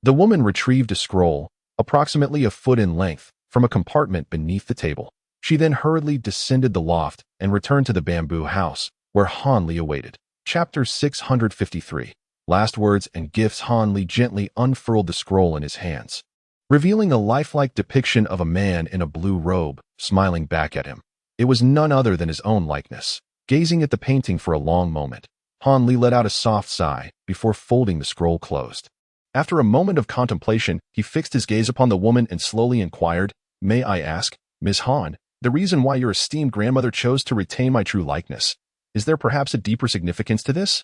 the woman retrieved a scroll, approximately a foot in length, from a compartment beneath the table. She then hurriedly descended the loft and returned to the bamboo house, where Hanli awaited. Chapter 653. Last words and gifts. Hanli gently unfurled the scroll in his hands, revealing a lifelike depiction of a man in a blue robe, smiling back at him. It was none other than his own likeness. Gazing at the painting for a long moment, Hanli let out a soft sigh before folding the scroll closed. After a moment of contemplation, he fixed his gaze upon the woman and slowly inquired, "May I ask, Ms. Han, the reason why your esteemed grandmother chose to retain my true likeness? Is there perhaps a deeper significance to this?"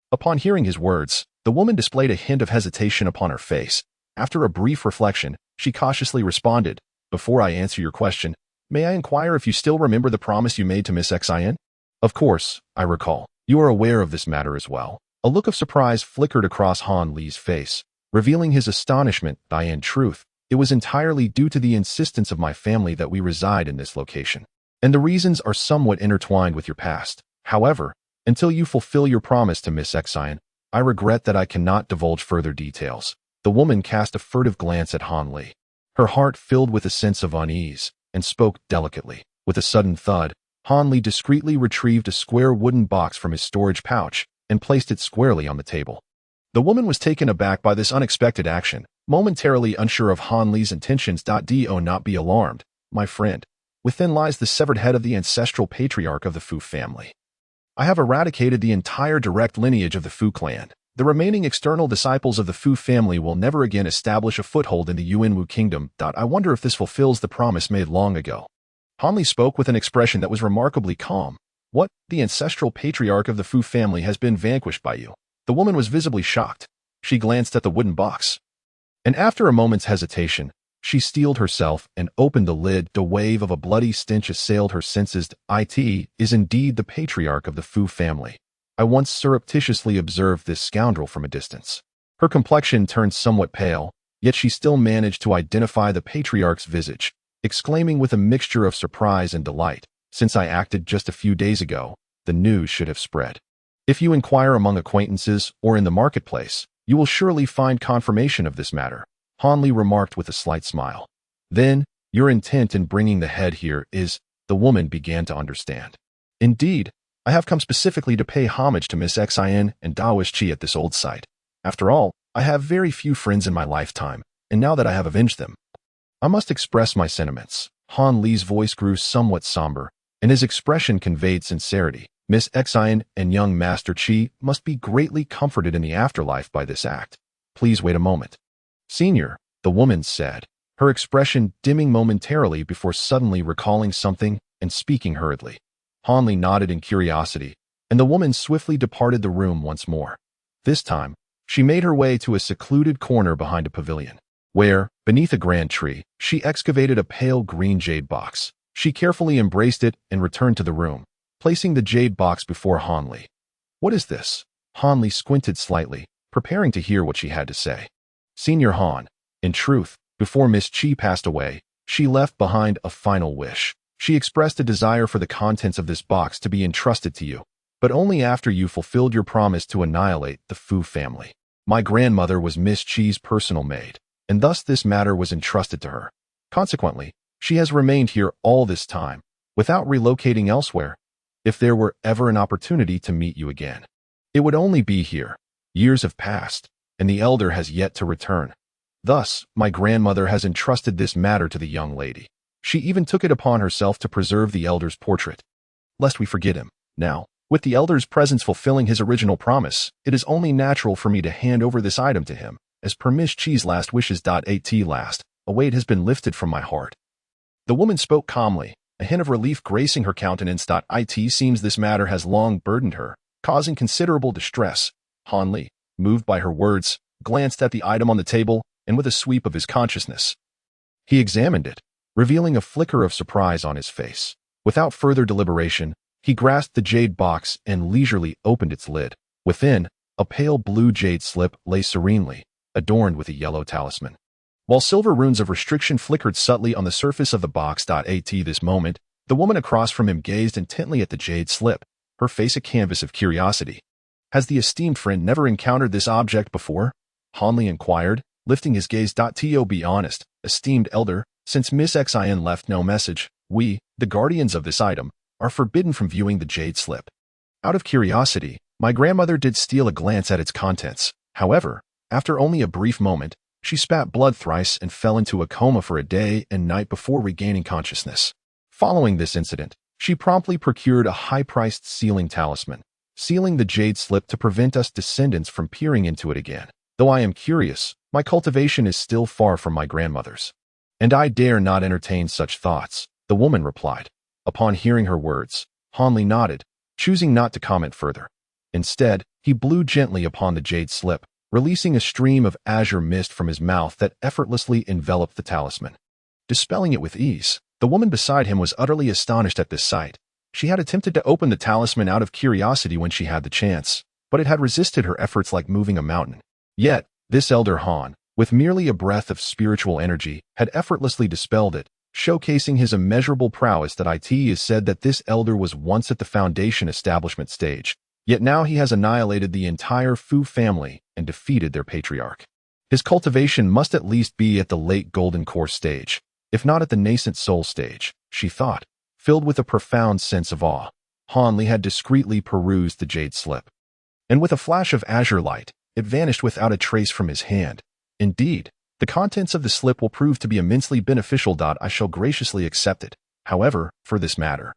Upon hearing his words, the woman displayed a hint of hesitation upon her face. After a brief reflection, she cautiously responded, "Before I answer your question, may I inquire if you still remember the promise you made to Miss Xian?" "Of course, I recall. You are aware of this matter as well." A look of surprise flickered across Hanli's face, revealing his astonishment. "In truth, it was entirely due to the insistence of my family that we reside in this location, and the reasons are somewhat intertwined with your past. However, until you fulfill your promise to Miss Xian, I regret that I cannot divulge further details." The woman cast a furtive glance at Hanli. Her heart filled with a sense of unease, and spoke delicately. With a sudden thud, Han Li discreetly retrieved a square wooden box from his storage pouch and placed it squarely on the table. The woman was taken aback by this unexpected action, momentarily unsure of Han Li's intentions. Do not be alarmed, my friend. Within lies the severed head of the ancestral patriarch of the Fu family. I have eradicated the entire direct lineage of the Fu clan. The remaining external disciples of the Fu family will never again establish a foothold in the Yuanwu kingdom. I wonder if this fulfills the promise made long ago. Han Li spoke with an expression that was remarkably calm. What? The ancestral patriarch of the Fu family has been vanquished by you. The woman was visibly shocked. She glanced at the wooden box, and after a moment's hesitation, she steeled herself and opened the lid. The wave of a bloody stench assailed her senses. It is indeed the patriarch of the Fu family. I once surreptitiously observed this scoundrel from a distance. Her complexion turned somewhat pale, yet she still managed to identify the patriarch's visage, exclaiming with a mixture of surprise and delight, since I acted just a few days ago, the news should have spread. If you inquire among acquaintances or in the marketplace, you will surely find confirmation of this matter, Han Li remarked with a slight smile. Then, your intent in bringing the head here is, the woman began to understand. Indeed, I have come specifically to pay homage to Miss Xin and Daoist Qi at this old site. After all, I have very few friends in my lifetime, and now that I have avenged them, I must express my sentiments. Han Li's voice grew somewhat somber, and his expression conveyed sincerity. Miss Xin and young Master Qi must be greatly comforted in the afterlife by this act. Please wait a moment. Senior, the woman said, her expression dimming momentarily before suddenly recalling something and speaking hurriedly. Han Li nodded in curiosity, and the woman swiftly departed the room once more. This time, she made her way to a secluded corner behind a pavilion, where, beneath a grand tree, she excavated a pale green jade box. She carefully embraced it and returned to the room, placing the jade box before Han Li. What is this? Han Li squinted slightly, preparing to hear what she had to say. Senior Han, in truth, before Miss Qi passed away, she left behind a final wish. She expressed a desire for the contents of this box to be entrusted to you, but only after you fulfilled your promise to annihilate the Fu family. My grandmother was Miss Qi's personal maid, and thus this matter was entrusted to her. Consequently, she has remained here all this time, without relocating elsewhere. If there were ever an opportunity to meet you again, it would only be here. Years have passed, and the elder has yet to return. Thus, my grandmother has entrusted this matter to the young lady. She even took it upon herself to preserve the elder's portrait, lest we forget him. Now, with the elder's presence fulfilling his original promise, it is only natural for me to hand over this item to him, as per Miss Qi's last wishes. At last, a weight has been lifted from my heart. The woman spoke calmly, a hint of relief gracing her countenance. It seems this matter has long burdened her, causing considerable distress. Han Li, moved by her words, glanced at the item on the table, and with a sweep of his consciousness, he examined it, revealing a flicker of surprise on his face. Without further deliberation, he grasped the jade box and leisurely opened its lid. Within, a pale blue jade slip lay serenely, adorned with a yellow talisman. While silver runes of restriction flickered subtly on the surface of the box. At this moment, the woman across from him gazed intently at the jade slip, her face a canvas of curiosity. Has the esteemed friend never encountered this object before? Han Li inquired, lifting his gaze. To be honest, esteemed elder, since Miss Xin left no message, we, the guardians of this item, are forbidden from viewing the jade slip. Out of curiosity, my grandmother did steal a glance at its contents. However, after only a brief moment, she spat blood thrice and fell into a coma for a day and night before regaining consciousness. Following this incident, she promptly procured a high-priced sealing talisman, sealing the jade slip to prevent us descendants from peering into it again. Though I am curious, my cultivation is still far from my grandmother's, and I dare not entertain such thoughts, the woman replied. Upon hearing her words, Han Li nodded, choosing not to comment further. Instead, he blew gently upon the jade slip, releasing a stream of azure mist from his mouth that effortlessly enveloped the talisman, dispelling it with ease. The woman beside him was utterly astonished at this sight. She had attempted to open the talisman out of curiosity when she had the chance, but it had resisted her efforts like moving a mountain. Yet, this elder Han, with merely a breath of spiritual energy, had effortlessly dispelled it, showcasing his immeasurable prowess. It is said that this elder was once at the foundation establishment stage, yet now he has annihilated the entire Fu family and defeated their patriarch. His cultivation must at least be at the late golden core stage, if not at the nascent soul stage, she thought, filled with a profound sense of awe. Hanli had discreetly perused the jade slip, and with a flash of azure light, it vanished without a trace from his hand. Indeed, the contents of the slip will prove to be immensely beneficial. I shall graciously accept it. However, for this matter,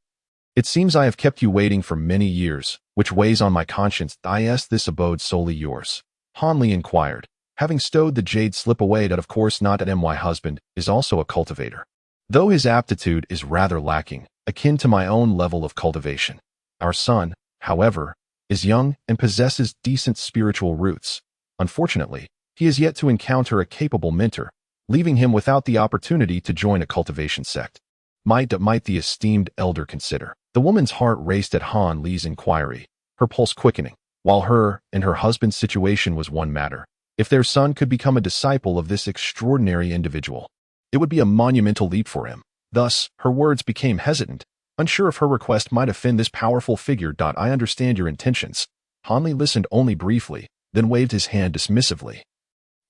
it seems I have kept you waiting for many years, which weighs on my conscience. Is this abode solely yours? Hanli inquired, having stowed the jade slip away. That of course not. That my husband is also a cultivator, though his aptitude is rather lacking, akin to my own level of cultivation. Our son, however, is young and possesses decent spiritual roots. Unfortunately, he is yet to encounter a capable mentor, leaving him without the opportunity to join a cultivation sect. Might the esteemed elder consider? The woman's heart raced at Han Li's inquiry, her pulse quickening. While her and her husband's situation was one matter, if their son could become a disciple of this extraordinary individual, it would be a monumental leap for him. Thus, her words became hesitant, unsure if her request might offend this powerful figure. I understand your intentions. Hanli listened only briefly, then waved his hand dismissively,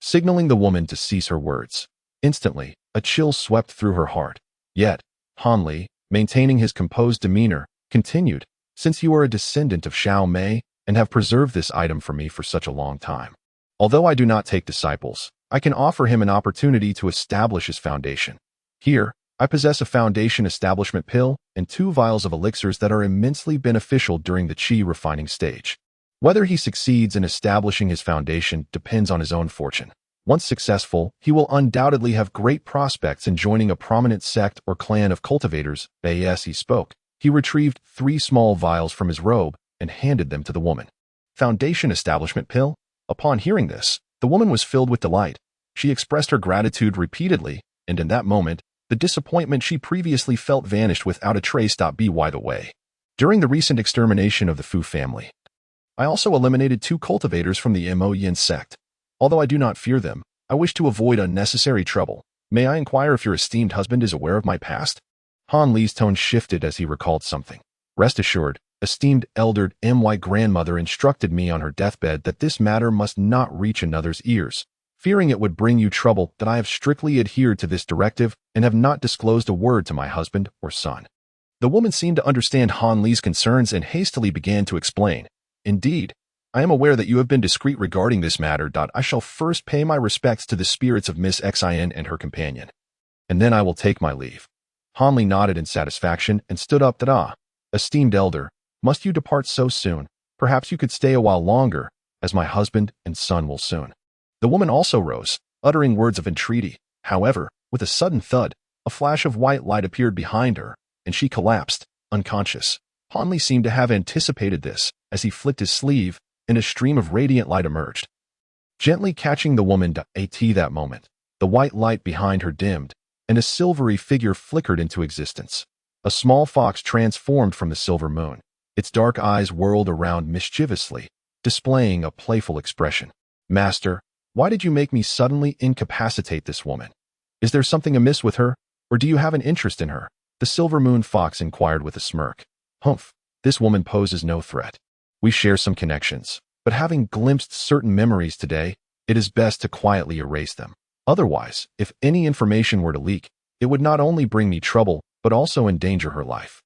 signaling the woman to cease her words. Instantly, a chill swept through her heart. Yet, Hanli, maintaining his composed demeanor, continued, since you are a descendant of Xiao Mei and have preserved this item for me for such a long time, although I do not take disciples, I can offer him an opportunity to establish his foundation. Here, I possess a foundation establishment pill and 2 vials of elixirs that are immensely beneficial during the qi refining stage. Whether he succeeds in establishing his foundation depends on his own fortune. Once successful, he will undoubtedly have great prospects in joining a prominent sect or clan of cultivators. As he spoke, he retrieved 3 small vials from his robe and handed them to the woman. Foundation establishment pill? Upon hearing this, the woman was filled with delight. She expressed her gratitude repeatedly, and in that moment, the disappointment she previously felt vanished without a trace. By the way, during the recent extermination of the Fu family, I also eliminated 2 cultivators from the Mo Yin sect. Although I do not fear them, I wish to avoid unnecessary trouble. May I inquire if your esteemed husband is aware of my past? Han Li's tone shifted as he recalled something. Rest assured, esteemed elder my grandmother instructed me on her deathbed that this matter must not reach another's ears. Fearing it would bring you trouble, that I have strictly adhered to this directive and have not disclosed a word to my husband or son. The woman seemed to understand Han Li's concerns and hastily began to explain. Indeed, I am aware that you have been discreet regarding this matter. I shall first pay my respects to the spirits of Miss Xin and her companion, and then I will take my leave. Han Li nodded in satisfaction and stood up. Esteemed elder, must you depart so soon? Perhaps you could stay a while longer, as my husband and son will soon. The woman also rose, uttering words of entreaty. However, with a sudden thud, a flash of white light appeared behind her, and she collapsed, unconscious. Han Li seemed to have anticipated this, as he flicked his sleeve, and a stream of radiant light emerged, gently catching the woman. At that moment, the white light behind her dimmed, and a silvery figure flickered into existence. A small fox transformed from the silver moon. Its dark eyes whirled around mischievously, displaying a playful expression. Master, why did you make me suddenly incapacitate this woman? Is there something amiss with her, or do you have an interest in her? The silver moon fox inquired with a smirk. Humph, this woman poses no threat. We share some connections, but having glimpsed certain memories today, it is best to quietly erase them. Otherwise, if any information were to leak, it would not only bring me trouble, but also endanger her life.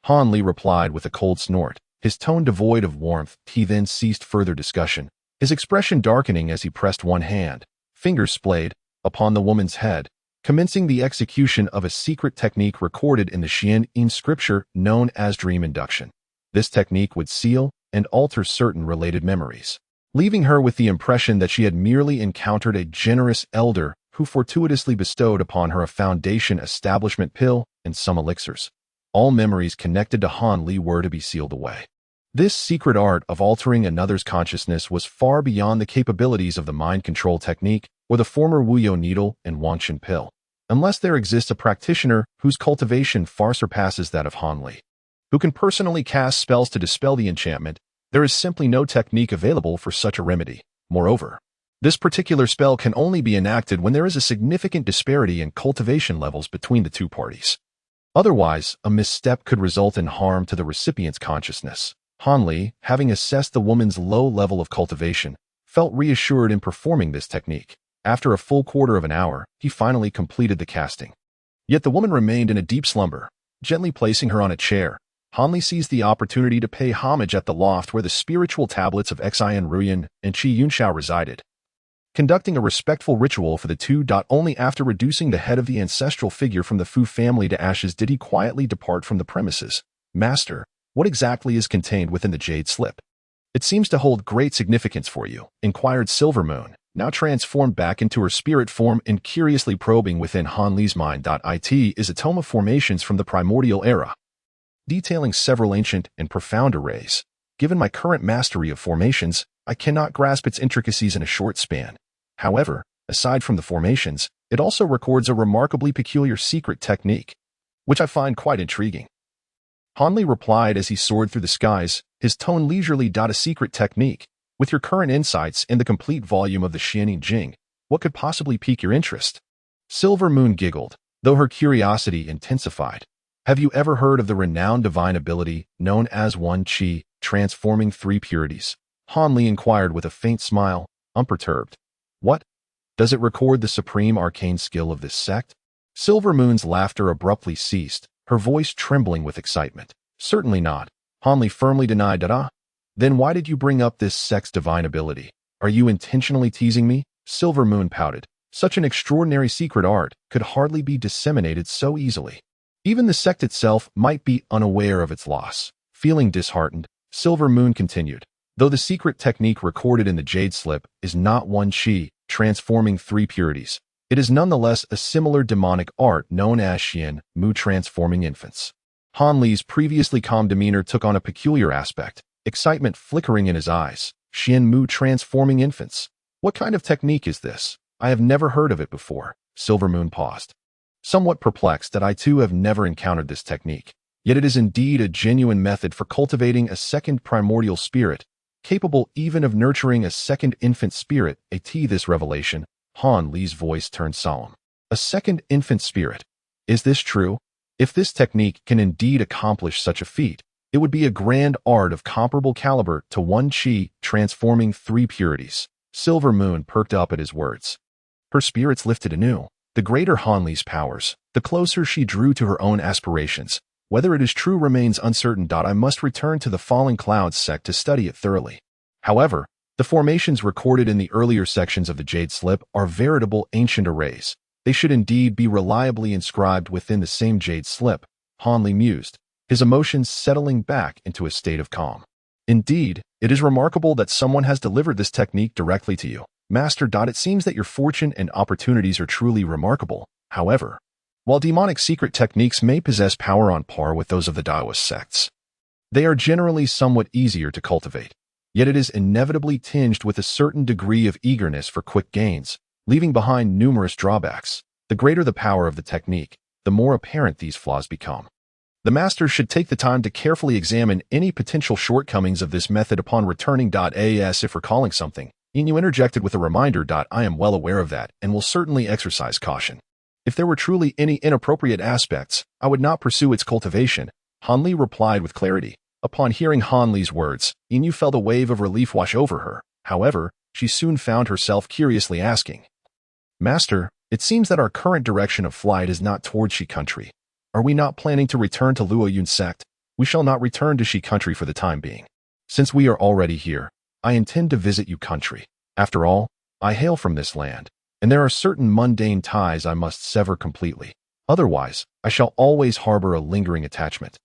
Han Li replied with a cold snort, his tone devoid of warmth. He then ceased further discussion, his expression darkening as he pressed one hand, fingers splayed, upon the woman's head, commencing the execution of a secret technique recorded in the Xian scripture known as dream induction. This technique would seal and alter certain related memories, leaving her with the impression that she had merely encountered a generous elder who fortuitously bestowed upon her a foundation establishment pill and some elixirs. All memories connected to Han Li were to be sealed away. This secret art of altering another's consciousness was far beyond the capabilities of the mind control technique or the former Wuyo needle and Wangshan pill, unless there exists a practitioner whose cultivation far surpasses that of Han Li, who can personally cast spells to dispel the enchantment. There is simply no technique available for such a remedy. Moreover, this particular spell can only be enacted when there is a significant disparity in cultivation levels between the 2 parties. Otherwise, a misstep could result in harm to the recipient's consciousness. Han Li, having assessed the woman's low level of cultivation, felt reassured in performing this technique. After a full quarter of an hour, he finally completed the casting. Yet the woman remained in a deep slumber. Gently placing her on a chair, Hanli seized the opportunity to pay homage at the loft where the spiritual tablets of Xian Ruyan and Qi Yunxiao resided. Conducting a respectful ritual for the two. Only after reducing the head of the ancestral figure from the Fu family to ashes did he quietly depart from the premises. Master, what exactly is contained within the jade slip? It seems to hold great significance for you, inquired Silver Moon, now transformed back into her spirit form and curiously probing within Hanli's mind. It is a tome of formations from the primordial era, detailing several ancient and profound arrays. Given my current mastery of formations, I cannot grasp its intricacies in a short span. However, aside from the formations, it also records a remarkably peculiar secret technique, which I find quite intriguing. Hanli replied as he soared through the skies, his tone leisurely. A secret technique. With your current insights in the complete volume of the Xianing Jing, what could possibly pique your interest? Silver Moon giggled, though her curiosity intensified. Have you ever heard of the renowned divine ability known as One Qi, transforming three purities? Hanli inquired with a faint smile, unperturbed. What? Does it record the supreme arcane skill of this sect? Silver Moon's laughter abruptly ceased, her voice trembling with excitement. Certainly not. Hanli firmly denied. Then why did you bring up this sect's divine ability? Are you intentionally teasing me? Silver Moon pouted. Such an extraordinary secret art could hardly be disseminated so easily. Even the sect itself might be unaware of its loss. Feeling disheartened, Silver Moon continued. Though the secret technique recorded in the jade slip is not One Qi, transforming three purities, it is nonetheless a similar demonic art known as Xian Mu, transforming infants. Hanli's previously calm demeanor took on a peculiar aspect, excitement flickering in his eyes. Xian Mu, transforming infants. What kind of technique is this? I have never heard of it before. Silver Moon paused. Somewhat perplexed that I too have never encountered this technique. Yet it is indeed a genuine method for cultivating a second primordial spirit, capable even of nurturing a second infant spirit. This revelation, Hanli's voice turned solemn. A second infant spirit. Is this true? If this technique can indeed accomplish such a feat, it would be a grand art of comparable caliber to One Qi, transforming three purities. Silver Moon perked up at his words. Her spirits lifted anew. The greater Hanli's powers, the closer she drew to her own aspirations. Whether it is true remains uncertain. I must return to the Falling Clouds sect to study it thoroughly. However, the formations recorded in the earlier sections of the Jade Slip are veritable ancient arrays. They should indeed be reliably inscribed within the same Jade Slip, Hanli mused, his emotions settling back into a state of calm. Indeed, it is remarkable that someone has delivered this technique directly to you. Master. It seems that your fortune and opportunities are truly remarkable. However, while demonic secret techniques may possess power on par with those of the Taoist sects, they are generally somewhat easier to cultivate. Yet it is inevitably tinged with a certain degree of eagerness for quick gains, leaving behind numerous drawbacks. The greater the power of the technique, the more apparent these flaws become. The master should take the time to carefully examine any potential shortcomings of this method upon returning. As if recalling something, Inu interjected with a reminder. I am well aware of that and will certainly exercise caution. If there were truly any inappropriate aspects, I would not pursue its cultivation, Hanli replied with clarity. Upon hearing Hanli's words, Inu felt a wave of relief wash over her. However, she soon found herself curiously asking, Master, it seems that our current direction of flight is not toward Shi country. Are we not planning to return to Luoyun sect? We shall not return to Shi country for the time being. Since we are already here, I intend to visit Yu country. After all, I hail from this land, and there are certain mundane ties I must sever completely. Otherwise, I shall always harbor a lingering attachment,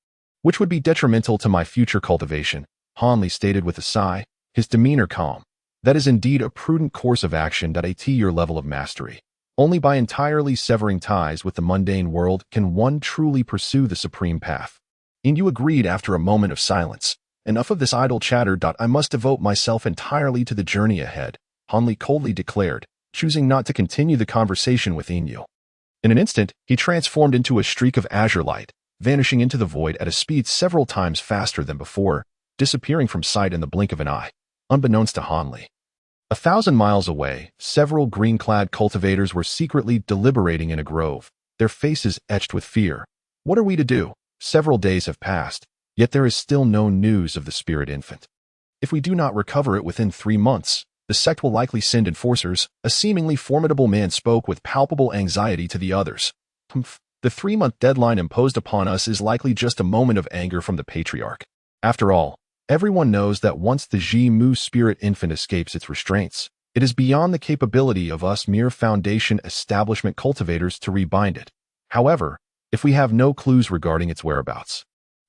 which would be detrimental to my future cultivation, Hanli stated with a sigh, his demeanor calm. That is indeed a prudent course of action. At your level of mastery, only by entirely severing ties with the mundane world can one truly pursue the supreme path. Inu agreed after a moment of silence. Enough of this idle chatter. I must devote myself entirely to the journey ahead, Hanli coldly declared, choosing not to continue the conversation with Inu. In an instant, he transformed into a streak of azure light, vanishing into the void at a speed several times faster than before, disappearing from sight in the blink of an eye, unbeknownst to Hanli. 1,000 miles away, several green-clad cultivators were secretly deliberating in a grove, their faces etched with fear. What are we to do? Several days have passed, yet there is still no news of the spirit infant. If we do not recover it within 3 months, The sect will likely send enforcers. A seemingly formidable man spoke with palpable anxiety to the others. The 3-month deadline imposed upon us is likely just a moment of anger from the patriarch. After all, everyone knows that once the Ji-Mu spirit infant escapes its restraints, it is beyond the capability of us mere Foundation establishment cultivators to rebind it. However, if we have no clues regarding its whereabouts,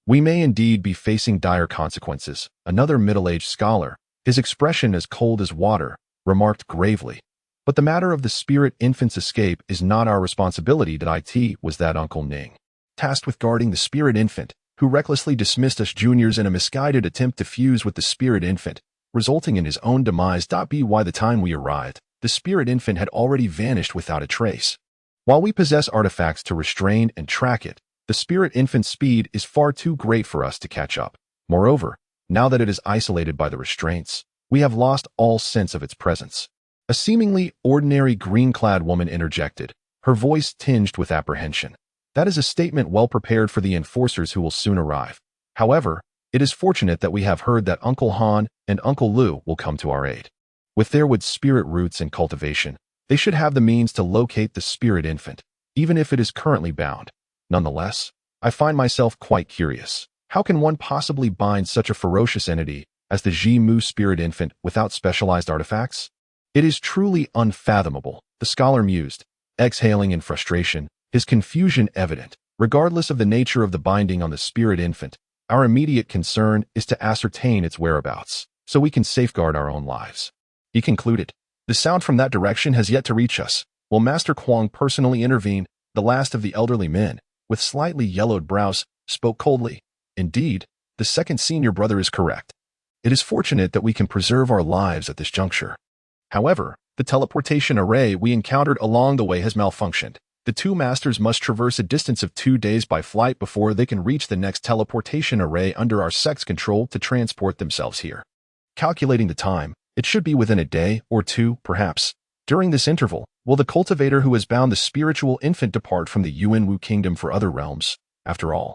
we may indeed be facing dire consequences. Another middle-aged scholar, his expression as cold as water, remarked gravely. But the matter of the spirit infant's escape is not our responsibility. It was that Uncle Ning, tasked with guarding the spirit infant, who recklessly dismissed us juniors in a misguided attempt to fuse with the spirit infant, resulting in his own demise. By the time we arrived, the spirit infant had already vanished without a trace. While we possess artifacts to restrain and track it, the spirit infant's speed is far too great for us to catch up. Moreover, now that it is isolated by the restraints, we have lost all sense of its presence. A seemingly ordinary green-clad woman interjected, her voice tinged with apprehension. That is a statement well prepared for the enforcers who will soon arrive. However, it is fortunate that we have heard that Uncle Han and Uncle Lu will come to our aid. With their wood spirit roots and cultivation, they should have the means to locate the spirit infant, even if it is currently bound. Nonetheless, I find myself quite curious. How can one possibly bind such a ferocious entity as the Ji-Mu spirit infant without specialized artifacts? It is truly unfathomable, the scholar mused, exhaling in frustration, his confusion evident. Regardless of the nature of the binding on the spirit infant, our immediate concern is to ascertain its whereabouts, so we can safeguard our own lives. He concluded. The sound from that direction has yet to reach us. Will Master Kwong personally intervene? The last of the elderly men, with slightly yellowed brows, spoke coldly. Indeed, the second senior brother is correct. It is fortunate that we can preserve our lives at this juncture. However, the teleportation array we encountered along the way has malfunctioned. The two masters must traverse a distance of 2 days by flight before they can reach the next teleportation array under our sect's control to transport themselves here. Calculating the time, it should be within a day or 2, perhaps. During this interval, will the cultivator who has bound the spiritual infant depart from the Yuanwu kingdom for other realms? After all,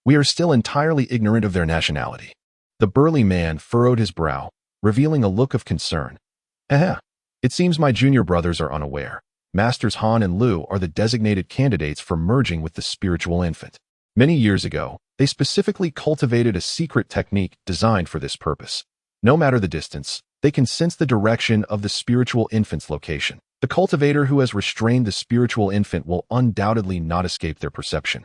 we are still entirely ignorant of their nationality. The burly man furrowed his brow, revealing a look of concern. It seems my junior brothers are unaware. Masters Han and Lu are the designated candidates for merging with the spiritual infant. Many years ago, they specifically cultivated a secret technique designed for this purpose. No matter the distance, they can sense the direction of the spiritual infant's location. The cultivator who has restrained the spiritual infant will undoubtedly not escape their perception.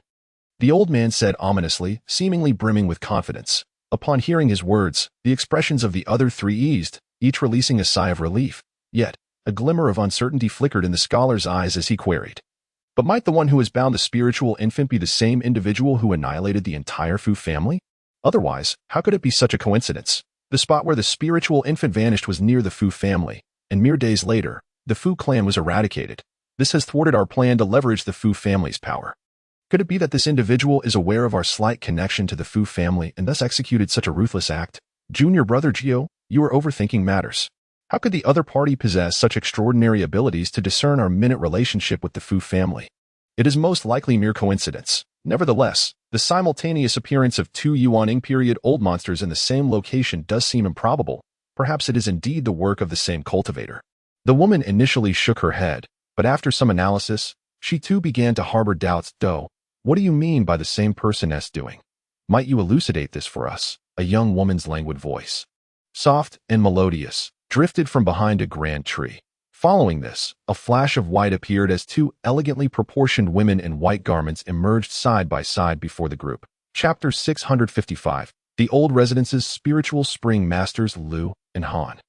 The old man said ominously, seemingly brimming with confidence. Upon hearing his words, the expressions of the other three eased, each releasing a sigh of relief. Yet, a glimmer of uncertainty flickered in the scholar's eyes as he queried. But might the one who has bound the spiritual infant be the same individual who annihilated the entire Fu family? Otherwise, how could it be such a coincidence? The spot where the spiritual infant vanished was near the Fu family, and mere days later, the Fu clan was eradicated. This has thwarted our plan to leverage the Fu family's power. Could it be that this individual is aware of our slight connection to the Fu family and thus executed such a ruthless act? Junior brother Gio, you are overthinking matters. How could the other party possess such extraordinary abilities to discern our minute relationship with the Fu family? It is most likely mere coincidence. Nevertheless, the simultaneous appearance of 2 Yuaning period-old monsters in the same location does seem improbable. Perhaps it is indeed the work of the same cultivator. The woman initially shook her head, but after some analysis, she too began to harbor doubts. What do you mean by the same person as doing? Might you elucidate this for us? A young woman's languid voice, soft and melodious, drifted from behind a grand tree. Following this, a flash of white appeared as 2 elegantly proportioned women in white garments emerged side by side before the group. Chapter 655. The Old Residence's Spiritual Spring Masters Lu and Han.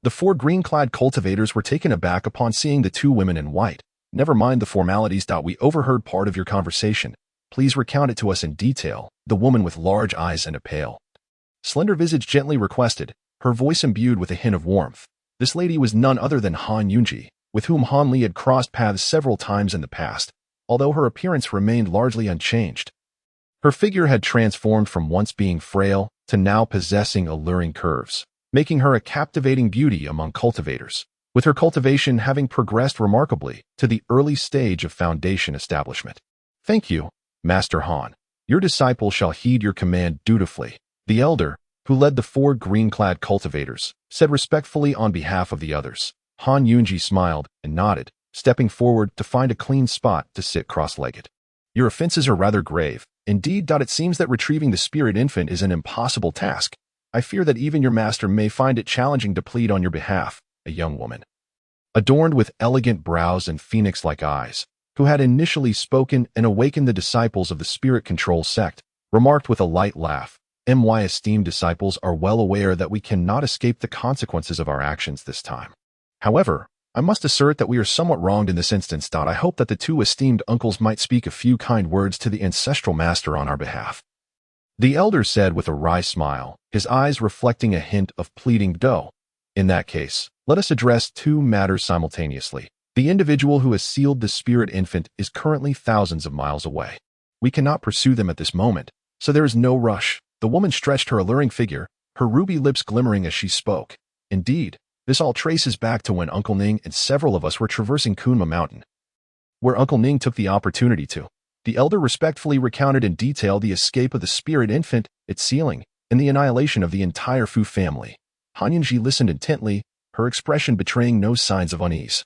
The 4 green-clad cultivators were taken aback upon seeing the 2 women in white. Never mind the formalities. We overheard part of your conversation. Please recount it to us in detail, the woman with large eyes and a pale, slender visage gently requested, her voice imbued with a hint of warmth. This lady was none other than Han Yunji, with whom Han Li had crossed paths several times in the past, although her appearance remained largely unchanged. Her figure had transformed from once being frail to now possessing alluring curves, making her a captivating beauty among cultivators, with her cultivation having progressed remarkably to the early stage of foundation establishment. Thank you, Master Han. Your disciple shall heed your command dutifully. The elder, who led the four green-clad cultivators, said respectfully on behalf of the others. Han Yunji smiled and nodded, stepping forward to find a clean spot to sit cross-legged. Your offenses are rather grave. Indeed, it seems that retrieving the spirit infant is an impossible task. I fear that even your master may find it challenging to plead on your behalf, a young woman, adorned with elegant brows and phoenix-like eyes, who had initially spoken and awakened the disciples of the spirit control sect, remarked with a light laugh, "My esteemed disciples are well aware that we cannot escape the consequences of our actions this time. However, I must assert that we are somewhat wronged in this instance. I hope that the two esteemed uncles might speak a few kind words to the ancestral master on our behalf." The elder said with a wry smile, his eyes reflecting a hint of pleading dough. "In that case, let us address two matters simultaneously. The individual who has sealed the spirit infant is currently thousands of miles away. We cannot pursue them at this moment, so there is no rush." The woman stretched her alluring figure, her ruby lips glimmering as she spoke. "Indeed, this all traces back to when Uncle Ning and several of us were traversing Kunma Mountain, where Uncle Ning took the opportunity to." The elder respectfully recounted in detail the escape of the spirit infant, its sealing, and the annihilation of the entire Fu family. Han Yunji listened intently, her expression betraying no signs of unease,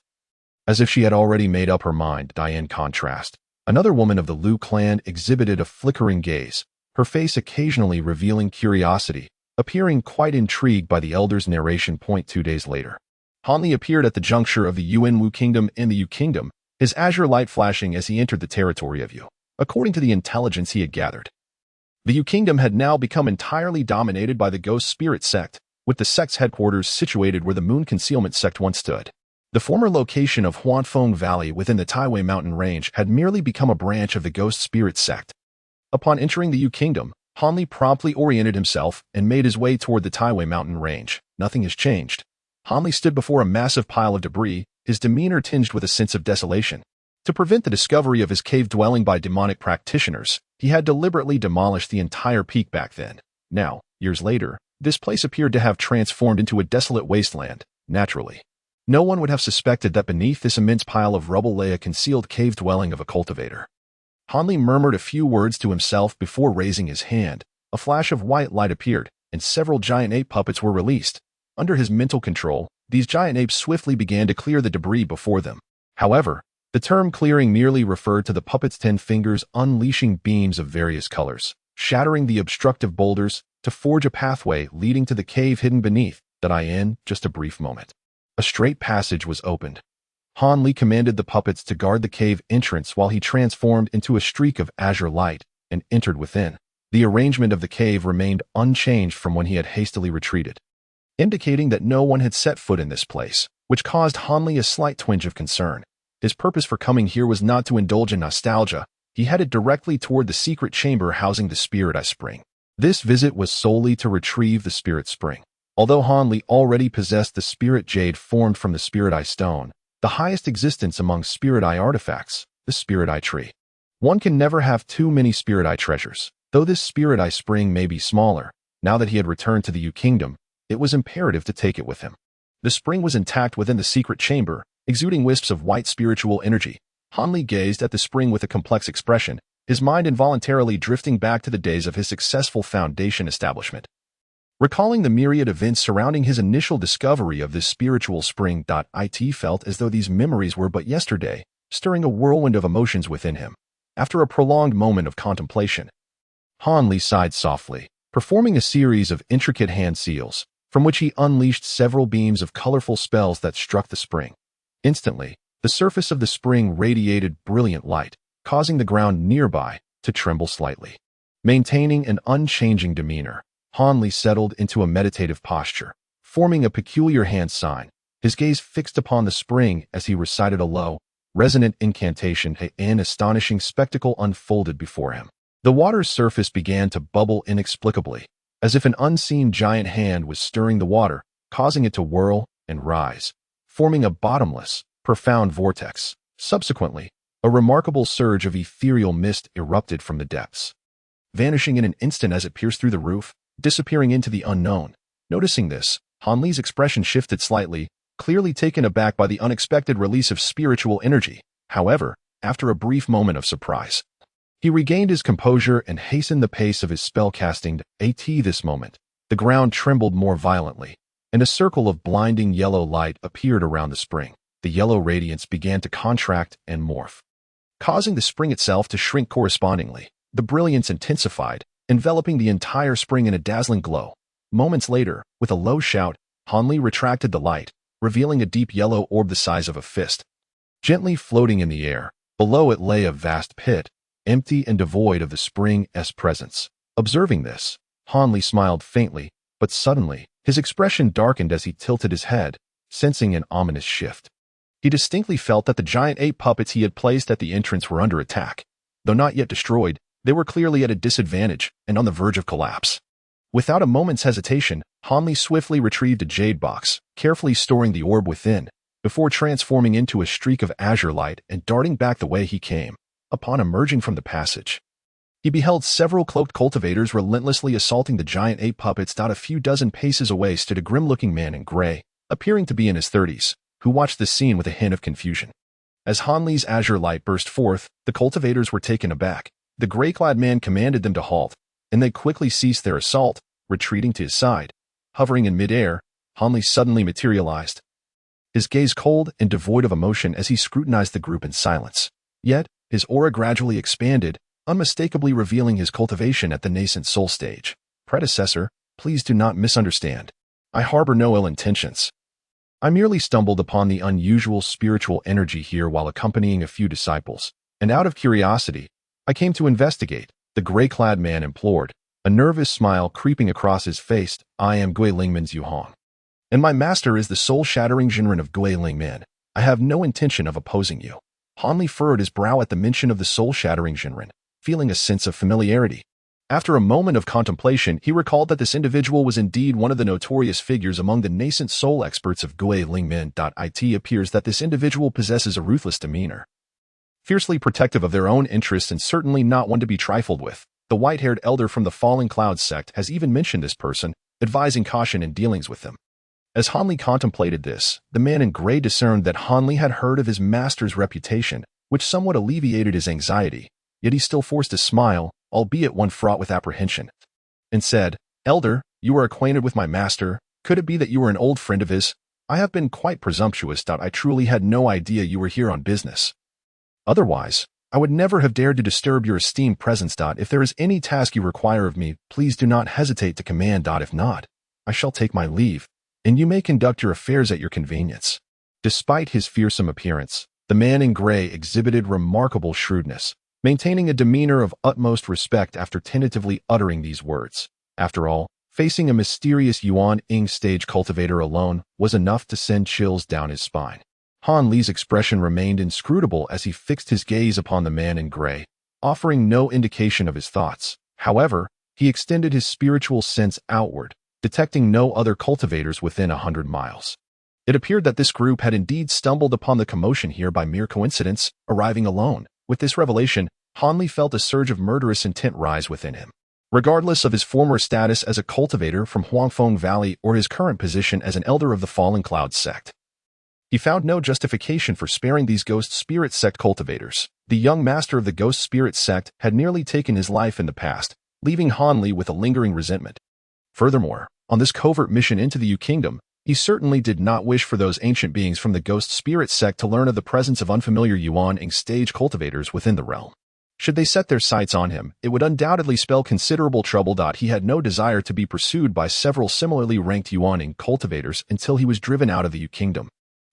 as if she had already made up her mind. In contrast, another woman of the Liu clan exhibited a flickering gaze, her face occasionally revealing curiosity, appearing quite intrigued by the elder's narration. 2 days later, Han Li appeared at the juncture of the Yuan Wu Kingdom and the Yu Kingdom, his azure light flashing as he entered the territory of Yu. According to the intelligence he had gathered, the Yu Kingdom had now become entirely dominated by the Ghost Spirit sect, with the sect's headquarters situated where the Moon Concealment sect once stood. The former location of Huanfeng Valley within the Taiwei Mountain Range had merely become a branch of the Ghost Spirit sect. Upon entering the Yu Kingdom, Han Li promptly oriented himself and made his way toward the Taiwei Mountain Range. Nothing has changed. Han Li stood before a massive pile of debris, his demeanor tinged with a sense of desolation. To prevent the discovery of his cave dwelling by demonic practitioners, he had deliberately demolished the entire peak back then. Now, years later, this place appeared to have transformed into a desolate wasteland. Naturally, no one would have suspected that beneath this immense pile of rubble lay a concealed cave dwelling of a cultivator. Han Li murmured a few words to himself before raising his hand. A flash of white light appeared, and several giant ape puppets were released. Under his mental control, these giant apes swiftly began to clear the debris before them. However, the term clearing merely referred to the puppets' 10 fingers unleashing beams of various colors, shattering the obstructive boulders to forge a pathway leading to the cave hidden beneath. In just a brief moment, a straight passage was opened. Han Li commanded the puppets to guard the cave entrance while he transformed into a streak of azure light and entered within. The arrangement of the cave remained unchanged from when he had hastily retreated, indicating that no one had set foot in this place, which caused Han Li a slight twinge of concern. His purpose for coming here was not to indulge in nostalgia. He headed directly toward the secret chamber housing the Spirit Eye Spring. This visit was solely to retrieve the Spirit Spring. Although Han Li already possessed the Spirit Jade formed from the Spirit Eye Stone, the highest existence among Spirit Eye artifacts, the Spirit Eye Tree. One can never have too many Spirit Eye treasures. Though this Spirit Eye Spring may be smaller, now that he had returned to the Yu Kingdom, it was imperative to take it with him. The spring was intact within the secret chamber, exuding wisps of white spiritual energy. Han Li gazed at the spring with a complex expression, his mind involuntarily drifting back to the days of his successful foundation establishment. Recalling the myriad events surrounding his initial discovery of this spiritual spring, it felt as though these memories were but yesterday, stirring a whirlwind of emotions within him. After a prolonged moment of contemplation, Han Li sighed softly, performing a series of intricate hand seals, from which he unleashed several beams of colorful spells that struck the spring. Instantly, the surface of the spring radiated brilliant light, causing the ground nearby to tremble slightly. Maintaining an unchanging demeanor, Han Li settled into a meditative posture, forming a peculiar hand sign, his gaze fixed upon the spring as he recited a low, resonant incantation. An astonishing spectacle unfolded before him. The water's surface began to bubble inexplicably, as if an unseen giant hand was stirring the water, causing it to whirl and rise, forming a bottomless, profound vortex. Subsequently, a remarkable surge of ethereal mist erupted from the depths, vanishing in an instant as it pierced through the roof, disappearing into the unknown. Noticing this, Han Li's expression shifted slightly, clearly taken aback by the unexpected release of spiritual energy. However, after a brief moment of surprise, he regained his composure and hastened the pace of his spellcasting. This moment, The ground trembled more violently, and a circle of blinding yellow light appeared around the spring. The yellow radiance began to contract and morph, causing the spring itself to shrink correspondingly. The brilliance intensified, enveloping the entire spring in a dazzling glow. Moments later, with a low shout, Hanli retracted the light, revealing a deep yellow orb the size of a fist. Gently floating in the air, below it lay a vast pit, empty and devoid of the spring's presence. Observing this, Hanli smiled faintly, but suddenly, his expression darkened as he tilted his head, sensing an ominous shift. He distinctly felt that the giant ape puppets he had placed at the entrance were under attack. Though not yet destroyed, they were clearly at a disadvantage and on the verge of collapse. Without a moment's hesitation, Hanli swiftly retrieved a jade box, carefully storing the orb within, before transforming into a streak of azure light and darting back the way he came. Upon emerging from the passage, he beheld several cloaked cultivators relentlessly assaulting the giant ape puppets. A few dozen paces away stood a grim-looking man in gray, appearing to be in his 30s, who watched the scene with a hint of confusion. As Hanli's azure light burst forth, the cultivators were taken aback. The gray-clad man commanded them to halt, and they quickly ceased their assault, retreating to his side. Hovering in midair, Hanli suddenly materialized, his gaze cold and devoid of emotion as he scrutinized the group in silence. Yet, his aura gradually expanded, unmistakably revealing his cultivation at the nascent soul stage. Predecessor, please do not misunderstand. I harbor no ill intentions. I merely stumbled upon the unusual spiritual energy here while accompanying a few disciples, and out of curiosity, I came to investigate, the gray-clad man implored, a nervous smile creeping across his face. I am Gui Lingman's Yuhong, and my master is the soul-shattering Jinren of Gui Lingman. I have no intention of opposing you. Hanli furrowed his brow at the mention of the soul-shattering Jinren, feeling a sense of familiarity. After a moment of contemplation, he recalled that this individual was indeed one of the notorious figures among the nascent soul experts of Gui Lingmen. It appears that this individual possesses a ruthless demeanor, fiercely protective of their own interests and certainly not one to be trifled with. The white-haired elder from the Falling Clouds sect has even mentioned this person, advising caution in dealings with them. As Hanli contemplated this, the man in gray discerned that Hanli had heard of his master's reputation, which somewhat alleviated his anxiety, yet he still forced a smile, albeit one fraught with apprehension, and said, Elder, you are acquainted with my master. Could it be that you are an old friend of his? I have been quite presumptuous. I truly had no idea you were here on business. Otherwise, I would never have dared to disturb your esteemed presence. If there is any task you require of me, please do not hesitate to command. If not, I shall take my leave, and you may conduct your affairs at your convenience. Despite his fearsome appearance, the man in gray exhibited remarkable shrewdness, maintaining a demeanor of utmost respect after tentatively uttering these words. After all, facing a mysterious Yuan Ing stage cultivator alone was enough to send chills down his spine. Hanli's expression remained inscrutable as he fixed his gaze upon the man in gray, offering no indication of his thoughts. However, he extended his spiritual sense outward, detecting no other cultivators within 100 miles. It appeared that this group had indeed stumbled upon the commotion here by mere coincidence, arriving alone. With this revelation, Hanli felt a surge of murderous intent rise within him. Regardless of his former status as a cultivator from Huangfeng Valley or his current position as an elder of the Falling Clouds sect, he found no justification for sparing these Ghost Spirit sect cultivators. The young master of the Ghost Spirit sect had nearly taken his life in the past, leaving Hanli with a lingering resentment. Furthermore, on this covert mission into the Yu Kingdom, he certainly did not wish for those ancient beings from the Ghost Spirit sect to learn of the presence of unfamiliar Yuan Ing stage cultivators within the realm. Should they set their sights on him, it would undoubtedly spell considerable trouble. He had no desire to be pursued by several similarly ranked Yuan Ing cultivators until he was driven out of the Yu Kingdom.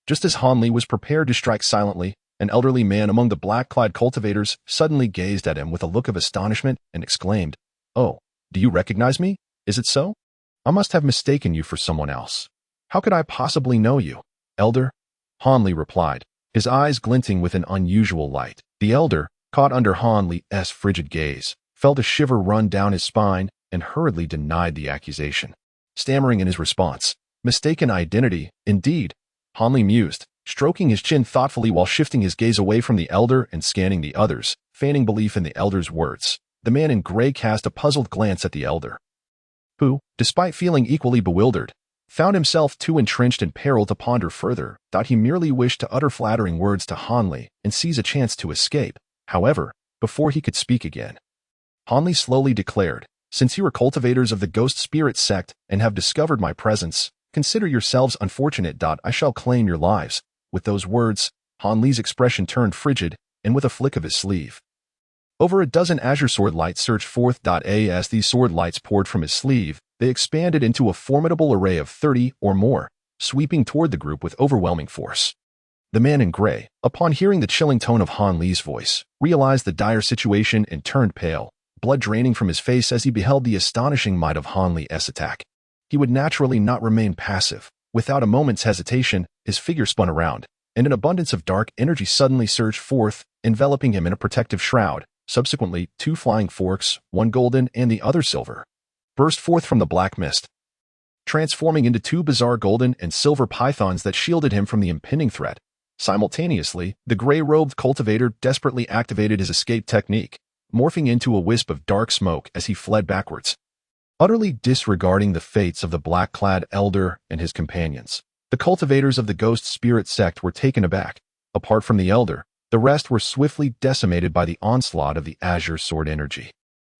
Just as Hanli was prepared to strike silently, an elderly man among the black-clad cultivators suddenly gazed at him with a look of astonishment and exclaimed, Oh, do you recognize me? Is it so? I must have mistaken you for someone else. How could I possibly know you, Elder? Hanli replied, his eyes glinting with an unusual light. The elder, caught under Hanli's frigid gaze, felt a shiver run down his spine and hurriedly denied the accusation, stammering in his response, Mistaken identity, indeed. Hanli mused, stroking his chin thoughtfully while shifting his gaze away from the elder and scanning the others, feigning belief in the elder's words. The man in gray cast a puzzled glance at the elder, who, despite feeling equally bewildered, found himself too entrenched in peril to ponder further. He merely wished to utter flattering words to Hanli and seize a chance to escape. However, before he could speak again, Hanli slowly declared, Since you are cultivators of the ghost spirit sect and have discovered my presence, consider yourselves unfortunate. I shall claim your lives." With those words, Han Li's expression turned frigid, and with a flick of his sleeve, over a dozen azure sword lights surged forth. As these sword lights poured from his sleeve, they expanded into a formidable array of 30 or more, sweeping toward the group with overwhelming force. The man in gray, upon hearing the chilling tone of Han Li's voice, realized the dire situation and turned pale, blood draining from his face as he beheld the astonishing might of Han Li's attack. He would naturally not remain passive. Without a moment's hesitation, his figure spun around, and an abundance of dark energy suddenly surged forth, enveloping him in a protective shroud. Subsequently, 2 flying forks, one golden and the other silver, burst forth from the black mist, transforming into 2 bizarre golden and silver pythons that shielded him from the impending threat. Simultaneously, the gray-robed cultivator desperately activated his escape technique, morphing into a wisp of dark smoke as he fled backwards, utterly disregarding the fates of the black-clad elder and his companions. The cultivators of the ghost spirit sect were taken aback. Apart from the elder, the rest were swiftly decimated by the onslaught of the azure sword energy,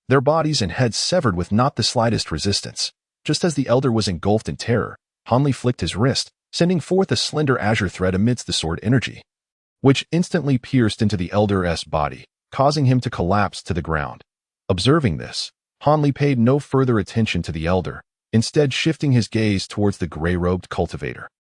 their bodies and heads severed with not the slightest resistance. Just as the elder was engulfed in terror, Han Li flicked his wrist, sending forth a slender azure thread amidst the sword energy, which instantly pierced into the elder's body, causing him to collapse to the ground. Observing this, Han Li paid no further attention to the elder, instead shifting his gaze towards the gray-robed cultivator,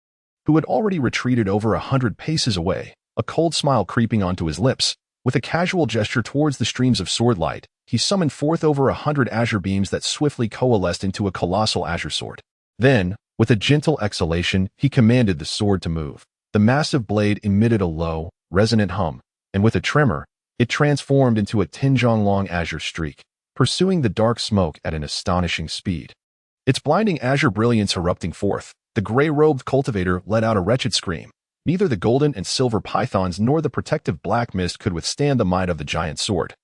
who had already retreated over 100 paces away, a cold smile creeping onto his lips. With a casual gesture towards the streams of sword light, he summoned forth over 100 azure beams that swiftly coalesced into a colossal azure sword. Then, with a gentle exhalation, he commanded the sword to move. The massive blade emitted a low, resonant hum, and with a tremor, it transformed into a 10-jong-long azure streak, pursuing the dark smoke at an astonishing speed. Its blinding azure brilliance erupting forth, the gray-robed cultivator let out a wretched scream. Neither the golden and silver pythons nor the protective black mist could withstand the might of the giant sword,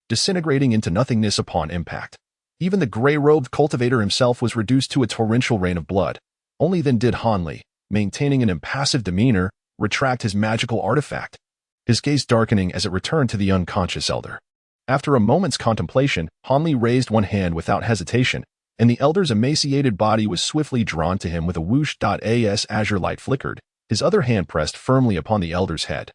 disintegrating into nothingness upon impact. Even the gray-robed cultivator himself was reduced to a torrential rain of blood. Only then did Han Li, maintaining an impassive demeanor, retract his magical artifact, his gaze darkening as it returned to the unconscious elder. After a moment's contemplation, Han Li raised one hand without hesitation, and the elder's emaciated body was swiftly drawn to him with a whoosh. As azure light flickered, his other hand pressed firmly upon the elder's head.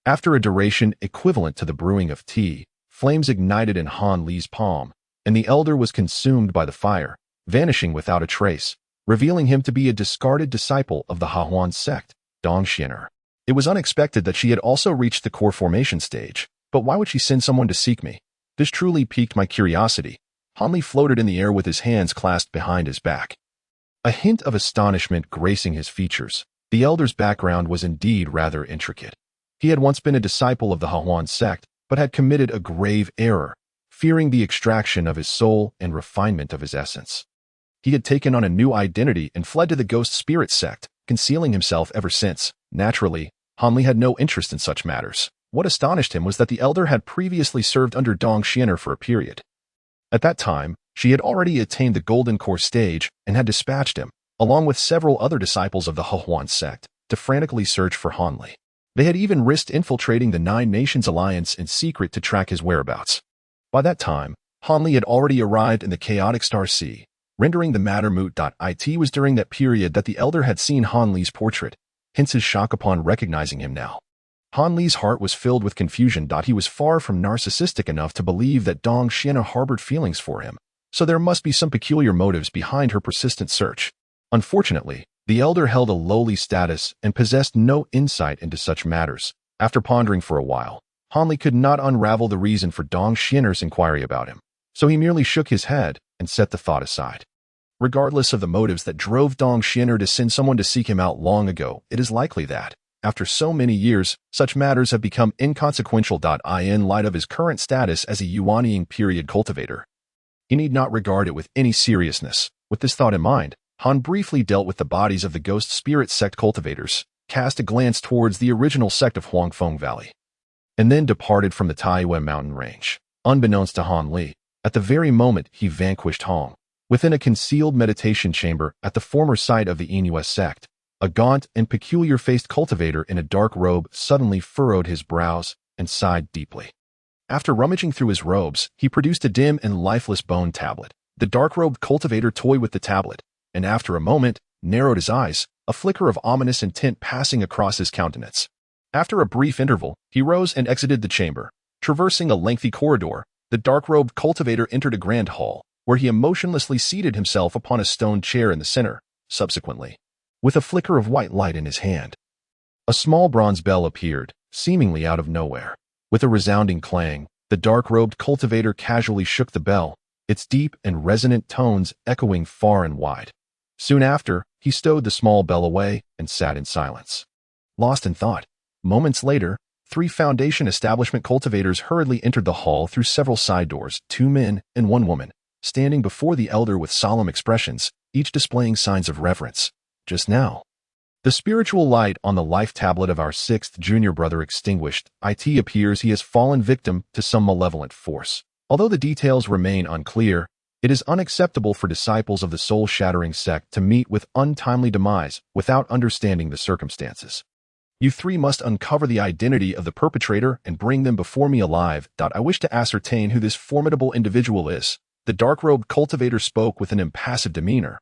After a duration equivalent to the brewing of tea, flames ignited in Han Li's palm, and the elder was consumed by the fire, vanishing without a trace, revealing him to be a discarded disciple of the Hahuan sect, Dong Xianer. It was unexpected that she had also reached the core formation stage, but why would she send someone to seek me? This truly piqued my curiosity. Han Li floated in the air with his hands clasped behind his back, a hint of astonishment gracing his features. The elder's background was indeed rather intricate. He had once been a disciple of the Hahuan sect, but had committed a grave error, fearing the extraction of his soul and refinement of his essence. He had taken on a new identity and fled to the ghost spirit sect, concealing himself ever since. Naturally, Han Li had no interest in such matters. What astonished him was that the elder had previously served under Dong Xianer for a period. At that time, she had already attained the golden core stage and had dispatched him, along with several other disciples of the Hahuan sect, to frantically search for Han Li. They had even risked infiltrating the Nine Nations Alliance in secret to track his whereabouts. By that time, Han Li had already arrived in the chaotic Star Sea, rendering the matter moot. It was during that period that the elder had seen Han Li's portrait, hence his shock upon recognizing him now. Han Li's heart was filled with confusion. He was far from narcissistic enough to believe that Dong Xianer harbored feelings for him, so there must be some peculiar motives behind her persistent search. Unfortunately, the elder held a lowly status and possessed no insight into such matters. After pondering for a while, Han Li could not unravel the reason for Dong Xianer's inquiry about him, so he merely shook his head and set the thought aside. Regardless of the motives that drove Dong Xianer to send someone to seek him out long ago, it is likely that, after so many years, such matters have become inconsequential. In light of his current status as a Yuanying period cultivator, he need not regard it with any seriousness. With this thought in mind, Han briefly dealt with the bodies of the ghost spirit sect cultivators, cast a glance towards the original sect of Huangfeng Valley, and then departed from the Taiyuan mountain range. Unbeknownst to Han Li, at the very moment he vanquished Hong, within a concealed meditation chamber at the former site of the Inua sect, a gaunt and peculiar-faced cultivator in a dark robe suddenly furrowed his brows and sighed deeply. After rummaging through his robes, he produced a dim and lifeless bone tablet. The dark-robed cultivator toyed with the tablet, and after a moment, narrowed his eyes, a flicker of ominous intent passing across his countenance. After a brief interval, he rose and exited the chamber. Traversing a lengthy corridor, the dark-robed cultivator entered a grand hall, where he emotionlessly seated himself upon a stone chair in the center. Subsequently, with a flicker of white light in his hand, a small bronze bell appeared, seemingly out of nowhere. With a resounding clang, the dark-robed cultivator casually shook the bell, its deep and resonant tones echoing far and wide. Soon after, he stowed the small bell away and sat in silence, lost in thought. Moments later, 3 Foundation establishment cultivators hurriedly entered the hall through several side doors, 2 men and 1 woman, standing before the elder with solemn expressions, each displaying signs of reverence. Just now, the spiritual light on the life tablet of our 6th junior brother extinguished. It appears he has fallen victim to some malevolent force. Although the details remain unclear, it is unacceptable for disciples of the soul-shattering sect to meet with untimely demise without understanding the circumstances. You 3 must uncover the identity of the perpetrator and bring them before me alive. I wish to ascertain who this formidable individual is. The dark-robed cultivator spoke with an impassive demeanor,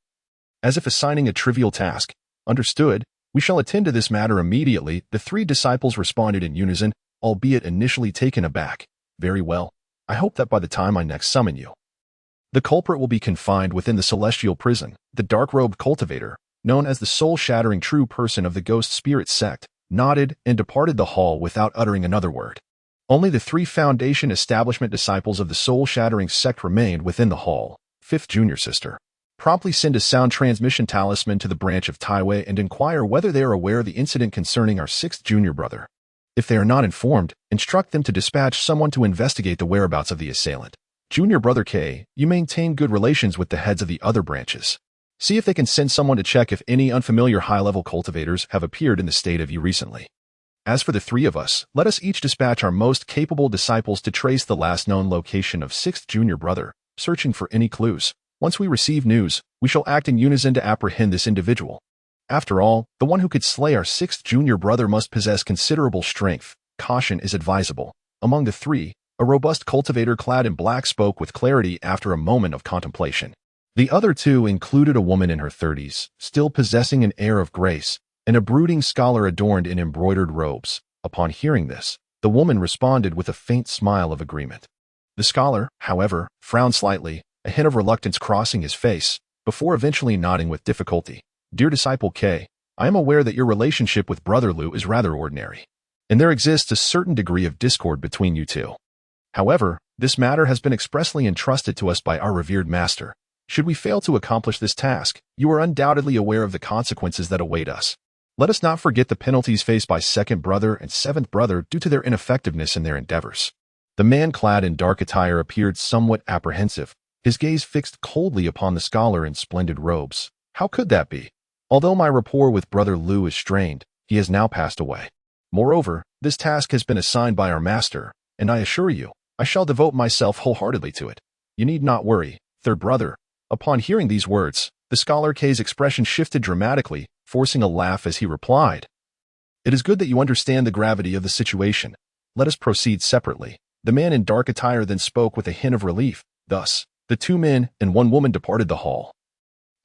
as if assigning a trivial task. Understood. We shall attend to this matter immediately. The 3 disciples responded in unison, albeit initially taken aback. Very well. I hope that by the time I next summon you, the culprit will be confined within the celestial prison. The dark-robed cultivator, known as the soul-shattering true person of the ghost spirit sect, nodded and departed the hall without uttering another word. Only the 3 Foundation establishment disciples of the soul-shattering sect remained within the hall. 5th junior sister, promptly send a sound transmission talisman to the branch of Taiwei and inquire whether they are aware of the incident concerning our 6th junior brother. If they are not informed, instruct them to dispatch someone to investigate the whereabouts of the assailant. Junior brother K, you maintain good relations with the heads of the other branches. See if they can send someone to check if any unfamiliar high-level cultivators have appeared in the state of you recently. As for the 3 of us, let us each dispatch our most capable disciples to trace the last known location of 6th junior brother, searching for any clues. Once we receive news, we shall act in unison to apprehend this individual. After all, the one who could slay our 6th junior brother must possess considerable strength. Caution is advisable. Among the 3, a robust cultivator clad in black spoke with clarity after a moment of contemplation. The other 2 included a woman in her 30s, still possessing an air of grace, and a brooding scholar adorned in embroidered robes. Upon hearing this, the woman responded with a faint smile of agreement. The scholar, however, frowned slightly, a hint of reluctance crossing his face, before eventually nodding with difficulty. Dear Disciple K, I am aware that your relationship with Brother Lu is rather ordinary, and there exists a certain degree of discord between you 2. However, this matter has been expressly entrusted to us by our revered master. Should we fail to accomplish this task, you are undoubtedly aware of the consequences that await us. Let us not forget the penalties faced by 2nd brother and 7th brother due to their ineffectiveness in their endeavors. The man clad in dark attire appeared somewhat apprehensive, his gaze fixed coldly upon the scholar in splendid robes. How could that be? Although my rapport with Brother Lu is strained, he has now passed away. Moreover, this task has been assigned by our master, and I assure you, I shall devote myself wholeheartedly to it. You need not worry, 3rd brother. Upon hearing these words, the scholar K's expression shifted dramatically, forcing a laugh as he replied, It is good that you understand the gravity of the situation. Let us proceed separately. The man in dark attire then spoke with a hint of relief. Thus, the 2 men and 1 woman departed the hall,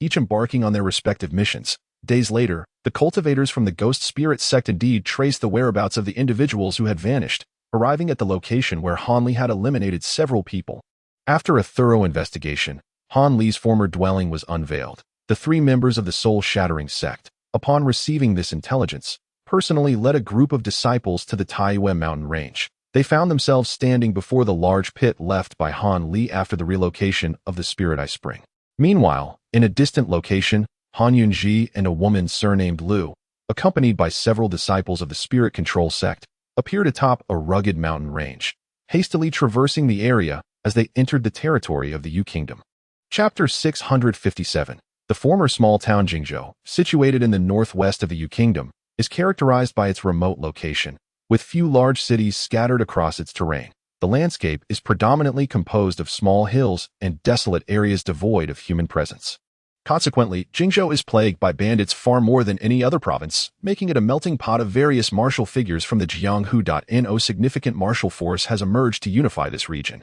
each embarking on their respective missions. Days later, the cultivators from the ghost spirit sect indeed traced the whereabouts of the individuals who had vanished, arriving at the location where Han Li had eliminated several people. After a thorough investigation, Han Li's former dwelling was unveiled. The 3 members of the soul-shattering sect, upon receiving this intelligence, personally led a group of disciples to the Taiyue mountain range. They found themselves standing before the large pit left by Han Li after the relocation of the Spirit Eye Spring. Meanwhile, in a distant location, Han Yunji and a woman surnamed Lu, accompanied by several disciples of the Spirit Control sect, appeared atop a rugged mountain range, hastily traversing the area as they entered the territory of the Yu Kingdom. Chapter 657. The former small town Jingzhou, situated in the northwest of the Yu Kingdom, is characterized by its remote location, with few large cities scattered across its terrain. The landscape is predominantly composed of small hills and desolate areas devoid of human presence. Consequently, Jingzhou is plagued by bandits far more than any other province, making it a melting pot of various martial figures from the Jianghu.no. Significant martial force has emerged to unify this region,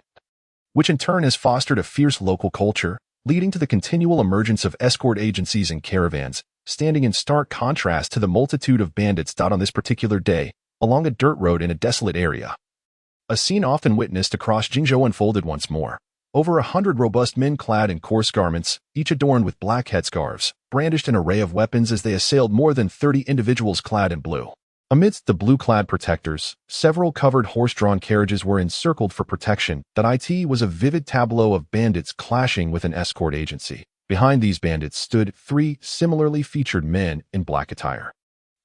which in turn has fostered a fierce local culture, leading to the continual emergence of escort agencies and caravans, standing in stark contrast to the multitude of bandits on this particular day, along a dirt road in a desolate area. A scene often witnessed across Jingzhou unfolded once more. Over 100 robust men clad in coarse garments, each adorned with black headscarves, brandished an array of weapons as they assailed more than 30 individuals clad in blue. Amidst the blue-clad protectors, several covered horse-drawn carriages were encircled for protection. It was a vivid tableau of bandits clashing with an escort agency. Behind these bandits stood 3 similarly featured men in black attire,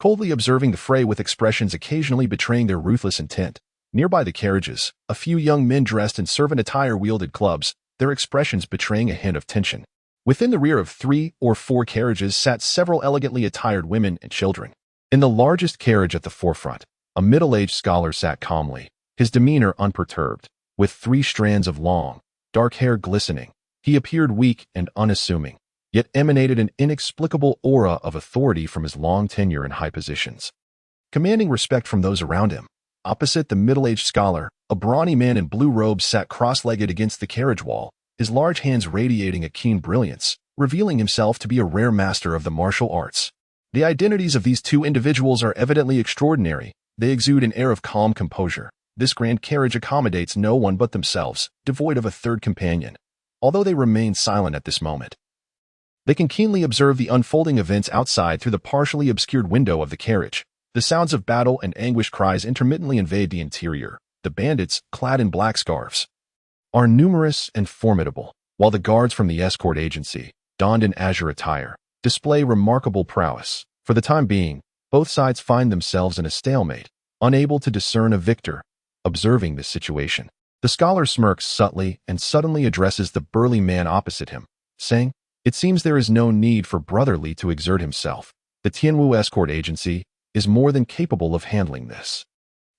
coldly observing the fray with expressions occasionally betraying their ruthless intent. Nearby the carriages, a few young men dressed in servant attire wielded clubs, their expressions betraying a hint of tension. Within the rear of 3 or 4 carriages sat several elegantly attired women and children. In the largest carriage at the forefront, a middle-aged scholar sat calmly, his demeanor unperturbed. With 3 strands of long, dark hair glistening, he appeared weak and unassuming, yet emanated an inexplicable aura of authority from his long tenure in high positions, commanding respect from those around him. Opposite the middle-aged scholar, a brawny man in blue robes sat cross-legged against the carriage wall, his large hands radiating a keen brilliance, revealing himself to be a rare master of the martial arts. The identities of these 2 individuals are evidently extraordinary. They exude an air of calm composure. This grand carriage accommodates no one but themselves, devoid of a third companion. Although they remain silent at this moment, they can keenly observe the unfolding events outside through the partially obscured window of the carriage. The sounds of battle and anguished cries intermittently invade the interior. The bandits, clad in black scarves, are numerous and formidable, while the guards from the escort agency, donned in azure attire, display remarkable prowess. For the time being, both sides find themselves in a stalemate, unable to discern a victor. Observing this situation, the scholar smirks subtly and suddenly addresses the burly man opposite him, saying, "It seems there is no need for Brother Li to exert himself. The Tianwu escort agency is more than capable of handling this."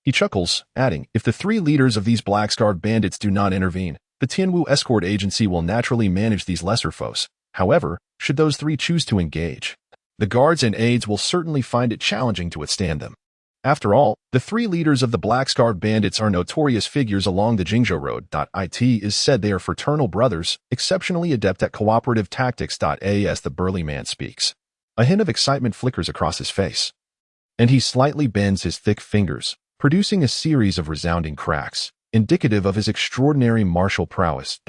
He chuckles, adding, "If the 3 leaders of these black-scarred bandits do not intervene, the Tianwu escort agency will naturally manage these lesser foes. However, should those 3 choose to engage, the guards and aides will certainly find it challenging to withstand them. After all, the 3 leaders of the black-scarred bandits are notorious figures along the Jingzhou Road. It is said they are fraternal brothers, exceptionally adept at cooperative tactics. As the burly man speaks, a hint of excitement flickers across his face, and he slightly bends his thick fingers, producing a series of resounding cracks, indicative of his extraordinary martial prowess.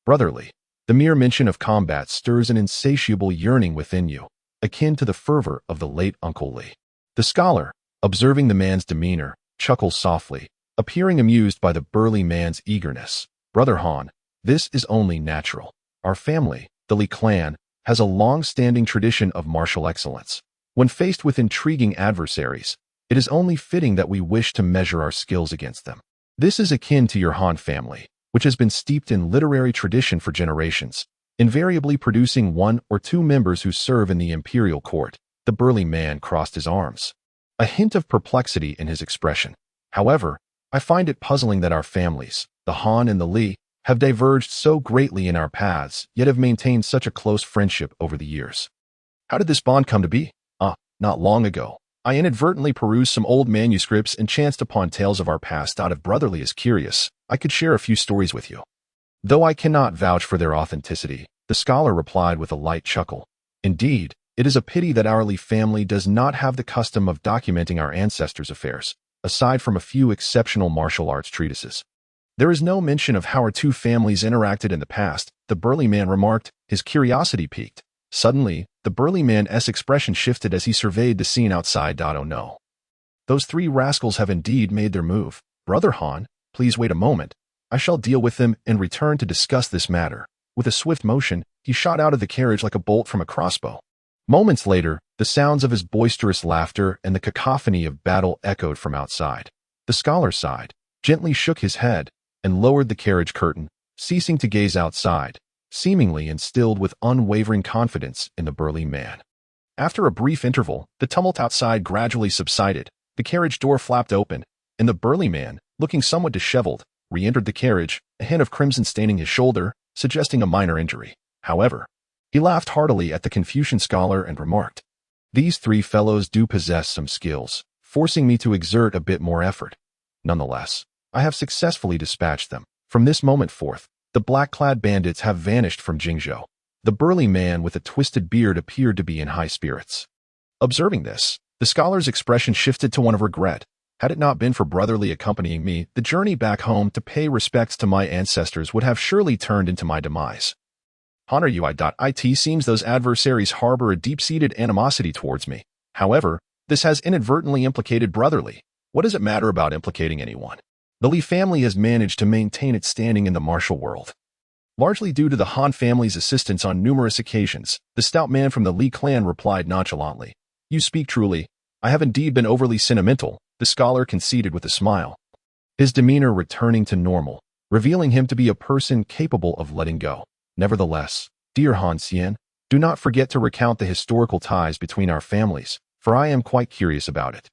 Brother Li, the mere mention of combat stirs an insatiable yearning within you, akin to the fervor of the late Uncle Li." The scholar, observing the man's demeanor, chuckles softly, appearing amused by the burly man's eagerness. "Brother Han, this is only natural. Our family, the Li clan, has a long-standing tradition of martial excellence. When faced with intriguing adversaries, it is only fitting that we wish to measure our skills against them. This is akin to your Han family, which has been steeped in literary tradition for generations, invariably producing 1 or 2 members who serve in the imperial court." The burly man crossed his arms, a hint of perplexity in his expression. "However, I find it puzzling that our families, the Han and the Li, have diverged so greatly in our paths, yet have maintained such a close friendship over the years. How did this bond come to be?" Not long ago, I inadvertently perused some old manuscripts and chanced upon tales of our past. If Brother Li is curious, I could share a few stories with you, though I cannot vouch for their authenticity," the scholar replied with a light chuckle. "Indeed, it is a pity that our Li family does not have the custom of documenting our ancestors' affairs, aside from a few exceptional martial arts treatises. There is no mention of how our 2 families interacted in the past," the burly man remarked, his curiosity piqued. Suddenly, the burly man's expression shifted as he surveyed the scene outside. "Oh no. Those 3 rascals have indeed made their move. Brother Han, please wait a moment. I shall deal with them and return to discuss this matter." With a swift motion, he shot out of the carriage like a bolt from a crossbow. Moments later, the sounds of his boisterous laughter and the cacophony of battle echoed from outside. The scholar sighed, gently shook his head, and lowered the carriage curtain, ceasing to gaze outside, seemingly instilled with unwavering confidence in the burly man. After a brief interval, the tumult outside gradually subsided, the carriage door flapped open, and the burly man, looking somewhat disheveled, re-entered the carriage, a hint of crimson staining his shoulder, suggesting a minor injury. However, he laughed heartily at the Confucian scholar and remarked, "These 3 fellows do possess some skills, forcing me to exert a bit more effort. Nonetheless, I have successfully dispatched them. From this moment forth, The black-clad bandits have vanished from Jingzhou. The burly man with a twisted beard appeared to be in high spirits. Observing this, the scholar's expression shifted to one of regret. Had it not been for brotherly accompanying me, the journey back home to pay respects to my ancestors would have surely turned into my demise. Honor UI.it seems those adversaries harbor a deep-seated animosity towards me. However, this has inadvertently implicated brotherly. What does it matter about implicating anyone? The Li family has managed to maintain its standing in the martial world. Largely due to the Han family's assistance on numerous occasions, the stout man from the Li clan replied nonchalantly. You speak truly. I have indeed been overly sentimental, the scholar conceded with a smile. His demeanor returning to normal, revealing him to be a person capable of letting go. Nevertheless, dear Han Xian, do not forget to recount the historical ties between our families, for I am quite curious about it.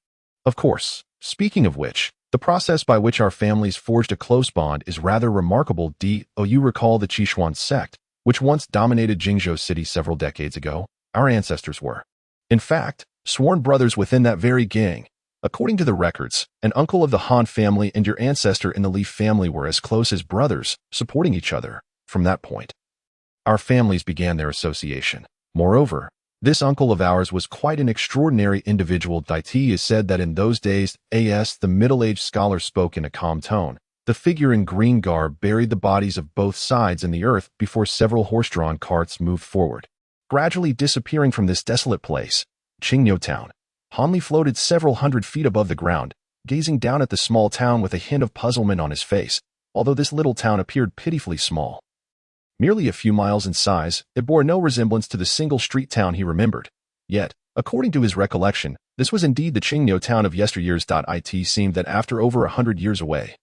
Of course, speaking of which, the process by which our families forged a close bond is rather remarkable. You recall the Qishuan sect, which once dominated Jingzhou city several decades ago? Our ancestors were, in fact, sworn brothers within that very gang. According to the records, an uncle of the Han family and your ancestor in the Li family were as close as brothers, supporting each other. From that point, our families began their association. Moreover, this uncle of ours was quite an extraordinary individual. It is said that in those days, the middle-aged scholar spoke in a calm tone. The figure in green garb buried the bodies of both sides in the earth before several horse-drawn carts moved forward. Gradually disappearing from this desolate place, Qingniu town, Han Li floated several hundred feet above the ground, gazing down at the small town with a hint of puzzlement on his face. Although this little town appeared pitifully small, merely a few miles in size, it bore no resemblance to the single street town he remembered. Yet, according to his recollection, this was indeed the Qingniu town of yesteryears. It seemed that after over 100 years away,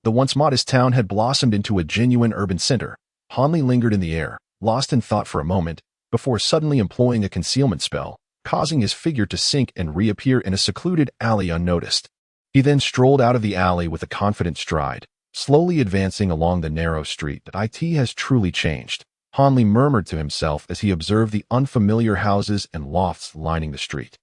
the once modest town had blossomed into a genuine urban center. Han Li lingered in the air, lost in thought for a moment, before suddenly employing a concealment spell, causing his figure to sink and reappear in a secluded alley unnoticed. He then strolled out of the alley with a confident stride, slowly advancing along the narrow street. It has truly changed, Han Li murmured to himself as he observed the unfamiliar houses and lofts lining the street.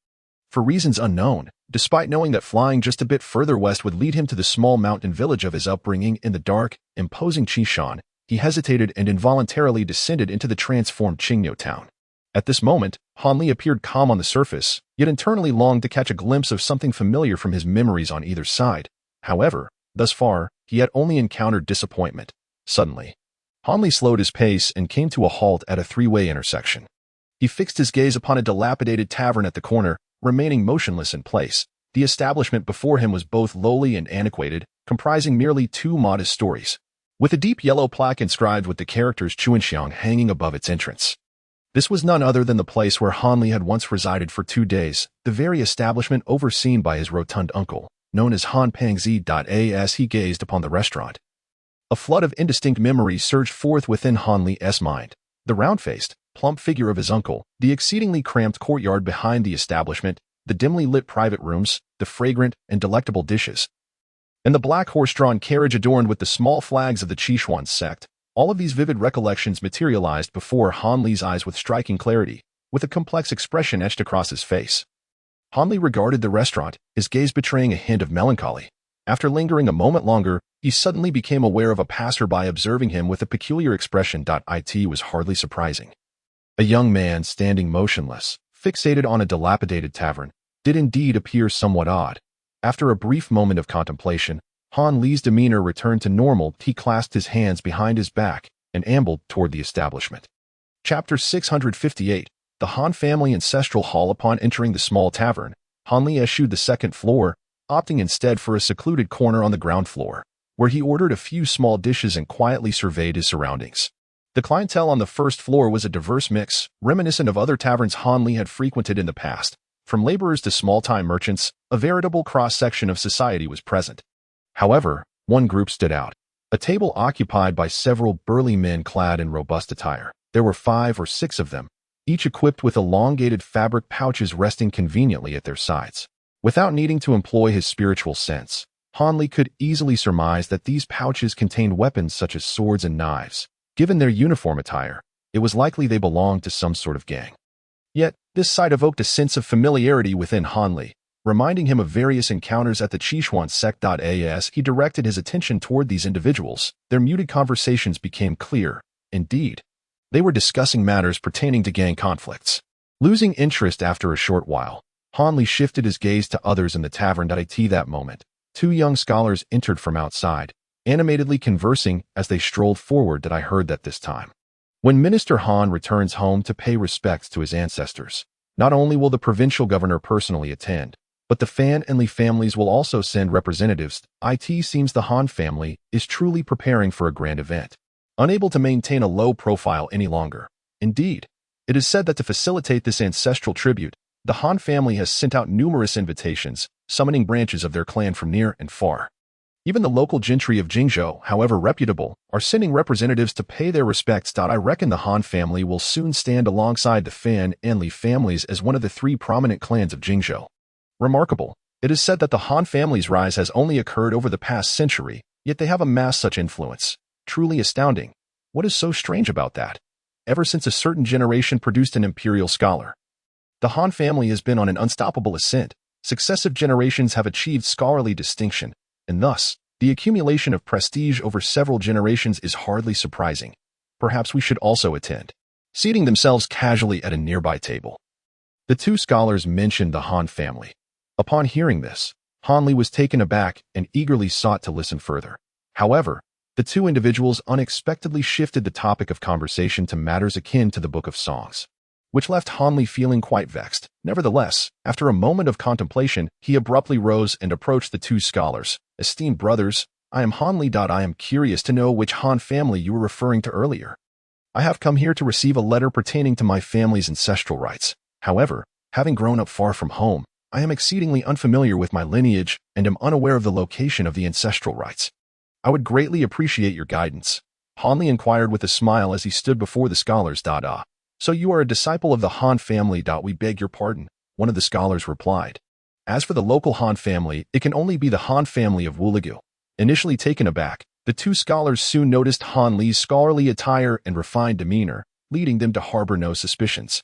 For reasons unknown, despite knowing that flying just a bit further west would lead him to the small mountain village of his upbringing in the dark, imposing Qishan, he hesitated and involuntarily descended into the transformed Qingniu town. At this moment, Han Li appeared calm on the surface, yet internally longed to catch a glimpse of something familiar from his memories on either side. However, thus far, he had only encountered disappointment. Suddenly, Han Li slowed his pace and came to a halt at a three-way intersection. He fixed his gaze upon a dilapidated tavern at the corner, remaining motionless in place. The establishment before him was both lowly and antiquated, comprising merely two modest stories, with a deep yellow plaque inscribed with the characters Chuanxiang hanging above its entrance. This was none other than the place where Han Li had once resided for 2 days, the very establishment overseen by his rotund uncle, known as Han Pangzi. As he gazed upon the restaurant, a flood of indistinct memories surged forth within Han Li's mind. The round-faced, plump figure of his uncle, the exceedingly cramped courtyard behind the establishment, the dimly lit private rooms, the fragrant and delectable dishes, and the black horse-drawn carriage adorned with the small flags of the Qishuan sect. All of these vivid recollections materialized before Han Li's eyes with striking clarity, with a complex expression etched across his face. Han Li regarded the restaurant, his gaze betraying a hint of melancholy. After lingering a moment longer, he suddenly became aware of a passerby observing him with a peculiar expression. It was hardly surprising. A young man standing motionless, fixated on a dilapidated tavern, did indeed appear somewhat odd. After a brief moment of contemplation, Han Li's demeanor returned to normal. He clasped his hands behind his back and ambled toward the establishment. Chapter 658, The Han Family Ancestral Hall. Upon entering the small tavern, Han Li eschewed the second floor, opting instead for a secluded corner on the ground floor, where he ordered a few small dishes and quietly surveyed his surroundings. The clientele on the first floor was a diverse mix, reminiscent of other taverns Han Li had frequented in the past. From laborers to small-time merchants, a veritable cross-section of society was present. However, one group stood out, a table occupied by several burly men clad in robust attire. There were 5 or 6 of them, each equipped with elongated fabric pouches resting conveniently at their sides. Without needing to employ his spiritual sense, Han Li could easily surmise that these pouches contained weapons such as swords and knives. Given their uniform attire, it was likely they belonged to some sort of gang. Yet, this sight evoked a sense of familiarity within Han Li. Reminding him of various encounters at the Chichuan sect. As he directed his attention toward these individuals, their muted conversations became clear. Indeed, they were discussing matters pertaining to gang conflicts. Losing interest after a short while, Hanli shifted his gaze to others in the tavern. At that moment, two young scholars entered from outside, animatedly conversing as they strolled forward. I heard that this time, when Minister Han returns home to pay respects to his ancestors, not only will the provincial governor personally attend, but the Fan and Li families will also send representatives. It seems the Han family is truly preparing for a grand event, unable to maintain a low profile any longer. Indeed, it is said that to facilitate this ancestral tribute, the Han family has sent out numerous invitations, summoning branches of their clan from near and far. Even the local gentry of Jingzhou, however reputable, are sending representatives to pay their respects. I reckon the Han family will soon stand alongside the Fan and Li families as one of the three prominent clans of Jingzhou. Remarkable, it is said that the Han family's rise has only occurred over the past century, yet they have amassed such influence. Truly astounding. What is so strange about that? Ever since a certain generation produced an imperial scholar, the Han family has been on an unstoppable ascent. Successive generations have achieved scholarly distinction, and thus, the accumulation of prestige over several generations is hardly surprising. Perhaps we should also attend. Seating themselves casually at a nearby table, the two scholars mentioned the Han family. Upon hearing this, Hanli was taken aback and eagerly sought to listen further. However, the two individuals unexpectedly shifted the topic of conversation to matters akin to the Book of Songs, which left Hanli feeling quite vexed. Nevertheless, after a moment of contemplation, he abruptly rose and approached the two scholars. Esteemed brothers, I am Hanli. I am curious to know which Han family you were referring to earlier. I have come here to receive a letter pertaining to my family's ancestral rights. However, having grown up far from home, I am exceedingly unfamiliar with my lineage and am unaware of the location of the ancestral rites. I would greatly appreciate your guidance. Hanli inquired with a smile as he stood before the scholars. So you are a disciple of the Han family. We beg your pardon, one of the scholars replied. As for the local Han family, it can only be the Han family of Wuligu. Initially taken aback, the two scholars soon noticed Han Li's scholarly attire and refined demeanor, leading them to harbor no suspicions.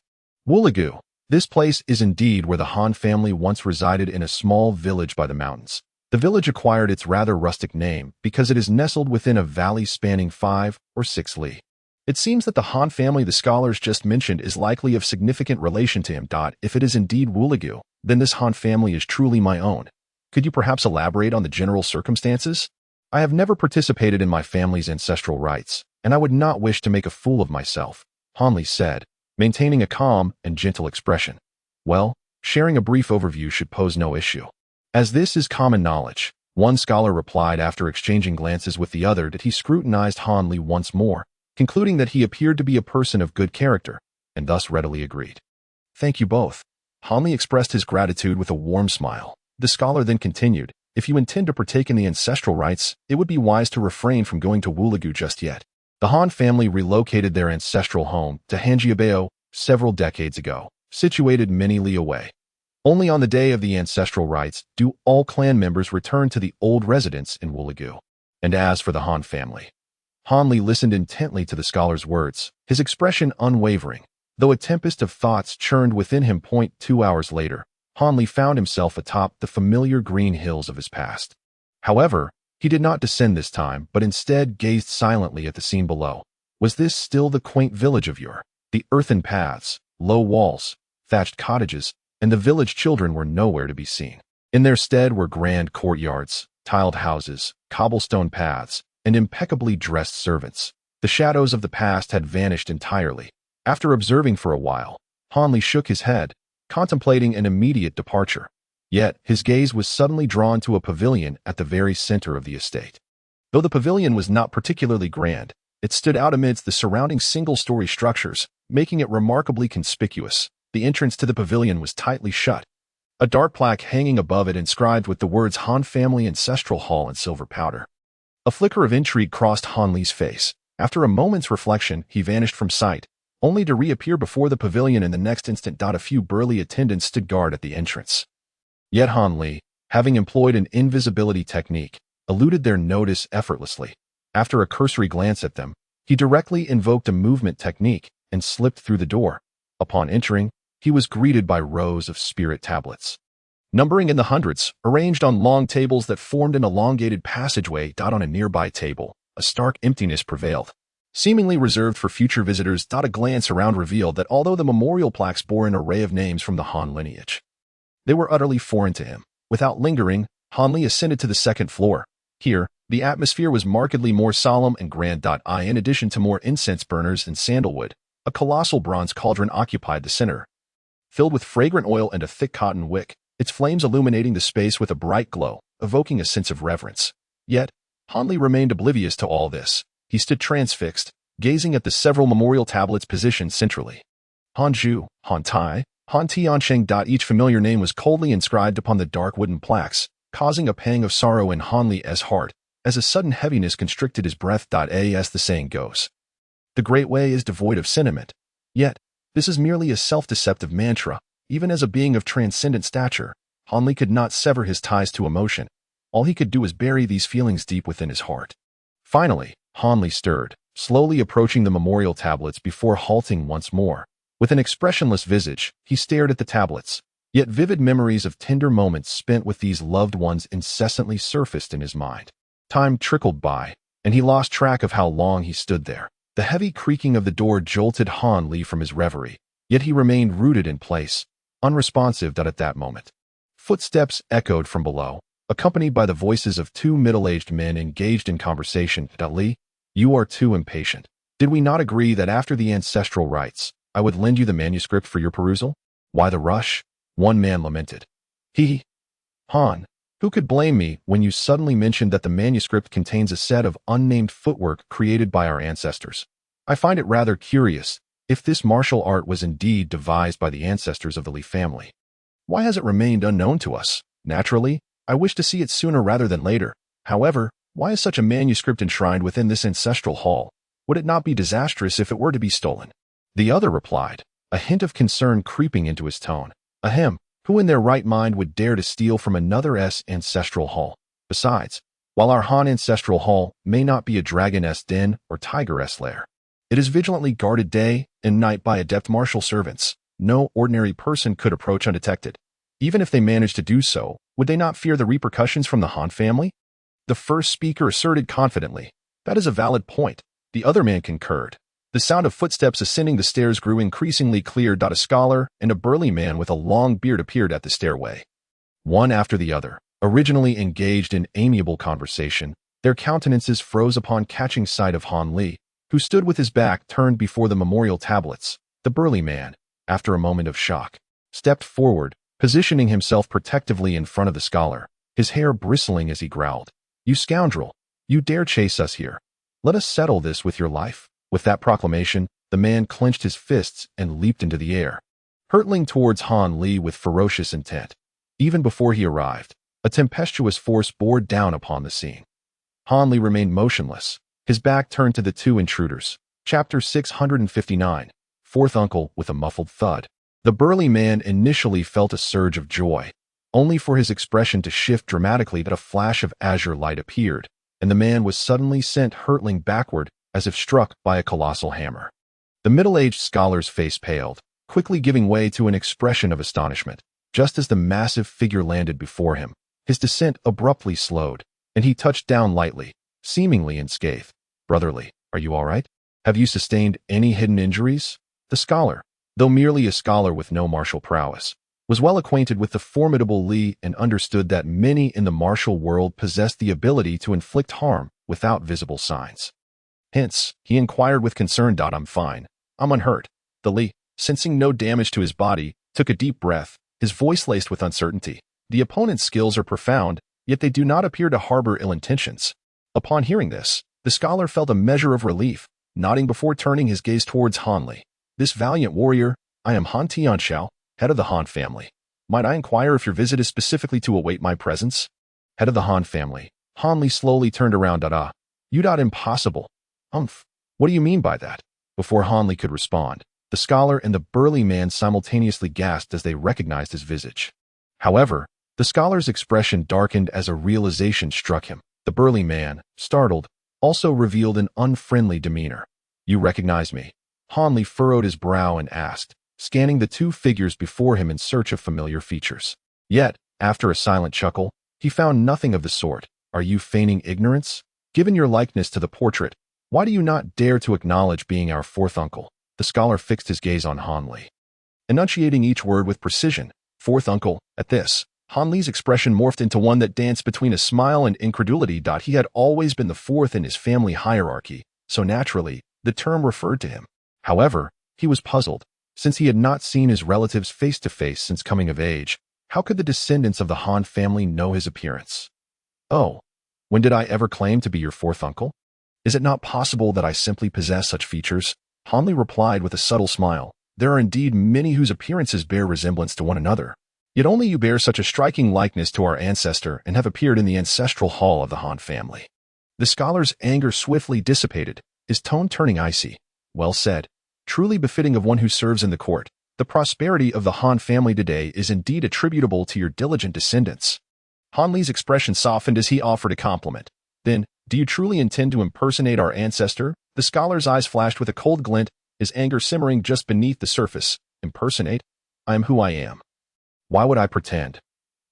Wuligu. This place is indeed where the Han family once resided, in a small village by the mountains. The village acquired its rather rustic name because it is nestled within a valley spanning 5 or 6 li. It seems that the Han family the scholars just mentioned is likely of significant relation to him. If it is indeed Wuligu, then this Han family is truly my own. Could you perhaps elaborate on the general circumstances? I have never participated in my family's ancestral rites, and I would not wish to make a fool of myself, Hanli said, maintaining a calm and gentle expression. Well, sharing a brief overview should pose no issue, as this is common knowledge, one scholar replied after exchanging glances with the other. He scrutinized Hanli once more, concluding that he appeared to be a person of good character, and thus readily agreed. Thank you both. Hanli expressed his gratitude with a warm smile. The scholar then continued, if you intend to partake in the ancestral rites, it would be wise to refrain from going to Wuligu just yet. The Han family relocated their ancestral home to Hanjiabao several decades ago, situated many li away. Only on the day of the ancestral rites do all clan members return to the old residence in Wuligu. And as for the Han family, Hanli listened intently to the scholar's words, his expression unwavering. Though a tempest of thoughts churned within him. 2 hours later, Hanli found himself atop the familiar green hills of his past. However, he did not descend this time, but instead gazed silently at the scene below. Was this still the quaint village of yore? The earthen paths, low walls, thatched cottages, and the village children were nowhere to be seen. In their stead were grand courtyards, tiled houses, cobblestone paths, and impeccably dressed servants. The shadows of the past had vanished entirely. After observing for a while, Hanli shook his head, contemplating an immediate departure. Yet, his gaze was suddenly drawn to a pavilion at the very center of the estate. Though the pavilion was not particularly grand, it stood out amidst the surrounding single-story structures, making it remarkably conspicuous. The entrance to the pavilion was tightly shut, a dark plaque hanging above it inscribed with the words Han Family Ancestral Hall in silver powder. A flicker of intrigue crossed Hanli's face. After a moment's reflection, he vanished from sight, only to reappear before the pavilion in the next instant. A few burly attendants stood guard at the entrance. Yet Hanli, having employed an invisibility technique, eluded their notice effortlessly. After a cursory glance at them, he directly invoked a movement technique and slipped through the door. Upon entering, he was greeted by rows of spirit tablets. numbering in the hundreds, arranged on long tables that formed an elongated passageway. On a nearby table, a stark emptiness prevailed, seemingly reserved for future visitors. A glance around revealed that although the memorial plaques bore an array of names from the Han lineage, they were utterly foreign to him. Without lingering, Han Li ascended to the second floor. Here, the atmosphere was markedly more solemn and grand. In addition to more incense burners and sandalwood, a colossal bronze cauldron occupied the center, filled with fragrant oil and a thick cotton wick, its flames illuminating the space with a bright glow, evoking a sense of reverence. Yet, Han Li remained oblivious to all this. He stood transfixed, gazing at the several memorial tablets positioned centrally. Han Zhu, Han Tai, Han Tiansheng. Each familiar name was coldly inscribed upon the dark wooden plaques, causing a pang of sorrow in Han Li's heart, as a sudden heaviness constricted his breath. As the saying goes, the Great Way is devoid of sentiment. Yet, this is merely a self-deceptive mantra. Even as a being of transcendent stature, Han Li could not sever his ties to emotion. All he could do was bury these feelings deep within his heart. Finally, Han Li stirred, slowly approaching the memorial tablets before halting once more. With an expressionless visage, he stared at the tablets. Yet vivid memories of tender moments spent with these loved ones incessantly surfaced in his mind. Time trickled by, and he lost track of how long he stood there. The heavy creaking of the door jolted Han Li from his reverie, yet he remained rooted in place, unresponsive. At that moment, footsteps echoed from below, accompanied by the voices of two middle-aged men engaged in conversation. Li, you are too impatient. Did we not agree that after the ancestral rites, I would lend you the manuscript for your perusal? Why the rush? One man lamented. Han, who could blame me when you suddenly mentioned that the manuscript contains a set of unnamed footwork created by our ancestors? I find it rather curious. If this martial art was indeed devised by the ancestors of the Li family, why has it remained unknown to us? Naturally, I wish to see it sooner rather than later. However, why is such a manuscript enshrined within this ancestral hall? Would it not be disastrous if it were to be stolen? The other replied, a hint of concern creeping into his tone. Ahem, who in their right mind would dare to steal from another's ancestral hall? Besides, while our Han ancestral hall may not be a dragon's den or tiger's lair, it is vigilantly guarded day and night by adept martial servants. No ordinary person could approach undetected. Even if they managed to do so, would they not fear the repercussions from the Han family? The first speaker asserted confidently. That is a valid point. The other man concurred. The sound of footsteps ascending the stairs grew increasingly clear. A scholar and a burly man with a long beard appeared at the stairway. One after the other, originally engaged in amiable conversation, their countenances froze upon catching sight of Han Li, who stood with his back turned before the memorial tablets. The burly man, after a moment of shock, stepped forward, positioning himself protectively in front of the scholar, his hair bristling as he growled, "You scoundrel! You dare chase us here! Let us settle this with your life." With that proclamation, the man clenched his fists and leaped into the air, hurtling towards Han Li with ferocious intent. Even before he arrived, a tempestuous force bore down upon the scene. Han Li remained motionless, his back turned to the two intruders. Chapter 659, Fourth Uncle. With a muffled thud, the burly man initially felt a surge of joy, only for his expression to shift dramatically. That a flash of azure light appeared, and the man was suddenly sent hurtling backward as if struck by a colossal hammer. The middle-aged scholar's face paled, quickly giving way to an expression of astonishment. Just as the massive figure landed before him, his descent abruptly slowed, and he touched down lightly, seemingly unscathed. "Brotherly, are you all right? Have you sustained any hidden injuries?" The scholar, though merely a scholar with no martial prowess, was well acquainted with the formidable Li and understood that many in the martial world possessed the ability to inflict harm without visible signs. Hence, he inquired with concern. "I'm fine. I'm unhurt." The Li, sensing no damage to his body, took a deep breath, his voice laced with uncertainty. The opponent's skills are profound, yet they do not appear to harbor ill intentions. Upon hearing this, the scholar felt a measure of relief, nodding before turning his gaze towards Han Li. "This valiant warrior, I am Han Tianshao, head of the Han family. Might I inquire if your visit is specifically to await my presence?" Head of the Han family. Han Li slowly turned around. You. Impossible. What do you mean by that? Before Han Li could respond, the scholar and the burly man simultaneously gasped as they recognized his visage. However, the scholar's expression darkened as a realization struck him. The burly man, startled, also revealed an unfriendly demeanor. "You recognize me?" Han Li furrowed his brow and asked, scanning the two figures before him in search of familiar features. Yet, After a silent chuckle, he found nothing of the sort. Are you feigning ignorance? Given your likeness to the portrait, why do you not dare to acknowledge being our fourth uncle? The scholar fixed his gaze on Han Li, enunciating each word with precision. Fourth uncle. At this, Han Li's expression morphed into one that danced between a smile and incredulity. He had always been the fourth in his family hierarchy, so naturally, the term referred to him. However, he was puzzled. Since he had not seen his relatives face to face since coming of age, how could the descendants of the Han family know his appearance? Oh, when did I ever claim to be your fourth uncle? Is it not possible that I simply possess such features? Han Li replied with a subtle smile. There are indeed many whose appearances bear resemblance to one another. Yet only you bear such a striking likeness to our ancestor and have appeared in the ancestral hall of the Han family. The scholar's anger swiftly dissipated, his tone turning icy. Well said. Truly befitting of one who serves in the court. The prosperity of the Han family today is indeed attributable to your diligent descendants. Han Li's expression softened as he offered a compliment. Then, do you truly intend to impersonate our ancestor? The scholar's eyes flashed with a cold glint, his anger simmering just beneath the surface. Impersonate? I am who I am. Why would I pretend?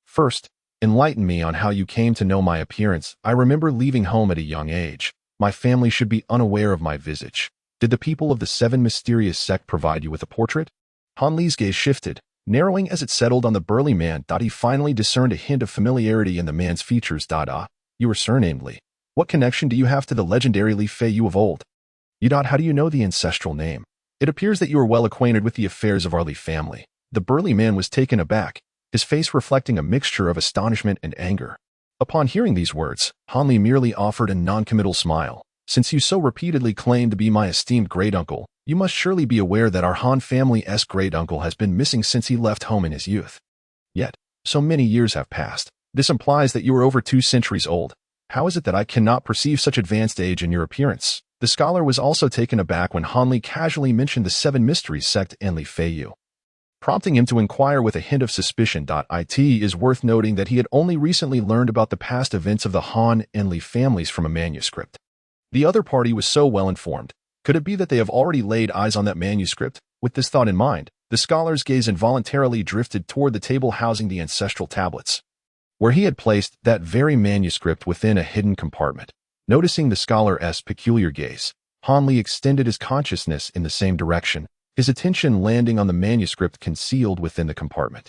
First, enlighten me on how you came to know my appearance. I remember leaving home at a young age. My family should be unaware of my visage. Did the people of the Seven Mysterious Sect provide you with a portrait? Han Li's gaze shifted, narrowing as it settled on the burly man. He finally discerned a hint of familiarity in the man's features. You were surnamed Li. What connection do you have to the legendary Li Fei Yu of old? How do you know the ancestral name? It appears that you are well acquainted with the affairs of our Li family. The burly man was taken aback, his face reflecting a mixture of astonishment and anger. Upon hearing these words, Han Li merely offered a non-committal smile. Since you so repeatedly claim to be my esteemed great-uncle, you must surely be aware that our Han family's great-uncle has been missing since he left home in his youth. Yet, so many years have passed. This implies that you are over 2 centuries old. How is it that I cannot perceive such advanced age in your appearance? The scholar was also taken aback when Han Li casually mentioned the Seven Mysteries Sect and Li Fei Yu, prompting him to inquire with a hint of suspicion. It is worth noting that he had only recently learned about the past events of the Han and Li families from a manuscript. The other party was so well informed. Could it be that they have already laid eyes on that manuscript? With this thought in mind, the scholar's gaze involuntarily drifted toward the table housing the ancestral tablets, where he had placed that very manuscript within a hidden compartment. Noticing the scholar's peculiar gaze, Han Li extended his consciousness in the same direction, his attention landing on the manuscript concealed within the compartment.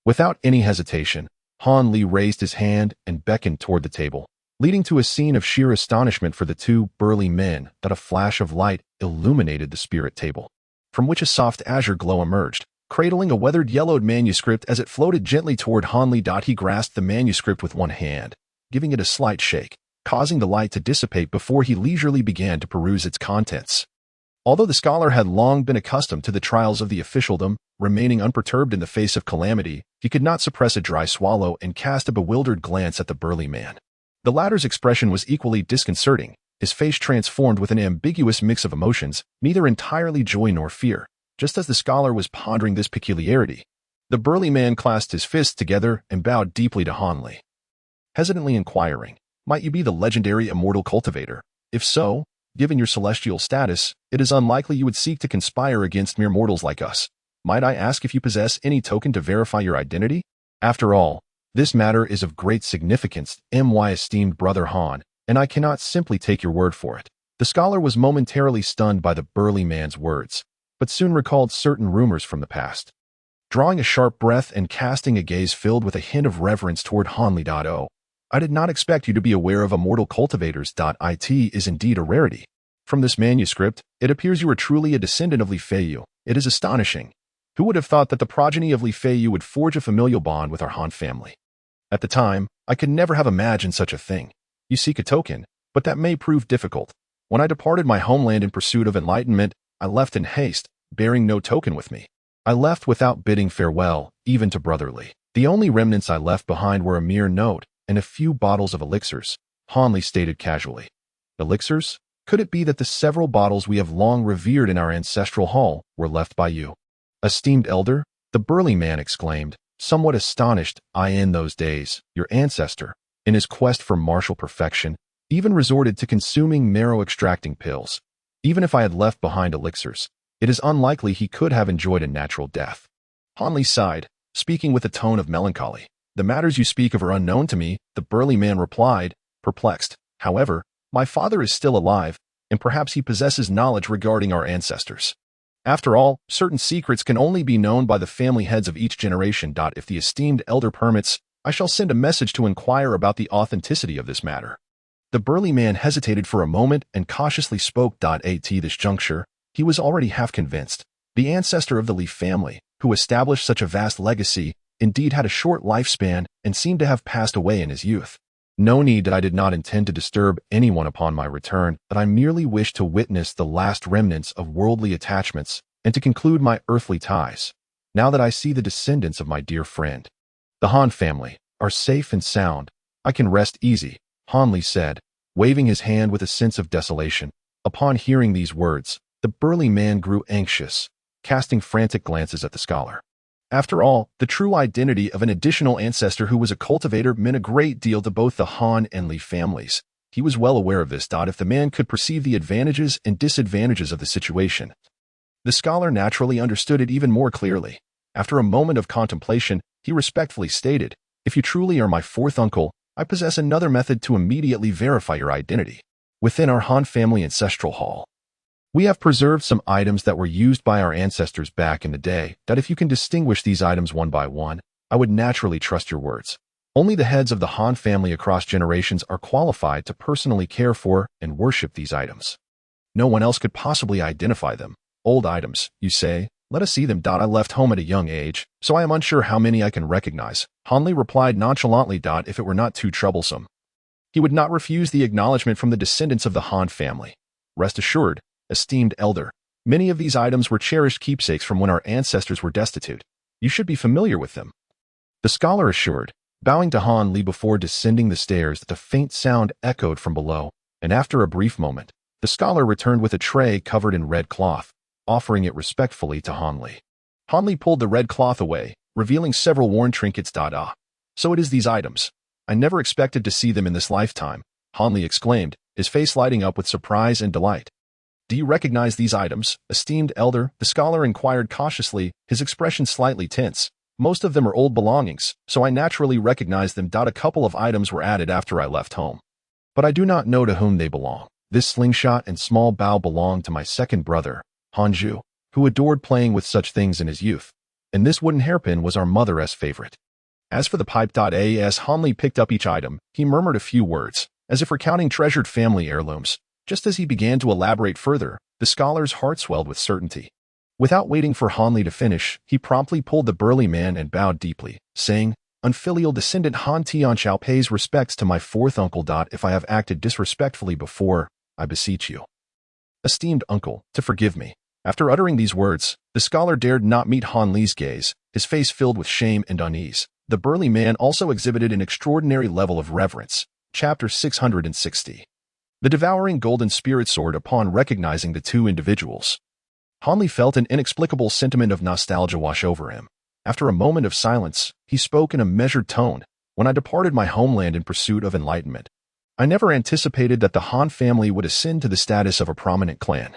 Without any hesitation, Han Li raised his hand and beckoned toward the table, leading to a scene of sheer astonishment for the two burly men. A flash of light illuminated the spirit table, from which a soft azure glow emerged, cradling a weathered yellowed manuscript as it floated gently toward Han Li. He grasped the manuscript with one hand, giving it a slight shake, causing the light to dissipate before he leisurely began to peruse its contents. Although the scholar had long been accustomed to the trials of the officialdom, remaining unperturbed in the face of calamity, he could not suppress a dry swallow and cast a bewildered glance at the burly man. The latter's expression was equally disconcerting, his face transformed with an ambiguous mix of emotions, neither entirely joy nor fear. Just as the scholar was pondering this peculiarity, the burly man clasped his fists together and bowed deeply to Han Li, hesitantly inquiring, "Might you be the legendary immortal cultivator? If so, given your celestial status, it is unlikely you would seek to conspire against mere mortals like us. Might I ask if you possess any token to verify your identity? After all, this matter is of great significance, my esteemed brother Han, and I cannot simply take your word for it." The scholar was momentarily stunned by the burly man's words, but soon recalled certain rumors from the past. Drawing a sharp breath and casting a gaze filled with a hint of reverence toward Han Li. I did not expect you to be aware of immortal cultivators. It is indeed a rarity. From this manuscript, it appears you are truly a descendant of Li Fei Yu. It is astonishing. Who would have thought that the progeny of Li Fei Yu would forge a familial bond with our Han family? At the time, I could never have imagined such a thing. You seek a token, but that may prove difficult. When I departed my homeland in pursuit of enlightenment, I left in haste, bearing no token with me. I left without bidding farewell, even to Brother Li. The only remnants I left behind were a mere note and a few bottles of elixirs, Han Li stated casually. Elixirs? Could it be that the several bottles we have long revered in our ancestral hall were left by you? Esteemed elder, the burly man exclaimed, somewhat astonished. In those days, your ancestor, in his quest for martial perfection, even resorted to consuming marrow-extracting pills. Even if I had left behind elixirs, it is unlikely he could have enjoyed a natural death. Han Li sighed, speaking with a tone of melancholy. The matters you speak of are unknown to me, the burly man replied, perplexed. However, my father is still alive, and perhaps he possesses knowledge regarding our ancestors. After all, certain secrets can only be known by the family heads of each generation. If the esteemed elder permits, I shall send a message to inquire about the authenticity of this matter. The burly man hesitated for a moment and cautiously spoke. At this juncture, he was already half convinced. The ancestor of the Lee family, who established such a vast legacy, indeed had a short lifespan and seemed to have passed away in his youth. No need. I did not intend to disturb anyone upon my return, but I merely wished to witness the last remnants of worldly attachments and to conclude my earthly ties. Now that I see the descendants of my dear friend, the Han family, are safe and sound, I can rest easy, Han Li said, waving his hand with a sense of desolation. Upon hearing these words, the burly man grew anxious, casting frantic glances at the scholar. After all, the true identity of an additional ancestor who was a cultivator meant a great deal to both the Han and Li families. He was well aware of this. If the man could perceive the advantages and disadvantages of the situation, the scholar naturally understood it even more clearly. After a moment of contemplation, he respectfully stated, "If you truly are my fourth uncle, I possess another method to immediately verify your identity. Within our Han family ancestral hall, we have preserved some items that were used by our ancestors back in the day. If you can distinguish these items one by one, I would naturally trust your words. Only the heads of the Han family across generations are qualified to personally care for and worship these items. No one else could possibly identify them. Old items, you say? Let us see them. I left home at a young age, so I am unsure how many I can recognize." Han Li replied nonchalantly. If it were not too troublesome, he would not refuse the acknowledgement from the descendants of the Han family. Rest assured, esteemed elder, many of these items were cherished keepsakes from when our ancestors were destitute. You should be familiar with them, the scholar assured, bowing to Han Li before descending the stairs. The faint sound echoed from below, and after a brief moment, the scholar returned with a tray covered in red cloth, offering it respectfully to Han Li. Han Li pulled the red cloth away, revealing several worn trinkets. So it is these items. I never expected to see them in this lifetime, Han Li exclaimed, his face lighting up with surprise and delight. Do you recognize these items, esteemed elder? The scholar inquired cautiously, his expression slightly tense. Most of them are old belongings, so I naturally recognize them. A couple of items were added after I left home, but I do not know to whom they belong. This slingshot and small bow belonged to my second brother, Hanju, who adored playing with such things in his youth, and this wooden hairpin was our mother's favorite. As for the pipe, as Han Li picked up each item, he murmured a few words, as if recounting treasured family heirlooms. Just as he began to elaborate further, the scholar's heart swelled with certainty. Without waiting for Han Li to finish, he promptly pulled the burly man and bowed deeply, saying, "Unfilial descendant Han Tianchao pays respects to my fourth uncle. If I have acted disrespectfully before, I beseech you, esteemed uncle, to forgive me." After uttering these words, the scholar dared not meet Han Li's gaze, his face filled with shame and unease. The burly man also exhibited an extraordinary level of reverence. Chapter 660. The devouring golden spirit sword. Upon recognizing the two individuals, Han Li felt an inexplicable sentiment of nostalgia wash over him. After a moment of silence, he spoke in a measured tone. "When I departed my homeland in pursuit of enlightenment, I never anticipated that the Han family would ascend to the status of a prominent clan.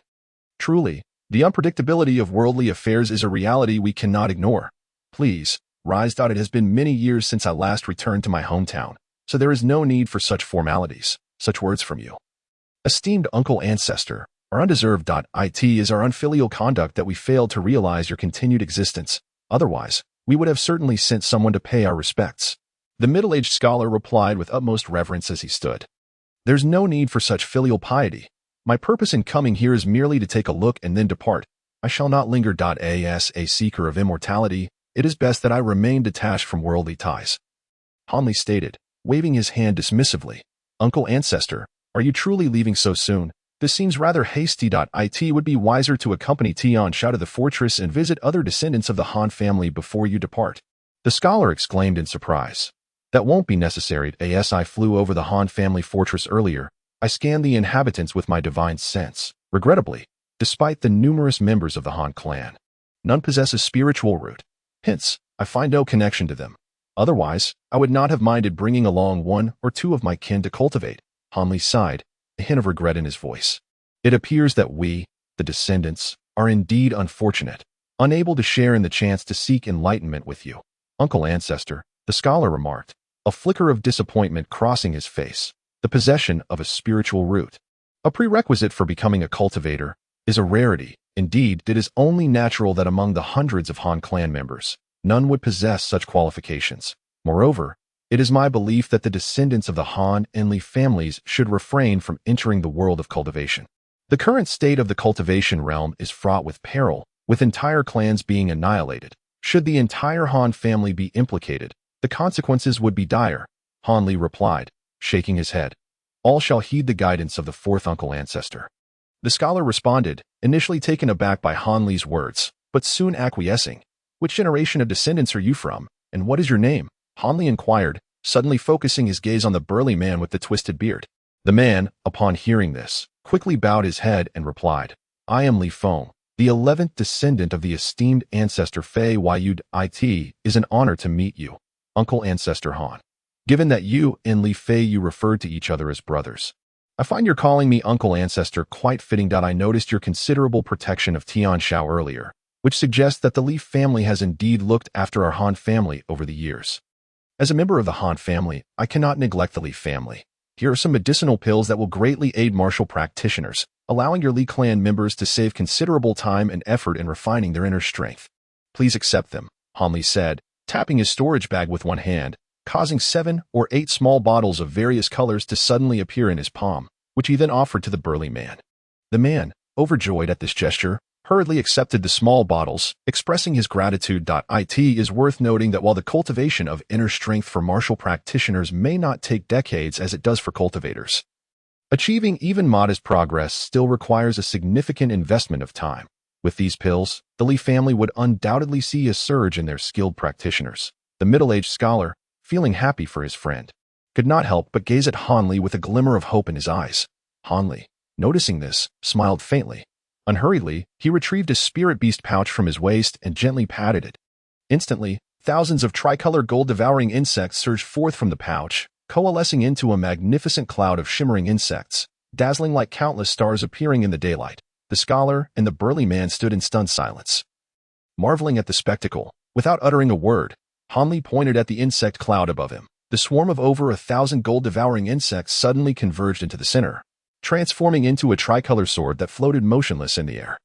Truly, the unpredictability of worldly affairs is a reality we cannot ignore. Please, rise. It has been many years since I last returned to my hometown, so there is no need for such formalities, such words from you. Esteemed uncle ancestor, our undeserved. It is our unfilial conduct that we failed to realize your continued existence. Otherwise, we would have certainly sent someone to pay our respects." The middle-aged scholar replied with utmost reverence as he stood. "There's no need for such filial piety. My purpose in coming here is merely to take a look and then depart. I shall not linger. As a seeker of immortality, it is best that I remain detached from worldly ties," Han Li stated, waving his hand dismissively. "Uncle ancestor, are you truly leaving so soon? This seems rather hasty. It would be wiser to accompany Tianchao to the fortress and visit other descendants of the Han family before you depart." The scholar exclaimed in surprise. "That won't be necessary. As I flew over the Han family fortress earlier, I scanned the inhabitants with my divine sense. Regrettably, despite the numerous members of the Han clan, none possess a spiritual root. Hence, I find no connection to them. Otherwise, I would not have minded bringing along one or two of my kin to cultivate." Han Li sighed, a hint of regret in his voice. "It appears that we, the descendants, are indeed unfortunate, unable to share in the chance to seek enlightenment with you. Uncle ancestor, the scholar remarked, a flicker of disappointment crossing his face. The possession of a spiritual root, a prerequisite for becoming a cultivator, is a rarity. Indeed, it is only natural that among the hundreds of Han clan members, none would possess such qualifications. Moreover, it is my belief that the descendants of the Han and Li families should refrain from entering the world of cultivation. The current state of the cultivation realm is fraught with peril, with entire clans being annihilated. Should the entire Han family be implicated, the consequences would be dire, Han Li replied, shaking his head. All shall heed the guidance of the fourth uncle ancestor. The scholar responded, initially taken aback by Han Li's words, but soon acquiescing. Which generation of descendants are you from, and what is your name? Han Li inquired, suddenly focusing his gaze on the burly man with the twisted beard. The man, upon hearing this, quickly bowed his head and replied, I am Li Feng, the 11th descendant of the esteemed ancestor Fei Yud. It is an honor to meet you, Uncle Ancestor Han. Given that you and Li Fei you referred to each other as brothers, I find your calling me Uncle Ancestor quite fitting. I noticed your considerable protection of Tian Shao earlier, which suggests that the Li family has indeed looked after our Han family over the years. As a member of the Han family, I cannot neglect the Li family. Here are some medicinal pills that will greatly aid martial practitioners, allowing your Li clan members to save considerable time and effort in refining their inner strength. Please accept them, Han Li said, tapping his storage bag with one hand, causing 7 or 8 small bottles of various colors to suddenly appear in his palm, which he then offered to the burly man. The man, overjoyed at this gesture, hurriedly accepted the small bottles, expressing his gratitude. It is worth noting that while the cultivation of inner strength for martial practitioners may not take decades as it does for cultivators, achieving even modest progress still requires a significant investment of time. With these pills, the Li family would undoubtedly see a surge in their skilled practitioners. The middle-aged scholar, feeling happy for his friend, could not help but gaze at Han Li with a glimmer of hope in his eyes. Han Li, noticing this, smiled faintly. Unhurriedly, he retrieved a spirit beast pouch from his waist and gently patted it. Instantly, thousands of tricolor gold-devouring insects surged forth from the pouch, coalescing into a magnificent cloud of shimmering insects, dazzling like countless stars appearing in the daylight. The scholar and the burly man stood in stunned silence, marveling at the spectacle. Without uttering a word, Han Li pointed at the insect cloud above him. The swarm of over 1,000 gold-devouring insects suddenly converged into the center, transforming into a tricolor sword that floated motionless in the air.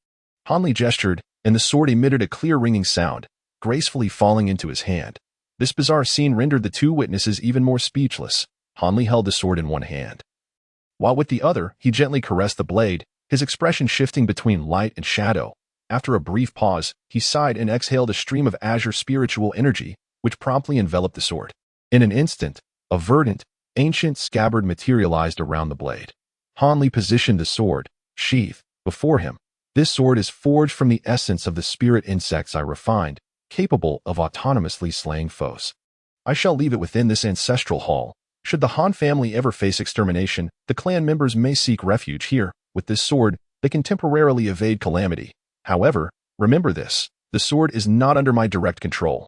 Han Li gestured, and the sword emitted a clear ringing sound, gracefully falling into his hand. This bizarre scene rendered the two witnesses even more speechless. Han Li held the sword in one hand, while with the other he gently caressed the blade, his expression shifting between light and shadow. After a brief pause, he sighed and exhaled a stream of azure spiritual energy, which promptly enveloped the sword. In an instant, a verdant, ancient scabbard materialized around the blade. Han Li positioned the sword, sheath, before him. This sword is forged from the essence of the spirit insects I refined, capable of autonomously slaying foes. I shall leave it within this ancestral hall. Should the Han family ever face extermination, the clan members may seek refuge here. With this sword, they can temporarily evade calamity. However, remember this, the sword is not under my direct control.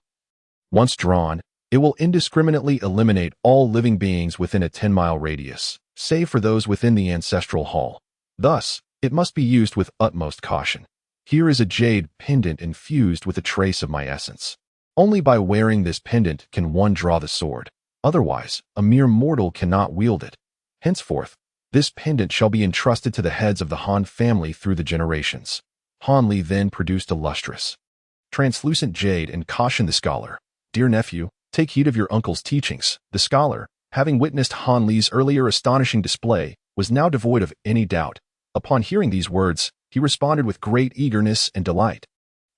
Once drawn, it will indiscriminately eliminate all living beings within a 10-mile radius, save for those within the ancestral hall. Thus, it must be used with utmost caution. Here is a jade pendant infused with a trace of my essence. Only by wearing this pendant can one draw the sword. Otherwise, a mere mortal cannot wield it. Henceforth, this pendant shall be entrusted to the heads of the Han family through the generations. Han Li then produced a lustrous, translucent jade and cautioned the scholar. Dear nephew, take heed of your uncle's teachings. The scholar, having witnessed Han Li's earlier astonishing display, was now devoid of any doubt. Upon hearing these words, he responded with great eagerness and delight.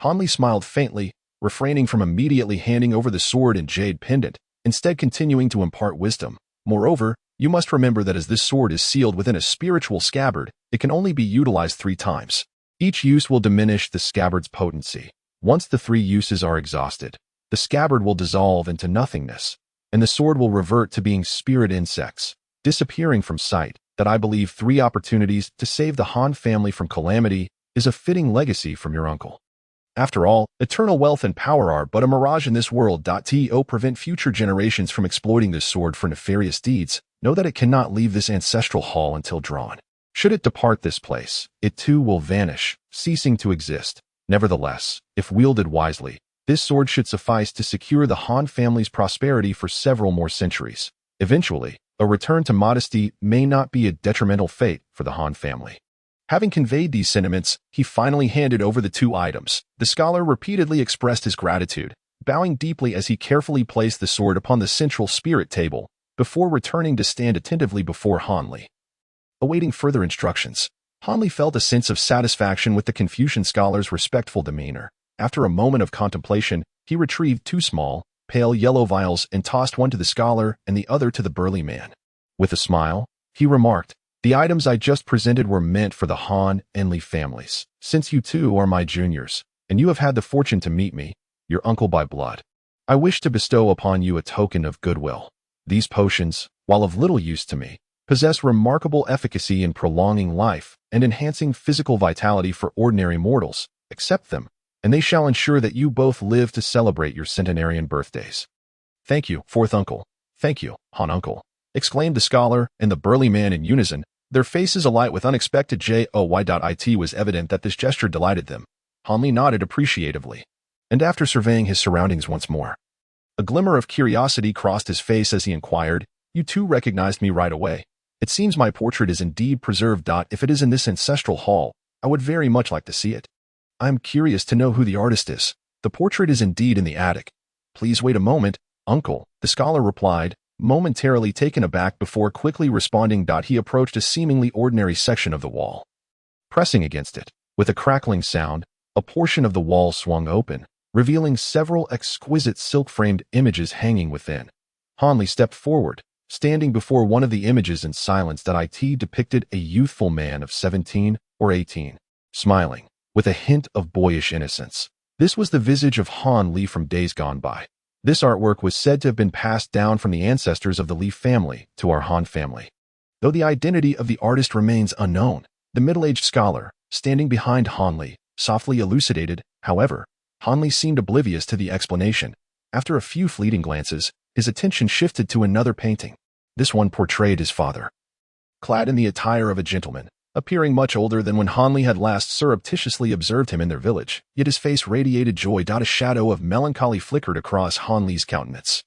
Han Li smiled faintly, refraining from immediately handing over the sword and jade pendant, instead continuing to impart wisdom. Moreover, you must remember that as this sword is sealed within a spiritual scabbard, it can only be utilized 3 times. Each use will diminish the scabbard's potency. Once the 3 uses are exhausted, the scabbard will dissolve into nothingness, and the sword will revert to being spirit insects, disappearing from sight. That I believe 3 opportunities to save the Han family from calamity is a fitting legacy from your uncle. After all, eternal wealth and power are but a mirage in this world. To prevent future generations from exploiting this sword for nefarious deeds, know that it cannot leave this ancestral hall until drawn. Should it depart this place, it too will vanish, ceasing to exist. Nevertheless, if wielded wisely, This sword should suffice to secure the Han family's prosperity for several more centuries. Eventually, a return to modesty may not be a detrimental fate for the Han family. Having conveyed these sentiments, he finally handed over the two items. The scholar repeatedly expressed his gratitude, bowing deeply as he carefully placed the sword upon the central spirit table before returning to stand attentively before Hanli. Awaiting further instructions, Hanli felt a sense of satisfaction with the Confucian scholar's respectful demeanor. After a moment of contemplation, he retrieved two small, pale yellow vials and tossed one to the scholar and the other to the burly man. With a smile, he remarked, "The items I just presented were meant for the Han and Li families. Since you two are my juniors, and you have had the fortune to meet me, your uncle by blood, I wish to bestow upon you a token of goodwill. These potions, while of little use to me, possess remarkable efficacy in prolonging life and enhancing physical vitality for ordinary mortals. Accept them, and they shall ensure that you both live to celebrate your centenarian birthdays." "Thank you, fourth uncle. Thank you, Han uncle," exclaimed the scholar and the burly man in unison, their faces alight with unexpected joy. It was evident that this gesture delighted them. Hanli nodded appreciatively, and after surveying his surroundings once more, a glimmer of curiosity crossed his face as he inquired, "You two recognized me right away. It seems my portrait is indeed preserved. If it is in this ancestral hall, I would very much like to see it. I am curious to know who the artist is. The portrait is indeed in the attic. Please wait a moment, uncle," the scholar replied, momentarily taken aback before quickly responding. He approached a seemingly ordinary section of the wall. Pressing against it, with a crackling sound, a portion of the wall swung open, revealing several exquisite silk-framed images hanging within. Hanli stepped forward, standing before one of the images in silence. It depicted a youthful man of 17 or 18, smiling, with a hint of boyish innocence. This was the visage of Han Li from days gone by. This artwork was said to have been passed down from the ancestors of the Li family to our Han family. Though the identity of the artist remains unknown, the middle-aged scholar, standing behind Han Li, softly elucidated. However, Han Li seemed oblivious to the explanation. After a few fleeting glances, his attention shifted to another painting. This one portrayed his father, clad in the attire of a gentleman, appearing much older than when Hanli had last surreptitiously observed him in their village, yet his face radiated joy. A shadow of melancholy flickered across Hanli's countenance.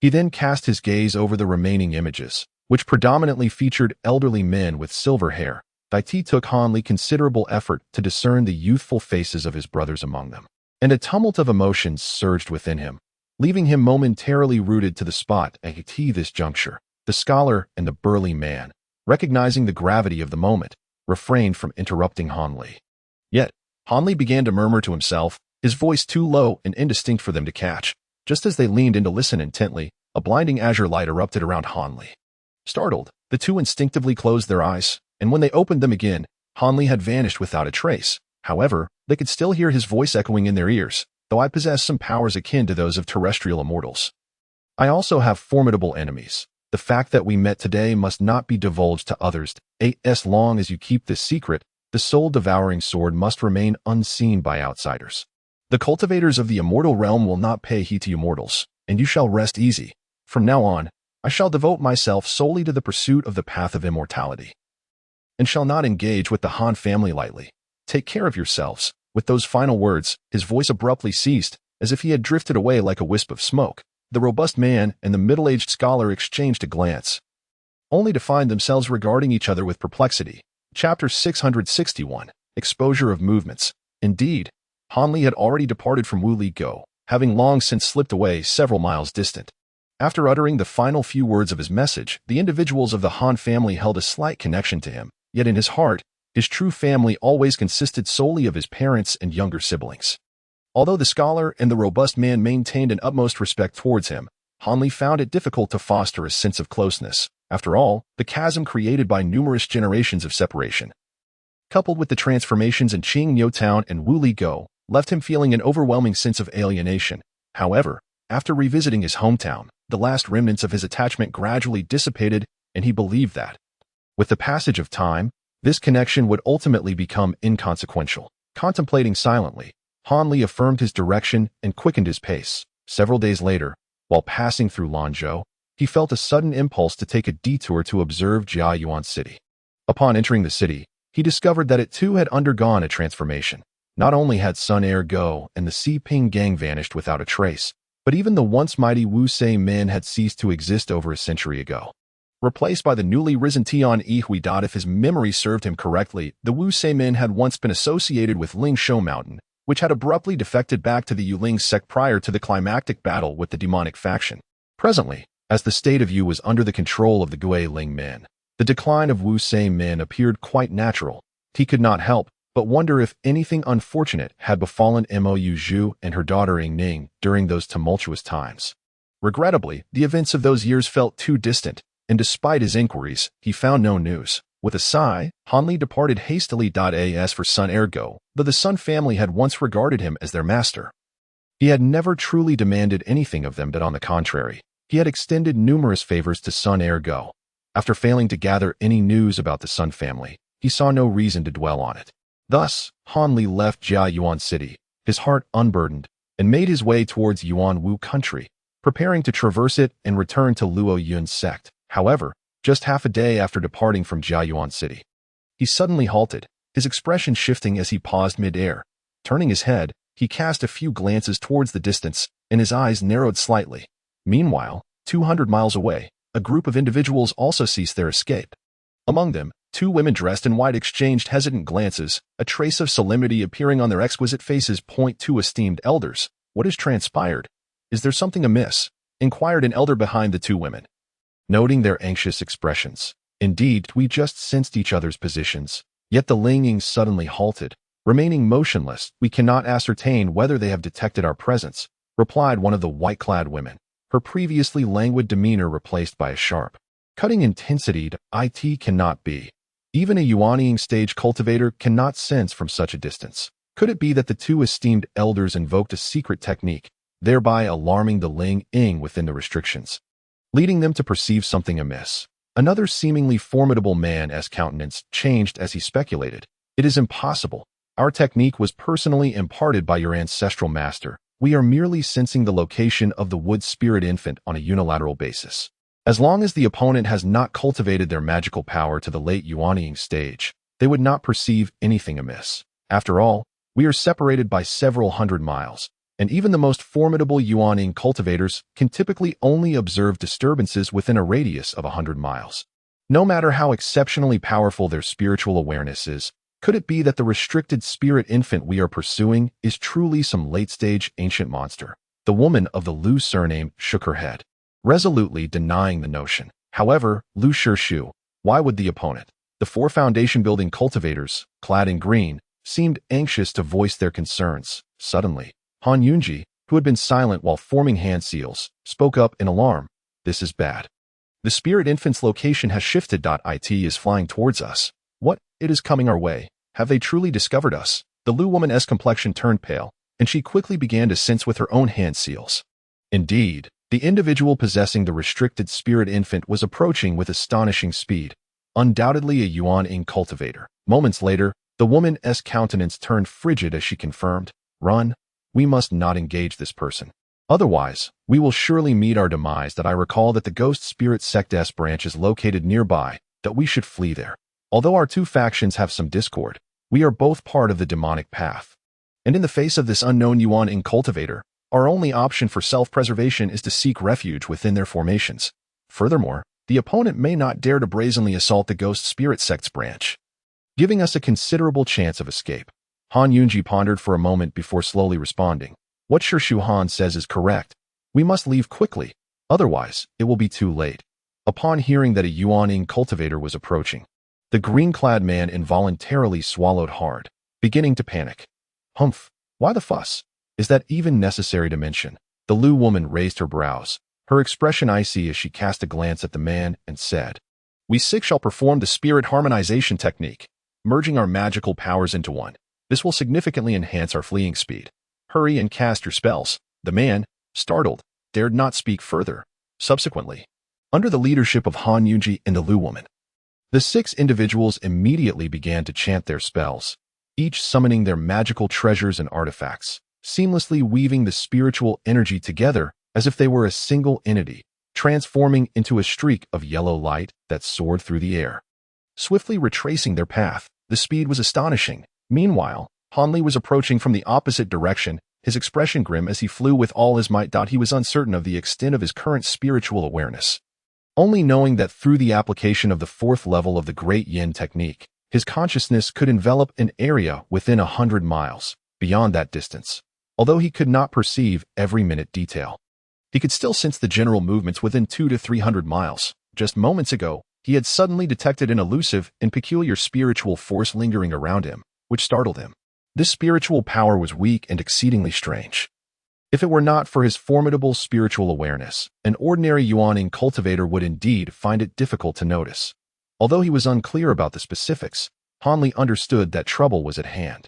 He then cast his gaze over the remaining images, which predominantly featured elderly men with silver hair. It took Hanli considerable effort to discern the youthful faces of his brothers among them, and a tumult of emotions surged within him, leaving him momentarily rooted to the spot. At this juncture, the scholar and the burly man, recognizing the gravity of the moment, refrained from interrupting Hanli. Yet, Hanli began to murmur to himself, his voice too low and indistinct for them to catch. Just as they leaned in to listen intently, a blinding azure light erupted around Hanli. Startled, the two instinctively closed their eyes, and when they opened them again, Hanli had vanished without a trace. However, they could still hear his voice echoing in their ears, "Though I possess some powers akin to those of terrestrial immortals, I also have formidable enemies. The fact that we met today must not be divulged to others. As long as you keep this secret, the soul-devouring sword must remain unseen by outsiders. The cultivators of the immortal realm will not pay heed to you mortals, and you shall rest easy. From now on, I shall devote myself solely to the pursuit of the path of immortality, and shall not engage with the Han family lightly. Take care of yourselves." With those final words, his voice abruptly ceased, as if he had drifted away like a wisp of smoke. The robust man and the middle-aged scholar exchanged a glance, only to find themselves regarding each other with perplexity. Chapter 661, Exposure of Movements. Indeed, Hanli had already departed from Wuli Go, having long since slipped away several miles distant. After uttering the final few words of his message, the individuals of the Han family held a slight connection to him, yet in his heart, his true family always consisted solely of his parents and younger siblings. Although the scholar and the robust man maintained an utmost respect towards him, Hanli found it difficult to foster a sense of closeness. After all, the chasm created by numerous generations of separation, coupled with the transformations in Qingyou Town and Wuli Go, left him feeling an overwhelming sense of alienation. However, after revisiting his hometown, the last remnants of his attachment gradually dissipated, and he believed that, with the passage of time, this connection would ultimately become inconsequential. Contemplating silently, Hanli affirmed his direction and quickened his pace. Several days later, while passing through Lanzhou, he felt a sudden impulse to take a detour to observe Jiayuan City. Upon entering the city, he discovered that it too had undergone a transformation. Not only had Sun Air Go and the Si Ping gang vanished without a trace, but even the once mighty Wu Sei men had ceased to exist over a century ago. Replaced by the newly risen Tian Yihui. If his memory served him correctly, the Wu Sei men had once been associated with Ling Shou Mountain, which had abruptly defected back to the Yuling sect prior to the climactic battle with the demonic faction. Presently, as the state of Yu was under the control of the Gui Ling men, the decline of Wu Sei men appeared quite natural. He could not help but wonder if anything unfortunate had befallen Mou Zhu and her daughter Ning during those tumultuous times. Regrettably, the events of those years felt too distant, and despite his inquiries, he found no news. With a sigh, Hanli departed hastily. As for Sun Ergo, though the Sun family had once regarded him as their master, he had never truly demanded anything of them, but on the contrary, he had extended numerous favors to Sun Ergo. After failing to gather any news about the Sun family, he saw no reason to dwell on it. Thus, Hanli left Jiayuan City, his heart unburdened, and made his way towards Yuanwu country, preparing to traverse it and return to Luo Yun's sect. However, just half a day after departing from Jiayuan City, he suddenly halted, his expression shifting as he paused mid-air. Turning his head, he cast a few glances towards the distance, and his eyes narrowed slightly. Meanwhile, 200 miles away, a group of individuals also ceased their escape. Among them, 2 women dressed in white exchanged hesitant glances, a trace of solemnity appearing on their exquisite faces. "2 esteemed elders, what has transpired? Is there something amiss?" inquired an elder behind the 2 women. Noting their anxious expressions, "Indeed, we just sensed each other's positions." Yet the Lingings suddenly halted, remaining motionless. "We cannot ascertain whether they have detected our presence," replied one of the white-clad women, her previously languid demeanor replaced by a sharp, cutting intensity. "It cannot be. Even a Yuanying stage cultivator cannot sense from such a distance. Could it be that the 2 esteemed elders invoked a secret technique, thereby alarming the Ling within the restrictions, leading them to perceive something amiss?" Another seemingly formidable man's countenance changed as he speculated. "It is impossible. Our technique was personally imparted by your ancestral master. We are merely sensing the location of the wood spirit infant on a unilateral basis. As long as the opponent has not cultivated their magical power to the late Yuanying stage, they would not perceive anything amiss. After all, we are separated by several hundred miles, and even the most formidable Yuanying cultivators can typically only observe disturbances within a radius of 100 miles. No matter how exceptionally powerful their spiritual awareness is, could it be that the restricted spirit infant we are pursuing is truly some late-stage ancient monster?" The woman of the Lu surname shook her head, resolutely denying the notion. However, Lu Shu, why would the opponent? The 4 foundation-building cultivators, clad in green, seemed anxious to voice their concerns. Suddenly, Han Yunji, who had been silent while forming hand seals, spoke up in alarm. "This is bad. The spirit infant's location has shifted. It is flying towards us. What? It is coming our way. Have they truly discovered us?" The Lu woman's complexion turned pale, and she quickly began to sense with her own hand seals. Indeed, the individual possessing the restricted spirit infant was approaching with astonishing speed, undoubtedly a Yuanying cultivator. Moments later, the woman's countenance turned frigid as she confirmed, "Run. We must not engage this person. Otherwise, we will surely meet our demise." I recall that the Ghost Spirit Sect's branch is located nearby, that we should flee there. Although our 2 factions have some discord, we are both part of the demonic path. And in the face of this unknown Yuanying cultivator, our only option for self-preservation is to seek refuge within their formations. Furthermore, the opponent may not dare to brazenly assault the Ghost Spirit Sect's branch, giving us a considerable chance of escape. Han Yunji pondered for a moment before slowly responding. "What Shu Han says is correct. We must leave quickly, otherwise it will be too late." Upon hearing that a Yuanying cultivator was approaching, the green-clad man involuntarily swallowed hard, beginning to panic. "Humph, why the fuss? Is that even necessary to mention?" The Lu woman raised her brows, her expression icy as she cast a glance at the man and said, "We 6 shall perform the spirit harmonization technique, merging our magical powers into one. This will significantly enhance our fleeing speed. Hurry and cast your spells." The man, startled, dared not speak further. Subsequently, under the leadership of Han Yunji and the Lu woman, the 6 individuals immediately began to chant their spells, each summoning their magical treasures and artifacts, seamlessly weaving the spiritual energy together as if they were a single entity, transforming into a streak of yellow light that soared through the air. Swiftly retracing their path, the speed was astonishing. Meanwhile, Han was approaching from the opposite direction, his expression grim as he flew with all his might. He was uncertain of the extent of his current spiritual awareness, only knowing that through the application of the fourth level of the Great Yin technique, his consciousness could envelop an area within 100 miles, beyond that distance. Although he could not perceive every minute detail, he could still sense the general movements within 200 to 300 miles. Just moments ago, he had suddenly detected an elusive and peculiar spiritual force lingering around him, which startled him. This spiritual power was weak and exceedingly strange. If it were not for his formidable spiritual awareness, an ordinary Yuaning cultivator would indeed find it difficult to notice. Although he was unclear about the specifics, Han understood that trouble was at hand.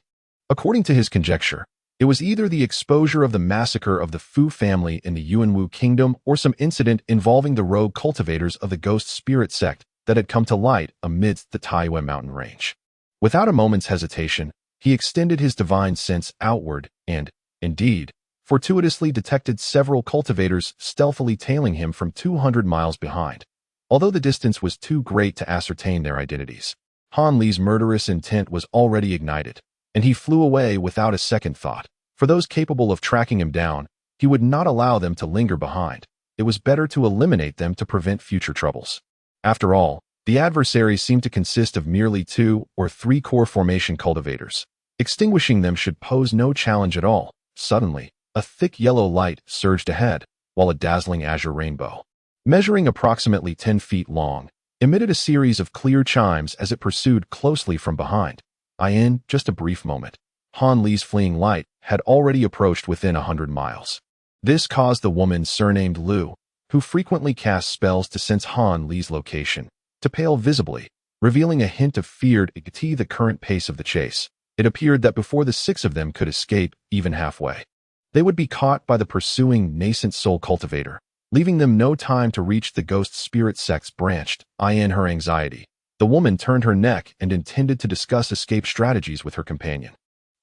According to his conjecture, it was either the exposure of the massacre of the Fu family in the Yuanwu kingdom or some incident involving the rogue cultivators of the ghost spirit sect that had come to light amidst the Taiyue mountain range. Without a moment's hesitation, he extended his divine sense outward and, indeed, fortuitously detected several cultivators stealthily tailing him from 200 miles behind. Although the distance was too great to ascertain their identities, Han Li's murderous intent was already ignited, and he flew away without a second thought. For those capable of tracking him down, he would not allow them to linger behind. It was better to eliminate them to prevent future troubles. After all, the adversaries seemed to consist of merely 2 or 3 core formation cultivators. Extinguishing them should pose no challenge at all. Suddenly, a thick yellow light surged ahead, while a dazzling azure rainbow, measuring approximately 10 feet long, emitted a series of clear chimes as it pursued closely from behind. In just a brief moment, Han Li's fleeing light had already approached within 100 miles. This caused the woman surnamed Lu, who frequently cast spells to sense Han Li's location, to pale visibly, revealing a hint of fear at the current pace of the chase. It appeared that before the 6 of them could escape even halfway, they would be caught by the pursuing nascent soul cultivator, leaving them no time to reach the ghost spirit sect's branched. In her anxiety, the woman turned her neck and intended to discuss escape strategies with her companion,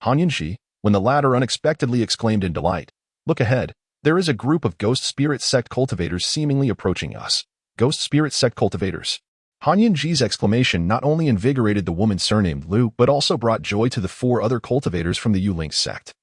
Han Yunxi, when the latter unexpectedly exclaimed in delight, "Look ahead, there is a group of ghost spirit sect cultivators seemingly approaching us." Ghost spirit sect cultivators. Han Yunxi's exclamation not only invigorated the woman surnamed Lu, but also brought joy to the 4 other cultivators from the Yuling sect.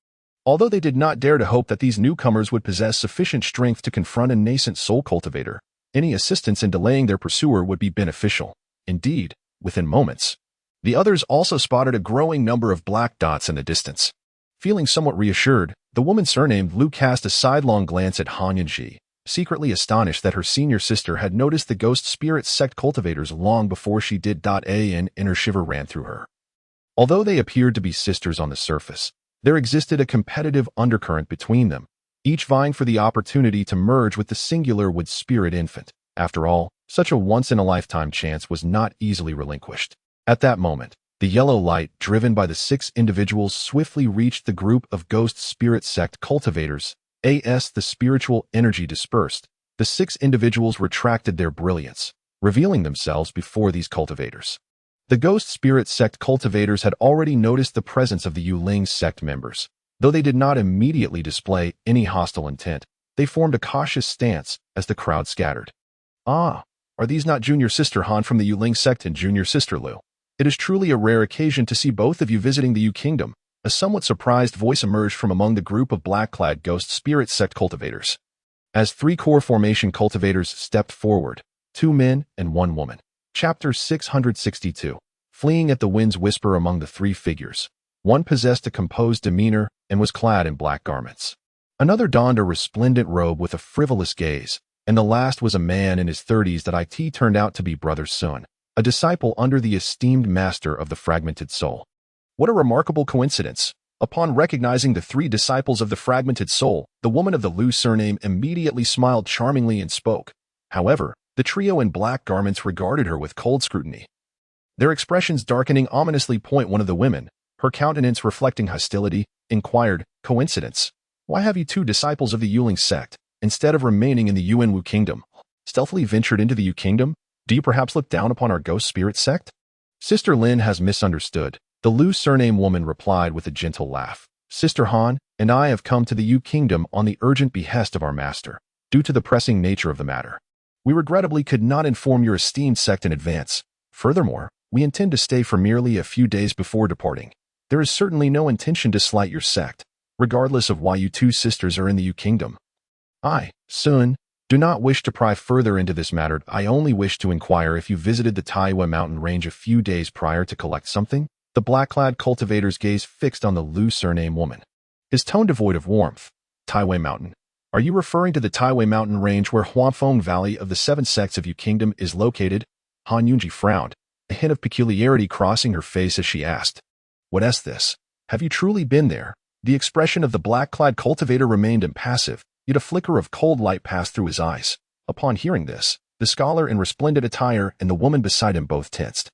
Although they did not dare to hope that these newcomers would possess sufficient strength to confront a nascent soul cultivator, any assistance in delaying their pursuer would be beneficial. Indeed, within moments, the others also spotted a growing number of black dots in the distance. Feeling somewhat reassured, the woman surnamed Lu cast a sidelong glance at Han Yunxi, secretly astonished that her senior sister had noticed the ghost spirit sect cultivators long before she did. An inner shiver ran through her. Although they appeared to be sisters on the surface, there existed a competitive undercurrent between them, each vying for the opportunity to merge with the singular wood spirit infant. After all, such a once-in-a-lifetime chance was not easily relinquished. At that moment, the yellow light, driven by the 6 individuals, swiftly reached the group of ghost spirit sect cultivators. As the spiritual energy dispersed, the 6 individuals retracted their brilliance, revealing themselves before these cultivators. The ghost spirit sect cultivators had already noticed the presence of the Yuling sect members. Though they did not immediately display any hostile intent, they formed a cautious stance as the crowd scattered. "Ah, are these not junior sister Han from the Yuling sect and junior sister Lu? It is truly a rare occasion to see both of you visiting the Yu Kingdom." A somewhat surprised voice emerged from among the group of black-clad ghost spirit sect cultivators. As 3 core formation cultivators stepped forward, 2 men and 1 woman. Chapter 662. Fleeing at the wind's whisper. Among the 3 figures, one possessed a composed demeanor and was clad in black garments. Another donned a resplendent robe with a frivolous gaze, and the last was a man in his 30s that turned out to be Brother Sun, a disciple under the esteemed master of the fragmented soul. What a remarkable coincidence! Upon recognizing the 3 disciples of the fragmented soul, the woman of the Lu surname immediately smiled charmingly and spoke. However, the trio in black garments regarded her with cold scrutiny, their expressions darkening ominously. One of the women, her countenance reflecting hostility, inquired, "Coincidence? Why have you 2 disciples of the Yuling sect, instead of remaining in the Yuanwu kingdom, stealthily ventured into the Yu kingdom? Do you perhaps look down upon our ghost spirit sect?" "Sister Lin has misunderstood," the Lu surname woman replied with a gentle laugh. "Sister Han and I have come to the Yu kingdom on the urgent behest of our master, due to the pressing nature of the matter. We regrettably could not inform your esteemed sect in advance. Furthermore, we intend to stay for merely a few days before departing." There is certainly no intention to slight your sect, regardless of why you two sisters are in the U Kingdom. I, Sun, do not wish to pry further into this matter. I only wish to inquire if you visited the Taiwa mountain range a few days prior to collect something. The black-clad cultivator's gaze fixed on the Lu surname woman. His tone devoid of warmth. Taiwa mountain. Are you referring to the Taiwa mountain range where Huafeng Valley of the Seven Sects of Yu Kingdom is located? Han Yunji frowned, a hint of peculiarity crossing her face as she asked. What is this? Have you truly been there? The expression of the black-clad cultivator remained impassive, yet a flicker of cold light passed through his eyes. Upon hearing this, the scholar in resplendent attire and the woman beside him both tensed,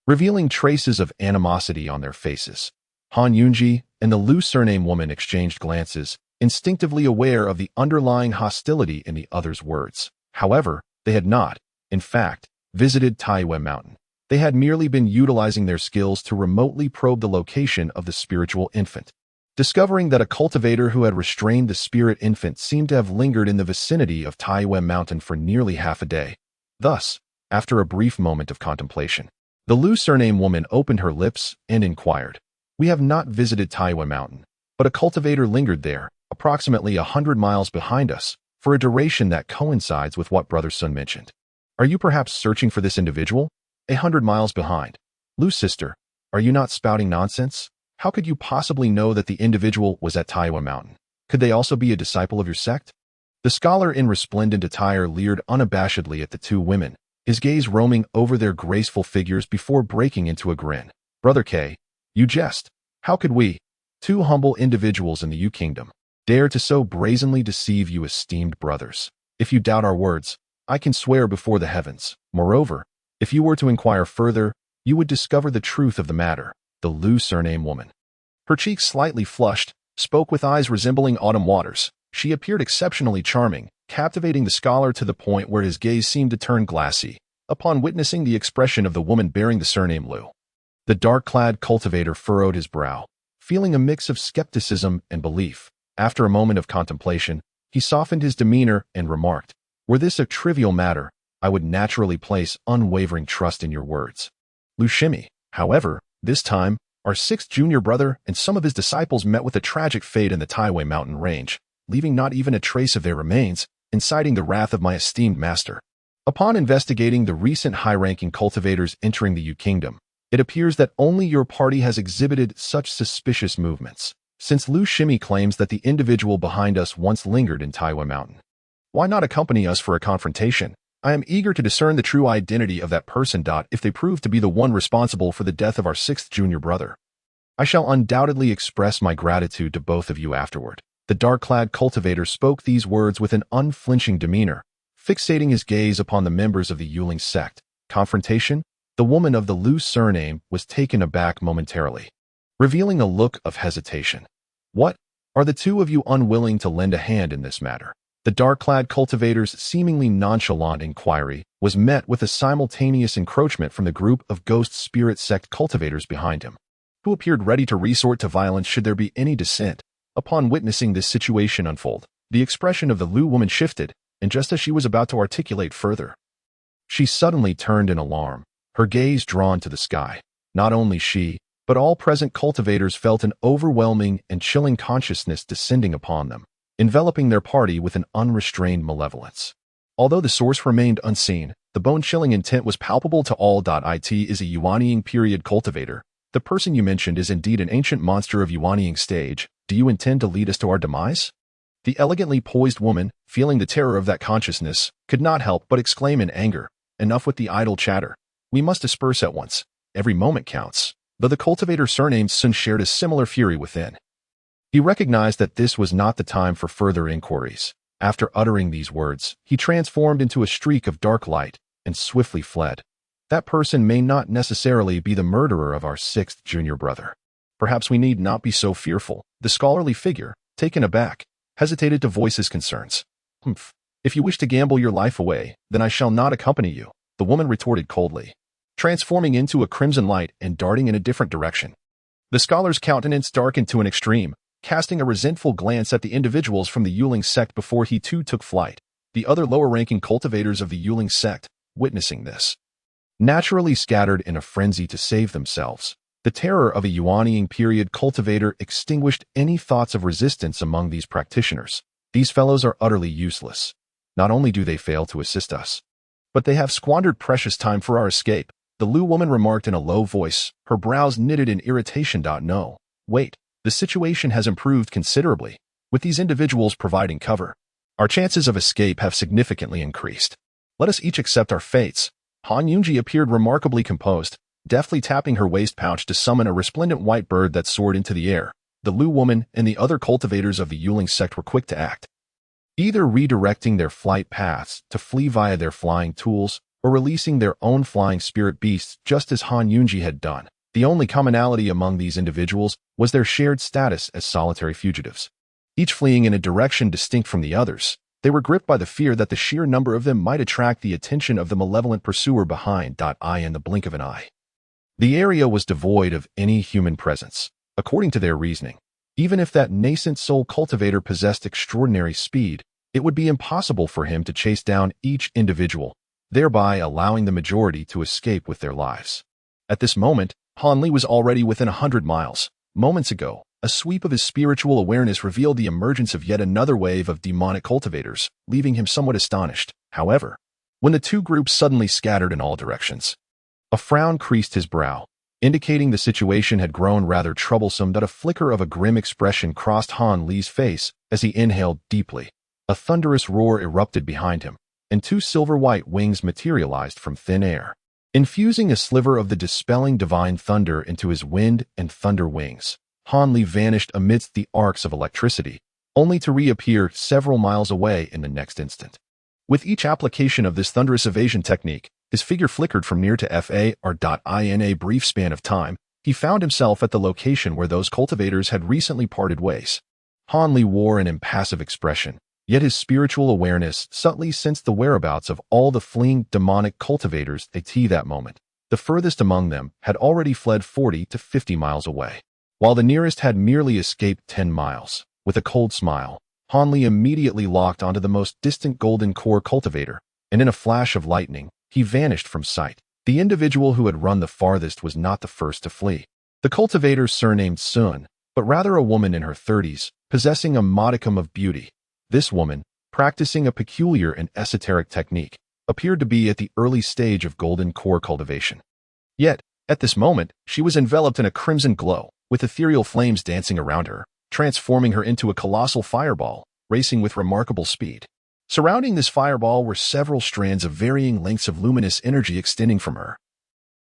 revealing traces of animosity on their faces. Han Yunji and the Lu surname woman exchanged glances, instinctively aware of the underlying hostility in the other's words. However, they had not, in fact, visited Taiwa Mountain. They had merely been utilizing their skills to remotely probe the location of the spiritual infant. Discovering that a cultivator who had restrained the spirit infant seemed to have lingered in the vicinity of Taiwa Mountain for nearly half a day. Thus, after a brief moment of contemplation, the Lu surname woman opened her lips and inquired, "We have not visited Taiwa Mountain, but a cultivator lingered there, approximately 100 miles behind us, for a duration that coincides with what Brother Sun mentioned. Are you perhaps searching for this individual? 100 miles behind. Lu's sister, are you not spouting nonsense? How could you possibly know that the individual was at Taiwa Mountain? Could they also be a disciple of your sect?" The scholar in resplendent attire leered unabashedly at the two women, his gaze roaming over their graceful figures before breaking into a grin. "Brother K, you jest. How could we, two humble individuals in the Yu Kingdom, dare to so brazenly deceive you esteemed brothers? If you doubt our words, I can swear before the heavens. Moreover, if you were to inquire further, you would discover the truth of the matter." The Lu surname woman, her cheeks slightly flushed, spoke with eyes resembling autumn waters. She appeared exceptionally charming, captivating the scholar to the point where his gaze seemed to turn glassy upon witnessing the expression of the woman bearing the surname Lu. The dark-clad cultivator furrowed his brow, feeling a mix of skepticism and belief. After a moment of contemplation, he softened his demeanor and remarked, "Were this a trivial matter, I would naturally place unwavering trust in your words. Lu Shimi, however, this time, our sixth junior brother and some of his disciples met with a tragic fate in the Taiwa mountain range, leaving not even a trace of their remains, inciting the wrath of my esteemed master. Upon investigating the recent high-ranking cultivators entering the Yu Kingdom, it appears that only your party has exhibited such suspicious movements. Since Lu Shimi claims that the individual behind us once lingered in Taiwa Mountain, why not accompany us for a confrontation? I am eager to discern the true identity of that person. If they prove to be the one responsible for the death of our sixth junior brother, I shall undoubtedly express my gratitude to both of you afterward." The dark-clad cultivator spoke these words with an unflinching demeanor, fixating his gaze upon the members of the Yuling sect. Confrontation? The woman of the Lu surname was taken aback momentarily, revealing a look of hesitation. "What? Are the two of you unwilling to lend a hand in this matter?" The dark-clad cultivator's seemingly nonchalant inquiry was met with a simultaneous encroachment from the group of ghost spirit sect cultivators behind him, who appeared ready to resort to violence should there be any dissent. Upon witnessing this situation unfold, the expression of the Lu woman shifted, and just as she was about to articulate further, she suddenly turned in alarm, her gaze drawn to the sky. Not only she, but all present cultivators felt an overwhelming and chilling consciousness descending upon them, enveloping their party with an unrestrained malevolence. Although the source remained unseen, the bone-chilling intent was palpable to all. It is a Yuanying period cultivator. The person you mentioned is indeed an ancient monster of Yuanying stage. Do you intend to lead us to our demise? The elegantly poised woman, feeling the terror of that consciousness, could not help but exclaim in anger, "Enough with the idle chatter. We must disperse at once. Every moment counts." Though the cultivator surnamed Sun shared a similar fury within, he recognized that this was not the time for further inquiries. After uttering these words, he transformed into a streak of dark light and swiftly fled. That person may not necessarily be the murderer of our sixth junior brother. Perhaps we need not be so fearful. The scholarly figure, taken aback, hesitated to voice his concerns. "Humph. If you wish to gamble your life away, then I shall not accompany you," the woman retorted coldly, transforming into a crimson light and darting in a different direction. The scholar's countenance darkened to an extreme, casting a resentful glance at the individuals from the Yuling sect before he too took flight. The other lower-ranking cultivators of the Yuling sect, witnessing this, naturally scattered in a frenzy to save themselves. The terror of a Yuanying period cultivator extinguished any thoughts of resistance among these practitioners. These fellows are utterly useless. Not only do they fail to assist us, but they have squandered precious time for our escape, the Lu woman remarked in a low voice, her brows knitted in irritation. No, wait, the situation has improved considerably. With these individuals providing cover, our chances of escape have significantly increased. Let us each accept our fates. Han Yunji appeared remarkably composed, deftly tapping her waist pouch to summon a resplendent white bird that soared into the air. The Lu woman and the other cultivators of the Yuling sect were quick to act, either redirecting their flight paths to flee via their flying tools or releasing their own flying spirit beasts just as Han Yunji had done. The only commonality among these individuals was their shared status as solitary fugitives, each fleeing in a direction distinct from the others. They were gripped by the fear that the sheer number of them might attract the attention of the malevolent pursuer behind. In the blink of an eye, the area was devoid of any human presence. According to their reasoning, even if that nascent soul cultivator possessed extraordinary speed, it would be impossible for him to chase down each individual, thereby allowing the majority to escape with their lives. At this moment, Han Li was already within 100 miles. Moments ago, a sweep of his spiritual awareness revealed the emergence of yet another wave of demonic cultivators, leaving him somewhat astonished. However, when the two groups suddenly scattered in all directions, a frown creased his brow, indicating the situation had grown rather troublesome. A flicker of a grim expression crossed Han Li's face as he inhaled deeply. A thunderous roar erupted behind him, and two silver-white wings materialized from thin air, infusing a sliver of the dispelling divine thunder into his wind and thunder wings. Han Li vanished amidst the arcs of electricity, only to reappear several miles away in the next instant. With each application of this thunderous evasion technique, his figure flickered from near to far. In a brief span of time, he found himself at the location where those cultivators had recently parted ways. Han Li wore an impassive expression, yet his spiritual awareness subtly sensed the whereabouts of all the fleeing demonic cultivators at that moment. The furthest among them had already fled 40 to 50 miles away, while the nearest had merely escaped 10 miles. With a cold smile, Han Li immediately locked onto the most distant golden core cultivator, and in a flash of lightning, he vanished from sight. The individual who had run the farthest was not the first to flee. The cultivator surnamed Sun, but rather a woman in her 30s, possessing a modicum of beauty. This woman, practicing a peculiar and esoteric technique, appeared to be at the early stage of golden core cultivation. Yet, at this moment, she was enveloped in a crimson glow, with ethereal flames dancing around her, transforming her into a colossal fireball, racing with remarkable speed. Surrounding this fireball were several strands of varying lengths of luminous energy extending from her,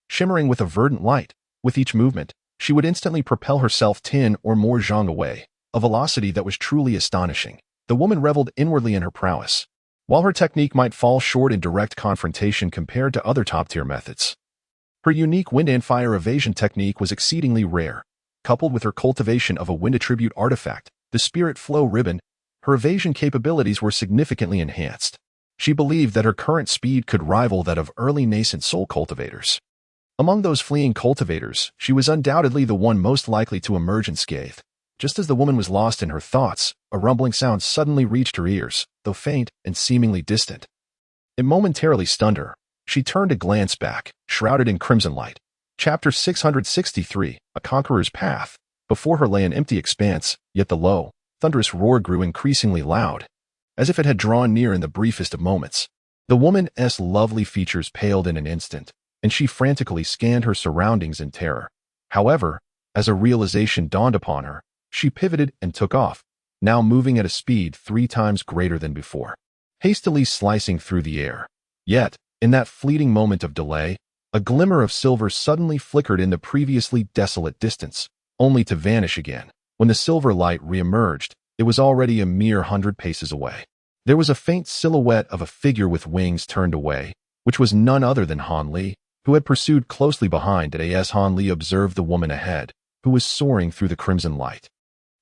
shimmering with a verdant light. With each movement, she would instantly propel herself 10 or more zhang away, a velocity that was truly astonishing. The woman reveled inwardly in her prowess. While her technique might fall short in direct confrontation compared to other top-tier methods, her unique wind and fire evasion technique was exceedingly rare. Coupled with her cultivation of a wind attribute artifact, the Spirit Flow Ribbon, her evasion capabilities were significantly enhanced. She believed that her current speed could rival that of early nascent soul cultivators. Among those fleeing cultivators, she was undoubtedly the one most likely to emerge unscathed. Just as the woman was lost in her thoughts, a rumbling sound suddenly reached her ears, though faint and seemingly distant. It momentarily stunned her. She turned to glance back, shrouded in crimson light. Chapter 663, A Conqueror's Path. Before her lay an empty expanse, yet the low, thunderous roar grew increasingly loud, as if it had drawn near in the briefest of moments. The woman's lovely features paled in an instant, and she frantically scanned her surroundings in terror. However, as a realization dawned upon her, she pivoted and took off, now moving at a speed 3 times greater than before, hastily slicing through the air. Yet, in that fleeting moment of delay, a glimmer of silver suddenly flickered in the previously desolate distance, only to vanish again. When the silver light re-emerged, it was already a mere 100 paces away. There was a faint silhouette of a figure with wings turned away, which was none other than Han Li, who had pursued closely behind. As Han Li observed the woman ahead, who was soaring through the crimson light,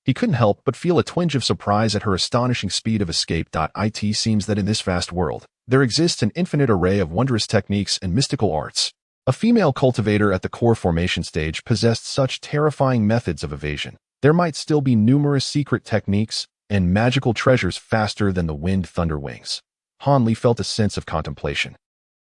he couldn't help but feel a twinge of surprise at her astonishing speed of escape. It seems that in this vast world, there exists an infinite array of wondrous techniques and mystical arts. A female cultivator at the core formation stage possessed such terrifying methods of evasion. There might still be numerous secret techniques and magical treasures faster than the wind thunder wings. Han Li felt a sense of contemplation.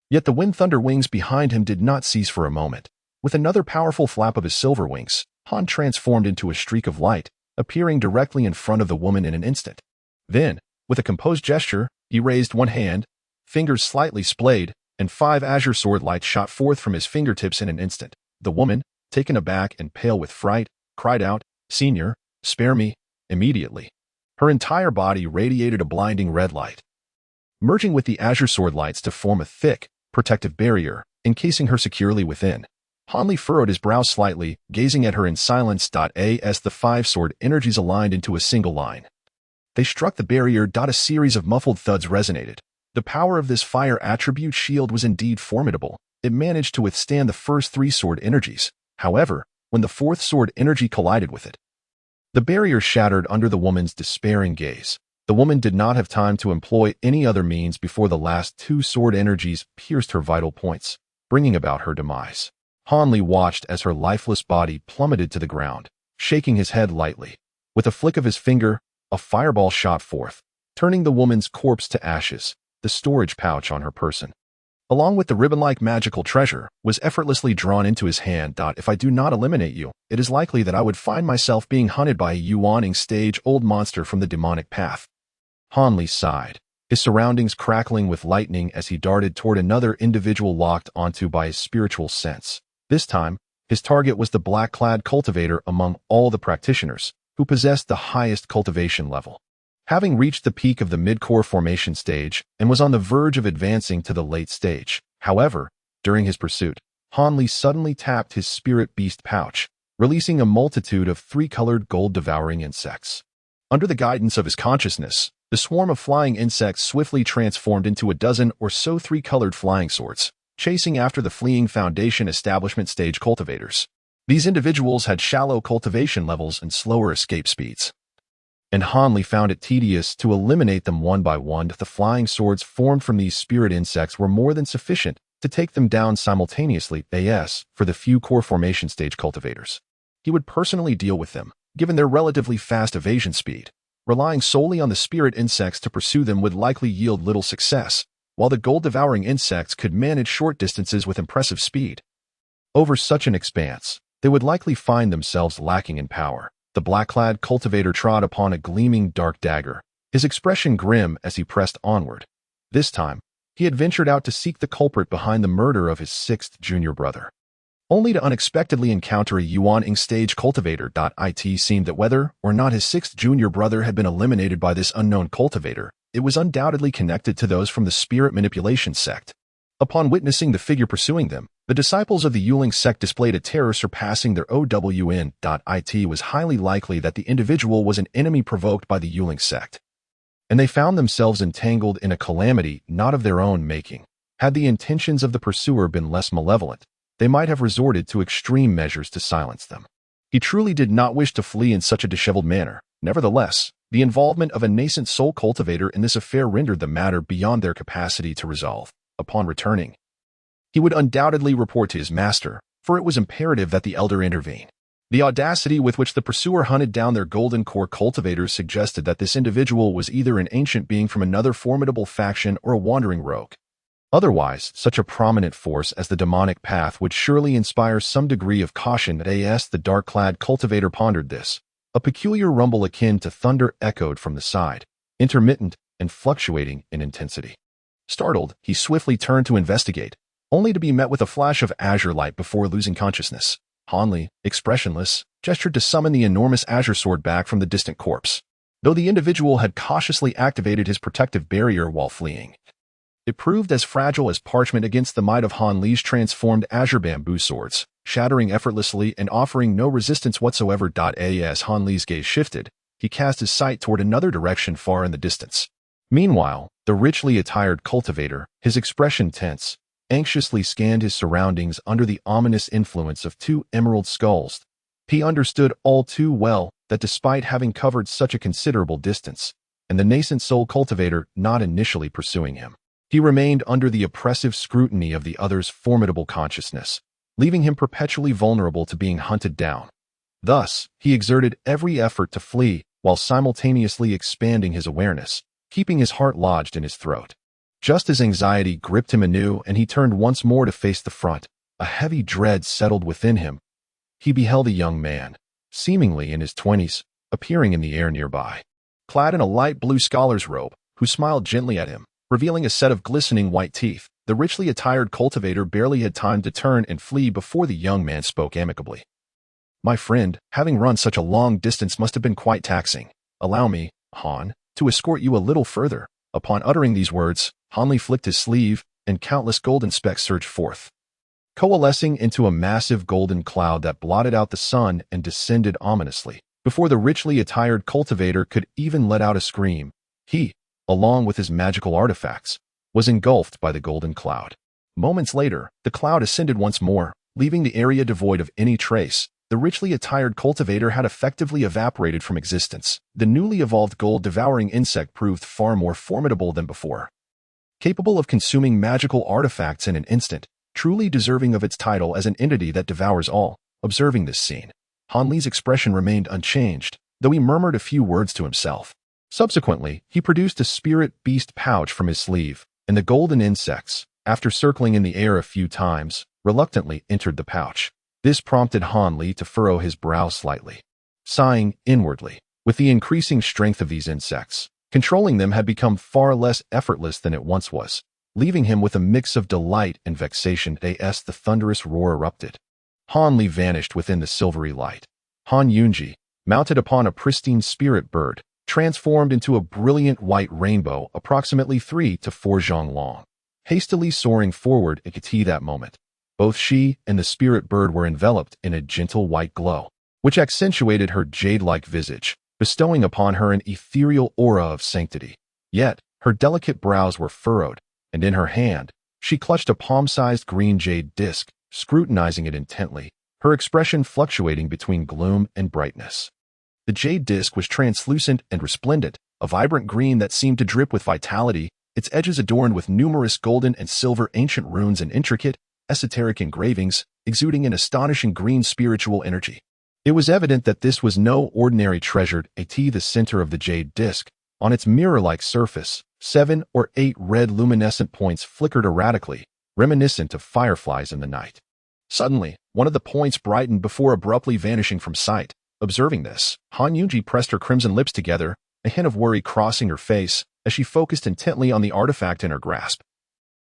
Yet the wind thunder wings behind him did not cease for a moment. With another powerful flap of his silver wings, Han transformed into a streak of light, appearing directly in front of the woman in an instant. Then, with a composed gesture, he raised one hand, fingers slightly splayed, and 5 azure sword lights shot forth from his fingertips in an instant. The woman, taken aback and pale with fright, cried out, "Senior, spare me," immediately. Her entire body radiated a blinding red light, merging with the azure sword lights to form a thick, protective barrier, encasing her securely within. Han Li furrowed his brow slightly, gazing at her in silence. As the 5 sword energies aligned into a single line, they struck the barrier. A series of muffled thuds resonated. The power of this fire attribute shield was indeed formidable. It managed to withstand the first 3 sword energies. However, when the 4th sword energy collided with it, the barrier shattered under the woman's despairing gaze. The woman did not have time to employ any other means before the last 2 sword energies pierced her vital points, bringing about her demise. Han Li watched as her lifeless body plummeted to the ground, shaking his head lightly. With a flick of his finger, a fireball shot forth, turning the woman's corpse to ashes. The storage pouch on her person, along with the ribbon-like magical treasure, was effortlessly drawn into his hand. If I do not eliminate you, it is likely that I would find myself being hunted by a yawning stage-old monster from the demonic path. Han Li sighed, his surroundings crackling with lightning as he darted toward another individual locked onto by his spiritual sense. This time, his target was the black-clad cultivator among all the practitioners, who possessed the highest cultivation level. Having reached the peak of the mid-core formation stage and was on the verge of advancing to the late stage. However, during his pursuit, Han Li suddenly tapped his spirit beast pouch, releasing a multitude of 3-colored gold-devouring insects. Under the guidance of his consciousness, the swarm of flying insects swiftly transformed into a dozen or so 3-colored flying swords, chasing after the fleeing Foundation Establishment stage cultivators. These individuals had shallow cultivation levels and slower escape speeds, and Han Li found it tedious to eliminate them one by one. The flying swords formed from these spirit insects were more than sufficient to take them down simultaneously. For the few core formation stage cultivators, he would personally deal with them, given their relatively fast evasion speed. Relying solely on the spirit insects to pursue them would likely yield little success, while the gold-devouring insects could manage short distances with impressive speed. Over such an expanse, they would likely find themselves lacking in power. The black-clad cultivator trod upon a gleaming dark dagger, his expression grim as he pressed onward. This time, he had ventured out to seek the culprit behind the murder of his 6th junior brother, only to unexpectedly encounter a yawning stage cultivator. It seemed that whether or not his 6th junior brother had been eliminated by this unknown cultivator, it was undoubtedly connected to those from the spirit manipulation sect. Upon witnessing the figure pursuing them, the disciples of the Yuling sect displayed a terror surpassing their OWN. It was highly likely that the individual was an enemy provoked by the Yuling sect, and they found themselves entangled in a calamity not of their own making. Had the intentions of the pursuer been less malevolent, they might have resorted to extreme measures to silence them. He truly did not wish to flee in such a disheveled manner. Nevertheless, the involvement of a nascent soul cultivator in this affair rendered the matter beyond their capacity to resolve. Upon returning, he would undoubtedly report to his master, for it was imperative that the elder intervene. The audacity with which the pursuer hunted down their golden core cultivators suggested that this individual was either an ancient being from another formidable faction or a wandering rogue. Otherwise, such a prominent force as the demonic path would surely inspire some degree of caution. The dark-clad cultivator pondered this. A peculiar rumble akin to thunder echoed from the side, intermittent and fluctuating in intensity. Startled, he swiftly turned to investigate, only to be met with a flash of azure light before losing consciousness. Han Li, expressionless, gestured to summon the enormous azure sword back from the distant corpse, though the individual had cautiously activated his protective barrier while fleeing. It proved as fragile as parchment against the might of Han Li's transformed azure bamboo swords, shattering effortlessly and offering no resistance whatsoever. As Han Li's gaze shifted, he cast his sight toward another direction far in the distance. Meanwhile, the richly attired cultivator, his expression tense, anxiously scanned his surroundings under the ominous influence of 2 emerald skulls. He understood all too well that despite having covered such a considerable distance, and the nascent soul cultivator not initially pursuing him, he remained under the oppressive scrutiny of the other's formidable consciousness, leaving him perpetually vulnerable to being hunted down. Thus, he exerted every effort to flee while simultaneously expanding his awareness, keeping his heart lodged in his throat. Just as anxiety gripped him anew and he turned once more to face the front, A heavy dread settled within him. He beheld a young man, seemingly in his 20s, appearing in the air nearby, clad in a light blue scholar's robe, who smiled gently at him, revealing a set of glistening white teeth. The richly attired cultivator barely had time to turn and flee before the young man spoke amicably. "My friend, having run such a long distance must have been quite taxing. Allow me, Han, to escort you a little further." Upon uttering these words, Hanli flicked his sleeve, and countless golden specks surged forth, coalescing into a massive golden cloud that blotted out the sun and descended ominously. Before the richly attired cultivator could even let out a scream, he, along with his magical artifacts, was engulfed by the golden cloud. Moments later, the cloud ascended once more, leaving the area devoid of any trace. The richly attired cultivator had effectively evaporated from existence. The newly evolved gold-devouring insect proved far more formidable than before, capable of consuming magical artifacts in an instant, truly deserving of its title as an entity that devours all. Observing this scene, Han Li's expression remained unchanged, though he murmured a few words to himself. Subsequently, he produced a spirit beast pouch from his sleeve, and the golden insects, after circling in the air a few times, reluctantly entered the pouch. This prompted Han Li to furrow his brow slightly, sighing inwardly. With the increasing strength of these insects, controlling them had become far less effortless than it once was, leaving him with a mix of delight and vexation as the thunderous roar erupted. Han Li vanished within the silvery light. Han Yunji, mounted upon a pristine spirit bird, transformed into a brilliant white rainbow approximately 3 to 4 zhang long, hastily soaring forward at that moment. Both she and the spirit bird were enveloped in a gentle white glow, which accentuated her jade-like visage, bestowing upon her an ethereal aura of sanctity. Yet, her delicate brows were furrowed, and in her hand, she clutched a palm-sized green jade disc, scrutinizing it intently, her expression fluctuating between gloom and brightness. The jade disc was translucent and resplendent, a vibrant green that seemed to drip with vitality, its edges adorned with numerous golden and silver ancient runes and intricate, esoteric engravings, exuding an astonishing green spiritual energy. It was evident that this was no ordinary treasure. At the center of the jade disc, on its mirror-like surface, 7 or 8 red luminescent points flickered erratically, reminiscent of fireflies in the night. Suddenly, one of the points brightened before abruptly vanishing from sight. Observing this, Han Yunji pressed her crimson lips together, a hint of worry crossing her face as she focused intently on the artifact in her grasp.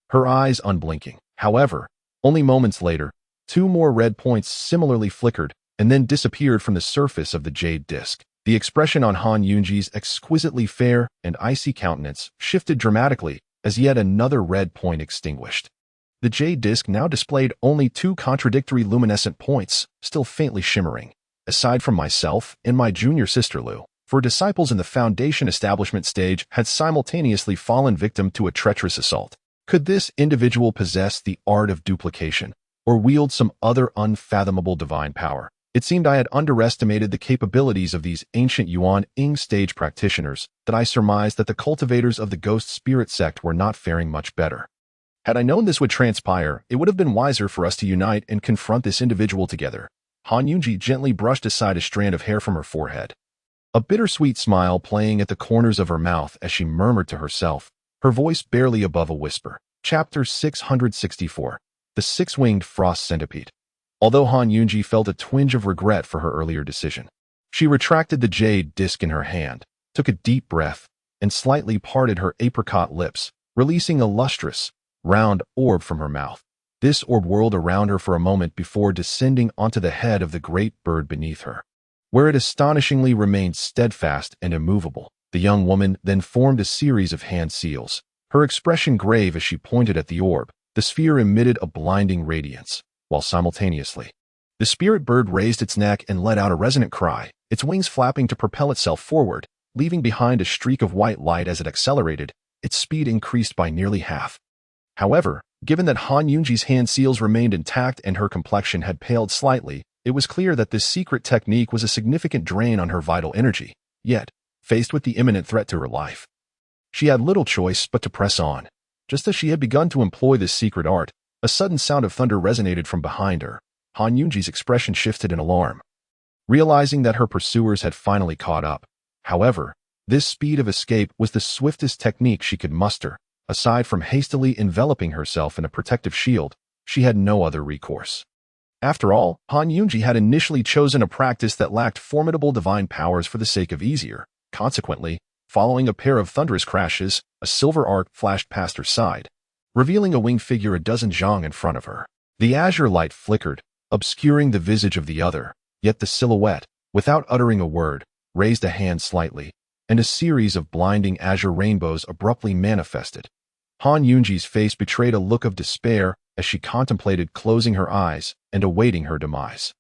Her eyes unblinking. However, only moments later, 2 more red points similarly flickered and then disappeared from the surface of the jade disc. The expression on Han Yunji's exquisitely fair and icy countenance shifted dramatically as yet another red point extinguished. The jade disc now displayed only 2 contradictory luminescent points, still faintly shimmering. Aside from myself and my junior sister Lu, 4 disciples in the Foundation establishment stage had simultaneously fallen victim to a treacherous assault. Could this individual possess the art of duplication, or wield some other unfathomable divine power? It seemed I had underestimated the capabilities of these ancient Yuan-Ing stage practitioners, that I surmised that the cultivators of the ghost spirit sect were not faring much better. Had I known this would transpire, it would have been wiser for us to unite and confront this individual together. Han Yunji gently brushed aside a strand of hair from her forehead, a bittersweet smile playing at the corners of her mouth as she murmured to herself, her voice barely above a whisper. Chapter 664. The Six-Winged Frost Centipede. Although Han Yunji felt a twinge of regret for her earlier decision, she retracted the jade disc in her hand, took a deep breath, and slightly parted her apricot lips, releasing a lustrous, round orb from her mouth. This orb whirled around her for a moment before descending onto the head of the great bird beneath her, where it astonishingly remained steadfast and immovable. The young woman then formed a series of hand seals, her expression grave as she pointed at the orb. The sphere emitted a blinding radiance, while simultaneously, the spirit bird raised its neck and let out a resonant cry, its wings flapping to propel itself forward, leaving behind a streak of white light as it accelerated. Its speed increased by nearly half. However, given that Han Yunji's hand seals remained intact and her complexion had paled slightly, it was clear that this secret technique was a significant drain on her vital energy. Yet, faced with the imminent threat to her life, she had little choice but to press on. Just as she had begun to employ this secret art, a sudden sound of thunder resonated from behind her. Han Yunji's expression shifted in alarm, realizing that her pursuers had finally caught up. However, this speed of escape was the swiftest technique she could muster. Aside from hastily enveloping herself in a protective shield, she had no other recourse. After all, Han Yunji had initially chosen a practice that lacked formidable divine powers for the sake of easier. Consequently, following a pair of thunderous crashes, a silver arc flashed past her side, revealing a winged figure a dozen zhang in front of her. The azure light flickered, obscuring the visage of the other, yet the silhouette, without uttering a word, raised a hand slightly, and a series of blinding azure rainbows abruptly manifested. Han Yunji's face betrayed a look of despair as she contemplated closing her eyes and awaiting her demise.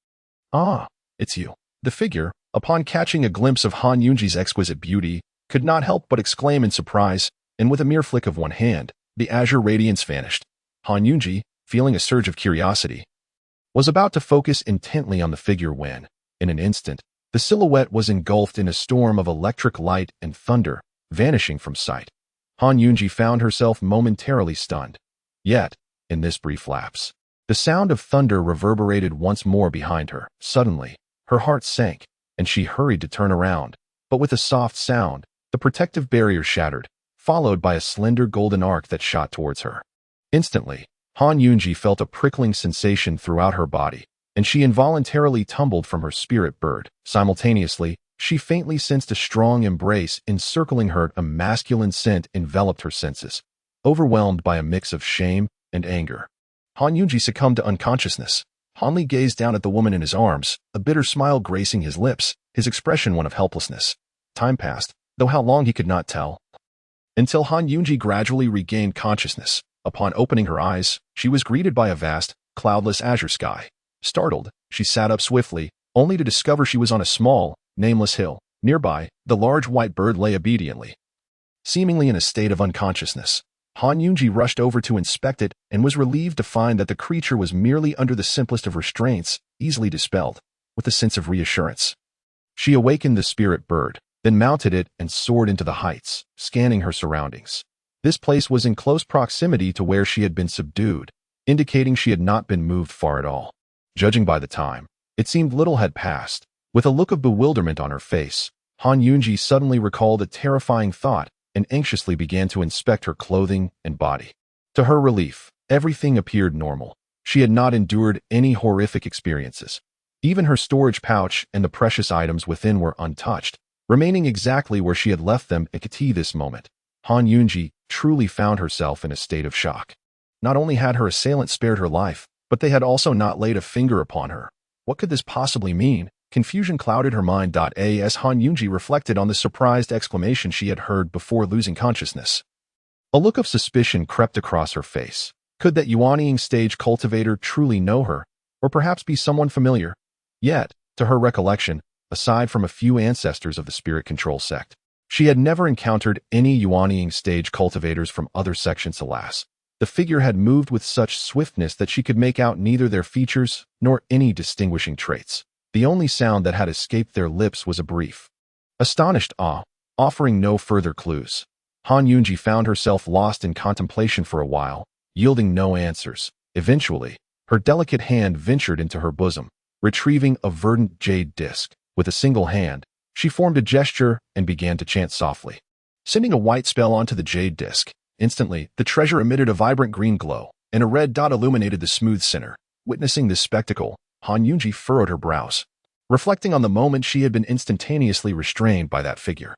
"Ah, it's you." The figure, upon catching a glimpse of Han Yunji's exquisite beauty, could not help but exclaim in surprise, and with a mere flick of one hand, the azure radiance vanished. Han Yunji, feeling a surge of curiosity, was about to focus intently on the figure when, in an instant, the silhouette was engulfed in a storm of electric light and thunder, vanishing from sight. Han Yunji found herself momentarily stunned. Yet, in this brief lapse, the sound of thunder reverberated once more behind her. Suddenly, her heart sank, and she hurried to turn around. But with a soft sound, the protective barrier shattered, followed by a slender golden arc that shot towards her. Instantly, Han Yunji felt a prickling sensation throughout her body, and she involuntarily tumbled from her spirit bird. Simultaneously, she faintly sensed a strong embrace encircling her. A masculine scent enveloped her senses, overwhelmed by a mix of shame and anger. Han Yunji succumbed to unconsciousness. Han Li gazed down at the woman in his arms, a bitter smile gracing his lips, his expression one of helplessness. Time passed, though how long he could not tell, until Han Yunji gradually regained consciousness. Upon opening her eyes, she was greeted by a vast, cloudless azure sky. Startled, she sat up swiftly, only to discover she was on a small, nameless hill. Nearby, the large white bird lay obediently, seemingly in a state of unconsciousness. Han Yunji rushed over to inspect it and was relieved to find that the creature was merely under the simplest of restraints, easily dispelled, with a sense of reassurance. She awakened the spirit bird, then mounted it and soared into the heights, scanning her surroundings. This place was in close proximity to where she had been subdued, indicating she had not been moved far at all. Judging by the time, it seemed little had passed. With a look of bewilderment on her face, Han Yunji suddenly recalled a terrifying thought and anxiously began to inspect her clothing and body. To her relief, everything appeared normal. She had not endured any horrific experiences. Even her storage pouch and the precious items within were untouched, remaining exactly where she had left them at this moment. Han Yunji truly found herself in a state of shock. Not only had her assailant spared her life, but they had also not laid a finger upon her. What could this possibly mean? Confusion clouded her mind. As Han Yunji reflected on the surprised exclamation she had heard before losing consciousness. A look of suspicion crept across her face. Could that Yuanying stage cultivator truly know her, or perhaps be someone familiar? Yet, to her recollection, aside from a few ancestors of the spirit control sect, she had never encountered any Yuanying stage cultivators from other sections. Alas, the figure had moved with such swiftness that she could make out neither their features nor any distinguishing traits. The only sound that had escaped their lips was a brief, astonished awe, offering no further clues. Han Yunji found herself lost in contemplation for a while, yielding no answers. Eventually, her delicate hand ventured into her bosom, retrieving a verdant jade disc. With a single hand, she formed a gesture and began to chant softly, sending a white spell onto the jade disc. Instantly, the treasure emitted a vibrant green glow, and a red dot illuminated the smooth center. Witnessing this spectacle, Han Yunji furrowed her brows, reflecting on the moment she had been instantaneously restrained by that figure.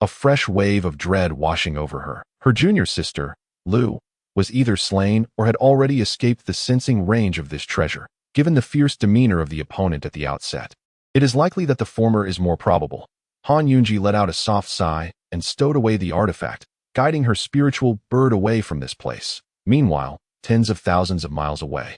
A fresh wave of dread washing over her. Her junior sister, Lu, was either slain or had already escaped the sensing range of this treasure, given the fierce demeanor of the opponent at the outset. It is likely that the former is more probable. Han Yunji let out a soft sigh and stowed away the artifact, guiding her spiritual bird away from this place. Meanwhile, tens of thousands of miles away,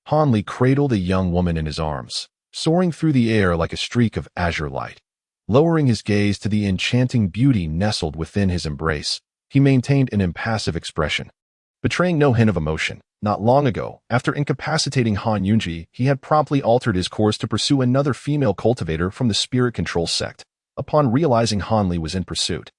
Han Li cradled a young woman in his arms, soaring through the air like a streak of azure light. Lowering his gaze to the enchanting beauty nestled within his embrace, he maintained an impassive expression, betraying no hint of emotion. Not long ago, after incapacitating Han Yunji, he had promptly altered his course to pursue another female cultivator from the spirit control sect, upon realizing Han Li was in pursuit.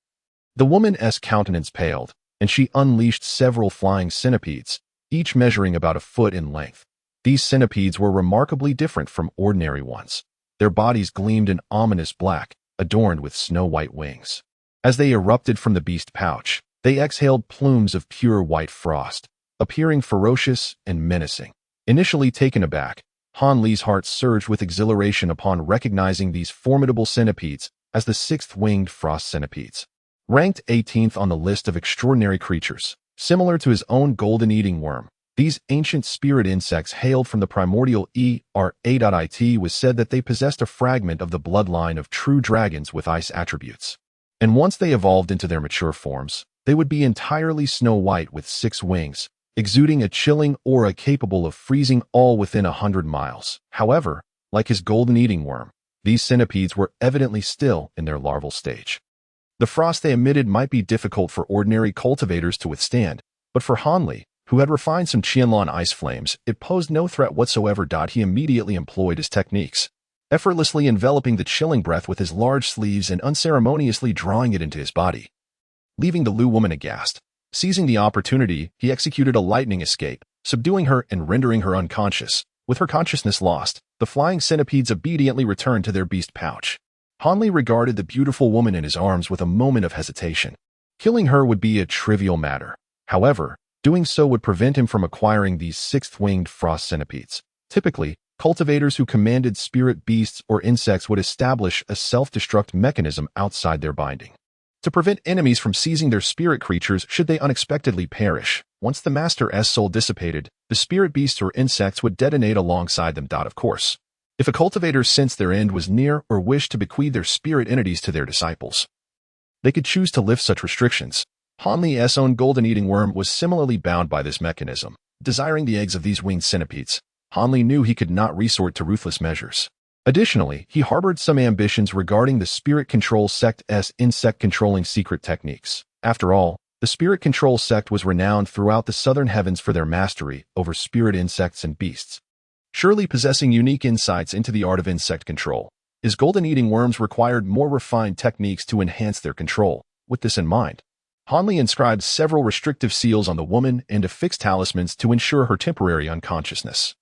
The woman's countenance paled, and she unleashed several flying centipedes, each measuring about a foot in length. These centipedes were remarkably different from ordinary ones. Their bodies gleamed in ominous black, adorned with snow-white wings. As they erupted from the beast pouch, they exhaled plumes of pure white frost, appearing ferocious and menacing. Initially taken aback, Han Li's heart surged with exhilaration upon recognizing these formidable centipedes as the sixth-winged frost centipedes. Ranked 18th on the list of extraordinary creatures, similar to his own golden-eating worm, these ancient spirit insects hailed from the primordial era. It was said that they possessed a fragment of the bloodline of true dragons with ice attributes. And once they evolved into their mature forms, they would be entirely snow-white with 6 wings, exuding a chilling aura capable of freezing all within 100 miles. However, like his golden-eating worm, these centipedes were evidently still in their larval stage. The frost they emitted might be difficult for ordinary cultivators to withstand, but for Han Li, who had refined some Qianlan ice flames, it posed no threat whatsoever. He immediately employed his techniques, effortlessly enveloping the chilling breath with his large sleeves and unceremoniously drawing it into his body. Leaving the Lu woman aghast, seizing the opportunity, he executed a lightning escape, subduing her and rendering her unconscious. With her consciousness lost, the flying centipedes obediently returned to their beast pouch. Han Li regarded the beautiful woman in his arms with a moment of hesitation. Killing her would be a trivial matter. However, doing so would prevent him from acquiring these sixth-winged frost centipedes. Typically, cultivators who commanded spirit beasts or insects would establish a self-destruct mechanism outside their binding to prevent enemies from seizing their spirit creatures should they unexpectedly perish. Once the master's soul dissipated, the spirit beasts or insects would detonate alongside them. Of course, if a cultivator sensed their end was near or wished to bequeath their spirit entities to their disciples, they could choose to lift such restrictions. Han Li's own golden-eating worm was similarly bound by this mechanism. Desiring the eggs of these winged centipedes, Han Li knew he could not resort to ruthless measures. Additionally, he harbored some ambitions regarding the Spirit Control Sect's insect-controlling secret techniques. After all, the Spirit Control Sect was renowned throughout the southern heavens for their mastery over spirit insects and beasts. Surely possessing unique insights into the art of insect control, his golden-eating worms required more refined techniques to enhance their control. With this in mind, Han Li inscribed several restrictive seals on the woman and affixed talismans to ensure her temporary unconsciousness,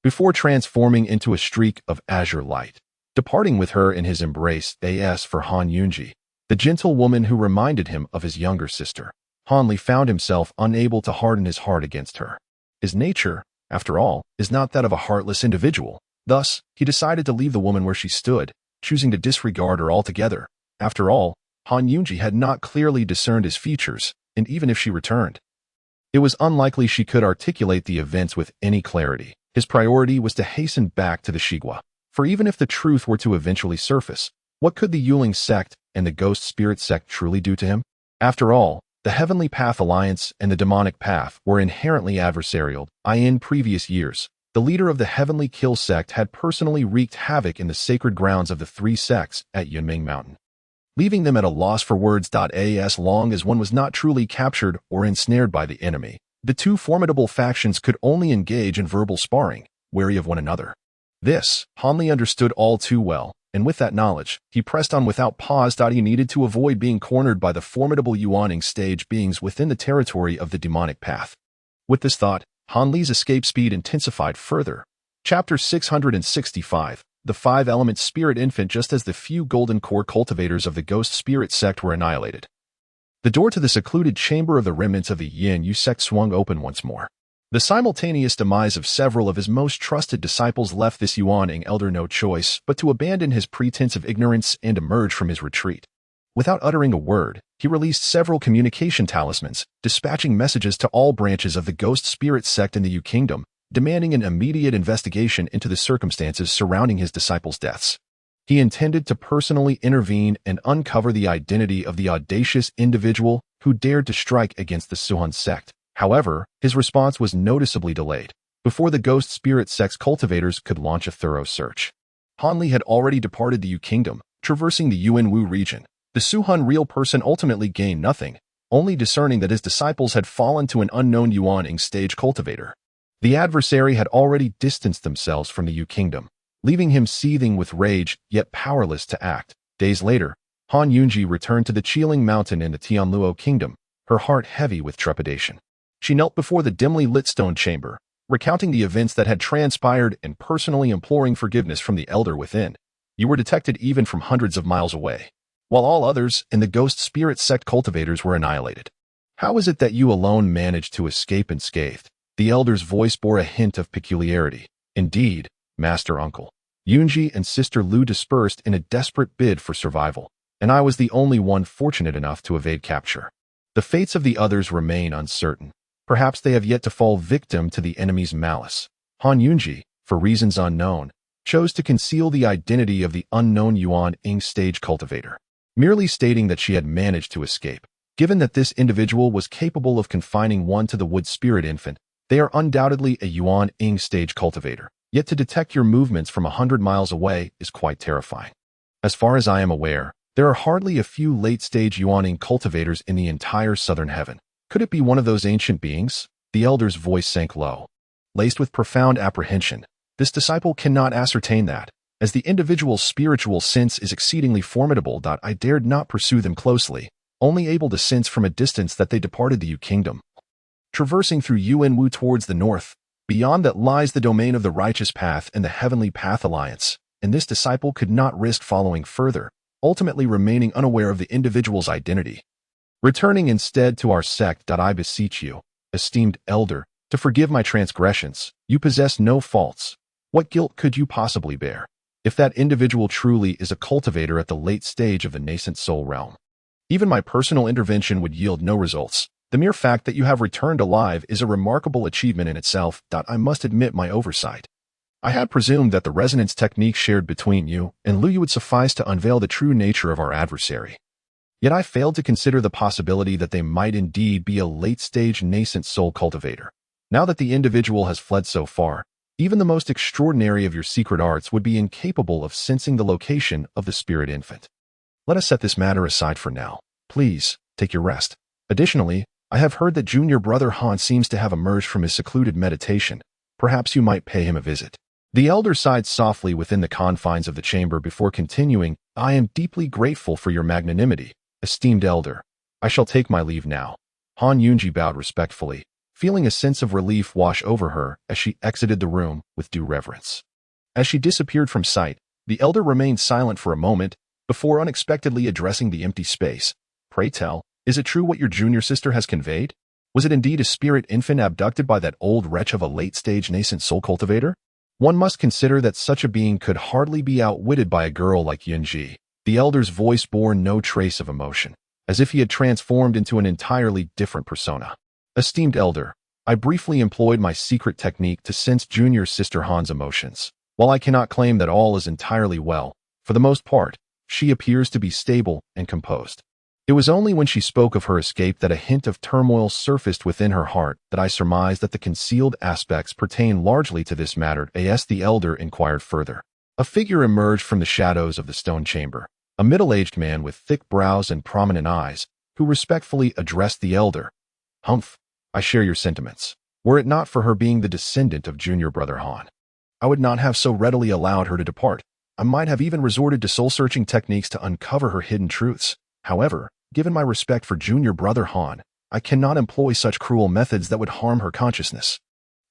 before transforming into a streak of azure light. Departing with her in his embrace, as for Han Yunji, the gentle woman who reminded him of his younger sister, Han Li found himself unable to harden his heart against her. His nature, after all, is not that of a heartless individual. Thus, he decided to leave the woman where she stood, choosing to disregard her altogether. After all, Han Yunji had not clearly discerned his features, and even if she returned, it was unlikely she could articulate the events with any clarity. His priority was to hasten back to the Shigua, for even if the truth were to eventually surface, what could the Yuling sect and the Ghost Spirit sect truly do to him? After all, the Heavenly Path Alliance and the Demonic Path were inherently adversarial. In previous years, the leader of the Heavenly Kill sect had personally wreaked havoc in the sacred grounds of the 3 sects at Yunming Mountain, leaving them at a loss for words. As long as one was not truly captured or ensnared by the enemy, the 2 formidable factions could only engage in verbal sparring, wary of one another. This, Han Li understood all too well, and with that knowledge, he pressed on without pause. He needed to avoid being cornered by the formidable Yuaning stage beings within the territory of the demonic path. With this thought, Han Li's escape speed intensified further. Chapter 665, The 5-Element Spirit Infant. Just as the few golden core cultivators of the Ghost Spirit sect were annihilated, the door to the secluded chamber of the remnants of the Yin Yu sect swung open once more. The simultaneous demise of several of his most trusted disciples left this Yuaning elder no choice but to abandon his pretense of ignorance and emerge from his retreat. Without uttering a word, he released several communication talismans, dispatching messages to all branches of the Ghost Spirit sect in the Yu Kingdom, demanding an immediate investigation into the circumstances surrounding his disciples' deaths. He intended to personally intervene and uncover the identity of the audacious individual who dared to strike against the Suhan sect. However, his response was noticeably delayed. Before the Ghost Spirit sect's cultivators could launch a thorough search, Han Li had already departed the Yu Kingdom, traversing the Yuanwu region. The Suhan real person ultimately gained nothing, only discerning that his disciples had fallen to an unknown Yuaning stage cultivator. The adversary had already distanced themselves from the Yu Kingdom, leaving him seething with rage, yet powerless to act. Days later, Han Yunji returned to the Qiling Mountain in the Tianluo Kingdom, her heart heavy with trepidation. She knelt before the dimly lit stone chamber, recounting the events that had transpired and personally imploring forgiveness from the elder within. You were detected even from hundreds of miles away, while all others in the Ghost Spirit sect cultivators were annihilated. How is it that you alone managed to escape unscathed? The elder's voice bore a hint of peculiarity. Indeed, Master Uncle. Yunji and Sister Lu dispersed in a desperate bid for survival, and I was the only one fortunate enough to evade capture. The fates of the others remain uncertain. Perhaps they have yet to fall victim to the enemy's malice. Han Yunji, for reasons unknown, chose to conceal the identity of the unknown Yuan Ing stage cultivator, merely stating that she had managed to escape. Given that this individual was capable of confining one to the wood spirit infant, they are undoubtedly a Yuan Ing stage cultivator. Yet to detect your movements from 100 miles away is quite terrifying. As far as I am aware, there are hardly a few late-stage Yuan Ing cultivators in the entire southern heaven. Could it be one of those ancient beings? The elder's voice sank low. Laced with profound apprehension, this disciple cannot ascertain that, as the individual's spiritual sense is exceedingly formidable. I dared not pursue them closely, only able to sense from a distance that they departed the Yu Kingdom. Traversing through Yuanwu towards the north, beyond that lies the domain of the Righteous Path and the Heavenly Path Alliance, and this disciple could not risk following further, ultimately remaining unaware of the individual's identity. Returning instead to our sect. I beseech you, esteemed elder, to forgive my transgressions. You possess no faults. What guilt could you possibly bear? If that individual truly is a cultivator at the late stage of the nascent soul realm, even my personal intervention would yield no results. The mere fact that you have returned alive is a remarkable achievement in itself. I must admit my oversight. I had presumed that the resonance technique shared between you and Lu Yu would suffice to unveil the true nature of our adversary. Yet I failed to consider the possibility that they might indeed be a late-stage nascent soul cultivator. Now that the individual has fled so far, even the most extraordinary of your secret arts would be incapable of sensing the location of the spirit infant. Let us set this matter aside for now. Please, take your rest. Additionally, I have heard that junior brother Han seems to have emerged from his secluded meditation. Perhaps you might pay him a visit. The elder sighed softly within the confines of the chamber before continuing, I am deeply grateful for your magnanimity, esteemed elder. I shall take my leave now. Han Yunji bowed respectfully, feeling a sense of relief wash over her as she exited the room with due reverence. As she disappeared from sight, the elder remained silent for a moment before unexpectedly addressing the empty space. Pray tell, is it true what your junior sister has conveyed? Was it indeed a spirit infant abducted by that old wretch of a late-stage nascent soul cultivator? One must consider that such a being could hardly be outwitted by a girl like Yunji. The elder's voice bore no trace of emotion, as if he had transformed into an entirely different persona. Esteemed elder, I briefly employed my secret technique to sense junior sister Han's emotions. While I cannot claim that all is entirely well, for the most part, she appears to be stable and composed. It was only when she spoke of her escape that a hint of turmoil surfaced within her heart that I surmised that the concealed aspects pertain largely to this matter. As the elder inquired further, a figure emerged from the shadows of the stone chamber, a middle-aged man with thick brows and prominent eyes, who respectfully addressed the elder. Humph, I share your sentiments. Were it not for her being the descendant of junior brother Han, I would not have so readily allowed her to depart. I might have even resorted to soul-searching techniques to uncover her hidden truths. However, given my respect for junior brother Han, I cannot employ such cruel methods that would harm her consciousness.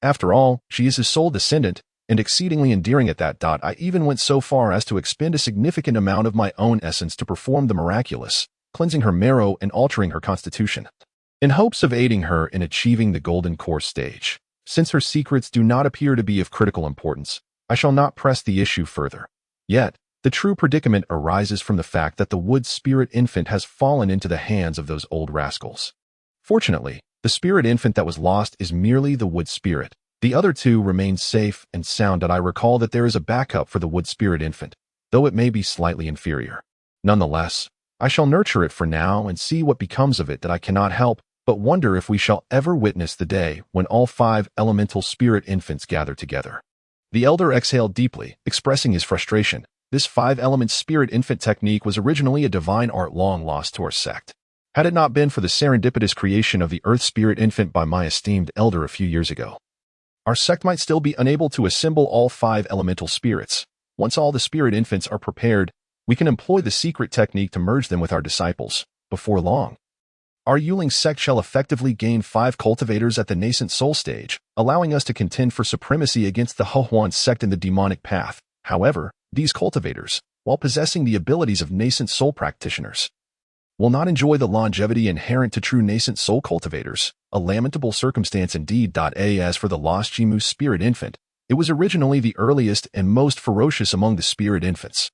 After all, she is his sole descendant, and exceedingly endearing at that. I even went so far as to expend a significant amount of my own essence to perform the miraculous, cleansing her marrow and altering her constitution, in hopes of aiding her in achieving the golden core stage. Since her secrets do not appear to be of critical importance, I shall not press the issue further. Yet, the true predicament arises from the fact that the wood spirit infant has fallen into the hands of those old rascals. Fortunately, the spirit infant that was lost is merely the wood spirit. The other two remain safe and sound. I recall that there is a backup for the wood spirit infant, though it may be slightly inferior. Nonetheless, I shall nurture it for now and see what becomes of it. That I cannot help but wonder if we shall ever witness the day when all 5 elemental spirit infants gather together. The elder exhaled deeply, expressing his frustration. This 5-element spirit infant technique was originally a divine art long lost to our sect. Had it not been for the serendipitous creation of the earth spirit infant by my esteemed elder a few years ago, our sect might still be unable to assemble all 5 elemental spirits. Once all the spirit infants are prepared, we can employ the secret technique to merge them with our disciples. Before long, our Yuling sect shall effectively gain 5 cultivators at the nascent soul stage, allowing us to contend for supremacy against the Hehuan sect in the demonic path. However, these cultivators, while possessing the abilities of nascent soul practitioners, will not enjoy the longevity inherent to true nascent soul cultivators, a lamentable circumstance indeed. As for the lost Jimu spirit infant, it was originally the earliest and most ferocious among the spirit infants.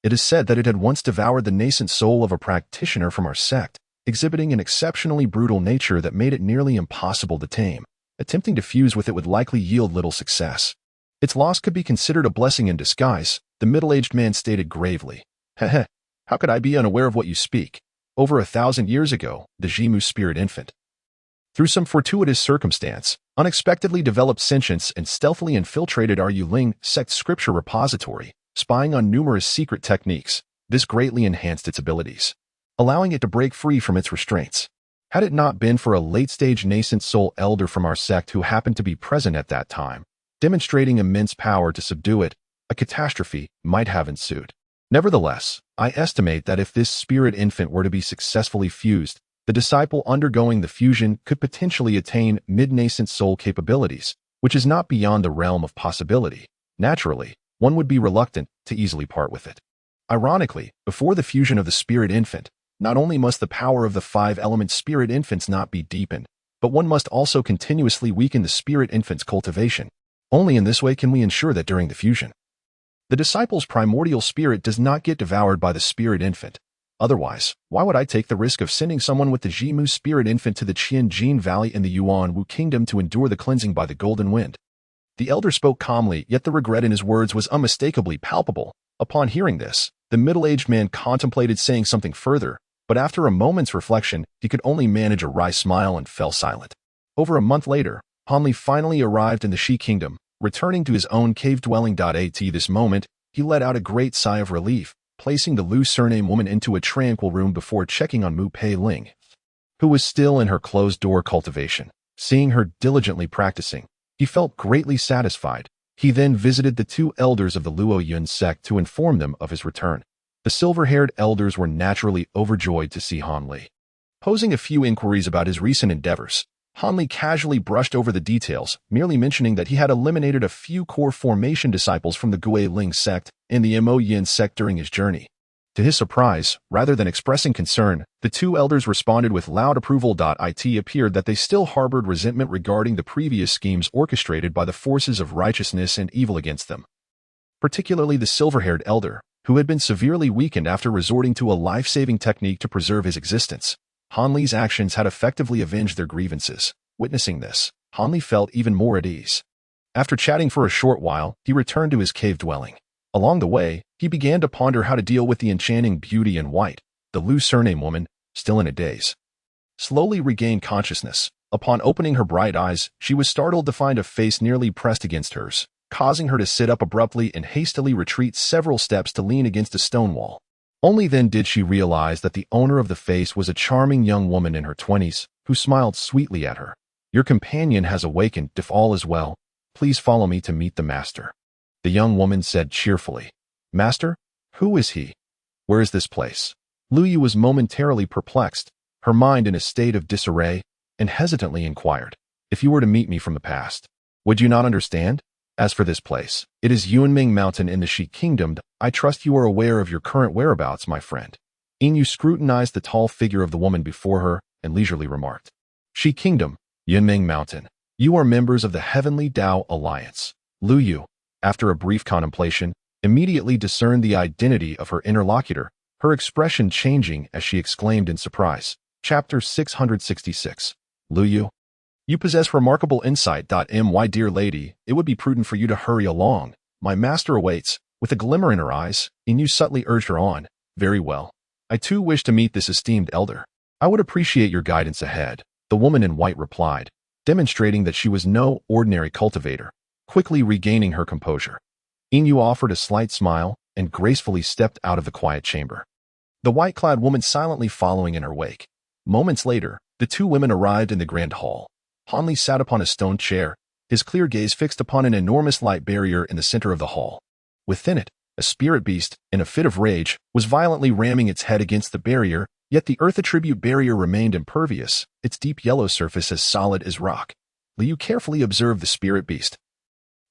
It is said that it had once devoured the nascent soul of a practitioner from our sect, exhibiting an exceptionally brutal nature that made it nearly impossible to tame. Attempting to fuse with it would likely yield little success. Its loss could be considered a blessing in disguise, the middle-aged man stated gravely. Heh, how could I be unaware of what you speak? Over 1,000 years ago, the Jimu spirit infant, through some fortuitous circumstance, unexpectedly developed sentience and stealthily infiltrated our Yuling sect scripture repository, spying on numerous secret techniques. This greatly enhanced its abilities, allowing it to break free from its restraints. Had it not been for a late-stage nascent soul elder from our sect who happened to be present at that time, demonstrating immense power to subdue it, a catastrophe might have ensued. Nevertheless, I estimate that if this spirit infant were to be successfully fused, the disciple undergoing the fusion could potentially attain mid-nascent soul capabilities, which is not beyond the realm of possibility. Naturally, one would be reluctant to easily part with it. Ironically, before the fusion of the spirit infant, not only must the power of the 5-element spirit infants not be deepened, but one must also continuously weaken the spirit infant's cultivation. Only in this way can we ensure that during the fusion, the disciple's primordial spirit does not get devoured by the spirit infant. Otherwise, why would I take the risk of sending someone with the Jimu spirit infant to the Qianjin Valley in the Yuan Wu Kingdom to endure the cleansing by the golden wind? The elder spoke calmly, yet the regret in his words was unmistakably palpable. Upon hearing this, the middle-aged man contemplated saying something further, but after a moment's reflection, he could only manage a wry smile and fell silent. Over a month later, Hanli finally arrived in the Shi Kingdom, returning to his own cave dwelling. At this moment, he let out a great sigh of relief, placing the Lu surname woman into a tranquil room before checking on Mu Pei Ling, who was still in her closed-door cultivation. Seeing her diligently practicing, he felt greatly satisfied. He then visited the 2 elders of the Luo Yun sect to inform them of his return. The silver-haired elders were naturally overjoyed to see Hanli. Posing a few inquiries about his recent endeavors, Hanli casually brushed over the details, merely mentioning that he had eliminated a few core formation disciples from the Gui Ling sect and the Mo Yin sect during his journey. To his surprise, rather than expressing concern, the 2 elders responded with loud approval. It appeared that they still harbored resentment regarding the previous schemes orchestrated by the forces of righteousness and evil against them. Particularly the silver-haired elder, who had been severely weakened after resorting to a life-saving technique to preserve his existence. Hanli's actions had effectively avenged their grievances. Witnessing this, Hanli felt even more at ease. After chatting for a short while, he returned to his cave dwelling. Along the way, he began to ponder how to deal with the enchanting beauty in white, the Lu surname woman, still in a daze. Slowly regained consciousness. Upon opening her bright eyes, she was startled to find a face nearly pressed against hers, causing her to sit up abruptly and hastily retreat several steps to lean against a stone wall. Only then did she realize that the owner of the face was a charming young woman in her 20s, who smiled sweetly at her. Your companion has awakened. If all is well, please follow me to meet the master. The young woman said cheerfully. Master? Who is he? Where is this place? Lu Yu was momentarily perplexed, her mind in a state of disarray, and hesitantly inquired. If you were to meet me from the past, would you not understand? As for this place, it is Yunming Mountain in the Shi Kingdom. I trust you are aware of your current whereabouts, my friend. Yin Yu scrutinized the tall figure of the woman before her and leisurely remarked. Shi Kingdom, Yunming Mountain. You are members of the Heavenly Tao Alliance. Lu Yu, after a brief contemplation, immediately discerned the identity of her interlocutor, her expression changing as she exclaimed in surprise. Chapter 666. Lu Yu, you possess remarkable insight. My dear lady, it would be prudent for you to hurry along. My master awaits. With a glimmer in her eyes, Yin Yu subtly urged her on. Very well. I too wish to meet this esteemed elder. I would appreciate your guidance ahead, the woman in white replied, demonstrating that she was no ordinary cultivator. Quickly regaining her composure, Yin Yu offered a slight smile and gracefully stepped out of the quiet chamber, the white-clad woman silently following in her wake. Moments later, the 2 women arrived in the grand hall. Hanli sat upon a stone chair, his clear gaze fixed upon an enormous light barrier in the center of the hall. Within it, a spirit beast, in a fit of rage, was violently ramming its head against the barrier, yet the earth attribute barrier remained impervious, its deep yellow surface as solid as rock. Liu carefully observed the spirit beast.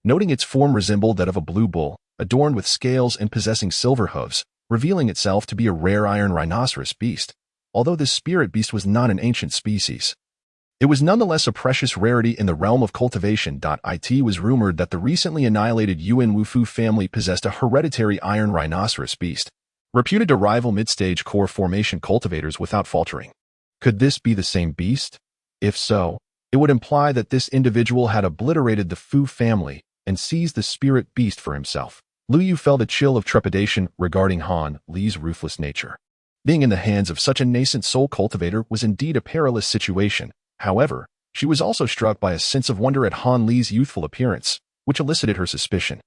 Noting its form resembled that of a blue bull, adorned with scales and possessing silver hooves, revealing itself to be a rare iron rhinoceros beast. although this spirit beast was not an ancient species. It was nonetheless a precious rarity in the realm of cultivation. It was rumored that the recently annihilated Yuan Wufu family possessed a hereditary iron rhinoceros beast, reputed to rival mid-stage core formation cultivators without faltering. Could this be the same beast? If so, it would imply that this individual had obliterated the Fu family and seized the spirit beast for himself. Lu Yu felt a chill of trepidation regarding Han Li's ruthless nature. Being in the hands of such a nascent soul cultivator was indeed a perilous situation. However, she was also struck by a sense of wonder at Han Li's youthful appearance, which elicited her suspicion.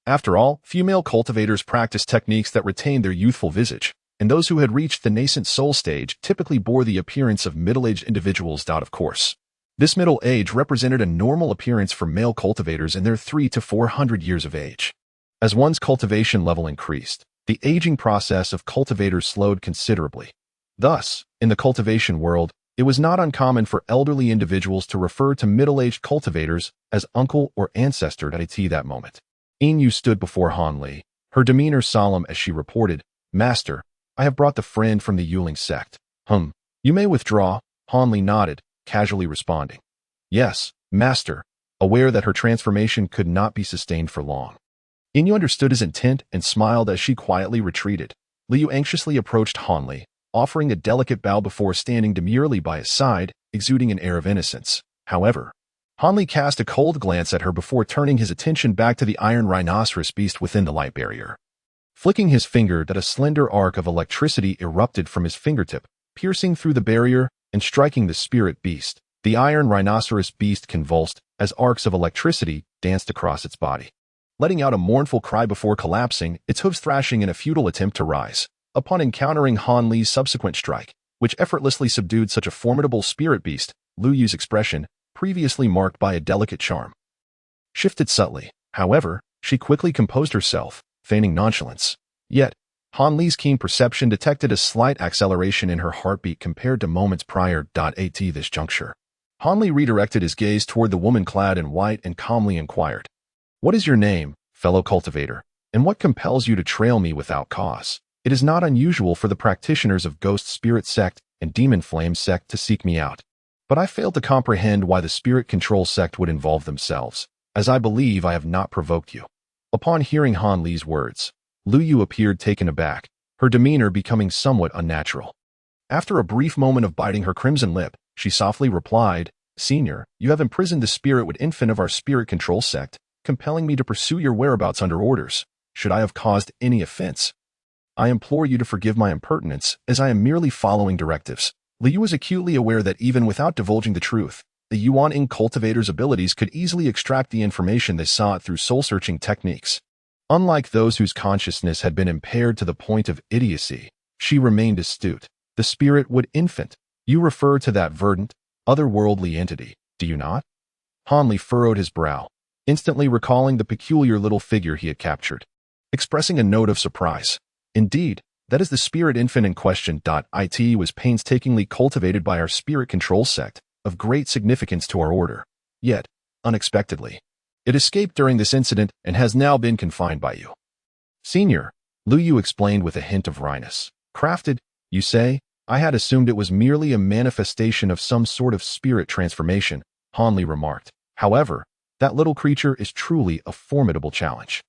After all, female cultivators practice techniques that retain their youthful visage, and those who had reached the nascent soul stage typically bore the appearance of middle-aged individuals. Of course, this middle age represented a normal appearance for male cultivators in their 300 to 400 years of age. As one's cultivation level increased, the aging process of cultivators slowed considerably. Thus, in the cultivation world, it was not uncommon for elderly individuals to refer to middle-aged cultivators as uncle or ancestor at that moment. Yin stood before Han Li, her demeanor solemn as she reported, "Master, I have brought the friend from the Yuling sect." You may withdraw," Han Li nodded, casually responding. "Yes, Master," aware that her transformation could not be sustained for long. Yin understood his intent and smiled as she quietly retreated. Liu anxiously approached Han Li, offering a delicate bow before standing demurely by his side, exuding an air of innocence. However, Han Li cast a cold glance at her before turning his attention back to the iron rhinoceros beast within the light barrier. Flicking his finger, a slender arc of electricity erupted from his fingertip, piercing through the barrier and striking the spirit beast. The iron rhinoceros beast convulsed as arcs of electricity danced across its body, letting out a mournful cry before collapsing, its hooves thrashing in a futile attempt to rise. Upon encountering Han Li's subsequent strike, which effortlessly subdued such a formidable spirit beast, Lu Yu's expression, previously marked by a delicate charm, shifted subtly. However, she quickly composed herself, feigning nonchalance. Yet, Han Li's keen perception detected a slight acceleration in her heartbeat compared to moments prior. At this juncture, Han Li redirected his gaze toward the woman clad in white and calmly inquired, "What is your name, fellow cultivator, and what compels you to trail me without cause? It is not unusual for the practitioners of Ghost Spirit Sect and Demon Flame Sect to seek me out, but I fail to comprehend why the Spirit Control Sect would involve themselves, as I believe I have not provoked you." Upon hearing Han Li's words, Lu Yu appeared taken aback, her demeanor becoming somewhat unnatural. After a brief moment of biting her crimson lip, she softly replied, "Senior, you have imprisoned the spirit infant of our Spirit Control Sect, compelling me to pursue your whereabouts under orders. Should I have caused any offense, I implore you to forgive my impertinence, as I am merely following directives." Liu was acutely aware that even without divulging the truth, the Yuan cultivator's abilities could easily extract the information they sought through soul-searching techniques. Unlike those whose consciousness had been impaired to the point of idiocy, she remained astute. "The spirit infant. You refer to that verdant, otherworldly entity, do you not?" Han Li furrowed his brow, instantly recalling the peculiar little figure he had captured, expressing a note of surprise. "Indeed, that is the spirit infant in question. It was painstakingly cultivated by our Spirit Control Sect, of great significance to our order. Yet, unexpectedly, it escaped during this incident and has now been confined by you." "Senior," Lu Yu explained with a hint of wryness. "Crafted, you say? I had assumed it was merely a manifestation of some sort of spirit transformation," Han Li remarked. "However, that little creature is truly a formidable challenge.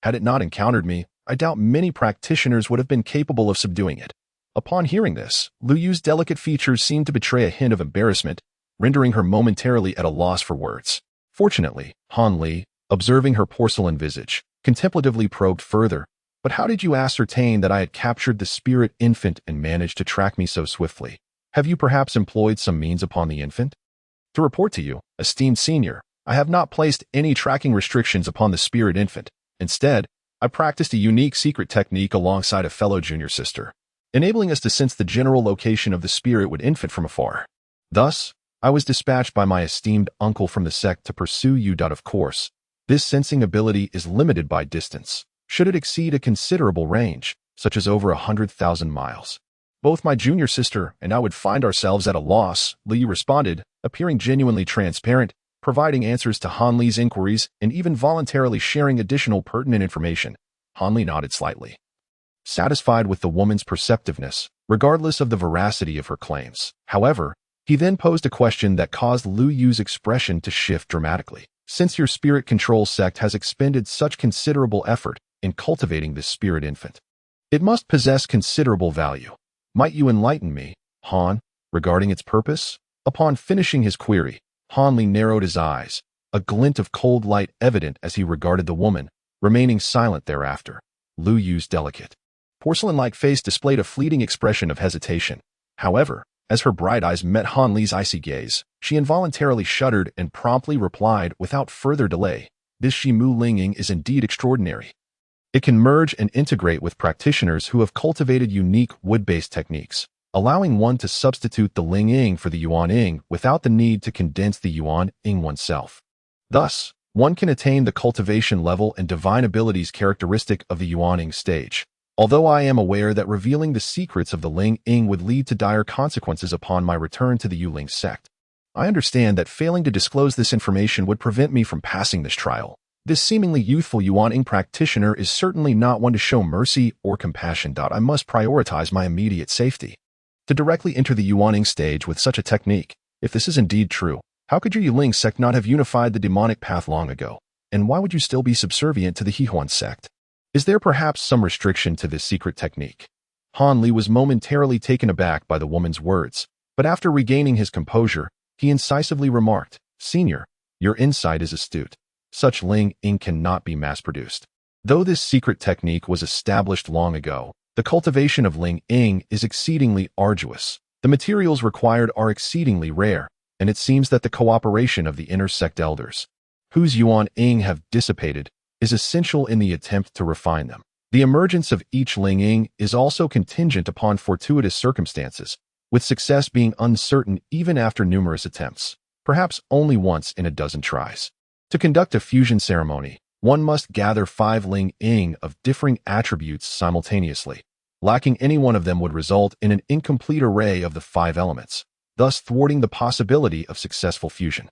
Had it not encountered me, I doubt many practitioners would have been capable of subduing it." Upon hearing this, Lu Yu's delicate features seemed to betray a hint of embarrassment, rendering her momentarily at a loss for words. Fortunately, Han Li, observing her porcelain visage, contemplatively probed further, "But how did you ascertain that I had captured the spirit infant and managed to track me so swiftly? Have you perhaps employed some means upon the infant?" "To report to you, esteemed senior, I have not placed any tracking restrictions upon the spirit infant. Instead, I practiced a unique secret technique alongside a fellow junior sister, enabling us to sense the general location of the spirit infant from afar. Thus, I was dispatched by my esteemed uncle from the sect to pursue you. Of course, this sensing ability is limited by distance. Should it exceed a considerable range, such as over 100,000 miles, both my junior sister and I would find ourselves at a loss," Li responded, appearing genuinely transparent, providing answers to Han Li's inquiries and even voluntarily sharing additional pertinent information. Han Li nodded slightly. satisfied with the woman's perceptiveness, regardless of the veracity of her claims. However, he then posed a question that caused Lu Yu's expression to shift dramatically. Since your spirit control sect has expended such considerable effort in cultivating this spirit infant, it must possess considerable value. Might you enlighten me, Han, regarding its purpose? Upon finishing his query, Han Li narrowed his eyes, a glint of cold light evident as he regarded the woman, remaining silent thereafter. Lu Yu's delicate, porcelain-like face displayed a fleeting expression of hesitation. However, as her bright eyes met Han Li's icy gaze, she involuntarily shuddered and promptly replied without further delay, "This Shimu Linging is indeed extraordinary. It can merge and integrate with practitioners who have cultivated unique wood-based techniques, allowing one to substitute the Ling Ying for the Yuan Ying without the need to condense the Yuan Ying oneself. Thus, one can attain the cultivation level and divine abilities characteristic of the Yuan Ying stage. Although I am aware that revealing the secrets of the Ling Ying would lead to dire consequences upon my return to the Yuling sect, I understand that failing to disclose this information would prevent me from passing this trial. This seemingly youthful Yuan Ying practitioner is certainly not one to show mercy or compassion. I must prioritize my immediate safety. To directly enter the Yuan Ying stage with such a technique, if this is indeed true, how could your Yuling sect not have unified the demonic path long ago? And why would you still be subservient to the Hehuan sect? Is there perhaps some restriction to this secret technique?" Han Li was momentarily taken aback by the woman's words, but after regaining his composure, he incisively remarked, "Senior, your insight is astute. Such Ling Ying cannot be mass-produced. Though this secret technique was established long ago, the cultivation of Ling Ying is exceedingly arduous. The materials required are exceedingly rare, and it seems that the cooperation of the inner sect elders, whose Yuan Ying have dissipated, is essential in the attempt to refine them. The emergence of each Ling Ying is also contingent upon fortuitous circumstances, with success being uncertain even after numerous attempts, perhaps only once in a dozen tries. To conduct a fusion ceremony, one must gather 5 Ling Ying of differing attributes simultaneously. Lacking any one of them would result in an incomplete array of the 5 elements, thus thwarting the possibility of successful fusion.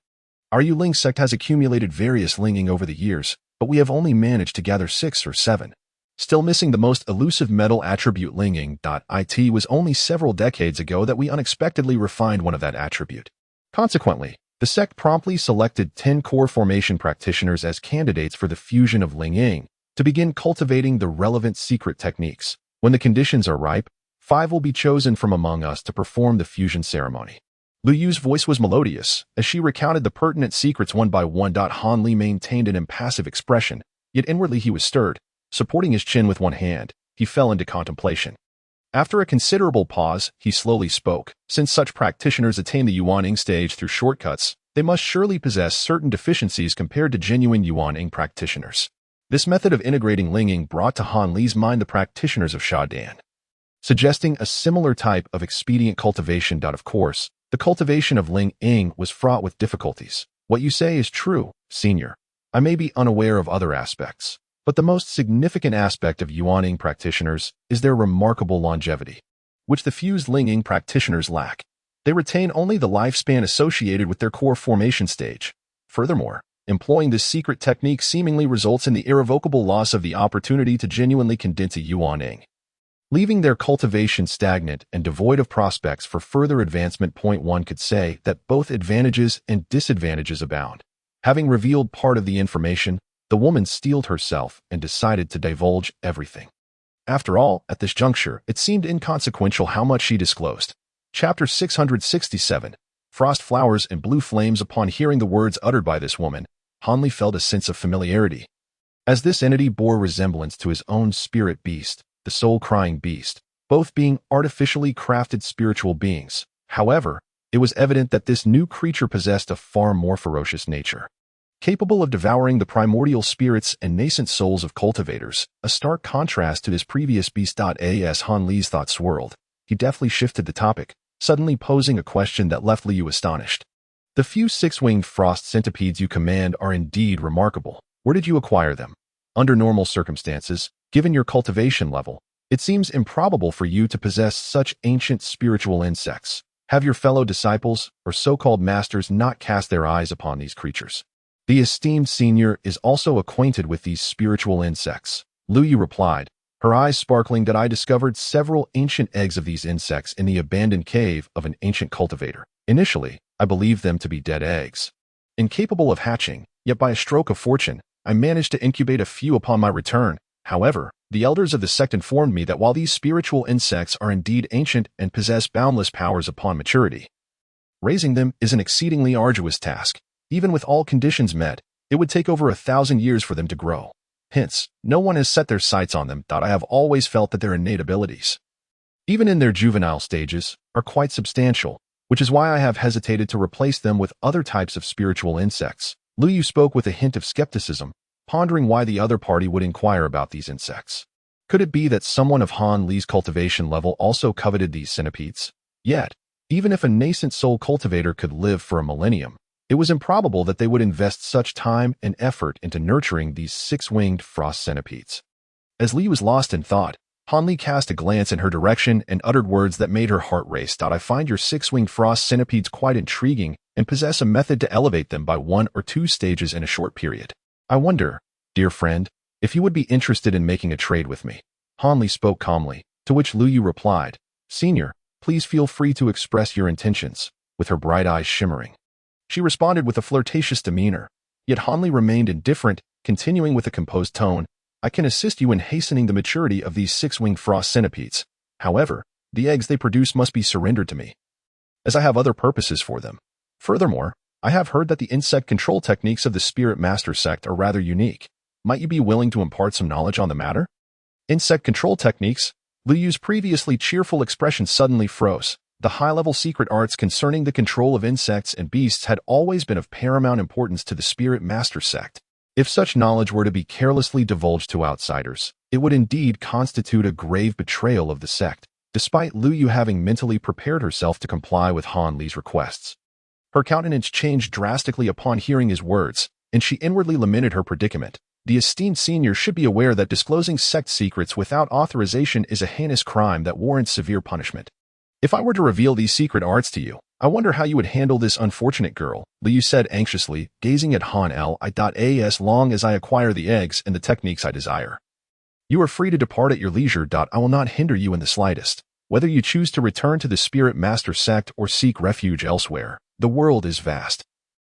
Our Yuling sect has accumulated various Ling Ying over the years, but we have only managed to gather 6 or 7. Still missing the most elusive metal attribute Ling Ying. It was only several decades ago that we unexpectedly refined one of that attribute. Consequently, the sect promptly selected 10 core formation practitioners as candidates for the fusion of Ling Ying to begin cultivating the relevant secret techniques. When the conditions are ripe, 5 will be chosen from among us to perform the fusion ceremony." Lu Yu's voice was melodious as she recounted the pertinent secrets one by one. Han Li maintained an impassive expression, yet inwardly he was stirred. Supporting his chin with one hand, he fell into contemplation. After a considerable pause, he slowly spoke. Since such practitioners attain the Yuan Ying stage through shortcuts, they must surely possess certain deficiencies compared to genuine Yuan Ying practitioners. This method of integrating Ling Ying brought to Han Li's mind the practitioners of Sha Dan, suggesting a similar type of expedient cultivation. Of course, the cultivation of Ling Ying was fraught with difficulties. What you say is true, Senior. I may be unaware of other aspects, but the most significant aspect of Yuan Ying practitioners is their remarkable longevity, which the fused Ling Ying practitioners lack. They retain only the lifespan associated with their core formation stage. Furthermore, employing this secret technique seemingly results in the irrevocable loss of the opportunity to genuinely condense a Yuan Ying, leaving their cultivation stagnant and devoid of prospects for further advancement. One could say that both advantages and disadvantages abound. Having revealed part of the information, the woman steeled herself and decided to divulge everything. After all, at this juncture, it seemed inconsequential how much she disclosed. Chapter 667, Frost Flowers and Blue Flames. Upon hearing the words uttered by this woman, Han Li felt a sense of familiarity. As this entity bore resemblance to his own spirit beast, the soul-crying beast, both being artificially crafted spiritual beings. However, it was evident that this new creature possessed a far more ferocious nature, capable of devouring the primordial spirits and nascent souls of cultivators, a stark contrast to his previous beast. As Han Li's thoughts swirled, he deftly shifted the topic, suddenly posing a question that left Liu astonished. "The few 6-winged frost centipedes you command are indeed remarkable. Where did you acquire them? Under normal circumstances, given your cultivation level, it seems improbable for you to possess such ancient spiritual insects. Have your fellow disciples, or so-called masters, not cast their eyes upon these creatures?" "The esteemed senior is also acquainted with these spiritual insects," Lu Yu replied, her eyes sparkling. That I discovered several ancient eggs of these insects in the abandoned cave of an ancient cultivator. Initially, I believed them to be dead eggs, incapable of hatching, yet by a stroke of fortune, I managed to incubate a few upon my return. However, the elders of the sect informed me that while these spiritual insects are indeed ancient and possess boundless powers upon maturity, raising them is an exceedingly arduous task. Even with all conditions met, it would take over 1,000 years for them to grow. Hence, no one has set their sights on them. I have always felt that their innate abilities, even in their juvenile stages, are quite substantial, which is why I have hesitated to replace them with other types of spiritual insects. Lu Yu spoke with a hint of skepticism, pondering why the other party would inquire about these insects. Could it be that someone of Han Li's cultivation level also coveted these centipedes? Yet, even if a nascent soul cultivator could live for a millennium, it was improbable that they would invest such time and effort into nurturing these six-winged frost centipedes. As Li was lost in thought, Han Li cast a glance in her direction and uttered words that made her heart race. I find your six-winged frost centipedes quite intriguing and possess a method to elevate them by 1 or 2 stages in a short period. I wonder, dear friend, if you would be interested in making a trade with me. Han Li spoke calmly, to which Lu Yu replied, Senior, please feel free to express your intentions, with her bright eyes shimmering. She responded with a flirtatious demeanor, yet Han Li remained indifferent, continuing with a composed tone, I can assist you in hastening the maturity of these six-winged frost centipedes. However, the eggs they produce must be surrendered to me, as I have other purposes for them. Furthermore, I have heard that the insect control techniques of the Spirit Master sect are rather unique. Might you be willing to impart some knowledge on the matter? Insect control techniques? Lu Yu's previously cheerful expression suddenly froze. The high-level secret arts concerning the control of insects and beasts had always been of paramount importance to the Spirit Master sect. If such knowledge were to be carelessly divulged to outsiders, it would indeed constitute a grave betrayal of the sect, despite Lu Yu having mentally prepared herself to comply with Han Li's requests. Her countenance changed drastically upon hearing his words, and she inwardly lamented her predicament. The esteemed senior should be aware that disclosing sect secrets without authorization is a heinous crime that warrants severe punishment. If I were to reveal these secret arts to you, I wonder how you would handle this unfortunate girl, Lu Yu said anxiously, gazing at Han Li. As long as I acquire the eggs and the techniques I desire, you are free to depart at your leisure. I will not hinder you in the slightest. Whether you choose to return to the Spirit Master sect or seek refuge elsewhere, the world is vast.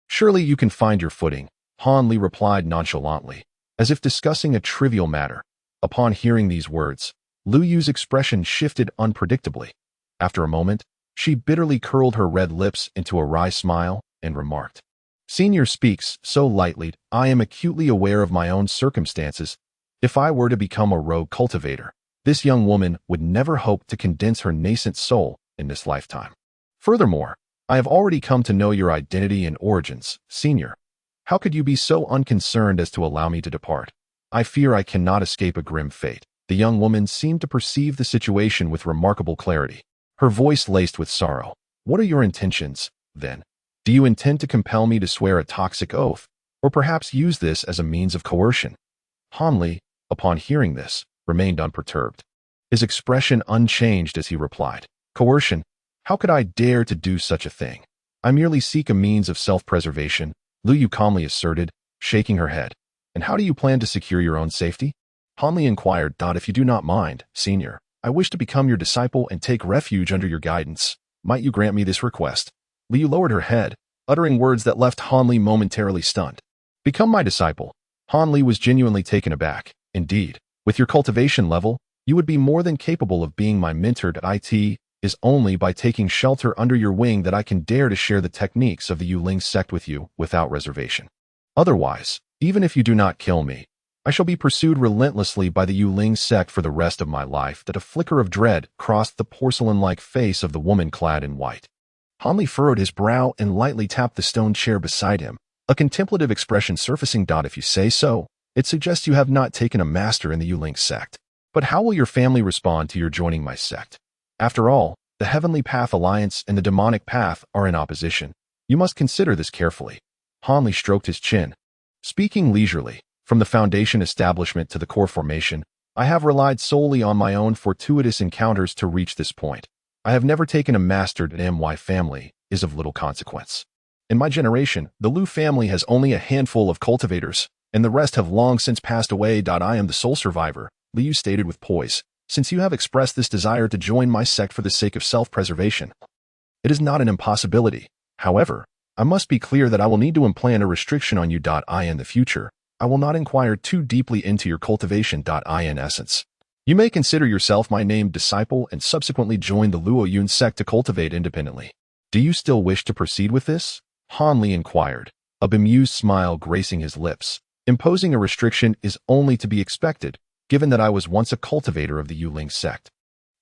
Surely you can find your footing, Han Li replied nonchalantly, as if discussing a trivial matter. Upon hearing these words, Lu Yu's expression shifted unpredictably. After a moment, she bitterly curled her red lips into a wry smile and remarked, Senior speaks so lightly. I am acutely aware of my own circumstances. If I were to become a rogue cultivator, this young woman would never hope to condense her nascent soul in this lifetime. Furthermore, I have already come to know your identity and origins, Senior. How could you be so unconcerned as to allow me to depart? I fear I cannot escape a grim fate. The young woman seemed to perceive the situation with remarkable clarity, her voice laced with sorrow. What are your intentions, then? Do you intend to compel me to swear a toxic oath, or perhaps use this as a means of coercion? Han Li, upon hearing this, remained unperturbed, his expression unchanged as he replied, Coercion? How could I dare to do such a thing? I merely seek a means of self-preservation, Lu Yu calmly asserted, shaking her head. And how do you plan to secure your own safety? Han Li inquired. If you do not mind, Senior, I wish to become your disciple and take refuge under your guidance. Might you grant me this request? Lu Yu lowered her head, uttering words that left Han Li momentarily stunned. Become my disciple? Han Li was genuinely taken aback. Indeed, with your cultivation level, you would be more than capable of being my mentor. It is only by taking shelter under your wing that I can dare to share the techniques of the Yuling sect with you without reservation. Otherwise, even if you do not kill me, I shall be pursued relentlessly by the Yuling sect for the rest of my life. A flicker of dread crossed the porcelain-like face of the woman clad in white. Han Li furrowed his brow and lightly tapped the stone chair beside him, a contemplative expression surfacing. If you say so, it suggests you have not taken a master in the Yuling sect. But how will your family respond to your joining my sect? After all, the Heavenly Path Alliance and the Demonic Path are in opposition. You must consider this carefully. Han Li stroked his chin. Speaking leisurely, from the Foundation establishment to the core formation, I have relied solely on my own fortuitous encounters to reach this point. I have never taken a master. My family is of little consequence. In my generation, the Lu family has only a handful of cultivators, and the rest have long since passed away. I am the sole survivor, Liu stated with poise. Since you have expressed this desire to join my sect for the sake of self-preservation, it is not an impossibility. However, I must be clear that I will need to implant a restriction on you. In the future, I will not inquire too deeply into your cultivation. In essence, you may consider yourself my named disciple and subsequently join the Luo Yun sect to cultivate independently. Do you still wish to proceed with this? Han Li inquired, a bemused smile gracing his lips. Imposing a restriction is only to be expected, given that I was once a cultivator of the Yuling sect.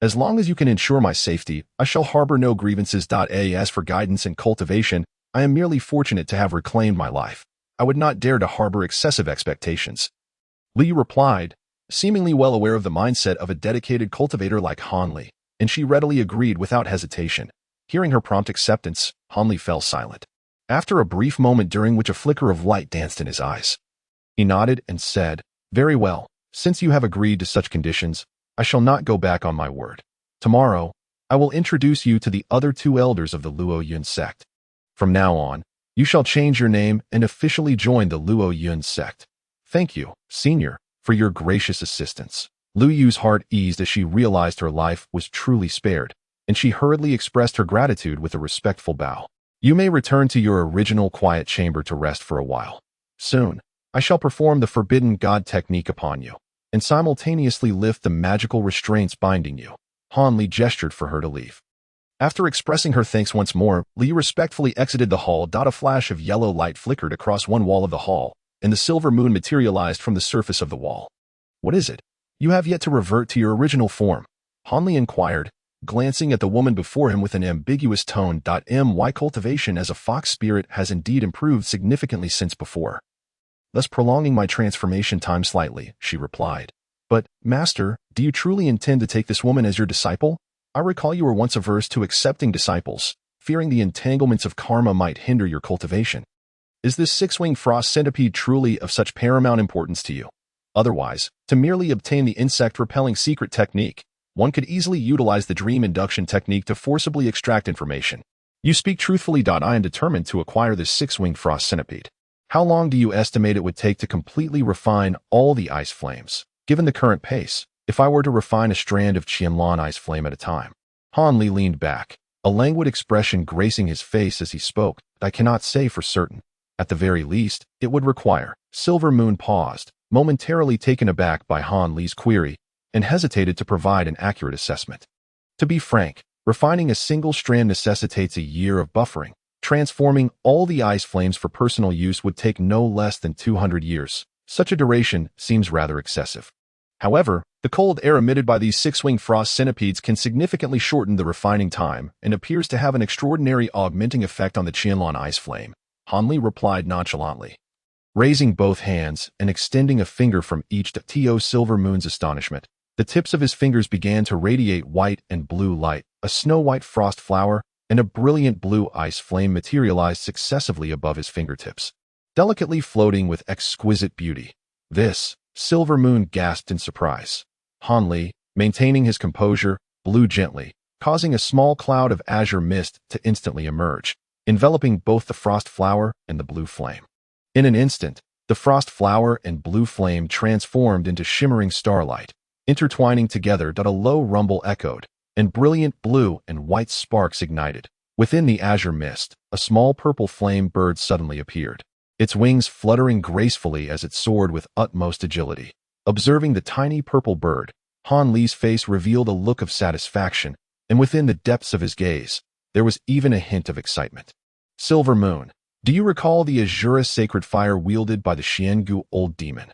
As long as you can ensure my safety, I shall harbor no grievances. As for guidance and cultivation, I am merely fortunate to have reclaimed my life. I would not dare to harbor excessive expectations. Li replied, seemingly well aware of the mindset of a dedicated cultivator like Han Li, and she readily agreed without hesitation. Hearing her prompt acceptance, Han Li fell silent. After a brief moment during which a flicker of light danced in his eyes, he nodded and said, "Very well. Since you have agreed to such conditions, I shall not go back on my word. Tomorrow, I will introduce you to the other two elders of the Luo Yun sect. From now on, you shall change your name and officially join the Luo Yun sect. Thank you, Senior, for your gracious assistance." Lu Yu's heart eased as she realized her life was truly spared, and she hurriedly expressed her gratitude with a respectful bow. "You may return to your original quiet chamber to rest for a while. Soon, I shall perform the Forbidden God technique upon you, and simultaneously lift the magical restraints binding you." Han Li gestured for her to leave. After expressing her thanks once more, Li respectfully exited the hall. A flash of yellow light flickered across one wall of the hall, and the silver moon materialized from the surface of the wall. "What is it? You have yet to revert to your original form?" Han Li inquired, glancing at the woman before him with an ambiguous tone. My cultivation as a fox spirit has indeed improved significantly since before, thus prolonging my transformation time slightly, she replied. "But, Master, do you truly intend to take this woman as your disciple? I recall you were once averse to accepting disciples, fearing the entanglements of karma might hinder your cultivation. Is this six-winged frost centipede truly of such paramount importance to you? Otherwise, to merely obtain the insect-repelling secret technique, one could easily utilize the dream induction technique to forcibly extract information. You speak truthfully. I am determined to acquire this six-winged frost centipede. How long do you estimate it would take to completely refine all the ice flames? Given the current pace, if I were to refine a strand of Qianlan ice flame at a time." Han Li leaned back, a languid expression gracing his face as he spoke. "I cannot say for certain. At the very least, it would require." Silver Moon paused, momentarily taken aback by Han Li's query, and hesitated to provide an accurate assessment. "To be frank, refining a single strand necessitates a year of buffering. Transforming all the ice flames for personal use would take no less than 200 years. Such a duration seems rather excessive. However, the cold air emitted by these six-winged frost centipedes can significantly shorten the refining time and appears to have an extraordinary augmenting effect on the Qianlan ice flame," Han Li replied nonchalantly. Raising both hands and extending a finger from each to Silver Moon's astonishment, the tips of his fingers began to radiate white and blue light. A snow-white frost flower and a brilliant blue ice flame materialized successively above his fingertips, delicately floating with exquisite beauty. "This," Silver Moon gasped in surprise. Han Li, maintaining his composure, blew gently, causing a small cloud of azure mist to instantly emerge, enveloping both the frost flower and the blue flame. In an instant, the frost flower and blue flame transformed into shimmering starlight, intertwining together. A low rumble echoed, and brilliant blue and white sparks ignited. Within the azure mist, a small purple flame bird suddenly appeared, its wings fluttering gracefully as it soared with utmost agility. Observing the tiny purple bird, Han Li's face revealed a look of satisfaction, and within the depths of his gaze, there was even a hint of excitement. "Silver Moon, do you recall the Azura sacred fire wielded by the Xiangu old demon?"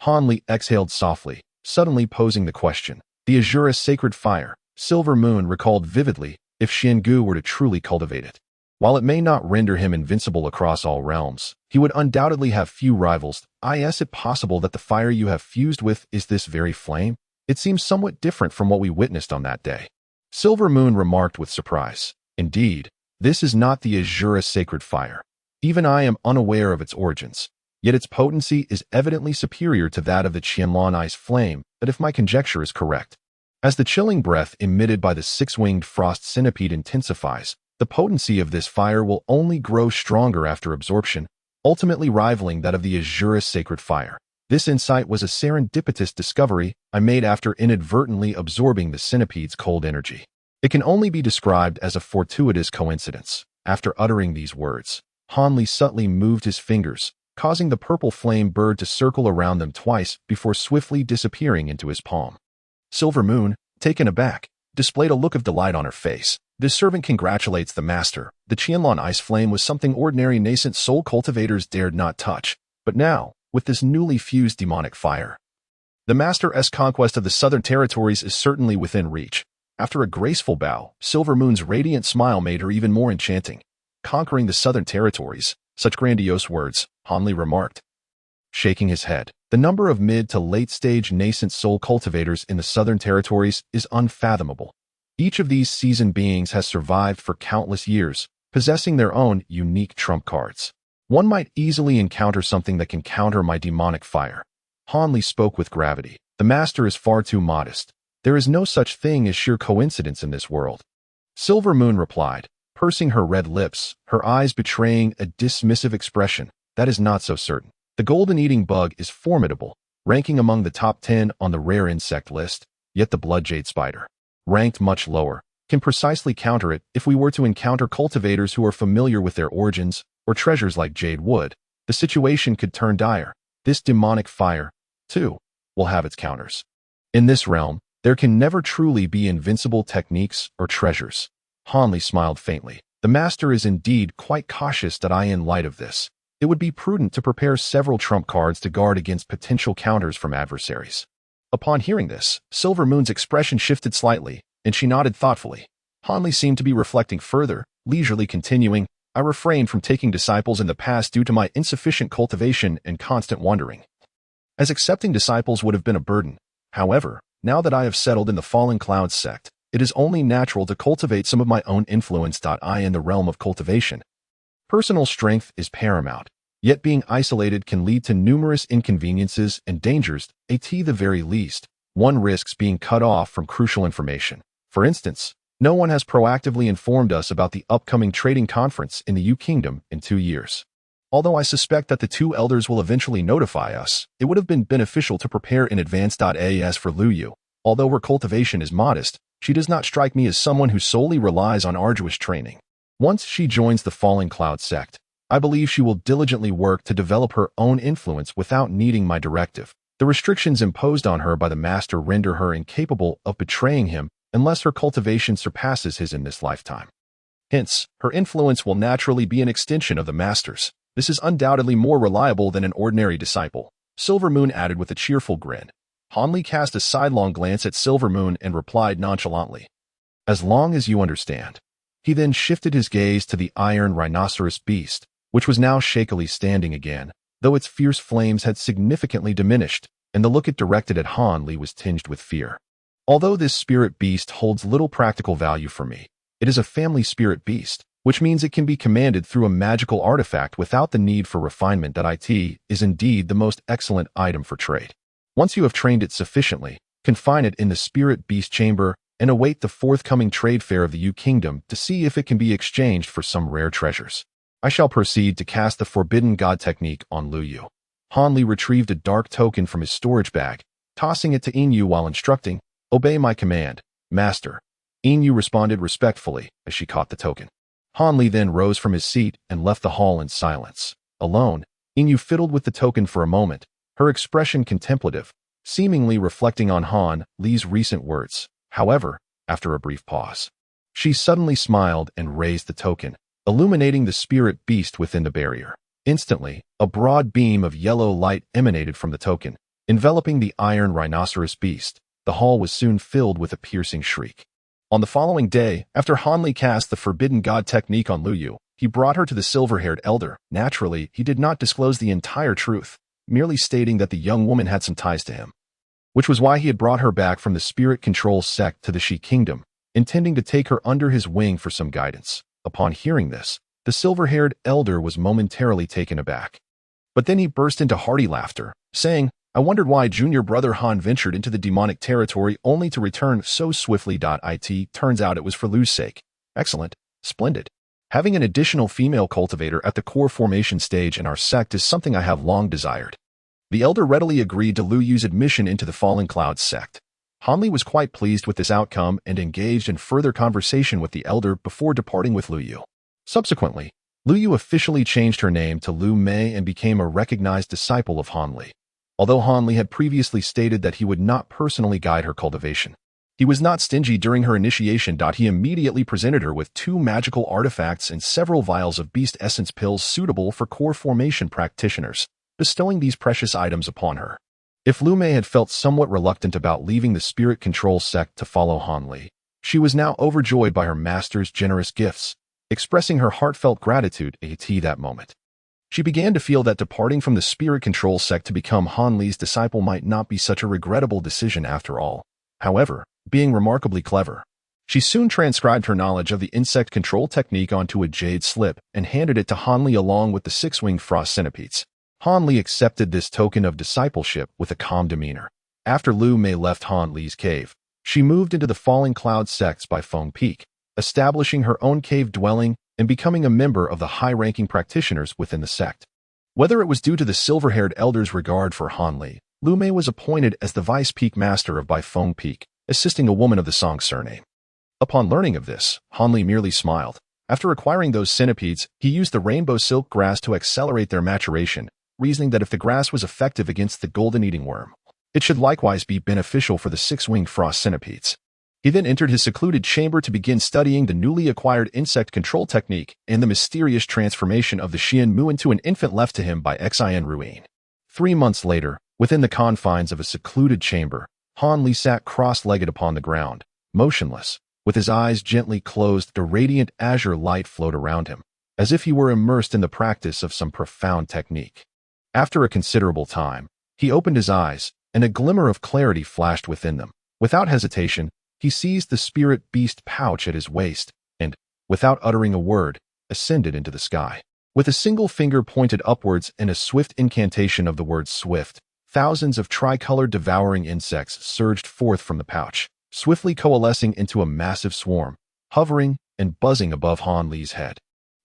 Han Li exhaled softly, suddenly posing the question. The Azura sacred fire, Silver Moon recalled vividly, if Xiangu were to truly cultivate it. While it may not render him invincible across all realms, he would undoubtedly have few rivals. Is it possible that the fire you have fused with is this very flame? It seems somewhat different from what we witnessed on that day." Silver Moon remarked with surprise. "Indeed, this is not the Azura sacred fire. Even I am unaware of its origins, yet its potency is evidently superior to that of the Qianlan ice flame, but if my conjecture is correct. As the chilling breath emitted by the six-winged frost centipede intensifies, the potency of this fire will only grow stronger after absorption, ultimately rivaling that of the Azura sacred fire." This insight was a serendipitous discovery I made after inadvertently absorbing the centipede's cold energy. It can only be described as a fortuitous coincidence. After uttering these words, Hanli subtly moved his fingers, causing the purple flame bird to circle around them twice before swiftly disappearing into his palm. Silver Moon, taken aback, displayed a look of delight on her face. This servant congratulates the master. The Qianlong ice flame was something ordinary nascent soul cultivators dared not touch. But now, with this newly fused demonic fire, the master's conquest of the southern territories is certainly within reach. After a graceful bow, Silver Moon's radiant smile made her even more enchanting. Conquering the southern territories, such grandiose words, Hanli remarked, shaking his head. The number of mid to late-stage nascent soul cultivators in the southern territories is unfathomable. Each of these seasoned beings has survived for countless years, possessing their own unique trump cards. One might easily encounter something that can counter my demonic fire. Hanli spoke with gravity. The master is far too modest. There is no such thing as sheer coincidence in this world. Silver Moon replied, pursing her red lips, her eyes betraying a dismissive expression. That is not so certain. The golden-eating bug is formidable, ranking among the top 10 on the rare insect list, yet the bloodjade spider, ranked much lower, can precisely counter it. If we were to encounter cultivators who are familiar with their origins, or treasures like jade wood, the situation could turn dire. This demonic fire, too, will have its counters. In this realm, there can never truly be invincible techniques or treasures. Hanli smiled faintly. The master is indeed quite cautious that in light of this, it would be prudent to prepare several trump cards to guard against potential counters from adversaries. Upon hearing this, Silver Moon's expression shifted slightly, and she nodded thoughtfully. Hanli seemed to be reflecting further, leisurely continuing, I refrained from taking disciples in the past due to my insufficient cultivation and constant wandering, as accepting disciples would have been a burden. However, now that I have settled in the Fallen Clouds sect, it is only natural to cultivate some of my own influence. In the realm of cultivation, personal strength is paramount, yet being isolated can lead to numerous inconveniences and dangers. At the very least, one risks being cut off from crucial information. For instance, no one has proactively informed us about the upcoming trading conference in the U Kingdom in 2 years. Although I suspect that the two elders will eventually notify us, it would have been beneficial to prepare in advance. As for Lu Yu, although her cultivation is modest, she does not strike me as someone who solely relies on arduous training. Once she joins the Fallen Cloud sect, I believe she will diligently work to develop her own influence without needing my directive. The restrictions imposed on her by the master render her incapable of betraying him unless her cultivation surpasses his in this lifetime. Hence, her influence will naturally be an extension of the master's. This is undoubtedly more reliable than an ordinary disciple, Silver Moon added with a cheerful grin. Hanli cast a sidelong glance at Silver Moon and replied nonchalantly, as long as you understand. He then shifted his gaze to the iron rhinoceros beast, which was now shakily standing again, though its fierce flames had significantly diminished, and the look it directed at Hanli was tinged with fear. Although this spirit beast holds little practical value for me, it is a family spirit beast, which means it can be commanded through a magical artifact without the need for refinement. It is indeed the most excellent item for trade. Once you have trained it sufficiently, confine it in the spirit beast chamber and await the forthcoming trade fair of the U Kingdom to see if it can be exchanged for some rare treasures. I shall proceed to cast the Forbidden God technique on Lu Yu. Hanli retrieved a dark token from his storage bag, tossing it to Yin while instructing, obey my command, master. Yin responded respectfully as she caught the token. Hanli then rose from his seat and left the hall in silence. Alone, Yin fiddled with the token for a moment, her expression contemplative, seemingly reflecting on Han Li's recent words. However, after a brief pause, she suddenly smiled and raised the token, illuminating the spirit beast within the barrier. Instantly, a broad beam of yellow light emanated from the token, enveloping the iron rhinoceros beast. The hall was soon filled with a piercing shriek. On the following day, after Hanli cast the Forbidden God technique on Lu Yu, he brought her to the silver-haired elder. Naturally, he did not disclose the entire truth, merely stating that the young woman had some ties to him, which was why he had brought her back from the spirit control sect to the Shi Kingdom, intending to take her under his wing for some guidance. Upon hearing this, the silver-haired elder was momentarily taken aback. But then he burst into hearty laughter, saying, I wondered why junior brother Han ventured into the demonic territory only to return so swiftly. It turns out it was for Lu's sake. Excellent. Splendid. Having an additional female cultivator at the core formation stage in our sect is something I have long desired. The elder readily agreed to Lu Yu's admission into the Falling Clouds sect. Han Li was quite pleased with this outcome and engaged in further conversation with the elder before departing with Lu Yu. Subsequently, Lu Yu officially changed her name to Lu Mei and became a recognized disciple of Han Li. Although Han Li had previously stated that he would not personally guide her cultivation, he was not stingy during her initiation. He immediately presented her with 2 magical artifacts and several vials of beast essence pills suitable for core formation practitioners, bestowing these precious items upon her. If Lu Mei had felt somewhat reluctant about leaving the spirit control sect to follow Han Li, she was now overjoyed by her master's generous gifts, expressing her heartfelt gratitude at that moment. She began to feel that departing from the spirit control sect to become Han Li's disciple might not be such a regrettable decision after all. However, being remarkably clever, she soon transcribed her knowledge of the insect control technique onto a jade slip and handed it to Han Li along with the 6-winged frost centipedes. Han Li accepted this token of discipleship with a calm demeanor. After Lu Mei left Han Li's cave, she moved into the Falling Clouds sects by Feng Peak, establishing her own cave dwelling and becoming a member of the high-ranking practitioners within the sect. Whether it was due to the silver-haired elder's regard for Han Li, Lu Mei was appointed as the vice peak master of Bai Feng Peak, assisting a woman of the Song surname. Upon learning of this, Han Li merely smiled. After acquiring those centipedes, he used the rainbow silk grass to accelerate their maturation, reasoning that if the grass was effective against the golden eating worm, it should likewise be beneficial for the 6-winged frost centipedes. He then entered his secluded chamber to begin studying the newly acquired insect control technique and the mysterious transformation of the Xian Mu into an infant left to him by Xin Ruin. 3 months later, within the confines of a secluded chamber, Han Li sat cross-legged upon the ground, motionless. With his eyes gently closed, the radiant azure light flowed around him, as if he were immersed in the practice of some profound technique. After a considerable time, he opened his eyes, and a glimmer of clarity flashed within them. Without hesitation, he seized the spirit beast pouch at his waist and, without uttering a word, ascended into the sky. With a single finger pointed upwards and a swift incantation of the word swift, thousands of tricolored devouring insects surged forth from the pouch, swiftly coalescing into a massive swarm, hovering and buzzing above Han Li's head.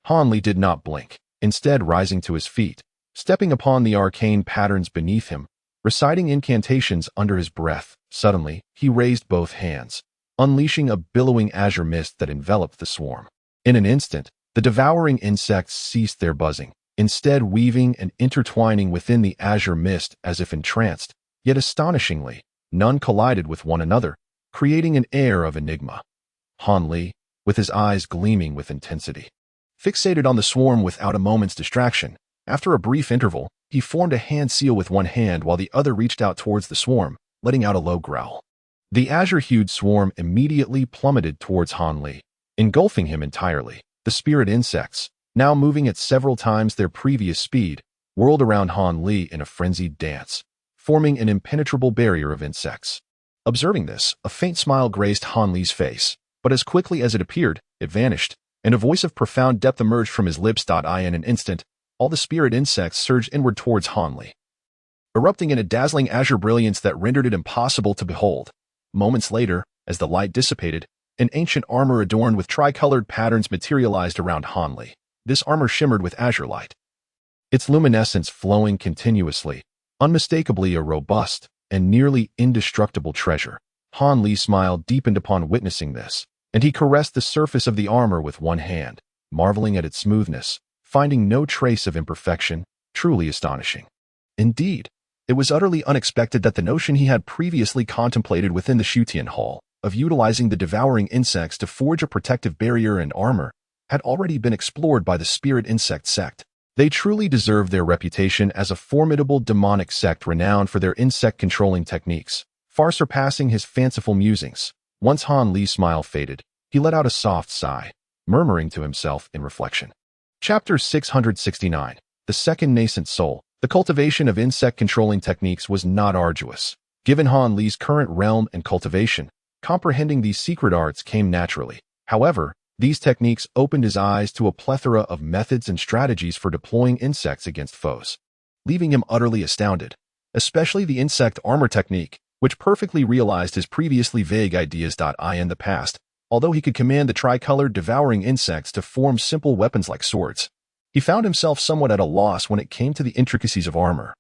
Han Li did not blink, instead rising to his feet, stepping upon the arcane patterns beneath him, reciting incantations under his breath. Suddenly, he raised both hands, unleashing a billowing azure mist that enveloped the swarm. In an instant, the devouring insects ceased their buzzing, instead weaving and intertwining within the azure mist as if entranced, yet astonishingly, none collided with one another, creating an air of enigma. Han Li, with his eyes gleaming with intensity, fixated on the swarm without a moment's distraction. After a brief interval, he formed a hand seal with one hand while the other reached out towards the swarm, letting out a low growl. The azure-hued swarm immediately plummeted towards Han Li, engulfing him entirely. The spirit insects, now moving at several times their previous speed, whirled around Han Li in a frenzied dance, forming an impenetrable barrier of insects. Observing this, a faint smile graced Han Li's face, but as quickly as it appeared, it vanished, and a voice of profound depth emerged from his lips. In an instant, all the spirit insects surged inward towards Han Li, erupting in a dazzling azure brilliance that rendered it impossible to behold. Moments later, as the light dissipated, an ancient armor adorned with tricolored patterns materialized around Han Li. This armor shimmered with azure light, its luminescence flowing continuously, unmistakably a robust and nearly indestructible treasure. Han Li's smile deepened upon witnessing this, and he caressed the surface of the armor with one hand, marveling at its smoothness, finding no trace of imperfection. Truly astonishing. Indeed, it was utterly unexpected that the notion he had previously contemplated within the Shutian Hall, of utilizing the devouring insects to forge a protective barrier and armor, had already been explored by the spirit insect sect. They truly deserved their reputation as a formidable demonic sect renowned for their insect-controlling techniques, far surpassing his fanciful musings. Once Han Li's smile faded, he let out a soft sigh, murmuring to himself in reflection. Chapter 669. The Second Nascent Soul. The cultivation of insect-controlling techniques was not arduous. Given Han Li's current realm and cultivation, comprehending these secret arts came naturally. However, these techniques opened his eyes to a plethora of methods and strategies for deploying insects against foes, leaving him utterly astounded, especially the insect armor technique, which perfectly realized his previously vague ideas. In the past, although he could command the tricolored devouring insects to form simple weapons like swords, he found himself somewhat at a loss when it came to the intricacies of armor.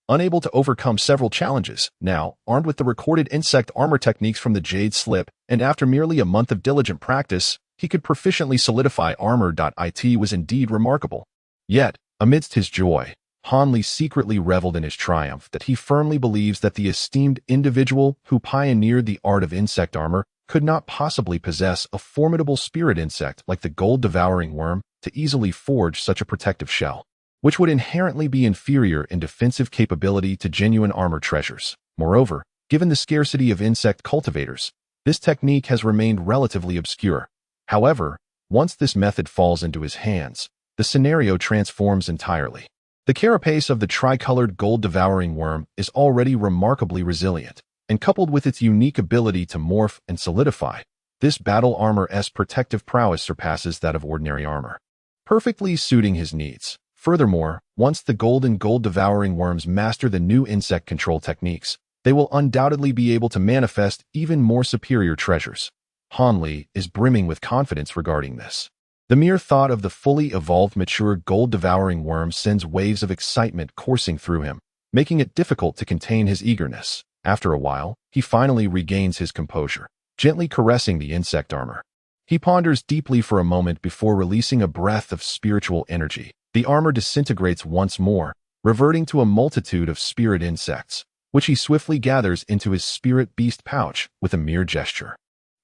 Unable to overcome several challenges, now, armed with the recorded insect armor techniques from the Jade Slip, and after merely a month of diligent practice, he could proficiently solidify armor. It was indeed remarkable. Yet, amidst his joy, Hanli secretly reveled in his triumph that he firmly believes that the esteemed individual who pioneered the art of insect armor could not possibly possess a formidable spirit insect like the gold-devouring worm to easily forge such a protective shell, which would inherently be inferior in defensive capability to genuine armor treasures. Moreover, given the scarcity of insect cultivators, this technique has remained relatively obscure. However, once this method falls into his hands, the scenario transforms entirely. The carapace of the tricolored gold-devouring worm is already remarkably resilient, and coupled with its unique ability to morph and solidify, this battle armor's protective prowess surpasses that of ordinary armor, perfectly suiting his needs. Furthermore, once the gold-devouring worms master the new insect control techniques, they will undoubtedly be able to manifest even more superior treasures. Hanli is brimming with confidence regarding this. The mere thought of the fully evolved mature gold-devouring worm sends waves of excitement coursing through him, making it difficult to contain his eagerness. After a while, he finally regains his composure, gently caressing the insect armor. He ponders deeply for a moment before releasing a breath of spiritual energy. The armor disintegrates once more, reverting to a multitude of spirit insects, which he swiftly gathers into his spirit beast pouch with a mere gesture.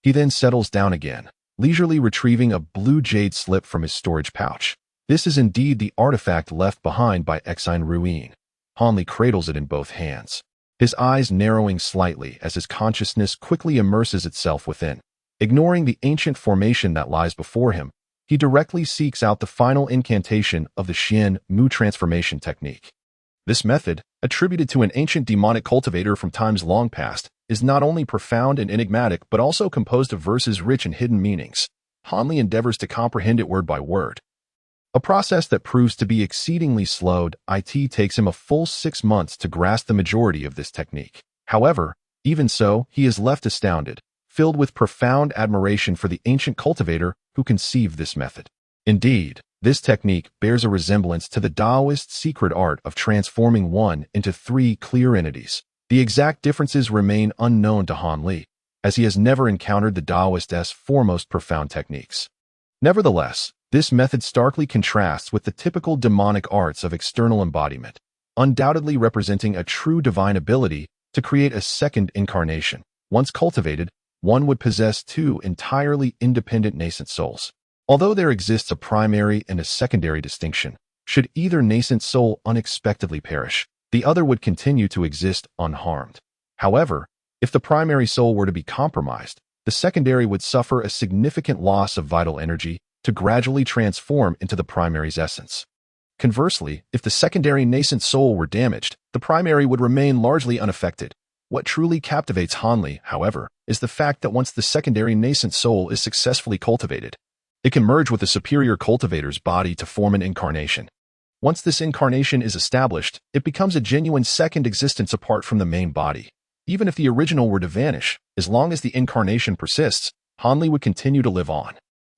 He then settles down again, leisurely retrieving a blue jade slip from his storage pouch. This is indeed the artifact left behind by Exine Ruin. Hanli cradles it in both hands, his eyes narrowing slightly as his consciousness quickly immerses itself within. Ignoring the ancient formation that lies before him, he directly seeks out the final incantation of the Xian Mu transformation technique. This method, attributed to an ancient demonic cultivator from times long past, is not only profound and enigmatic but also composed of verses rich in hidden meanings. Hanli endeavors to comprehend it word by word, a process that proves to be exceedingly slow. It takes him a full 6 months to grasp the majority of this technique. However, even so, he is left astounded, filled with profound admiration for the ancient cultivator who conceived this method. Indeed, this technique bears a resemblance to the Taoist secret art of transforming one into 3 clear entities. The exact differences remain unknown to Hanli, as he has never encountered the Taoist's foremost profound techniques. Nevertheless, this method starkly contrasts with the typical demonic arts of external embodiment, undoubtedly representing a true divine ability to create a second incarnation. Once cultivated, one would possess 2 entirely independent nascent souls. Although there exists a primary and a secondary distinction, should either nascent soul unexpectedly perish, the other would continue to exist unharmed. However, if the primary soul were to be compromised, the secondary would suffer a significant loss of vital energy to gradually transform into the primary's essence. Conversely, if the secondary nascent soul were damaged, the primary would remain largely unaffected. What truly captivates Hanli, however, is the fact that once the secondary nascent soul is successfully cultivated, it can merge with the superior cultivator's body to form an incarnation. Once this incarnation is established, it becomes a genuine second existence apart from the main body. Even if the original were to vanish, as long as the incarnation persists, Hanli would continue to live on.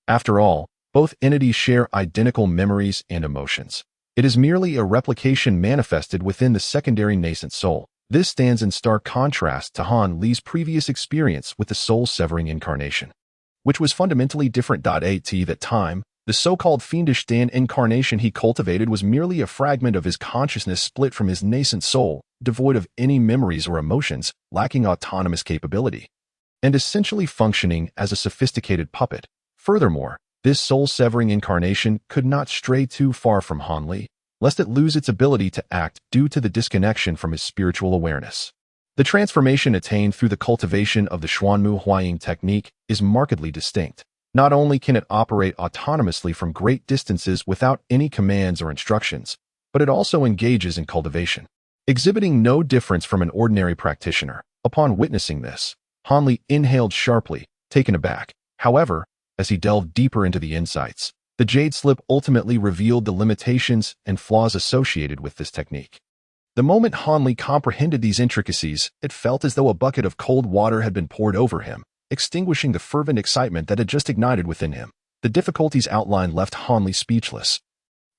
After all, both entities share identical memories and emotions. It is merely a replication manifested within the secondary nascent soul. This stands in stark contrast to Hanli's previous experience with the soul-severing incarnation, which was fundamentally different. At that time, the so-called fiendish Dan incarnation he cultivated was merely a fragment of his consciousness split from his nascent soul, devoid of any memories or emotions, lacking autonomous capability, and essentially functioning as a sophisticated puppet. Furthermore, this soul-severing incarnation could not stray too far from Hanli, lest it lose its ability to act due to the disconnection from his spiritual awareness. The transformation attained through the cultivation of the Xuanmu Huaying technique is markedly distinct. Not only can it operate autonomously from great distances without any commands or instructions, but it also engages in cultivation, exhibiting no difference from an ordinary practitioner. Upon witnessing this, Hanli inhaled sharply, taken aback. However, as he delved deeper into the insights, the jade slip ultimately revealed the limitations and flaws associated with this technique. The moment Hanli comprehended these intricacies, it felt as though a bucket of cold water had been poured over him, extinguishing the fervent excitement that had just ignited within him. The difficulties outlined left Hanli speechless.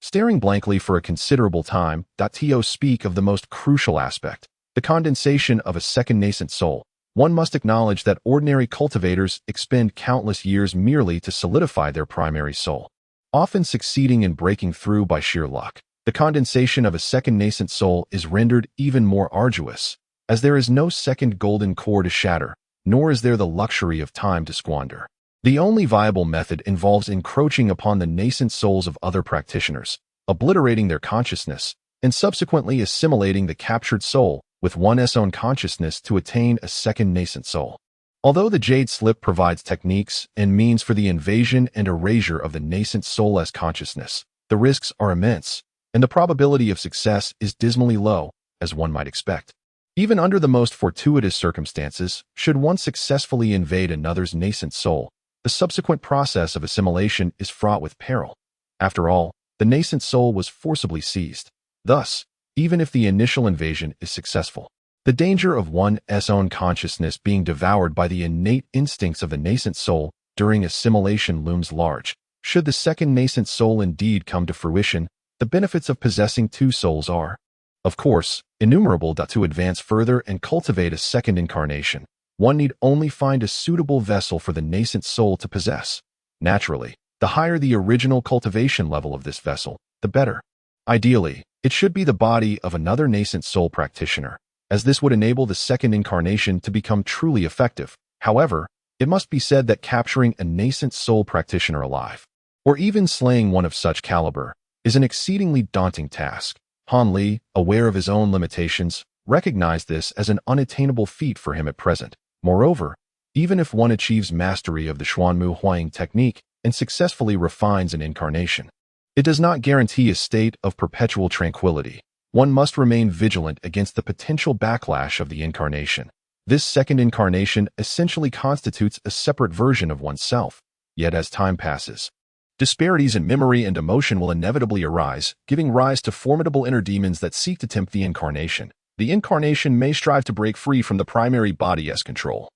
Staring blankly for a considerable time, To speak of the most crucial aspect, the condensation of a second nascent soul. One must acknowledge that ordinary cultivators expend countless years merely to solidify their primary soul, often succeeding in breaking through by sheer luck. The condensation of a second nascent soul is rendered even more arduous, as there is no second golden core to shatter, nor is there the luxury of time to squander. The only viable method involves encroaching upon the nascent souls of other practitioners, obliterating their consciousness, and subsequently assimilating the captured soul with one's own consciousness to attain a second nascent soul. Although the Jade Slip provides techniques and means for the invasion and erasure of the nascent soul's consciousness, the risks are immense, and the probability of success is dismally low, as one might expect. Even under the most fortuitous circumstances, should one successfully invade another's nascent soul, the subsequent process of assimilation is fraught with peril. After all, the nascent soul was forcibly seized. Thus, even if the initial invasion is successful, the danger of one's own consciousness being devoured by the innate instincts of the nascent soul during assimilation looms large. Should the second nascent soul indeed come to fruition, the benefits of possessing two souls are, of course, innumerable. To advance further and cultivate a second incarnation, one need only find a suitable vessel for the nascent soul to possess. Naturally, the higher the original cultivation level of this vessel, the better. Ideally, it should be the body of another nascent soul practitioner, as this would enable the second incarnation to become truly effective. However, it must be said that capturing a nascent soul practitioner alive, or even slaying one of such caliber, is an exceedingly daunting task. Han Li, aware of his own limitations, recognized this as an unattainable feat for him at present. Moreover, even if one achieves mastery of the Xuanmu Huaying technique and successfully refines an incarnation, it does not guarantee a state of perpetual tranquility. One must remain vigilant against the potential backlash of the incarnation. This second incarnation essentially constitutes a separate version of oneself. Yet as time passes, disparities in memory and emotion will inevitably arise, giving rise to formidable inner demons that seek to tempt the incarnation. The incarnation may strive to break free from the primary body's control,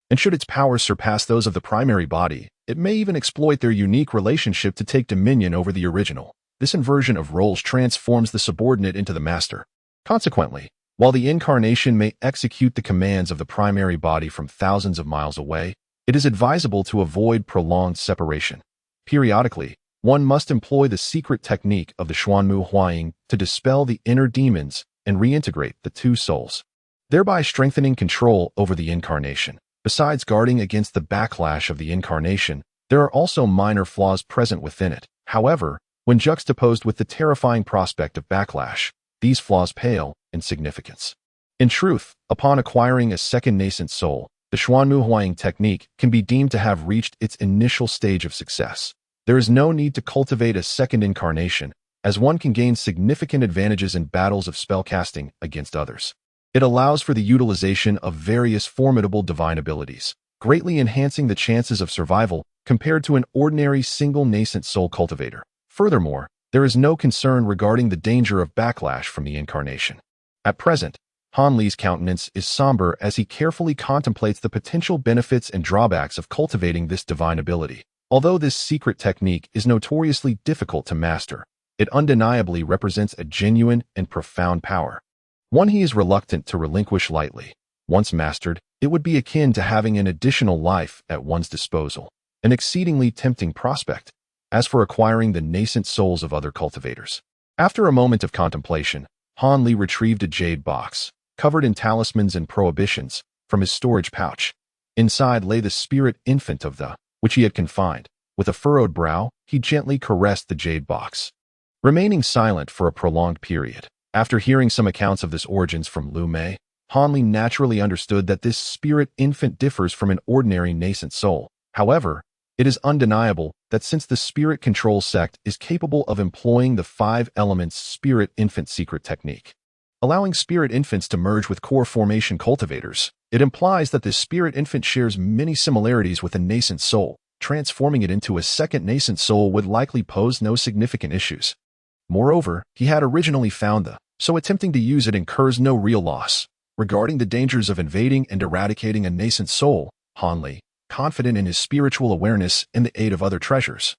and should its powers surpass those of the primary body, it may even exploit their unique relationship to take dominion over the original. This inversion of roles transforms the subordinate into the master. Consequently, while the incarnation may execute the commands of the primary body from thousands of miles away, it is advisable to avoid prolonged separation. Periodically, one must employ the secret technique of the Xuanmu Huaying to dispel the inner demons and reintegrate the two souls, thereby strengthening control over the incarnation. Besides guarding against the backlash of the incarnation, there are also minor flaws present within it. However, when juxtaposed with the terrifying prospect of backlash, these flaws pale in significance. In truth, upon acquiring a second nascent soul, the Xuanmu Huaying technique can be deemed to have reached its initial stage of success. There is no need to cultivate a second incarnation, as one can gain significant advantages in battles of spellcasting against others. It allows for the utilization of various formidable divine abilities, greatly enhancing the chances of survival compared to an ordinary single nascent soul cultivator. Furthermore, there is no concern regarding the danger of backlash from the incarnation. At present, Han Li's countenance is somber as he carefully contemplates the potential benefits and drawbacks of cultivating this divine ability. Although this secret technique is notoriously difficult to master, it undeniably represents a genuine and profound power, one he is reluctant to relinquish lightly. Once mastered, it would be akin to having an additional life at one's disposal, an exceedingly tempting prospect. As for acquiring the nascent souls of other cultivators, after a moment of contemplation, Han Li retrieved a jade box, covered in talismans and prohibitions, from his storage pouch. Inside lay the spirit infant of the, which he had confined. With a furrowed brow, he gently caressed the jade box, remaining silent for a prolonged period. After hearing some accounts of this origins from Lu Mei, Han Li naturally understood that this spirit infant differs from an ordinary nascent soul. However, it is undeniable that since the spirit control sect is capable of employing the 5 elements spirit infant secret technique, allowing spirit infants to merge with core formation cultivators, it implies that the spirit infant shares many similarities with a nascent soul. Transforming it into a second nascent soul would likely pose no significant issues. Moreover, he had originally found so attempting to use it incurs no real loss. Regarding the dangers of invading and eradicating a nascent soul, Han Li, confident in his spiritual awareness and the aid of other treasures,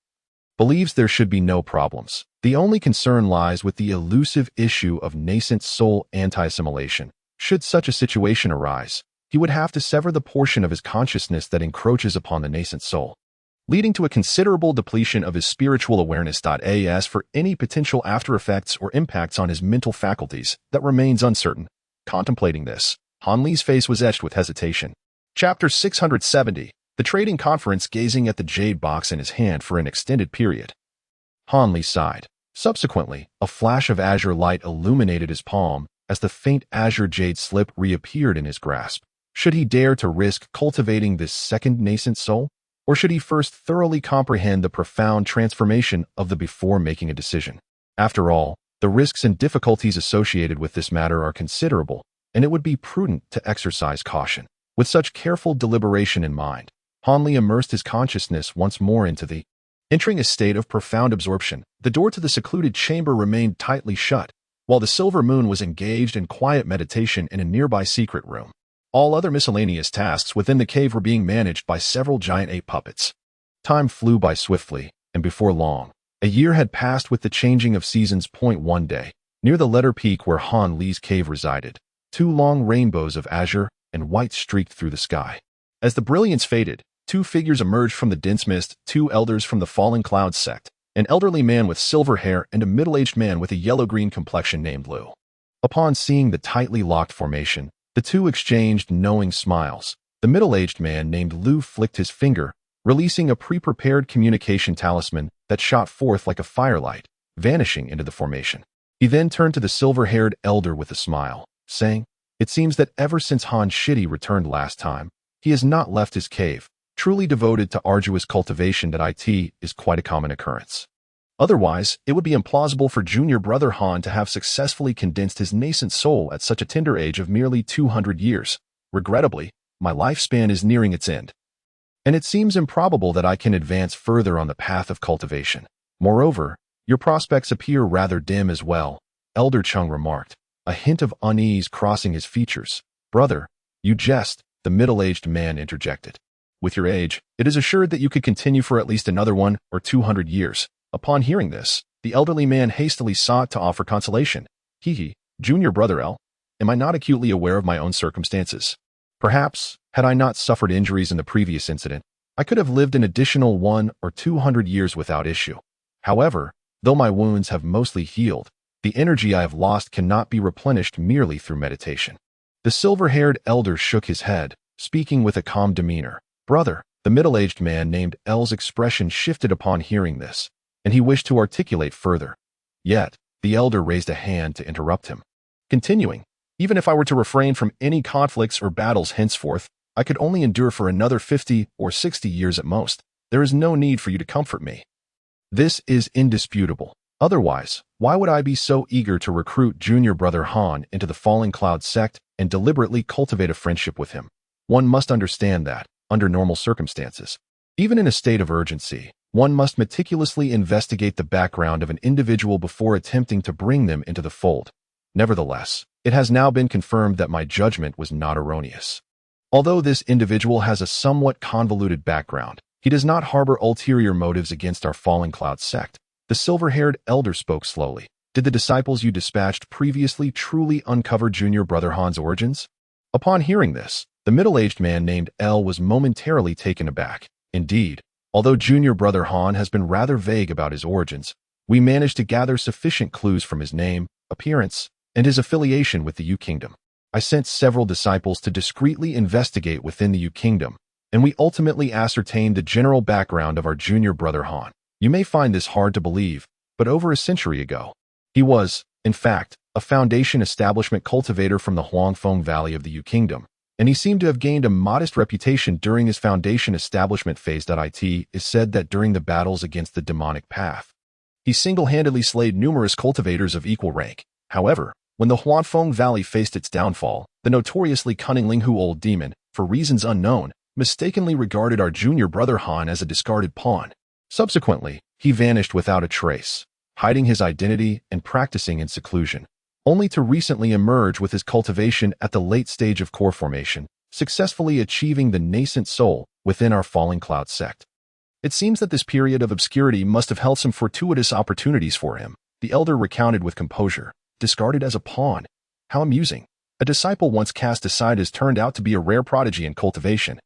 believes there should be no problems. The only concern lies with the elusive issue of nascent soul anti-assimilation. Should such a situation arise, he would have to sever the portion of his consciousness that encroaches upon the nascent soul, leading to a considerable depletion of his spiritual awareness. As for any potential after effects or impacts on his mental faculties, that remains uncertain. Contemplating this, Han Li's face was etched with hesitation. Chapter 670. The Trading Conference. Gazing at the jade box in his hand for an extended period, Han Li sighed. Subsequently, a flash of azure light illuminated his palm as the faint azure jade slip reappeared in his grasp. Should he dare to risk cultivating this second nascent soul? Or should he first thoroughly comprehend the profound transformation of the before making a decision? After all, the risks and difficulties associated with this matter are considerable, and it would be prudent to exercise caution. With such careful deliberation in mind, Han Li immersed his consciousness once more into the entering a state of profound absorption. The door to the secluded chamber remained tightly shut, while the silver moon was engaged in quiet meditation in a nearby secret room. All other miscellaneous tasks within the cave were being managed by several giant ape puppets. Time flew by swiftly, and before long, a year had passed with the changing of seasons. One day, near the letter peak where Han Li's cave resided, two long rainbows of azure and white streaked through the sky. As the brilliance faded, two figures emerged from the dense mist, two elders from the fallen clouds sect, an elderly man with silver hair and a middle-aged man with a yellow-green complexion named Lu. Upon seeing the tightly locked formation, the two exchanged knowing smiles. The middle-aged man named Lu flicked his finger, releasing a pre-prepared communication talisman that shot forth like a firelight, vanishing into the formation. He then turned to the silver-haired elder with a smile, saying, "It seems that ever since Han Shidi returned last time, he has not left his cave. Truly devoted to arduous cultivation. It is quite a common occurrence. Otherwise, it would be implausible for junior brother Han to have successfully condensed his nascent soul at such a tender age of merely 200 years. Regrettably, my lifespan is nearing its end, and it seems improbable that I can advance further on the path of cultivation. Moreover, your prospects appear rather dim as well," Elder Chung remarked, a hint of unease crossing his features. "Brother, you jest," the middle-aged man interjected. "With your age, it is assured that you could continue for at least another 100 or 200 years. Upon hearing this, the elderly man hastily sought to offer consolation. Junior brother L, am I not acutely aware of my own circumstances? Perhaps, had I not suffered injuries in the previous incident, I could have lived an additional 100 or 200 years without issue. However, though my wounds have mostly healed, the energy I have lost cannot be replenished merely through meditation." The silver-haired elder shook his head, speaking with a calm demeanor. "Brother," the middle-aged man named L's expression shifted upon hearing this, and he wished to articulate further. Yet, the elder raised a hand to interrupt him. Continuing, "Even if I were to refrain from any conflicts or battles henceforth, I could only endure for another 50 or 60 years at most. There is no need for you to comfort me. This is indisputable. Otherwise, why would I be so eager to recruit junior brother Han into the Falling Cloud sect and deliberately cultivate a friendship with him? One must understand that, under normal circumstances, even in a state of urgency, one must meticulously investigate the background of an individual before attempting to bring them into the fold. Nevertheless, it has now been confirmed that my judgment was not erroneous. Although this individual has a somewhat convoluted background, he does not harbor ulterior motives against our Falling Cloud sect." The silver-haired elder spoke slowly. "Did the disciples you dispatched previously truly uncover junior brother Han's origins?" Upon hearing this, the middle-aged man named L was momentarily taken aback. "Indeed, although junior brother Han has been rather vague about his origins, we managed to gather sufficient clues from his name, appearance, and his affiliation with the Yu Kingdom. I sent several disciples to discreetly investigate within the Yu Kingdom, and we ultimately ascertained the general background of our junior brother Han. You may find this hard to believe, but over a century ago, he was, in fact, a Foundation establishment cultivator from the Huangfeng Valley of the Yu Kingdom, and he seemed to have gained a modest reputation during his Foundation establishment phase. It is said that during the battles against the demonic path, he single-handedly slayed numerous cultivators of equal rank. However, when the Huangfeng Valley faced its downfall, the notoriously cunning Linghu Old Demon, for reasons unknown, mistakenly regarded our junior brother Han as a discarded pawn. Subsequently, he vanished without a trace, hiding his identity and practicing in seclusion, only to recently emerge with his cultivation at the late stage of core formation, successfully achieving the nascent soul within our Falling Cloud sect. It seems that this period of obscurity must have held some fortuitous opportunities for him, the elder recounted with composure. Discarded as a pawn. How amusing. A disciple once cast aside has turned out to be a rare prodigy in cultivation.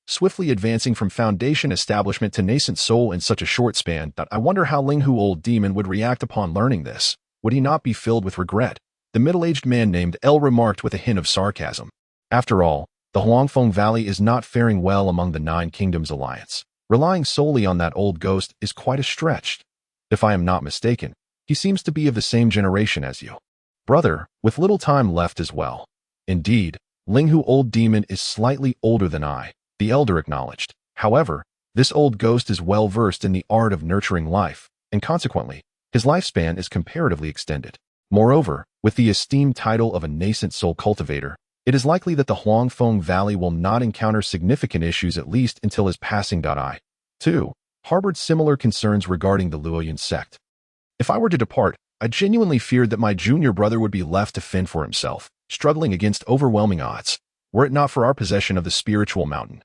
Swiftly advancing from foundation establishment to nascent soul in such a short span that I wonder how Ling Hu Old Demon would react upon learning this. Would he not be filled with regret? The middle-aged man named El remarked with a hint of sarcasm. After all, the Huangfeng Valley is not faring well among the Nine Kingdoms Alliance. Relying solely on that old ghost is quite a stretch. If I am not mistaken, he seems to be of the same generation as you. Brother, with little time left as well. Indeed, Ling Hu Old Demon is slightly older than I, the elder acknowledged. However, this old ghost is well versed in the art of nurturing life, and consequently, his lifespan is comparatively extended. Moreover, with the esteemed title of a nascent soul cultivator, it is likely that the Huangfeng Valley will not encounter significant issues at least until his passing. I, too, harbored similar concerns regarding the Luoyuan sect. If I were to depart, I genuinely feared that my junior brother would be left to fend for himself, struggling against overwhelming odds, were it not for our possession of the spiritual mountain.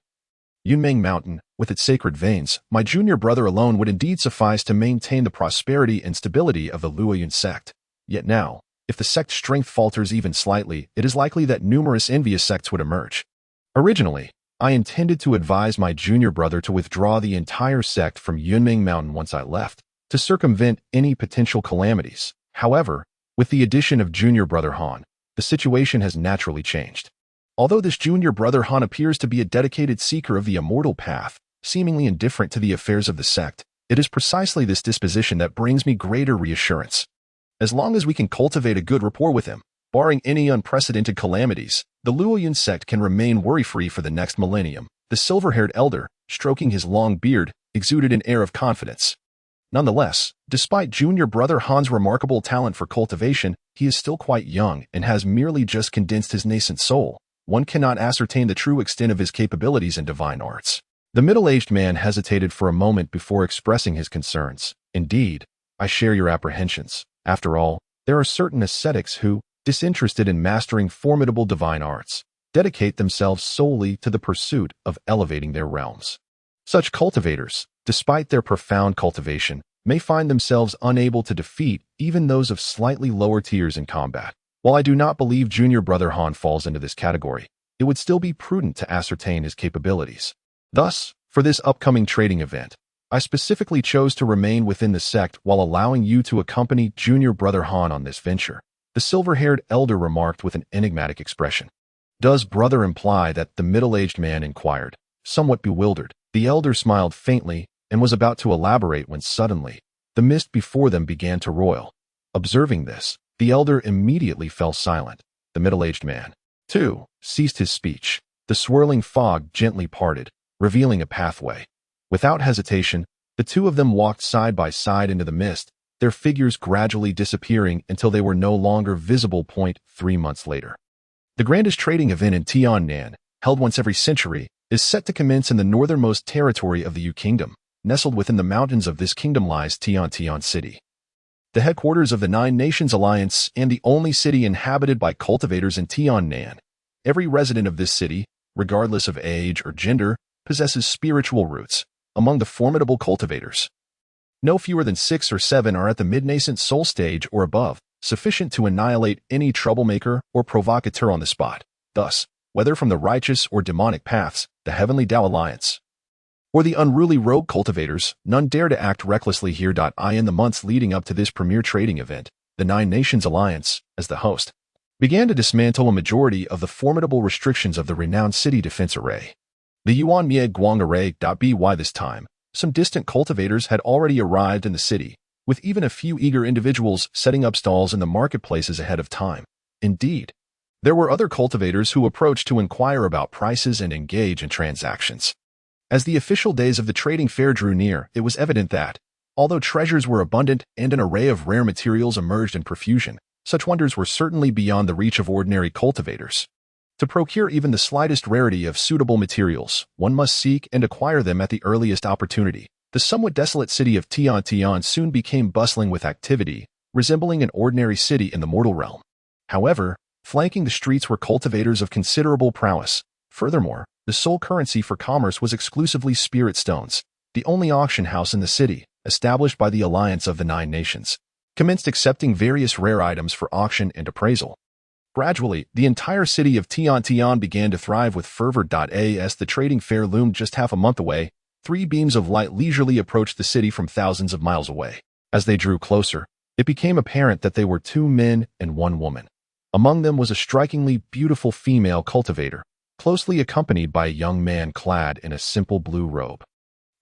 Yunmeng Mountain, with its sacred veins, my junior brother alone would indeed suffice to maintain the prosperity and stability of the Luoyuan sect. Yet now, if the sect's strength falters even slightly, it is likely that numerous envious sects would emerge. Originally, I intended to advise my junior brother to withdraw the entire sect from Yunmeng Mountain once I left, to circumvent any potential calamities. However, with the addition of junior brother Han, the situation has naturally changed. Although this junior brother Han appears to be a dedicated seeker of the immortal path, seemingly indifferent to the affairs of the sect, it is precisely this disposition that brings me greater reassurance. As long as we can cultivate a good rapport with him, barring any unprecedented calamities, the Luoyuan sect can remain worry-free for the next millennium. The silver-haired elder, stroking his long beard, exuded an air of confidence. Nonetheless, despite junior brother Han's remarkable talent for cultivation, he is still quite young and has merely just condensed his nascent soul. One cannot ascertain the true extent of his capabilities in divine arts. The middle-aged man hesitated for a moment before expressing his concerns. Indeed, I share your apprehensions. After all, there are certain ascetics who, disinterested in mastering formidable divine arts, dedicate themselves solely to the pursuit of elevating their realms. Such cultivators, despite their profound cultivation, may find themselves unable to defeat even those of slightly lower tiers in combat. While I do not believe junior brother Han falls into this category, it would still be prudent to ascertain his capabilities. Thus, for this upcoming trading event, I specifically chose to remain within the sect while allowing you to accompany junior brother Han on this venture. The silver-haired elder remarked with an enigmatic expression. Does brother imply that the middle-aged man inquired, somewhat bewildered? The elder smiled faintly and was about to elaborate when suddenly, the mist before them began to roil. Observing this, the elder immediately fell silent. The middle-aged man, too, ceased his speech. The swirling fog gently parted, revealing a pathway. Without hesitation, the two of them walked side by side into the mist, their figures gradually disappearing until they were no longer visible. 3 months later. The grandest trading event in Tiannan, held once every century, is set to commence in the northernmost territory of the Yu Kingdom. Nestled within the mountains of this kingdom lies Tian City, the headquarters of the Nine Nations Alliance and the only city inhabited by cultivators in Tiannan. Every resident of this city, regardless of age or gender, possesses spiritual roots. Among the formidable cultivators, no fewer than 6 or 7 are at the mid-nascent soul stage or above, sufficient to annihilate any troublemaker or provocateur on the spot. Thus, whether from the righteous or demonic paths, the Heavenly Tao Alliance, or the unruly rogue cultivators, none dare to act recklessly here. In the months leading up to this premier trading event, the Nine Nations Alliance, as the host, began to dismantle a majority of the formidable restrictions of the renowned city defense array. The Yuan Mie Guang Array. By this time, some distant cultivators had already arrived in the city, with even a few eager individuals setting up stalls in the marketplaces ahead of time. Indeed, there were other cultivators who approached to inquire about prices and engage in transactions. As the official days of the trading fair drew near, it was evident that, although treasures were abundant and an array of rare materials emerged in profusion, such wonders were certainly beyond the reach of ordinary cultivators. To procure even the slightest rarity of suitable materials, one must seek and acquire them at the earliest opportunity. The somewhat desolate city of Tian soon became bustling with activity, resembling an ordinary city in the mortal realm. However, flanking the streets were cultivators of considerable prowess. Furthermore, the sole currency for commerce was exclusively spirit stones. the only auction house in the city, established by the Alliance of the Nine Nations, commenced accepting various rare items for auction and appraisal. Gradually, the entire city of Tian began to thrive with fervor. As the trading fair loomed just half a month away, three beams of light leisurely approached the city from thousands of miles away. As they drew closer, it became apparent that they were two men and one woman. Among them was a strikingly beautiful female cultivator, closely accompanied by a young man clad in a simple blue robe,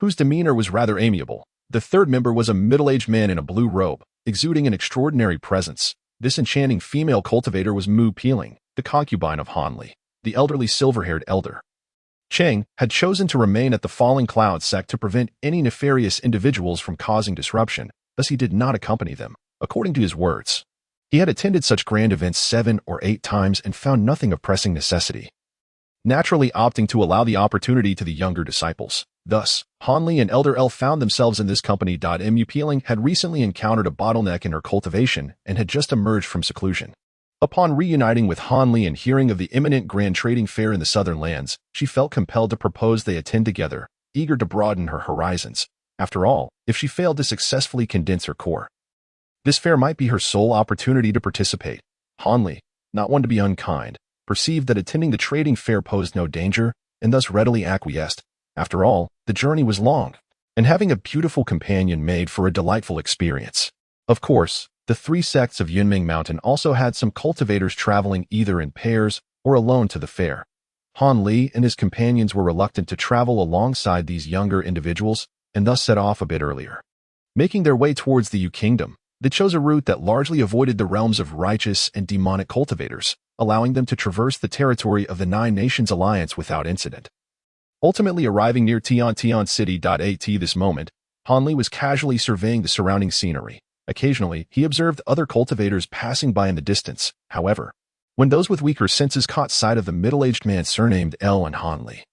whose demeanor was rather amiable. The third member was a middle-aged man in a blue robe, exuding an extraordinary presence. This enchanting female cultivator was Mu Peeling, the concubine of Han Li, the elderly silver-haired elder. Cheng had chosen to remain at the Falling Cloud sect to prevent any nefarious individuals from causing disruption, thus he did not accompany them, according to his words. He had attended such grand events 7 or 8 times and found nothing of pressing necessity, naturally opting to allow the opportunity to the younger disciples. Thus, Han Li and Elder L found themselves in this company. Mu Peeling had recently encountered a bottleneck in her cultivation and had just emerged from seclusion. Upon reuniting with Han Li and hearing of the imminent grand trading fair in the southern lands, she felt compelled to propose they attend together, eager to broaden her horizons. After all, if she failed to successfully condense her core, this fair might be her sole opportunity to participate. Han Li, not one to be unkind, perceived that attending the trading fair posed no danger, and thus readily acquiesced. After all, the journey was long, and having a beautiful companion made for a delightful experience. Of course, the three sects of Yunming Mountain also had some cultivators traveling either in pairs or alone to the fair. Han Li and his companions were reluctant to travel alongside these younger individuals, and thus set off a bit earlier. Making their way towards the Yu Kingdom, they chose a route that largely avoided the realms of righteous and demonic cultivators, allowing them to traverse the territory of the Nine Nations Alliance without incident. Ultimately arriving near Tian City. At this moment, Han Li was casually surveying the surrounding scenery. Occasionally, he observed other cultivators passing by in the distance. However, when those with weaker senses caught sight of the middle-aged man surnamed L and Han Li,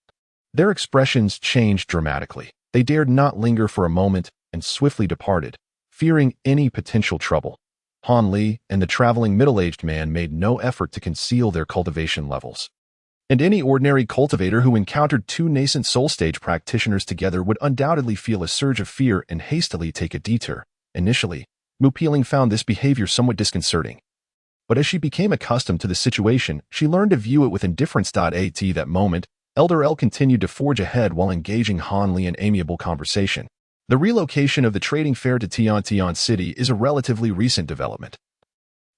their expressions changed dramatically. They dared not linger for a moment and swiftly departed, fearing any potential trouble. Han Li and the traveling middle-aged man made no effort to conceal their cultivation levels. And any ordinary cultivator who encountered two nascent soul stage practitioners together would undoubtedly feel a surge of fear and hastily take a detour. Initially, Mu Peeling found this behavior somewhat disconcerting. But as she became accustomed to the situation, she learned to view it with indifference. At that moment, Elder L continued to forge ahead while engaging Han Li in amiable conversation. The relocation of the trading fair to Tian City is a relatively recent development,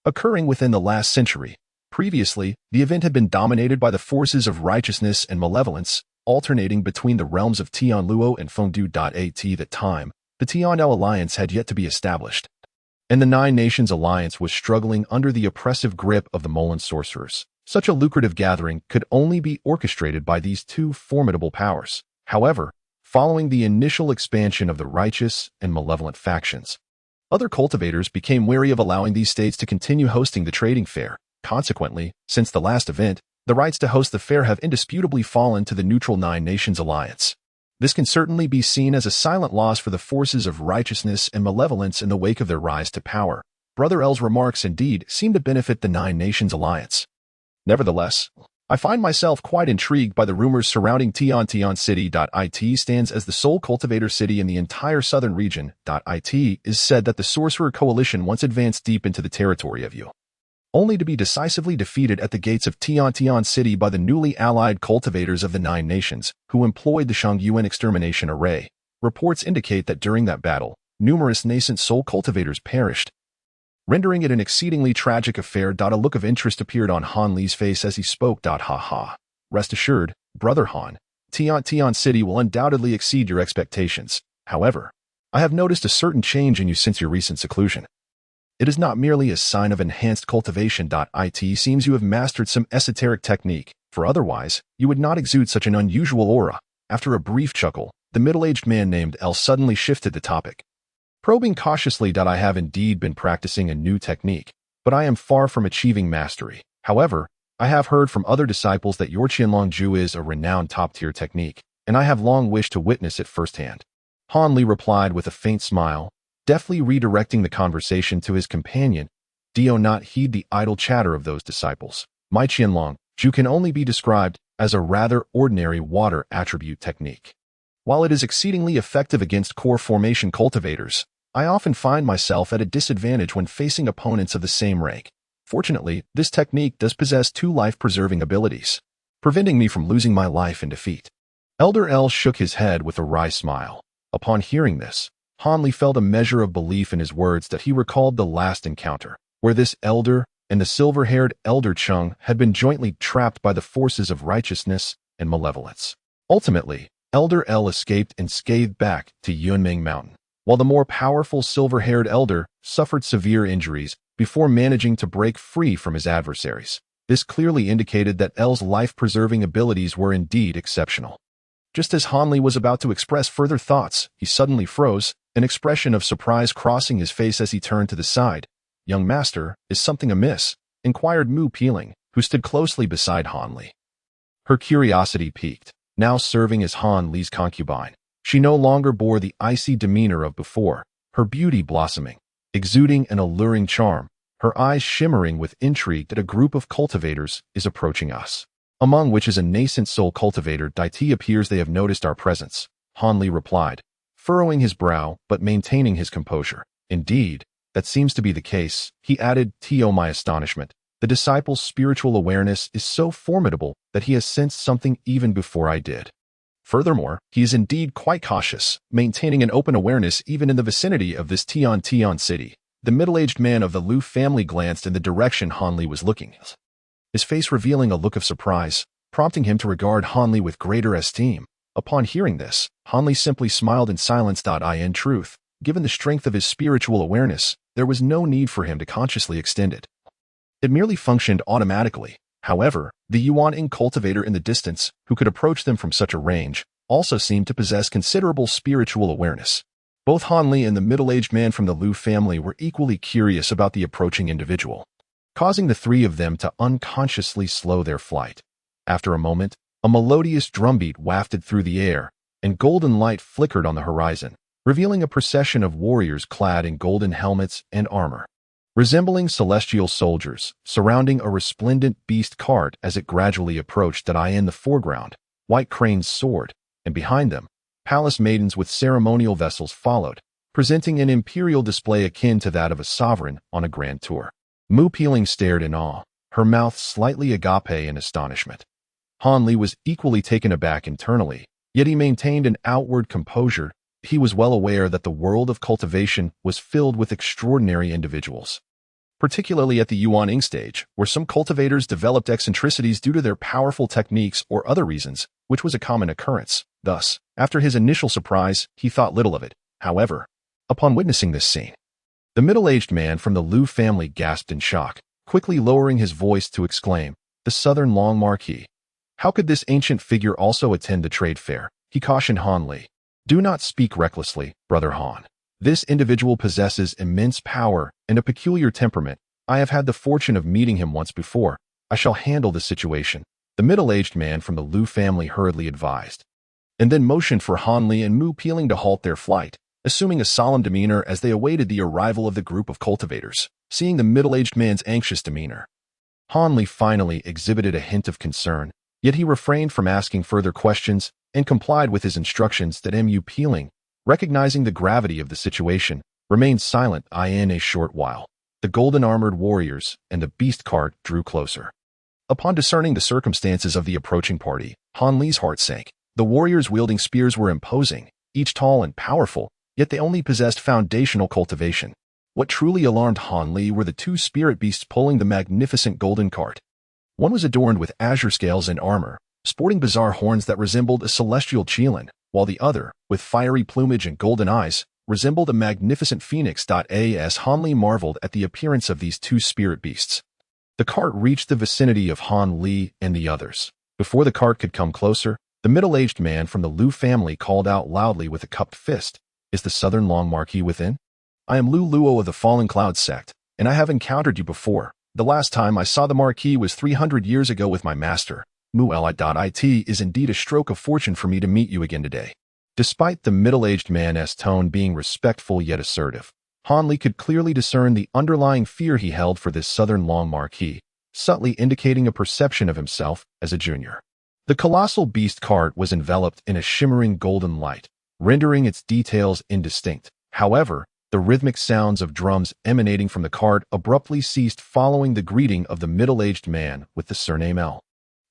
occurring within the last century. Previously, the event had been dominated by the forces of righteousness and malevolence, alternating between the realms of Tianluo and Fengdu. At that time, the Tianl Alliance had yet to be established, and the Nine Nations Alliance was struggling under the oppressive grip of the Molan sorcerers. Such a lucrative gathering could only be orchestrated by these two formidable powers. However, following the initial expansion of the righteous and malevolent factions, other cultivators became wary of allowing these states to continue hosting the trading fair. Consequently, since the last event, the rights to host the fair have indisputably fallen to the neutral Nine Nations Alliance. This can certainly be seen as a silent loss for the forces of righteousness and malevolence in the wake of their rise to power. Brother L's remarks indeed seem to benefit the Nine Nations Alliance. Nevertheless, I find myself quite intrigued by the rumors surrounding Tian City. It stands as the sole cultivator city in the entire southern region. It is said that the Sorcerer Coalition once advanced deep into the territory of Yu, only to be decisively defeated at the gates of Tian City by the newly allied cultivators of the Nine Nations, who employed the Shangyuan extermination array. Reports indicate that during that battle, numerous nascent soul cultivators perished, rendering it an exceedingly tragic affair. A look of interest appeared on Han Li's face as he spoke. Ha ha. Rest assured, Brother Han, Tian City will undoubtedly exceed your expectations. However, I have noticed a certain change in you since your recent seclusion. It is not merely a sign of enhanced cultivation. It seems you have mastered some esoteric technique, for otherwise, you would not exude such an unusual aura. After a brief chuckle, the middle-aged man named L suddenly shifted the topic, probing cautiously. I have indeed been practicing a new technique, but I am far from achieving mastery. However, I have heard from other disciples that your Qianlong Ju is a renowned top-tier technique, and I have long wished to witness it firsthand. Han Li replied with a faint smile, deftly redirecting the conversation to his companion. Do not heed the idle chatter of those disciples. My Qianlong Ju can only be described as a rather ordinary water attribute technique. While it is exceedingly effective against core formation cultivators, I often find myself at a disadvantage when facing opponents of the same rank. Fortunately, this technique does possess two life-preserving abilities, preventing me from losing my life in defeat. Elder L shook his head with a wry smile. Upon hearing this, Hanli felt a measure of belief in his words that he recalled the last encounter, where this elder and the silver-haired Elder Chung had been jointly trapped by the forces of righteousness and malevolence. Ultimately, Elder L escaped and scathed back to Yunming Mountain, while the more powerful silver-haired elder suffered severe injuries before managing to break free from his adversaries. This clearly indicated that L's life-preserving abilities were indeed exceptional. Just as Hanli was about to express further thoughts, he suddenly froze, an expression of surprise crossing his face as he turned to the side. "Young master, is something amiss?" inquired Mu Peeling, who stood closely beside Hanli. Her curiosity piqued. Now serving as Han Li's concubine, she no longer bore the icy demeanor of before, her beauty blossoming, exuding an alluring charm, her eyes shimmering with intrigue that a group of cultivators is approaching us, among which is a nascent soul cultivator. "It appears they have noticed our presence," Han Li replied, furrowing his brow but maintaining his composure. "Indeed, that seems to be the case," he added. "To my astonishment, the disciple's spiritual awareness is so formidable that he has sensed something even before I did. Furthermore, he is indeed quite cautious, maintaining an open awareness even in the vicinity of this Tian city." The middle-aged man of the Lu family glanced in the direction Han Li was looking, his face revealing a look of surprise, prompting him to regard Han Li with greater esteem. Upon hearing this, Han Li simply smiled in silence. In truth, given the strength of his spiritual awareness, there was no need for him to consciously extend it. It merely functioned automatically. However, the Yuan-ing cultivator in the distance, who could approach them from such a range, also seemed to possess considerable spiritual awareness. Both Han Li and the middle-aged man from the Lu family were equally curious about the approaching individual, causing the three of them to unconsciously slow their flight. After a moment, a melodious drumbeat wafted through the air, and golden light flickered on the horizon, revealing a procession of warriors clad in golden helmets and armor, resembling celestial soldiers, surrounding a resplendent beast cart as it gradually approached. In the foreground, White Crane's sword, and behind them, palace maidens with ceremonial vessels followed, presenting an imperial display akin to that of a sovereign on a grand tour. Mu Peeling stared in awe, her mouth slightly agape in astonishment. Han Li was equally taken aback internally, yet he maintained an outward composure. He was well aware that the world of cultivation was filled with extraordinary individuals, particularly at the Yuan-ing stage, where some cultivators developed eccentricities due to their powerful techniques or other reasons, which was a common occurrence. Thus, after his initial surprise, he thought little of it. However, upon witnessing this scene, the middle-aged man from the Lu family gasped in shock, quickly lowering his voice to exclaim, "The Southern Long Marquis! How could this ancient figure also attend the trade fair?" He cautioned Han Li. "Do not speak recklessly, Brother Han. This individual possesses immense power and a peculiar temperament. I have had the fortune of meeting him once before. I shall handle the situation," the middle-aged man from the Lu family hurriedly advised, and then motioned for Han Li and Mu Peeling to halt their flight, assuming a solemn demeanor as they awaited the arrival of the group of cultivators. Seeing the middle-aged man's anxious demeanor, Han Li finally exhibited a hint of concern, yet he refrained from asking further questions and complied with his instructions. Mu Peeling, recognizing the gravity of the situation, remained silent. In a short while, the golden-armored warriors and the beast cart drew closer. Upon discerning the circumstances of the approaching party, Han Li's heart sank. The warriors wielding spears were imposing, each tall and powerful, yet they only possessed foundational cultivation. What truly alarmed Han Li were the two spirit beasts pulling the magnificent golden cart. One was adorned with azure scales and armor, sporting bizarre horns that resembled a celestial qilin, while the other, with fiery plumage and golden eyes, resembled a magnificent phoenix. As Han Li marveled at the appearance of these two spirit beasts, the cart reached the vicinity of Han Li and the others. Before the cart could come closer, the middle-aged man from the Lu family called out loudly with a cupped fist, "Is the Southern Long Marquis within? I am Lu Luo of the Fallen Cloud sect, and I have encountered you before. The last time I saw the Marquis was 300 years ago with my master, Mu Li. It is indeed a stroke of fortune for me to meet you again today." Despite the middle-aged man's tone being respectful yet assertive, Han Li could clearly discern the underlying fear he held for this Southern Long Marquis, subtly indicating a perception of himself as a junior. The colossal beast cart was enveloped in a shimmering golden light, rendering its details indistinct. However, the rhythmic sounds of drums emanating from the cart abruptly ceased following the greeting of the middle-aged man with the surname L.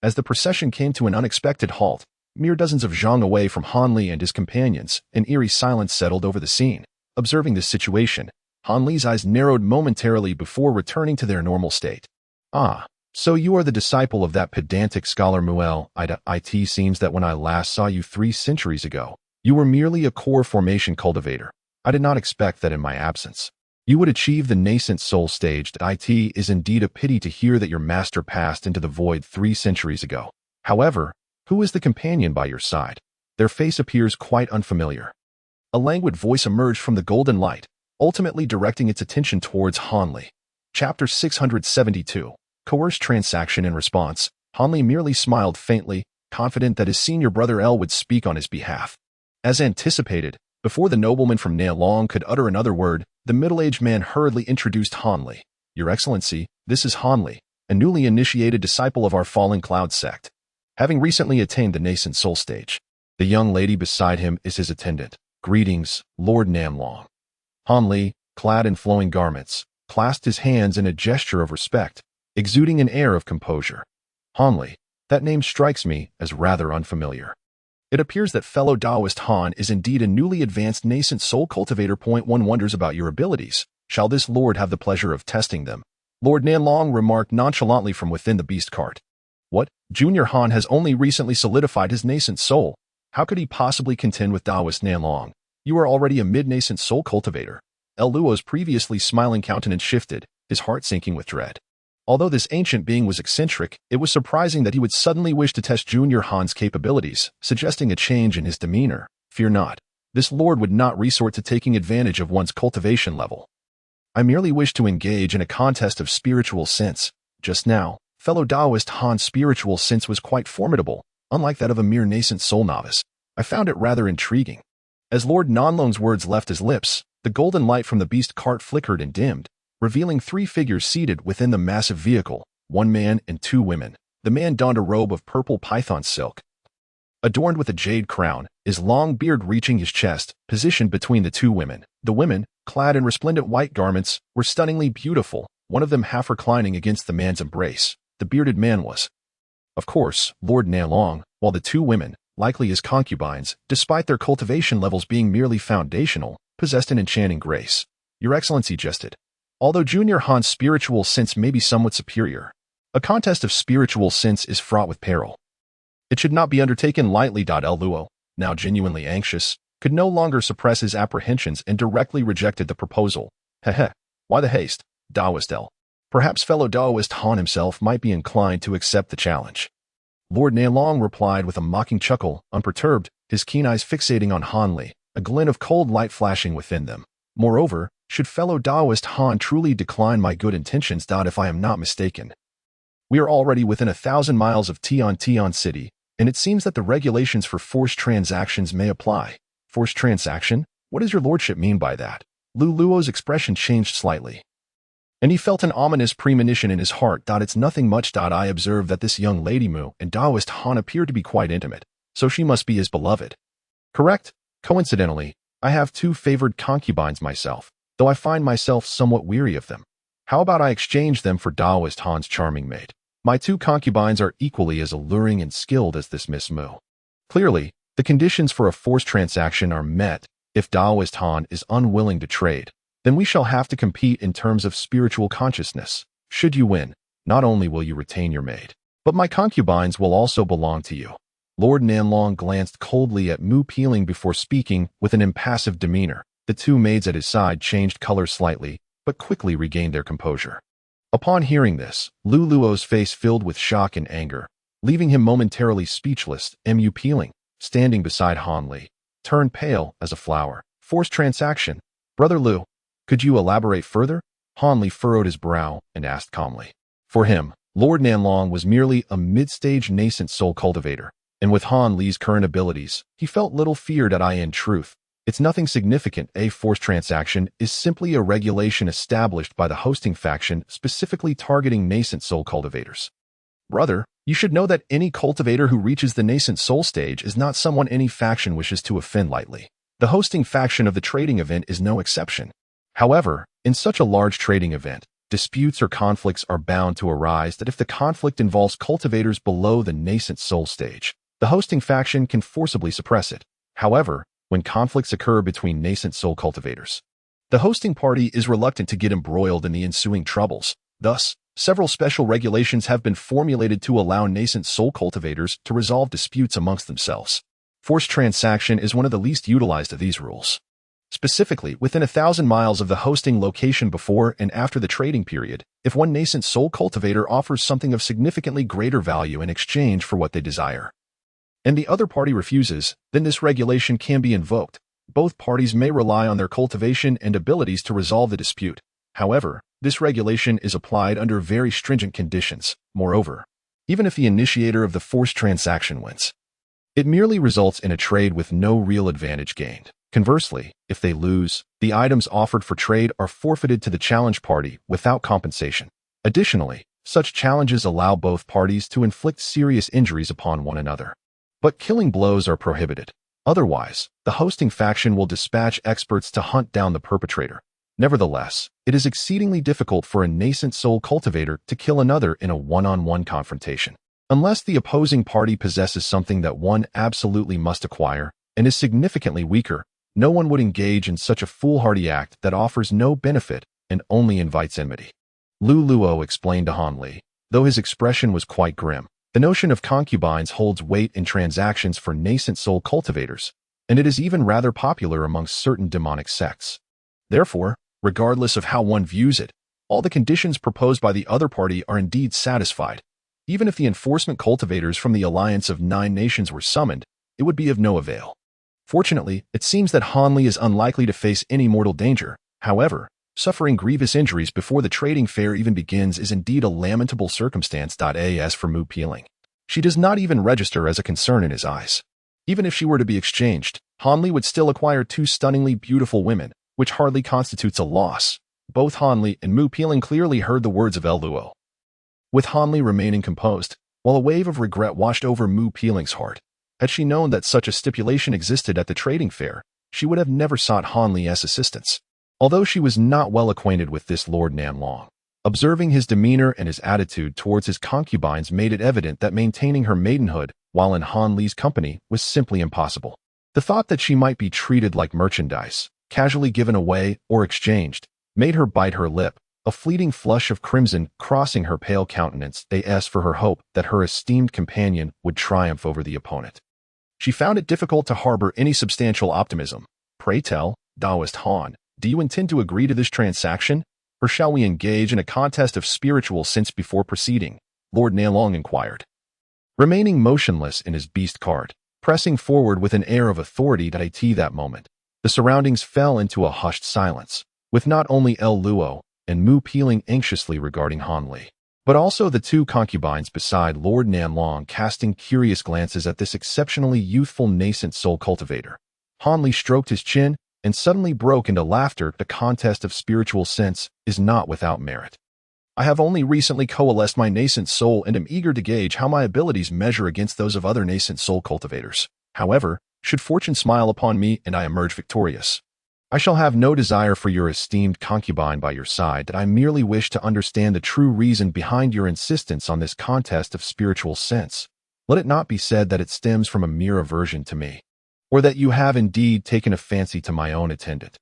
As the procession came to an unexpected halt, mere dozens of zhang away from Han Li and his companions, an eerie silence settled over the scene. Observing this situation, Han Li's eyes narrowed momentarily before returning to their normal state. Ah, so you are the disciple of that pedantic scholar Muel. It seems that when I last saw you 3 centuries ago, you were merely a core formation cultivator. I did not expect that in my absence you would achieve the nascent soul stage. It is indeed a pity to hear that your master passed into the void 3 centuries ago. However, who is the companion by your side? Their face appears quite unfamiliar. A languid voice emerged from the golden light, ultimately directing its attention towards Han Li. Chapter 672. Coerced Transaction. In response, Han Li merely smiled faintly, confident that his senior brother L would speak on his behalf. As anticipated, before the nobleman from Nealong could utter another word, the middle-aged man hurriedly introduced Han Li. Your Excellency, this is Han Li, a newly initiated disciple of our Falling Cloud sect, having recently attained the nascent soul stage. The young lady beside him is his attendant. Greetings, Lord Namlong. Han Li, clad in flowing garments, clasped his hands in a gesture of respect, exuding an air of composure. Han Li, that name strikes me as rather unfamiliar. It appears that fellow Taoist Han is indeed a newly advanced nascent soul cultivator. One wonders about your abilities. Shall this lord have the pleasure of testing them? Lord Nanlong remarked nonchalantly from within the beast cart. What? Junior Han has only recently solidified his nascent soul. How could he possibly contend with Taoist Nanlong? You are already a mid-nascent soul cultivator. El Luo's previously smiling countenance shifted, his heart sinking with dread. Although this ancient being was eccentric, it was surprising that he would suddenly wish to test Junior Han's capabilities, suggesting a change in his demeanor. Fear not. This lord would not resort to taking advantage of one's cultivation level. I merely wish to engage in a contest of spiritual sense. Just now, fellow Taoist Han's spiritual sense was quite formidable, unlike that of a mere nascent soul novice. I found it rather intriguing. As Lord Nanlong's words left his lips, the golden light from the beast cart flickered and dimmed, revealing 3 figures seated within the massive vehicle, 1 man and 2 women. The man donned a robe of purple python silk, adorned with a jade crown, his long beard reaching his chest, positioned between the 2 women. The women, clad in resplendent white garments, were stunningly beautiful, one of them half reclining against the man's embrace. The bearded man was, of course, Lord Nanlong, while the 2 women, likely his concubines, despite their cultivation levels being merely foundational, possessed an enchanting grace. Your Excellency jested. Although Junior Han's spiritual sense may be somewhat superior, a contest of spiritual sense is fraught with peril. It should not be undertaken lightly. El Luo, now genuinely anxious, could no longer suppress his apprehensions and directly rejected the proposal. Heh, why the haste, Taoist L? Perhaps fellow Taoist Han himself might be inclined to accept the challenge. Lord Nanlong replied with a mocking chuckle, unperturbed, his keen eyes fixating on Han Li, a glint of cold light flashing within them. Moreover, should fellow Taoist Han truly decline my good intentions, if I am not mistaken, we are already within 1,000 miles of Tian City, and it seems that the regulations for forced transactions may apply. Forced transaction? What does your lordship mean by that? Lu Luo's expression changed slightly, and he felt an ominous premonition in his heart. It's nothing much. I observed that this young lady Mu and Taoist Han appear to be quite intimate, so she must be his beloved. Correct? Coincidentally, I have 2 favored concubines myself, though I find myself somewhat weary of them. How about I exchange them for Taoist Han's charming mate? My 2 concubines are equally as alluring and skilled as this Miss Mu. Clearly, the conditions for a forced transaction are met. If Taoist Han is unwilling to trade, then we shall have to compete in terms of spiritual consciousness. Should you win, not only will you retain your maid, but my concubines will also belong to you. Lord Nanlong glanced coldly at Mu Peeling before speaking with an impassive demeanor. The 2 maids at his side changed color slightly, but quickly regained their composure. Upon hearing this, Lu Luo's face filled with shock and anger, leaving him momentarily speechless. Mu Peeling, standing beside Han Li, turned pale as a flower. Forced transaction. Brother Lu, could you elaborate further? Han Li furrowed his brow and asked calmly. For him, Lord Nanlong was merely a mid-stage nascent soul cultivator, and with Han Li's current abilities, he felt little fear. In truth, it's nothing significant. A forced transaction is simply a regulation established by the hosting faction specifically targeting nascent soul cultivators. Brother, you should know that any cultivator who reaches the nascent soul stage is not someone any faction wishes to offend lightly. The hosting faction of the trading event is no exception. However, in such a large trading event, disputes or conflicts are bound to arise that if the conflict involves cultivators below the nascent soul stage, the hosting faction can forcibly suppress it. However, when conflicts occur between nascent soul cultivators, the hosting party is reluctant to get embroiled in the ensuing troubles. Thus, several special regulations have been formulated to allow nascent soul cultivators to resolve disputes amongst themselves. Forced transaction is one of the least utilized of these rules. Specifically, within 1,000 miles of the hosting location before and after the trading period, if one nascent soul cultivator offers something of significantly greater value in exchange for what they desire, and the other party refuses, then this regulation can be invoked. Both parties may rely on their cultivation and abilities to resolve the dispute. However, this regulation is applied under very stringent conditions. Moreover, even if the initiator of the forced transaction wins, it merely results in a trade with no real advantage gained. Conversely, if they lose, the items offered for trade are forfeited to the challenge party without compensation. Additionally, such challenges allow both parties to inflict serious injuries upon one another. But killing blows are prohibited. Otherwise, the hosting faction will dispatch experts to hunt down the perpetrator. Nevertheless, it is exceedingly difficult for a nascent soul cultivator to kill another in a one-on-one confrontation. Unless the opposing party possesses something that one absolutely must acquire and is significantly weaker, no one would engage in such a foolhardy act that offers no benefit and only invites enmity. Lu Luo explained to Han Li, though his expression was quite grim. The notion of concubines holds weight in transactions for nascent soul cultivators, and it is even rather popular amongst certain demonic sects. Therefore, regardless of how one views it, all the conditions proposed by the other party are indeed satisfied. Even if the enforcement cultivators from the Alliance of 9 Nations were summoned, it would be of no avail. Fortunately, it seems that Han Li is unlikely to face any mortal danger. However, suffering grievous injuries before the trading fair even begins is indeed a lamentable circumstance. As for Mu Peeling, she does not even register as a concern in his eyes. Even if she were to be exchanged, Han Li would still acquire 2 stunningly beautiful women, which hardly constitutes a loss. Both Han Li and Mu Peeling clearly heard the words of El Luo. With Han Li remaining composed, while a wave of regret washed over Mu Peeling's heart, had she known that such a stipulation existed at the trading fair, she would have never sought Han Li's assistance. Although she was not well acquainted with this Lord Nanlong, observing his demeanor and his attitude towards his concubines made it evident that maintaining her maidenhood while in Han Li's company was simply impossible. The thought that she might be treated like merchandise, casually given away or exchanged, made her bite her lip, a fleeting flush of crimson crossing her pale countenance as for her hope that her esteemed companion would triumph over the opponent. She found it difficult to harbor any substantial optimism. Pray tell, Taoist Han, do you intend to agree to this transaction, or shall we engage in a contest of spiritual sense before proceeding? Lord Nanlong inquired. Remaining motionless in his beast cart, pressing forward with an air of authority at that moment, the surroundings fell into a hushed silence, with not only El Luo and Mu Peeling anxiously regarding Han Li, but also the 2 concubines beside Lord Nanlong casting curious glances at this exceptionally youthful nascent soul cultivator. Han Li stroked his chin and suddenly broke into laughter. The contest of spiritual sense is not without merit. I have only recently coalesced my nascent soul and am eager to gauge how my abilities measure against those of other nascent soul cultivators. However, should fortune smile upon me and I emerge victorious, I shall have no desire for your esteemed concubine by your side, that I merely wish to understand the true reason behind your insistence on this contest of spiritual sense. Let it not be said that it stems from a mere aversion to me, or that you have indeed taken a fancy to my own attendant,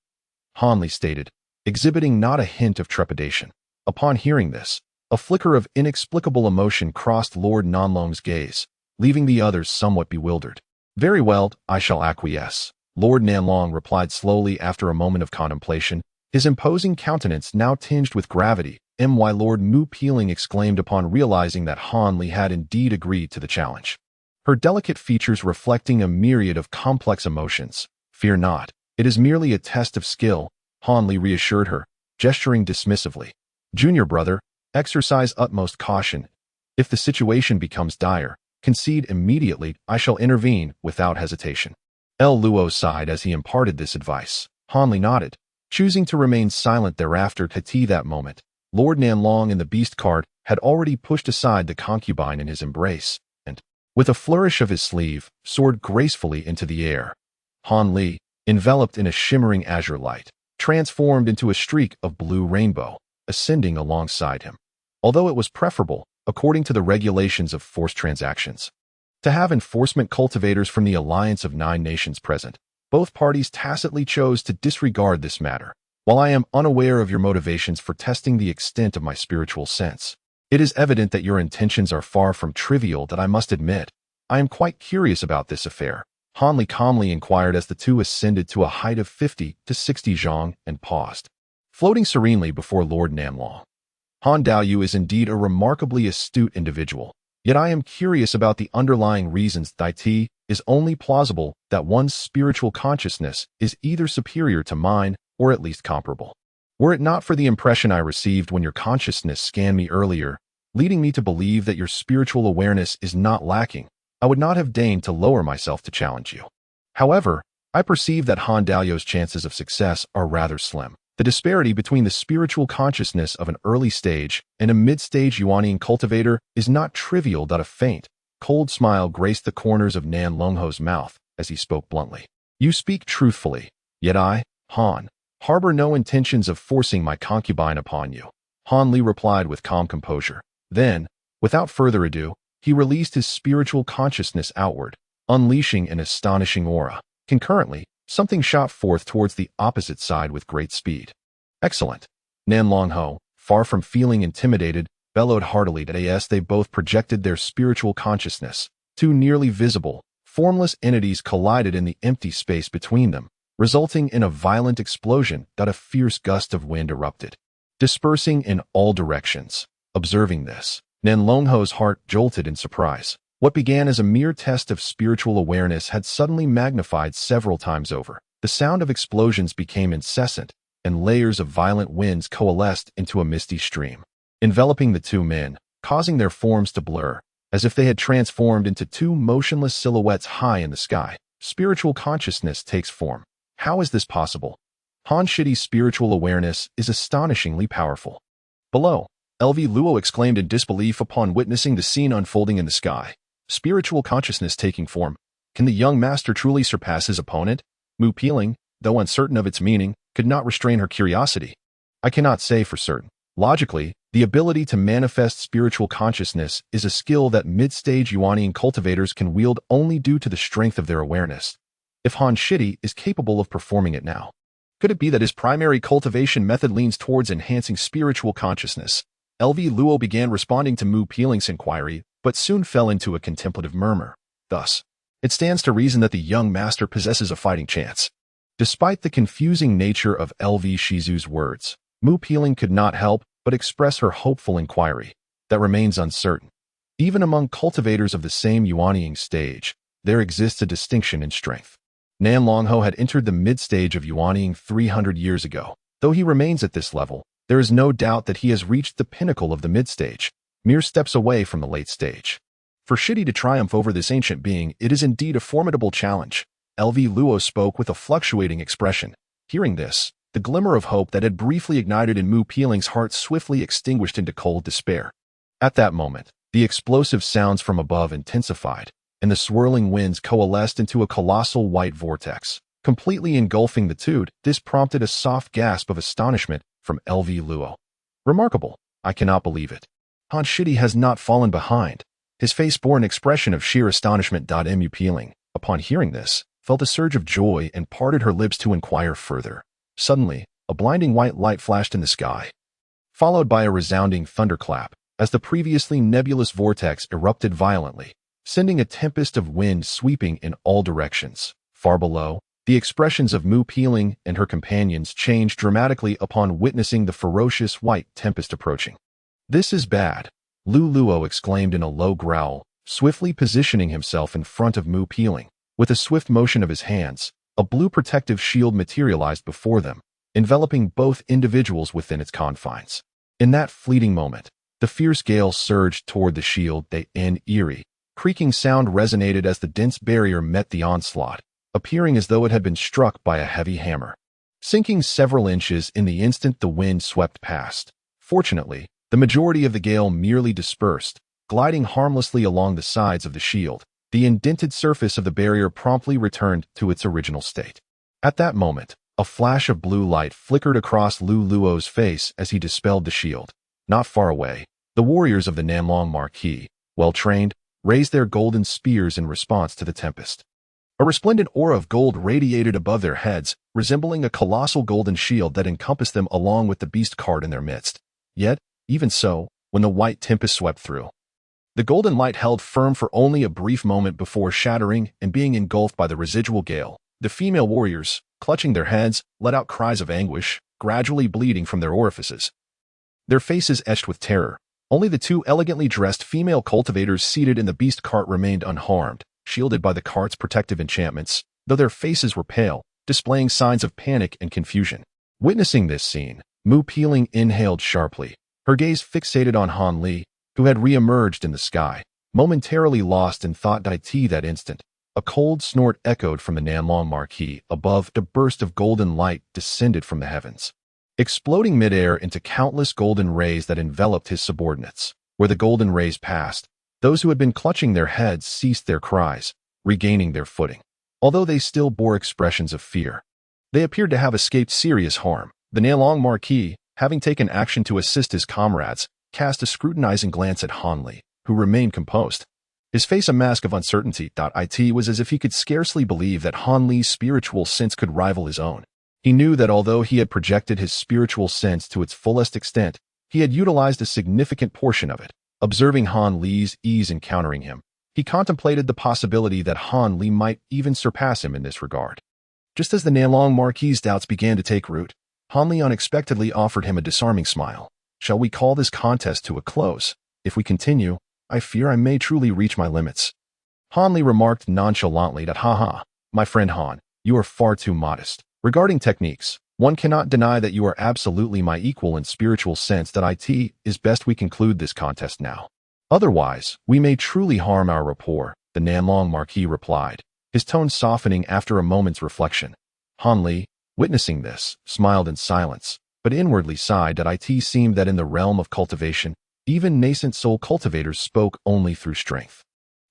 Han Li stated, exhibiting not a hint of trepidation. Upon hearing this, a flicker of inexplicable emotion crossed Lord Nanlong's gaze, leaving the others somewhat bewildered. Very well, I shall acquiesce, Lord Nanlong replied slowly after a moment of contemplation, his imposing countenance now tinged with gravity. Lord Mu Peeling exclaimed upon realizing that Han Li had indeed agreed to the challenge, her delicate features reflecting a myriad of complex emotions. Fear not, it is merely a test of skill, Han Li reassured her, gesturing dismissively. Junior brother, exercise utmost caution. If the situation becomes dire, concede immediately. I shall intervene without hesitation. El Luo sighed as he imparted this advice. Han Li nodded, choosing to remain silent thereafter. That moment, Lord Nanlong and the beast cart had already pushed aside the concubine in his embrace, and, with a flourish of his sleeve, soared gracefully into the air. Han Li, enveloped in a shimmering azure light, transformed into a streak of blue rainbow, ascending alongside him. Although it was preferable, according to the regulations of forced transactions, to have enforcement cultivators from the alliance of 9 nations present, both parties tacitly chose to disregard this matter. While I am unaware of your motivations for testing the extent of my spiritual sense, it is evident that your intentions are far from trivial. That I must admit, I am quite curious about this affair. Han Li calmly inquired as the two ascended to a height of 50 to 60 zhang and paused, floating serenely before Lord Nanlong. Han Daoyu is indeed a remarkably astute individual, yet I am curious about the underlying reasons. It is only plausible that one's spiritual consciousness is either superior to mine or at least comparable. Were it not for the impression I received when your consciousness scanned me earlier, leading me to believe that your spiritual awareness is not lacking, I would not have deigned to lower myself to challenge you. However, I perceive that Han Daoyu's chances of success are rather slim. The disparity between the spiritual consciousness of an early stage and a mid-stage Yuanian cultivator is not trivial. A faint, cold smile graced the corners of Nan Longho's mouth as he spoke bluntly. You speak truthfully, yet I, Han, harbor no intentions of forcing my concubine upon you. Han Li replied with calm composure. Then, without further ado, he released his spiritual consciousness outward, unleashing an astonishing aura. Concurrently, something shot forth towards the opposite side with great speed. Excellent. Nan Longho, far from feeling intimidated, bellowed heartily that as they both projected their spiritual consciousness. 2 nearly visible, formless entities collided in the empty space between them, resulting in a violent explosion. A fierce gust of wind erupted, dispersing in all directions. Observing this, Nan Longho's heart jolted in surprise. What began as a mere test of spiritual awareness had suddenly magnified several times over. The sound of explosions became incessant, and layers of violent winds coalesced into a misty stream, enveloping the 2 men, causing their forms to blur, as if they had transformed into 2 motionless silhouettes high in the sky. Spiritual consciousness takes form. How is this possible? Han Shidi's spiritual awareness is astonishingly powerful. Below, LV Luo exclaimed in disbelief upon witnessing the scene unfolding in the sky. Spiritual consciousness taking form. Can the young master truly surpass his opponent? Mu Peeling, though uncertain of its meaning, could not restrain her curiosity. I cannot say for certain. Logically, the ability to manifest spiritual consciousness is a skill that mid-stage Yuanian cultivators can wield only due to the strength of their awareness. If Han Shidi is capable of performing it now, could it be that his primary cultivation method leans towards enhancing spiritual consciousness? LV Luo began responding to Mu Peeling's inquiry, but soon fell into a contemplative murmur. Thus, it stands to reason that the young master possesses a fighting chance. Despite the confusing nature of LV Shizu's words, Mu Peeling could not help but express her hopeful inquiry. That remains uncertain. Even among cultivators of the same Yuanian stage, there exists a distinction in strength. Nan Longho had entered the mid-stage of Yuanian 300 years ago. Though he remains at this level, there is no doubt that he has reached the pinnacle of the mid-stage, mere steps away from the late stage. For Shidi to triumph over this ancient being, it is indeed a formidable challenge. LV Luo spoke with a fluctuating expression. Hearing this, the glimmer of hope that had briefly ignited in Mu Peeling's heart swiftly extinguished into cold despair. At that moment, the explosive sounds from above intensified, and the swirling winds coalesced into a colossal white vortex, completely engulfing the two. This prompted a soft gasp of astonishment from LV Luo. Remarkable. I cannot believe it. Han Shidi has not fallen behind. His face bore an expression of sheer astonishment. Mu Peeling, upon hearing this, felt a surge of joy and parted her lips to inquire further. Suddenly, a blinding white light flashed in the sky, followed by a resounding thunderclap, as the previously nebulous vortex erupted violently, sending a tempest of wind sweeping in all directions. Far below, the expressions of Mu Peeling and her companions changed dramatically upon witnessing the ferocious white tempest approaching. This is bad, Lu Luo exclaimed in a low growl, swiftly positioning himself in front of Mu Peeling. With a swift motion of his hands, a blue protective shield materialized before them, enveloping both individuals within its confines. In that fleeting moment, the fierce gale surged toward the shield. An eerie, creaking sound resonated as the dense barrier met the onslaught, appearing as though it had been struck by a heavy hammer. Sinking several inches in the instant the wind swept past. Fortunately, The majority of the gale merely dispersed, gliding harmlessly along the sides of the shield. The indented surface of the barrier promptly returned to its original state. At that moment, a flash of blue light flickered across Lu Luo's face as he dispelled the shield. Not far away, the warriors of the Nanlong Marquis, well-trained, raised their golden spears in response to the tempest. A resplendent aura of gold radiated above their heads, resembling a colossal golden shield that encompassed them along with the beast cart in their midst. Yet, even so, when the white tempest swept through, the golden light held firm for only a brief moment before shattering and being engulfed by the residual gale. The female warriors, clutching their heads, let out cries of anguish, gradually bleeding from their orifices. Their faces etched with terror. Only the two elegantly dressed female cultivators seated in the beast cart remained unharmed, shielded by the cart's protective enchantments, though their faces were pale, displaying signs of panic and confusion. Witnessing this scene, Mu Peeling inhaled sharply, her gaze fixated on Han Li, who had re-emerged in the sky, momentarily lost in thought. It that instant. A cold snort echoed from the Nanlong Marquis. Above, a burst of golden light descended from the heavens, exploding midair into countless golden rays that enveloped his subordinates. Where the golden rays passed, those who had been clutching their heads ceased their cries, regaining their footing. Although they still bore expressions of fear, they appeared to have escaped serious harm. The Nanlong Marquis, having taken action to assist his comrades, cast a scrutinizing glance at Han Li, who remained composed. His face a mask of uncertainty. It was as if he could scarcely believe that Han Li's spiritual sense could rival his own. He knew that although he had projected his spiritual sense to its fullest extent, he had utilized a significant portion of it. Observing Han Li's ease in countering him, he contemplated the possibility that Han Li might even surpass him in this regard. Just as the Nanlong Marquis' doubts began to take root, Han Li unexpectedly offered him a disarming smile. Shall we call this contest to a close? If we continue, I fear I may truly reach my limits. Han Li remarked nonchalantly that, haha, my friend Han, you are far too modest. Regarding techniques, one cannot deny that you are absolutely my equal in spiritual sense. It is best we conclude this contest now. Otherwise, we may truly harm our rapport, the Nanlong Marquis replied, his tone softening after a moment's reflection. Han Li, witnessing this, smiled in silence, but inwardly sighed. It seemed that in the realm of cultivation, even nascent soul cultivators spoke only through strength.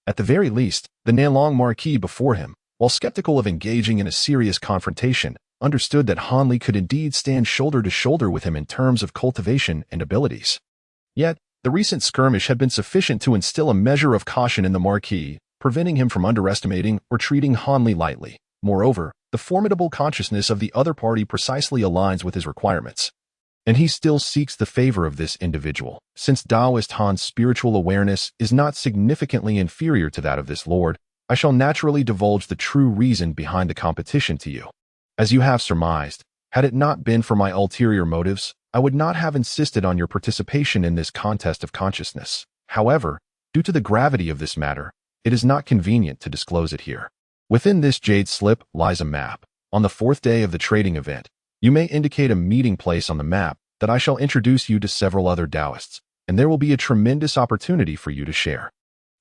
At the very least, the Nanlong Marquis before him, while skeptical of engaging in a serious confrontation, understood that Han Li could indeed stand shoulder to shoulder with him in terms of cultivation and abilities. Yet, the recent skirmish had been sufficient to instill a measure of caution in the Marquis, preventing him from underestimating or treating Han Li lightly. Moreover, the formidable consciousness of the other party precisely aligns with his requirements, and he still seeks the favor of this individual. Since Taoist Han's spiritual awareness is not significantly inferior to that of this lord, I shall naturally divulge the true reason behind the competition to you. As you have surmised, had it not been for my ulterior motives, I would not have insisted on your participation in this contest of consciousness. However, due to the gravity of this matter, it is not convenient to disclose it here. Within this jade slip lies a map. On the fourth day of the trading event, you may indicate a meeting place on the map that I shall introduce you to several other Taoists, and there will be a tremendous opportunity for you to share.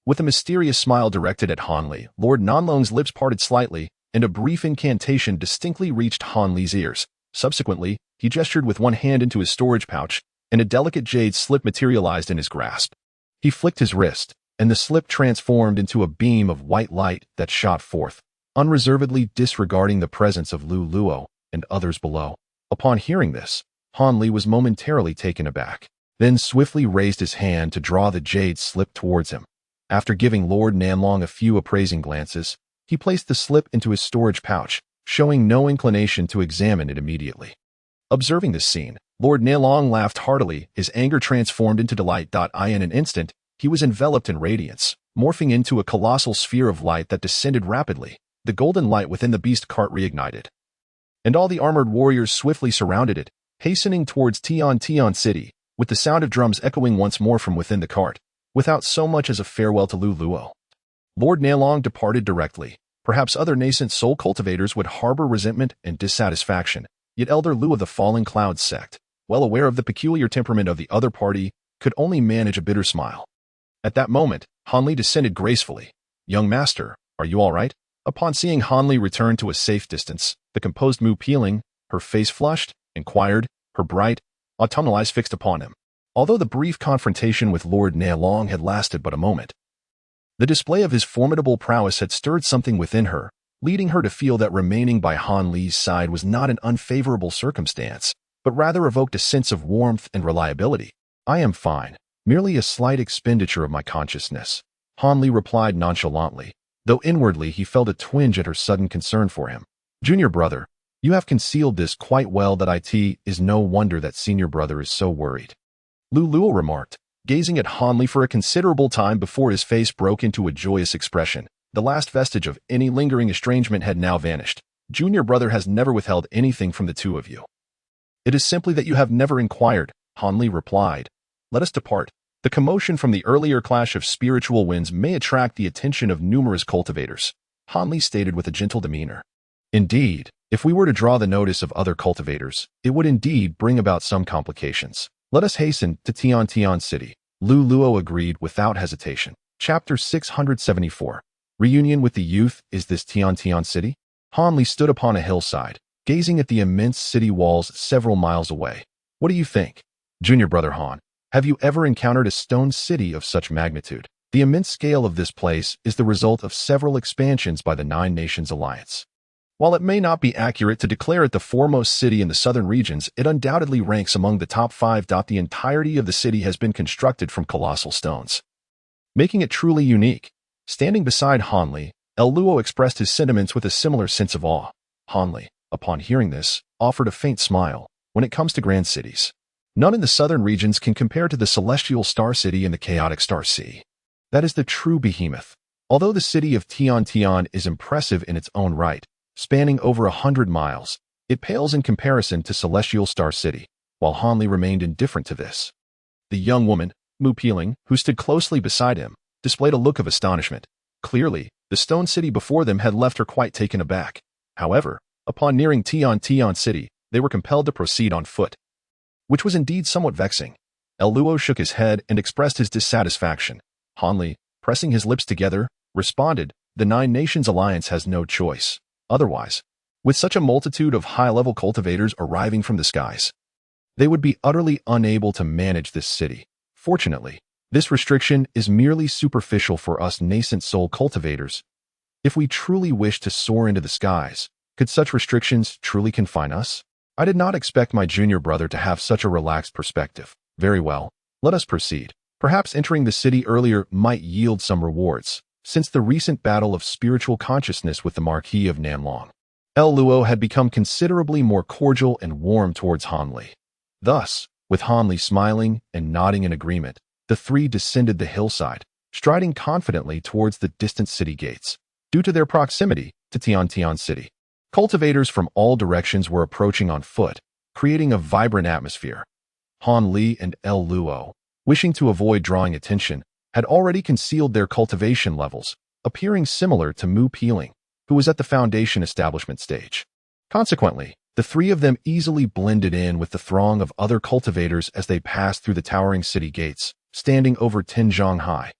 With a mysterious smile directed at Han Li, Lord Nanlong's lips parted slightly, and a brief incantation distinctly reached Han Li's ears. Subsequently, he gestured with one hand into his storage pouch, and a delicate jade slip materialized in his grasp. He flicked his wrist, and the slip transformed into a beam of white light that shot forth, unreservedly disregarding the presence of Lu Luo and others below. Upon hearing this, Han Li was momentarily taken aback, then swiftly raised his hand to draw the jade slip towards him. After giving Lord Nanlong a few appraising glances, he placed the slip into his storage pouch, showing no inclination to examine it immediately. Observing this scene, Lord Nanlong laughed heartily, his anger transformed into delight. In an instant, he was enveloped in radiance, morphing into a colossal sphere of light that descended rapidly. The golden light within the beast cart reignited, and all the armored warriors swiftly surrounded it, hastening towards Tian City, with the sound of drums echoing once more from within the cart, without so much as a farewell to Lu Luo. Lord Nanlong departed directly. Perhaps other nascent soul cultivators would harbor resentment and dissatisfaction, yet Elder Lu of the Fallen Clouds sect, well aware of the peculiar temperament of the other party, could only manage a bitter smile. At that moment, Han Li descended gracefully. "Young master, are you all right?" Upon seeing Han Li return to a safe distance, the composed Mu Peeling, her face flushed, inquired, her bright, autumnal eyes fixed upon him. Although the brief confrontation with Lord Nealong had lasted but a moment, the display of his formidable prowess had stirred something within her, leading her to feel that remaining by Han Li's side was not an unfavorable circumstance, but rather evoked a sense of warmth and reliability. "I am fine. Merely a slight expenditure of my consciousness," Han Li replied nonchalantly, though inwardly he felt a twinge at her sudden concern for him. "Junior brother, you have concealed this quite well, that it is no wonder that senior brother is so worried," Lu Luo remarked, gazing at Han Li for a considerable time before his face broke into a joyous expression. The last vestige of any lingering estrangement had now vanished. "Junior brother has never withheld anything from the two of you. It is simply that you have never inquired," Han Li replied. "Let us depart. The commotion from the earlier clash of spiritual winds may attract the attention of numerous cultivators," Han Li stated with a gentle demeanor. "Indeed, if we were to draw the notice of other cultivators, it would indeed bring about some complications. Let us hasten to Tian City," Lu Luo agreed without hesitation. Chapter 674. Reunion with the Youth. Is this Tian City? Han Li stood upon a hillside, gazing at the immense city walls several miles away. "What do you think, Junior brother Han? Have you ever encountered a stone city of such magnitude? The immense scale of this place is the result of several expansions by the Nine Nations Alliance. While it may not be accurate to declare it the foremost city in the southern regions, it undoubtedly ranks among the top 5. The entirety of the city has been constructed from colossal stones, making it truly unique." Standing beside Han Li, Luo expressed his sentiments with a similar sense of awe. Han Li, upon hearing this, offered a faint smile. "When it comes to grand cities, none in the southern regions can compare to the celestial star city and the chaotic star sea. That is the true behemoth. Although the city of Tian is impressive in its own right, spanning over 100 miles, it pales in comparison to Celestial Star City." While Han Li remained indifferent to this, the young woman, Mu Peeling, who stood closely beside him, displayed a look of astonishment. Clearly, the stone city before them had left her quite taken aback. However, upon nearing Tian City, they were compelled to proceed on foot, which was indeed somewhat vexing. Luo shook his head and expressed his dissatisfaction. Han Li, pressing his lips together, responded, "The Nine Nations Alliance has no choice. Otherwise, with such a multitude of high-level cultivators arriving from the skies, they would be utterly unable to manage this city. Fortunately, this restriction is merely superficial for us nascent soul cultivators. If we truly wish to soar into the skies, could such restrictions truly confine us? I did not expect my junior brother to have such a relaxed perspective. Very well, let us proceed. Perhaps entering the city earlier might yield some rewards, since the recent battle of spiritual consciousness with the Marquis of Nanlong. Luo had become considerably more cordial and warm towards Han Li. Thus, with Han Li smiling and nodding in agreement, the three descended the hillside, striding confidently towards the distant city gates. Due to their proximity to Tian City, cultivators from all directions were approaching on foot, creating a vibrant atmosphere. Han Li and Luo, wishing to avoid drawing attention, had already concealed their cultivation levels, appearing similar to Mu Peeling, who was at the foundation establishment stage. Consequently, the three of them easily blended in with the throng of other cultivators as they passed through the towering city gates, standing over 10 zhang high.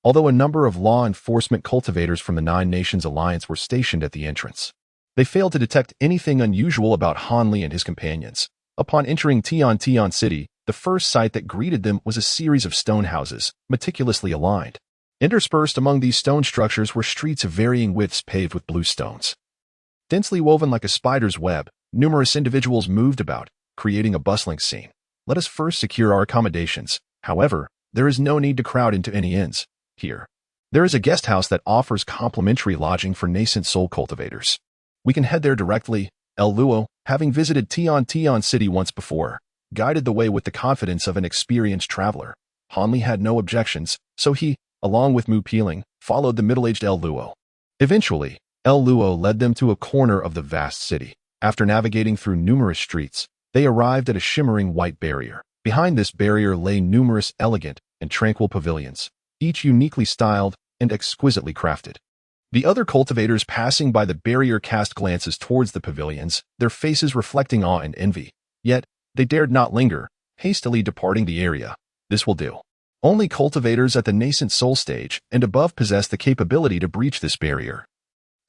Although a number of law enforcement cultivators from the Nine Nations Alliance were stationed at the entrance, they failed to detect anything unusual about Han Li and his companions. Upon entering Tian City, the first sight that greeted them was a series of stone houses, meticulously aligned. Interspersed among these stone structures were streets of varying widths paved with blue stones. Densely woven like a spider's web, numerous individuals moved about, creating a bustling scene. Let us first secure our accommodations. However, there is no need to crowd into any inns. Here, there is a guest house that offers complimentary lodging for nascent soul cultivators. We can head there directly. Luo, having visited Tian City once before, guided the way with the confidence of an experienced traveler. Han Li had no objections, so he, along with Mu Peeling, followed the middle-aged Luo. Eventually, Luo led them to a corner of the vast city. After navigating through numerous streets, they arrived at a shimmering white barrier. Behind this barrier lay numerous elegant and tranquil pavilions, each uniquely styled and exquisitely crafted. The other cultivators passing by the barrier cast glances towards the pavilions, their faces reflecting awe and envy. Yet, they dared not linger, hastily departing the area. This will do. Only cultivators at the nascent soul stage and above possess the capability to breach this barrier,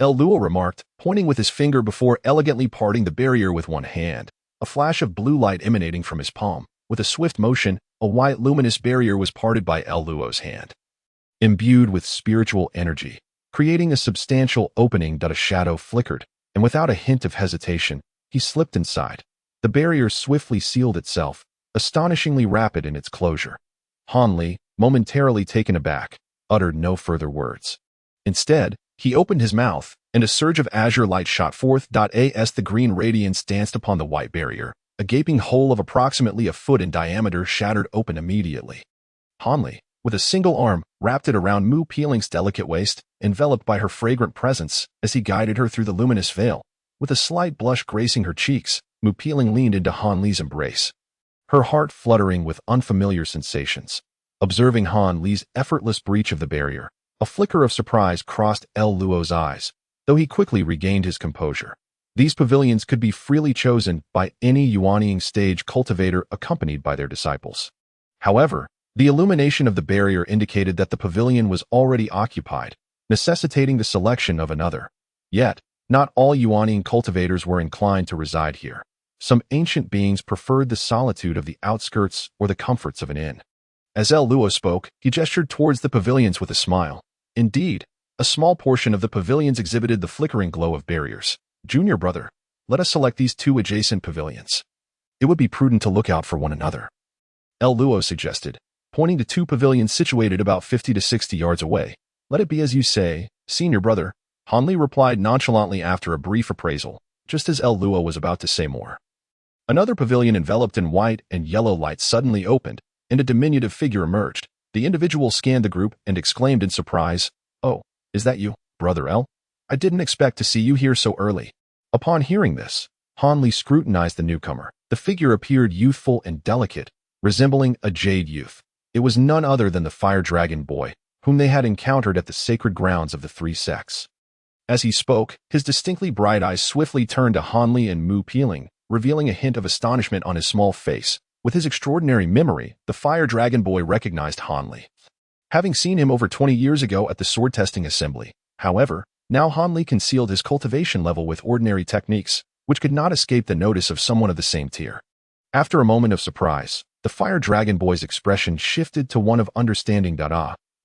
Luo remarked, pointing with his finger before elegantly parting the barrier with one hand. A flash of blue light emanating from his palm. With a swift motion, a white luminous barrier was parted by El Luo's hand, imbued with spiritual energy, creating a substantial opening. A shadow flickered, and without a hint of hesitation, he slipped inside. The barrier swiftly sealed itself, astonishingly rapid in its closure. Han Li, momentarily taken aback, uttered no further words. Instead, he opened his mouth, and a surge of azure light shot forth. As the green radiance danced upon the white barrier, a gaping hole of approximately a foot in diameter shattered open immediately. Han Li, with a single arm, wrapped it around Mu Peeling's delicate waist, enveloped by her fragrant presence as he guided her through the luminous veil. With a slight blush gracing her cheeks, Mu Peeling leaned into Han Li's embrace, her heart fluttering with unfamiliar sensations. Observing Han Li's effortless breach of the barrier, a flicker of surprise crossed El Luo's eyes, though he quickly regained his composure. These pavilions could be freely chosen by any Yuanying stage cultivator accompanied by their disciples. However, the illumination of the barrier indicated that the pavilion was already occupied, necessitating the selection of another. Yet, not all Yuanying cultivators were inclined to reside here. Some ancient beings preferred the solitude of the outskirts or the comforts of an inn. As El Luo spoke, he gestured towards the pavilions with a smile. Indeed, a small portion of the pavilions exhibited the flickering glow of barriers. Junior brother, let us select these two adjacent pavilions. It would be prudent to look out for one another, El Luo suggested, pointing to two pavilions situated about 50 to 60 yards away. Let it be as you say, senior brother, Han Li replied nonchalantly after a brief appraisal, just as El Luo was about to say more. Another pavilion enveloped in white and yellow light suddenly opened, and a diminutive figure emerged. The individual scanned the group and exclaimed in surprise, "Oh, is that you, Brother El? I didn't expect to see you here so early." Upon hearing this, Han Li scrutinized the newcomer. The figure appeared youthful and delicate, resembling a jade youth. It was none other than the fire dragon boy, whom they had encountered at the sacred grounds of the three sects. As he spoke, his distinctly bright eyes swiftly turned to Han Li and Mu Peeling, revealing a hint of astonishment on his small face. With his extraordinary memory, the fire dragon boy recognized Han Li, having seen him over 20 years ago at the sword testing assembly. However, now Han Li concealed his cultivation level with ordinary techniques, which could not escape the notice of someone of the same tier. After a moment of surprise, the fire dragon boy's expression shifted to one of understanding.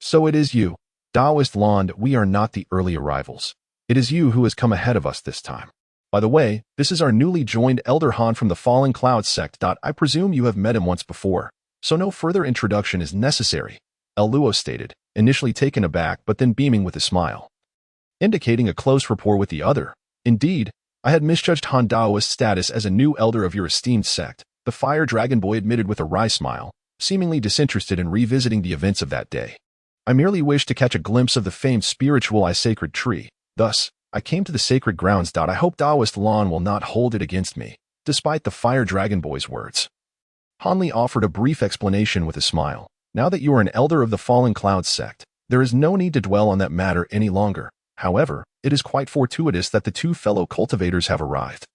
So it is you, Taoist Land. We are not the early arrivals. It is you who has come ahead of us this time. By the way, this is our newly joined Elder Han from the Fallen Clouds sect. I presume you have met him once before, so no further introduction is necessary, El Luo stated, initially taken aback but then beaming with a smile, indicating a close rapport with the other. Indeed, I had misjudged Han Dao's status as a new elder of your esteemed sect, the fire dragon boy admitted with a wry smile, seemingly disinterested in revisiting the events of that day. I merely wished to catch a glimpse of the famed spiritual sacred tree. Thus, I came to the sacred grounds. I hope Taoist Lan will not hold it against me, despite the fire dragon boy's words. Han Li offered a brief explanation with a smile. Now that you are an elder of the Fallen Clouds sect, there is no need to dwell on that matter any longer. However, it is quite fortuitous that the two fellow cultivators have arrived.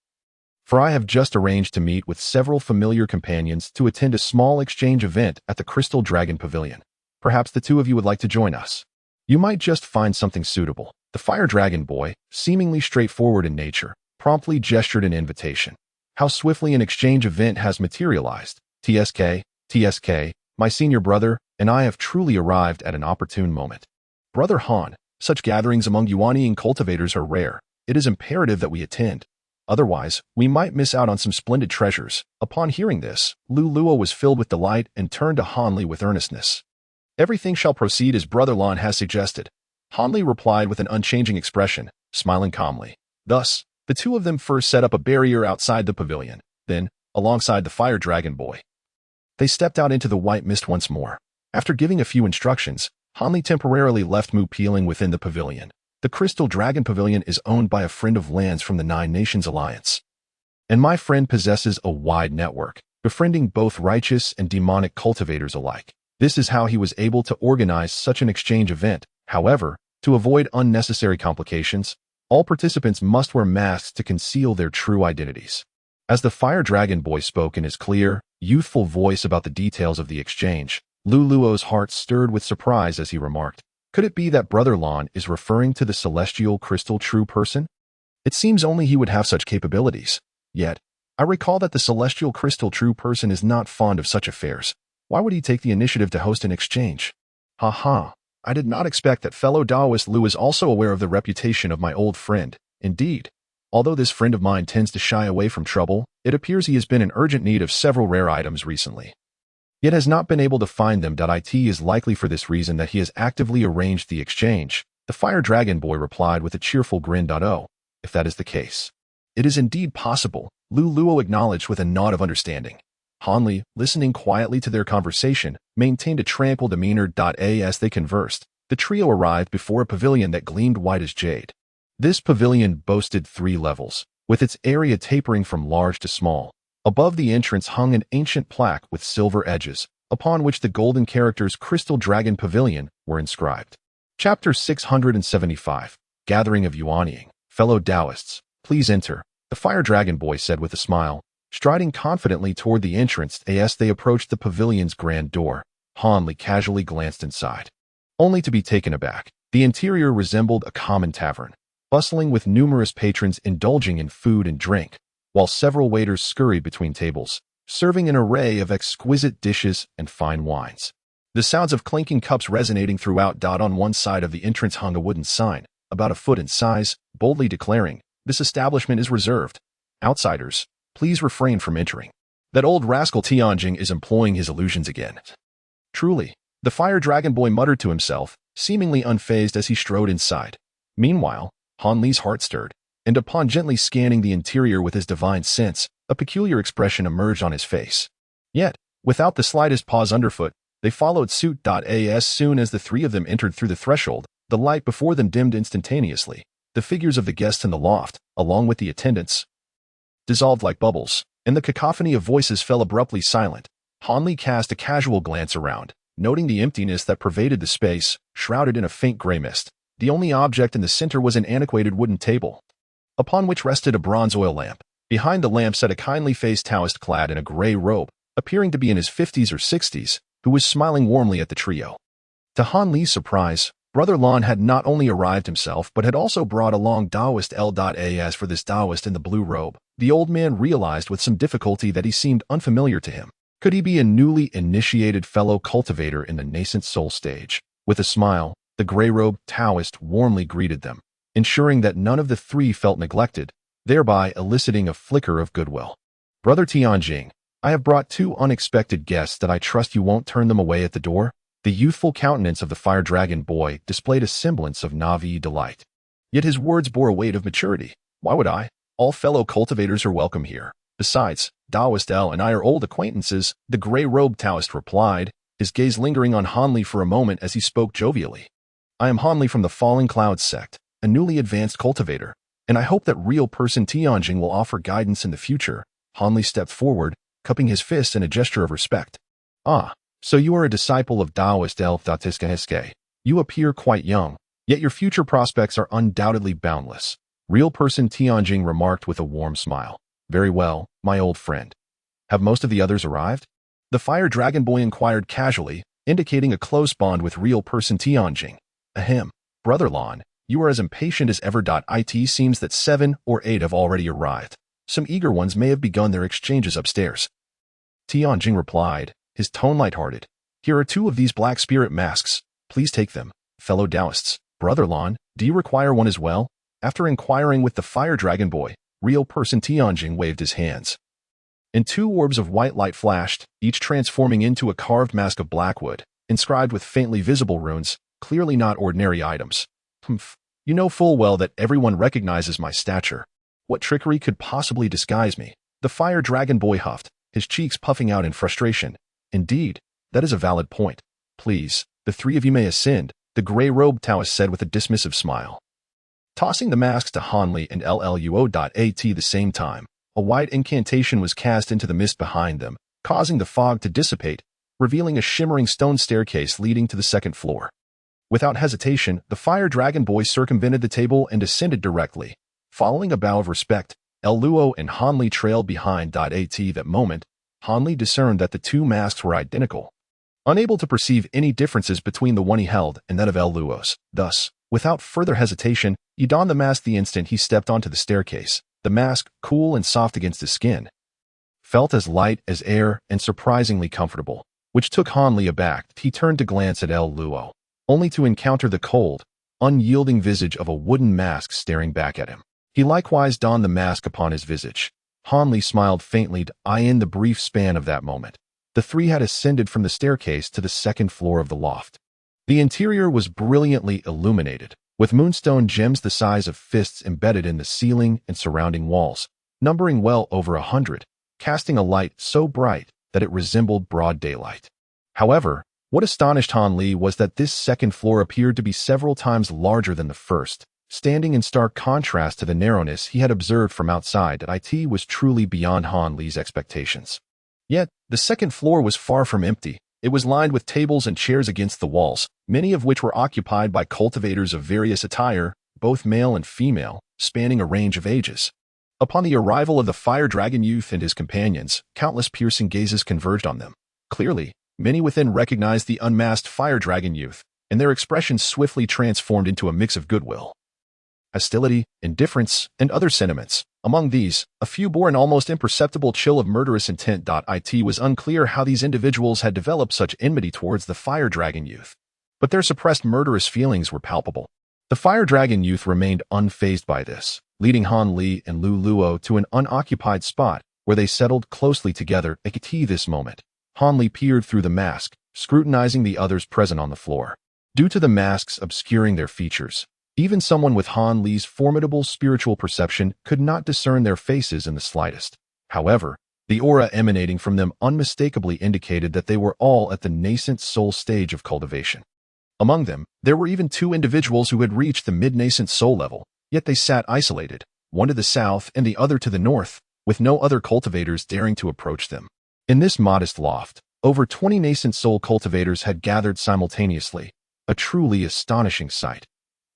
For I have just arranged to meet with several familiar companions to attend a small exchange event at the Crystal Dragon Pavilion. Perhaps the two of you would like to join us. You might just find something suitable. The fire dragon boy, seemingly straightforward in nature, promptly gestured an invitation. How swiftly an exchange event has materialized. TSK, my senior brother, and I have truly arrived at an opportune moment. Brother Han, such gatherings among Yuanying cultivators are rare. It is imperative that we attend. Otherwise, we might miss out on some splendid treasures. Upon hearing this, Lu Luo was filled with delight and turned to Han Li with earnestness. Everything shall proceed as Brother Lan has suggested. Han Li replied with an unchanging expression, smiling calmly. Thus, the two of them first set up a barrier outside the pavilion. Then, alongside the fire dragon boy, they stepped out into the white mist once more. After giving a few instructions, Han Li temporarily left Mu Peeling within the pavilion. The Crystal Dragon Pavilion is owned by a friend of lands from the Nine Nations Alliance, and my friend possesses a wide network, befriending both righteous and demonic cultivators alike. This is how he was able to organize such an exchange event. However, to avoid unnecessary complications, all participants must wear masks to conceal their true identities. As the fire dragon boy spoke in his clear, youthful voice about the details of the exchange, Lu Luo's heart stirred with surprise as he remarked, "Could it be that Brother Lan is referring to the celestial crystal true person? It seems only he would have such capabilities. Yet, I recall that the celestial crystal true person is not fond of such affairs. Why would he take the initiative to host an exchange? Ha! I did not expect that fellow Taoist Lu is also aware of the reputation of my old friend. Indeed, although this friend of mine tends to shy away from trouble, it appears he has been in urgent need of several rare items recently, yet has not been able to find them. It is likely for this reason that he has actively arranged the exchange. The Fire Dragon Boy replied with a cheerful grin. Oh, if that is the case, it is indeed possible, Lu Luo acknowledged with a nod of understanding. Han Li, listening quietly to their conversation, maintained a tranquil demeanor. As they conversed, the trio arrived before a pavilion that gleamed white as jade. This pavilion boasted 3 levels, with its area tapering from large to small. Above the entrance hung an ancient plaque with silver edges, upon which the golden characters Crystal Dragon Pavilion were inscribed. Chapter 675, Gathering of Yuanying. Fellow Taoists, please enter, the Fire Dragon Boy said with a smile, striding confidently toward the entrance. As they approached the pavilion's grand door, Han Li casually glanced inside, only to be taken aback. The interior resembled a common tavern, bustling with numerous patrons indulging in food and drink, while several waiters scurried between tables, serving an array of exquisite dishes and fine wines. The sounds of clinking cups resonating throughout. On one side of the entrance hung a wooden sign, about a foot in size, boldly declaring, "This establishment is reserved. Outsiders, please refrain from entering." That old rascal Tianjing is employing his illusions again. Truly, the Fire Dragon Boy muttered to himself, seemingly unfazed as he strode inside. Meanwhile, Han Li's heart stirred, and upon gently scanning the interior with his divine sense, a peculiar expression emerged on his face. Yet, without the slightest pause underfoot, they followed suit. As soon as the 3 of them entered through the threshold, the light before them dimmed instantaneously. The figures of the guests in the loft, along with the attendants, dissolved like bubbles, and the cacophony of voices fell abruptly silent. Han Li cast a casual glance around, noting the emptiness that pervaded the space, shrouded in a faint gray mist. The only object in the center was an antiquated wooden table, upon which rested a bronze oil lamp. Behind the lamp sat a kindly-faced Taoist clad in a gray robe, appearing to be in his 50s or 60s, who was smiling warmly at the trio. To Han Li's surprise, Brother Lon had not only arrived himself but had also brought along Taoist L. As for this Taoist in the blue robe, the old man realized with some difficulty that he seemed unfamiliar to him. Could he be a newly initiated fellow cultivator in the nascent soul stage? With a smile, the gray-robed Taoist warmly greeted them, ensuring that none of the 3 felt neglected, thereby eliciting a flicker of goodwill. "Brother Tianjing, I have brought 2 unexpected guests that I trust you won't turn them away at the door." The youthful countenance of the Fire Dragon Boy displayed a semblance of naive delight. Yet his words bore a weight of maturity. "Why would I? All fellow cultivators are welcome here. Besides, Taoist L and I are old acquaintances," the gray-robed Taoist replied, his gaze lingering on Han Li for a moment as he spoke jovially. "I am Han Li from the Falling Clouds sect, a newly advanced cultivator, and I hope that real person Tianjing will offer guidance in the future." Han Li stepped forward, cupping his fist in a gesture of respect. "Ah, so you are a disciple of Taoist L. You appear quite young, yet your future prospects are undoubtedly boundless." Real person Tianjing remarked with a warm smile. "Very well, my old friend. Have most of the others arrived?" The Fire Dragon Boy inquired casually, indicating a close bond with real person Tianjing. "Ahem, Brother Lon, you are as impatient as ever. It seems that 7 or 8 have already arrived. Some eager ones may have begun their exchanges upstairs." Tianjing replied, his tone lighthearted. "Here are 2 of these black spirit masks. Please take them, fellow Taoists. Brother Lon, do you require one as well?" After inquiring with the Fire Dragon Boy, real person Tianjing waved his hands, and 2 orbs of white light flashed, each transforming into a carved mask of blackwood, inscribed with faintly visible runes, clearly not ordinary items. "Humph, you know full well that everyone recognizes my stature. What trickery could possibly disguise me?" The Fire Dragon Boy huffed, his cheeks puffing out in frustration. "Indeed, that is a valid point. Please, the 3 of you may ascend," the gray-robed Taoist said with a dismissive smile. Tossing the masks to Han Li and Lluo. At the same time, a white incantation was cast into the mist behind them, causing the fog to dissipate, revealing a shimmering stone staircase leading to the 2nd floor. Without hesitation, the Fire Dragon Boy circumvented the table and ascended directly. Following a bow of respect, Luo and Han Li trailed behind. At that moment, Han Li discerned that the 2 masks were identical, unable to perceive any differences between the one he held and that of Luo's. Thus, without further hesitation, he donned the mask the instant he stepped onto the staircase. The mask, cool and soft against his skin, felt as light as air and surprisingly comfortable. which took Han Li aback. He turned to glance at El Luo, only to encounter the cold, unyielding visage of a wooden mask staring back at him. He likewise donned the mask upon his visage. Han Li smiled faintly to eye in the brief span of that moment. The three had ascended from the staircase to the second floor of the loft. The interior was brilliantly illuminated, with moonstone gems the size of fists embedded in the ceiling and surrounding walls, numbering well over 100, casting a light so bright that it resembled broad daylight. However, what astonished Han Li was that this second floor appeared to be several times larger than the first, standing in stark contrast to the narrowness he had observed from outside. That it was truly beyond Han Li's expectations. Yet, the second floor was far from empty. It was lined with tables and chairs against the walls, many of which were occupied by cultivators of various attire, both male and female, spanning a range of ages. Upon the arrival of the Fire Dragon Youth and his companions, countless piercing gazes converged on them. Clearly, many within recognized the unmasked Fire Dragon Youth, and their expressions swiftly transformed into a mix of goodwill, hostility, indifference, and other sentiments. Among these, a few bore an almost imperceptible chill of murderous intent. It was unclear how these individuals had developed such enmity towards the Fire Dragon Youth, but their suppressed murderous feelings were palpable. The Fire Dragon Youth remained unfazed by this, leading Han Li and Lu Luo to an unoccupied spot where they settled closely together. At this moment, Han Li peered through the mask, scrutinizing the others present on the floor. Due to the masks obscuring their features, even someone with Han Li's formidable spiritual perception could not discern their faces in the slightest. However, the aura emanating from them unmistakably indicated that they were all at the nascent soul stage of cultivation. Among them, there were even two individuals who had reached the mid-nascent soul level, yet they sat isolated, one to the south and the other to the north, with no other cultivators daring to approach them. In this modest loft, over 20 nascent soul cultivators had gathered simultaneously, a truly astonishing sight.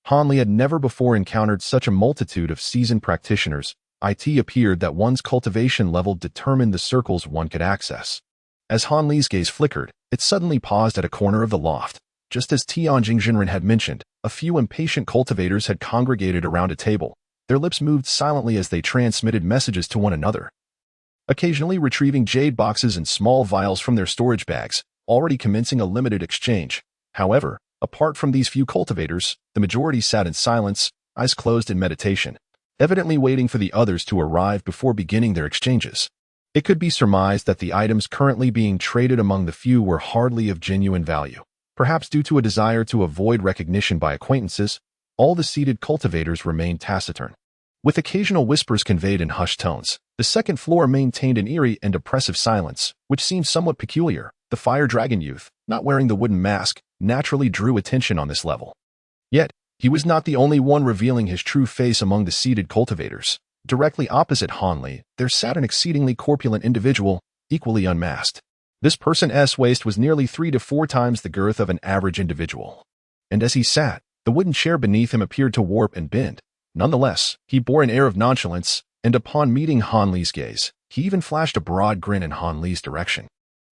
Han Li had never before encountered such a multitude of seasoned practitioners. It appeared that one's cultivation level determined the circles one could access. As Han Li's gaze flickered, it suddenly paused at a corner of the loft. Just as Tianjing Jinren had mentioned, a few impatient cultivators had congregated around a table. Their lips moved silently as they transmitted messages to one another, occasionally retrieving jade boxes and small vials from their storage bags, already commencing a limited exchange. However, apart from these few cultivators, the majority sat in silence, eyes closed in meditation, evidently waiting for the others to arrive before beginning their exchanges. It could be surmised that the items currently being traded among the few were hardly of genuine value. Perhaps due to a desire to avoid recognition by acquaintances, all the seated cultivators remained taciturn. With occasional whispers conveyed in hushed tones, the second floor maintained an eerie and oppressive silence, which seemed somewhat peculiar. The Fire Dragon Youth, not wearing the wooden mask, naturally drew attention on this level. Yet, he was not the only one revealing his true face among the seated cultivators. Directly opposite Han Li, there sat an exceedingly corpulent individual, equally unmasked. This person's waist was nearly 3 to 4 times the girth of an average individual. And as he sat, the wooden chair beneath him appeared to warp and bend. Nonetheless, he bore an air of nonchalance, and upon meeting Han Li's gaze, he even flashed a broad grin in Han Li's direction.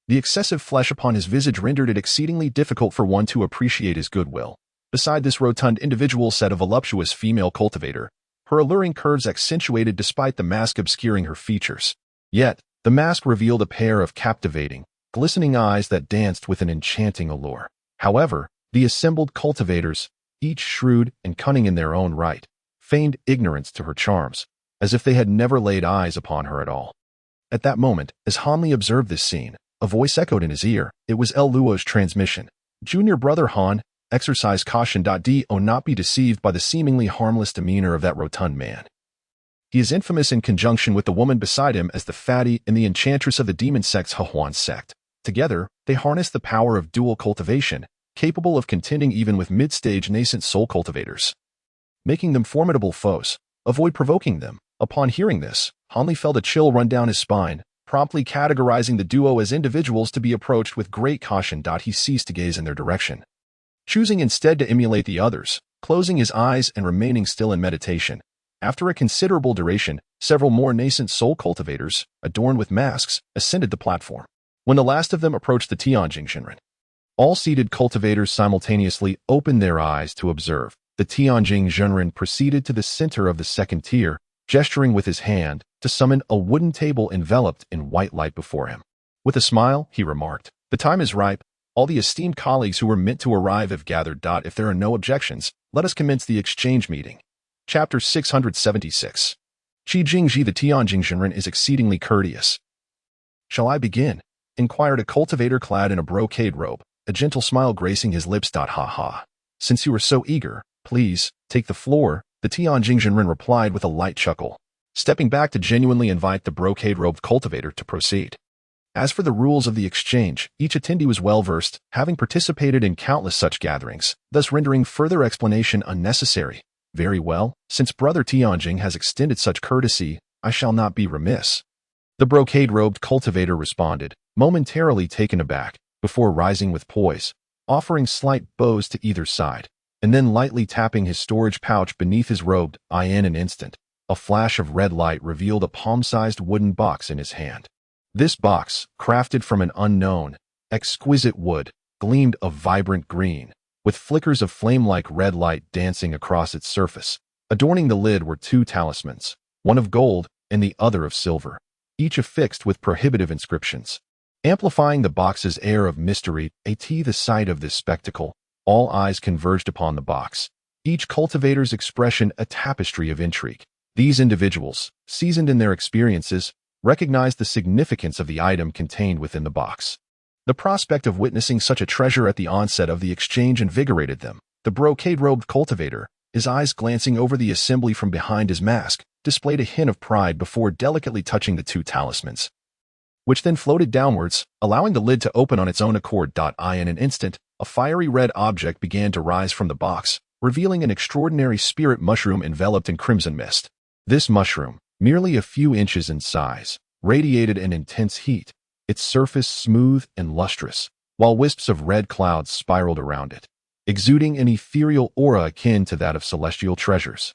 The excessive flesh upon his visage rendered it exceedingly difficult for one to appreciate his goodwill. Beside this rotund individual sat a voluptuous female cultivator, her alluring curves accentuated despite the mask obscuring her features. Yet, the mask revealed a pair of captivating, glistening eyes that danced with an enchanting allure. However, the assembled cultivators, each shrewd and cunning in their own right, feigned ignorance to her charms, as if they had never laid eyes upon her at all. At that moment, as Han Li observed this scene, a voice echoed in his ear. It was El Luo's transmission. "Junior brother Han, exercise caution. Do not be deceived by the seemingly harmless demeanor of that rotund man. He is infamous in conjunction with the woman beside him as the fatty and the enchantress of the demon sect's Hehuan sect. Together, they harness the power of dual cultivation, capable of contending even with mid-stage nascent soul cultivators, making them formidable foes. Avoid provoking them." Upon hearing this, Han Li felt a chill run down his spine, promptly categorizing the duo as individuals to be approached with great caution. He ceased to gaze in their direction, choosing instead to emulate the others, closing his eyes and remaining still in meditation. After a considerable duration, several more nascent soul cultivators, adorned with masks, ascended the platform. When the last of them approached the Tianjing Shinran, all seated cultivators simultaneously opened their eyes to observe. The Tianjing Zhenren proceeded to the center of the second tier, gesturing with his hand to summon a wooden table enveloped in white light before him. With a smile, he remarked, The time is ripe. All the esteemed colleagues who were meant to arrive have gathered. If there are no objections, let us commence the exchange meeting. Chapter 676. Qi Jingji, the Tianjing Zhenren, is exceedingly courteous. Shall I begin? Inquired a cultivator clad in a brocade robe, a gentle smile gracing his lips. Ha ha. Since you are so eager, please, take the floor, the Tianjing Zhenren replied with a light chuckle, stepping back to genuinely invite the brocade-robed cultivator to proceed. As for the rules of the exchange, each attendee was well-versed, having participated in countless such gatherings, thus rendering further explanation unnecessary. Very well, since Brother Tianjing has extended such courtesy, I shall not be remiss. The brocade-robed cultivator responded, momentarily taken aback, before rising with poise, offering slight bows to either side, and then lightly tapping his storage pouch beneath his robe. In an instant, a flash of red light revealed a palm-sized wooden box in his hand. This box, crafted from an unknown, exquisite wood, gleamed a vibrant green, with flickers of flame-like red light dancing across its surface. Adorning the lid were two talismans, one of gold and the other of silver, each affixed with prohibitive inscriptions. Amplifying the box's air of mystery, the sight of this spectacle, all eyes converged upon the box, each cultivator's expression a tapestry of intrigue. These individuals, seasoned in their experiences, recognized the significance of the item contained within the box. The prospect of witnessing such a treasure at the onset of the exchange invigorated them. The brocade-robed cultivator, his eyes glancing over the assembly from behind his mask, displayed a hint of pride before delicately touching the two talismans, which then floated downwards, allowing the lid to open on its own accord. In an instant, a fiery red object began to rise from the box, revealing an extraordinary spirit mushroom enveloped in crimson mist. This mushroom, merely a few inches in size, radiated an intense heat, its surface smooth and lustrous, while wisps of red clouds spiraled around it, exuding an ethereal aura akin to that of celestial treasures.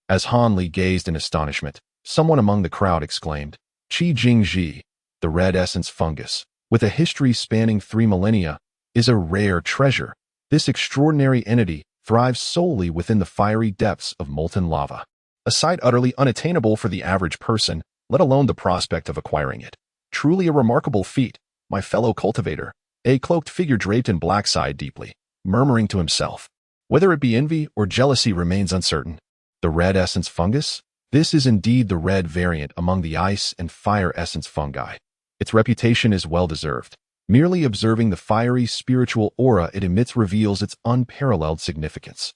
As Han Li gazed in astonishment, someone among the crowd exclaimed, Qi Jingji, the red essence fungus, with a history spanning 3 millennia, is a rare treasure. This extraordinary entity thrives solely within the fiery depths of molten lava, a sight utterly unattainable for the average person, let alone the prospect of acquiring it. Truly a remarkable feat, my fellow cultivator. A cloaked figure draped in black sighed deeply, murmuring to himself. Whether it be envy or jealousy remains uncertain. The red essence fungus? This is indeed the red variant among the ice and fire essence fungi. Its reputation is well-deserved. Merely observing the fiery spiritual aura it emits reveals its unparalleled significance.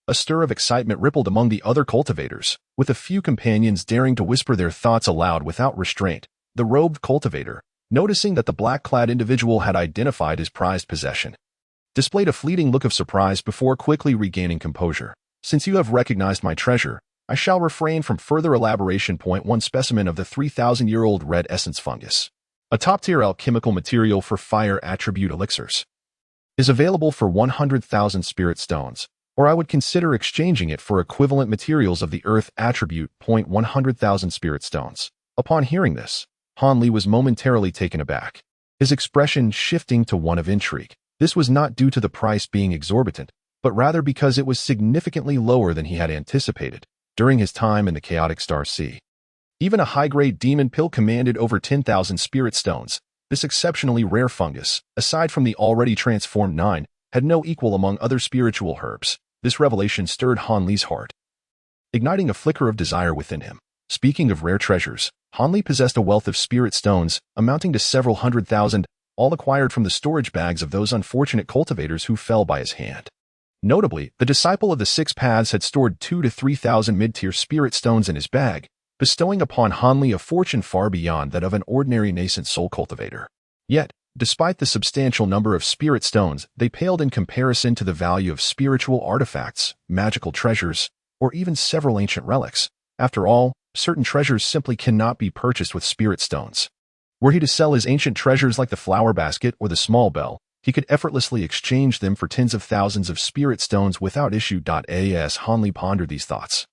A stir of excitement rippled among the other cultivators, with a few companions daring to whisper their thoughts aloud without restraint. The robed cultivator, noticing that the black-clad individual had identified his prized possession, displayed a fleeting look of surprise before quickly regaining composure. Since you have recognized my treasure, I shall refrain from further elaboration. Point 1 Specimen of the 3,000-year-old red essence fungus, a top-tier alchemical material for fire attribute elixirs, is available for 100,000 spirit stones, or I would consider exchanging it for equivalent materials of the earth attribute. 100,000 spirit stones. Upon hearing this, Han Li was momentarily taken aback, his expression shifting to one of intrigue. This was not due to the price being exorbitant, but rather because it was significantly lower than he had anticipated during his time in the Chaotic Star Sea. Even a high-grade demon pill commanded over 10,000 spirit stones. This exceptionally rare fungus, aside from the already transformed 9, had no equal among other spiritual herbs. This revelation stirred Han Li's heart, igniting a flicker of desire within him. Speaking of rare treasures, Han Li possessed a wealth of spirit stones, amounting to several 100,000, all acquired from the storage bags of those unfortunate cultivators who fell by his hand. Notably, the disciple of the 6 paths had stored 2,000 to 3,000 mid-tier spirit stones in his bag, bestowing upon Han Li a fortune far beyond that of an ordinary nascent soul cultivator. Yet, despite the substantial number of spirit stones, they paled in comparison to the value of spiritual artifacts, magical treasures, or even several ancient relics. After all, certain treasures simply cannot be purchased with spirit stones. Were he to sell his ancient treasures like the flower basket or the small bell, he could effortlessly exchange them for tens of thousands of spirit stones without issue. As Han Li pondered these thoughts,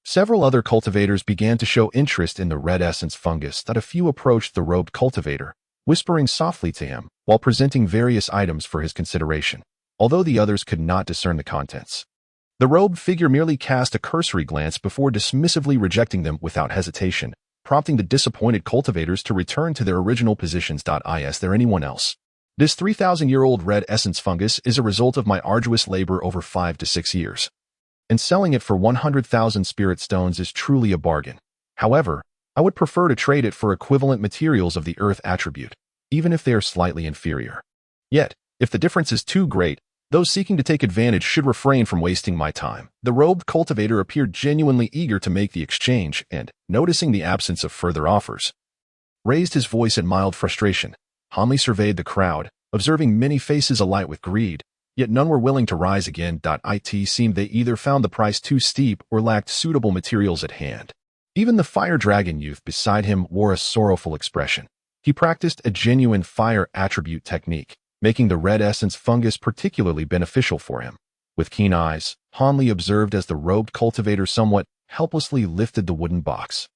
several other cultivators began to show interest in the red essence fungus. A few approached the robed cultivator, whispering softly to him while presenting various items for his consideration, although the others could not discern the contents. The robed figure merely cast a cursory glance before dismissively rejecting them without hesitation, prompting the disappointed cultivators to return to their original positions. Is there anyone else? This 3,000-year-old red essence fungus is a result of my arduous labor over 5 to 6 years. And selling it for 100,000 spirit stones is truly a bargain. However, I would prefer to trade it for equivalent materials of the earth attribute, even if they are slightly inferior. Yet, if the difference is too great, those seeking to take advantage should refrain from wasting my time. The robed cultivator appeared genuinely eager to make the exchange and, noticing the absence of further offers, raised his voice in mild frustration. Hanley surveyed the crowd, observing many faces alight with greed, yet none were willing to rise again. It seemed they either found the price too steep or lacked suitable materials at hand. Even the fire dragon youth beside him wore a sorrowful expression. He practiced a genuine fire attribute technique, making the red essence fungus particularly beneficial for him. With keen eyes, Hanley observed as the robed cultivator somewhat helplessly lifted the wooden box,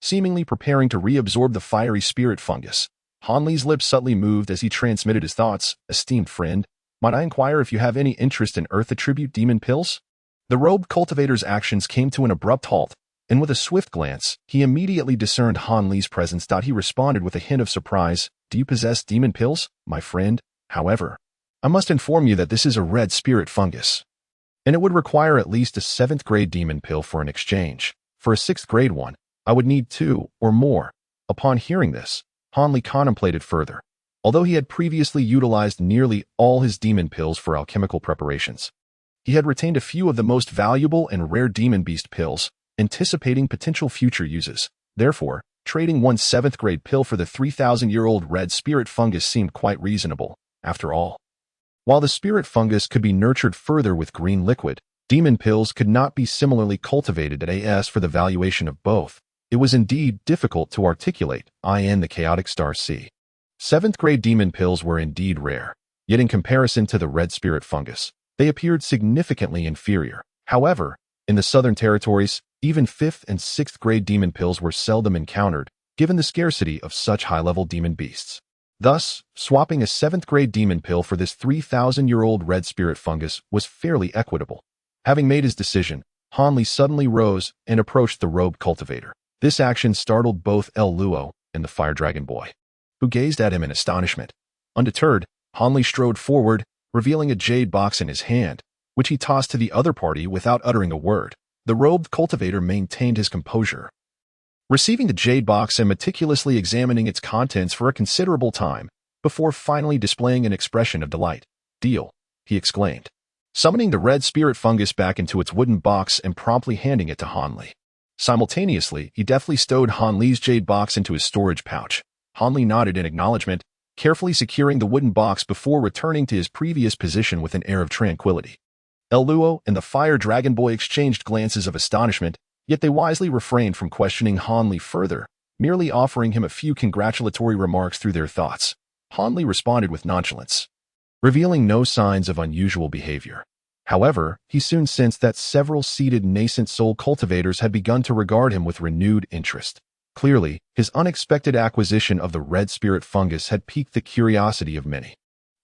seemingly preparing to reabsorb the fiery spirit fungus. Hanley's lips subtly moved as he transmitted his thoughts. Esteemed friend, might I inquire if you have any interest in earth attribute demon pills? The robed cultivator's actions came to an abrupt halt, and with a swift glance, he immediately discerned Hanley's presence. He responded with a hint of surprise. Do you possess demon pills, my friend? However, I must inform you that this is a red spirit fungus, and it would require at least a 7th grade demon pill for an exchange. For a 6th grade one, I would need 2 or more. Upon hearing this, Hanley contemplated further. Although he had previously utilized nearly all his demon pills for alchemical preparations, he had retained a few of the most valuable and rare demon beast pills, anticipating potential future uses. Therefore, trading one 7th grade pill for the 3,000-year-old red spirit fungus seemed quite reasonable. After all, while the spirit fungus could be nurtured further with green liquid, demon pills could not be similarly cultivated at AS for the valuation of both. It was indeed difficult to articulate. In the chaotic star sea, 7th grade demon pills were indeed rare, yet in comparison to the red spirit fungus, they appeared significantly inferior. However, in the Southern Territories, even 5th and 6th grade demon pills were seldom encountered, given the scarcity of such high-level demon beasts. Thus, swapping a 7th grade demon pill for this 3,000-year-old red spirit fungus was fairly equitable. Having made his decision, Hanley suddenly rose and approached the robed cultivator. This action startled both El Luo and the fire dragon boy, who gazed at him in astonishment. Undeterred, Hanley strode forward, revealing a jade box in his hand, which he tossed to the other party without uttering a word. The robed cultivator maintained his composure, receiving the jade box and meticulously examining its contents for a considerable time, before finally displaying an expression of delight. Deal, he exclaimed, summoning the red spirit fungus back into its wooden box and promptly handing it to Hanley. Simultaneously, he deftly stowed Hanley's jade box into his storage pouch. Hanley nodded in acknowledgement, carefully securing the wooden box before returning to his previous position with an air of tranquility. El Luo and the fire dragon boy exchanged glances of astonishment, yet they wisely refrained from questioning Hanley further, merely offering him a few congratulatory remarks through their thoughts. Hanley responded with nonchalance, revealing no signs of unusual behavior. However, he soon sensed that several seated nascent soul cultivators had begun to regard him with renewed interest. Clearly, his unexpected acquisition of the red spirit fungus had piqued the curiosity of many.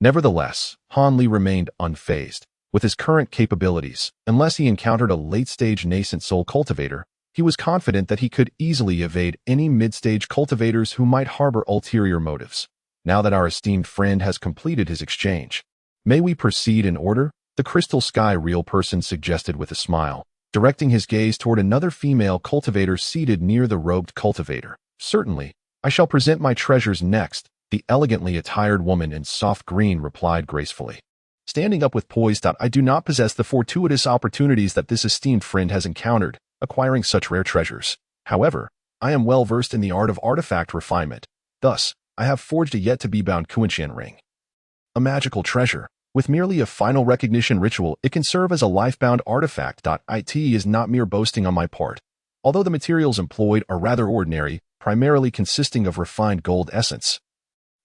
Nevertheless, Hanley remained unfazed. With his current capabilities, unless he encountered a late-stage nascent soul cultivator, he was confident that he could easily evade any mid-stage cultivators who might harbor ulterior motives. Now that our esteemed friend has completed his exchange, may we proceed in order? The crystal sky real person suggested with a smile, directing his gaze toward another female cultivator seated near the robed cultivator. Certainly, I shall present my treasures next, the elegantly attired woman in soft green replied gracefully, standing up with poise. I do not possess the fortuitous opportunities that this esteemed friend has encountered, acquiring such rare treasures. However, I am well versed in the art of artifact refinement. Thus, I have forged a yet-to-be-bound Kunshan ring, a magical treasure. With merely a final recognition ritual, it can serve as a life-bound artifact. It is not mere boasting on my part. Although the materials employed are rather ordinary, primarily consisting of refined gold essence,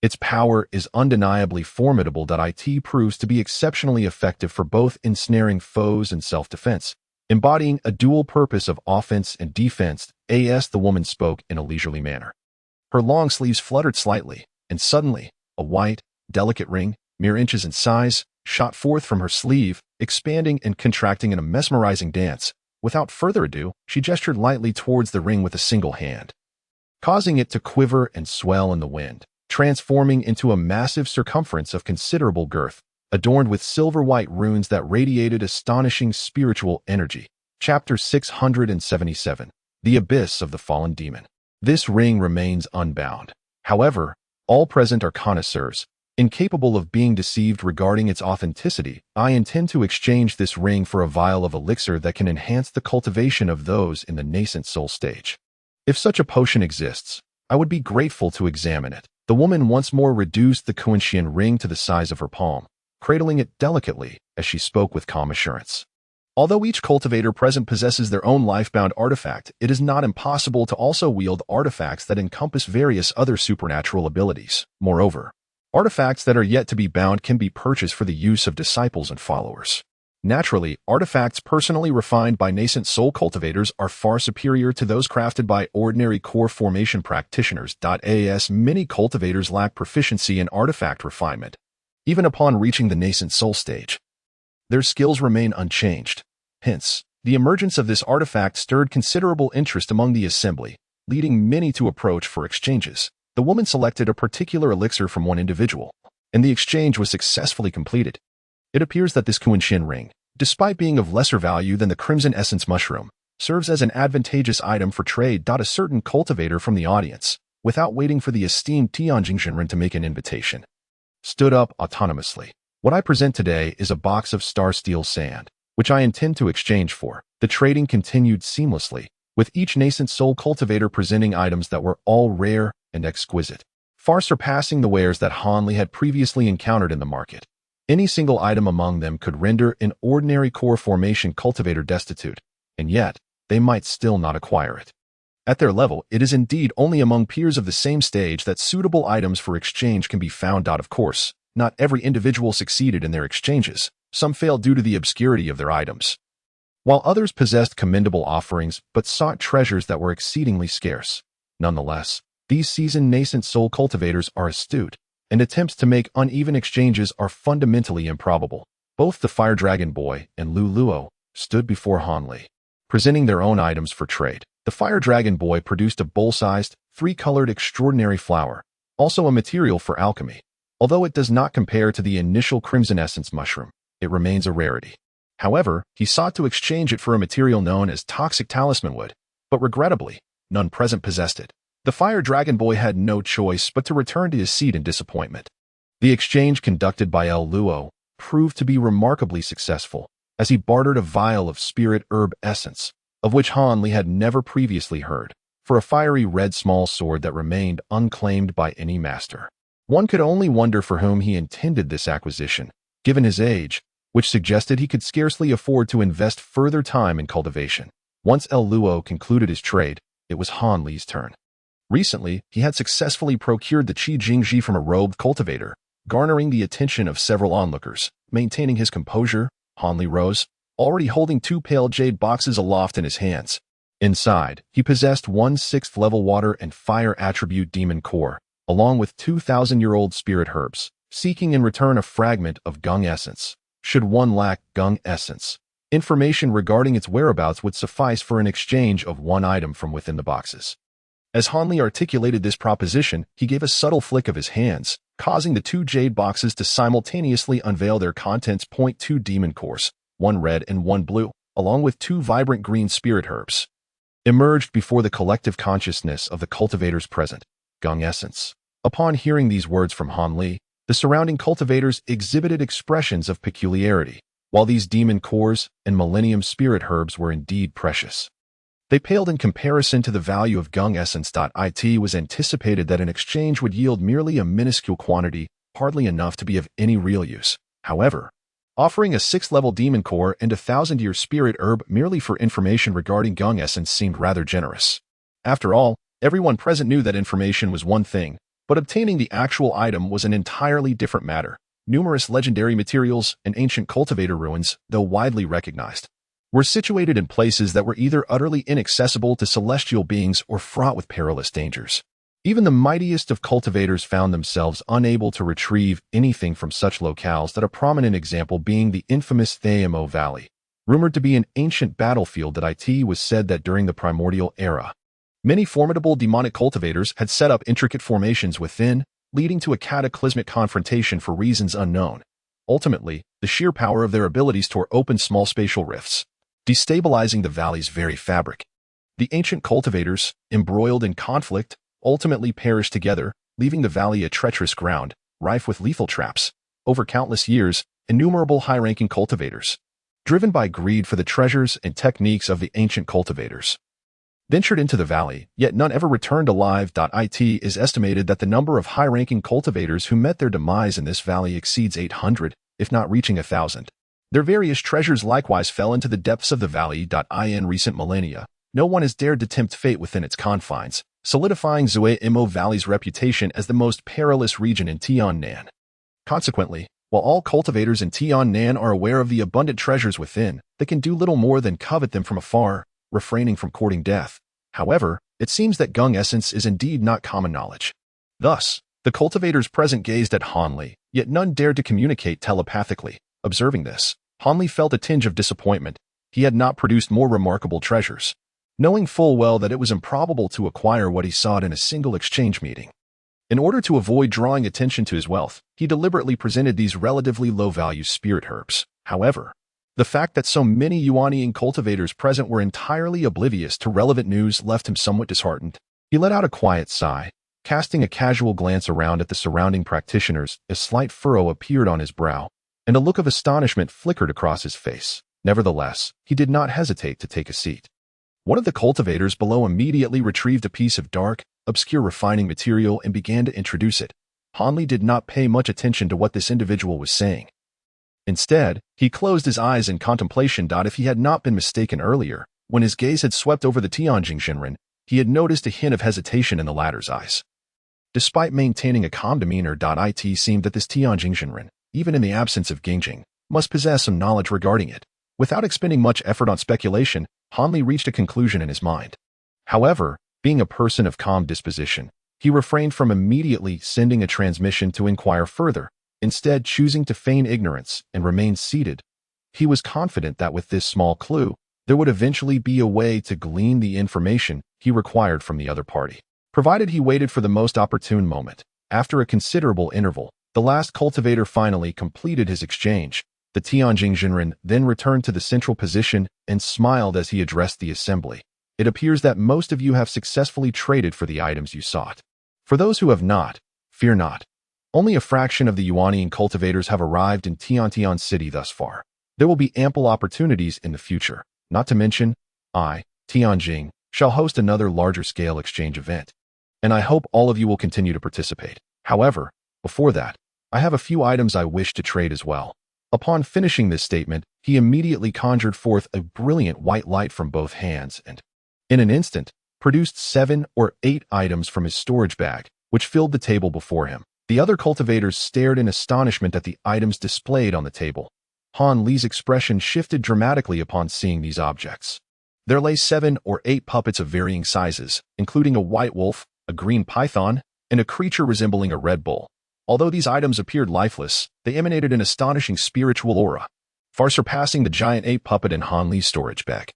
its power is undeniably formidable. It proves to be exceptionally effective for both ensnaring foes and self-defense, embodying a dual purpose of offense and defense. The woman spoke in a leisurely manner. Her long sleeves fluttered slightly, and suddenly, a white, delicate ring, mere inches in size, shot forth from her sleeve, expanding and contracting in a mesmerizing dance. Without further ado, she gestured lightly towards the ring with a single hand, causing it to quiver and swell in the wind. transforming into a massive circumference of considerable girth, adorned with silver-white runes that radiated astonishing spiritual energy. Chapter 677. The Abyss of the Fallen Demon. This ring remains unbound. However, all present are connoisseurs, incapable of being deceived regarding its authenticity. I intend to exchange this ring for a vial of elixir that can enhance the cultivation of those in the nascent soul stage. If such a potion exists, I would be grateful to examine it. The woman once more reduced the Cultivation ring to the size of her palm, cradling it delicately as she spoke with calm assurance. Although each cultivator present possesses their own life-bound artifact, it is not impossible to also wield artifacts that encompass various other supernatural abilities. Moreover, artifacts that are yet to be bound can be purchased for the use of disciples and followers. Naturally, artifacts personally refined by nascent soul cultivators are far superior to those crafted by ordinary core formation practitioners. As many cultivators lack proficiency in artifact refinement, even upon reaching the nascent soul stage, their skills remain unchanged. Hence, the emergence of this artifact stirred considerable interest among the assembly, leading many to approach for exchanges. The woman selected a particular elixir from one individual, and the exchange was successfully completed. It appears that this Cultivation ring, despite being of lesser value than the Crimson Essence Mushroom, serves as an advantageous item for trade. A certain cultivator from the audience, without waiting for the esteemed Tianjing to make an invitation, stood up autonomously. What I present today is a box of star steel sand, which I intend to exchange for. The trading continued seamlessly, with each nascent soul cultivator presenting items that were all rare and exquisite, far surpassing the wares that Hanli had previously encountered in the market. Any single item among them could render an ordinary core formation cultivator destitute, and yet they might still not acquire it. At their level, it is indeed only among peers of the same stage that suitable items for exchange can be found. Of course, not every individual succeeded in their exchanges. Some failed due to the obscurity of their items, while others possessed commendable offerings but sought treasures that were exceedingly scarce. Nonetheless, these seasoned nascent soul cultivators are astute, and attempts to make uneven exchanges are fundamentally improbable. Both the Fire Dragon Boy and Lu Luo stood before Hanli, presenting their own items for trade. The Fire Dragon Boy produced a bowl-sized, three-colored extraordinary flower, also a material for alchemy. Although it does not compare to the initial Crimson Essence Mushroom, it remains a rarity. However, he sought to exchange it for a material known as toxic talisman wood, but regrettably, none present possessed it. The Fire Dragon Boy had no choice but to return to his seat in disappointment. The exchange conducted by El Luo proved to be remarkably successful, as he bartered a vial of spirit herb essence, of which Hanli had never previously heard, for a fiery red small sword that remained unclaimed by any master. One could only wonder for whom he intended this acquisition, given his age, which suggested he could scarcely afford to invest further time in cultivation. Once El Luo concluded his trade, it was Hanli's turn. Recently, he had successfully procured the Qi Jingji from a robed cultivator, garnering the attention of several onlookers. Maintaining his composure, Hanli rose, already holding two pale jade boxes aloft in his hands. Inside, he possessed one 6th-level water and fire attribute demon core, along with 2,000-year-old spirit herbs, seeking in return a fragment of Gung essence. Should one lack Gung essence, information regarding its whereabouts would suffice for an exchange of one item from within the boxes. As Hanli articulated this proposition, he gave a subtle flick of his hands, causing the two jade boxes to simultaneously unveil their contents. 2 demon cores, one red and one blue, along with 2 vibrant green spirit herbs, emerged before the collective consciousness of the cultivators present. Gung essence. Upon hearing these words from Hanli, the surrounding cultivators exhibited expressions of peculiarity. While these demon cores and millennium spirit herbs were indeed precious, they paled in comparison to the value of Gung essence. It was anticipated that an exchange would yield merely a minuscule quantity, hardly enough to be of any real use. However, offering a 6th-level demon core and a 1,000-year spirit herb merely for information regarding Gung essence seemed rather generous. After all, everyone present knew that information was one thing, but obtaining the actual item was an entirely different matter. Numerous legendary materials and ancient cultivator ruins, though widely recognized, were situated in places that were either utterly inaccessible to celestial beings or fraught with perilous dangers. Even the mightiest of cultivators found themselves unable to retrieve anything from such locales, a prominent example being the infamous Thayamo Valley, rumored to be an ancient battlefield. It was said that during the primordial era, many formidable demonic cultivators had set up intricate formations within, leading to a cataclysmic confrontation for reasons unknown. Ultimately, the sheer power of their abilities tore open small spatial rifts, destabilizing the valley's very fabric. The ancient cultivators, embroiled in conflict, ultimately perished together, leaving the valley a treacherous ground, rife with lethal traps. Over countless years, innumerable high-ranking cultivators, driven by greed for the treasures and techniques of the ancient cultivators, ventured into the valley, yet none ever returned alive. It is estimated that the number of high-ranking cultivators who met their demise in this valley exceeds 800, if not reaching 1,000. Their various treasures likewise fell into the depths of the valley. In recent millennia, no one has dared to tempt fate within its confines, solidifying Zue Imo Valley's reputation as the most perilous region in Tiannan. Consequently, while all cultivators in Tiannan are aware of the abundant treasures within, they can do little more than covet them from afar, refraining from courting death. However, it seems that Gung essence is indeed not common knowledge. Thus, the cultivators present gazed at Hanli, yet none dared to communicate telepathically. Observing this, Hanli felt a tinge of disappointment. He had not produced more remarkable treasures, knowing full well that it was improbable to acquire what he sought in a single exchange meeting. In order to avoid drawing attention to his wealth, he deliberately presented these relatively low-value spirit herbs. However, the fact that so many Yuanian cultivators present were entirely oblivious to relevant news left him somewhat disheartened. He let out a quiet sigh. Casting a casual glance around at the surrounding practitioners, a slight furrow appeared on his brow, and a look of astonishment flickered across his face. Nevertheless, he did not hesitate to take a seat. One of the cultivators below immediately retrieved a piece of dark, obscure refining material and began to introduce it. Hanli did not pay much attention to what this individual was saying. Instead, he closed his eyes in contemplation. If he had not been mistaken earlier, when his gaze had swept over the Tianjing Jinren, he had noticed a hint of hesitation in the latter's eyes. Despite maintaining a calm demeanor, it seemed that this Tianjing Jinren, even in the absence of Gengjing, must possess some knowledge regarding it. Without expending much effort on speculation, Hanli reached a conclusion in his mind. However, being a person of calm disposition, he refrained from immediately sending a transmission to inquire further, instead choosing to feign ignorance and remain seated. He was confident that with this small clue, there would eventually be a way to glean the information he required from the other party, provided he waited for the most opportune moment. After a considerable interval, the last cultivator finally completed his exchange. The Tianjing Jinren then returned to the central position and smiled as he addressed the assembly. It appears that most of you have successfully traded for the items you sought. For those who have not, fear not. Only a fraction of the Yuanian cultivators have arrived in Tiantian City thus far. There will be ample opportunities in the future. Not to mention, Tianjing, shall host another larger-scale exchange event. And I hope all of you will continue to participate. However, before that, I have a few items I wish to trade as well. Upon finishing this statement, he immediately conjured forth a brilliant white light from both hands and, in an instant, produced 7 or 8 items from his storage bag, which filled the table before him. The other cultivators stared in astonishment at the items displayed on the table. Han Li's expression shifted dramatically upon seeing these objects. There lay 7 or 8 puppets of varying sizes, including a white wolf, a green python, and a creature resembling a red bull. Although these items appeared lifeless, they emanated an astonishing spiritual aura, far surpassing the giant ape puppet in Han Li's storage bag.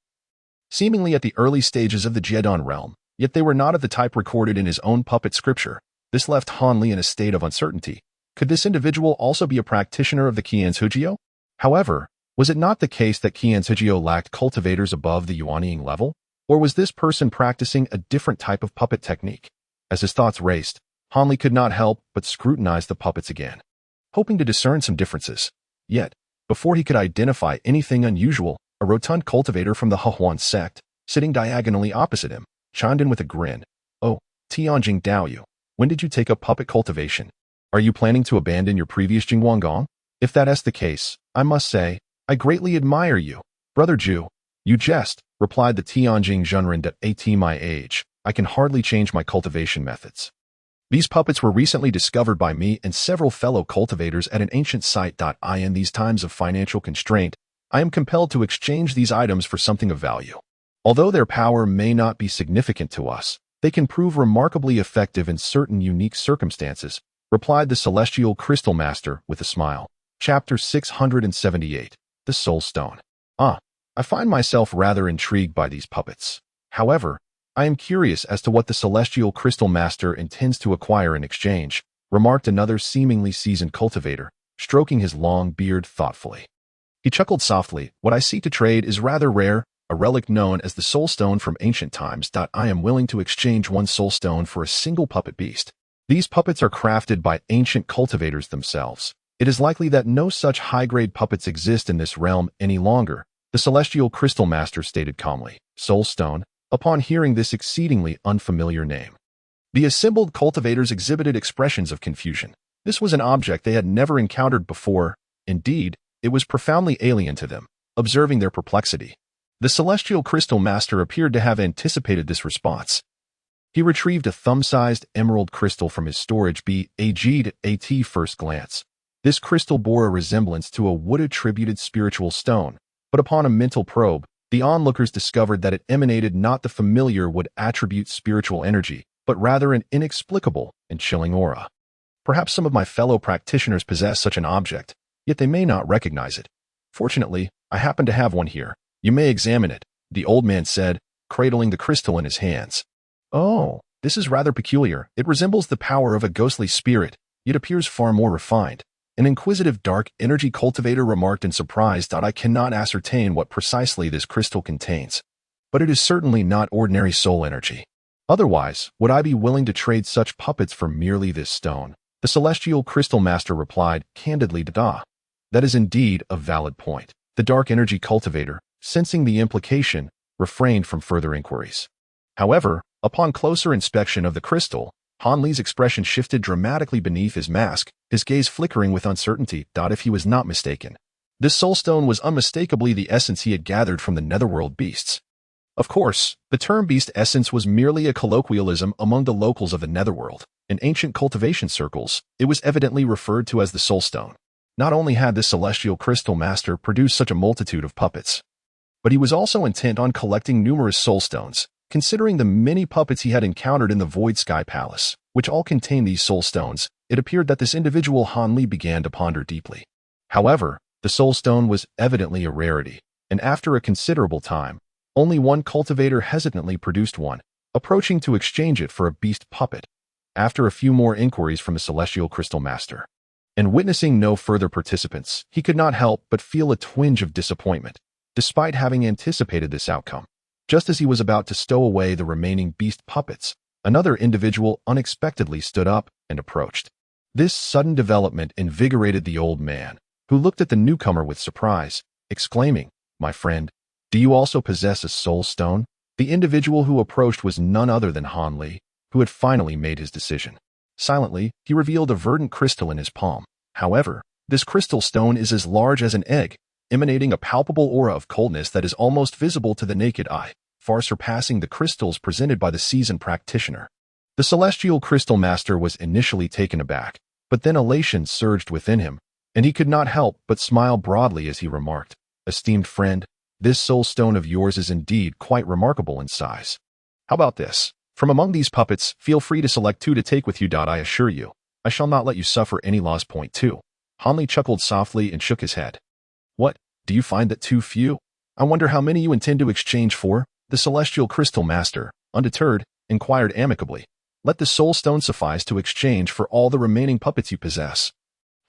Seemingly at the early stages of the Jedon realm, yet they were not of the type recorded in his own puppet scripture. This left Han Li in a state of uncertainty. Could this individual also be a practitioner of the Qian's Hujio? However, was it not the case that Qian's Hujio lacked cultivators above the Yuaniing level? Or was this person practicing a different type of puppet technique? As his thoughts raced, Han Li could not help but scrutinize the puppets again, hoping to discern some differences. Yet, before he could identify anything unusual, a rotund cultivator from the Hehuan sect, sitting diagonally opposite him, chimed in with a grin. "Oh, Tianjing Daoyu, when did you take up puppet cultivation? Are you planning to abandon your previous Jingwangong? If that is the case, I must say, I greatly admire you. Brother Ju, you jest," replied the Tianjing Junren. "At my age, I can hardly change my cultivation methods. These puppets were recently discovered by me and several fellow cultivators at an ancient site. In these times of financial constraint, I am compelled to exchange these items for something of value. Although their power may not be significant to us, they can prove remarkably effective in certain unique circumstances," replied the Celestial Crystal Master with a smile. Chapter 678, The Soul Stone. I find myself rather intrigued by these puppets. However, I am curious as to what the Celestial Crystal Master intends to acquire in exchange. remarked another seemingly seasoned cultivator, stroking his long beard thoughtfully. He chuckled softly. What I seek to trade is rather rare, a relic known as the Soul Stone from ancient times. I am willing to exchange one Soul Stone for a single puppet beast. These puppets are crafted by ancient cultivators themselves. It is likely that no such high-grade puppets exist in this realm any longer, the Celestial Crystal Master stated calmly. Soul Stone, upon hearing this exceedingly unfamiliar name. The assembled cultivators exhibited expressions of confusion. This was an object they had never encountered before. Indeed, it was profoundly alien to them. Observing their perplexity, the Celestial Crystal Master appeared to have anticipated this response. He retrieved a thumb-sized emerald crystal from his storage bag at first glance. This crystal bore a resemblance to a wood-attributed spiritual stone, but upon a mental probe, the onlookers discovered that it emanated not the familiar wood-attribute spiritual energy, but rather an inexplicable and chilling aura. Perhaps some of my fellow practitioners possess such an object, yet they may not recognize it. Fortunately, I happen to have one here. You may examine it, the old man said, cradling the crystal in his hands. Oh, this is rather peculiar. It resembles the power of a ghostly spirit, yet appears far more refined. An inquisitive dark energy cultivator remarked in surprise. I cannot ascertain what precisely this crystal contains, but it is certainly not ordinary soul energy. Otherwise, would I be willing to trade such puppets for merely this stone? The Celestial Crystal Master replied candidly. That is indeed a valid point. The dark energy cultivator, sensing the implication, refrained from further inquiries. However, upon closer inspection of the crystal, Han Li's expression shifted dramatically beneath his mask, his gaze flickering with uncertainty. If he was not mistaken, this soul stone was unmistakably the essence he had gathered from the netherworld beasts. Of course, the term beast essence was merely a colloquialism among the locals of the netherworld. In ancient cultivation circles, it was evidently referred to as the soul stone. Not only had this Celestial Crystal Master produced such a multitude of puppets, but he was also intent on collecting numerous soul stones. Considering the many puppets he had encountered in the Void Sky Palace, which all contained these soul stones, it appeared that this individual Han Li began to ponder deeply. However, the soul stone was evidently a rarity, and after a considerable time, only one cultivator hesitantly produced one, approaching to exchange it for a beast puppet. After a few more inquiries from the Celestial Crystal Master, and witnessing no further participants, he could not help but feel a twinge of disappointment. Despite having anticipated this outcome, just as he was about to stow away the remaining beast puppets, another individual unexpectedly stood up and approached. This sudden development invigorated the old man, who looked at the newcomer with surprise, exclaiming, "My friend, do you also possess a soul stone?" The individual who approached was none other than Han Li, who had finally made his decision. Silently, he revealed a verdant crystal in his palm. However, this crystal stone is as large as an egg, emanating a palpable aura of coldness that is almost visible to the naked eye, far surpassing the crystals presented by the seasoned practitioner. The Celestial Crystal Master was initially taken aback, but then elation surged within him, and he could not help but smile broadly as he remarked, "Esteemed friend, this soul stone of yours is indeed quite remarkable in size. How about this? From among these puppets, feel free to select two to take with you. I assure you, I shall not let you suffer any loss. Point 2. Han Li chuckled softly and shook his head. What, do you find that too few? I wonder how many you intend to exchange for? The Celestial Crystal Master, undeterred, inquired amicably. Let the soul stone suffice to exchange for all the remaining puppets you possess.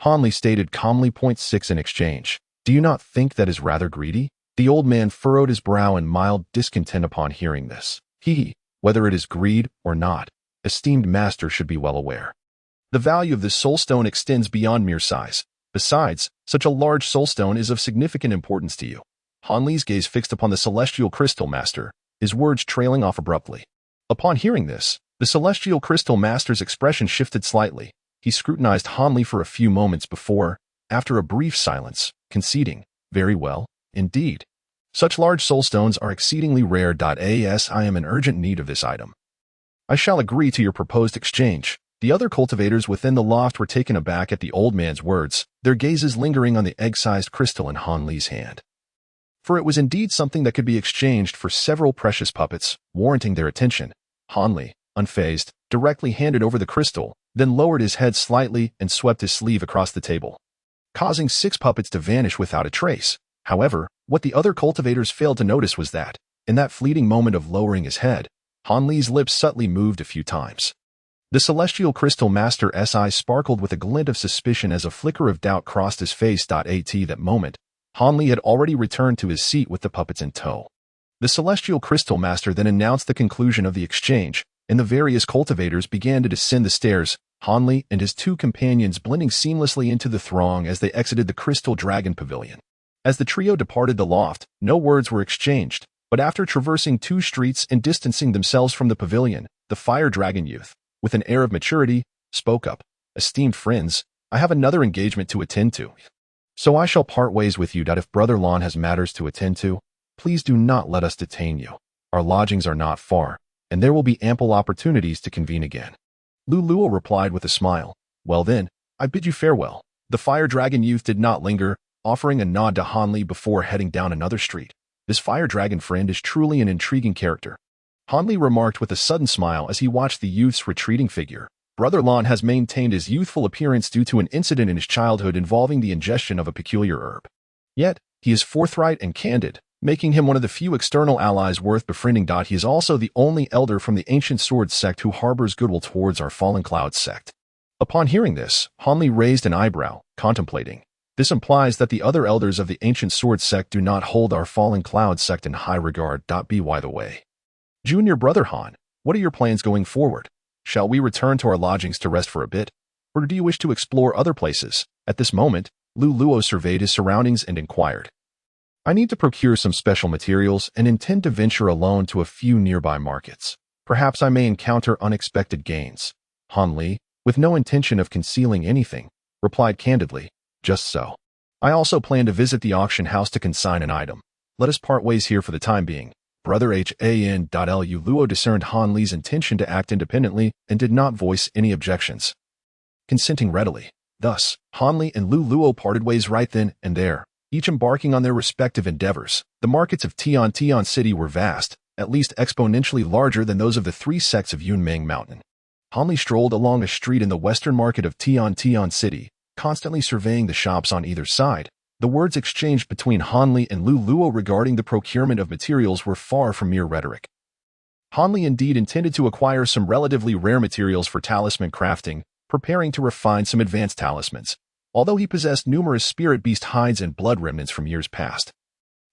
Han Li stated calmly. Point 6 in exchange. Do you not think that is rather greedy? The old man furrowed his brow in mild discontent upon hearing this. Whether it is greed or not, esteemed master should be well aware. The value of this soul stone extends beyond mere size. Besides, such a large soul stone is of significant importance to you. Han Li's gaze fixed upon the Celestial Crystal Master, his words trailing off abruptly. Upon hearing this, the Celestial Crystal Master's expression shifted slightly. He scrutinized Han Li for a few moments before, after a brief silence, conceding, "Very well, indeed. Such large soul stones are exceedingly rare. As I am in urgent need of this item, I shall agree to your proposed exchange." The other cultivators within the loft were taken aback at the old man's words, their gazes lingering on the egg-sized crystal in Han Li's hand. For it was indeed something that could be exchanged for several precious puppets, warranting their attention. Han Li, unfazed, directly handed over the crystal, then lowered his head slightly and swept his sleeve across the table, causing 6 puppets to vanish without a trace. However, what the other cultivators failed to notice was that, in that fleeting moment of lowering his head, Han Li's lips subtly moved a few times. The celestial crystal master's eyes sparkled with a glint of suspicion as a flicker of doubt crossed his face. At that moment, Hanli had already returned to his seat with the puppets in tow. The celestial crystal master then announced the conclusion of the exchange, and the various cultivators began to descend the stairs, Hanli and his two companions blending seamlessly into the throng as they exited the Crystal Dragon Pavilion. As the trio departed the loft, no words were exchanged, but after traversing 2 streets and distancing themselves from the pavilion, the Fire Dragon youth, with an air of maturity, spoke up. "Esteemed friends, I have another engagement to attend to, so I shall part ways with you. If Brother Lon has matters to attend to, please do not let us detain you. Our lodgings are not far, and there will be ample opportunities to convene again." Luluo replied with a smile. "Well then, I bid you farewell." The Fire Dragon youth did not linger, offering a nod to Hanli before heading down another street. "This Fire Dragon friend is truly an intriguing character," Hanli remarked with a sudden smile as he watched the youth's retreating figure. "Brother Lon has maintained his youthful appearance due to an incident in his childhood involving the ingestion of a peculiar herb. Yet, he is forthright and candid, making him one of the few external allies worth befriending. He is also the only elder from the Ancient Sword sect who harbors goodwill towards our Fallen Cloud sect." Upon hearing this, Hanli raised an eyebrow, contemplating. This implies that the other elders of the Ancient Sword sect do not hold our Fallen Cloud sect in high regard. By the way, Junior Brother Han, what are your plans going forward? Shall we return to our lodgings to rest for a bit, or do you wish to explore other places? At this moment, Luluo surveyed his surroundings and inquired. "I need to procure some special materials and intend to venture alone to a few nearby markets. Perhaps I may encounter unexpected gains." Hanli, with no intention of concealing anything, replied candidly, "Just so. I also plan to visit the auction house to consign an item. Let us part ways here for the time being." Brother Han. Luo discerned Hanli's intention to act independently and did not voice any objections, consenting readily. Thus, Hanli and Luo parted ways right then and there, each embarking on their respective endeavors. The markets of Tian City were vast, at least exponentially larger than those of the 3 sects of Yunmeng Mountain. Hanli strolled along a street in the western market of Tian City, constantly surveying the shops on either side. The words exchanged between Hanli and Luo regarding the procurement of materials were far from mere rhetoric. Hanli indeed intended to acquire some relatively rare materials for talisman crafting, preparing to refine some advanced talismans, although he possessed numerous spirit beast hides and blood remnants from years past.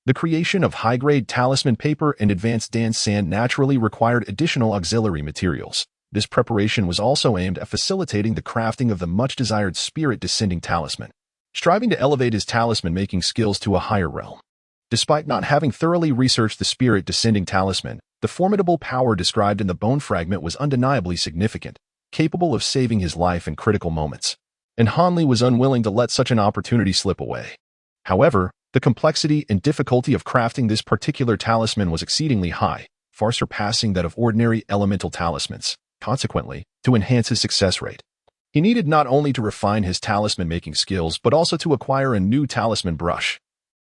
The creation of high-grade talisman paper and advanced dance sand naturally required additional auxiliary materials. This preparation was also aimed at facilitating the crafting of the much-desired spirit descending talisman, striving to elevate his talisman-making skills to a higher realm. Despite not having thoroughly researched the spirit descending talisman, the formidable power described in the bone fragment was undeniably significant, capable of saving his life in critical moments. And Hanli was unwilling to let such an opportunity slip away. However, the complexity and difficulty of crafting this particular talisman was exceedingly high, far surpassing that of ordinary elemental talismans. Consequently, to enhance his success rate, he needed not only to refine his talisman-making skills but also to acquire a new talisman brush,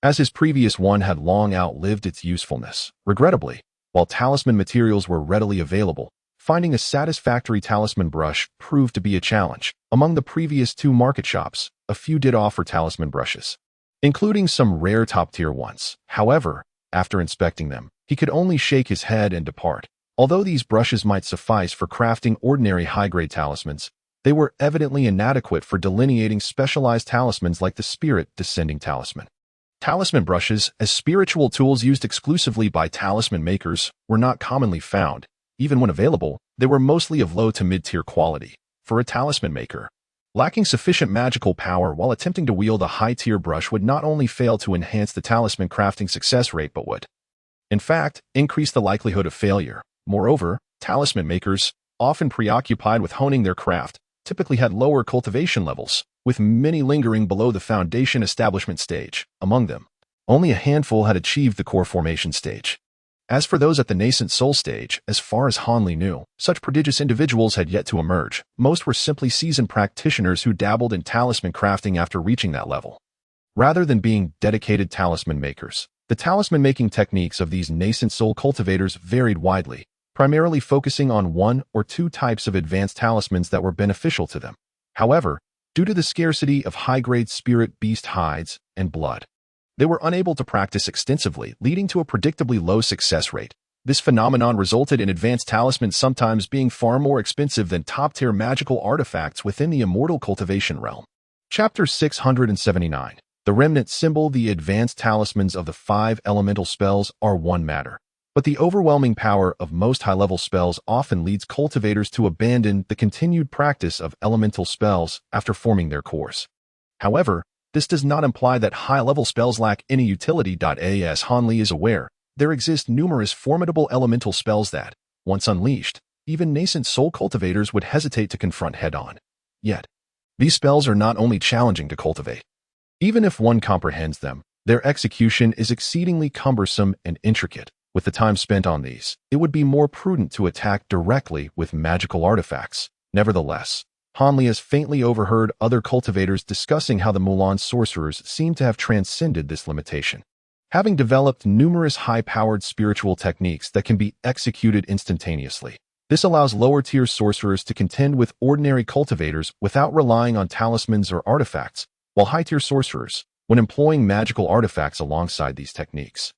as his previous one had long outlived its usefulness. Regrettably, while talisman materials were readily available, finding a satisfactory talisman brush proved to be a challenge. Among the previous 2 market shops, a few did offer talisman brushes, including some rare top-tier ones. However, after inspecting them, he could only shake his head and depart. Although these brushes might suffice for crafting ordinary high-grade talismans, they were evidently inadequate for delineating specialized talismans like the Spirit Descending Talisman. Talisman brushes, as spiritual tools used exclusively by talisman makers, were not commonly found. Even when available, they were mostly of low to mid-tier quality. For a talisman maker, lacking sufficient magical power while attempting to wield a high-tier brush would not only fail to enhance the talisman crafting success rate but would, in fact, increase the likelihood of failure. Moreover, talisman makers, often preoccupied with honing their craft, typically had lower cultivation levels, with many lingering below the foundation establishment stage. Among them, only a handful had achieved the core formation stage. As for those at the nascent soul stage, as far as Hanli knew, such prodigious individuals had yet to emerge. Most were simply seasoned practitioners who dabbled in talisman crafting after reaching that level. Rather than being dedicated talisman makers, the talisman-making techniques of these nascent soul cultivators varied widely, primarily focusing on 1 or 2 types of advanced talismans that were beneficial to them. However, due to the scarcity of high-grade spirit beast hides and blood, they were unable to practice extensively, leading to a predictably low success rate. This phenomenon resulted in advanced talismans sometimes being far more expensive than top-tier magical artifacts within the immortal cultivation realm. Chapter 679. The remnant symbol. The advanced talismans of the 5 elemental spells are one matter, but the overwhelming power of most high-level spells often leads cultivators to abandon the continued practice of elemental spells after forming their cores. However, this does not imply that high-level spells lack any utility. As Hanli is aware, there exist numerous formidable elemental spells that, once unleashed, even nascent soul cultivators would hesitate to confront head-on. Yet, these spells are not only challenging to cultivate. Even if one comprehends them, their execution is exceedingly cumbersome and intricate. With the time spent on these, it would be more prudent to attack directly with magical artifacts. Nevertheless, Hanli has faintly overheard other cultivators discussing how the Mulan sorcerers seem to have transcended this limitation, having developed numerous high-powered spiritual techniques that can be executed instantaneously. This allows lower-tier sorcerers to contend with ordinary cultivators without relying on talismans or artifacts, while high-tier sorcerers, when employing magical artifacts alongside these techniques,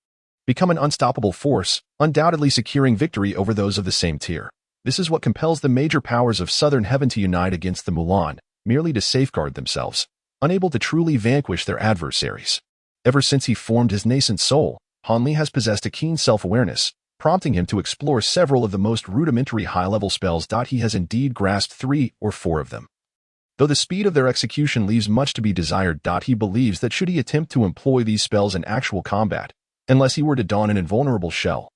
become an unstoppable force, undoubtedly securing victory over those of the same tier. This is what compels the major powers of Southern Heaven to unite against the Mulan, merely to safeguard themselves, unable to truly vanquish their adversaries. Ever since he formed his nascent soul, Hanli has possessed a keen self-awareness, prompting him to explore several of the most rudimentary high-level spells. He has indeed grasped 3 or 4 of them. Though the speed of their execution leaves much to be desired, he believes that should he attempt to employ these spells in actual combat, unless he were to don an invulnerable shell,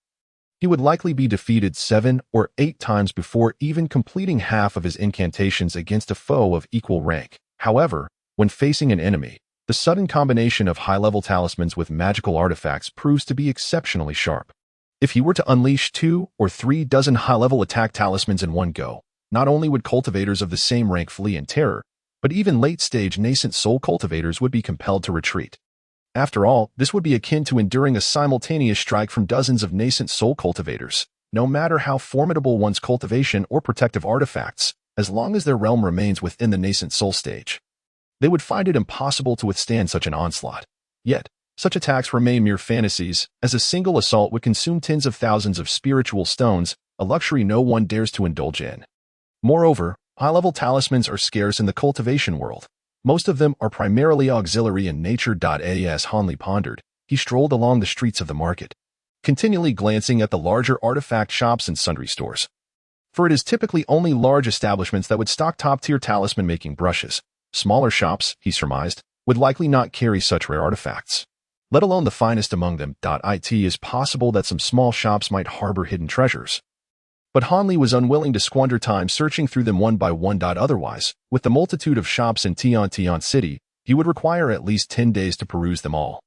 he would likely be defeated 7 or 8 times before even completing half of his incantations against a foe of equal rank. However, when facing an enemy, the sudden combination of high-level talismans with magical artifacts proves to be exceptionally sharp. If he were to unleash 2 or 3 dozen high-level attack talismans in one go, not only would cultivators of the same rank flee in terror, but even late-stage nascent soul cultivators would be compelled to retreat. After all, this would be akin to enduring a simultaneous strike from dozens of nascent soul cultivators, no matter how formidable one's cultivation or protective artifacts, as long as their realm remains within the nascent soul stage. They would find it impossible to withstand such an onslaught. Yet, such attacks remain mere fantasies, as a single assault would consume tens of thousands of spiritual stones, a luxury no one dares to indulge in. Moreover, high-level talismans are scarce in the cultivation world. Most of them are primarily auxiliary in nature. As Hanli pondered, he strolled along the streets of the market, continually glancing at the larger artifact shops and sundry stores. For it is typically only large establishments that would stock top-tier talisman-making brushes. Smaller shops, he surmised, would likely not carry such rare artifacts, let alone the finest among them. It is possible that some small shops might harbor hidden treasures, but Hanli was unwilling to squander time searching through them one by one. Otherwise, with the multitude of shops in Tian City, he would require at least 10 days to peruse them all.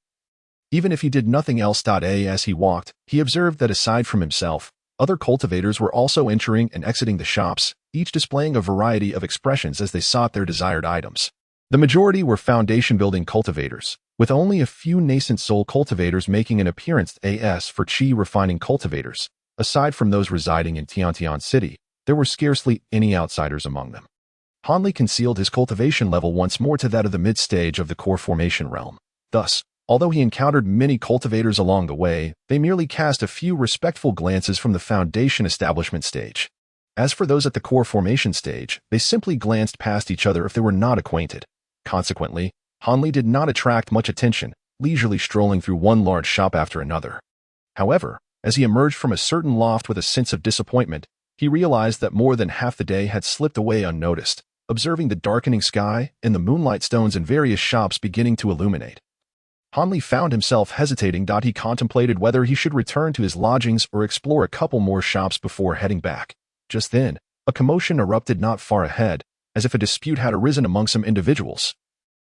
Even if he did nothing else. As he walked, he observed that aside from himself, other cultivators were also entering and exiting the shops, each displaying a variety of expressions as they sought their desired items. The majority were foundation-building cultivators, with only a few nascent soul cultivators making an appearance. As for chi refining cultivators, aside from those residing in Tian City, there were scarcely any outsiders among them. Hanli concealed his cultivation level once more to that of the mid-stage of the core formation realm. Thus, although he encountered many cultivators along the way, they merely cast a few respectful glances from the foundation establishment stage. As for those at the core formation stage, they simply glanced past each other if they were not acquainted. Consequently, Hanli did not attract much attention, leisurely strolling through one large shop after another. However, as he emerged from a certain loft with a sense of disappointment, he realized that more than half the day had slipped away unnoticed, observing the darkening sky and the moonlight stones in various shops beginning to illuminate. Hanli found himself hesitating. He contemplated whether he should return to his lodgings or explore a couple more shops before heading back. Just then, a commotion erupted not far ahead, as if a dispute had arisen among some individuals,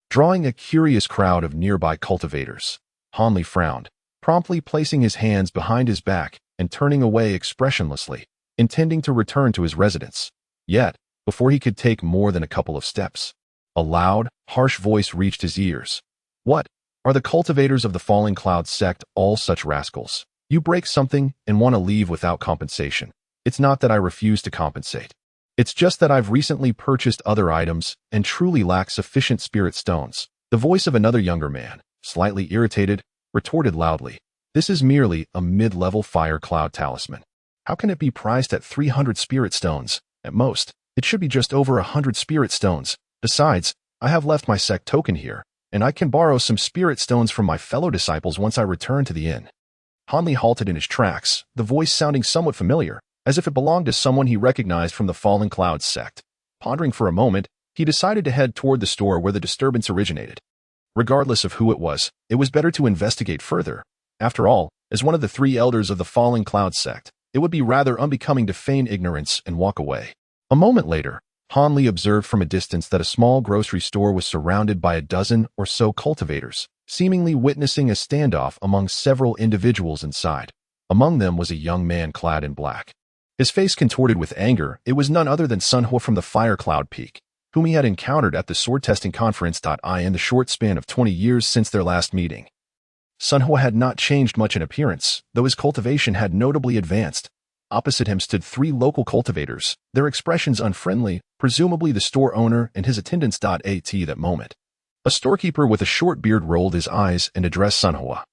drawing a curious crowd of nearby cultivators. Hanli frowned, promptly placing his hands behind his back and turning away expressionlessly, intending to return to his residence. Yet, before he could take more than a couple of steps, a loud, harsh voice reached his ears. "What? Are the cultivators of the Falling Cloud sect all such rascals? You break something and want to leave without compensation. It's not that I refuse to compensate. It's just that I've recently purchased other items and truly lack sufficient spirit stones." The voice of another younger man, slightly irritated, retorted loudly. This is merely a mid-level fire cloud talisman. How can it be priced at 300 spirit stones? At most, it should be just over 100 spirit stones. Besides, I have left my sect token here, and I can borrow some spirit stones from my fellow disciples once I return to the inn. Hanli halted in his tracks, the voice sounding somewhat familiar, as if it belonged to someone he recognized from the Fallen Clouds sect. Pondering for a moment, he decided to head toward the store where the disturbance originated. Regardless of who it was better to investigate further. After all, as one of the 3 elders of the Fallen Clouds sect, it would be rather unbecoming to feign ignorance and walk away. A moment later, Hanli observed from a distance that a small grocery store was surrounded by a dozen or so cultivators, seemingly witnessing a standoff among several individuals inside. Among them was a young man clad in black. His face contorted with anger. It was none other than Sunhua from the Fire Cloud Peak, whom he had encountered at the sword testing conference. In the short span of 20 years since their last meeting. Sunhua had not changed much in appearance, though his cultivation had notably advanced. Opposite him stood 3 local cultivators, their expressions unfriendly, presumably the store owner and his attendants. At that moment, a storekeeper with a short beard rolled his eyes and addressed Sunhua.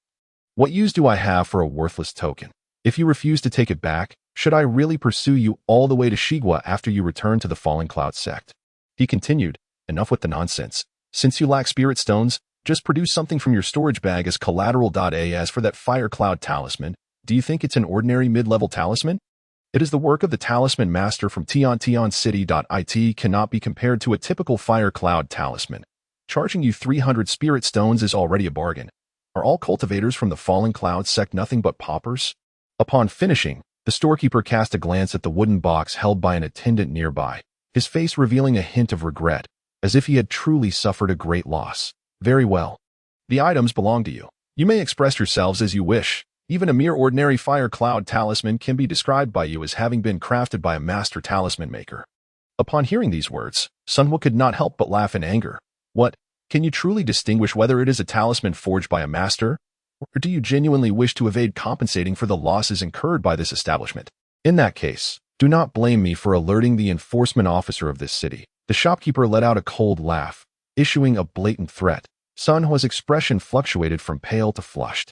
What use do I have for a worthless token? If you refuse to take it back, should I really pursue you all the way to Shigua after you return to the Fallen Cloud sect? He continued, enough with the nonsense. Since you lack spirit stones, just produce something from your storage bag as collateral. As for that Fire Cloud talisman, do you think it's an ordinary mid-level talisman? It is the work of the talisman master from Tion City. It cannot be compared to a typical Fire Cloud talisman. Charging you 300 spirit stones is already a bargain. Are all cultivators from the Fallen Cloud sect nothing but paupers? Upon finishing, the storekeeper cast a glance at the wooden box held by an attendant nearby, his face revealing a hint of regret, as if he had truly suffered a great loss. Very well. The items belong to you. You may express yourselves as you wish. Even a mere ordinary Fire Cloud talisman can be described by you as having been crafted by a master talisman maker. Upon hearing these words, Sunhua could not help but laugh in anger. What? Can you truly distinguish whether it is a talisman forged by a master? Or do you genuinely wish to evade compensating for the losses incurred by this establishment? In that case, do not blame me for alerting the enforcement officer of this city. The shopkeeper let out a cold laugh, issuing a blatant threat. Sunhua's expression fluctuated from pale to flushed.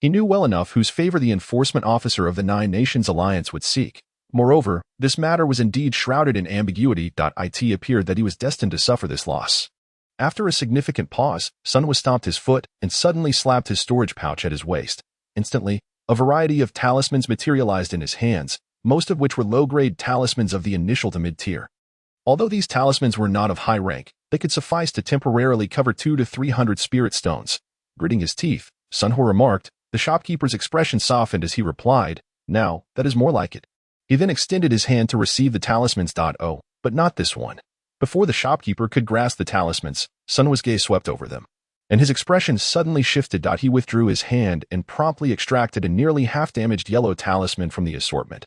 He knew well enough whose favor the enforcement officer of the 9 Nations Alliance would seek. Moreover, this matter was indeed shrouded in ambiguity. It appeared that he was destined to suffer this loss. After a significant pause, Sunhua stomped his foot and suddenly slapped his storage pouch at his waist. Instantly, a variety of talismans materialized in his hands, most of which were low-grade talismans of the initial to mid-tier. Although these talismans were not of high rank, they could suffice to temporarily cover 200 to 300 spirit stones. Gritting his teeth, Sunhua remarked. The shopkeeper's expression softened as he replied, "Now, that is more like it." He then extended his hand to receive the talismans. Oh, but not this one. Before the shopkeeper could grasp the talismans, Sunhua's gaze swept over them, and his expression suddenly shifted. He withdrew his hand and promptly extracted a nearly half-damaged yellow talisman from the assortment,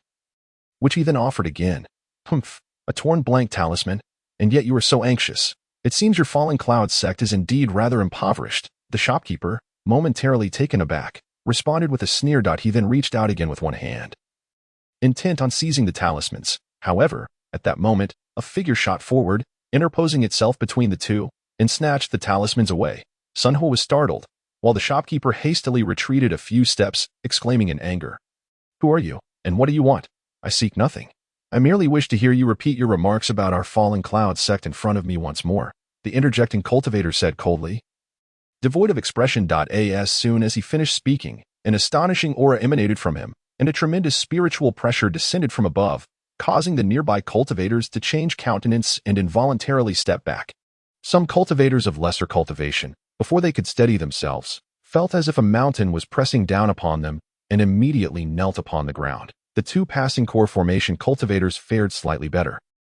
which he then offered again. Humph, a torn blank talisman, and yet you are so anxious. It seems your Fallen Cloud sect is indeed rather impoverished. The shopkeeper, momentarily taken aback, responded with a sneer. He then reached out again with one hand, intent on seizing the talismans. However, at that moment, a figure shot forward, interposing itself between the two, and snatched the talismans away. Sunhua was startled, while the shopkeeper hastily retreated a few steps, exclaiming in anger, "Who are you, and what do you want? I seek nothing. I merely wish to hear you repeat your remarks about our Fallen Cloud sect in front of me once more," the interjecting cultivator said coldly. Devoid of expression. As soon as he finished speaking, an astonishing aura emanated from him, and a tremendous spiritual pressure descended from above, causing the nearby cultivators to change countenance and involuntarily step back. Some cultivators of lesser cultivation, before they could steady themselves, felt as if a mountain was pressing down upon them and immediately knelt upon the ground. The 2 passing core formation cultivators fared slightly better.